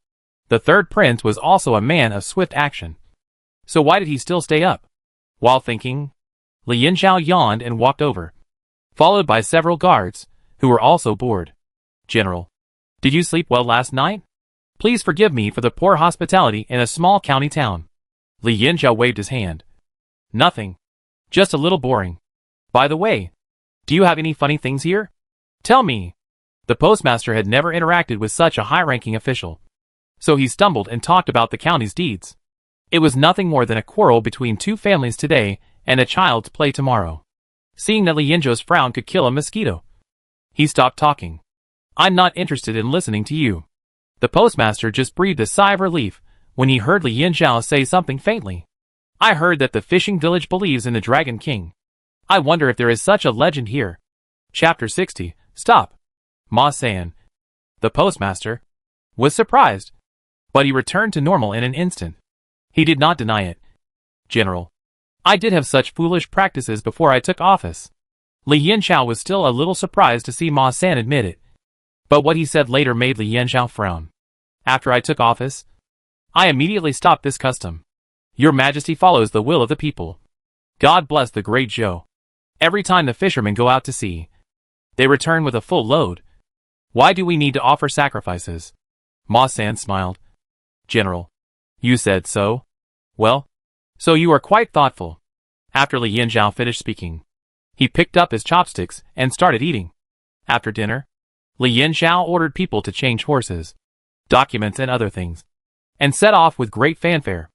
The third prince was also a man of swift action. So why did he still stay up? While thinking, Li Yanzhao yawned and walked over, followed by several guards, who were also bored. General, did you sleep well last night? Please forgive me for the poor hospitality in a small county town. Li Yanzhao waved his hand. Nothing. Just a little boring. By the way, do you have any funny things here? Tell me. The postmaster had never interacted with such a high-ranking official. So he stumbled and talked about the county's deeds. It was nothing more than a quarrel between two families today and a child's play tomorrow. Seeing that Li Yanzhao's frown could kill a mosquito, he stopped talking. I'm not interested in listening to you. The postmaster just breathed a sigh of relief when he heard Li Yanzhao say something faintly. I heard that the fishing village believes in the Dragon King. I wonder if there is such a legend here. Chapter 60. Stop. Ma San, the postmaster, was surprised, but he returned to normal in an instant. He did not deny it. General, I did have such foolish practices before I took office. Li Yanzhao was still a little surprised to see Ma San admit it, but what he said later made Li Yanzhao frown. After I took office, I immediately stopped this custom. Your Majesty follows the will of the people. God bless the great Zhou. Every time the fishermen go out to sea, they return with a full load. Why do we need to offer sacrifices? Ma San smiled. General, you said so? Well, so you are quite thoughtful. After Li Yanzhao finished speaking, he picked up his chopsticks and started eating. After dinner, Li Yanzhao ordered people to change horses, documents and other things, and set off with great fanfare.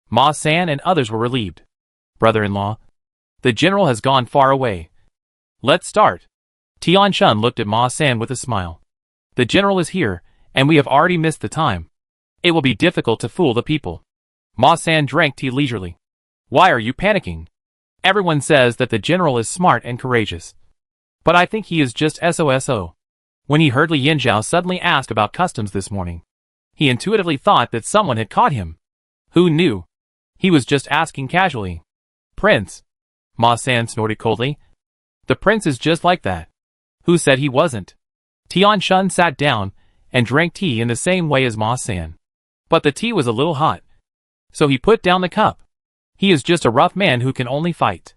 Ma San and others were relieved. Brother-in-law, the general has gone far away. Let's start. Tian Shun looked at Ma San with a smile. The general is here, and we have already missed the time. It will be difficult to fool the people. Ma San drank tea leisurely. Why are you panicking? Everyone says that the general is smart and courageous. But I think he is just SOSO. When he heard Li Yanzhao suddenly ask about customs this morning, he intuitively thought that someone had caught him. Who knew? He was just asking casually. Prince. Ma San snorted coldly. The prince is just like that. Who said he wasn't? Tian Shun sat down and drank tea in the same way as Ma San. But the tea was a little hot, so he put down the cup. He is just a rough man who can only fight.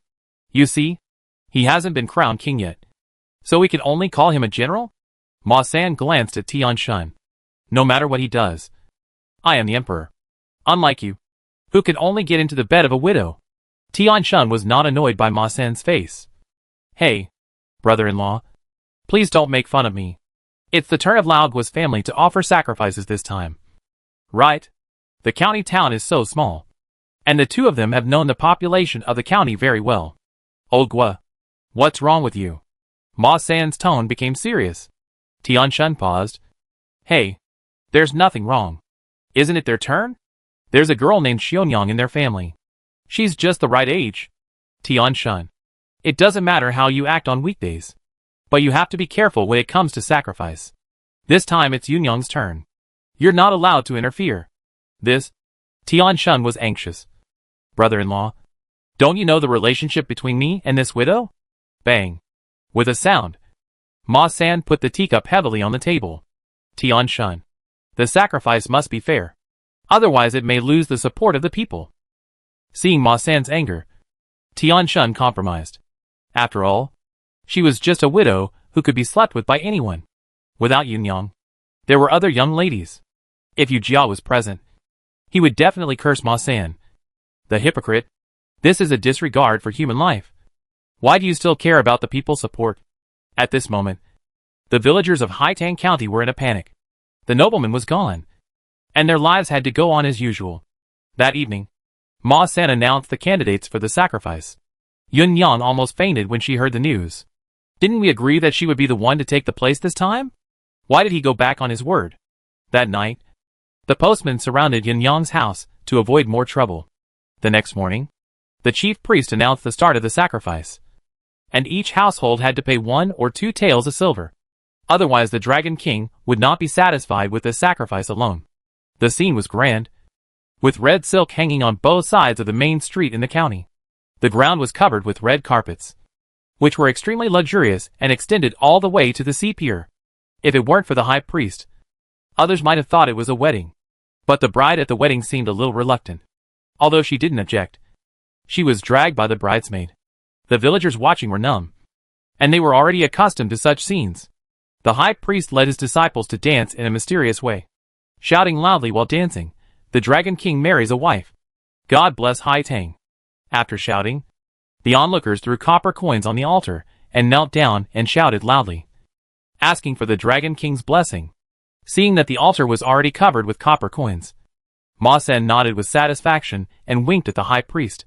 You see, he hasn't been crowned king yet, so we can only call him a general? Ma San glanced at Tian Shun. No matter what he does, I am the emperor. Unlike you, who can only get into the bed of a widow. Tian Shun was not annoyed by Ma San's face. Hey, brother-in-law, please don't make fun of me. It's the turn of Lao Guo's family to offer sacrifices this time. Right? The county town is so small, and the two of them have known the population of the county very well. Old Guo, what's wrong with you? Ma San's tone became serious. Tian Shun paused. Hey, there's nothing wrong. Isn't it their turn? There's a girl named Xionyang in their family. She's just the right age. Tian Shun. It doesn't matter how you act on weekdays, but you have to be careful when it comes to sacrifice. This time it's Yunyang's turn. You're not allowed to interfere. This? Tian Shun was anxious. Brother-in-law, don't you know the relationship between me and this widow? Bang. With a sound, Ma San put the teacup heavily on the table. Tian Shun. The sacrifice must be fair. Otherwise it may lose the support of the people. Seeing Ma San's anger, Tian Shun compromised. After all, she was just a widow who could be slept with by anyone. Without Yunyang, there were other young ladies. If Yu Jia was present, he would definitely curse Ma San. The hypocrite. This is a disregard for human life. Why do you still care about the people's support? At this moment, the villagers of Haitang County were in a panic. The nobleman was gone, and their lives had to go on as usual. That evening, Ma San announced the candidates for the sacrifice. Yunyang almost fainted when she heard the news. Didn't we agree that she would be the one to take the place this time? Why did he go back on his word? That night, the postmen surrounded Yunyang's house to avoid more trouble. The next morning, the chief priest announced the start of the sacrifice, and each household had to pay 1 or 2 taels of silver. Otherwise the Dragon King would not be satisfied with the sacrifice alone. The scene was grand, with red silk hanging on both sides of the main street in the county. The ground was covered with red carpets. which were extremely luxurious and extended all the way to the sea pier. If it weren't for the high priest, others might have thought it was a wedding. But the bride at the wedding seemed a little reluctant. Although she didn't object, she was dragged by the bridesmaid. The villagers watching were numb, and they were already accustomed to such scenes. The high priest led his disciples to dance in a mysterious way, shouting loudly while dancing, "The Dragon King marries a wife. God bless Hai Tang." After shouting, the onlookers threw copper coins on the altar and knelt down and shouted loudly, asking for the Dragon King's blessing. Seeing that the altar was already covered with copper coins, Ma Sen nodded with satisfaction and winked at the high priest,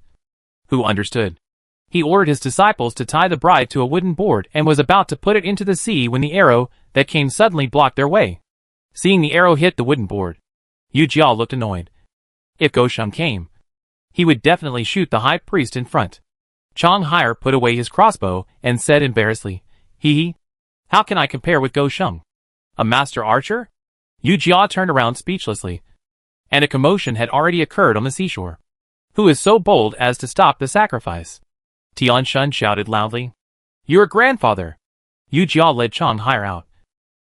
who understood. He ordered his disciples to tie the bride to a wooden board and was about to put it into the sea when the arrow that came suddenly blocked their way. Seeing the arrow hit the wooden board, Yu Jiao looked annoyed. If Go Sheng came, he would definitely shoot the high priest in front. Chang Haier put away his crossbow and said embarrassedly, "Hee, how can I compare with Go Sheng? A master archer?" Yu Jia turned around speechlessly, and a commotion had already occurred on the seashore. "Who is so bold as to stop the sacrifice?" Tian Shun shouted loudly. "Your grandfather!" Yu Jia led Chang Haier out,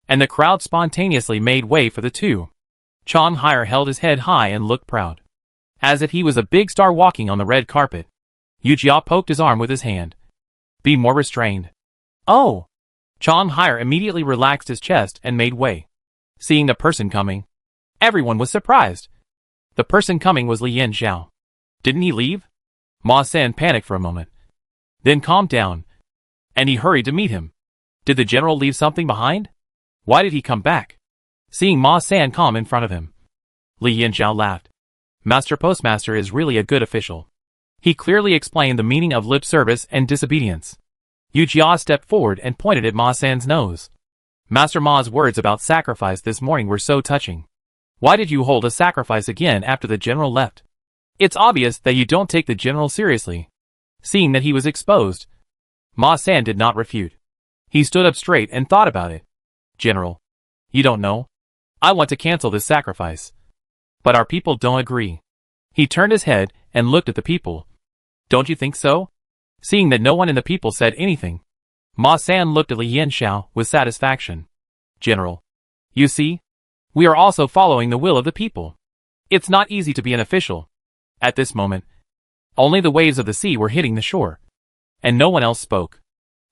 and the crowd spontaneously made way for the two. Chang Haier held his head high and looked proud, as if he was a big star walking on the red carpet. Yu Jia poked his arm with his hand. "Be more restrained." "Oh!" Chang Haier immediately relaxed his chest and made way. Seeing the person coming, everyone was surprised. The person coming was Li Yanxiao. Didn't he leave? Ma San panicked for a moment, then calmed down, and he hurried to meet him. Did the general leave something behind? Why did he come back? Seeing Ma San calm in front of him, Li Yanxiao laughed. Master Postmaster is really a good official. He clearly explained the meaning of lip service and disobedience. Yu Jia stepped forward and pointed at Ma San's nose. Master Ma's words about sacrifice this morning were so touching. Why did you hold a sacrifice again after the general left? It's obvious that you don't take the general seriously. Seeing that he was exposed, Ma San did not refute. He stood up straight and thought about it. General, you don't know? I want to cancel this sacrifice, but our people don't agree. He turned his head and looked at the people. Don't you think so? Seeing that no one in the people said anything, Ma San looked at Li Yanxiao with satisfaction. General, you see? We are also following the will of the people. It's not easy to be an official. At this moment, only the waves of the sea were hitting the shore, and no one else spoke.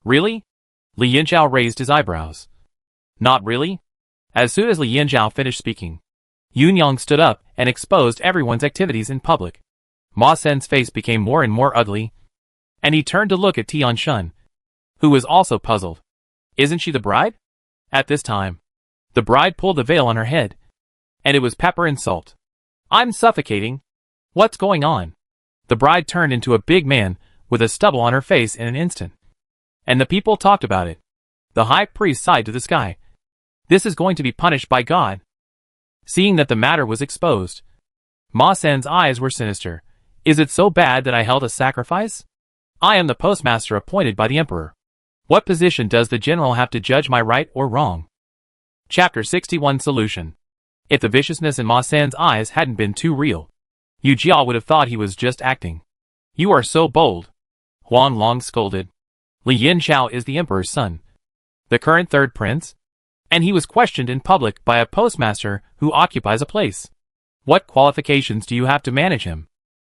Really? Li Yanxiao raised his eyebrows. Not really? As soon as Li Yanxiao finished speaking, Yun Yang stood up and exposed everyone's activities in public. Ma Sen's face became more and more ugly, and he turned to look at Tian Shun, who was also puzzled. Isn't she the bride? At this time, the bride pulled the veil on her head, and it was pepper and salt. I'm suffocating. What's going on? The bride turned into a big man with a stubble on her face in an instant, and the people talked about it. The high priest sighed to the sky. This is going to be punished by God. Seeing that the matter was exposed, Ma Sen's eyes were sinister. Is it so bad that I held a sacrifice? I am the postmaster appointed by the emperor. What position does the general have to judge my right or wrong? Chapter 61 Solution. If the viciousness in Ma San's eyes hadn't been too real, Yu Jia would have thought he was just acting. You are so bold, Huang Long scolded. Li Yanxiao is the emperor's son, the current third prince, and he was questioned in public by a postmaster who occupies a place. What qualifications do you have to manage him?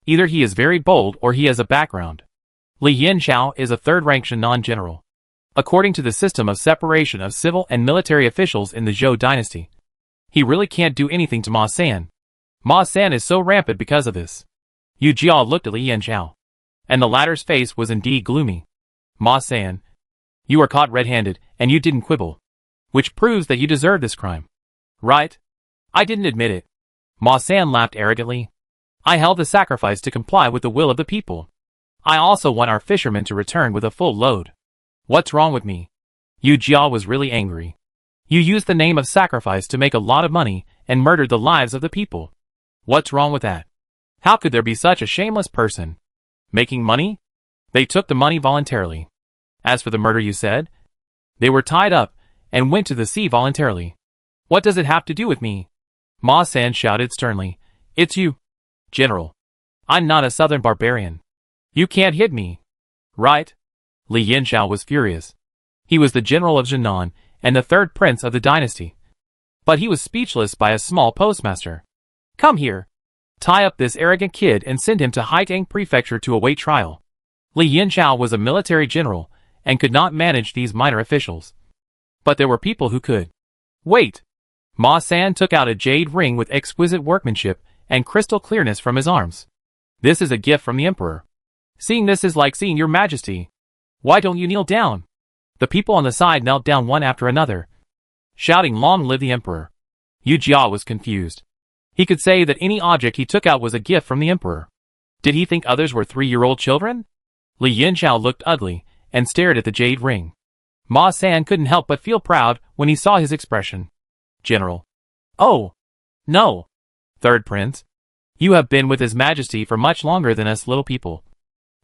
Either he is very bold or he has a background. Li Yanxiao is a third-rank non-general, according to the system of separation of civil and military officials in the Zhou dynasty. He really can't do anything to Ma San. Ma San is so rampant because of this. Yu Jia looked at Li Yanxiao, and the latter's face was indeed gloomy. Ma San, you are caught red-handed, and you didn't quibble, which proves that you deserve this crime. Right? I didn't admit it. Ma San laughed arrogantly. I held the sacrifice to comply with the will of the people. I also want our fishermen to return with a full load. What's wrong with me? Yu Jia was really angry. You used the name of sacrifice to make a lot of money and murdered the lives of the people. What's wrong with that? How could there be such a shameless person? Making money? They took the money voluntarily. As for the murder you said, they were tied up and went to the sea voluntarily. What does it have to do with me? Ma San shouted sternly. It's you. General, I'm not a southern barbarian. You can't hit me. Right? Li Yanxiao was furious. He was the general of Jinan and the third prince of the dynasty. But he was speechless by a small postmaster. Come here. Tie up this arrogant kid and send him to Haitang Prefecture to await trial. Li Yanxiao was a military general and could not manage these minor officials. But there were people who could. Wait. Ma San took out a jade ring with exquisite workmanship and crystal clearness from his arms. This is a gift from the emperor. Seeing this is like seeing your majesty. Why don't you kneel down? The people on the side knelt down one after another, shouting, "Long live the emperor." Yu Jia was confused. He could say that any object he took out was a gift from the emperor. Did he think others were 3-year-old children? Li Yanxiao looked ugly and stared at the jade ring. Ma San couldn't help but feel proud when he saw his expression. General. Oh. No. Third Prince. You have been with His Majesty for much longer than us little people.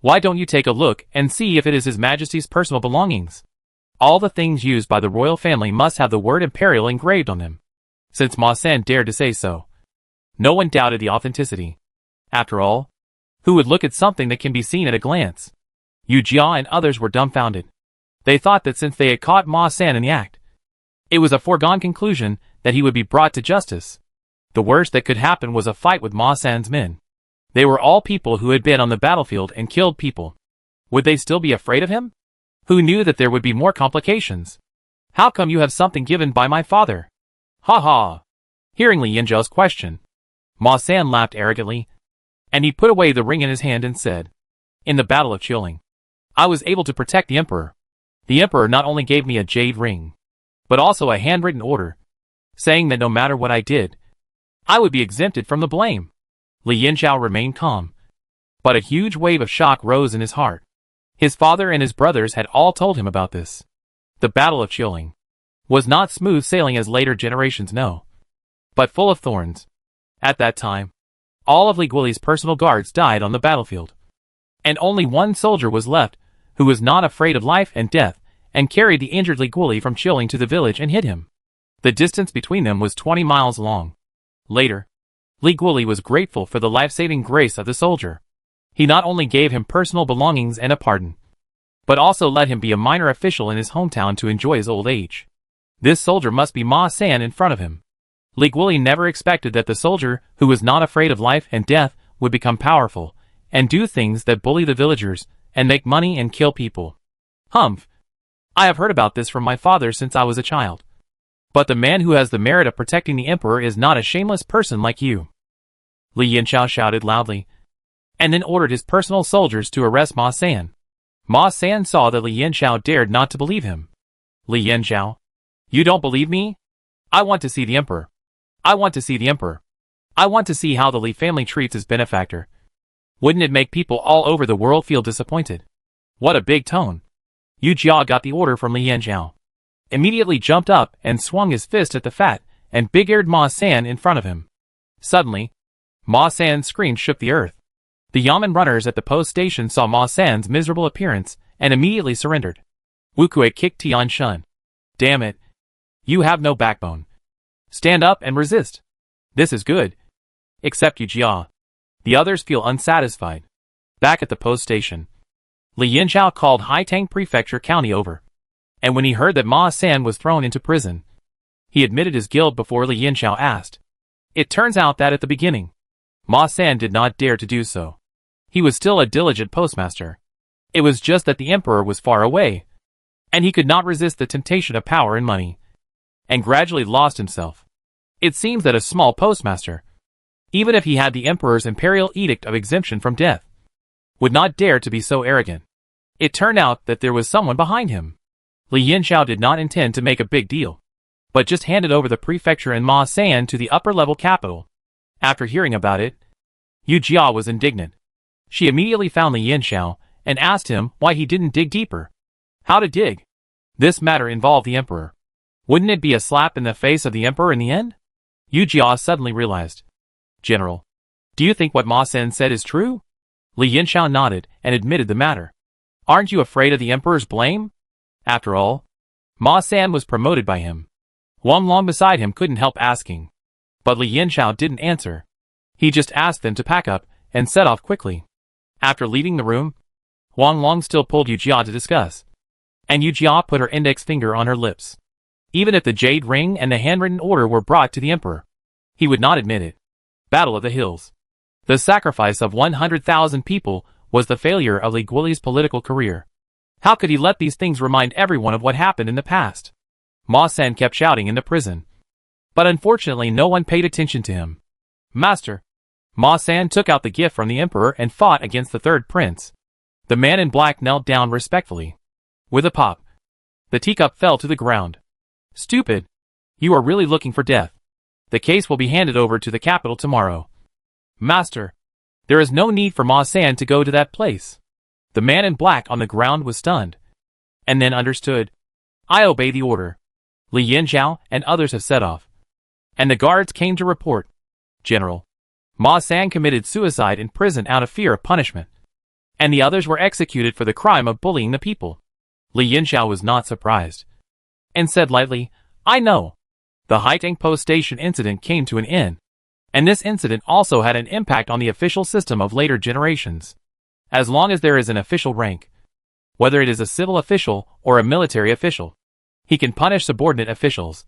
Why don't you take a look and see if it is His Majesty's personal belongings? All the things used by the royal family must have the word Imperial engraved on them. Since Ma San dared to say so, no one doubted the authenticity. After all, who would look at something that can be seen at a glance? Yu Jia and others were dumbfounded. They thought that since they had caught Ma San in the act, it was a foregone conclusion that he would be brought to justice. The worst that could happen was a fight with Ma San's men. They were all people who had been on the battlefield and killed people. Would they still be afraid of him? Who knew that there would be more complications? How come you have something given by my father? Ha ha! Hearing Li Yanxiao's question, Ma San laughed arrogantly, and he put away the ring in his hand and said, "In the Battle of Qiling, I was able to protect the emperor. The emperor not only gave me a jade ring, but also a handwritten order, saying that no matter what I did, I would be exempted from the blame." Li Yanxiao remained calm, but a huge wave of shock rose in his heart. His father and his brothers had all told him about this. The Battle of Qiling was not smooth sailing as later generations know, but full of thorns. At that time, all of Li Guoli's personal guards died on the battlefield, and only one soldier was left who was not afraid of life and death and carried the injured Li Guoli from Qiling to the village and hid him. The distance between them was 20 miles long. Later, Li Guoli was grateful for the life-saving grace of the soldier. He not only gave him personal belongings and a pardon, but also let him be a minor official in his hometown to enjoy his old age. This soldier must be Ma San in front of him. Li Guoli never expected that the soldier who was not afraid of life and death would become powerful and do things that bully the villagers and make money and kill people. Humph! I have heard about this from my father since I was a child. But the man who has the merit of protecting the emperor is not a shameless person like you. Li Yanxiao shouted loudly, and then ordered his personal soldiers to arrest Ma San. Ma San saw that Li Yanxiao dared not to believe him. Li Yanxiao, you don't believe me? I want to see the emperor. I want to see the emperor. I want to see how the Li family treats his benefactor. Wouldn't it make people all over the world feel disappointed? What a big tone. Yu Jia got the order from Li Yanxiao, immediately jumped up and swung his fist at the fat and big-eared Ma San in front of him. Suddenly, Ma San's scream shook the earth. The yamen runners at the post station saw Ma San's miserable appearance and immediately surrendered. Wu Kuei kicked Tian Shun. Damn it. You have no backbone. Stand up and resist. This is good. Except Yu Jia. The others feel unsatisfied. Back at the post station, Li Yanxiao called Haitang Prefecture County over, and when he heard that Ma San was thrown into prison, he admitted his guilt before Li Yanxiao asked. It turns out that at the beginning, Ma San did not dare to do so. He was still a diligent postmaster. It was just that the emperor was far away, and he could not resist the temptation of power and money, and gradually lost himself. It seems that a small postmaster, even if he had the emperor's imperial edict of exemption from death, would not dare to be so arrogant. It turned out that there was someone behind him. Li Yanxiao did not intend to make a big deal, but just handed over the prefecture and Ma San to the upper-level capital. After hearing about it, Yu Jia was indignant. She immediately found Li Yanxiao and asked him why he didn't dig deeper. How to dig? This matter involved the emperor. Wouldn't it be a slap in the face of the emperor in the end? Yu Jia suddenly realized. General, do you think what Ma San said is true? Li Yanxiao nodded and admitted the matter. Aren't you afraid of the emperor's blame? After all, Ma San was promoted by him. Wang Long beside him couldn't help asking. But Li Yanxiao didn't answer. He just asked them to pack up and set off quickly. After leaving the room, Huang Long still pulled Yu Jia to discuss. And Yu Jia put her index finger on her lips. Even if the jade ring and the handwritten order were brought to the emperor, he would not admit it. Battle of the Hills. The sacrifice of 100,000 people was the failure of Li Guoli's political career. How could he let these things remind everyone of what happened in the past? Ma San kept shouting in the prison. But unfortunately no one paid attention to him. Master. Ma San took out the gift from the emperor and fought against the third prince. The man in black knelt down respectfully. With a pop, the teacup fell to the ground. Stupid. You are really looking for death. The case will be handed over to the capital tomorrow. Master. There is no need for Ma San to go to that place. The man in black on the ground was stunned. And then understood. I obey the order. Li Yinzhao and others have set off. And the guards came to report. General. Ma San committed suicide in prison out of fear of punishment. And the others were executed for the crime of bullying the people. Li Yinzhao was not surprised. And said lightly, I know. The Haitang Post Station incident came to an end. And this incident also had an impact on the official system of later generations. As long as there is an official rank, whether it is a civil official or a military official, he can punish subordinate officials,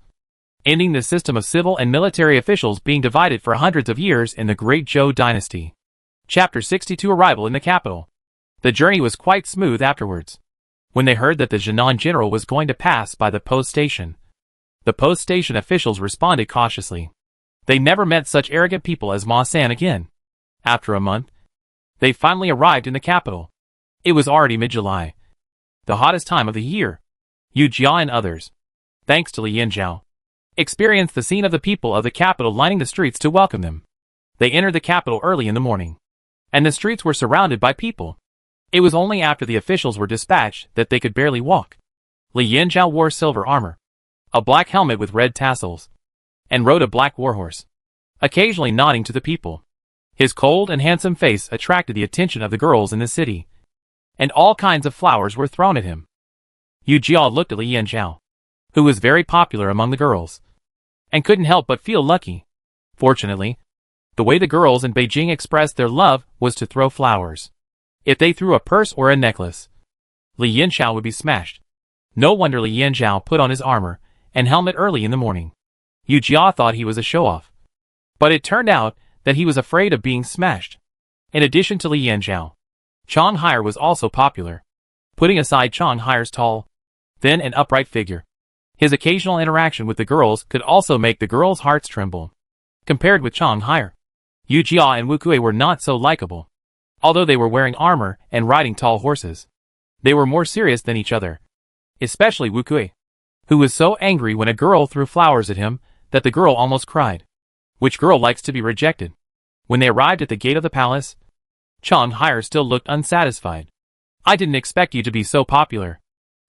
ending the system of civil and military officials being divided for hundreds of years in the Great Zhou dynasty. Chapter 62 Arrival in the capital. The journey was quite smooth afterwards. When they heard that the Jinan general was going to pass by the post station, the post station officials responded cautiously. They never met such arrogant people as Ma San again. After a month, they finally arrived in the capital. It was already mid-July, the hottest time of the year. Yu Jia and others, thanks to Li Yinzhao, experienced the scene of the people of the capital lining the streets to welcome them. They entered the capital early in the morning, and the streets were surrounded by people. It was only after the officials were dispatched that they could barely walk. Li Yinzhao wore silver armor, a black helmet with red tassels, and rode a black warhorse, occasionally nodding to the people. His cold and handsome face attracted the attention of the girls in the city, and all kinds of flowers were thrown at him. Yu Jia looked at Li Yinzhao, who was very popular among the girls, and couldn't help but feel lucky. Fortunately, the way the girls in Beijing expressed their love was to throw flowers. If they threw a purse or a necklace, Li Yinzhao would be smashed. No wonder Li Yinzhao put on his armor and helmet early in the morning. Yu Jia thought he was a show-off, but it turned out that he was afraid of being smashed. In addition to Li Yinzhao, Chang Haier was also popular. Putting aside Chang Haier's tall, thin and upright figure, his occasional interaction with the girls could also make the girls' hearts tremble. Compared with Chang Haier, Yu Jia and Wu Kui were not so likable. Although they were wearing armor and riding tall horses, they were more serious than each other. Especially Wu Kui, who was so angry when a girl threw flowers at him that the girl almost cried. Which girl likes to be rejected? When they arrived at the gate of the palace, Chang Haier still looked unsatisfied. I didn't expect you to be so popular.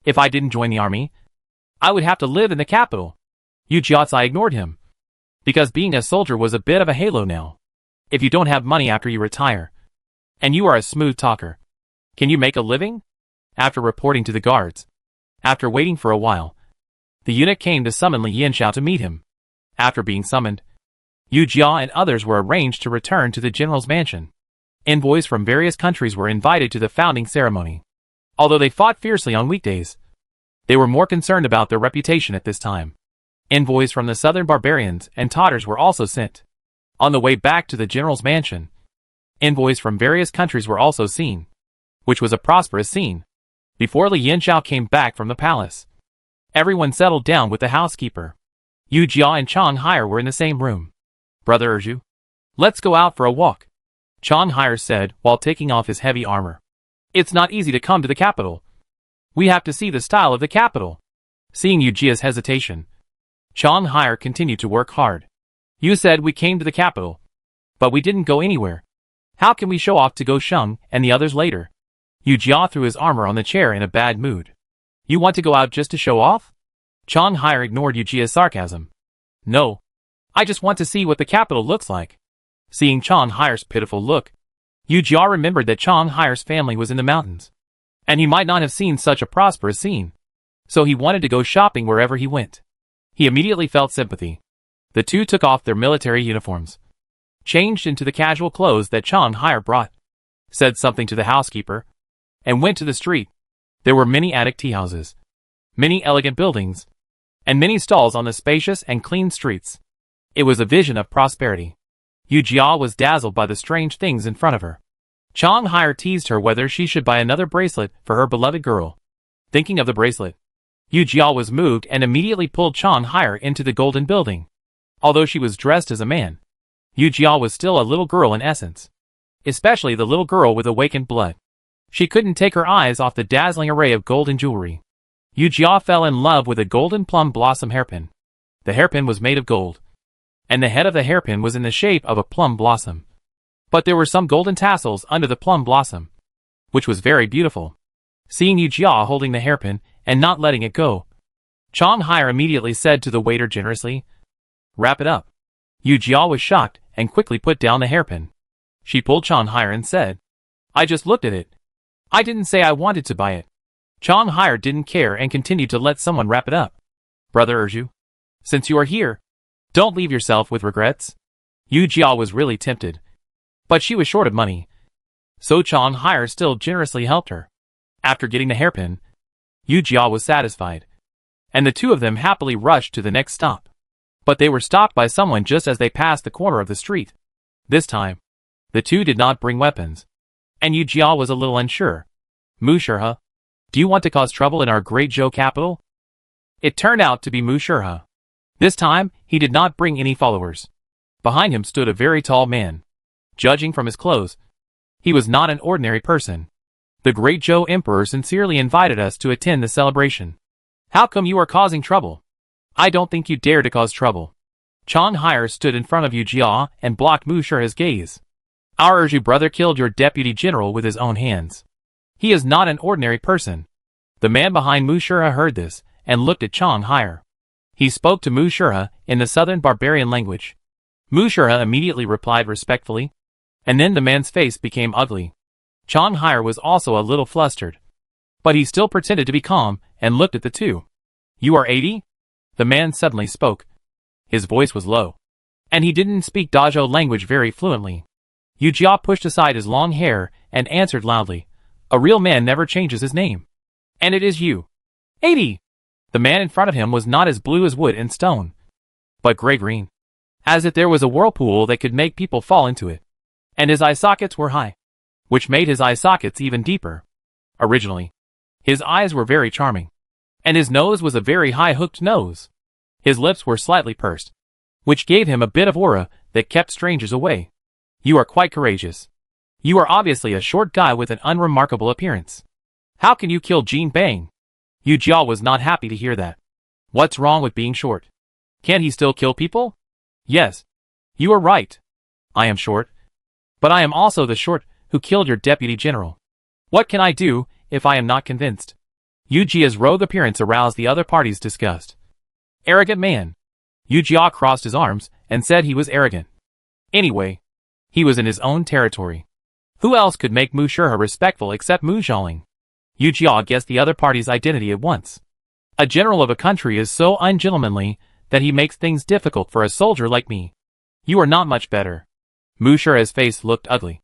If I didn't join the army, I would have to live in the capital. Yu Jiazi ignored him, because being a soldier was a bit of a halo now. If you don't have money after you retire, and you are a smooth talker, can you make a living? After reporting to the guards, after waiting for a while, the eunuch came to summon Li Yinzhao to meet him. After being summoned, Yu Jia and others were arranged to return to the general's mansion. Envoys from various countries were invited to the founding ceremony. Although they fought fiercely on weekdays, they were more concerned about their reputation at this time. Envoys from the southern barbarians and Tatars were also sent. On the way back to the general's mansion, envoys from various countries were also seen, which was a prosperous scene. Before Li Yinzhao came back from the palace, everyone settled down with the housekeeper. Yu Jia and Chang Haier were in the same room. Brother Erju, let's go out for a walk, Chang Haier said while taking off his heavy armor. It's not easy to come to the capital. We have to see the style of the capital. Seeing Yu Jia's hesitation, Chang Haier continued to work hard. You said we came to the capital, but we didn't go anywhere. How can we show off to Go Sheng and the others later? Yu Jia threw his armor on the chair in a bad mood. You want to go out just to show off? Chang Haier ignored Yu Jia's sarcasm. No. I just want to see what the capital looks like. Seeing Chang Haier's pitiful look, Yu Jia remembered that Chang Haier's family was in the mountains, and he might not have seen such a prosperous scene. So he wanted to go shopping wherever he went. He immediately felt sympathy. The two took off their military uniforms, changed into the casual clothes that Chang Haier brought, said something to the housekeeper, and went to the street. There were many attic tea houses, many elegant buildings, and many stalls on the spacious and clean streets. It was a vision of prosperity. Yu Jia was dazzled by the strange things in front of her. Chang Hai teased her whether she should buy another bracelet for her beloved girl. Thinking of the bracelet, Yu Jia was moved and immediately pulled Chang Hai into the golden building. Although she was dressed as a man, Yu Jia was still a little girl in essence, especially the little girl with awakened blood. She couldn't take her eyes off the dazzling array of golden jewelry. Yu Jia fell in love with a golden plum blossom hairpin. The hairpin was made of gold, and the head of the hairpin was in the shape of a plum blossom. But there were some golden tassels under the plum blossom, which was very beautiful. Seeing Yu Jia holding the hairpin and not letting it go, Chang Hai immediately said to the waiter generously, "Wrap it up." Yu Jia was shocked and quickly put down the hairpin. She pulled Chang Hai and said, "I just looked at it. I didn't say I wanted to buy it." Chang Hai didn't care and continued to let someone wrap it up. "Brother Erju, since you are here, don't leave yourself with regrets." Yu Jia was really tempted, but she was short of money, so Chang Hai still generously helped her. After getting the hairpin, Yu Jia was satisfied, and the two of them happily rushed to the next stop. But they were stopped by someone just as they passed the corner of the street. This time, the two did not bring weapons, and Yu Jia was a little unsure. "Mu Shurha, do you want to cause trouble in our great Zhou capital?" It turned out to be Mu Shurha. This time, he did not bring any followers. Behind him stood a very tall man. Judging from his clothes, he was not an ordinary person. "The great Zhou Emperor sincerely invited us to attend the celebration. How come you are causing trouble?" "I don't think you dare to cause trouble." Chang Hai stood in front of Yu Jia and blocked Mu Shurha's gaze. "Our Erju brother killed your deputy general with his own hands. He is not an ordinary person." The man behind Mu Shurha heard this and looked at Chang Hai. He spoke to Mu Shurha in the southern barbarian language. Mu Shurha immediately replied respectfully, and then the man's face became ugly. Chang Hai was also a little flustered, but he still pretended to be calm and looked at the two. "You are 80? The man suddenly spoke. His voice was low, and he didn't speak Dazhou language very fluently. Yu Jia pushed aside his long hair and answered loudly, "A real man never changes his name. And it is you." 80! The man in front of him was not as blue as wood and stone, but gray-green, as if there was a whirlpool that could make people fall into it. And his eye sockets were high, which made his eye sockets even deeper. Originally, his eyes were very charming, and his nose was a very high hooked nose. His lips were slightly pursed, which gave him a bit of aura that kept strangers away. "You are quite courageous. You are obviously a short guy with an unremarkable appearance. How can you kill Jin Bang?" Yu Jia was not happy to hear that. What's wrong with being short? Can't he still kill people? Yes, you are right. I am short, but I am also the short who killed your deputy general. What can I do if I am not convinced? Yu Jia's rogue appearance aroused the other party's disgust. Arrogant man. Yu Jia crossed his arms and said he was arrogant. Anyway, he was in his own territory. Who else could make Mu Shurha respectful except Mu Xiaoling? Yu Jia guessed the other party's identity at once. A general of a country is so ungentlemanly that he makes things difficult for a soldier like me. You are not much better. Mu Shurha's face looked ugly.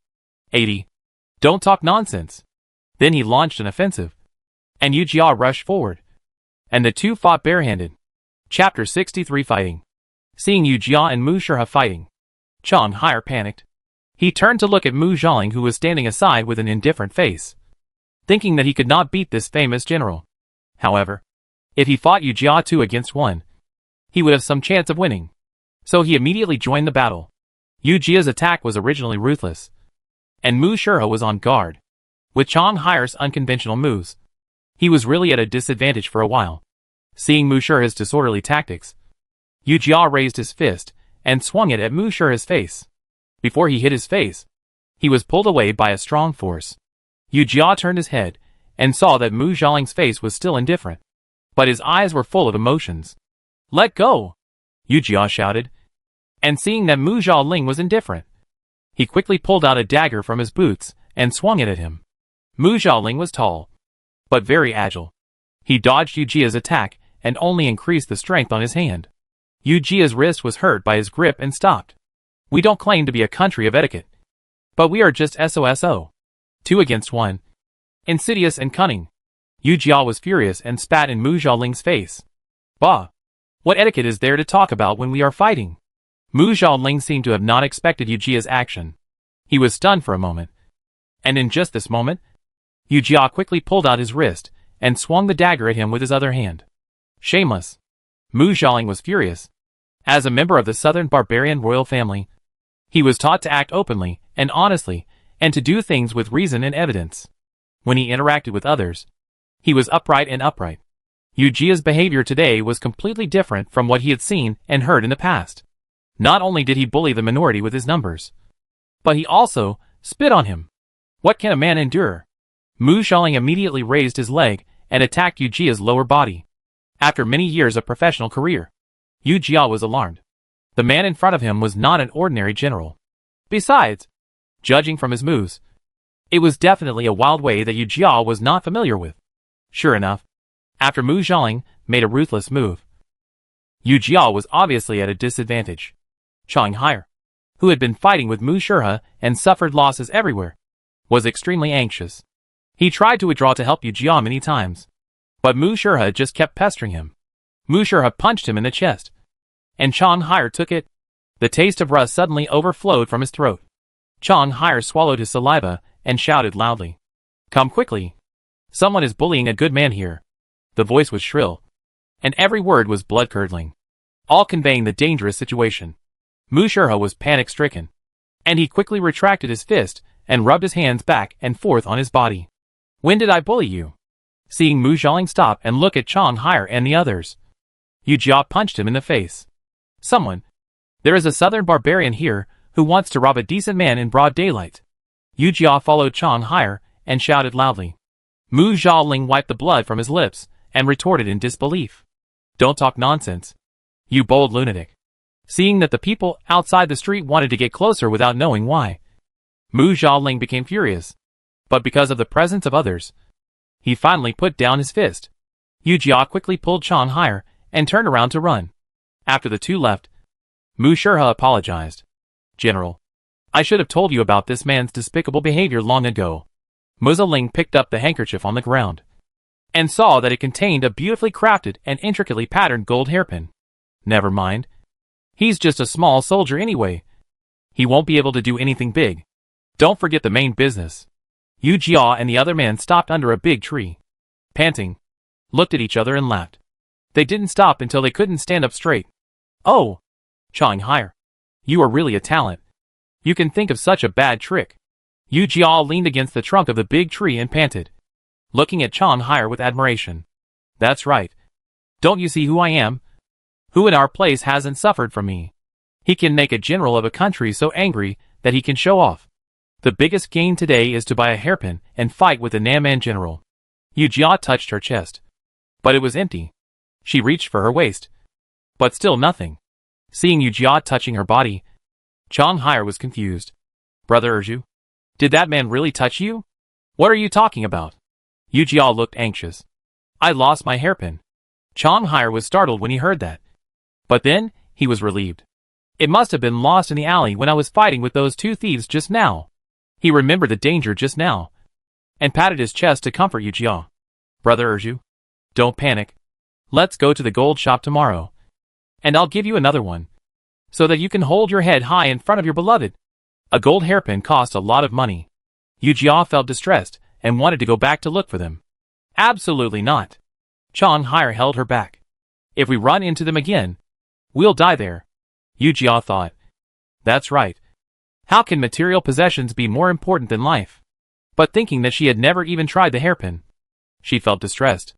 80. Don't talk nonsense. Then he launched an offensive, and Yu Jia rushed forward, and the two fought barehanded. Chapter 63 Fighting. Seeing Yu Jia and Mu Shurha fighting, Chang Hai panicked. He turned to look at Mu Xiaoling, who was standing aside with an indifferent face, thinking that he could not beat this famous general. However, if he fought Yu Jia 2 against 1, he would have some chance of winning. So he immediately joined the battle. Yu Jia's attack was originally ruthless, and Mu Shurha was on guard. With Chang Hai's unconventional moves, he was really at a disadvantage for a while. Seeing Mu Shurha's disorderly tactics, Yu Jia raised his fist and swung it at Mu Shurha's face. Before he hit his face, he was pulled away by a strong force. Yu Jia turned his head and saw that Mu Xiaoling's face was still indifferent, but his eyes were full of emotions. "Let go!" Yu Jia shouted, and seeing that Mu Xiaoling was indifferent, he quickly pulled out a dagger from his boots and swung it at him. Mu Xiaoling was tall, but very agile. He dodged Yu Jia's attack and only increased the strength on his hand. Yu Jia's wrist was hurt by his grip and stopped. We don't claim to be a country of etiquette, but we are just SOSO. 2 against 1. Insidious and cunning. Yu Jia was furious and spat in Mu Xiaoling's face. Bah! What etiquette is there to talk about when we are fighting? Mu Xiaoling seemed to have not expected Yu Jia's action. He was stunned for a moment. And in just this moment, Yu Jia quickly pulled out his wrist and swung the dagger at him with his other hand. Shameless! Mu Xiaoling was furious. As a member of the southern barbarian royal family, he was taught to act openly and honestly, and to do things with reason and evidence. When he interacted with others, he was upright and upright. Yu Jia's behavior today was completely different from what he had seen and heard in the past. Not only did he bully the minority with his numbers, but he also spit on him. What can a man endure? Mu Xiaoling immediately raised his leg and attacked Yu Jia's lower body. After many years of professional career, Yu Jia was alarmed. The man in front of him was not an ordinary general. Besides, judging from his moves, it was definitely a wild way that Yu Jia was not familiar with. Sure enough, after Mu Xiaoling made a ruthless move, Yu Jia was obviously at a disadvantage. Chang Haier, who had been fighting with Mu Shirha and suffered losses everywhere, was extremely anxious. He tried to withdraw to help Yu Jia many times, but Mu Shirha just kept pestering him. Mu Shirha punched him in the chest, and Chang Haier took it. The taste of rust suddenly overflowed from his throat. Chang Haier swallowed his saliva and shouted loudly, "Come quickly! Someone is bullying a good man here." The voice was shrill, and every word was blood-curdling, all conveying the dangerous situation. Mu Shirha was panic-stricken, and he quickly retracted his fist and rubbed his hands back and forth on his body. "When did I bully you?" Seeing Mu Xiaoling stop and look at Chang Haier and the others, Yu Jia punched him in the face. "Someone! There is a southern barbarian here who wants to rob a decent man in broad daylight." Yu Jia followed Chang Haier and shouted loudly. Mu Xiaoling wiped the blood from his lips and retorted in disbelief. "Don't talk nonsense, you bold lunatic." Seeing that the people outside the street wanted to get closer without knowing why, Mu Xiaoling became furious. But because of the presence of others, he finally put down his fist. Yu Jia quickly pulled Chang Haier and turned around to run. After the two left, Mu Shirha apologized. "General, I should have told you about this man's despicable behavior long ago." Mu Xiaoling picked up the handkerchief on the ground and saw that it contained a beautifully crafted and intricately patterned gold hairpin. "Never mind. He's just a small soldier anyway. He won't be able to do anything big. Don't forget the main business." Yu Jia and the other man stopped under a big tree, panting, looked at each other and laughed. They didn't stop until they couldn't stand up straight. "Oh, Chang Haier, you are really a talent. You can think of such a bad trick." Yu Jia leaned against the trunk of the big tree and panted, looking at Chang Haier with admiration. "That's right. Don't you see who I am? Who in our place hasn't suffered from me? He can make a general of a country so angry that he can show off. The biggest gain today is to buy a hairpin and fight with the Namman general." Yu Jia touched her chest, but it was empty. She reached for her waist, but still nothing. Seeing Yu Jia touching her body, Chang Haier was confused. "Brother Erju, did that man really touch you? What are you talking about?" Yu Jia looked anxious. "I lost my hairpin." Chang Haier was startled when he heard that, but then he was relieved. "It must have been lost in the alley when I was fighting with those two thieves just now." He remembered the danger just now, and patted his chest to comfort Yu Jia. "Brother Erju, don't panic. Let's go to the gold shop tomorrow, and I'll give you another one, so that you can hold your head high in front of your beloved." A gold hairpin cost a lot of money. Yu Jia felt distressed and wanted to go back to look for them. "Absolutely not." Chang Haier held her back. "If we run into them again, we'll die there." Yu Jia thought, "That's right. How can material possessions be more important than life?" But thinking that she had never even tried the hairpin, she felt distressed.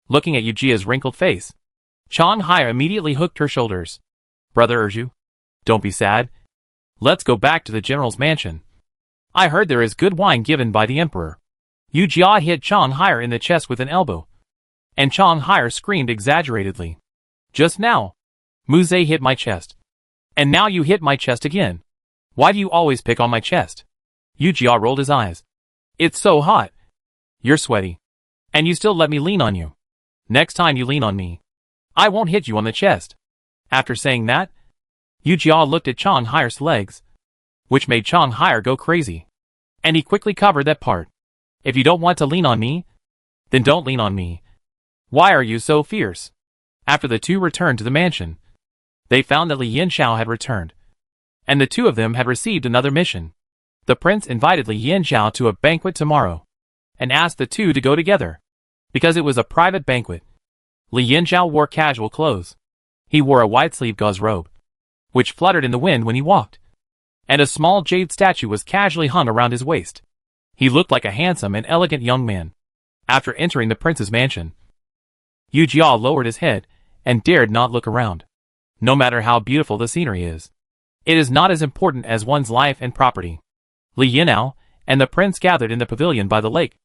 Looking at Yu Jia's wrinkled face, Chang Haier immediately hooked her shoulders. "Brother Erju, don't be sad. Let's go back to the general's mansion. I heard there is good wine given by the emperor." Yu Jia hit Chang Haier in the chest with an elbow, and Chang Haier screamed exaggeratedly. "Just now, Mu Zhe hit my chest, and now you hit my chest again. Why do you always pick on my chest?" Yu Jia rolled his eyes. "It's so hot. You're sweaty, and you still let me lean on you. Next time you lean on me, I won't hit you on the chest." After saying that, Yu Jia looked at Chang Haier's legs, which made Chang Haier go crazy, and he quickly covered that part. If you don't want to lean on me, then don't lean on me. Why are you so fierce? After the two returned to the mansion, they found that Li Yanxiao had returned, and the two of them had received another mission. The prince invited Li Yanxiao to a banquet tomorrow, and asked the two to go together, because it was a private banquet. Li Yanxiao wore casual clothes. He wore a wide-sleeved gauze robe, which fluttered in the wind when he walked, and a small jade statue was casually hung around his waist. He looked like a handsome and elegant young man. After entering the prince's mansion, Yu Jia lowered his head and dared not look around. No matter how beautiful the scenery is, it is not as important as one's life and property. Li Yanao and the prince gathered in the pavilion by the lake,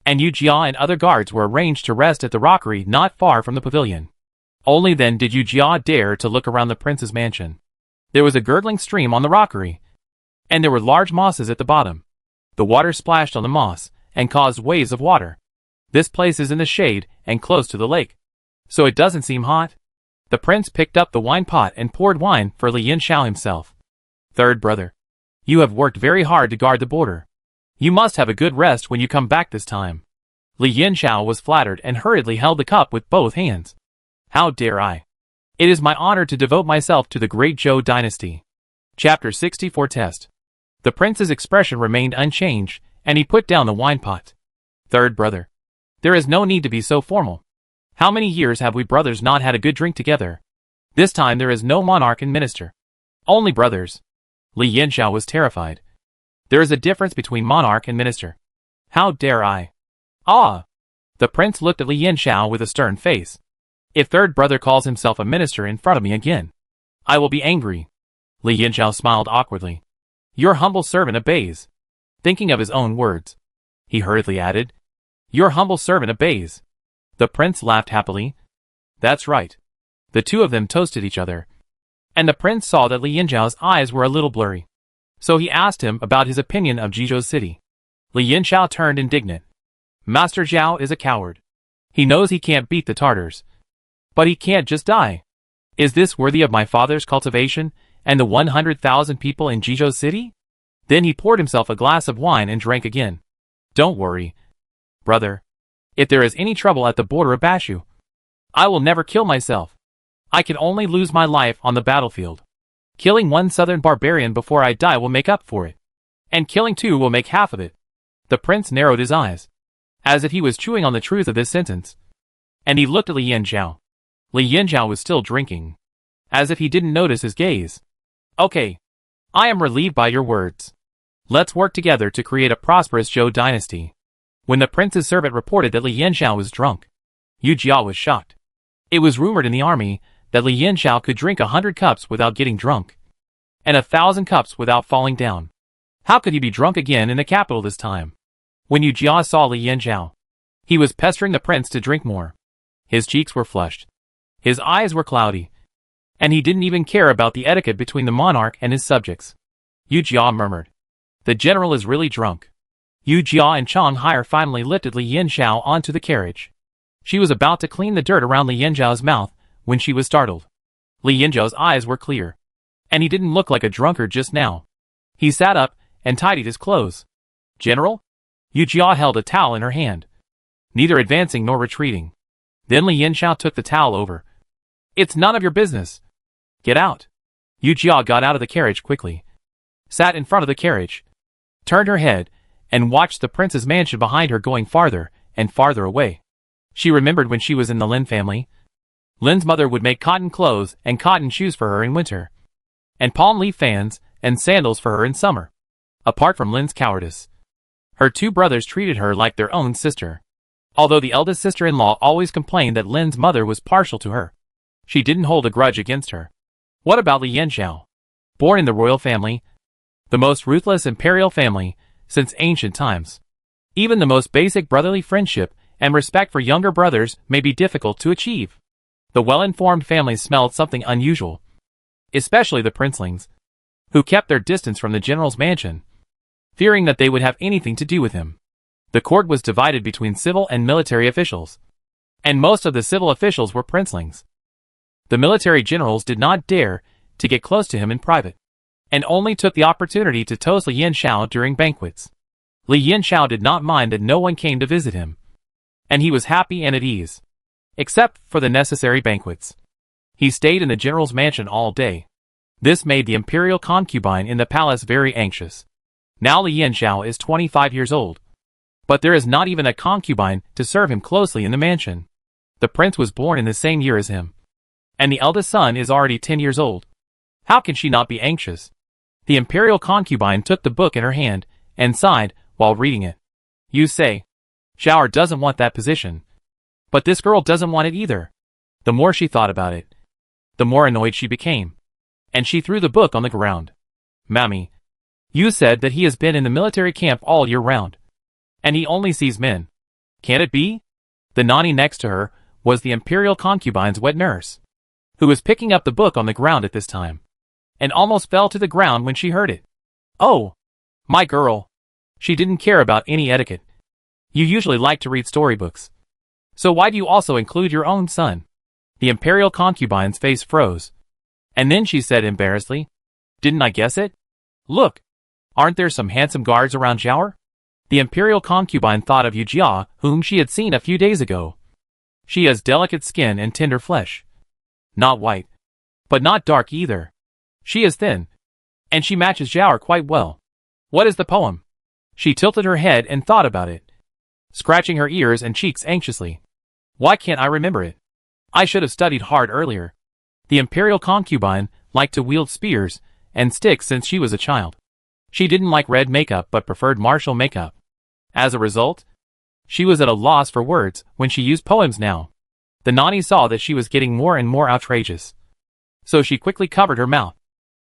and Yu Jia and other guards were arranged to rest at the rockery not far from the pavilion. Only then did Yu Jia dare to look around the prince's mansion. There was a gurgling stream on the rockery, and there were large mosses at the bottom. The water splashed on the moss and caused waves of water. This place is in the shade and close to the lake, so it doesn't seem hot. The prince picked up the wine pot and poured wine for Li Yanxiao himself. Third brother, you have worked very hard to guard the border. You must have a good rest when you come back this time. Li Yanxiao was flattered and hurriedly held the cup with both hands. How dare I? It is my honor to devote myself to the great Zhou dynasty. Chapter 64 Test. The prince's expression remained unchanged, and he put down the wine pot. Third brother, there is no need to be so formal. How many years have we brothers not had a good drink together? This time there is no monarch and minister. Only brothers. Li Yanxiao was terrified. There is a difference between monarch and minister. How dare I? Ah! The prince looked at Li Yanxiao with a stern face. If third brother calls himself a minister in front of me again, I will be angry. Li Yanxiao smiled awkwardly. Your humble servant obeys. Thinking of his own words, he hurriedly added, Your humble servant obeys. The prince laughed happily. That's right. The two of them toasted each other, and the prince saw that Li Yanxiao's eyes were a little blurry. So he asked him about his opinion of Jizhou's city. Li Yanxiao turned indignant. Master Zhao is a coward. He knows he can't beat the Tartars, but he can't just die. Is this worthy of my father's cultivation and the 100,000 people in Jizhou's city? Then he poured himself a glass of wine and drank again. Don't worry, brother. If there is any trouble at the border of Bashu, I will never kill myself. I can only lose my life on the battlefield. Killing one southern barbarian before I die will make up for it, and killing two will make half of it. The prince narrowed his eyes, as if he was chewing on the truth of this sentence, and he looked at Li Yanxiao. Li Yanxiao was still drinking, as if he didn't notice his gaze. Okay, I am relieved by your words. Let's work together to create a prosperous Zhou dynasty. When the prince's servant reported that Li Yanxiao was drunk, Yu Jia was shocked. It was rumored in the army that Li Yanxiao could drink 100 cups without getting drunk, and 1,000 cups without falling down. How could he be drunk again in the capital this time? When Yu Jia saw Li Yanxiao, he was pestering the prince to drink more. His cheeks were flushed, his eyes were cloudy, and he didn't even care about the etiquette between the monarch and his subjects. Yu Jia murmured, The general is really drunk. Yu Jia and Chang Hai finally lifted Li Yanxiao onto the carriage. She was about to clean the dirt around Li Yanxiao's mouth when she was startled. Li Yanxiao's eyes were clear, and he didn't look like a drunkard just now. He sat up and tidied his clothes. General? Yu Jia held a towel in her hand, neither advancing nor retreating. Then Li Yanxiao took the towel over. It's none of your business. Get out. Yu Jia got out of the carriage quickly, sat in front of the carriage, turned her head, and watched the prince's mansion behind her going farther and farther away. She remembered when she was in the Lin family. Lin's mother would make cotton clothes and cotton shoes for her in winter, and palm leaf fans and sandals for her in summer. Apart from Lin's cowardice, her two brothers treated her like their own sister. Although the eldest sister-in-law always complained that Lin's mother was partial to her, she didn't hold a grudge against her. What about Li Yanxiao? Born in the royal family, the most ruthless imperial family since ancient times, even the most basic brotherly friendship and respect for younger brothers may be difficult to achieve. The well-informed families smelled something unusual, especially the princelings, who kept their distance from the general's mansion, fearing that they would have anything to do with him. The court was divided between civil and military officials, and most of the civil officials were princelings. The military generals did not dare to get close to him in private, and only took the opportunity to toast Li Yanxiao during banquets. Li Yanxiao did not mind that no one came to visit him, and he was happy and at ease, except for the necessary banquets. He stayed in the general's mansion all day. This made the imperial concubine in the palace very anxious. Now Li Yanxiao is 25 years old, but there is not even a concubine to serve him closely in the mansion. The prince was born in the same year as him, and the eldest son is already 10 years old. How can she not be anxious? The imperial concubine took the book in her hand and sighed while reading it. You say, Xiao doesn't want that position. But this girl doesn't want it either. The more she thought about it, the more annoyed she became, and she threw the book on the ground. Mammy, you said that he has been in the military camp all year round, and he only sees men. Can't it be? The nanny next to her was the imperial concubine's wet nurse, who was picking up the book on the ground at this time, and almost fell to the ground when she heard it. Oh, my girl. She didn't care about any etiquette. You usually like to read storybooks. So why do you also include your own son? The imperial concubine's face froze, and then she said embarrassedly, Didn't I guess it? Look, aren't there some handsome guards around Zhao? The imperial concubine thought of Yu Jia, whom she had seen a few days ago. She has delicate skin and tender flesh. Not white, but not dark either. She is thin, and she matches Zhao quite well. What is the poem? She tilted her head and thought about it, scratching her ears and cheeks anxiously. Why can't I remember it? I should have studied hard earlier. The imperial concubine liked to wield spears and sticks since she was a child. She didn't like red makeup but preferred martial makeup. As a result, she was at a loss for words when she used poems now. The nanny saw that she was getting more and more outrageous, so she quickly covered her mouth.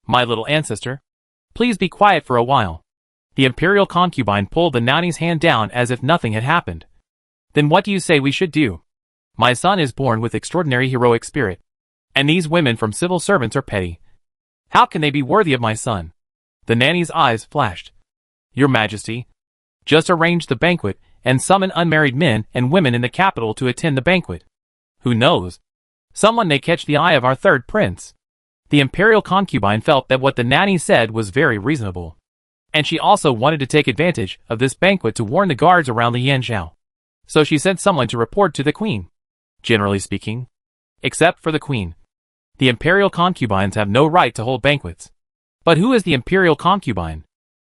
My little ancestor, please be quiet for a while. The imperial concubine pulled the nanny's hand down as if nothing had happened. Then what do you say we should do? My son is born with extraordinary heroic spirit, and these women from civil servants are petty. How can they be worthy of my son? The nanny's eyes flashed. Your Majesty, just arrange the banquet and summon unmarried men and women in the capital to attend the banquet. Who knows? Someone may catch the eye of our third prince. The imperial concubine felt that what the nanny said was very reasonable, and she also wanted to take advantage of this banquet to warn the guards around Li Yanxiao. So she sent someone to report to the queen. Generally speaking, except for the queen, the imperial concubines have no right to hold banquets. But who is the imperial concubine?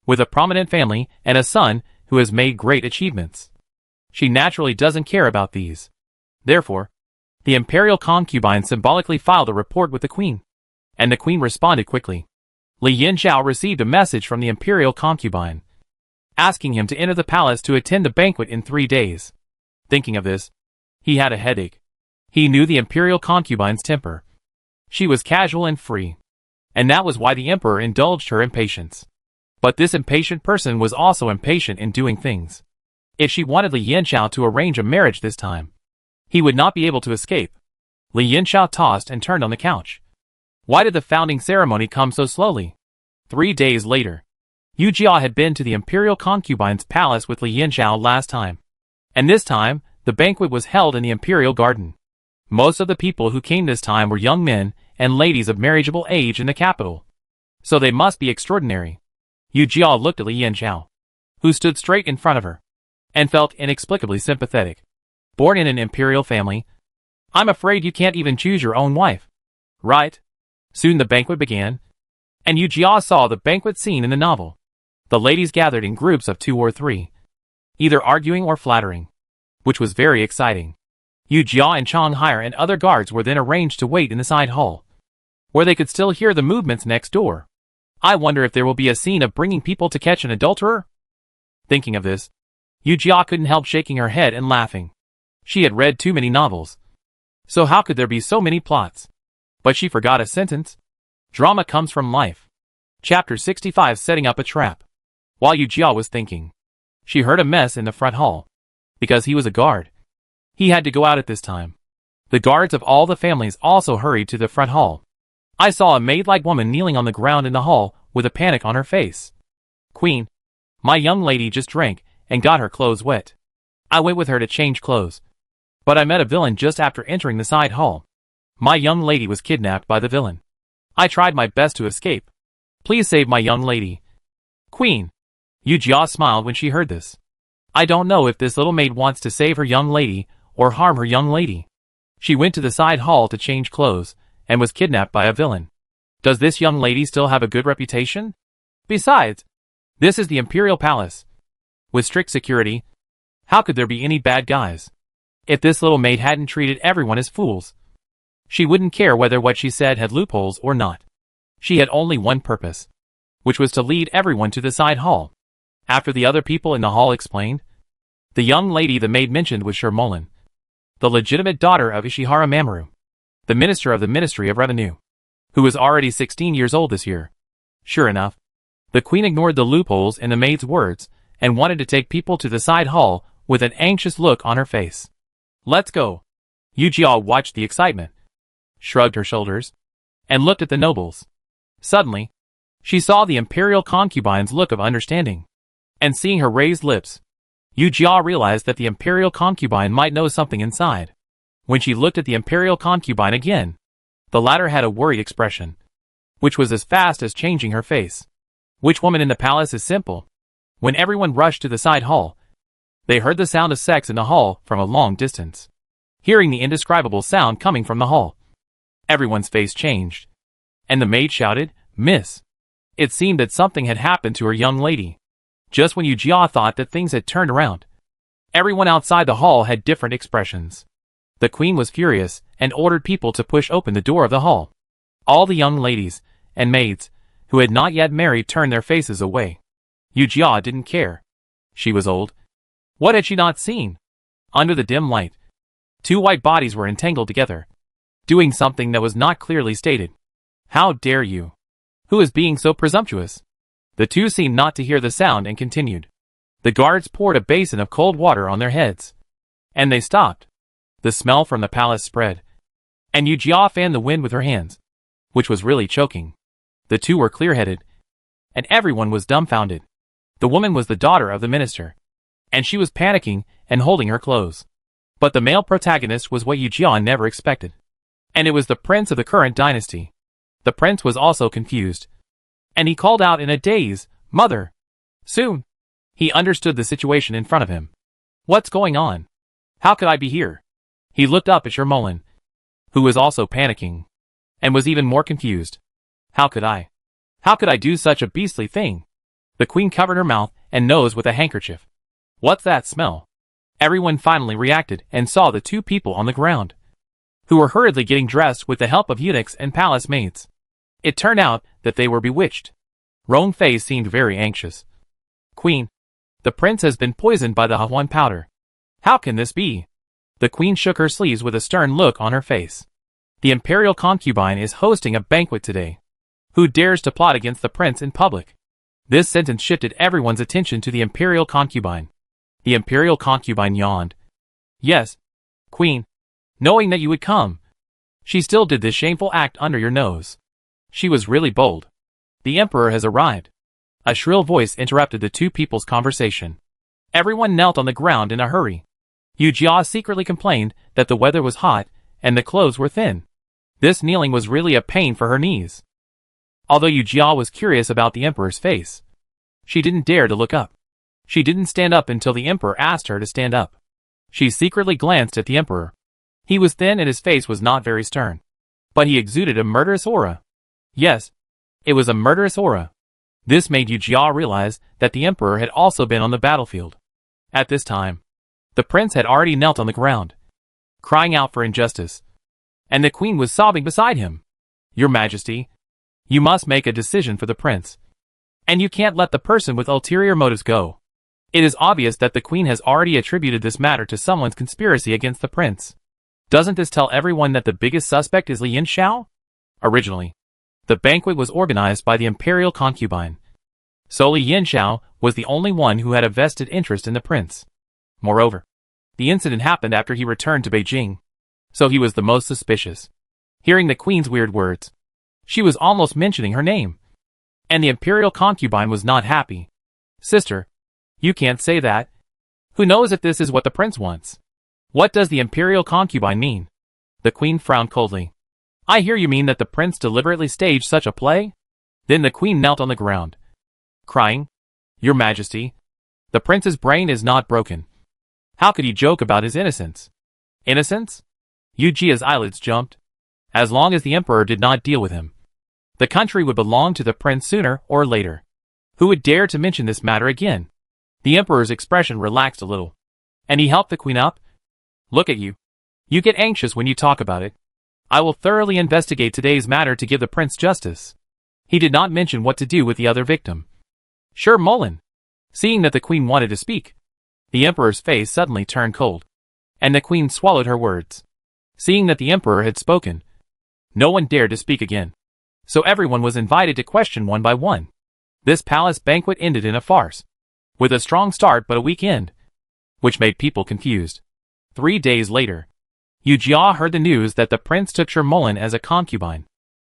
With a prominent family and a son who has made great achievements, she naturally doesn't care about these. Therefore, the imperial concubine symbolically filed a report with the queen, and the queen responded quickly. Li Yanxiao received a message from the imperial concubine, asking him to enter the palace to attend the banquet in 3 days. Thinking of this, he had a headache. He knew the imperial concubine's temper. She was casual and free, and that was why the emperor indulged her impatience. But this impatient person was also impatient in doing things. If she wanted Li Yanxiao to arrange a marriage this time, he would not be able to escape. Li Yanxiao tossed and turned on the couch. Why did the founding ceremony come so slowly? 3 days later, Yu Jia had been to the imperial concubine's palace with Li Yanxiao last time, and this time, the banquet was held in the imperial garden. Most of the people who came this time were young men and ladies of marriageable age in the capital, so they must be extraordinary. Yu Jia looked at Li Yanxiao, who stood straight in front of her, and felt inexplicably sympathetic. Born in an imperial family, I'm afraid you can't even choose your own wife. Right? Soon the banquet began, and Yu Jia saw the banquet scene in the novel. The ladies gathered in groups of 2 or 3, either arguing or flattering, which was very exciting. Yu Jia and Chang Hire and other guards were then arranged to wait in the side hall, where they could still hear the movements next door. I wonder if there will be a scene of bringing people to catch an adulterer? Thinking of this, Yu Jia couldn't help shaking her head and laughing. She had read too many novels, so how could there be so many plots? But she forgot a sentence. Drama comes from life. Chapter 65, Setting Up a Trap. While Yu Jia was thinking, she heard a mess in the front hall. Because he was a guard, he had to go out at this time. The guards of all the families also hurried to the front hall. I saw a maid-like woman kneeling on the ground in the hall with a panic on her face. Queen, my young lady just drank and got her clothes wet. I went with her to change clothes, but I met a villain just after entering the side hall. My young lady was kidnapped by the villain. I tried my best to escape. Please save my young lady. Queen, Yu Jia smiled when she heard this. I don't know if this little maid wants to save her young lady or harm her young lady. She went to the side hall to change clothes and was kidnapped by a villain. Does this young lady still have a good reputation? Besides, this is the Imperial Palace. With strict security, how could there be any bad guys? If this little maid hadn't treated everyone as fools, she wouldn't care whether what she said had loopholes or not. She had only one purpose, which was to lead everyone to the side hall. After the other people in the hall explained, the young lady the maid mentioned was Shermolin, the legitimate daughter of Ishihara Mamoru, the minister of the Ministry of Revenue, who was already 16 years old this year. Sure enough, the queen ignored the loopholes in the maid's words and wanted to take people to the side hall with an anxious look on her face. Let's go. Yu Jia watched the excitement, shrugged her shoulders, and looked at the nobles. Suddenly, she saw the imperial concubine's look of understanding, and seeing her raised lips, Yu Jia realized that the imperial concubine might know something inside. When she looked at the imperial concubine again, the latter had a worried expression, which was as fast as changing her face. Which woman in the palace is simple? When everyone rushed to the side hall, they heard the sound of sex in the hall from a long distance. Hearing the indescribable sound coming from the hall, everyone's face changed, and the maid shouted, "Miss!" It seemed that something had happened to her young lady. Just when Yu Jia thought that things had turned around, everyone outside the hall had different expressions. The queen was furious and ordered people to push open the door of the hall. All the young ladies and maids who had not yet married turned their faces away. Yu Jia didn't care. She was old. What had she not seen? Under the dim light, two white bodies were entangled together, doing something that was not clearly stated. How dare you? Who is being so presumptuous? The two seemed not to hear the sound and continued. The guards poured a basin of cold water on their heads, and they stopped. The smell from the palace spread, and Yu Jia fanned the wind with her hands, which was really choking. The two were clear-headed, and everyone was dumbfounded. The woman was the daughter of the minister, and she was panicking and holding her clothes. But the male protagonist was what Yu Jia never expected, and it was the prince of the current dynasty. The prince was also confused, and he called out in a daze, "Mother!" Soon, he understood the situation in front of him. What's going on? How could I be here? He looked up at Shermolin, who was also panicking, and was even more confused. How could I do such a beastly thing? The queen covered her mouth and nose with a handkerchief. What's that smell? Everyone finally reacted and saw the two people on the ground, who were hurriedly getting dressed with the help of eunuchs and palace maids. It turned out that they were bewitched. Rong Fei seemed very anxious. Queen, the prince has been poisoned by the Hahuan powder. How can this be? The queen shook her sleeves with a stern look on her face. The imperial concubine is hosting a banquet today. Who dares to plot against the prince in public? This sentence shifted everyone's attention to the imperial concubine. The imperial concubine yawned. Yes, queen, knowing that you would come. She still did this shameful act under your nose. She was really bold. The emperor has arrived. A shrill voice interrupted the two people's conversation. Everyone knelt on the ground in a hurry. Yu Jia secretly complained that the weather was hot and the clothes were thin. This kneeling was really a pain for her knees. Although Yu Jia was curious about the emperor's face, she didn't dare to look up. She didn't stand up until the emperor asked her to stand up. She secretly glanced at the emperor. He was thin and his face was not very stern, but he exuded a murderous aura. Yes, it was a murderous aura. This made Yu Jia realize that the emperor had also been on the battlefield. At this time, the prince had already knelt on the ground, crying out for injustice, and the queen was sobbing beside him. Your Majesty, you must make a decision for the prince, and you can't let the person with ulterior motives go. It is obvious that the queen has already attributed this matter to someone's conspiracy against the prince. Doesn't this tell everyone that the biggest suspect is Li Yinxiao? Originally, the banquet was organized by the imperial concubine, so Li Yinxiao was the only one who had a vested interest in the prince. Moreover, the incident happened after he returned to Beijing, so he was the most suspicious. Hearing the queen's weird words, she was almost mentioning her name, and the imperial concubine was not happy. Sister, you can't say that. Who knows if this is what the prince wants? What does the imperial concubine mean? The queen frowned coldly. I hear you mean that the prince deliberately staged such a play? Then the queen knelt on the ground, crying, Your Majesty, the prince's brain is not broken. How could he joke about his innocence? Innocence? Yu Jia's eyelids jumped. As long as the emperor did not deal with him, the country would belong to the prince sooner or later. Who would dare to mention this matter again? The emperor's expression relaxed a little, and he helped the queen up. Look at you. You get anxious when you talk about it. I will thoroughly investigate today's matter to give the prince justice. He did not mention what to do with the other victim. Sure, Mullen. Seeing that the queen wanted to speak, the emperor's face suddenly turned cold, and the queen swallowed her words. Seeing that the emperor had spoken, no one dared to speak again. So everyone was invited to question one by one. This palace banquet ended in a farce, with a strong start but a weak end, which made people confused. 3 days later, Yu Jia heard the news that the prince took Sher Mullen as a concubine.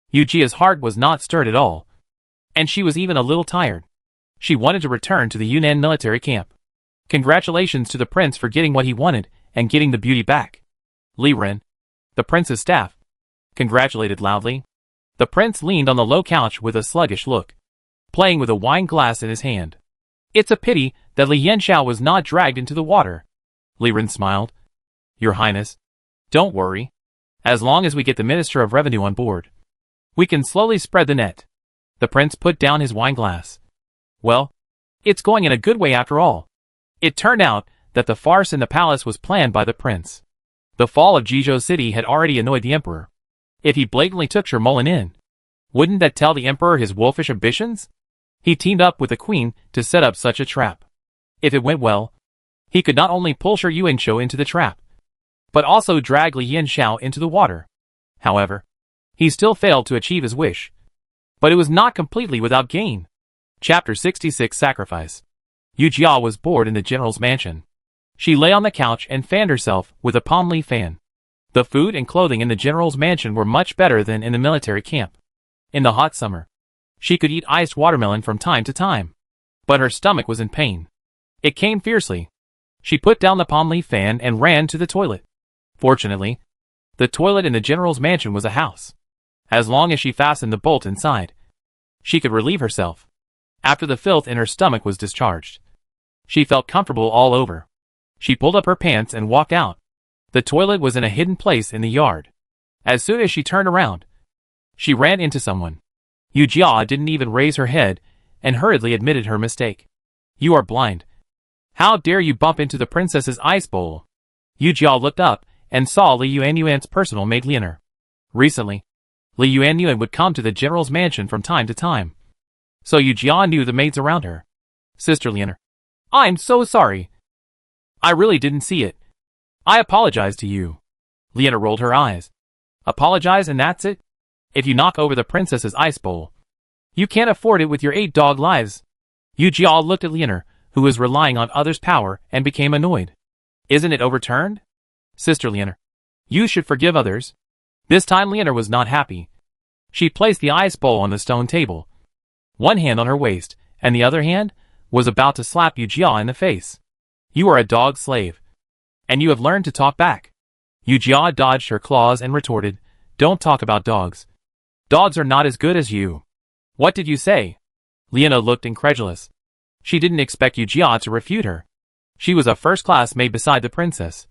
Yu Jia's heart was not stirred at all, and she was even a little tired. She wanted to return to the Yunnan military camp. Congratulations to the prince for getting what he wanted and getting the beauty back. Li Ren, the prince's staff, congratulated loudly. The prince leaned on the low couch with a sluggish look, playing with a wine glass in his hand. It's a pity that Li Yanxiao was not dragged into the water. Li Ren smiled. Your Highness, don't worry. As long as we get the Minister of Revenue on board, we can slowly spread the net. The prince put down his wine glass. Well, it's going in a good way after all. It turned out that the farce in the palace was planned by the prince. The fall of Jizhou City had already annoyed the emperor. If he blatantly took Sher Mullen in, wouldn't that tell the emperor his wolfish ambitions? He teamed up with the queen to set up such a trap. If it went well, he could not only pull Sher Yuanshou into the trap, but also drag Li Yanxiao into the water. However, he still failed to achieve his wish. But it was not completely without gain. Chapter 66 Sacrifice. Yu Jia was bored in the general's mansion. She lay on the couch and fanned herself with a palm leaf fan. The food and clothing in the general's mansion were much better than in the military camp. In the hot summer, she could eat iced watermelon from time to time. But her stomach was in pain. It came fiercely. She put down the palm leaf fan and ran to the toilet. Fortunately, the toilet in the general's mansion was a house. As long as she fastened the bolt inside, she could relieve herself. After the filth in her stomach was discharged, she felt comfortable all over. She pulled up her pants and walked out. The toilet was in a hidden place in the yard. As soon as she turned around, she ran into someone. Yu Jia didn't even raise her head and hurriedly admitted her mistake. You are blind. How dare you bump into the princess's ice bowl? Yu Jia looked up and saw Li Yuanyuan's personal maid Lianer. Recently, Li Yuanyuan would come to the general's mansion from time to time, so Yu Jia knew the maids around her. Sister Lianer, I'm so sorry. I really didn't see it. I apologize to you. Lianer rolled her eyes. Apologize and that's it? If you knock over the princess's ice bowl, you can't afford it with your 8 dog lives. Yu Jia looked at Lianer, who was relying on others' power, and became annoyed. Isn't it overturned? Sister Lianer, you should forgive others. This time Lianer was not happy. She placed the ice bowl on the stone table. One hand on her waist, and the other hand was about to slap Yu Jia in the face. You are a dog slave, and you have learned to talk back. Yu Jia dodged her claws and retorted, Don't talk about dogs. Dogs are not as good as you. What did you say? Lianer looked incredulous. She didn't expect Yu Jia to refute her. She was a first-class maid beside the princess,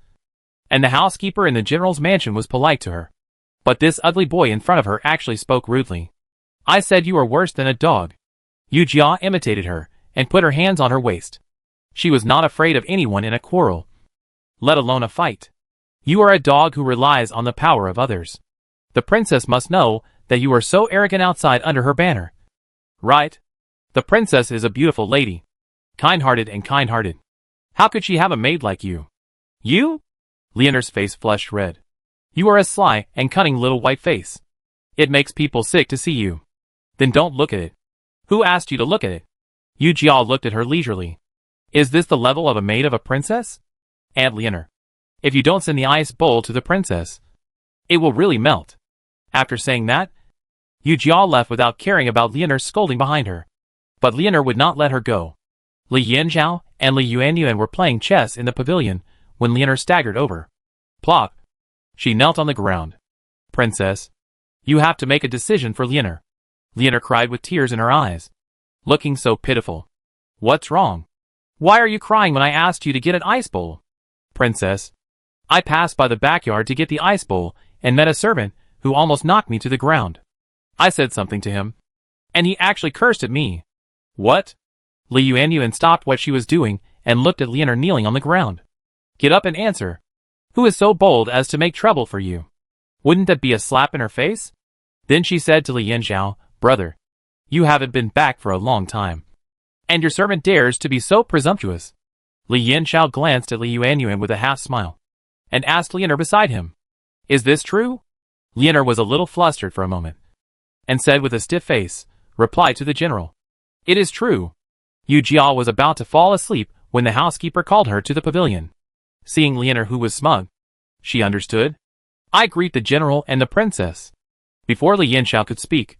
and the housekeeper in the general's mansion was polite to her. But this ugly boy in front of her actually spoke rudely. I said you are worse than a dog. Yu Jia imitated her and put her hands on her waist. She was not afraid of anyone in a quarrel, let alone a fight. You are a dog who relies on the power of others. The princess must know that you are so arrogant outside under her banner. Right? The princess is a beautiful lady, kind-hearted and kind-hearted. How could she have a maid like you? You? Lianer's face flushed red. You are a sly and cunning little white face. It makes people sick to see you. Then don't look at it. Who asked you to look at it? Yu Jia looked at her leisurely. Is this the level of a maid of a princess? Aunt Lianer, if you don't send the ice bowl to the princess, it will really melt. After saying that, Yu Jia left without caring about Lianer scolding behind her. But Lianer would not let her go. Li Yanxiao and Li Yuanyuan were playing chess in the pavilion when Lianer staggered over. Plop! She knelt on the ground. Princess, you have to make a decision for Lianer. Lianer cried with tears in her eyes, looking so pitiful. What's wrong? Why are you crying when I asked you to get an ice bowl? Princess. I passed by the backyard to get the ice bowl and met a servant who almost knocked me to the ground. I said something to him, and he actually cursed at me. What? Li Yuanyuan stopped what she was doing and looked at Leonard kneeling on the ground. Get up and answer. Who is so bold as to make trouble for you? Wouldn't that be a slap in her face? Then she said to Li Yanxiao, Brother, you haven't been back for a long time, and your servant dares to be so presumptuous. Li Yanxiao glanced at Li Yuanyuan with a half smile, and asked Leonard beside him, Is this true? Leonard was a little flustered for a moment, and said with a stiff face, Reply to the general. It is true. Yu Jia was about to fall asleep when the housekeeper called her to the pavilion. Seeing Leonard, who was smug, she understood. I greet the general and the princess. Before Li Yanxiao could speak,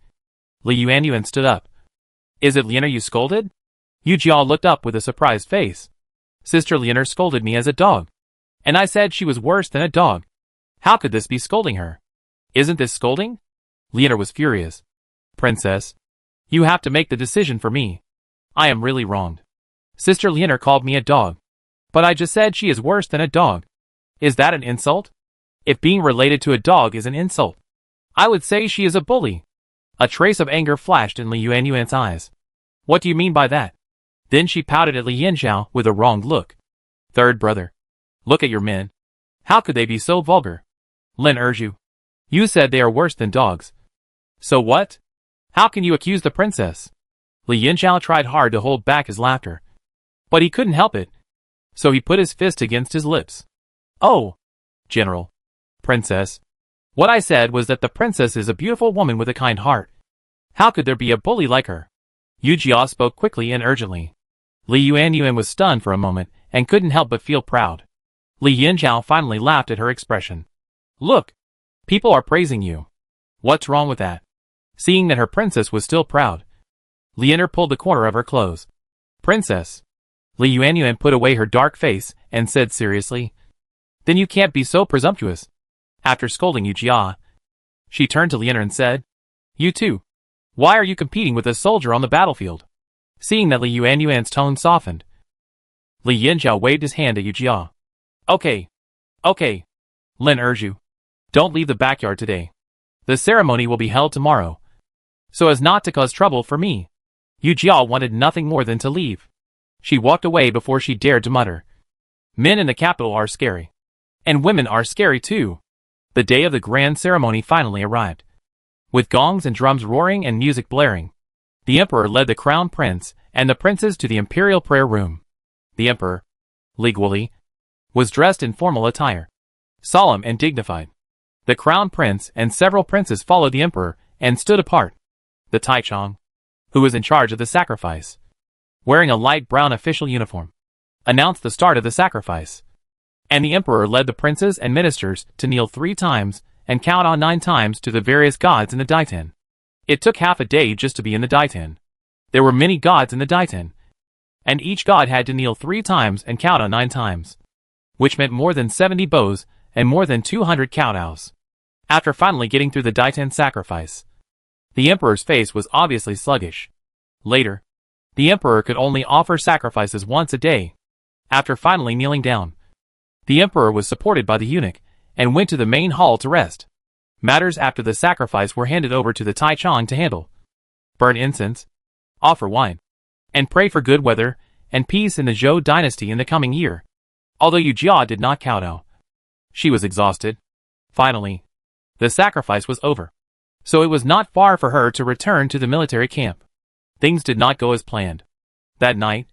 Li Yuanyuan stood up. Is it Leonard you scolded? Yu Jia looked up with a surprised face. Sister Leonard scolded me as a dog, and I said she was worse than a dog. How could this be scolding her? Isn't this scolding? Leonard was furious. Princess, you have to make the decision for me. I am really wronged. Sister Leonard called me a dog, but I just said she is worse than a dog. Is that an insult? If being related to a dog is an insult, I would say she is a bully. A trace of anger flashed in Li Yuanyuan's eyes. What do you mean by that? Then she pouted at Li Yanxiao with a wronged look. Third brother, look at your men. How could they be so vulgar? Lin Erju, you said they are worse than dogs. So what? How can you accuse the princess? Li Yanxiao tried hard to hold back his laughter, but he couldn't help it, so he put his fist against his lips. Oh, General, Princess, what I said was that the princess is a beautiful woman with a kind heart. How could there be a bully like her? Yu Jia spoke quickly and urgently. Li Yuanyuan was stunned for a moment and couldn't help but feel proud. Li Yanxiao finally laughed at her expression. Look, people are praising you. What's wrong with that? Seeing that her princess was still proud, Leonard pulled the corner of her clothes. Princess. Li Yuanyuan put away her dark face and said seriously, Then you can't be so presumptuous. After scolding Yu Jia, she turned to Leonard and said, You too. Why are you competing with a soldier on the battlefield? Seeing that Li Yuanyuan's tone softened, Li Yanxiao waved his hand at Yu Jia. Okay. Lin Erju, don't leave the backyard today. The ceremony will be held tomorrow, so as not to cause trouble for me. Yu Jia wanted nothing more than to leave. She walked away before she dared to mutter. Men in the capital are scary. And women are scary too. The day of the grand ceremony finally arrived. With gongs and drums roaring and music blaring, the emperor led the crown prince and the princes to the imperial prayer room. The emperor, Li Guoli, was dressed in formal attire, solemn and dignified. The crown prince and several princes followed the emperor and stood apart. The Taichung, who was in charge of the sacrifice, wearing a light brown official uniform, announced the start of the sacrifice. And the emperor led the princes and ministers to kneel 3 times and count on 9 times to the various gods in the Daiten. It took half a day just to be in the Daiten. There were many gods in the Daiten, and each god had to kneel 3 times and count on 9 times, which meant more than 70 bows and more than 200 kowtows. After finally getting through the Daiten sacrifice, the emperor's face was obviously sluggish. Later, the emperor could only offer sacrifices once a day. After finally kneeling down, the emperor was supported by the eunuch and went to the main hall to rest. Matters after the sacrifice were handed over to the Taichung to handle. Burn incense, offer wine, and pray for good weather and peace in the Zhou dynasty in the coming year. Although Yu Jia did not kowtow, she was exhausted. Finally, the sacrifice was over, so it was not far for her to return to the military camp. Things did not go as planned. That night,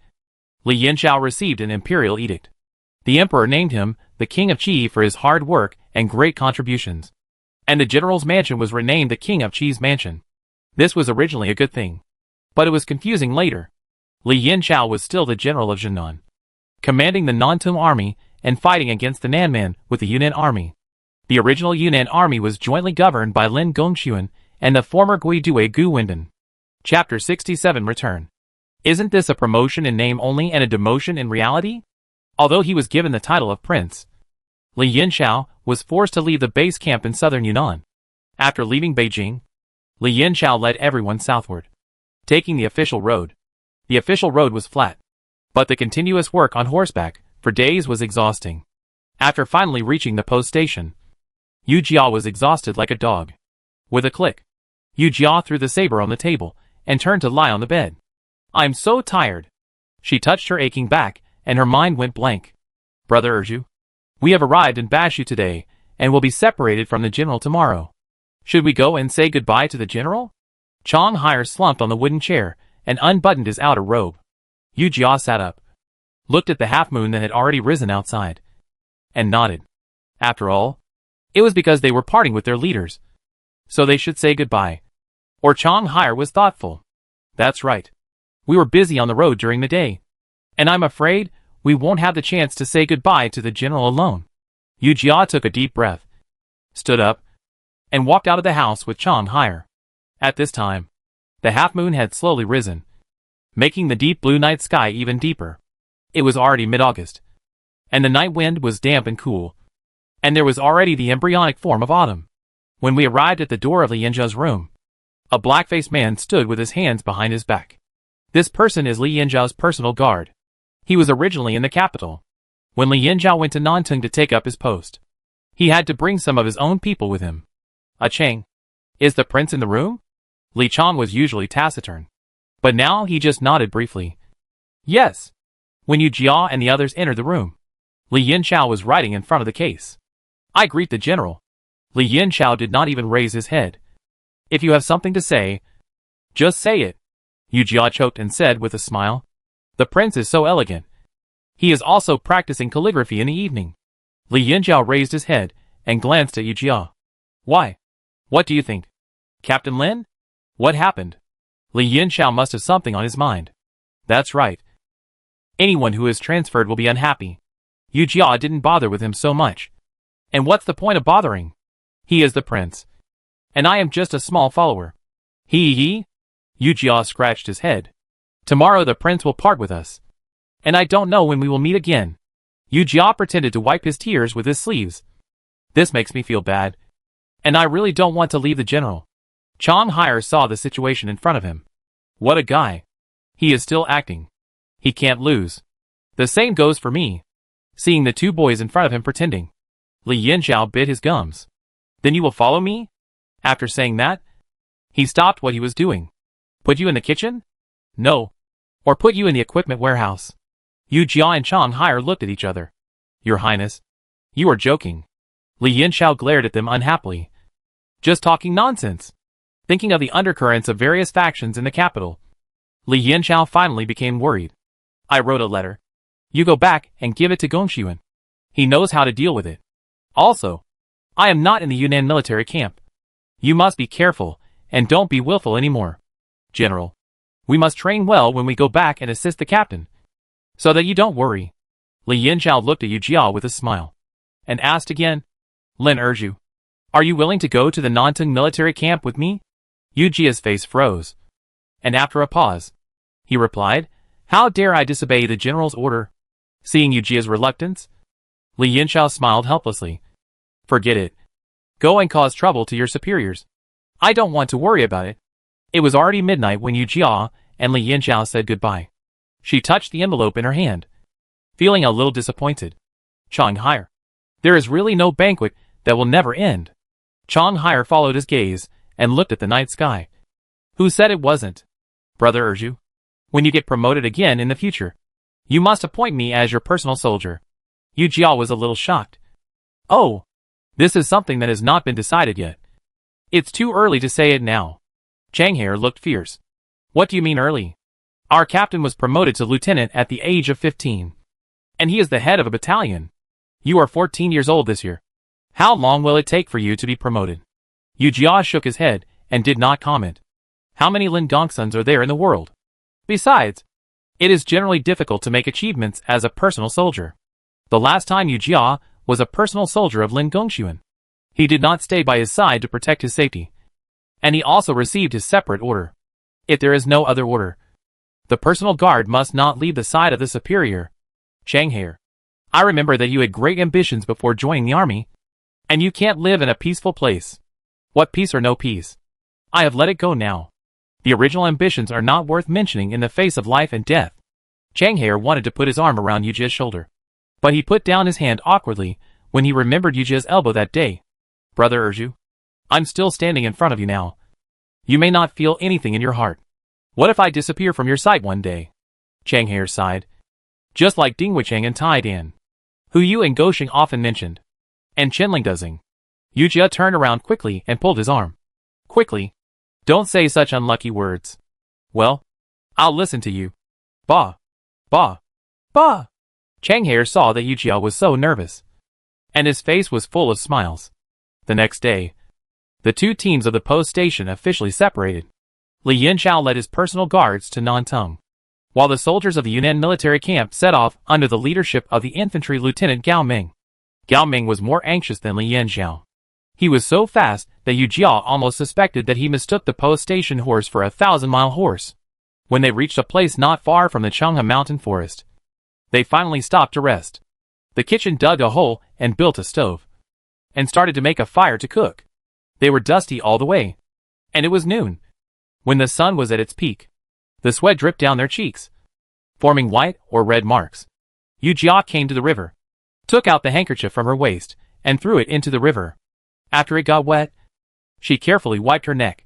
Li Yanxiao received an imperial edict. The emperor named him the King of Qi for his hard work and great contributions, and the general's mansion was renamed the King of Qi's mansion. This was originally a good thing, but it was confusing later. Li Yanxiao was still the general of Zhenan, commanding the Nantung army and fighting against the Nanman with the Yunnan army. The original Yunnan army was jointly governed by Lin Gongxuan and the former Guidue Gu Wendan. Chapter 67 Return. Isn't this a promotion in name only and a demotion in reality? Although he was given the title of prince, Li Yanxiao was forced to leave the base camp in southern Yunnan. After leaving Beijing, Li Yanxiao led everyone southward, taking the official road. The official road was flat, but the continuous work on horseback for days was exhausting. After finally reaching the post station, Yu Jia was exhausted like a dog. With a click, Yu Jia threw the saber on the table and turned to lie on the bed. "I'm so tired." She touched her aching back, and her mind went blank. "Brother Urju, we have arrived in Bashu today, and will be separated from the general tomorrow. Should we go and say goodbye to the general?" Chang Hire slumped on the wooden chair and unbuttoned his outer robe. Yu Jia sat up, looked at the half-moon that had already risen outside, and nodded. After all, it was because they were parting with their leaders, so they should say goodbye. Or Chang Hire was thoughtful. "That's right. We were busy on the road during the day, and I'm afraid we won't have the chance to say goodbye to the general alone." Yu Jia took a deep breath, stood up, and walked out of the house with Chang Hire. At this time, the half-moon had slowly risen, making the deep blue night sky even deeper. It was already mid-August, and the night wind was damp and cool, and there was already the embryonic form of autumn. When we arrived at the door of Li Yanjia's room, a black-faced man stood with his hands behind his back. This person is Li Yanjia's personal guard. He was originally in the capital. When Li Yanjia went to Nantung to take up his post, he had to bring some of his own people with him. Chang, is the prince in the room?" Li Chang was usually taciturn, but now he just nodded briefly. "Yes." When Yu Jia and the others entered the room, Li Yanxiao was writing in front of the case. "I greet the general." Li Yanxiao did not even raise his head. "If you have something to say, just say it," Yu Jia choked and said with a smile. "The prince is so elegant. He is also practicing calligraphy in the evening." Li Yanxiao raised his head and glanced at Yu Jia. "Why? What do you think? Captain Lin? What happened?" Li Yanxiao must have something on his mind. "That's right. Anyone who is transferred will be unhappy." Yu Jia didn't bother with him so much. "And what's the point of bothering? He is the prince, and I am just a small follower." He? Yu Jia scratched his head. "Tomorrow the prince will part with us, and I don't know when we will meet again." Yu Jia pretended to wipe his tears with his sleeves. "This makes me feel bad, and I really don't want to leave the general." Chang Hire saw the situation in front of him. What a guy. He is still acting. He can't lose. The same goes for me. Seeing the two boys in front of him pretending, Li Yanxiao bit his gums. "Then you will follow me?" After saying that, he stopped what he was doing. "Put you in the kitchen?" "No. Or put you in the equipment warehouse." Yu Jia and Chang Hire looked at each other. "Your Highness, you are joking." Li Yanxiao glared at them unhappily. "Just talking nonsense." Thinking of the undercurrents of various factions in the capital, Li Yanxiao finally became worried. "I wrote a letter. You go back and give it to Gongxuan. He knows how to deal with it. Also, I am not in the Yunnan military camp. You must be careful, and don't be willful anymore. General, we must train well when we go back and assist the captain, so that you don't worry." Li Yanxiao looked at Yu Jia with a smile, and asked again, "Lin Erju, are you willing to go to the Nantung military camp with me?" Yu Jia's face froze, and after a pause, he replied, "How dare I disobey the general's order?" Seeing Yu Jia's reluctance, Li Yanxiao smiled helplessly. "Forget it. Go and cause trouble to your superiors. I don't want to worry about it." It was already midnight when Yu Jia and Li Yanxiao said goodbye. She touched the envelope in her hand, feeling a little disappointed. "Chang Hire, there is really no banquet that will never end." Chang Hire followed his gaze and looked at the night sky. "Who said it wasn't? Brother Erju, when you get promoted again in the future, you must appoint me as your personal soldier." Yu Jia was a little shocked. "Oh, this is something that has not been decided yet. It's too early to say it now." Chang Hare looked fierce. "What do you mean early? Our captain was promoted to lieutenant at the age of 15. And he is the head of a battalion. You are 14 years old this year. How long will it take for you to be promoted?" Yu Jia shook his head and did not comment. How many Lin Gongsuns are there in the world? Besides, it is generally difficult to make achievements as a personal soldier. The last time Yu Jia was a personal soldier of Lin Gongxuan, he did not stay by his side to protect his safety. And he also received his separate order. If there is no other order, the personal guard must not leave the side of the superior. Chang Hare, I remember that you had great ambitions before joining the army, and you can't live in a peaceful place. What peace or no peace? I have let it go now. The original ambitions are not worth mentioning in the face of life and death. Chang Hair wanted to put his arm around Yujia's shoulder, but he put down his hand awkwardly when he remembered Yujia's elbow that day. Brother Urju, I'm still standing in front of you now. You may not feel anything in your heart. What if I disappear from your sight one day? Chang Hair sighed. Just like Ding Wuchang and Tai Dan, who you and Gosheng often mentioned. And Chenling Duzing. Yujia turned around quickly and pulled his arm. Quickly. Don't say such unlucky words. Well, I'll listen to you. Bah. Bah. Bah. Chang Hair saw that Yujia was so nervous, and his face was full of smiles. The next day, the two teams of the post station officially separated. Li Yinchao led his personal guards to Nantung, while the soldiers of the Yunnan military camp set off under the leadership of the infantry lieutenant Gao Ming. Gao Ming was more anxious than Li Yinchao. He was so fast that Yu Jia almost suspected that he mistook the post station horse for a 1,000-mile horse. When they reached a place not far from the Changhe mountain forest, they finally stopped to rest. The kitchen dug a hole and built a stove, and started to make a fire to cook. They were dusty all the way, and it was noon, when the sun was at its peak. The sweat dripped down their cheeks, forming white or red marks. Yu Jia came to the river, took out the handkerchief from her waist, and threw it into the river. After it got wet, she carefully wiped her neck.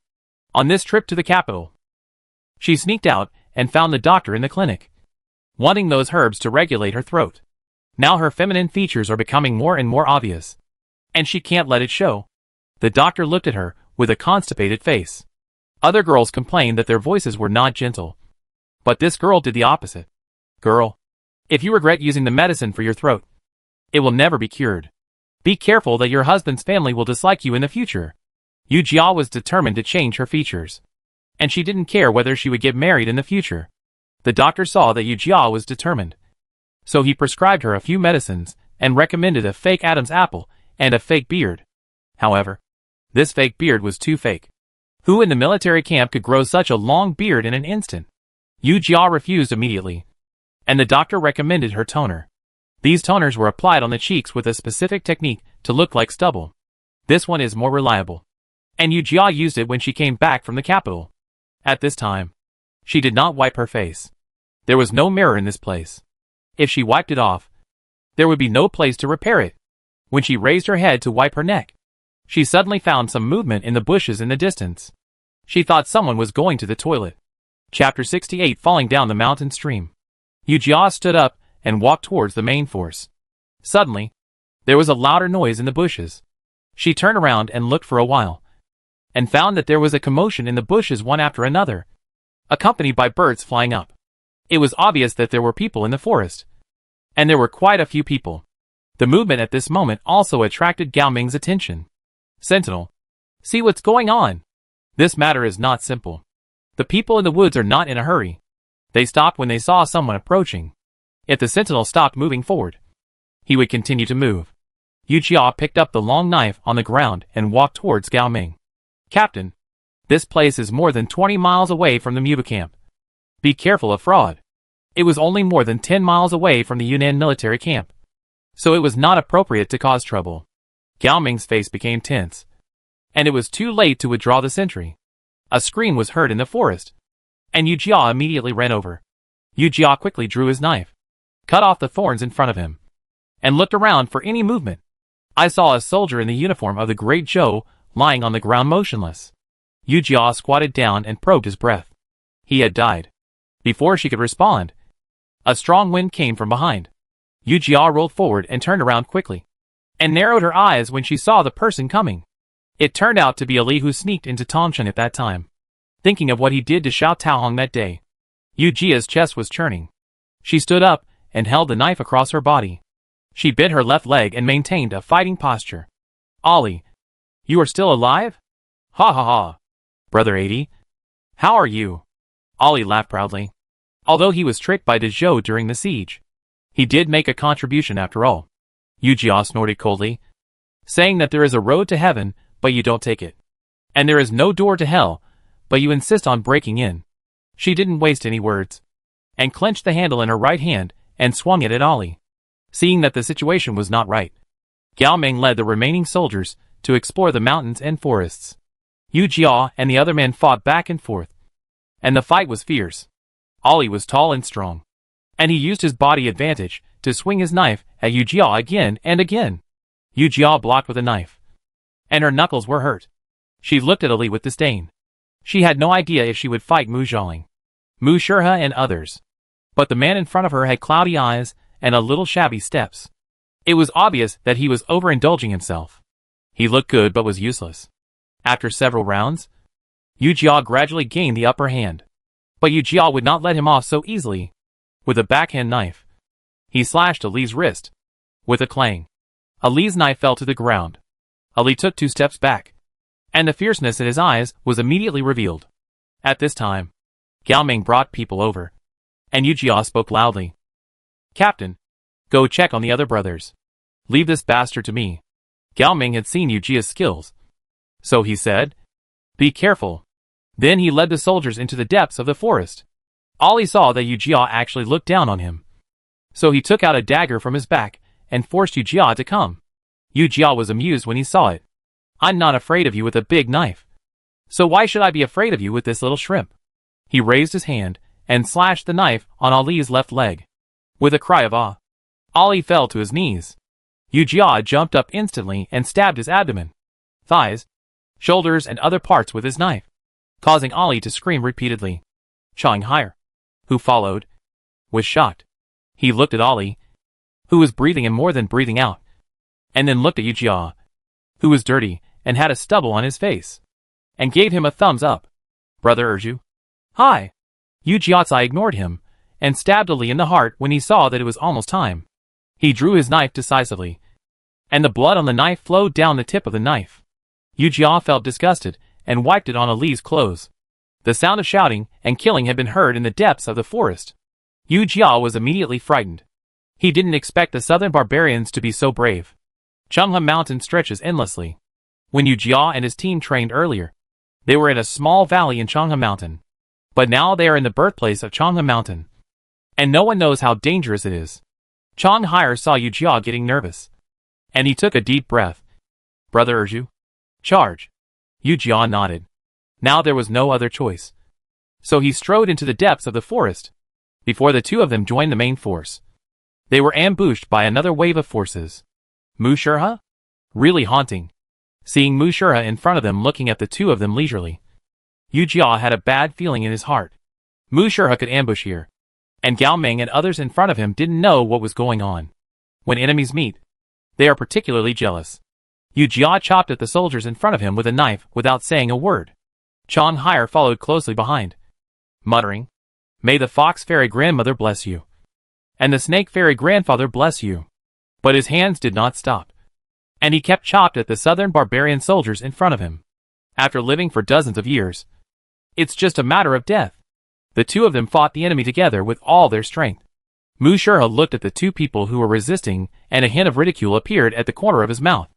On this trip to the capital, she sneaked out and found the doctor in the clinic, wanting those herbs to regulate her throat. Now her feminine features are becoming more and more obvious, and she can't let it show. The doctor looked at her with a constipated face. Other girls complained that their voices were not gentle, but this girl did the opposite. Girl, if you regret using the medicine for your throat, it will never be cured. Be careful that your husband's family will dislike you in the future. Yu Jia was determined to change her features, and she didn't care whether she would get married in the future. The doctor saw that Yu Jia was determined, so he prescribed her a few medicines and recommended a fake Adam's apple and a fake beard. However, this fake beard was too fake. Who in the military camp could grow such a long beard in an instant? Yu Jia refused immediately, and the doctor recommended her toner. These toners were applied on the cheeks with a specific technique to look like stubble. This one is more reliable, and Yu Jia used it when she came back from the capital. At this time, she did not wipe her face. There was no mirror in this place. If she wiped it off, there would be no place to repair it. When she raised her head to wipe her neck, she suddenly found some movement in the bushes in the distance. She thought someone was going to the toilet. Chapter 68 Falling Down the Mountain Stream. Yu Jia stood up and walked towards the main force. Suddenly, there was a louder noise in the bushes. She turned around and looked for a while, and found that there was a commotion in the bushes one after another, accompanied by birds flying up. It was obvious that there were people in the forest, and there were quite a few people. The movement at this moment also attracted Gao Ming's attention. Sentinel, see what's going on. This matter is not simple. The people in the woods are not in a hurry. They stopped when they saw someone approaching. If the sentinel stopped moving forward, he would continue to move. Yu Jia picked up the long knife on the ground and walked towards Gao Ming. Captain, this place is more than 20 miles away from the Muba camp. Be careful of fraud. It was only more than 10 miles away from the Yunnan military camp, so it was not appropriate to cause trouble. Gao Ming's face became tense, and it was too late to withdraw the sentry. A scream was heard in the forest, and Yu Jia immediately ran over. Yu Jia quickly drew his knife, cut off the thorns in front of him, and looked around for any movement. I saw a soldier in the uniform of the Great Zhou lying on the ground motionless. Yu Jia squatted down and probed his breath. He had died. Before she could respond, a strong wind came from behind. Yu Jia rolled forward and turned around quickly, and narrowed her eyes when she saw the person coming. It turned out to be Ali, who sneaked into Tongcheng at that time. Thinking of what he did to Xiao Taohong that day, Yu Jia's chest was churning. She stood up and held the knife across her body. She bent her left leg and maintained a fighting posture. Ali, you are still alive? Ha ha ha. Brother 80. How are you? Ali laughed proudly. Although he was tricked by De Zhou during the siege, he did make a contribution after all. Yu Jia snorted coldly, saying that there is a road to heaven, but you don't take it. And there is no door to hell, but you insist on breaking in. She didn't waste any words, and clenched the handle in her right hand and swung it at Ali. Seeing that the situation was not right, Gao Ming led the remaining soldiers to explore the mountains and forests. Yu Jia and the other men fought back and forth, and the fight was fierce. Ali was tall and strong, and he used his body advantage to swing his knife at Yu Jia again and again. Yu Jia blocked with a knife, and her knuckles were hurt. She looked at Ali with disdain. She had no idea if she would fight Mu Xiaoling, Mu Shurha and others. But the man in front of her had cloudy eyes and a little shabby steps. It was obvious that he was overindulging himself. He looked good but was useless. After several rounds, Yu Jia gradually gained the upper hand. But Yu Jia would not let him off so easily. With a backhand knife, he slashed Ali's wrist. With a clang, Ali's knife fell to the ground. Ali took 2 steps back, and the fierceness in his eyes was immediately revealed. At this time, Gao Ming brought people over, and Yu Jia spoke loudly. "Captain, go check on the other brothers. Leave this bastard to me." Gao Ming had seen Yu Jia's skills, so he said, "Be careful." Then he led the soldiers into the depths of the forest. Ali saw that Yu Jia actually looked down on him, so he took out a dagger from his back and forced Yu Jia to come. Yu Jia was amused when he saw it. "I'm not afraid of you with a big knife, so why should I be afraid of you with this little shrimp?" He raised his hand and slashed the knife on Ali's left leg. With a cry of awe, Ali fell to his knees. Yu Jia jumped up instantly and stabbed his abdomen, thighs, shoulders and other parts with his knife, causing Ali to scream repeatedly. Chang Hai, who followed, was shocked. He looked at Ali, who was breathing in more than breathing out, and then looked at Yu Jia, who was dirty and had a stubble on his face, and gave him a thumbs up. "Brother Urju." "Hi." Yu Jia's ignored him, and stabbed Ali in the heart when he saw that it was almost time. He drew his knife decisively, and the blood on the knife flowed down the tip of the knife. Yu Jia felt disgusted, and wiped it on Ali's clothes. The sound of shouting and killing had been heard in the depths of the forest. Yu Jia was immediately frightened. He didn't expect the southern barbarians to be so brave. Chungha Mountain stretches endlessly. When Yu Jia and his team trained earlier, they were in a small valley in Chungha Mountain. But now they are in the birthplace of Chungha Mountain, and no one knows how dangerous it is. Chang Hai saw Yu Jia getting nervous, and he took a deep breath. "Brother Urju, charge." Yu Jia nodded. Now there was no other choice, so he strode into the depths of the forest. Before the two of them joined the main force, they were ambushed by another wave of forces. Mu Shurha? Really haunting. Seeing Mu Shurha in front of them looking at the two of them leisurely, Yu Jia had a bad feeling in his heart. Mu Shurha could ambush here, and Gao Ming and others in front of him didn't know what was going on. When enemies meet, they are particularly jealous. Yu Jia chopped at the soldiers in front of him with a knife without saying a word. Chang Hai followed closely behind, muttering, "May the fox fairy grandmother bless you, and the snake fairy grandfather bless you." But his hands did not stop, and he kept chopped at the southern barbarian soldiers in front of him. After living for dozens of years, it's just a matter of death. The two of them fought the enemy together with all their strength. Mu Shurha looked at the two people who were resisting, and a hint of ridicule appeared at the corner of his mouth.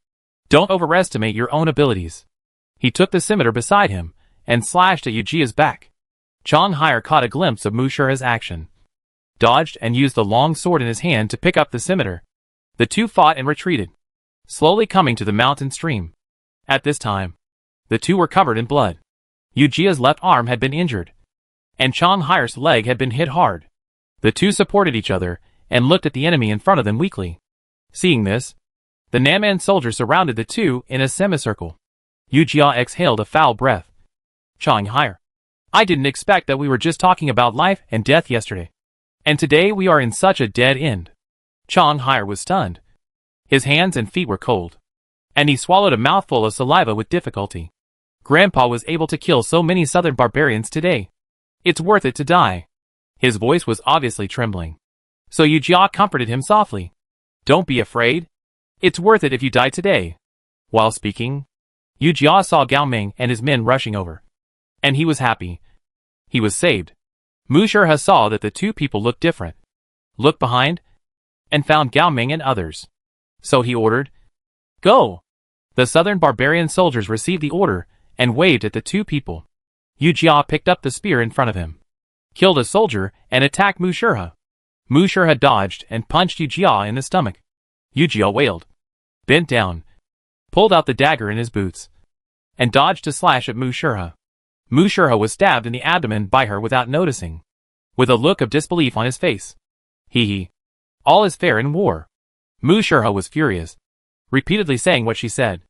"Don't overestimate your own abilities." He took the scimitar beside him and slashed at Yu Jia's back. Chang Hai caught a glimpse of Mu Shurha's action, dodged and used the long sword in his hand to pick up the scimitar. The two fought and retreated, slowly coming to the mountain stream. At this time, the two were covered in blood. Yu Jia's left arm had been injured, and Chang Hai's leg had been hit hard. The two supported each other and looked at the enemy in front of them weakly. Seeing this, the Naman soldiers surrounded the two in a semicircle. Yu Jia exhaled a foul breath. "Chang Hai, I didn't expect that we were just talking about life and death yesterday, and today we are in such a dead end." Chang Hai was stunned. His hands and feet were cold, and he swallowed a mouthful of saliva with difficulty. Grandpa was able to kill so many southern barbarians today. It's worth it to die. His voice was obviously trembling, so Yu Jia comforted him softly. "Don't be afraid. It's worth it if you die today." While speaking, Yu Jia saw Gao Ming and his men rushing over, and he was happy. He was saved. Mu Shurha saw that the two people looked different, looked behind, and found Gao Ming and others. So he ordered, "Go!" The southern barbarian soldiers received the order and waved at the two people. Yu Jia picked up the spear in front of him, killed a soldier, and attacked Mu Shurha. Mu Shurha dodged and punched Yu Jia in the stomach. Yu Jia wailed, bent down, pulled out the dagger in his boots, and dodged to slash at Mu Shurha. Mu Shurha was stabbed in the abdomen by her without noticing, with a look of disbelief on his face. Hee. All is fair in war. Mu Shurha was furious, repeatedly saying what she said,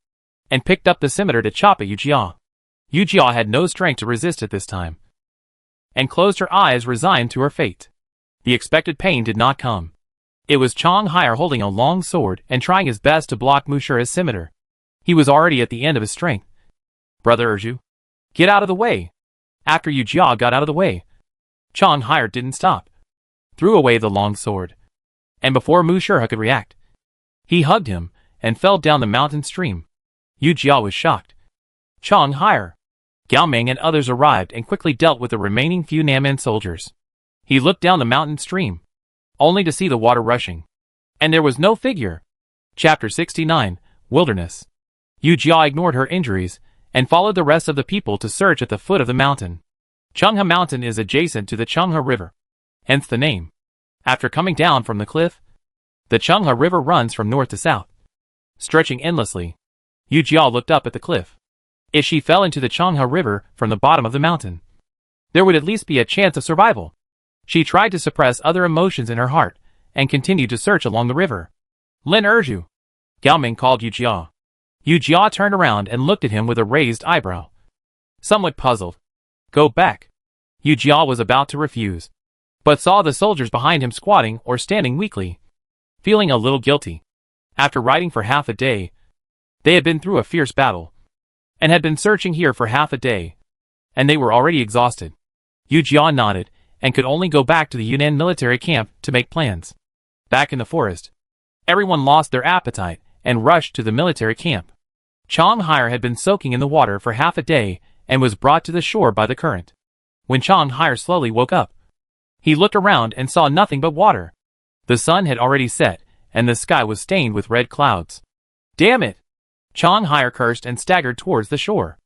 and picked up the scimitar to chop at Yu Jia. Yu Jia had no strength to resist at this time, and closed her eyes resigned to her fate. The expected pain did not come. It was Chang Haier holding a long sword and trying his best to block Mu Shurha's scimitar. He was already at the end of his strength. Brother Erju, get out of the way. After Yu Jia got out of the way, Chang Haier didn't stop, threw away the long sword, and before Mu Shurha could react, he hugged him and fell down the mountain stream. Yu Jia was shocked. Chang Haier, Gao Ming and others arrived and quickly dealt with the remaining few Nanman soldiers. He looked down the mountain stream, only to see the water rushing, and there was no figure. Chapter 69, Wilderness. Yu Jia ignored her injuries and followed the rest of the people to search at the foot of the mountain. Chungha Mountain is adjacent to the Chungha River, hence the name. After coming down from the cliff, the Chungha River runs from north to south, stretching endlessly. Yu Jia looked up at the cliff. If she fell into the Chungha River from the bottom of the mountain, there would at least be a chance of survival. She tried to suppress other emotions in her heart and continued to search along the river. Lin Erju, Gao Ming called Yu Jia. Yu Jia turned around and looked at him with a raised eyebrow, somewhat puzzled. Go back. Yu Jia was about to refuse, but saw the soldiers behind him squatting or standing weakly, feeling a little guilty. After riding for half a day, they had been through a fierce battle, and had been searching here for half a day, and they were already exhausted. Yu Jia nodded, and could only go back to the Yunnan military camp to make plans. Back in the forest, everyone lost their appetite and rushed to the military camp. Chang Haier had been soaking in the water for half a day and was brought to the shore by the current. When Chang Haier slowly woke up, he looked around and saw nothing but water. The sun had already set, and the sky was stained with red clouds. Damn it! Chang Haier cursed and staggered towards the shore.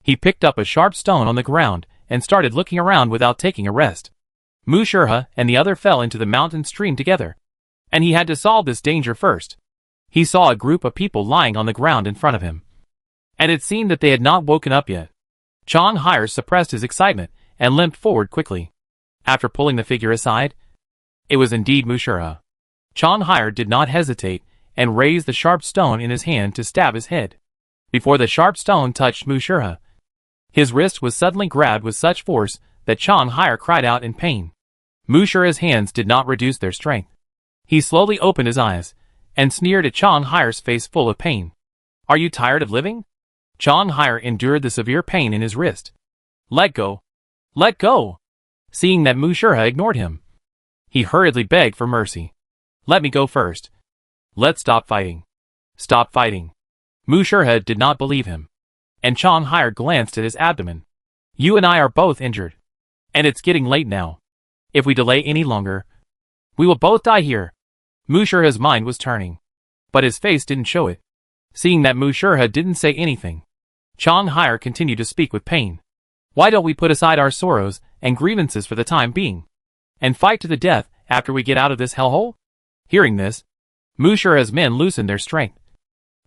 He picked up a sharp stone on the ground and started looking around without taking a rest. Mu Shurha and the other fell into the mountain stream together, and he had to solve this danger first. He saw a group of people lying on the ground in front of him, and it seemed that they had not woken up yet. Chang Haier suppressed his excitement and limped forward quickly. After pulling the figure aside, it was indeed Mu Shurha. Chang Haier did not hesitate and raised the sharp stone in his hand to stab his head. Before the sharp stone touched Mu Shurha, his wrist was suddenly grabbed with such force that Chang Haier cried out in pain. Mu Shurha's hands did not reduce their strength. He slowly opened his eyes and sneered at Chang Haier's face full of pain. Are you tired of living? Chang Haier endured the severe pain in his wrist. Let go. Let go. Seeing that Mu Shurha ignored him, he hurriedly begged for mercy. Let me go first. Let's stop fighting. Stop fighting. Mu Shurha did not believe him, and Chang Haier glanced at his abdomen. You and I are both injured, and it's getting late now. If we delay any longer, we will both die here. Mu Shurha's mind was turning, but his face didn't show it. Seeing that Mu Shurha didn't say anything, Chang Haier continued to speak with pain. Why don't we put aside our sorrows and grievances for the time being, and fight to the death after we get out of this hellhole? Hearing this, Mu Shurha's men loosened their strength,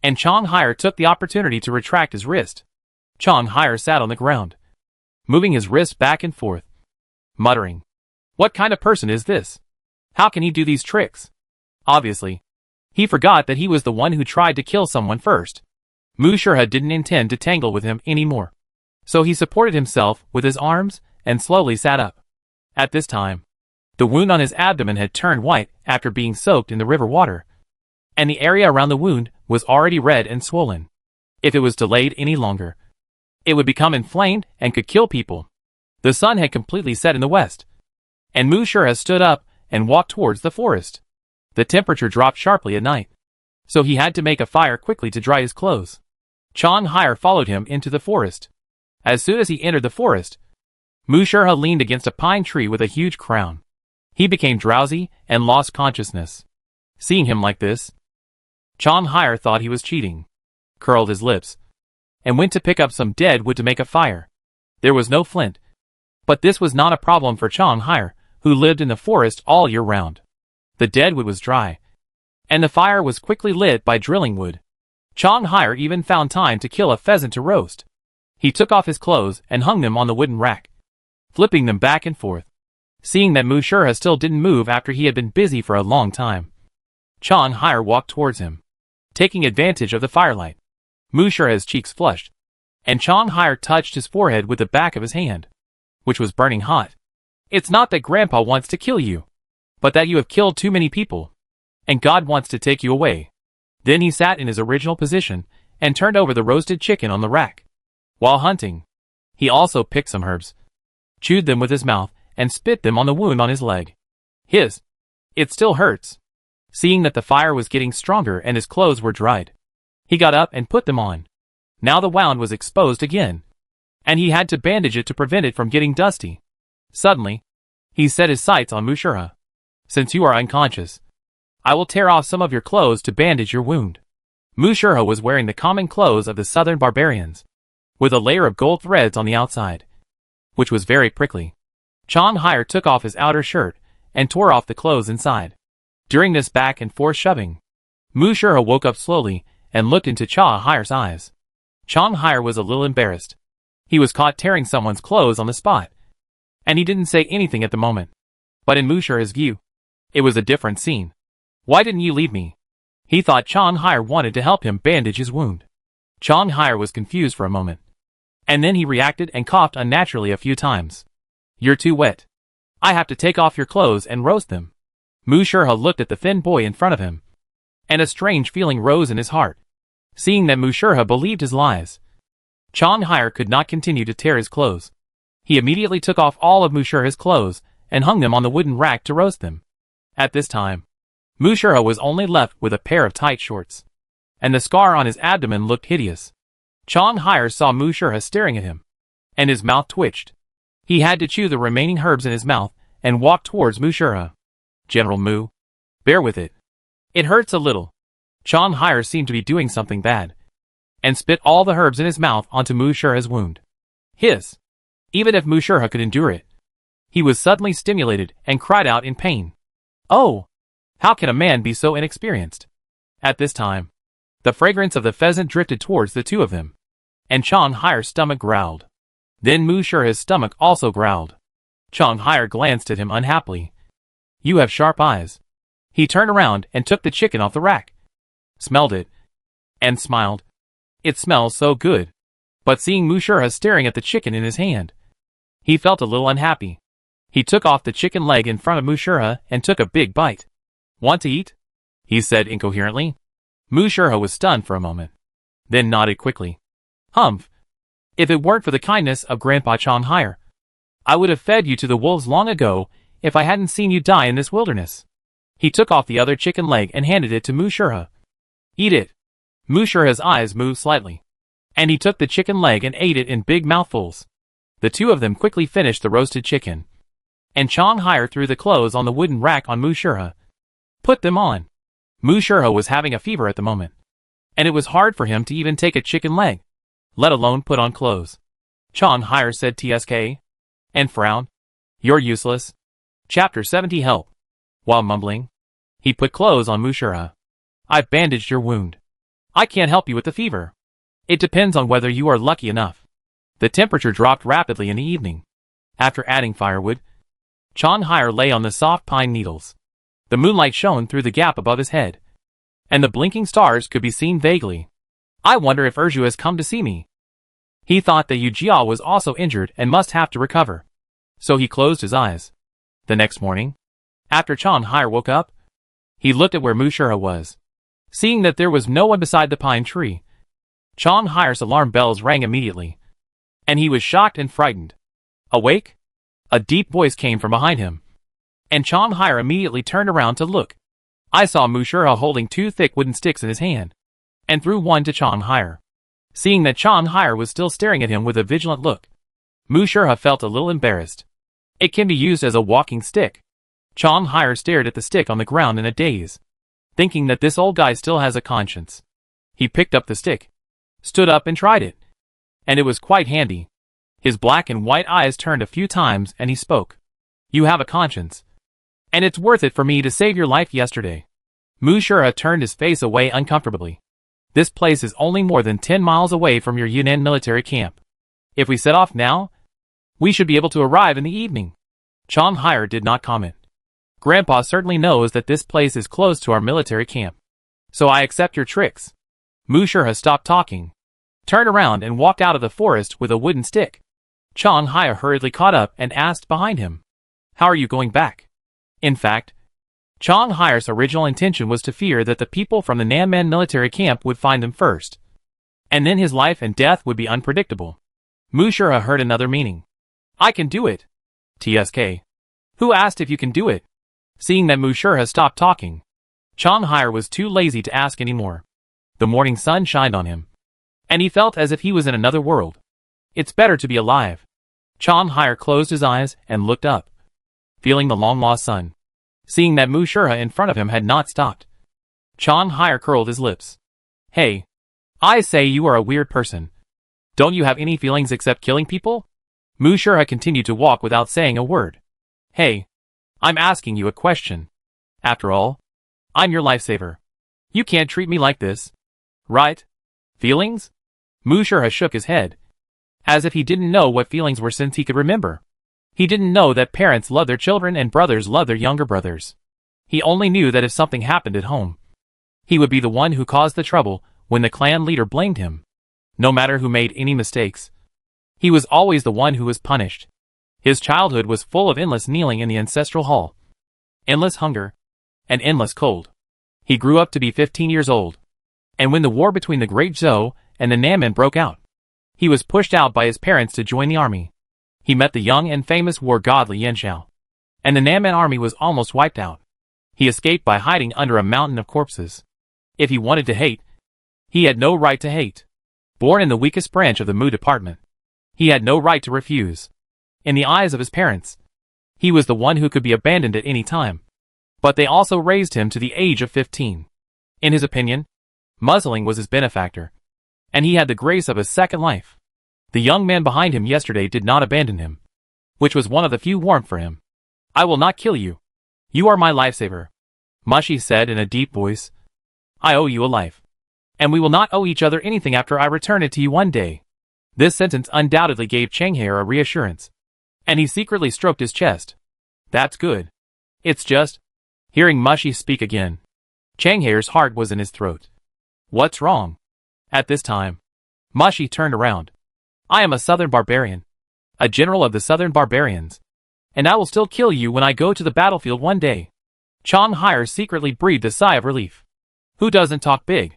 and Chang Haier took the opportunity to retract his wrist. Chang Haier sat on the ground, moving his wrist back and forth, muttering, what kind of person is this? How can he do these tricks? Obviously, he forgot that he was the one who tried to kill someone first. Mu Shurha didn't intend to tangle with him anymore, so he supported himself with his arms and slowly sat up. At this time, the wound on his abdomen had turned white after being soaked in the river water, and the area around the wound was already red and swollen. If it was delayed any longer, it would become inflamed and could kill people. The sun had completely set in the west, and Mu Shurha stood up and walked towards the forest. The temperature dropped sharply at night, so he had to make a fire quickly to dry his clothes. Chang Haier followed him into the forest. As soon as he entered the forest, Mu Shurha leaned against a pine tree with a huge crown. He became drowsy and lost consciousness. Seeing him like this, Chang Haier thought he was cheating, curled his lips, and went to pick up some dead wood to make a fire. There was no flint, but this was not a problem for Chang Haier, who lived in the forest all year round. The dead wood was dry, and the fire was quickly lit by drilling wood. Chang Haier even found time to kill a pheasant to roast. He took off his clothes and hung them on the wooden rack, flipping them back and forth. Seeing that Mu Shurha still didn't move after he had been busy for a long time, Chong Hire walked towards him, taking advantage of the firelight. Mu Shurha's cheeks flushed, and Chong Hire touched his forehead with the back of his hand, which was burning hot. It's not that Grandpa wants to kill you, but that you have killed too many people, and God wants to take you away. Then he sat in his original position and turned over the roasted chicken on the rack. While hunting, he also picked some herbs, chewed them with his mouth, and spit them on the wound on his leg. It still hurts. Seeing that the fire was getting stronger and his clothes were dried, he got up and put them on. Now the wound was exposed again, and he had to bandage it to prevent it from getting dusty. Suddenly, he set his sights on Mu Shurha. Since you are unconscious, I will tear off some of your clothes to bandage your wound. Mu Shurha was wearing the common clothes of the southern barbarians, with a layer of gold threads on the outside, which was very prickly. Chong Hire took off his outer shirt and tore off the clothes inside. During this back and forth shoving, Mu Shurha woke up slowly and looked into Chong Hire's eyes. Chong Hire was a little embarrassed. He was caught tearing someone's clothes on the spot, and he didn't say anything at the moment. But in Mu Shurha's view, it was a different scene. Why didn't you leave me? He thought Chong Hire wanted to help him bandage his wound. Chong Hire was confused for a moment, and then he reacted and coughed unnaturally a few times. You're too wet. I have to take off your clothes and roast them. Mu Shurha looked at the thin boy in front of him, and a strange feeling rose in his heart. Seeing that Mu Shurha believed his lies, Chong Hire could not continue to tear his clothes. He immediately took off all of Mu Shurha's clothes and hung them on the wooden rack to roast them. At this time, Mu Shurha was only left with a pair of tight shorts, and the scar on his abdomen looked hideous. Chong Hire saw Mu Shurha staring at him, and his mouth twitched. He had to chew the remaining herbs in his mouth and walk towards Mu Shurha. General Mu, bear with it. It hurts a little. Chong Hire seemed to be doing something bad, and spit all the herbs in his mouth onto Mu Shurha's wound. Even if Mu Shurha could endure it, he was suddenly stimulated and cried out in pain. Oh! How can a man be so inexperienced? At this time, the fragrance of the pheasant drifted towards the two of them, and Chong Hire's stomach growled. Then Mu Shurha's stomach also growled. Chong Hire glanced at him unhappily. You have sharp eyes. He turned around and took the chicken off the rack, smelled it, and smiled. It smells so good. But seeing Mu Shurha staring at the chicken in his hand, he felt a little unhappy. He took off the chicken leg in front of Mu Shurha and took a big bite. Want to eat? He said incoherently. Mu Shurha was stunned for a moment, then nodded quickly. Humph. If it weren't for the kindness of Grandpa Chong Hire, I would have fed you to the wolves long ago if I hadn't seen you die in this wilderness. He took off the other chicken leg and handed it to Mu Shurha. Eat it. Mu Shurha's eyes moved slightly, and he took the chicken leg and ate it in big mouthfuls. The two of them quickly finished the roasted chicken, and Chong Hire threw the clothes on the wooden rack on Mu Shurha. Put them on. Mu Shurha was having a fever at the moment, and it was hard for him to even take a chicken leg, let alone put on clothes. Chong Hire said TSK, and frowned. You're useless. Chapter 70 Help. While mumbling, he put clothes on Mu Shurha. I've bandaged your wound. I can't help you with the fever. It depends on whether you are lucky enough. The temperature dropped rapidly in the evening. After adding firewood, Chong Hire lay on the soft pine needles. The moonlight shone through the gap above his head, and the blinking stars could be seen vaguely. I wonder if Urju has come to see me. He thought that Yu Jiao was also injured and must have to recover, so he closed his eyes. The next morning, after Chong Hire woke up, he looked at where Mu Shurha was. Seeing that there was no one beside the pine tree, Chong Hire's alarm bells rang immediately, and he was shocked and frightened. Awake? A deep voice came from behind him, and Chong Hire immediately turned around to look. I saw Mu Shurha holding two thick wooden sticks in his hand, and threw one to Chong Hire. Seeing that Chong Hire was still staring at him with a vigilant look, Mu Shurha felt a little embarrassed. It can be used as a walking stick. Chong Hire stared at the stick on the ground in a daze, thinking that this old guy still has a conscience. He picked up the stick, stood up and tried it, and it was quite handy. His black and white eyes turned a few times and he spoke. You have a conscience, and it's worth it for me to save your life yesterday. Mu Shurha turned his face away uncomfortably. This place is only more than 10 miles away from your Yunnan military camp. If we set off now, we should be able to arrive in the evening. Chang Haier did not comment. Grandpa certainly knows that this place is close to our military camp. So I accept your tricks. Mu Shurha stopped talking, turned around and walked out of the forest with a wooden stick. Chang Haier hurriedly caught up and asked behind him, "How are you going back?" In fact, Chang Haier's original intention was to fear that the people from the Nanman military camp would find him first, and then his life and death would be unpredictable. Mu Shurha heard another meaning. "I can do it." TSK. Who asked if you can do it? Seeing that Mu Shurha stopped talking, Chang Haier was too lazy to ask any more. The morning sun shined on him, and he felt as if he was in another world. It's better to be alive. Chang Haier closed his eyes and looked up, feeling the long-lost sun. Seeing that Mu Shurha in front of him had not stopped, Chang Haier curled his lips. "Hey, I say you are a weird person. Don't you have any feelings except killing people?" Mu Shurha continued to walk without saying a word. "Hey, I'm asking you a question. After all, I'm your lifesaver. You can't treat me like this. Right? Feelings?" Mu Shurha shook his head, as if he didn't know what feelings were since he could remember. He didn't know that parents love their children and brothers love their younger brothers. He only knew that if something happened at home, he would be the one who caused the trouble when the clan leader blamed him. No matter who made any mistakes, he was always the one who was punished. His childhood was full of endless kneeling in the ancestral hall, endless hunger, and endless cold. He grew up to be 15 years old, and when the war between the Great Zhou and the Nanman broke out, he was pushed out by his parents to join the army. He met the young and famous war god Li Yanxiao, and the Nanman army was almost wiped out. He escaped by hiding under a mountain of corpses. If he wanted to hate, he had no right to hate. Born in the weakest branch of the Mu department, he had no right to refuse. In the eyes of his parents, he was the one who could be abandoned at any time. But they also raised him to the age of 15. In his opinion, muzzling was his benefactor, and he had the grace of a second life. The young man behind him yesterday did not abandon him, which was one of the few warmth for him. "I will not kill you. You are my lifesaver," Mushi said in a deep voice. "I owe you a life, and we will not owe each other anything after I return it to you one day." This sentence undoubtedly gave Chang Haier a reassurance, and he secretly stroked his chest. "That's good. It's just..." Hearing Mushi speak again, Chang Haier's heart was in his throat. "What's wrong?" At this time, Mushi turned around. "I am a southern barbarian, a general of the southern barbarians, and I will still kill you when I go to the battlefield one day." Chang Haier secretly breathed a sigh of relief. "Who doesn't talk big?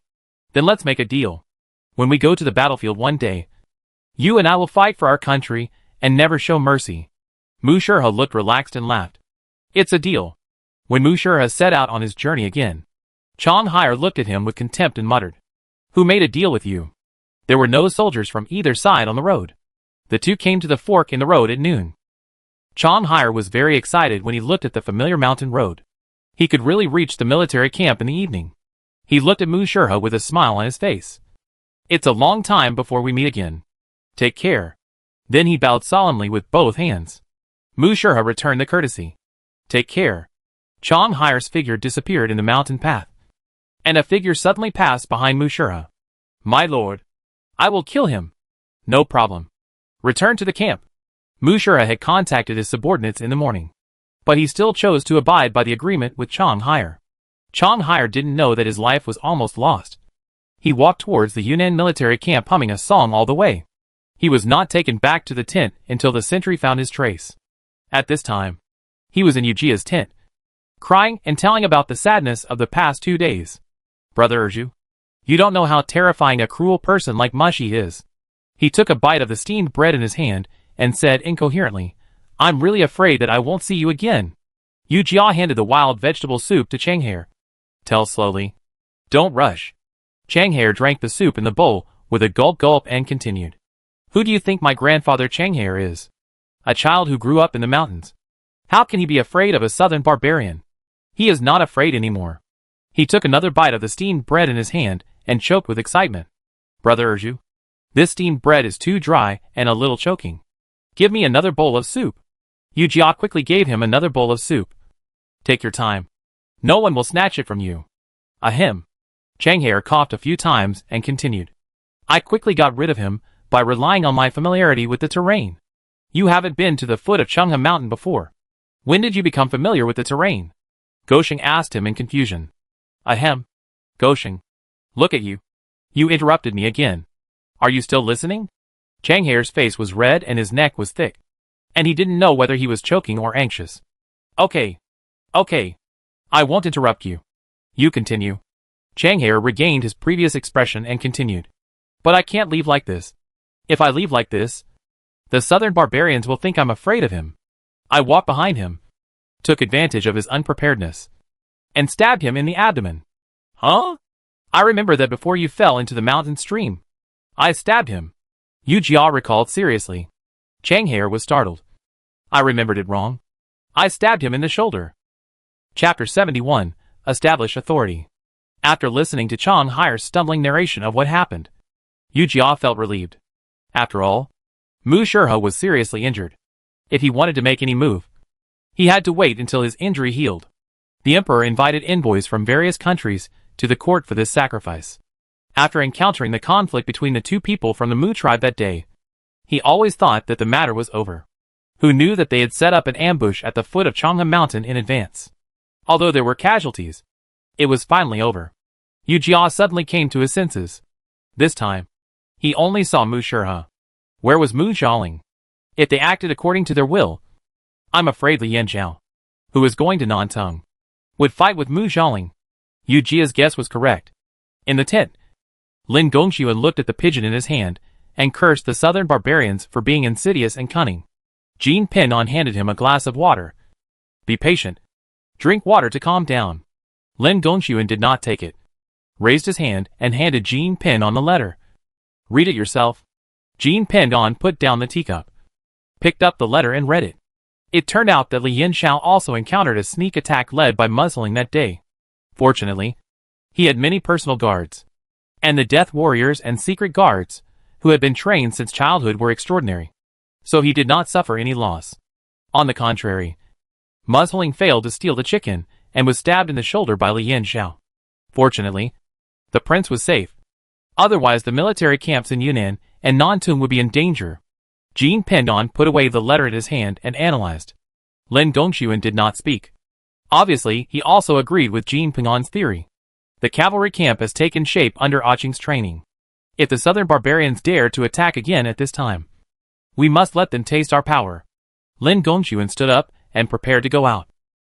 Then let's make a deal. When we go to the battlefield one day, you and I will fight for our country and never show mercy." Mu Shurha looked relaxed and laughed. "It's a deal." When Mu Shurha set out on his journey again, Chang Haier looked at him with contempt and muttered, "Who made a deal with you?" There were no soldiers from either side on the road. The two came to the fork in the road at noon. Chang Haier was very excited when he looked at the familiar mountain road. He could really reach the military camp in the evening. He looked at Mu Shurha with a smile on his face. "It's a long time before we meet again. Take care." Then he bowed solemnly with both hands. Mu Shurha returned the courtesy. "Take care." Chang Haier's figure disappeared in the mountain path, and a figure suddenly passed behind Mu Shurha. "My lord, I will kill him." "No problem. Return to the camp." Mu Shurha had contacted his subordinates in the morning, but he still chose to abide by the agreement with Chang Haier. Chang Haier didn't know that his life was almost lost. He walked towards the Yunnan military camp humming a song all the way. He was not taken back to the tent until the sentry found his trace. At this time, he was in Yujia's tent, crying and telling about the sadness of the past 2 days. "Brother Urju, you don't know how terrifying a cruel person like Mushi is." He took a bite of the steamed bread in his hand and said incoherently, "I'm really afraid that I won't see you again." Yujia handed the wild vegetable soup to Chang Haier. "Tell slowly. Don't rush." Chang Haier drank the soup in the bowl with a gulp and continued. "Who do you think my grandfather Chang Haier is? A child who grew up in the mountains. How can he be afraid of a southern barbarian? He is not afraid anymore." He took another bite of the steamed bread in his hand and choked with excitement. "Brother Urju, this steamed bread is too dry and a little choking. Give me another bowl of soup." Yujia quickly gave him another bowl of soup. "Take your time. No one will snatch it from you." Ahem. Chang Haier coughed a few times and continued. "I quickly got rid of him, by relying on my familiarity with the terrain. You haven't been to the foot of Chungha Mountain before. When did you become familiar with the terrain? Gosheng asked him in confusion. Ahem. Gosheng. Look at you. You interrupted me again. Are you still listening? Changhair's face was red and his neck was thick. And he didn't know whether he was choking or anxious. Okay. I won't interrupt you. You continue. Changhair regained his previous expression and continued. But I can't leave like this. If I leave like this, the southern barbarians will think I'm afraid of him. I walked behind him, took advantage of his unpreparedness, and stabbed him in the abdomen. Huh? I remember that before you fell into the mountain stream. I stabbed him. Yu Jia recalled seriously. Changhair was startled. I remembered it wrong. I stabbed him in the shoulder. Chapter 71, Establish Authority. After listening to Changhair's stumbling narration of what happened, Yu Jia felt relieved. After all, Mu Shirha was seriously injured. If he wanted to make any move, he had to wait until his injury healed. The emperor invited envoys from various countries to the court for this sacrifice. After encountering the conflict between the two people from the Mu tribe that day, he always thought that the matter was over. Who knew that they had set up an ambush at the foot of Changha Mountain in advance? Although there were casualties, it was finally over. Yu Jia suddenly came to his senses. This time, he only saw Mu Shirha. Where was Mu Xiaoling? If they acted according to their will, I'm afraid Li Yanzhao, who was going to Nantong, would fight with Mu Xiaoling. Yu Jia's guess was correct. In the tent, Lin Gongxuan looked at the pigeon in his hand and cursed the southern barbarians for being insidious and cunning. Jean Pinon handed him a glass of water. Be patient. Drink water to calm down. Lin Gongxuan did not take it, raised his hand and handed Jean Pinon the letter. Read it yourself. Jean Pinon put down the teacup, picked up the letter and read it. It turned out that Li Yanzhao also encountered a sneak attack led by Musling that day. Fortunately, he had many personal guards, and the death warriors and secret guards, who had been trained since childhood, were extraordinary. So he did not suffer any loss. On the contrary, Musling failed to steal the chicken and was stabbed in the shoulder by Li Yanzhao. Fortunately, the prince was safe. Otherwise the military camps in Yunnan and Nantung would be in danger. Jean Pinon put away the letter in his hand and analyzed. Lin Gongxuan did not speak. Obviously, he also agreed with Jean Pinon's theory. The cavalry camp has taken shape under Aching's training. If the southern barbarians dare to attack again at this time, we must let them taste our power. Lin Gongxuan stood up and prepared to go out.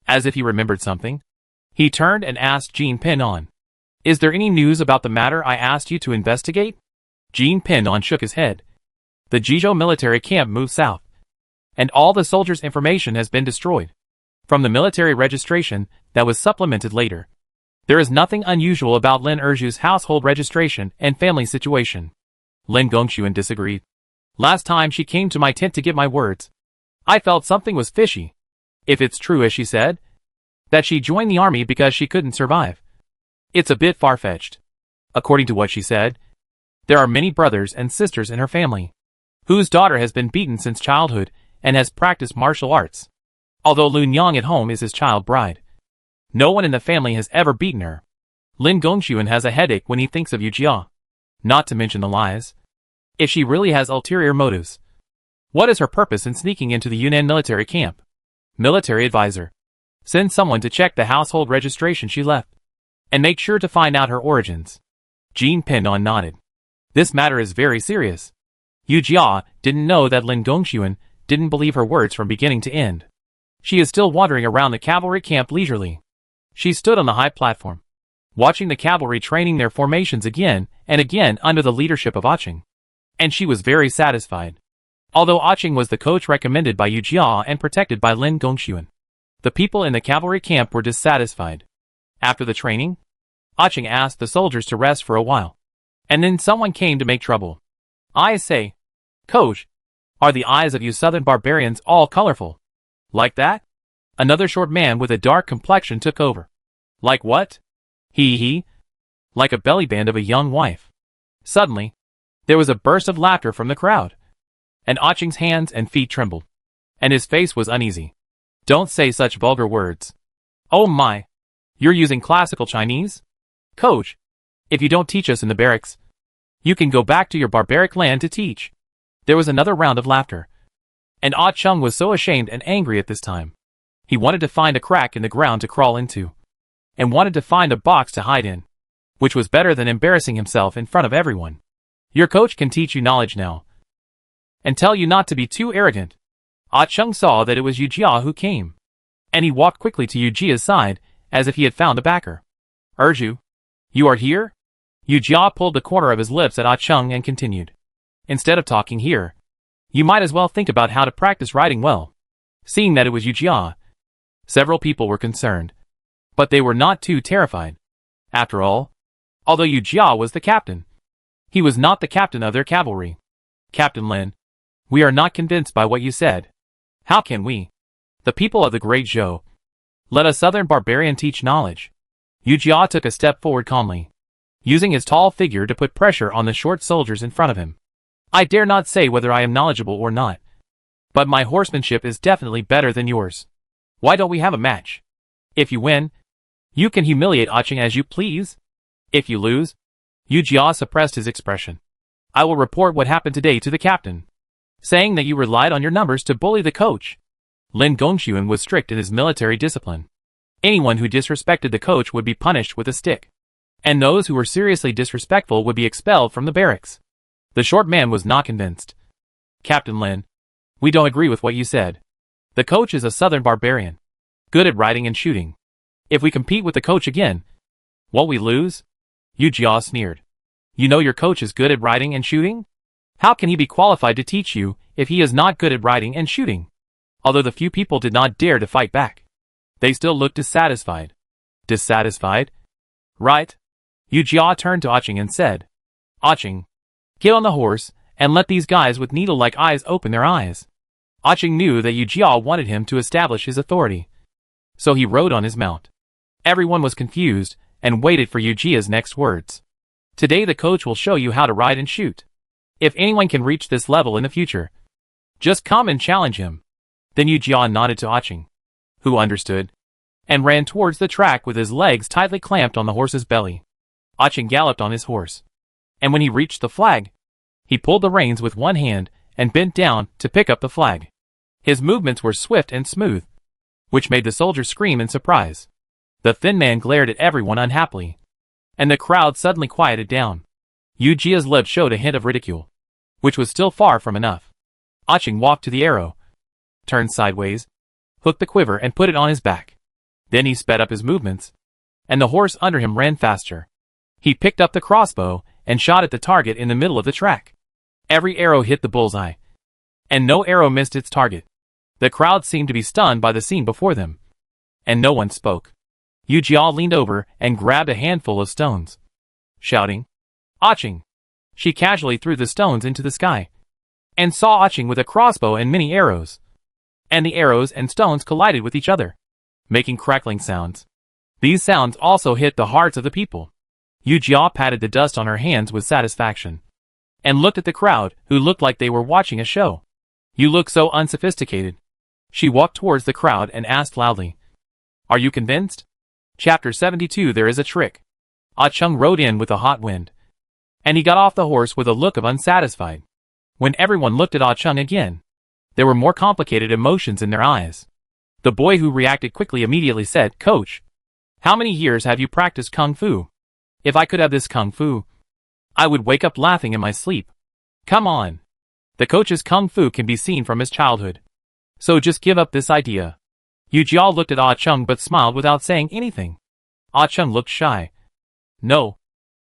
As if he remembered something, he turned and asked Jean Pinon, "Is there any news about the matter I asked you to investigate?" Jean Pinon shook his head. The Jizhou military camp moved south, and all the soldiers' information has been destroyed. From the military registration that was supplemented later, there is nothing unusual about Lin Erju's household registration and family situation. Lin Gongxuan disagreed. Last time she came to my tent to get my words, I felt something was fishy. If it's true, as she said, that she joined the army because she couldn't survive, it's a bit far-fetched. According to what she said, there are many brothers and sisters in her family, whose daughter has been beaten since childhood and has practiced martial arts. Although Lun Yang at home is his child bride, no one in the family has ever beaten her. Lin Gongxuan has a headache when he thinks of Yu Jia. Not to mention the lies. If she really has ulterior motives, what is her purpose in sneaking into the Yunnan military camp? Military advisor. Send someone to check the household registration she left, and make sure to find out her origins. Jean Pinon nodded. This matter is very serious. Yu Jia didn't know that Lin Gongxuan didn't believe her words from beginning to end. She is still wandering around the cavalry camp leisurely. She stood on the high platform, watching the cavalry training their formations again and again under the leadership of Aching. And she was very satisfied. Although Aching was the coach recommended by Yu Jia and protected by Lin Gongxuan, the people in the cavalry camp were dissatisfied. After the training, Aching asked the soldiers to rest for a while, and then someone came to make trouble. I say, Coach, are the eyes of you southern barbarians all colorful? Like that? Another short man with a dark complexion took over. Like what? He. Like a belly band of a young wife. Suddenly, there was a burst of laughter from the crowd, and Aching's hands and feet trembled, and his face was uneasy. Don't say such vulgar words. Oh my, you're using classical Chinese? Coach, if you don't teach us in the barracks, You can go back to your barbaric land to teach. There was another round of laughter. And Ah Chung was so ashamed and angry at this time. He wanted to find a crack in the ground to crawl into. And wanted to find a box to hide in. Which was better than embarrassing himself in front of everyone. Your coach can teach you knowledge now. And tell you not to be too arrogant. Ah Chung saw that it was Yu Jia who came. And he walked quickly to Yu Jia's side, as if he had found a backer. Urju, you are here? Yu Jia pulled the corner of his lips at Ah Chung and continued. Instead of talking here, you might as well think about how to practice riding well. Seeing that it was Yu Jia, several people were concerned. But they were not too terrified. After all, although Yu Jia was the captain, he was not the captain of their cavalry. Captain Lin, we are not convinced by what you said. How can we, the people of the Great Zhou, let a southern barbarian teach knowledge? Yu Jia took a step forward calmly, using his tall figure to put pressure on the short soldiers in front of him. I dare not say whether I am knowledgeable or not, but my horsemanship is definitely better than yours. Why don't we have a match? If you win, you can humiliate Ah Chung as you please. If you lose, Yu Jia suppressed his expression. I will report what happened today to the captain, saying that you relied on your numbers to bully the coach. Lin Gongxuan was strict in his military discipline. Anyone who disrespected the coach would be punished with a stick, and those who were seriously disrespectful would be expelled from the barracks. The short man was not convinced. Captain Lin, we don't agree with what you said. The coach is a southern barbarian, good at riding and shooting. If we compete with the coach again, won't we lose? Yu Jia sneered. You know your coach is good at riding and shooting? How can he be qualified to teach you if he is not good at riding and shooting? Although the few people did not dare to fight back, they still looked dissatisfied. Dissatisfied? Right. Yu Jia turned to Ah Chung and said, Ah Chung, get on the horse and let these guys with needle-like eyes open their eyes. Ah Chung knew that Yu Jia wanted him to establish his authority, so he rode on his mount. Everyone was confused and waited for Yu Jia's next words. Today the coach will show you how to ride and shoot. If anyone can reach this level in the future, just come and challenge him. Then Yu Jia nodded to Ah Chung, who understood, and ran towards the track with his legs tightly clamped on the horse's belly. Ah Chung galloped on his horse, and when he reached the flag, he pulled the reins with one hand and bent down to pick up the flag. His movements were swift and smooth, which made the soldiers scream in surprise. The thin man glared at everyone unhappily, and the crowd suddenly quieted down. Yu Jia's lips showed a hint of ridicule, which was still far from enough. Ah Chung walked to the arrow, turned sideways, hooked the quiver and put it on his back. Then he sped up his movements, and the horse under him ran faster. He picked up the crossbow and shot at the target in the middle of the track. Every arrow hit the bullseye, and no arrow missed its target. The crowd seemed to be stunned by the scene before them, and no one spoke. Yu Jia leaned over and grabbed a handful of stones. Shouting, Ah Chung! She casually threw the stones into the sky, and saw Ah Chung with a crossbow and many arrows. And the arrows and stones collided with each other, making crackling sounds. These sounds also hit the hearts of the people. Yu Jia patted the dust on her hands with satisfaction, and looked at the crowd, who looked like they were watching a show. You look so unsophisticated. She walked towards the crowd and asked loudly, Are you convinced? Chapter 72 There is a trick. Ah Chung rode in with a hot wind, and he got off the horse with a look of unsatisfied. When everyone looked at Ah Chung again, there were more complicated emotions in their eyes. The boy who reacted quickly immediately said, Coach, how many years have you practiced Kung Fu? If I could have this Kung Fu, I would wake up laughing in my sleep. Come on. The coach's Kung Fu can be seen from his childhood. So just give up this idea. Yu Jia looked at Ah Chung but smiled without saying anything. Ah Chung looked shy. No,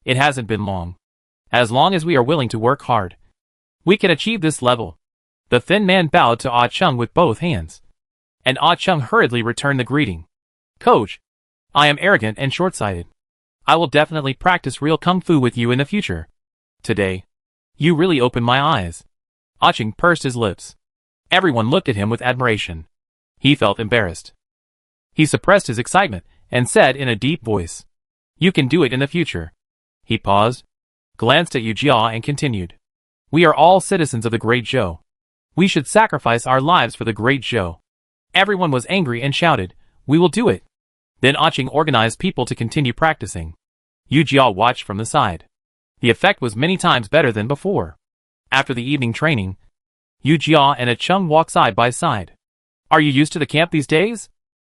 it hasn't been long. As long as we are willing to work hard, we can achieve this level. The thin man bowed to Ah Chung with both hands, and Ah Chung hurriedly returned the greeting. Coach, I am arrogant and short-sighted. I will definitely practice real Kung Fu with you in the future. Today, you really opened my eyes. Ah Chung pursed his lips. Everyone looked at him with admiration. He felt embarrassed. He suppressed his excitement and said in a deep voice, You can do it in the future. He paused, glanced at Yu Jia and continued. We are all citizens of the Great Zhou. We should sacrifice our lives for the Great Zhou. Everyone was angry and shouted, We will do it. Then Ah Chung organized people to continue practicing. Yu Jia watched from the side. The effect was many times better than before. After the evening training, Yu Jia and Chung walked side by side. Are you used to the camp these days?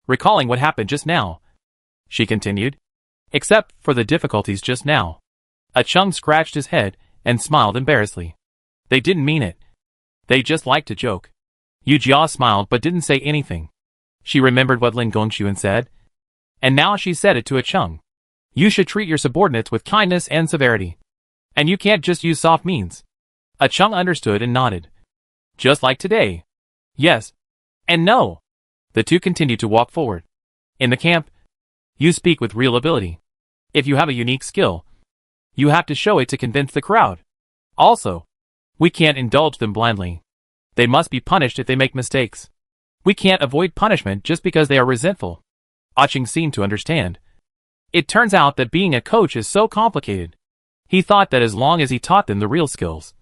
Recalling what happened just now, she continued. Except for the difficulties just now. Chung scratched his head and smiled embarrassedly. They didn't mean it. They just liked to joke. Yu Jia smiled but didn't say anything. She remembered what Lin Gongxuan said, and now she said it to Chung. You should treat your subordinates with kindness and severity. And you can't just use soft means. Chung understood and nodded. Just like today. Yes. And no. The two continued to walk forward. In the camp, you speak with real ability. If you have a unique skill, you have to show it to convince the crowd. Also, we can't indulge them blindly. They must be punished if they make mistakes. We can't avoid punishment just because they are resentful. Aching seemed to understand. It turns out that being a coach is so complicated. He thought that as long as he taught them the real skills,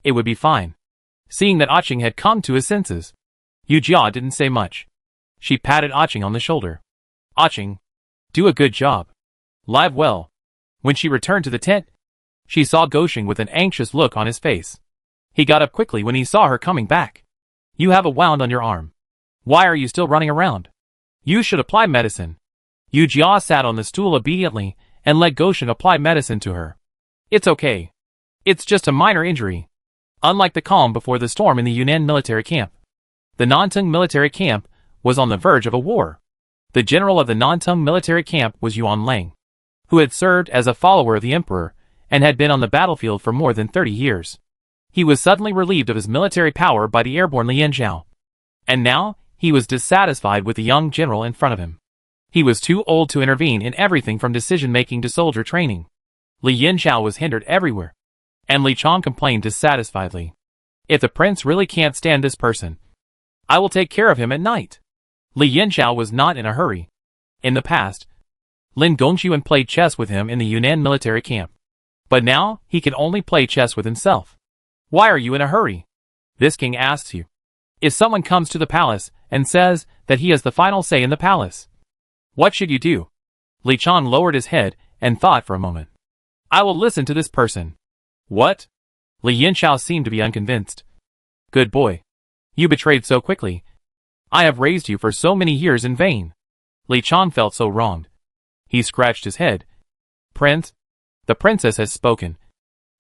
it would be fine. Seeing that Aching had come to his senses, Yu Jia didn't say much. She patted Aching on the shoulder. Aching, do a good job. Live well. When she returned to the tent, she saw Goshing with an anxious look on his face. He got up quickly when he saw her coming back. You have a wound on your arm. Why are you still running around? You should apply medicine. Yu Jia sat on the stool obediently and let Goshing apply medicine to her. It's okay. It's just a minor injury. Unlike the calm before the storm in the Yunnan military camp, the Nantung military camp was on the verge of a war. The general of the Nantung military camp was Yuan Lang, who had served as a follower of the emperor and had been on the battlefield for more than 30 years. He was suddenly relieved of his military power by the airborne Li Yanzhao. And now, he was dissatisfied with the young general in front of him. He was too old to intervene in everything from decision-making to soldier training. Li Yanzhao was hindered everywhere. And Li Chong complained dissatisfiedly. If the prince really can't stand this person, I will take care of him at night. Li Yanzhao was not in a hurry. In the past, Lin Gongxuan played chess with him in the Yunnan military camp. But now, he can only play chess with himself. Why are you in a hurry? This king asks you. If someone comes to the palace and says that he has the final say in the palace, what should you do? Li Chong lowered his head and thought for a moment. I will listen to this person. What? Li Yanzhao seemed to be unconvinced. Good boy. You betrayed so quickly. I have raised you for so many years in vain. Li Chong felt so wronged. He scratched his head. Prince, the princess has spoken.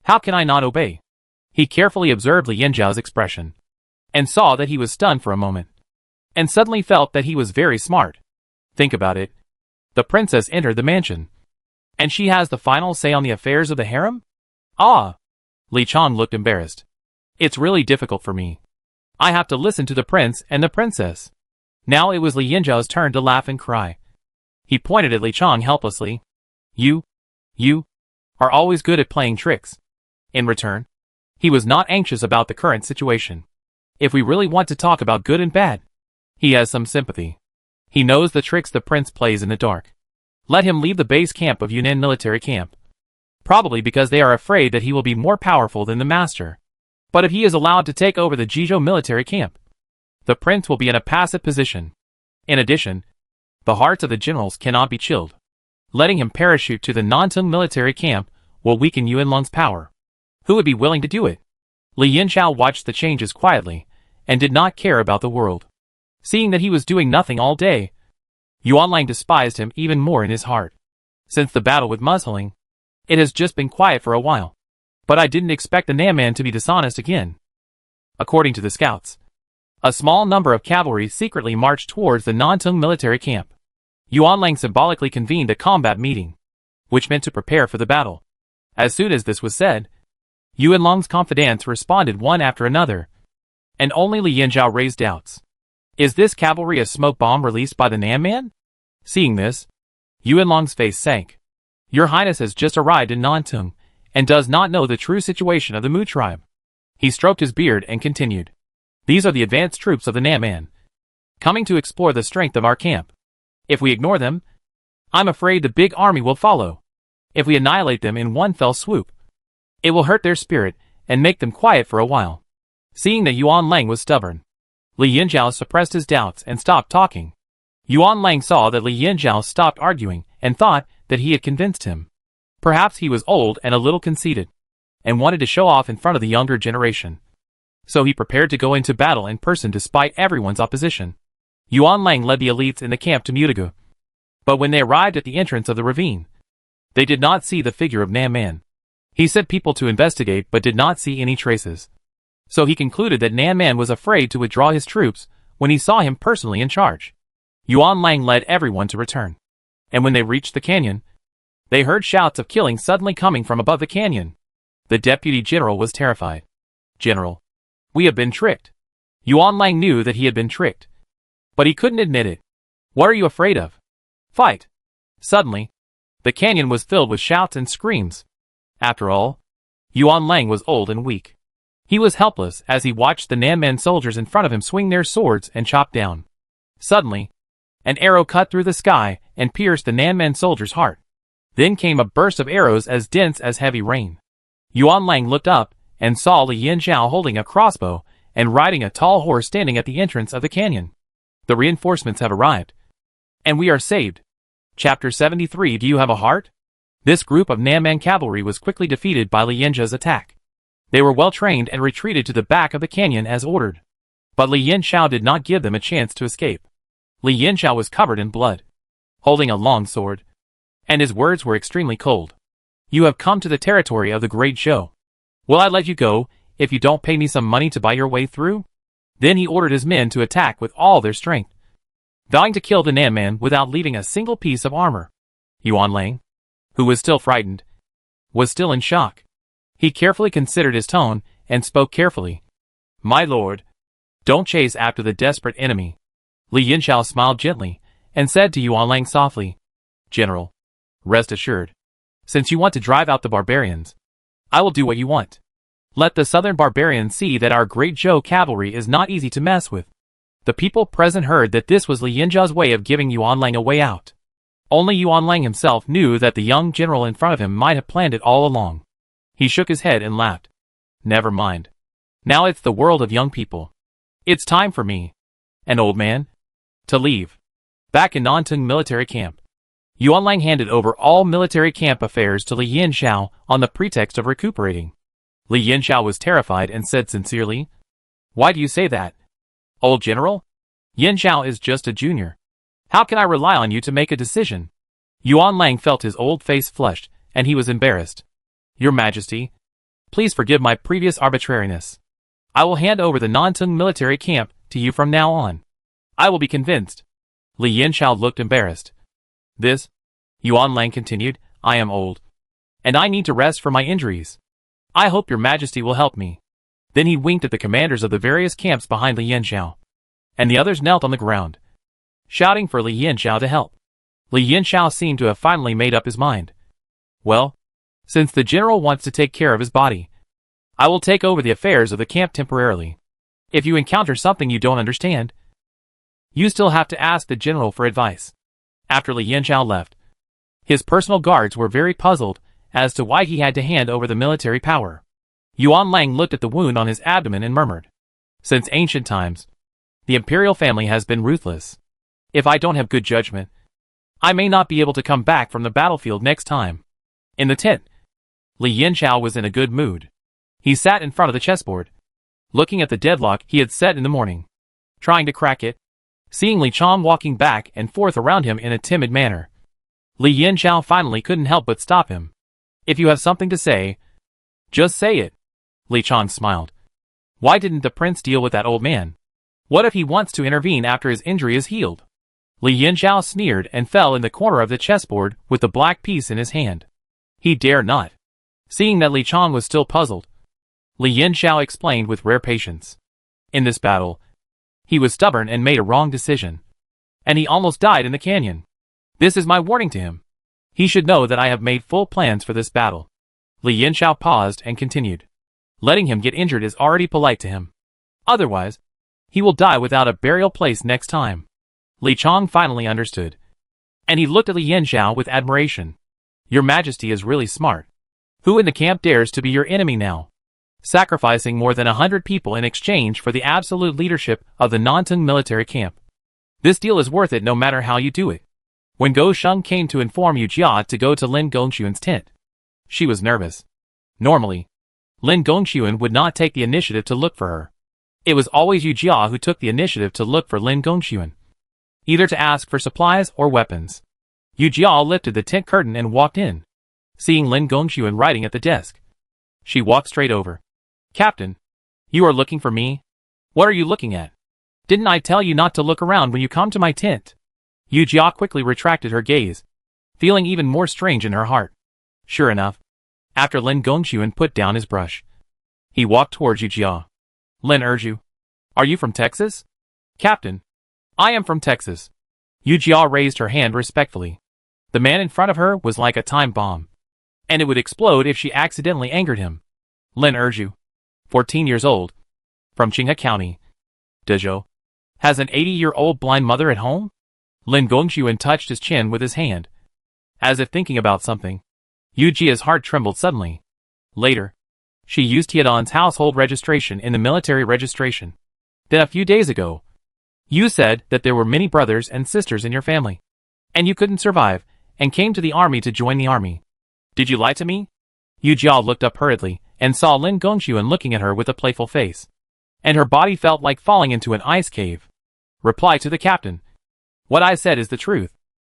How can I not obey? He carefully observed Li Yanzhao's expression, and saw that he was stunned for a moment, and suddenly felt that he was very smart. Think about it. The princess entered the mansion, and she has the final say on the affairs of the harem? Ah! Li Chong looked embarrassed. It's really difficult for me. I have to listen to the prince and the princess. Now it was Li Yanzhao's turn to laugh and cry. He pointed at Li Chong helplessly. You are always good at playing tricks. In return, he was not anxious about the current situation. If we really want to talk about good and bad, he has some sympathy. He knows the tricks the prince plays in the dark. Let him leave the base camp of Yunnan military camp. Probably because they are afraid that he will be more powerful than the master. But if he is allowed to take over the Jizhou military camp, the prince will be in a passive position. In addition, the hearts of the generals cannot be chilled. Letting him parachute to the Nantung military camp will weaken Yuan Long's power. Who would be willing to do it? Li Yanzhao watched the changes quietly, and did not care about the world. Seeing that he was doing nothing all day, Yuan Lang despised him even more in his heart. Since the battle with Musling, it has just been quiet for a while. But I didn't expect the Nam man to be dishonest again. According to the scouts, a small number of cavalry secretly marched towards the Nantung military camp. Yuan Lang symbolically convened a combat meeting, which meant to prepare for the battle. As soon as this was said, Yuan Long's confidants responded one after another, and only Li Yanzhao raised doubts. Is this cavalry a smoke bomb released by the Nam man? Seeing this, Yuan Long's face sank. Your Highness has just arrived in Nantung, and does not know the true situation of the Mu tribe. He stroked his beard and continued. These are the advanced troops of the Nam man, coming to explore the strength of our camp. If we ignore them, I'm afraid the big army will follow. If we annihilate them in one fell swoop, it will hurt their spirit and make them quiet for a while. Seeing that Yuan Lang was stubborn, Li Yanzhao suppressed his doubts and stopped talking. Yuan Lang saw that Li Yanzhao stopped arguing and thought that he had convinced him. Perhaps he was old and a little conceited, and wanted to show off in front of the younger generation. So he prepared to go into battle in person despite everyone's opposition. Yuan Lang led the elites in the camp to Mutagu. But when they arrived at the entrance of the ravine, they did not see the figure of Nan Man. He sent people to investigate but did not see any traces. So he concluded that Nan Man was afraid to withdraw his troops when he saw him personally in charge. Yuan Lang led everyone to return. And when they reached the canyon, they heard shouts of killing suddenly coming from above the canyon. The deputy general was terrified. "General, we have been tricked." Yuan Lang knew that he had been tricked, but he couldn't admit it. "What are you afraid of? Fight." Suddenly, the canyon was filled with shouts and screams. After all, Yuan Lang was old and weak. He was helpless as he watched the Nan Man soldiers in front of him swing their swords and chop down. Suddenly, an arrow cut through the sky and pierced the Nan Man soldier's heart. Then came a burst of arrows as dense as heavy rain. Yuan Lang looked up and saw Li Yanxiao holding a crossbow and riding a tall horse standing at the entrance of the canyon. "The reinforcements have arrived, and we are saved." Chapter 73. Do you have a heart? This group of Nan Man cavalry was quickly defeated by Li Yanxiao's attack. They were well trained and retreated to the back of the canyon as ordered. But Li Yanxiao did not give them a chance to escape. Li Yanxiao was covered in blood, holding a long sword, and his words were extremely cold. "You have come to the territory of the Great Zhou. Will I let you go if you don't pay me some money to buy your way through?" Then he ordered his men to attack with all their strength, vowing to kill the Nan Man without leaving a single piece of armor. Yuan Lang, who was still frightened, was still in shock. He carefully considered his tone and spoke carefully. "My lord, don't chase after the desperate enemy." Li Yanxiao smiled gently and said to Yuan Lang softly, "General, rest assured. Since you want to drive out the barbarians, I will do what you want. Let the southern barbarians see that our Great Zhou cavalry is not easy to mess with." The people present heard that this was Li Yanxiao's way of giving Yuan Lang a way out. Only Yuan Lang himself knew that the young general in front of him might have planned it all along. He shook his head and laughed. "Never mind. Now it's the world of young people. It's time for me, an old man, to leave." Back in Nantung military camp, Yuan Lang handed over all military camp affairs to Li Yanxiao on the pretext of recuperating. Li Yanxiao was terrified and said sincerely, "Why do you say that, old general? Yanxiao is just a junior. How can I rely on you to make a decision?" Yuan Lang felt his old face flushed, and he was embarrassed. "Your Majesty, please forgive my previous arbitrariness. I will hand over the Nantung military camp to you from now on. I will be convinced." Li Yanxiao looked embarrassed. "This," Yuan Lang continued, "I am old, and I need to rest from my injuries. I hope your Majesty will help me." Then he winked at the commanders of the various camps behind Li Yanxiao, and the others knelt on the ground, shouting for Li Yanxiao to help. Li Yanxiao seemed to have finally made up his mind. "Well, since the general wants to take care of his body, I will take over the affairs of the camp temporarily. If you encounter something you don't understand, you still have to ask the general for advice." After Li Yanxiao left, his personal guards were very puzzled as to why he had to hand over the military power. Yuan Lang looked at the wound on his abdomen and murmured, "Since ancient times, the imperial family has been ruthless. If I don't have good judgment, I may not be able to come back from the battlefield next time." In the tent, Li Yanxiao was in a good mood. He sat in front of the chessboard, looking at the deadlock he had set in the morning, trying to crack it, seeing Li Chong walking back and forth around him in a timid manner. Li Yanxiao finally couldn't help but stop him. "If you have something to say, just say it." Li Chong smiled. "Why didn't the prince deal with that old man? What if he wants to intervene after his injury is healed?" Li Yanxiao sneered and fell in the corner of the chessboard with the black piece in his hand. He dared not. Seeing that Li Chong was still puzzled, Li Yanxiao explained with rare patience. "In this battle, he was stubborn and made a wrong decision, and he almost died in the canyon. This is my warning to him. He should know that I have made full plans for this battle." Li Yanxiao paused and continued. "Letting him get injured is already polite to him. Otherwise, he will die without a burial place next time." Li Chong finally understood, and he looked at Li Yanxiao with admiration. "Your Majesty is really smart. Who in the camp dares to be your enemy now? Sacrificing more than 100 people in exchange for the absolute leadership of the Nantung military camp. This deal is worth it no matter how you do it." When Go Sheng came to inform Yu Jia to go to Lin Gongxuan's tent, She was nervous. Normally, Lin Gongxuan would not take the initiative to look for her. It was always Yu Jia who took the initiative to look for Lin Gongxuan, either to ask for supplies or weapons. Yu Jia lifted the tent curtain and walked in. Seeing Lin Gongxuan writing at the desk, she walked straight over. "Captain, you are looking for me? What are you looking at? Didn't I tell you not to look around when you come to my tent?" Yu Jia quickly retracted her gaze, feeling even more strange in her heart. Sure enough, after Lin Gongxuan put down his brush, he walked towards Yu Jia. "Lin Erju, are you from Texas?" "Captain, I am from Texas." Yu Jia raised her hand respectfully. The man in front of her was like a time bomb, and it would explode if she accidentally angered him. "Lin Erju, 14 years old, from Qinghe County, Dezhou, has an 80-year-old blind mother at home?" Lin Gongxuan touched his chin with his hand, as if thinking about something. Yu Jia's heart trembled suddenly. Later, she used Tiadan's household registration in the military registration. "Then a few days ago, you said that there were many brothers and sisters in your family, and you couldn't survive, and came to the army to join the army. Did you lie to me?" Yu Jia looked up hurriedly, and saw Lin Gongxuan looking at her with a playful face, and her body felt like falling into an ice cave. "Reply to the captain. What I said is the truth.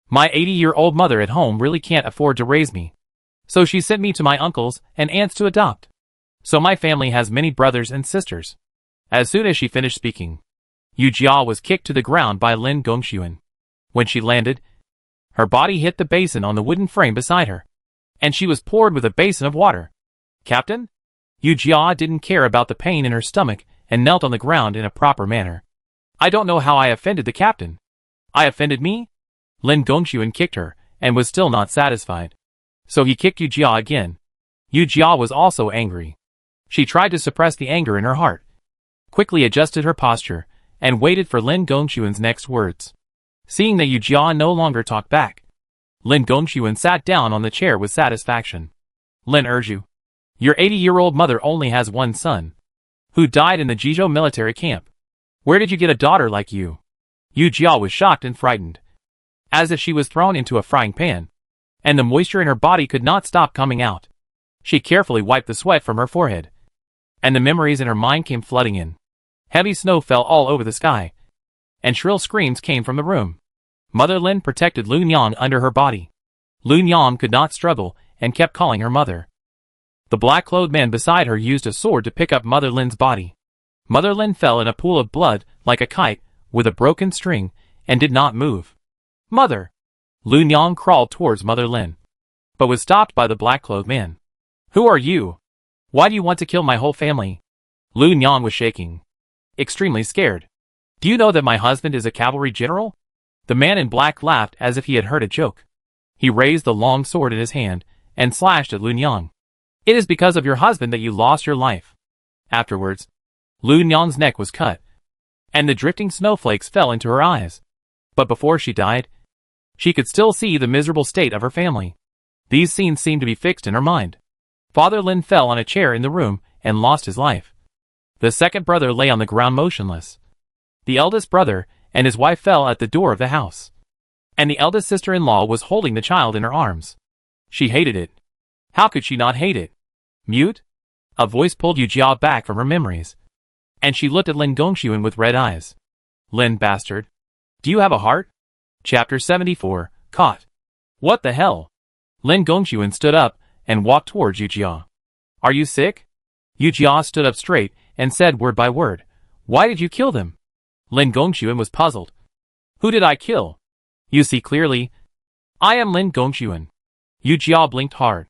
My 80-year-old mother at home really can't afford to raise me, so she sent me to my uncles and aunts to adopt. So my family has many brothers and sisters." As soon as she finished speaking, Yu Jia was kicked to the ground by Lin Gongxuan. When she landed, her body hit the basin on the wooden frame beside her, and she was poured with a basin of water. "Captain?" Yu Jia didn't care about the pain in her stomach and knelt on the ground in a proper manner. "I don't know how I offended the captain." "I offended me?" Lin Gongxuan kicked her, and was still not satisfied. So he kicked Yu Jia again. Yu Jia was also angry. She tried to suppress the anger in her heart, quickly adjusted her posture, and waited for Lin Gongxuan's next words. Seeing that Yu Jia no longer talked back, Lin Gongxuan sat down on the chair with satisfaction. "Lin Erju, your 80-year-old mother only has one son, who died in the Jizhou military camp. Where did you get a daughter like you?" Yu Jia was shocked and frightened, as if she was thrown into a frying pan, and the moisture in her body could not stop coming out. She carefully wiped the sweat from her forehead, and the memories in her mind came flooding in. Heavy snow fell all over the sky, and shrill screams came from the room. Mother Lin protected Lun Yang under her body. Lun Yang could not struggle, and kept calling her mother. The black-clothed man beside her used a sword to pick up Mother Lin's body. Mother Lin fell in a pool of blood, like a kite, with a broken string, and did not move. "Mother!" Lun Yang crawled towards Mother Lin, but was stopped by the black-clothed man. "Who are you? Why do you want to kill my whole family?" Lun Yang was shaking, extremely scared. "Do you know that my husband is a cavalry general?" The man in black laughed as if he had heard a joke. He raised the long sword in his hand, and slashed at Lun Yang. "It is because of your husband that you lost your life." Afterwards, Lun Yang's neck was cut, and the drifting snowflakes fell into her eyes. But before she died, she could still see the miserable state of her family. These scenes seemed to be fixed in her mind. Father Lin fell on a chair in the room and lost his life. The second brother lay on the ground motionless. The eldest brother and his wife fell at the door of the house, and the eldest sister-in-law was holding the child in her arms. She hated it. How could she not hate it? Mute? A voice pulled Yu Jia back from her memories, and she looked at Lin Gongxuan with red eyes. "Lin, bastard. Do you have a heart?" Chapter 74, Caught. "What the hell?" Lin Gongxuan stood up and walked towards Yu Jia. "Are you sick?" Yu Jia stood up straight and said word by word, "Why did you kill them?" Lin Gongxuan was puzzled. "Who did I kill?" "You see clearly. I am Lin Gongxuan." Yu Jia blinked hard,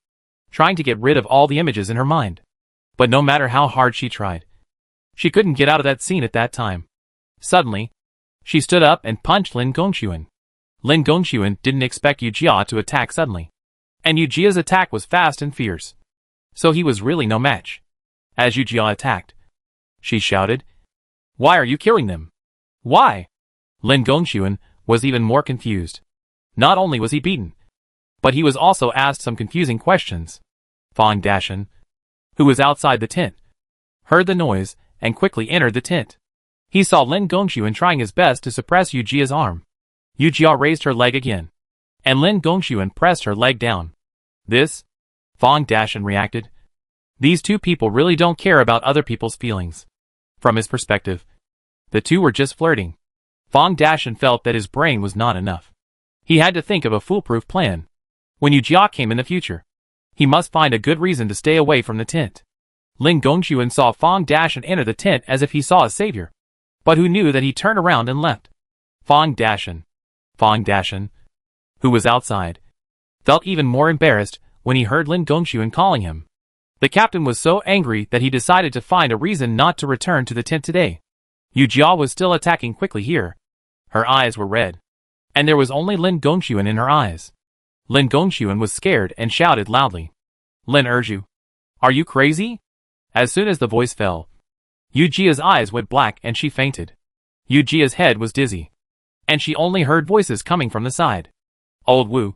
trying to get rid of all the images in her mind. But no matter how hard she tried, she couldn't get out of that scene at that time. Suddenly, she stood up and punched Lin Gongxuan. Lin Gongxuan didn't expect Yu Jia to attack suddenly, and Yu Jia's attack was fast and fierce, so he was really no match. As Yu Jia attacked, she shouted, "Why are you killing them? Why?" Lin Gongxuan was even more confused. Not only was he beaten, but he was also asked some confusing questions. Fang Dashan, who was outside the tent, heard the noise and quickly entered the tent. He saw Lin Gongxuan trying his best to suppress Yu Jia's arm. Yu Jia raised her leg again, and Lin Gongxuan pressed her leg down. This Fang Dashan reacted. These two people really don't care about other people's feelings. From his perspective, the two were just flirting. Fang Dashan felt that his brain was not enough. He had to think of a foolproof plan. When Yu Jia came in the future, he must find a good reason to stay away from the tent. Lin Gongxuan saw Fang Dashan enter the tent as if he saw a savior. But who knew that he turned around and left? Fang Dashan, who was outside, felt even more embarrassed when he heard Lin Gongxuan calling him. The captain was so angry that he decided to find a reason not to return to the tent today. Yu Jia was still attacking quickly here. Her eyes were red. And there was only Lin Gongxuan in her eyes. Lin Gongxuan was scared and shouted loudly. Lin Erju, are you crazy? As soon as the voice fell, Yu Jia's eyes went black and she fainted. Yu Jia's head was dizzy. And she only heard voices coming from the side. Old Wu.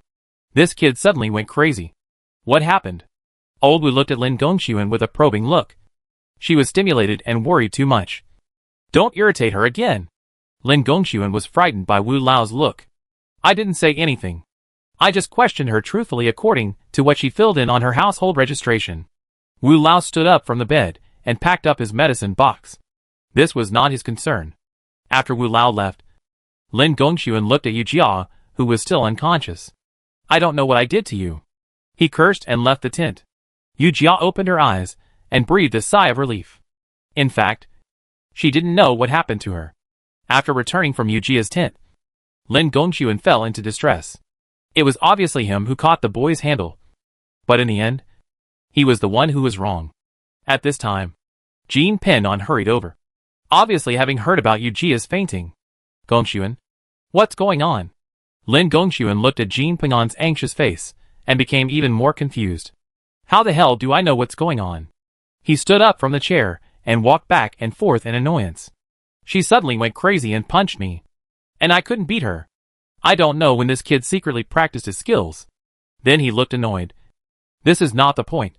This kid suddenly went crazy. What happened? Old Wu looked at Lin Gongxuan with a probing look. She was stimulated and worried too much. Don't irritate her again. Lin Gongxuan was frightened by Wu Lao's look. I didn't say anything. I just questioned her truthfully according to what she filled in on her household registration. Wu Lao stood up from the bed and packed up his medicine box. This was not his concern. After Wu Lao left, Lin Gongxuan looked at Yu Jia, who was still unconscious. I don't know what I did to you. He cursed and left the tent. Yu Jia opened her eyes and breathed a sigh of relief. In fact, she didn't know what happened to her. After returning from Yu Jia's tent, Lin Gongxuan fell into distress. It was obviously him who caught the boy's handle. But in the end, he was the one who was wrong. At this time, Jean Pinon hurried over. Obviously having heard about Yu Jia's fainting. Gongxuan, what's going on? Lin Gongxuan looked at Jean Pinon's anxious face and became even more confused. How the hell do I know what's going on? He stood up from the chair and walked back and forth in annoyance. She suddenly went crazy and punched me. And I couldn't beat her. I don't know when this kid secretly practiced his skills. Then he looked annoyed. This is not the point.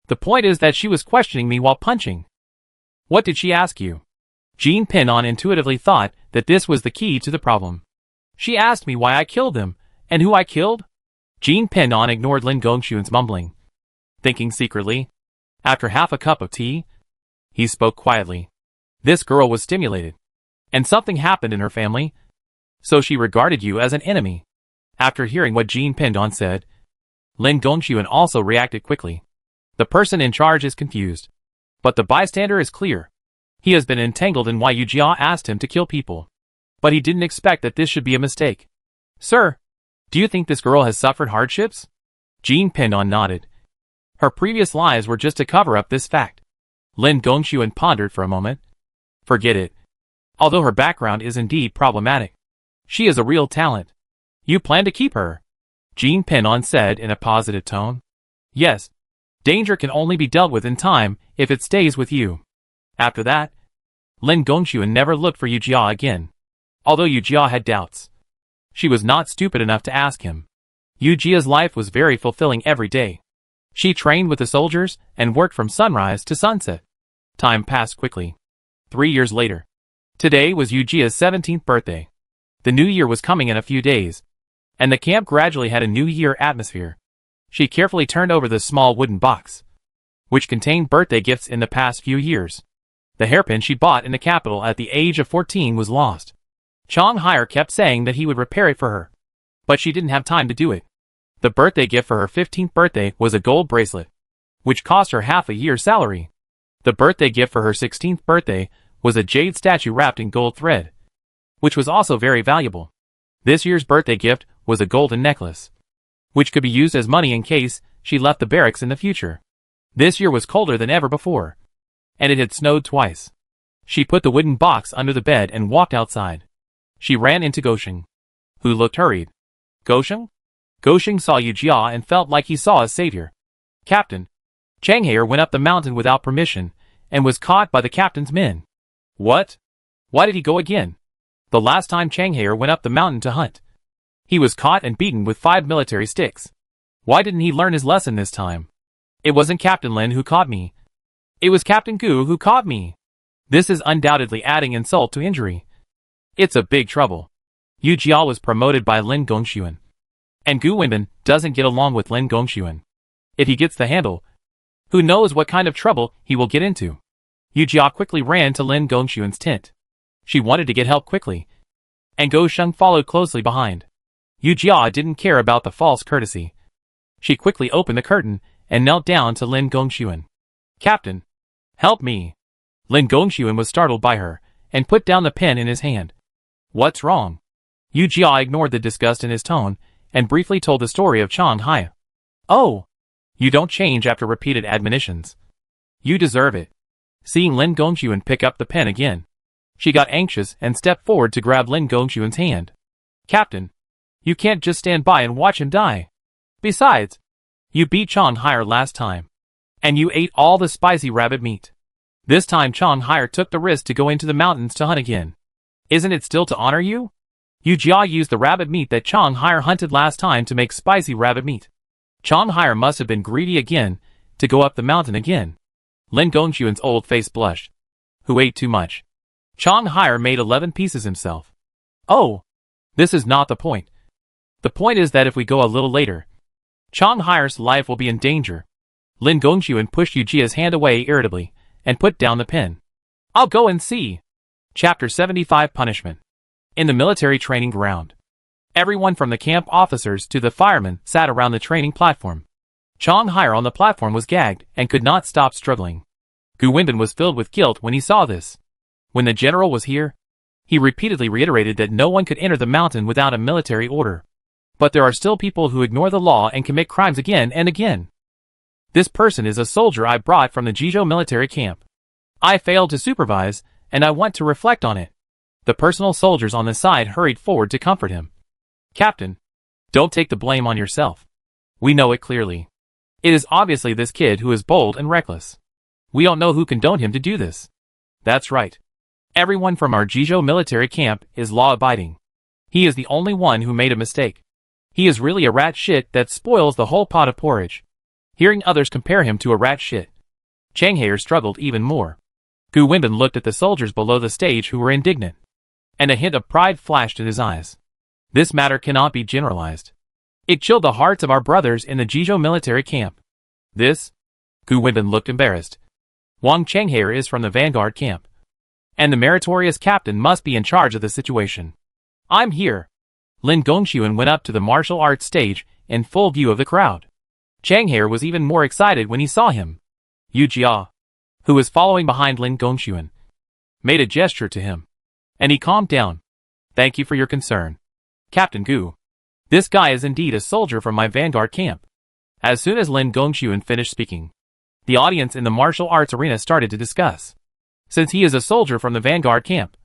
The point is that she was questioning me while punching. What did she ask you? Jean Pinon intuitively thought that this was the key to the problem. She asked me why I killed him, and who I killed? Jean Pinon ignored Lin Gongxuan's mumbling. Thinking secretly. After half a cup of tea, he spoke quietly. This girl was stimulated. And something happened in her family. So she regarded you as an enemy. After hearing what Jean Pinon said, Lin Gongxuan also reacted quickly. The person in charge is confused. But the bystander is clear. He has been entangled in why Yu Jia asked him to kill people. But he didn't expect that this should be a mistake. Sir, do you think this girl has suffered hardships? Jean Pinon nodded. Her previous lies were just to cover up this fact. Lin Gongxuan pondered for a moment. Forget it. Although her background is indeed problematic, she is a real talent. You plan to keep her? Jean Pinon said in a positive tone. Yes. Danger can only be dealt with in time if it stays with you. After that, Lin Gongxuan never looked for Yu Jia again. Although Yu Jia had doubts, she was not stupid enough to ask him. Yu Jia's life was very fulfilling every day. She trained with the soldiers and worked from sunrise to sunset. Time passed quickly. 3 years later. Today was Yu Jia's 17th birthday. The new year was coming in a few days, and the camp gradually had a new year atmosphere. She carefully turned over the small wooden box, which contained birthday gifts in the past few years. The hairpin she bought in the capital at the age of 14 was lost. Chang Haier kept saying that he would repair it for her, but she didn't have time to do it. The birthday gift for her 15th birthday was a gold bracelet, which cost her half a year's salary. The birthday gift for her 16th birthday was a jade statue wrapped in gold thread, which was also very valuable. This year's birthday gift was a golden necklace, which could be used as money in case she left the barracks in the future. This year was colder than ever before, and it had snowed twice. She put the wooden box under the bed and walked outside. She ran into Gosheng, who looked hurried. Gosheng? Gosheng saw Yu Jia and felt like he saw a savior. Captain, Chang Haier went up the mountain without permission and was caught by the captain's men. What? Why did he go again? The last time Chang Haier went up the mountain to hunt, he was caught and beaten with 5 military sticks. Why didn't he learn his lesson this time? It wasn't Captain Lin who caught me. It was Captain Gu who caught me. This is undoubtedly adding insult to injury. It's a big trouble. Yu Jia was promoted by Lin Gongxuan, and Gu Wenbin doesn't get along with Lin Gongxuan. If he gets the handle, who knows what kind of trouble he will get into. Yu Jia quickly ran to Lin Gongxuan's tent. She wanted to get help quickly, and Go Sheng followed closely behind. Yu Jia didn't care about the false courtesy. She quickly opened the curtain and knelt down to Lin Gongxuan. "Captain, help me." Lin Gongxuan was startled by her, and put down the pen in his hand. "What's wrong?" Yu Jia ignored the disgust in his tone, and briefly told the story of Chang Hai. "Oh, you don't change after repeated admonitions. You deserve it." Seeing Lin Gongxuan pick up the pen again, she got anxious and stepped forward to grab Lin Gongxuan's hand. "Captain, you can't just stand by and watch him die. Besides, you beat Chang Hai last time, and you ate all the spicy rabbit meat. This time Chang Hai took the risk to go into the mountains to hunt again. Isn't it still to honor you?" Yu Jia used the rabbit meat that Chang Hai hunted last time to make spicy rabbit meat. Chang Hai must have been greedy again to go up the mountain again. Lin Gongxuan's old face blushed. "Who ate too much?" "Chang Hai made 11 pieces himself." "Oh, this is not the point. The point is that if we go a little later, Chang Hai's life will be in danger." Lin Gongxuan pushed Yu Jia's hand away irritably, and put down the pen. "I'll go and see." Chapter 75 Punishment. In the military training ground, everyone from the camp officers to the firemen sat around the training platform. Chang Hai on the platform was gagged and could not stop struggling. Gu Wenbin was filled with guilt when he saw this. When the general was here, he repeatedly reiterated that no one could enter the mountain without a military order. But there are still people who ignore the law and commit crimes again and again. This person is a soldier I brought from the Jizhou military camp. I failed to supervise, and I want to reflect on it. The personal soldiers on the side hurried forward to comfort him. "Captain, don't take the blame on yourself. We know it clearly. It is obviously this kid who is bold and reckless. We don't know who condoned him to do this." "That's right. Everyone from our Jizhou military camp is law-abiding. He is the only one who made a mistake. He is really a rat shit that spoils the whole pot of porridge." Hearing others compare him to a rat shit, Chang Hai struggled even more. Gu Wenbin looked at the soldiers below the stage who were indignant, and a hint of pride flashed in his eyes. This matter cannot be generalized. It chilled the hearts of our brothers in the Jizhou military camp. This? Gu Wenbin looked embarrassed. Wang Changhair is from the Vanguard camp, and the meritorious captain must be in charge of the situation. "I'm here." Lin Gongxuan went up to the martial arts stage in full view of the crowd. Changhair was even more excited when he saw him. Yu Jia, who was following behind Lin Gongxuan, made a gesture to him, and he calmed down. "Thank you for your concern, Captain Gu. This guy is indeed a soldier from my Vanguard camp." As soon as Lin Gongxuan finished speaking, the audience in the martial arts arena started to discuss. Since he is a soldier from the Vanguard camp,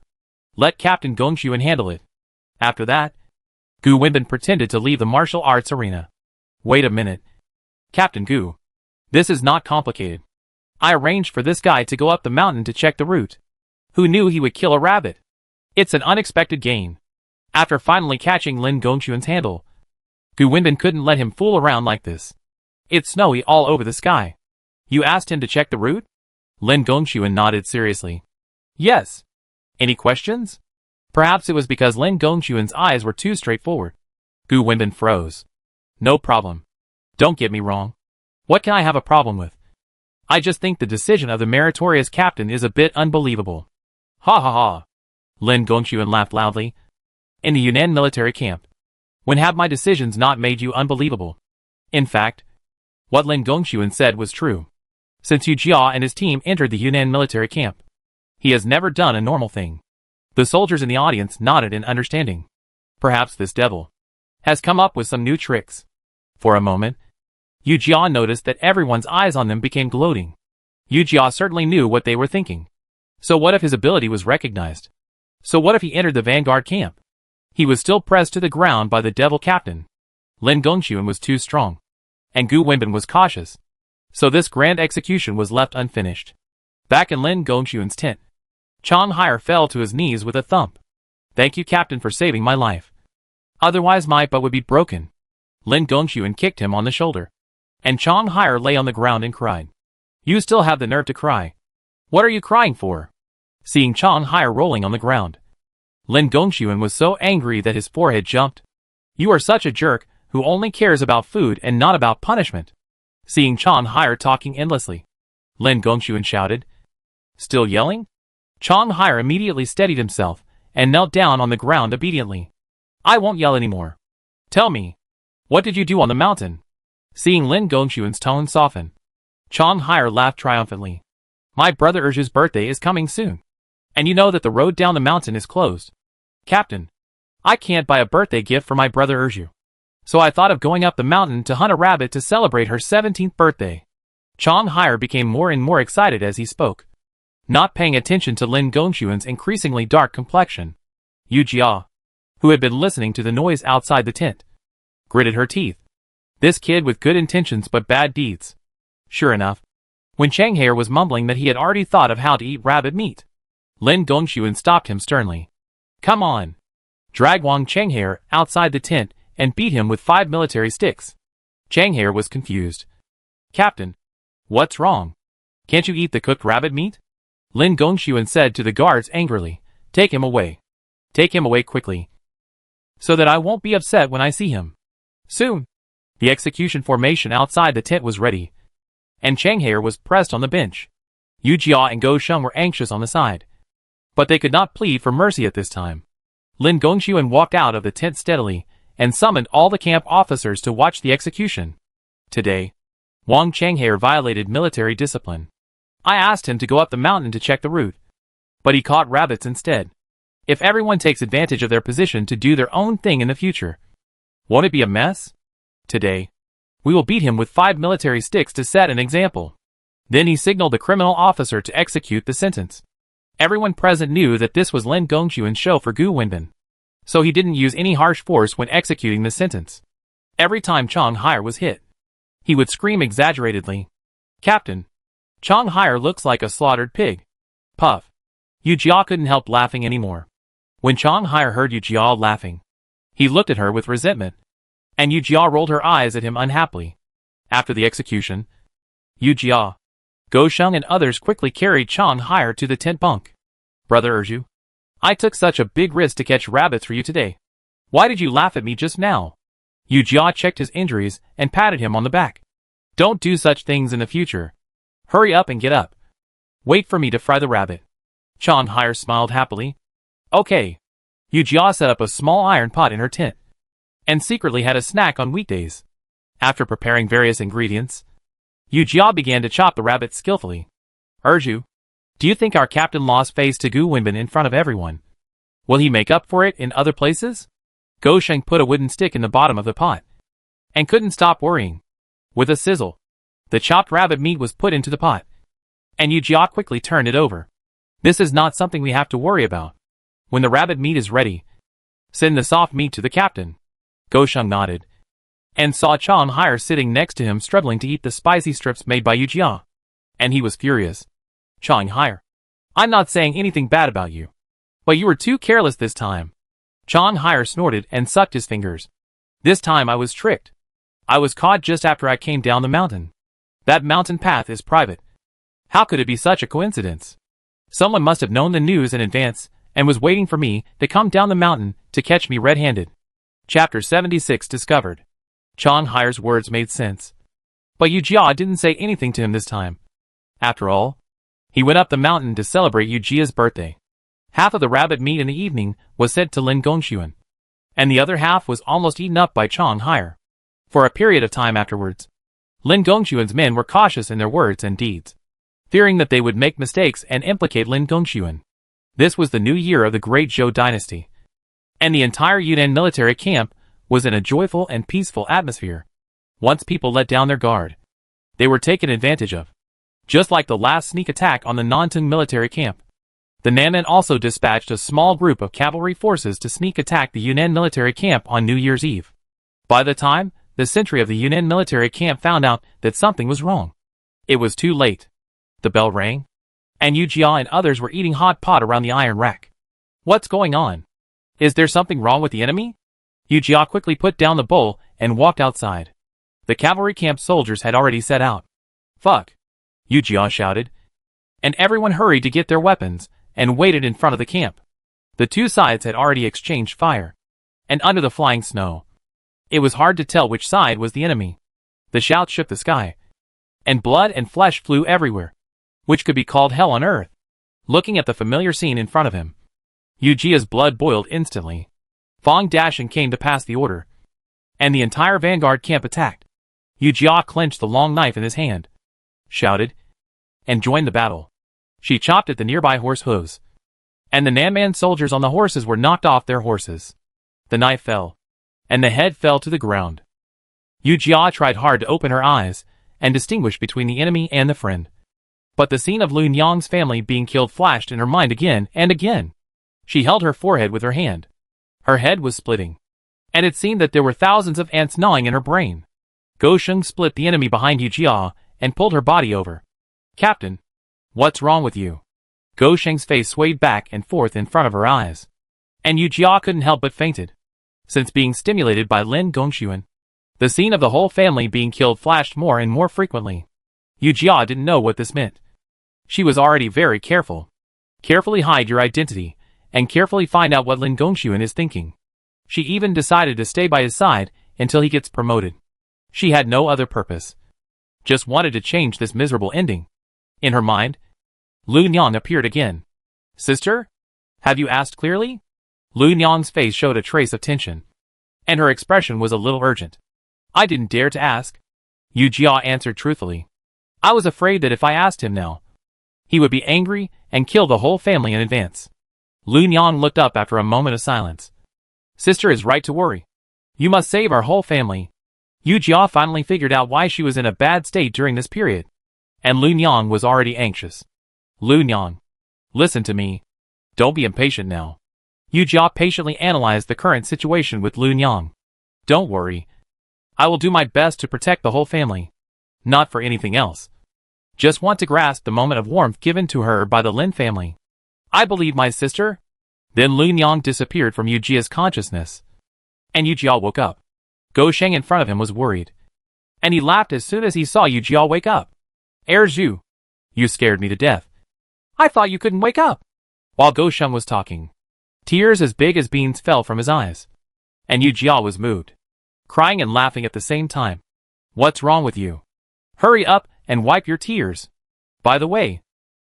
let Captain Gongxuan handle it. After that, Gu Wenbin pretended to leave the martial arts arena. "Wait a minute. Captain Gu. This is not complicated. I arranged for this guy to go up the mountain to check the route. Who knew he would kill a rabbit? It's an unexpected gain." After finally catching Lin Gongxuan's handle, Gu Wenbin couldn't let him fool around like this. "It's snowy all over the sky. You asked him to check the route?" Lin Gongxuan nodded seriously. "Yes. Any questions?" Perhaps it was because Lin Gongxuan's eyes were too straightforward. Gu Wenbin froze. "No problem. Don't get me wrong. What can I have a problem with? I just think the decision of the meritorious captain is a bit unbelievable." "Ha ha ha." Lin Gongxuan laughed loudly. "In the Yunnan military camp, when have my decisions not made you unbelievable?" In fact, what Lin Gongxuan said was true. Since Yu Jia and his team entered the Yunnan military camp, he has never done a normal thing. The soldiers in the audience nodded in understanding. Perhaps this devil has come up with some new tricks. For a moment, Yu Jia noticed that everyone's eyes on them became gloating. Yu Jia certainly knew what they were thinking. So what if his ability was recognized? So what if he entered the Vanguard camp? He was still pressed to the ground by the devil captain. Lin Gongxuan was too strong, and Gu Wenbin was cautious. So this grand execution was left unfinished. Back in Lin Gongxuan's tent, Chang Hai fell to his knees with a thump. "Thank you, Captain, for saving my life. Otherwise my butt would be broken." Lin Gongxuan kicked him on the shoulder, and Chang Hai lay on the ground and cried. "You still have the nerve to cry. What are you crying for?" Seeing Chang Hai rolling on the ground, Lin Gongxuan was so angry that his forehead jumped. "You are such a jerk who only cares about food and not about punishment." seeing Chong Hire talking endlessly. Lin Gongxuan shouted. Still yelling? Chong Hire immediately steadied himself and knelt down on the ground obediently. I won't yell anymore. Tell me, what did you do on the mountain? Seeing Lin Gongxuan's tone soften, Chong Hire laughed triumphantly. My brother Urju's birthday is coming soon. And you know that the road down the mountain is closed. Captain, I can't buy a birthday gift for my brother Urju. So I thought of going up the mountain to hunt a rabbit to celebrate her 17th birthday. Chong Hire became more and more excited as he spoke, not paying attention to Lin Gongxuan's increasingly dark complexion. Yu Jia, who had been listening to the noise outside the tent, gritted her teeth. This kid with good intentions but bad deeds. Sure enough, when Chang Hair was mumbling that he had already thought of how to eat rabbit meat, Lin Gongxuan stopped him sternly. Come on. Drag Wang Changhair outside the tent and beat him with 5 military sticks. Changhair was confused. Captain, what's wrong? Can't you eat the cooked rabbit meat? Lin Gongxuan said to the guards angrily. Take him away. Take him away quickly, so that I won't be upset when I see him. Soon, the execution formation outside the tent was ready, and Changhair was pressed on the bench. Yu Jia and Go Sheng were anxious on the side, but they could not plead for mercy at this time. Lin Gongxuan walked out of the tent steadily and summoned all the camp officers to watch the execution. Today, Wang Changhair violated military discipline. I asked him to go up the mountain to check the route, but he caught rabbits instead. If everyone takes advantage of their position to do their own thing in the future, won't it be a mess? Today, we will beat him with 5 military sticks to set an example. Then he signaled the criminal officer to execute the sentence. Everyone present knew that this was Lin Gongxuan's show for Gu Wenbin, so he didn't use any harsh force when executing the sentence. Every time Chong Hire was hit, he would scream exaggeratedly, Captain, Chong Hire looks like a slaughtered pig. Puff. Yu Jia couldn't help laughing anymore. When Chong Hire heard Yu Jia laughing, he looked at her with resentment, and Yu Jia rolled her eyes at him unhappily. After the execution, Yu Jia, Go Sheng and others quickly carried Chong Hire to the tent bunk. Brother Urju, I took such a big risk to catch rabbits for you today. Why did you laugh at me just now? Yu Jia checked his injuries and patted him on the back. Don't do such things in the future. Hurry up and get up. Wait for me to fry the rabbit. Chong Hire smiled happily. Okay. Yu Jia set up a small iron pot in her tent, and secretly had a snack on weekdays. After preparing various ingredients, Yu Jia began to chop the rabbit skillfully. Urju, do you think our captain lost face to Gu Wenbin in front of everyone? Will he make up for it in other places? Go Sheng put a wooden stick in the bottom of the pot, and couldn't stop worrying. With a sizzle, the chopped rabbit meat was put into the pot, and Yu Jia quickly turned it over. This is not something we have to worry about. When the rabbit meat is ready, send the soft meat to the captain. Go Sheng nodded, and saw Chong Hire sitting next to him struggling to eat the spicy strips made by Yu Jia. And he was furious. Chong Hire, I'm not saying anything bad about you, but you were too careless this time. Chong Hire snorted and sucked his fingers. This time I was tricked. I was caught just after I came down the mountain. That mountain path is private. How could it be such a coincidence? Someone must have known the news in advance and was waiting for me to come down the mountain to catch me red-handed. Chapter 76 discovered. Chong Hire's words made sense, but Yu Jia didn't say anything to him this time. After all, he went up the mountain to celebrate Yu Jia's birthday. Half of the rabbit meat in the evening was sent to Lin Gongxuan, and the other half was almost eaten up by Chong Hire. For a period of time afterwards, Lin Gongxuan's men were cautious in their words and deeds, fearing that they would make mistakes and implicate Lin Gongxuan. This was the new year of the Great Zhou dynasty, and the entire Yunnan military camp was in a joyful and peaceful atmosphere. Once people let down their guard, they were taken advantage of. Just like the last sneak attack on the Nantung military camp, the Nanmen also dispatched a small group of cavalry forces to sneak attack the Yunnan military camp on New Year's Eve. By the time the sentry of the Yunnan military camp found out that something was wrong, it was too late. The bell rang, and Yu Jia and others were eating hot pot around the iron rack. What's going on? Is there something wrong with the enemy? Yu Jia quickly put down the bowl and walked outside. The cavalry camp soldiers had already set out. Fuck! Yu Jia shouted, and everyone hurried to get their weapons and waited in front of the camp. The two sides had already exchanged fire, and under the flying snow, it was hard to tell which side was the enemy. The shout shook the sky, and blood and flesh flew everywhere, which could be called hell on earth. Looking at the familiar scene in front of him, Yujia's blood boiled instantly. Fong dashed and came to pass the order, and the entire Vanguard camp attacked. Yujia clenched the long knife in his hand, shouted, and joined the battle. She chopped at the nearby horse hooves, and the Nanman soldiers on the horses were knocked off their horses. The knife fell, and the head fell to the ground. Yujia tried hard to open her eyes and distinguish between the enemy and the friend. But the scene of Lun Yang's family being killed flashed in her mind again and again. She held her forehead with her hand. Her head was splitting, and it seemed that there were thousands of ants gnawing in her brain. Go Sheng split the enemy behind Yujia and pulled her body over. "Captain, what's wrong with you?" Go Sheng's face swayed back and forth in front of her eyes, and Yujia couldn't help but fainted. Since being stimulated by Lin Gongxuan, the scene of the whole family being killed flashed more and more frequently. Yujia didn't know what this meant. She was already very careful. Carefully hide your identity, and carefully find out what Lin Gongxuan is thinking. She even decided to stay by his side until he gets promoted. She had no other purpose. Just wanted to change this miserable ending. In her mind, Lun Yang appeared again. "Sister? Have you asked clearly?" Lun Yang's face showed a trace of tension, and her expression was a little urgent. "I didn't dare to ask," Yujia answered truthfully. "I was afraid that if I asked him now, he would be angry and kill the whole family in advance." Lun Yang looked up after a moment of silence. "Sister is right to worry. You must save our whole family." Yujia finally figured out why she was in a bad state during this period, and Lun Yang was already anxious. "Lun Yang, listen to me. Don't be impatient now." Yujia patiently analyzed the current situation with Lun Yang. "Don't worry. I will do my best to protect the whole family. Not for anything else. Just want to grasp the moment of warmth given to her by the Lin family. I believe my sister." Then Lun Yang disappeared from Yujia's consciousness, and Yujia woke up. Go Sheng in front of him was worried, and he laughed as soon as he saw Yujia wake up. "Zhu, you scared me to death. I thought you couldn't wake up." While Go Sheng was talking, tears as big as beans fell from his eyes, and Yujia was moved, crying and laughing at the same time. "What's wrong with you? Hurry up and wipe your tears. By the way,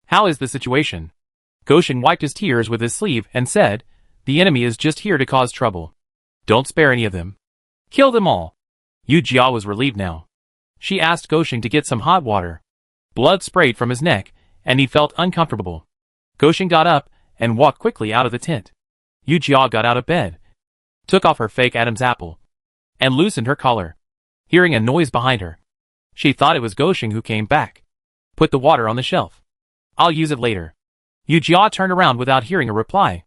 how is the situation?" Go Sheng wiped his tears with his sleeve and said, "The enemy is just here to cause trouble. Don't spare any of them. Kill them all." Yujia was relieved now. She asked Go Sheng to get some hot water. Blood sprayed from his neck, and he felt uncomfortable. Go Sheng got up and walked quickly out of the tent. Yujia got out of bed, took off her fake Adam's apple, and loosened her collar. Hearing a noise behind her, she thought it was Go Sheng who came back. "Put the water on the shelf. I'll use it later." Yujia turned around without hearing a reply.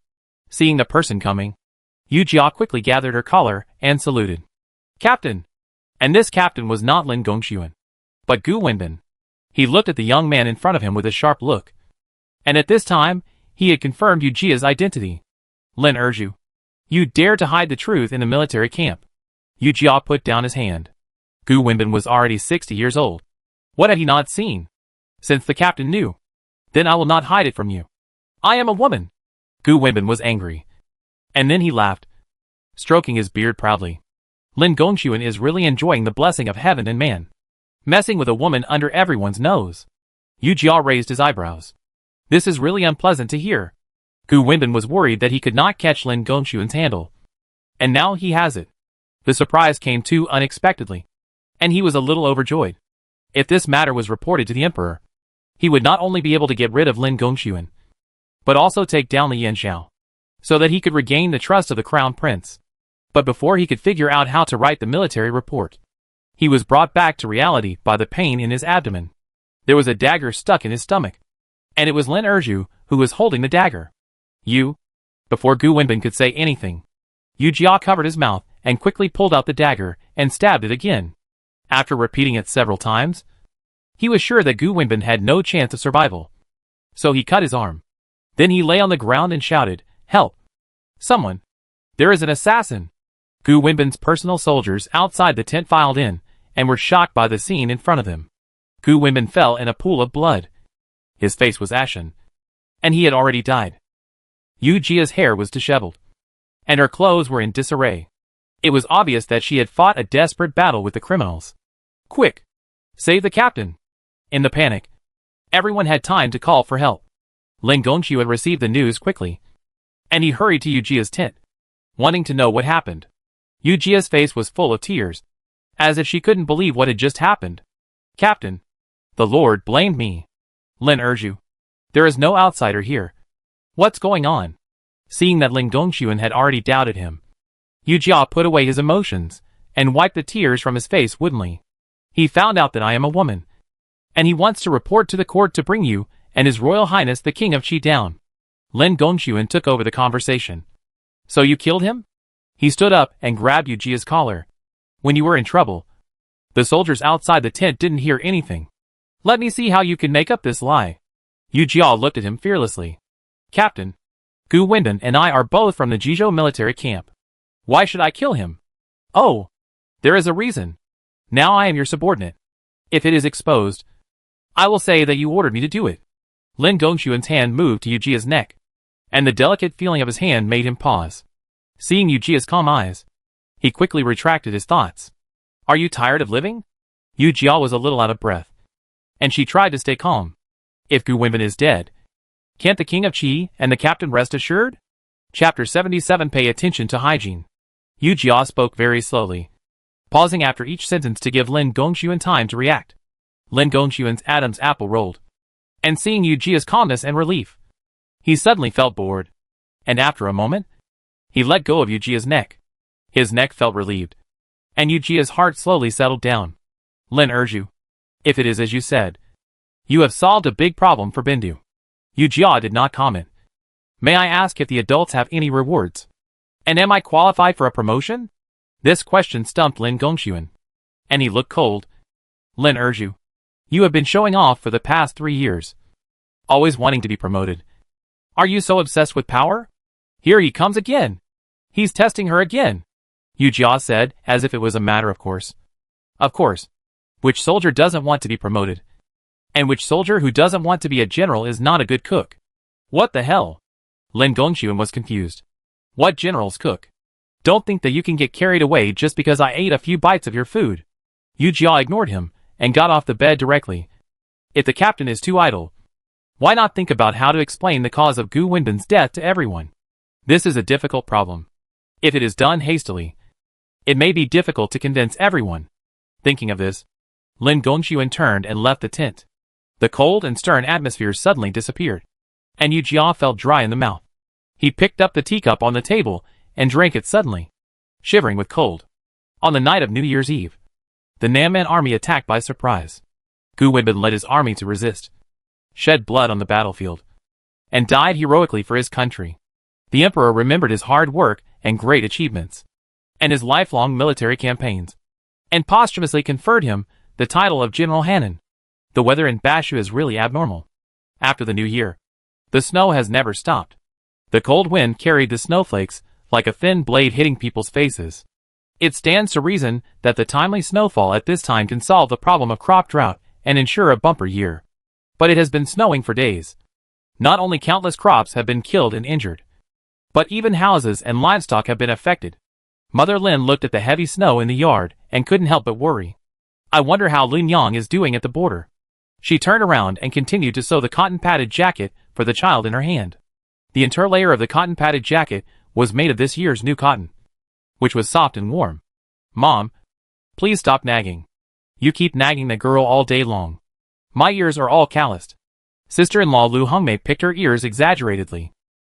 Seeing the person coming, Yujia quickly gathered her collar and saluted. "Captain!" And this captain was not Lin Gongxuan, but Gu Wenbin. He looked at the young man in front of him with a sharp look, and at this time, he had confirmed Yujia's identity. "Lin Zhu, you dare to hide the truth in the military camp." Yujia put down his hand. Gu Wenbin was already 60 years old. What had he not seen? Since the captain knew, then I will not hide it from you. I am a woman. Gu Wenbin was angry, and then he laughed, stroking his beard proudly. Lin Gongxuan is really enjoying the blessing of heaven and man, messing with a woman under everyone's nose. Yujia raised his eyebrows. This is really unpleasant to hear. Gu Wenbin was worried that he could not catch Lin Gongxuan's handle, and now he has it. The surprise came too unexpectedly, and he was a little overjoyed. If this matter was reported to the emperor, he would not only be able to get rid of Lin Gongxuan, but also take down Li Yanxiao, so that he could regain the trust of the crown prince. But before he could figure out how to write the military report, he was brought back to reality by the pain in his abdomen. There was a dagger stuck in his stomach, and it was Lin Zhu who was holding the dagger. "You?" Before Gu Wenbin could say anything, Yujia covered his mouth and quickly pulled out the dagger and stabbed it again. After repeating it several times, he was sure that Gu Wenbin had no chance of survival, so he cut his arm. Then he lay on the ground and shouted, "Help! Someone! There is an assassin!" Gu Wenbin's personal soldiers outside the tent filed in, and were shocked by the scene in front of them. Gu Wenbin fell in a pool of blood. His face was ashen, and he had already died. Yujia's hair was disheveled, and her clothes were in disarray. It was obvious that she had fought a desperate battle with the criminals. "Quick! Save the captain!" In the panic, everyone had time to call for help. Lin Gongxiu had received the news quickly, and he hurried to Yujia's tent, wanting to know what happened. Yujia's face was full of tears, as if she couldn't believe what had just happened. Captain, the Lord blamed me. Lin Erju, there is no outsider here. What's going on? Seeing that Lin Gongxiu had already doubted him, Yujia put away his emotions and wiped the tears from his face woodenly. He found out that I am a woman, and he wants to report to the court to bring you and His Royal Highness the King of Qi down. Lin Gongxiu took over the conversation. So you killed him? He stood up and grabbed Yujia's collar. When you were in trouble, the soldiers outside the tent didn't hear anything. Let me see how you can make up this lie. Yujia looked at him fearlessly. Captain, Gu Wendan and I are both from the Jizhou military camp. Why should I kill him? Oh, there is a reason. Now I am your subordinate. If it is exposed, I will say that you ordered me to do it. Lin Gongxiu's hand moved to Yujia's neck, and the delicate feeling of his hand made him pause. Seeing Yujia's calm eyes, he quickly retracted his thoughts. Are you tired of living? Yujia was a little out of breath, and she tried to stay calm. If Gu Wenban is dead, can't the King of Qi and the captain rest assured? Chapter 77. Pay attention to hygiene. Yujia spoke very slowly, pausing after each sentence to give Lin Gongxiu time to react. Lin Gongxiu's Adam's apple rolled, and seeing Yujia's calmness and relief, he suddenly felt bored, and after a moment, he let go of Yujia's neck. His neck felt relieved, and Yujia's heart slowly settled down. Lin Erju, if it is as you said, you have solved a big problem for Bindu. Yujia did not comment. May I ask if the adults have any rewards? And am I qualified for a promotion? This question stumped Lin Gongxiu, and he looked cold. Lin Erju, you have been showing off for the past 3 years, always wanting to be promoted. Are you so obsessed with power? Here he comes again. He's testing her again, Yujia said, as if it was a matter of course. Of course. Which soldier doesn't want to be promoted? And which soldier who doesn't want to be a general is not a good cook? What the hell? Lin Gongxiu was confused. What generals cook? Don't think that you can get carried away just because I ate a few bites of your food. Yujia ignored him and got off the bed directly. If the captain is too idle, why not think about how to explain the cause of Gu Wendan's death to everyone? This is a difficult problem. If it is done hastily, it may be difficult to convince everyone. Thinking of this, Lin Gongxiu turned and left the tent. The cold and stern atmosphere suddenly disappeared, and Yujia felt dry in the mouth. He picked up the teacup on the table and drank it suddenly, shivering with cold. On the night of New Year's Eve, the Nanman army attacked by surprise. Gu Wenban led his army to resist, shed blood on the battlefield, and died heroically for his country. The emperor remembered his hard work and great achievements, and his lifelong military campaigns, and posthumously conferred him the title of General Hanan. The weather in Bashu is really abnormal. After the new year, the snow has never stopped. The cold wind carried the snowflakes like a thin blade hitting people's faces. It stands to reason that the timely snowfall at this time can solve the problem of crop drought and ensure a bumper year. But it has been snowing for days. Not only countless crops have been killed and injured, but even houses and livestock have been affected. Mother Lin looked at the heavy snow in the yard and couldn't help but worry. I wonder how Lin Yang is doing at the border. She turned around and continued to sew the cotton-padded jacket for the child in her hand. The interlayer of the cotton-padded jacket was made of this year's new cotton, which was soft and warm. Mom, please stop nagging. You keep nagging the girl all day long. My ears are all calloused. Sister-in-law Lu Hongmei picked her ears exaggeratedly.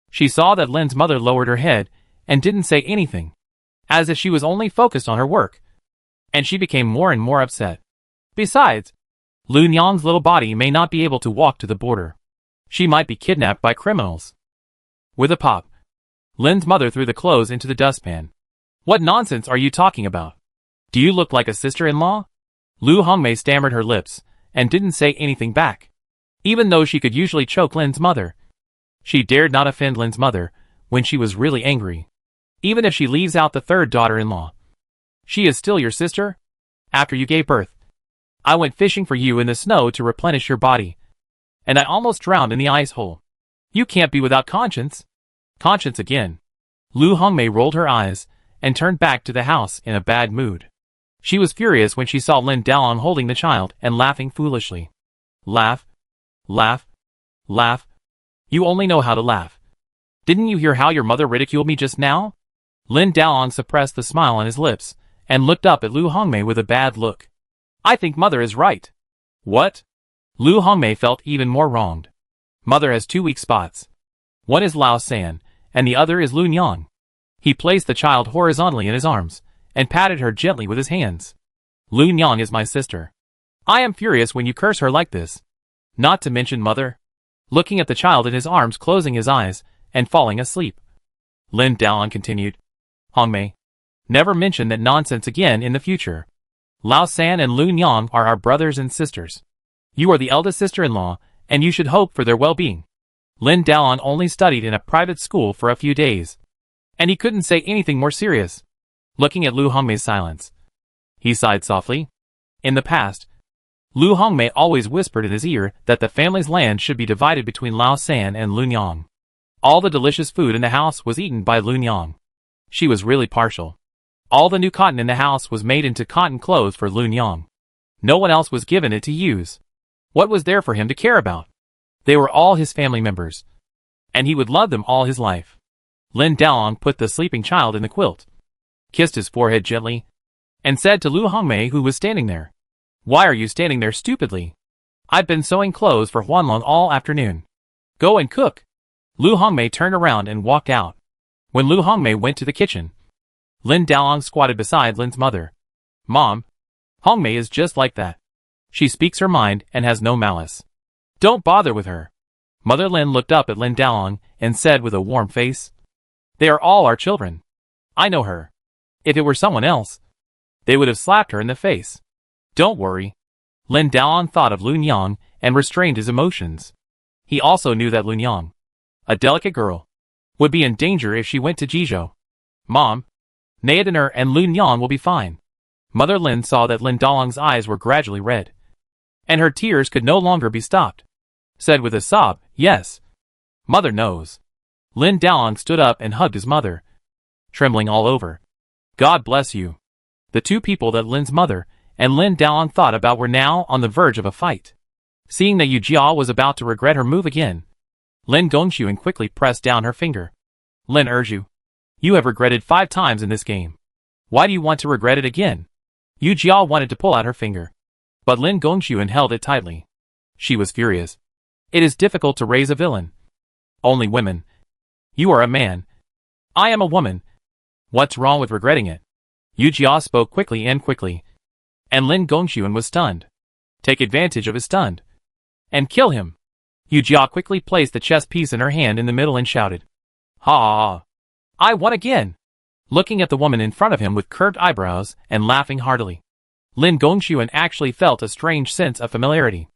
She saw that Lin's mother lowered her head and didn't say anything, as if she was only focused on her work, and she became more and more upset. Besides, Lu Nyang's little body may not be able to walk to the border. She might be kidnapped by criminals. With a pop, Lin's mother threw the clothes into the dustpan. What nonsense are you talking about? Do you look like a sister-in-law? Lu Hongmei stammered her lips and didn't say anything back. Even though she could usually choke Lin's mother, she dared not offend Lin's mother when she was really angry. Even if she leaves out the third daughter-in-law, she is still your sister. After you gave birth, I went fishing for you in the snow to replenish your body, and I almost drowned in the ice hole. You can't be without conscience. Conscience again. Lu Hongmei rolled her eyes and turned back to the house in a bad mood. She was furious when she saw Lin Daolong holding the child and laughing foolishly. Laugh. Laugh. Laugh. You only know how to laugh. Didn't you hear how your mother ridiculed me just now? Lin Daoang suppressed the smile on his lips, and looked up at Lu Hongmei with a bad look. I think mother is right. What? Lu Hongmei felt even more wronged. Mother has two weak spots. One is Lao San, and the other is Lun Yang. He placed the child horizontally in his arms, and patted her gently with his hands. Lun Yang is my sister. I am furious when you curse her like this. Not to mention mother. Looking at the child in his arms, closing his eyes, and falling asleep. Lin Daoang continued. Hongmei, never mention that nonsense again in the future. Lao San and Lun Yang are our brothers and sisters. You are the eldest sister-in-law, and you should hope for their well-being. Lin Daoang only studied in a private school for a few days, and he couldn't say anything more serious. Looking at Lu Hongmei's silence, he sighed softly. In the past, Lu Hongmei always whispered in his ear that the family's land should be divided between Lao San and Lun Yang. All the delicious food in the house was eaten by Lun Yang. She was really partial. All the new cotton in the house was made into cotton clothes for Lun Yang. No one else was given it to use. What was there for him to care about? They were all his family members, and he would love them all his life. Lin Daoang put the sleeping child in the quilt, kissed his forehead gently, and said to Lu Hongmei, who was standing there, Why are you standing there stupidly? I've been sewing clothes for Huanlong all afternoon. Go and cook. Lu Hongmei turned around and walked out. When Lu Hongmei went to the kitchen, Lin Daoang squatted beside Lin's mother. Mom, Hongmei is just like that. She speaks her mind and has no malice. Don't bother with her. Mother Lin looked up at Lin Daoang and said with a warm face, They are all our children. I know her. If it were someone else, they would have slapped her in the face. Don't worry. Lin Daoang thought of Lun Yang and restrained his emotions. He also knew that Lun Yang, a delicate girl, would be in danger if she went to Jizhou. Mom, Nayadener and Lun Yang will be fine. Mother Lin saw that Lin Daoang's eyes were gradually red, and her tears could no longer be stopped. Said with a sob, Yes. Mother knows. Lin Daoang stood up and hugged his mother, trembling all over. God bless you. The two people that Lin's mother and Lin Daoang thought about were now on the verge of a fight. Seeing that Yu Jia was about to regret her move again, Lin Gongxuan quickly pressed down her finger. Lin Erju, you have regretted 5 times in this game. Why do you want to regret it again? Yu Jia wanted to pull out her finger, but Lin Gongxuan held it tightly. She was furious. It is difficult to raise a villain. Only women. You are a man. I am a woman. What's wrong with regretting it? Yu Jia spoke quickly, and Lin Gongxuan was stunned. Take advantage of his stun, and kill him. Yu Jia quickly placed the chess piece in her hand in the middle and shouted, Ha! I won again! Looking at the woman in front of him with curved eyebrows and laughing heartily, Lin Gongxuan actually felt a strange sense of familiarity.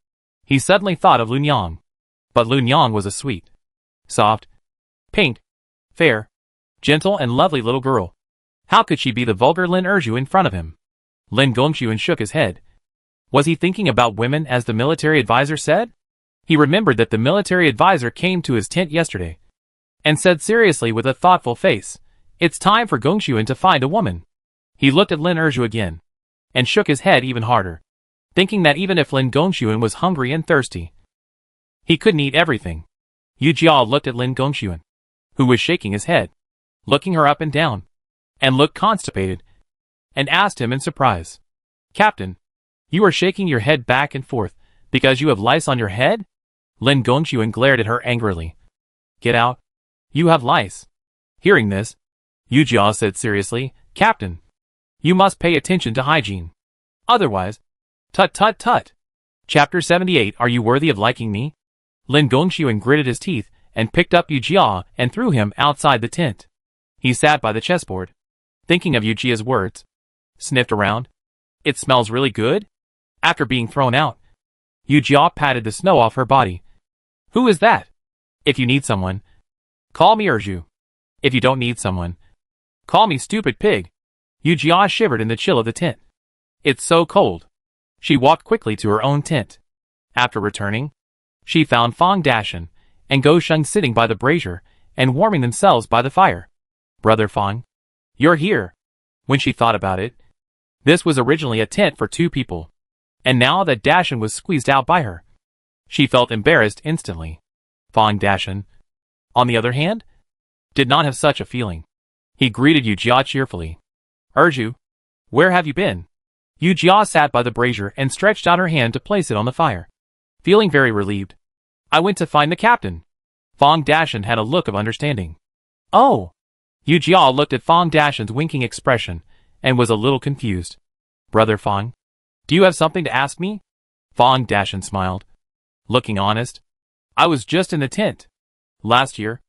He suddenly thought of Lun Yang. But Lun Yang was a sweet, soft, pink, fair, gentle and lovely little girl. How could she be the vulgar Lin Erju in front of him? Lin Gongxuan shook his head. Was he thinking about women as the military advisor said? He remembered that the military advisor came to his tent yesterday, and said seriously with a thoughtful face, It's time for Gongxuan to find a woman. He looked at Lin Erju again, and shook his head even harder, thinking that even if Lin Gongxuan was hungry and thirsty, he couldn't eat everything. Yu Jia looked at Lin Gongxuan, who was shaking his head, looking her up and down, and looked constipated, and asked him in surprise, Captain, you are shaking your head back and forth because you have lice on your head? Lin Gongxuan glared at her angrily. Get out. You have lice. Hearing this, Yu Jia said seriously, Captain, you must pay attention to hygiene. Otherwise, tut tut tut. Chapter 78. Are you worthy of liking me? Lin Gongxuan gritted his teeth and picked up Yu Jia and threw him outside the tent. He sat by the chessboard, thinking of Yu Jia's words. Sniffed around. It smells really good? After being thrown out, Yu Jia patted the snow off her body. Who is that? If you need someone, call me Erju. If you don't need someone, call me stupid pig. Yu Jia shivered in the chill of the tent. It's so cold. She walked quickly to her own tent. After returning, she found Fang Dashan and Go Sheng sitting by the brazier and warming themselves by the fire. Brother Fang, you're here. When she thought about it, this was originally a tent for 2 people, and now that Dashan was squeezed out by her, She felt embarrassed instantly. Fang Dashan, on the other hand, did not have such a feeling. He greeted Yu Jia cheerfully. "Erju, where have you been?" Yu Jia sat by the brazier and stretched out her hand to place it on the fire. Feeling very relieved. "I went to find the captain." Fang Dashan had a look of understanding. "Oh." Yu Jia looked at Fang Dashan's winking expression and was a little confused. "Brother Fang, do you have something to ask me?" Fang Dashan smiled. Looking honest, "I was just in the tent. Last year,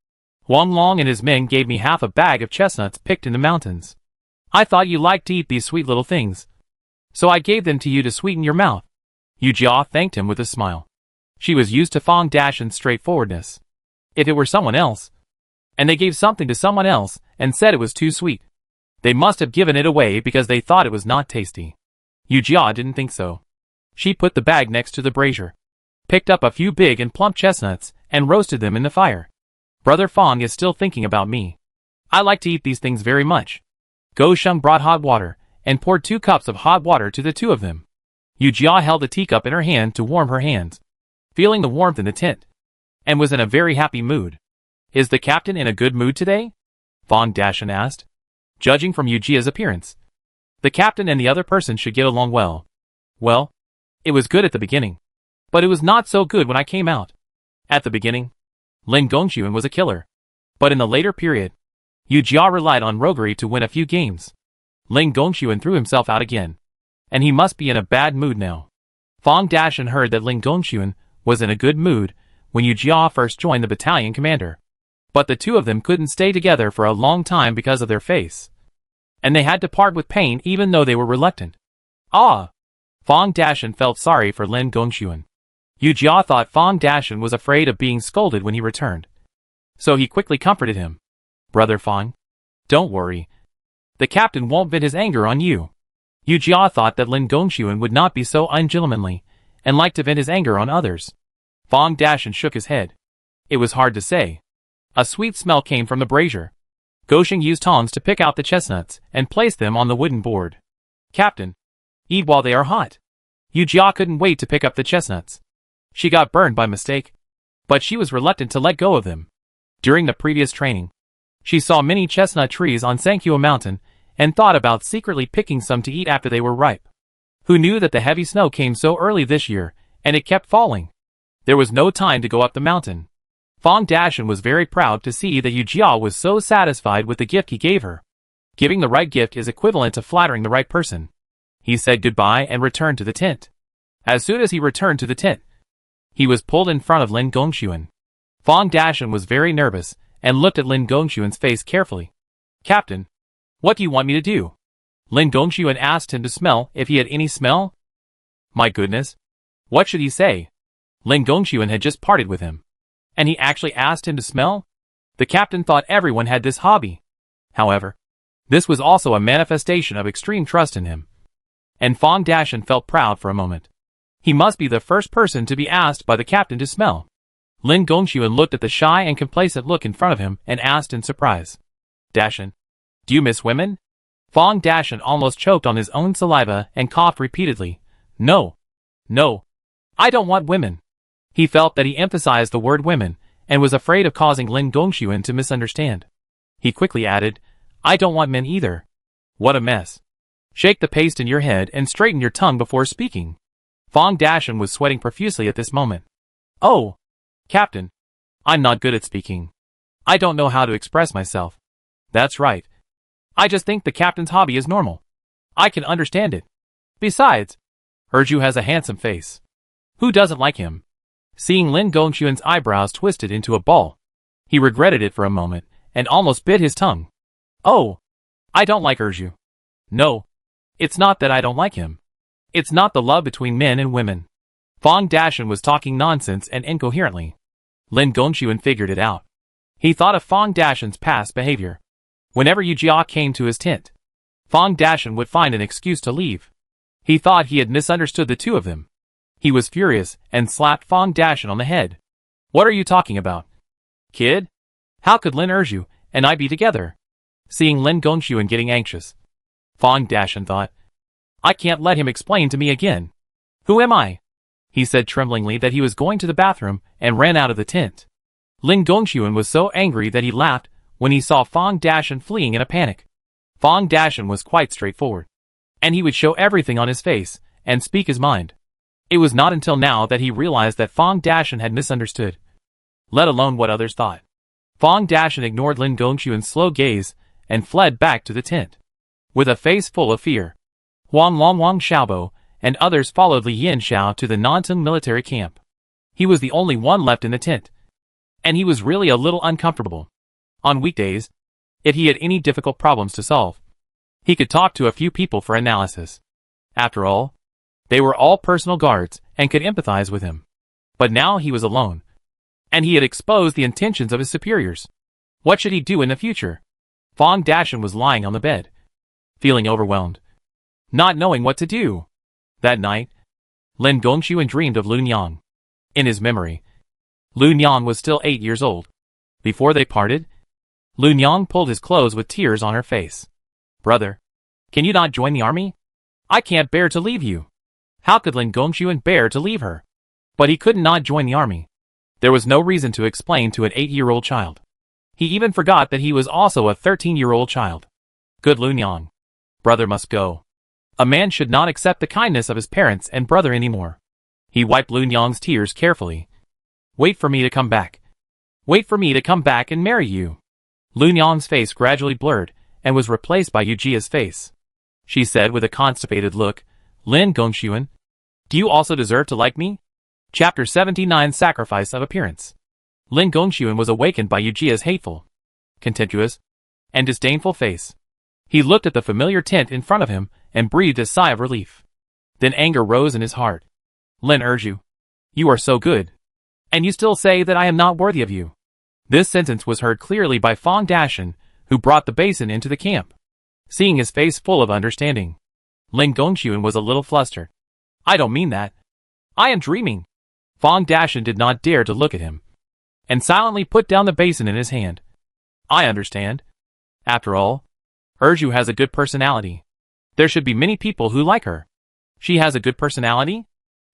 Huang Long and his men gave me half a bag of chestnuts picked in the mountains. I thought you liked to eat these sweet little things, so I gave them to you to sweeten your mouth." Yu Jia thanked him with a smile. She was used to Fang Dashan's straightforwardness. If it were someone else, and they gave something to someone else and said it was too sweet, they must have given it away because they thought it was not tasty. Yu Jia didn't think so. She put the bag next to the brazier, picked up a few big and plump chestnuts, and roasted them in the fire. "Brother Fang is still thinking about me. I like to eat these things very much." Go Sheng brought hot water and poured 2 cups of hot water to the two of them. Yu Jia held the teacup in her hand to warm her hands, feeling the warmth in the tent, and was in a very happy mood. "Is the captain in a good mood today?" Fang Dashan asked. Judging from Yu Jia's appearance, the captain and the other person should get along well. "Well, it was good at the beginning, but it was not so good when I came out. At the beginning, Lin Gongxuan was a killer, but in the later period, Yu Jia relied on roguery to win a few games. Lin Gongxuan threw himself out again, and he must be in a bad mood now." Fang Dashan heard that Lin Gongxuan was in a good mood when Yu Jia first joined the battalion commander, but the two of them couldn't stay together for a long time because of their face, and they had to part with pain even though they were reluctant. "Ah!" Fang Dashan felt sorry for Lin Gongxuan. Yu Jia thought Fang Dashan was afraid of being scolded when he returned, so he quickly comforted him. "Brother Fang, don't worry. The captain won't vent his anger on you." Yu Jia thought that Lin Gongxuan would not be so ungentlemanly and like to vent his anger on others. Fang Dashan shook his head. It was hard to say. A sweet smell came from the brazier. Gosheng used tongs to pick out the chestnuts and place them on the wooden board. "Captain, eat while they are hot." Yu Jia couldn't wait to pick up the chestnuts. She got burned by mistake, but she was reluctant to let go of them. During the previous training, she saw many chestnut trees on Sankyua Mountain and thought about secretly picking some to eat after they were ripe. Who knew that the heavy snow came so early this year, and it kept falling? There was no time to go up the mountain. Fang Dashan was very proud to see that Yu Jia was so satisfied with the gift he gave her. Giving the right gift is equivalent to flattering the right person. He said goodbye and returned to the tent. As soon as he returned to the tent, he was pulled in front of Lin Gongxuan. Fang Dashan was very nervous and looked at Lin Gongxuan's face carefully. "Captain, what do you want me to do?" Lin Gongxuan asked him to smell if he had any smell. My goodness, what should he say? Lin Gongxuan had just parted with him, and he actually asked him to smell? The captain thought everyone had this hobby. However, this was also a manifestation of extreme trust in him, and Fang Dashan felt proud for a moment. He must be the first person to be asked by the captain to smell. Lin Gongxuan looked at the shy and complacent look in front of him and asked in surprise. "Dashan, do you miss women?" Fang Dashan almost choked on his own saliva and coughed repeatedly. No, I don't want women." He felt that he emphasized the word women and was afraid of causing Lin Gongxuan to misunderstand. He quickly added, "I don't want men either." What a mess. Shake the paste in your head and straighten your tongue before speaking. Fang Dashan was sweating profusely at this moment. "Oh, Captain, I'm not good at speaking. I don't know how to express myself." "That's right. I just think the captain's hobby is normal. I can understand it. Besides, Erju has a handsome face. Who doesn't like him?" Seeing Lin Gongxuan's eyebrows twisted into a ball, he regretted it for a moment and almost bit his tongue. "Oh, I don't like Erju. No, it's not that I don't like him. It's not the love between men and women." Fang Dashan was talking nonsense and incoherently. Lin Gongxuan figured it out. He thought of Fang Dashan's past behavior. Whenever Yu Jia came to his tent, Fang Dashan would find an excuse to leave. He thought he had misunderstood the two of them. He was furious and slapped Fang Dashan on the head. "What are you talking about? Kid? How could Lin Erju and I be together?" Seeing Lin Gongxuan getting anxious, Fang Dashan thought, "I can't let him explain to me again. Who am I? He said tremblingly that he was going to the bathroom and ran out of the tent. Lin Gongxuan was so angry that he laughed when he saw Fang Dashan fleeing in a panic. Fang Dashan was quite straightforward, and he would show everything on his face and speak his mind. It was not until now that he realized that Fang Dashan had misunderstood, let alone what others thought. Fang Dashan ignored Lin Gongxuan's slow gaze and fled back to the tent, with a face full of fear. Huang Longwang Xiaobo and others followed Li Yanxiao to the Nantung military camp. He was the only one left in the tent, and he was really a little uncomfortable. On weekdays, if he had any difficult problems to solve, he could talk to a few people for analysis. After all, they were all personal guards and could empathize with him. But now he was alone, and he had exposed the intentions of his superiors. What should he do in the future? Fang Dashan was lying on the bed, feeling overwhelmed, not knowing what to do. That night, Lin Gongxuan dreamed of Lun Yang. In his memory, Lun Yang was still 8 years old. Before they parted, Lun Yang pulled his clothes with tears on her face. "Brother, can you not join the army? I can't bear to leave you." How could Lin Gongxuan bear to leave her? But he could not join the army. There was no reason to explain to an 8-year-old child. He even forgot that he was also a 13-year-old child. Good Lun Yang. Brother must go. A man should not accept the kindness of his parents and brother anymore. He wiped Lun Yang's tears carefully. "Wait for me to come back. Wait for me to come back and marry you." Lun Yang's face gradually blurred and was replaced by Yujia's face. She said with a constipated look, "Lin Gongxuan, do you also deserve to like me?" Chapter 79 Sacrifice of Appearance. Lin Gongxuan was awakened by Yujia's hateful, contemptuous, and disdainful face. He looked at the familiar tent in front of him and breathed a sigh of relief. Then anger rose in his heart. "Lin Erju, you are so good, and you still say that I am not worthy of you." This sentence was heard clearly by Fang Dashan, who brought the basin into the camp. Seeing his face full of understanding, Lin Gongxuan was a little flustered. "I don't mean that. I am dreaming." Fang Dashan did not dare to look at him, and silently put down the basin in his hand. "I understand. After all, Erju has a good personality. There should be many people who like her." "She has a good personality?"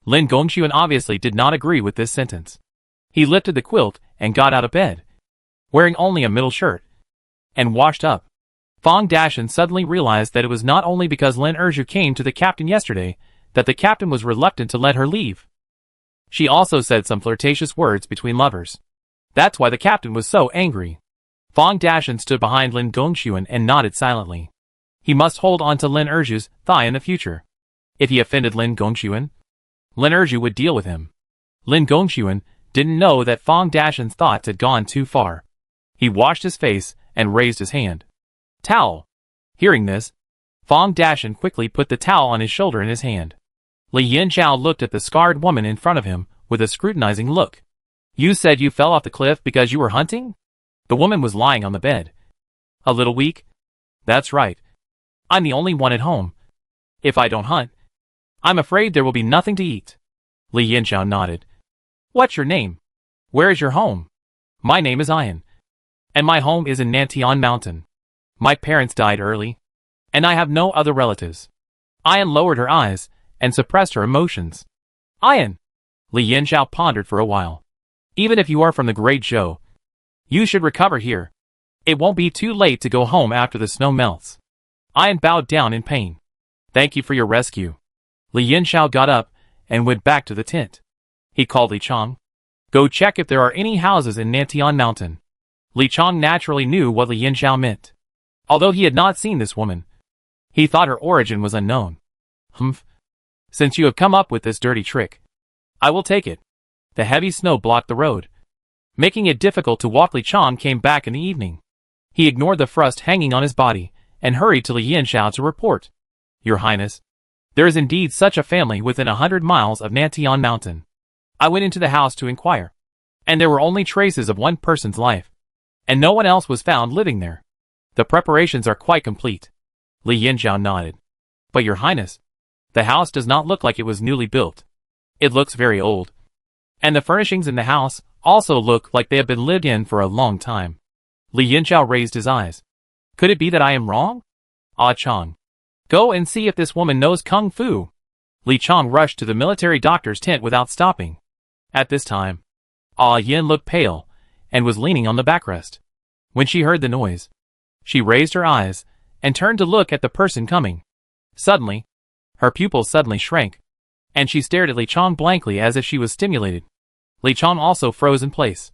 Lin Gongxuan obviously did not agree with this sentence. He lifted the quilt and got out of bed, wearing only a middle shirt, and washed up. Fang Dashan suddenly realized that it was not only because Lin Erju came to the captain yesterday that the captain was reluctant to let her leave. She also said some flirtatious words between lovers. That's why the captain was so angry. Fang Dashan stood behind Lin Gongxuan and nodded silently. He must hold on to Lin Erju's thigh in the future. If he offended Lin Gongxuan, Lin Erju would deal with him. Lin Gongxuan didn't know that Fang Dashan's thoughts had gone too far. He washed his face and raised his hand. "Towel." Hearing this, Fang Dashan quickly put the towel on his shoulder in his hand. Li Yanxiao looked at the scarred woman in front of him with a scrutinizing look. "You said you fell off the cliff because you were hunting?" The woman was lying on the bed. "A little weak?" "That's right. I'm the only one at home. If I don't hunt, I'm afraid there will be nothing to eat." Li Yanxiao nodded. "What's your name? Where is your home?" "My name is Ian, and my home is in Nantian Mountain. My parents died early, and I have no other relatives." Ian lowered her eyes and suppressed her emotions. "Ian," Li Yanxiao pondered for a while. "Even if you are from the Great Zhou, you should recover here. It won't be too late to go home after the snow melts." Ian bowed down in pain. "Thank you for your rescue." Li Yanxiao got up and went back to the tent. He called Li Chong. "Go check if there are any houses in Nantian Mountain." Li Chong naturally knew what Li Yanxiao meant. Although he had not seen this woman, he thought her origin was unknown. "Humph. Since you have come up with this dirty trick, I will take it." The heavy snow blocked the road, making it difficult to walk. Li Chong came back in the evening. He ignored the frost hanging on his body and hurried to Li Yanxiao to report. "Your Highness, there is indeed such a family within 100 miles of Nantian Mountain. I went into the house to inquire, and there were only traces of one person's life, and no one else was found living there. The preparations are quite complete." Li Yanxiao nodded. "But Your Highness, the house does not look like it was newly built. It looks very old. And the furnishings in the house also look like they have been lived in for a long time." Li Yanxiao raised his eyes. "Could it be that I am wrong? Ah Chong, go and see if this woman knows Kung Fu." Li Chong rushed to the military doctor's tent without stopping. At this time, Yin looked pale and was leaning on the backrest. When she heard the noise, she raised her eyes and turned to look at the person coming. Suddenly, her pupils suddenly shrank, and she stared at Li Chong blankly as if she was stimulated. Li Chong also froze in place,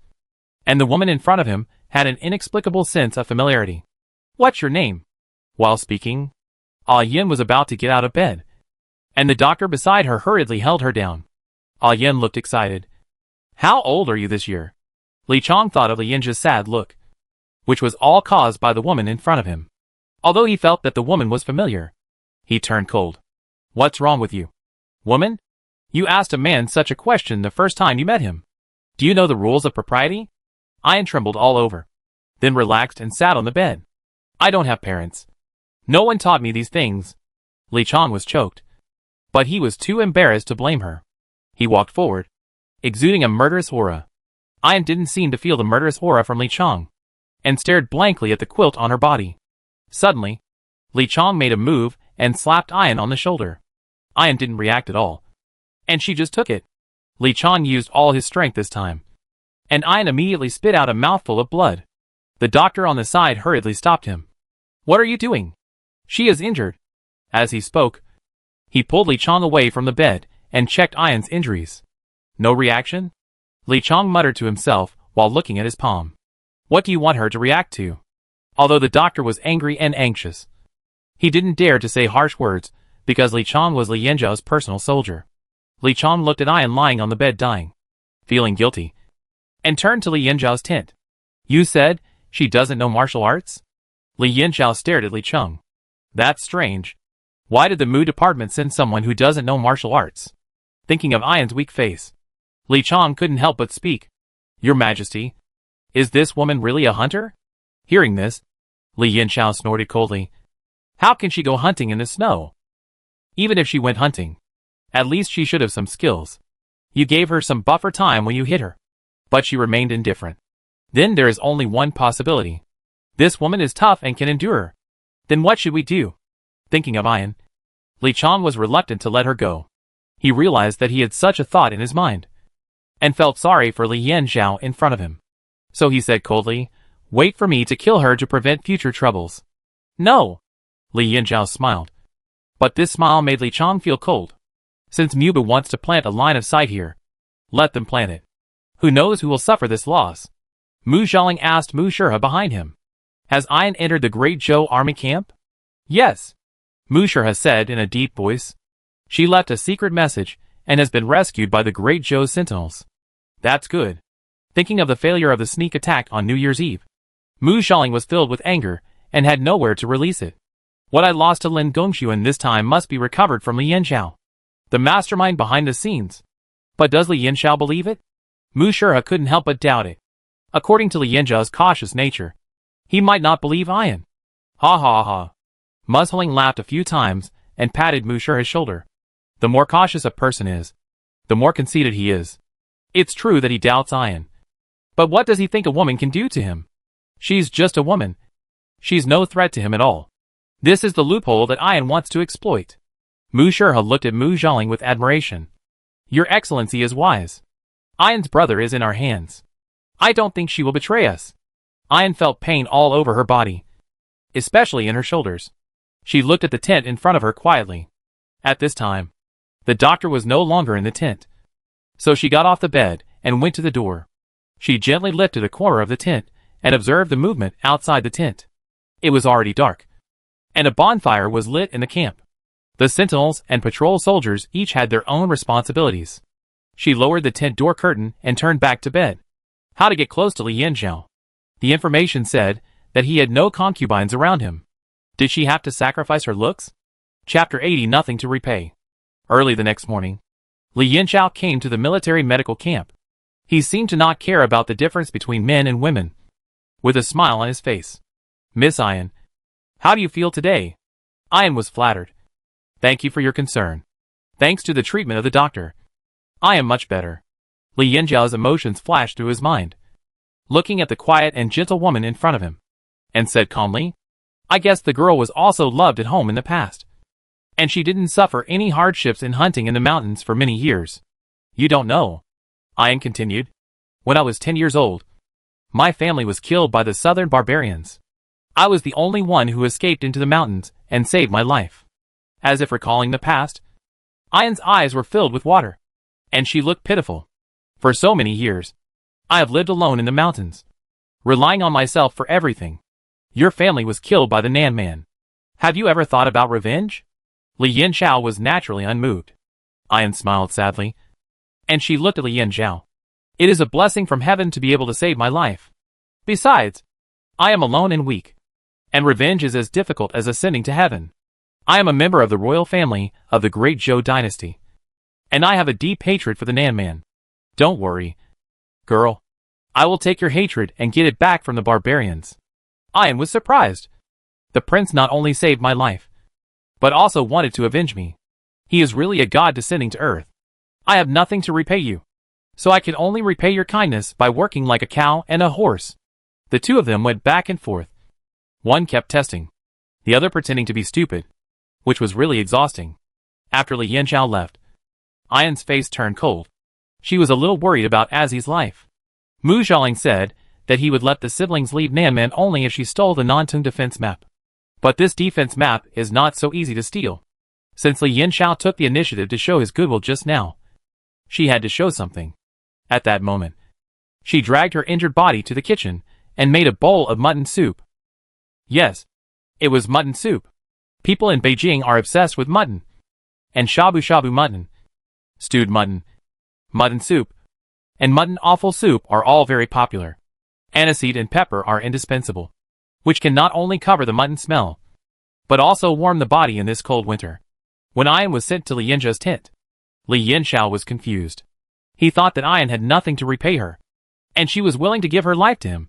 and the woman in front of him had an inexplicable sense of familiarity. "What's your name?" While speaking, Yin was about to get out of bed, and the doctor beside her hurriedly held her down. Yin looked excited. "How old are you this year?" Li Chong thought of Yin's sad look, which was all caused by the woman in front of him. Although he felt that the woman was familiar, he turned cold. "What's wrong with you, woman? You asked a man such a question the first time you met him. Do you know the rules of propriety?" Yin trembled all over, then relaxed and sat on the bed. "I don't have parents. No one taught me these things." Li Chong was choked, but he was too embarrassed to blame her. He walked forward, exuding a murderous aura. Yin didn't seem to feel the murderous aura from Li Chong, and stared blankly at the quilt on her body. Suddenly, Li Chong made a move and slapped Yin on the shoulder. Yin didn't react at all, and she just took it. Li Chong used all his strength this time, and Yin immediately spit out a mouthful of blood. The doctor on the side hurriedly stopped him. "What are you doing? She is injured." As he spoke, he pulled Li Chong away from the bed and checked Yin's injuries. "No reaction?" Li Chong muttered to himself while looking at his palm. What do you want her to react to? Although the doctor was angry and anxious, he didn't dare to say harsh words because Li Chong was Li Yanzhao's personal soldier. Li Chong looked at Yin lying on the bed dying, feeling guilty, and turned to Li Yanzhao's tent. "You said she doesn't know martial arts?" Li Yanzhao stared at Li Chong. "That's strange. Why did the Mu department send someone who doesn't know martial arts?" Thinking of Yin's weak face, Li Chong couldn't help but speak. "Your Majesty, is this woman really a hunter?" Hearing this, Li Yanzhao snorted coldly. "How can she go hunting in the snow? Even if she went hunting, at least she should have some skills. You gave her some buffer time when you hit her, but she remained indifferent. Then there is only one possibility. This woman is tough and can endure. Then what should we do?" Thinking of Yin, Li Chong was reluctant to let her go. He realized that he had such a thought in his mind, and felt sorry for Li Yanzhao in front of him. So he said coldly, "Wait for me to kill her to prevent future troubles." "No." Li Yanzhao smiled, but this smile made Li Chong feel cold. Since Mubu wants to plant a line of sight here, let them plant it. Who knows who will suffer this loss? Mu Xiaoling asked Mu Shurha behind him. "Has Yin entered the Great Zhou army camp?" "Yes," Mu Shurha said in a deep voice. "She left a secret message and has been rescued by the Great Zhou sentinels." "That's good." Thinking of the failure of the sneak attack on New Year's Eve, Mu Xiaoling was filled with anger and had nowhere to release it. "What I lost to Lin Gongxuan this time must be recovered from Li Yanzhao, the mastermind behind the scenes." But does Li Yanzhao believe it? Mu Shurha couldn't help but doubt it. According to Li Yanzhao's cautious nature, he might not believe Yin. "Ha ha ha." Mu Xiaoling laughed a few times and patted Mu Shurha's shoulder. The more cautious a person is, the more conceited he is. It's true that he doubts Yin. But what does he think a woman can do to him? She's just a woman. She's no threat to him at all. This is the loophole that Yin wants to exploit. Mu Shurha looked at Mu Xiaoling with admiration. "Your Excellency is wise. Yin's brother is in our hands. I don't think she will betray us." Yin felt pain all over her body, especially in her shoulders. She looked at the tent in front of her quietly. At this time, the doctor was no longer in the tent. So she got off the bed and went to the door. She gently lifted a corner of the tent and observed the movement outside the tent. It was already dark, and a bonfire was lit in the camp. The sentinels and patrol soldiers each had their own responsibilities. She lowered the tent door curtain and turned back to bed. How to get close to Li Yanzhao? The information said that he had no concubines around him. Did she have to sacrifice her looks? Chapter 80. Nothing to repay. Early the next morning, Li Yanzhao came to the military medical camp. He seemed to not care about the difference between men and women. With a smile on his face, "Miss Yin, how do you feel today?" Yin was flattered. "Thank you for your concern. Thanks to the treatment of the doctor, I am much better." Li Yanzhao's emotions flashed through his mind, looking at the quiet and gentle woman in front of him, and said calmly, "I guess the girl was also loved at home in the past. And she didn't suffer any hardships in hunting in the mountains for many years. You don't know, Ian continued. When I was 10 years old, my family was killed by the southern barbarians. I was the only one who escaped into the mountains and saved my life. As if recalling the past, Ian's eyes were filled with water, and she looked pitiful. For so many years, I have lived alone in the mountains, relying on myself for everything. Your family was killed by the Nan Man. Have you ever thought about revenge? Li Yanxiao was naturally unmoved. Ian smiled sadly, and she looked at Li Yanxiao. It is a blessing from heaven to be able to save my life. Besides, I am alone and weak, and revenge is as difficult as ascending to heaven. I am a member of the royal family of the great Zhou dynasty, and I have a deep hatred for the Nan Man. Don't worry, girl. I will take your hatred and get it back from the barbarians. Ian was surprised. The prince not only saved my life, but also wanted to avenge me. He is really a god descending to earth. I have nothing to repay you, so I can only repay your kindness by working like a cow and a horse. The two of them went back and forth. One kept testing, the other pretending to be stupid, which was really exhausting. After Li Yanxiao left, Ian's face turned cold. She was a little worried about Azzy's life. Mu Xiaoling said that he would let the siblings leave Nanman only if she stole the Nantung defense map. But this defense map is not so easy to steal. Since Li Yanxiao took the initiative to show his goodwill just now, she had to show something. At that moment, she dragged her injured body to the kitchen and made a bowl of mutton soup. Yes, it was mutton soup. People in Beijing are obsessed with mutton. And shabu-shabu mutton, stewed mutton, mutton soup, and mutton offal soup are all very popular. Aniseed and pepper are indispensable, which can not only cover the mutton smell, but also warm the body in this cold winter. When Ian was sent to Li Yanxiao's tent, Li Yanxiao was confused. He thought that Ian had nothing to repay her, and she was willing to give her life to him.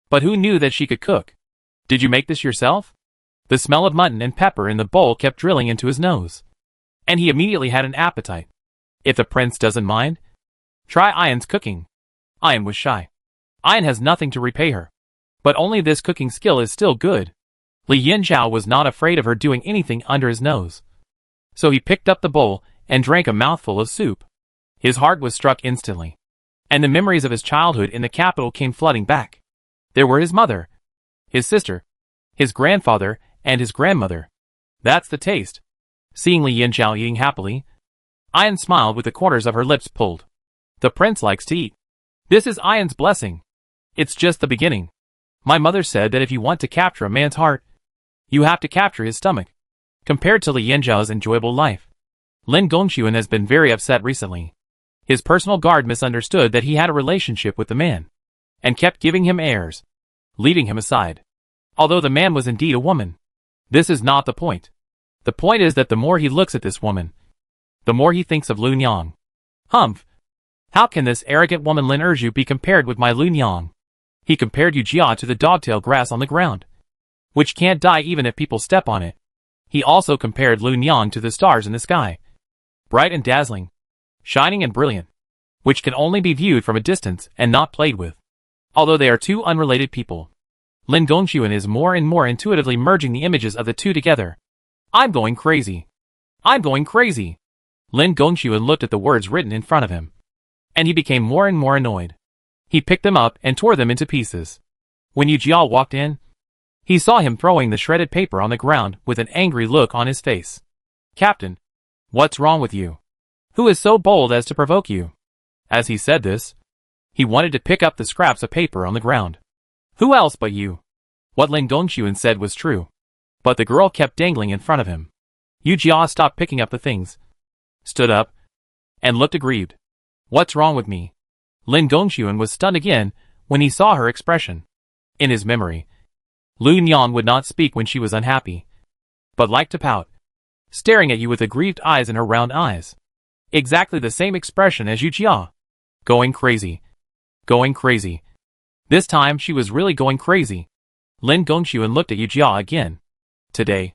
But who knew that she could cook? Did you make this yourself? The smell of mutton and pepper in the bowl kept drilling into his nose, and he immediately had an appetite. If the prince doesn't mind, try Ian's cooking. Ian was shy. Ian has nothing to repay her, but only this cooking skill is still good. Li Yanxiao was not afraid of her doing anything under his nose. So he picked up the bowl and drank a mouthful of soup. His heart was struck instantly, and the memories of his childhood in the capital came flooding back. There were his mother, his sister, his grandfather, and his grandmother. That's the taste. Seeing Li Yanxiao eating happily, Ian smiled with the corners of her lips pulled. The prince likes to eat. This is Ian's blessing. It's just the beginning. My mother said that if you want to capture a man's heart, you have to capture his stomach. Compared to Li Yanxiao's enjoyable life, Lin Gongxuan has been very upset recently. His personal guard misunderstood that he had a relationship with the man, and kept giving him airs, leaving him aside. Although the man was indeed a woman, this is not the point. The point is that the more he looks at this woman, the more he thinks of Lun Yang. Humph! How can this arrogant woman Lin Erju be compared with my Lun Yang? He compared Yu Jia to the dogtail grass on the ground, which can't die even if people step on it. He also compared Lun Yang to the stars in the sky, bright and dazzling, shining and brilliant, which can only be viewed from a distance and not played with. Although they are two unrelated people, Lin Gongxuan is more and more intuitively merging the images of the two together. I'm going crazy. I'm going crazy. Lin Gongxuan looked at the words written in front of him, and he became more and more annoyed. He picked them up and tore them into pieces. When Yu Jia walked in, he saw him throwing the shredded paper on the ground with an angry look on his face. Captain, what's wrong with you? Who is so bold as to provoke you? As he said this, he wanted to pick up the scraps of paper on the ground. Who else but you? What Lin Gongxuan said was true, but the girl kept dangling in front of him. Yu Jia stopped picking up the things, stood up, and looked aggrieved. What's wrong with me? Lin Gongxuan was stunned again when he saw her expression. In his memory, Lun Yang would not speak when she was unhappy, but liked to pout, staring at you with aggrieved eyes in her round eyes. Exactly the same expression as Yu Jia. Going crazy. Going crazy. This time she was really going crazy. Lin Gongxuan looked at Yu Jia again. Today,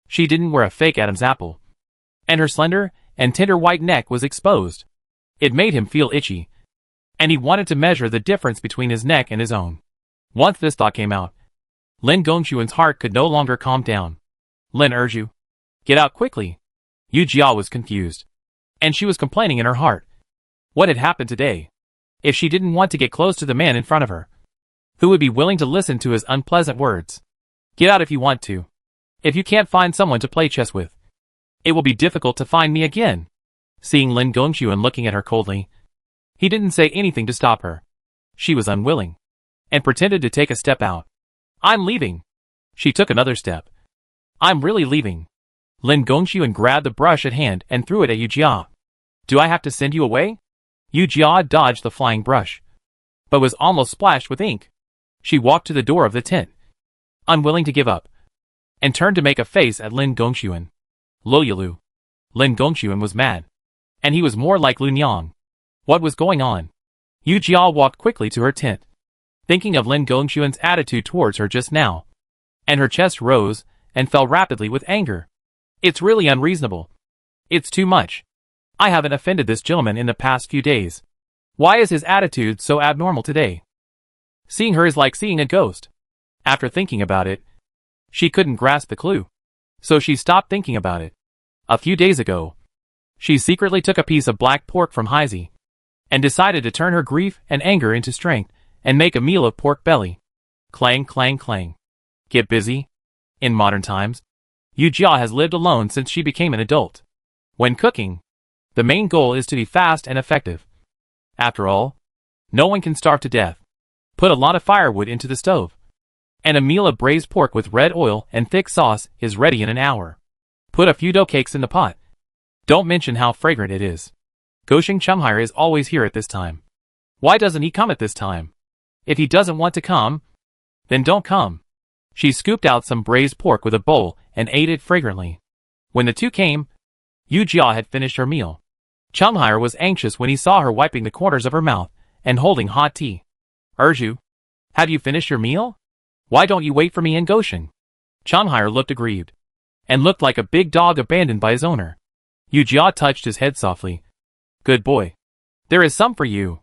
she didn't wear a fake Adam's apple, and her slender and tender white neck was exposed. It made him feel itchy, and he wanted to measure the difference between his neck and his own. Once this thought came out, Lin Gongxuan's heart could no longer calm down. Lin Erju, get out quickly. Yu Jia was confused. And she was complaining in her heart. What had happened today? If she didn't want to get close to the man in front of her, who would be willing to listen to his unpleasant words? Get out if you want to. If you can't find someone to play chess with, it will be difficult to find me again. Seeing Lin Gongxu and looking at her coldly, he didn't say anything to stop her. She was unwilling, and pretended to take a step out. I'm leaving. She took another step. I'm really leaving. Lin Gongxu grabbed the brush at hand and threw it at Yu Jia. Do I have to send you away? Yu Jia dodged the flying brush, but was almost splashed with ink. She walked to the door of the tent, unwilling to give up, and turned to make a face at Lin Gongxu. Loyalu. Lin Gongxu was mad, and he was more like Lun Yang. What was going on? Yu Jia walked quickly to her tent, thinking of Lin Gongxu's attitude towards her just now, and her chest rose and fell rapidly with anger. It's really unreasonable. It's too much. I haven't offended this gentleman in the past few days. Why is his attitude so abnormal today? Seeing her is like seeing a ghost. After thinking about it, she couldn't grasp the clue, so she stopped thinking about it. A few days ago, she secretly took a piece of black pork from Heisey, and decided to turn her grief and anger into strength, and make a meal of pork belly. Clang, clang, clang. Get busy. In modern times, Yu Jia has lived alone since she became an adult. When cooking, the main goal is to be fast and effective. After all, no one can starve to death. Put a lot of firewood into the stove, and a meal of braised pork with red oil and thick sauce is ready in an hour. Put a few dough cakes in the pot. Don't mention how fragrant it is. Gosheng Chumhire is always here at this time. Why doesn't he come at this time? If he doesn't want to come, then don't come. She scooped out some braised pork with a bowl and ate it fragrantly. When the two came, Yu Jia had finished her meal. Chumhire was anxious when he saw her wiping the corners of her mouth and holding hot tea. Urju, have you finished your meal? Why don't you wait for me in Gosheng? Chumhire looked aggrieved, and looked like a big dog abandoned by his owner. Yu Jia touched his head softly. Good boy. There is some for you.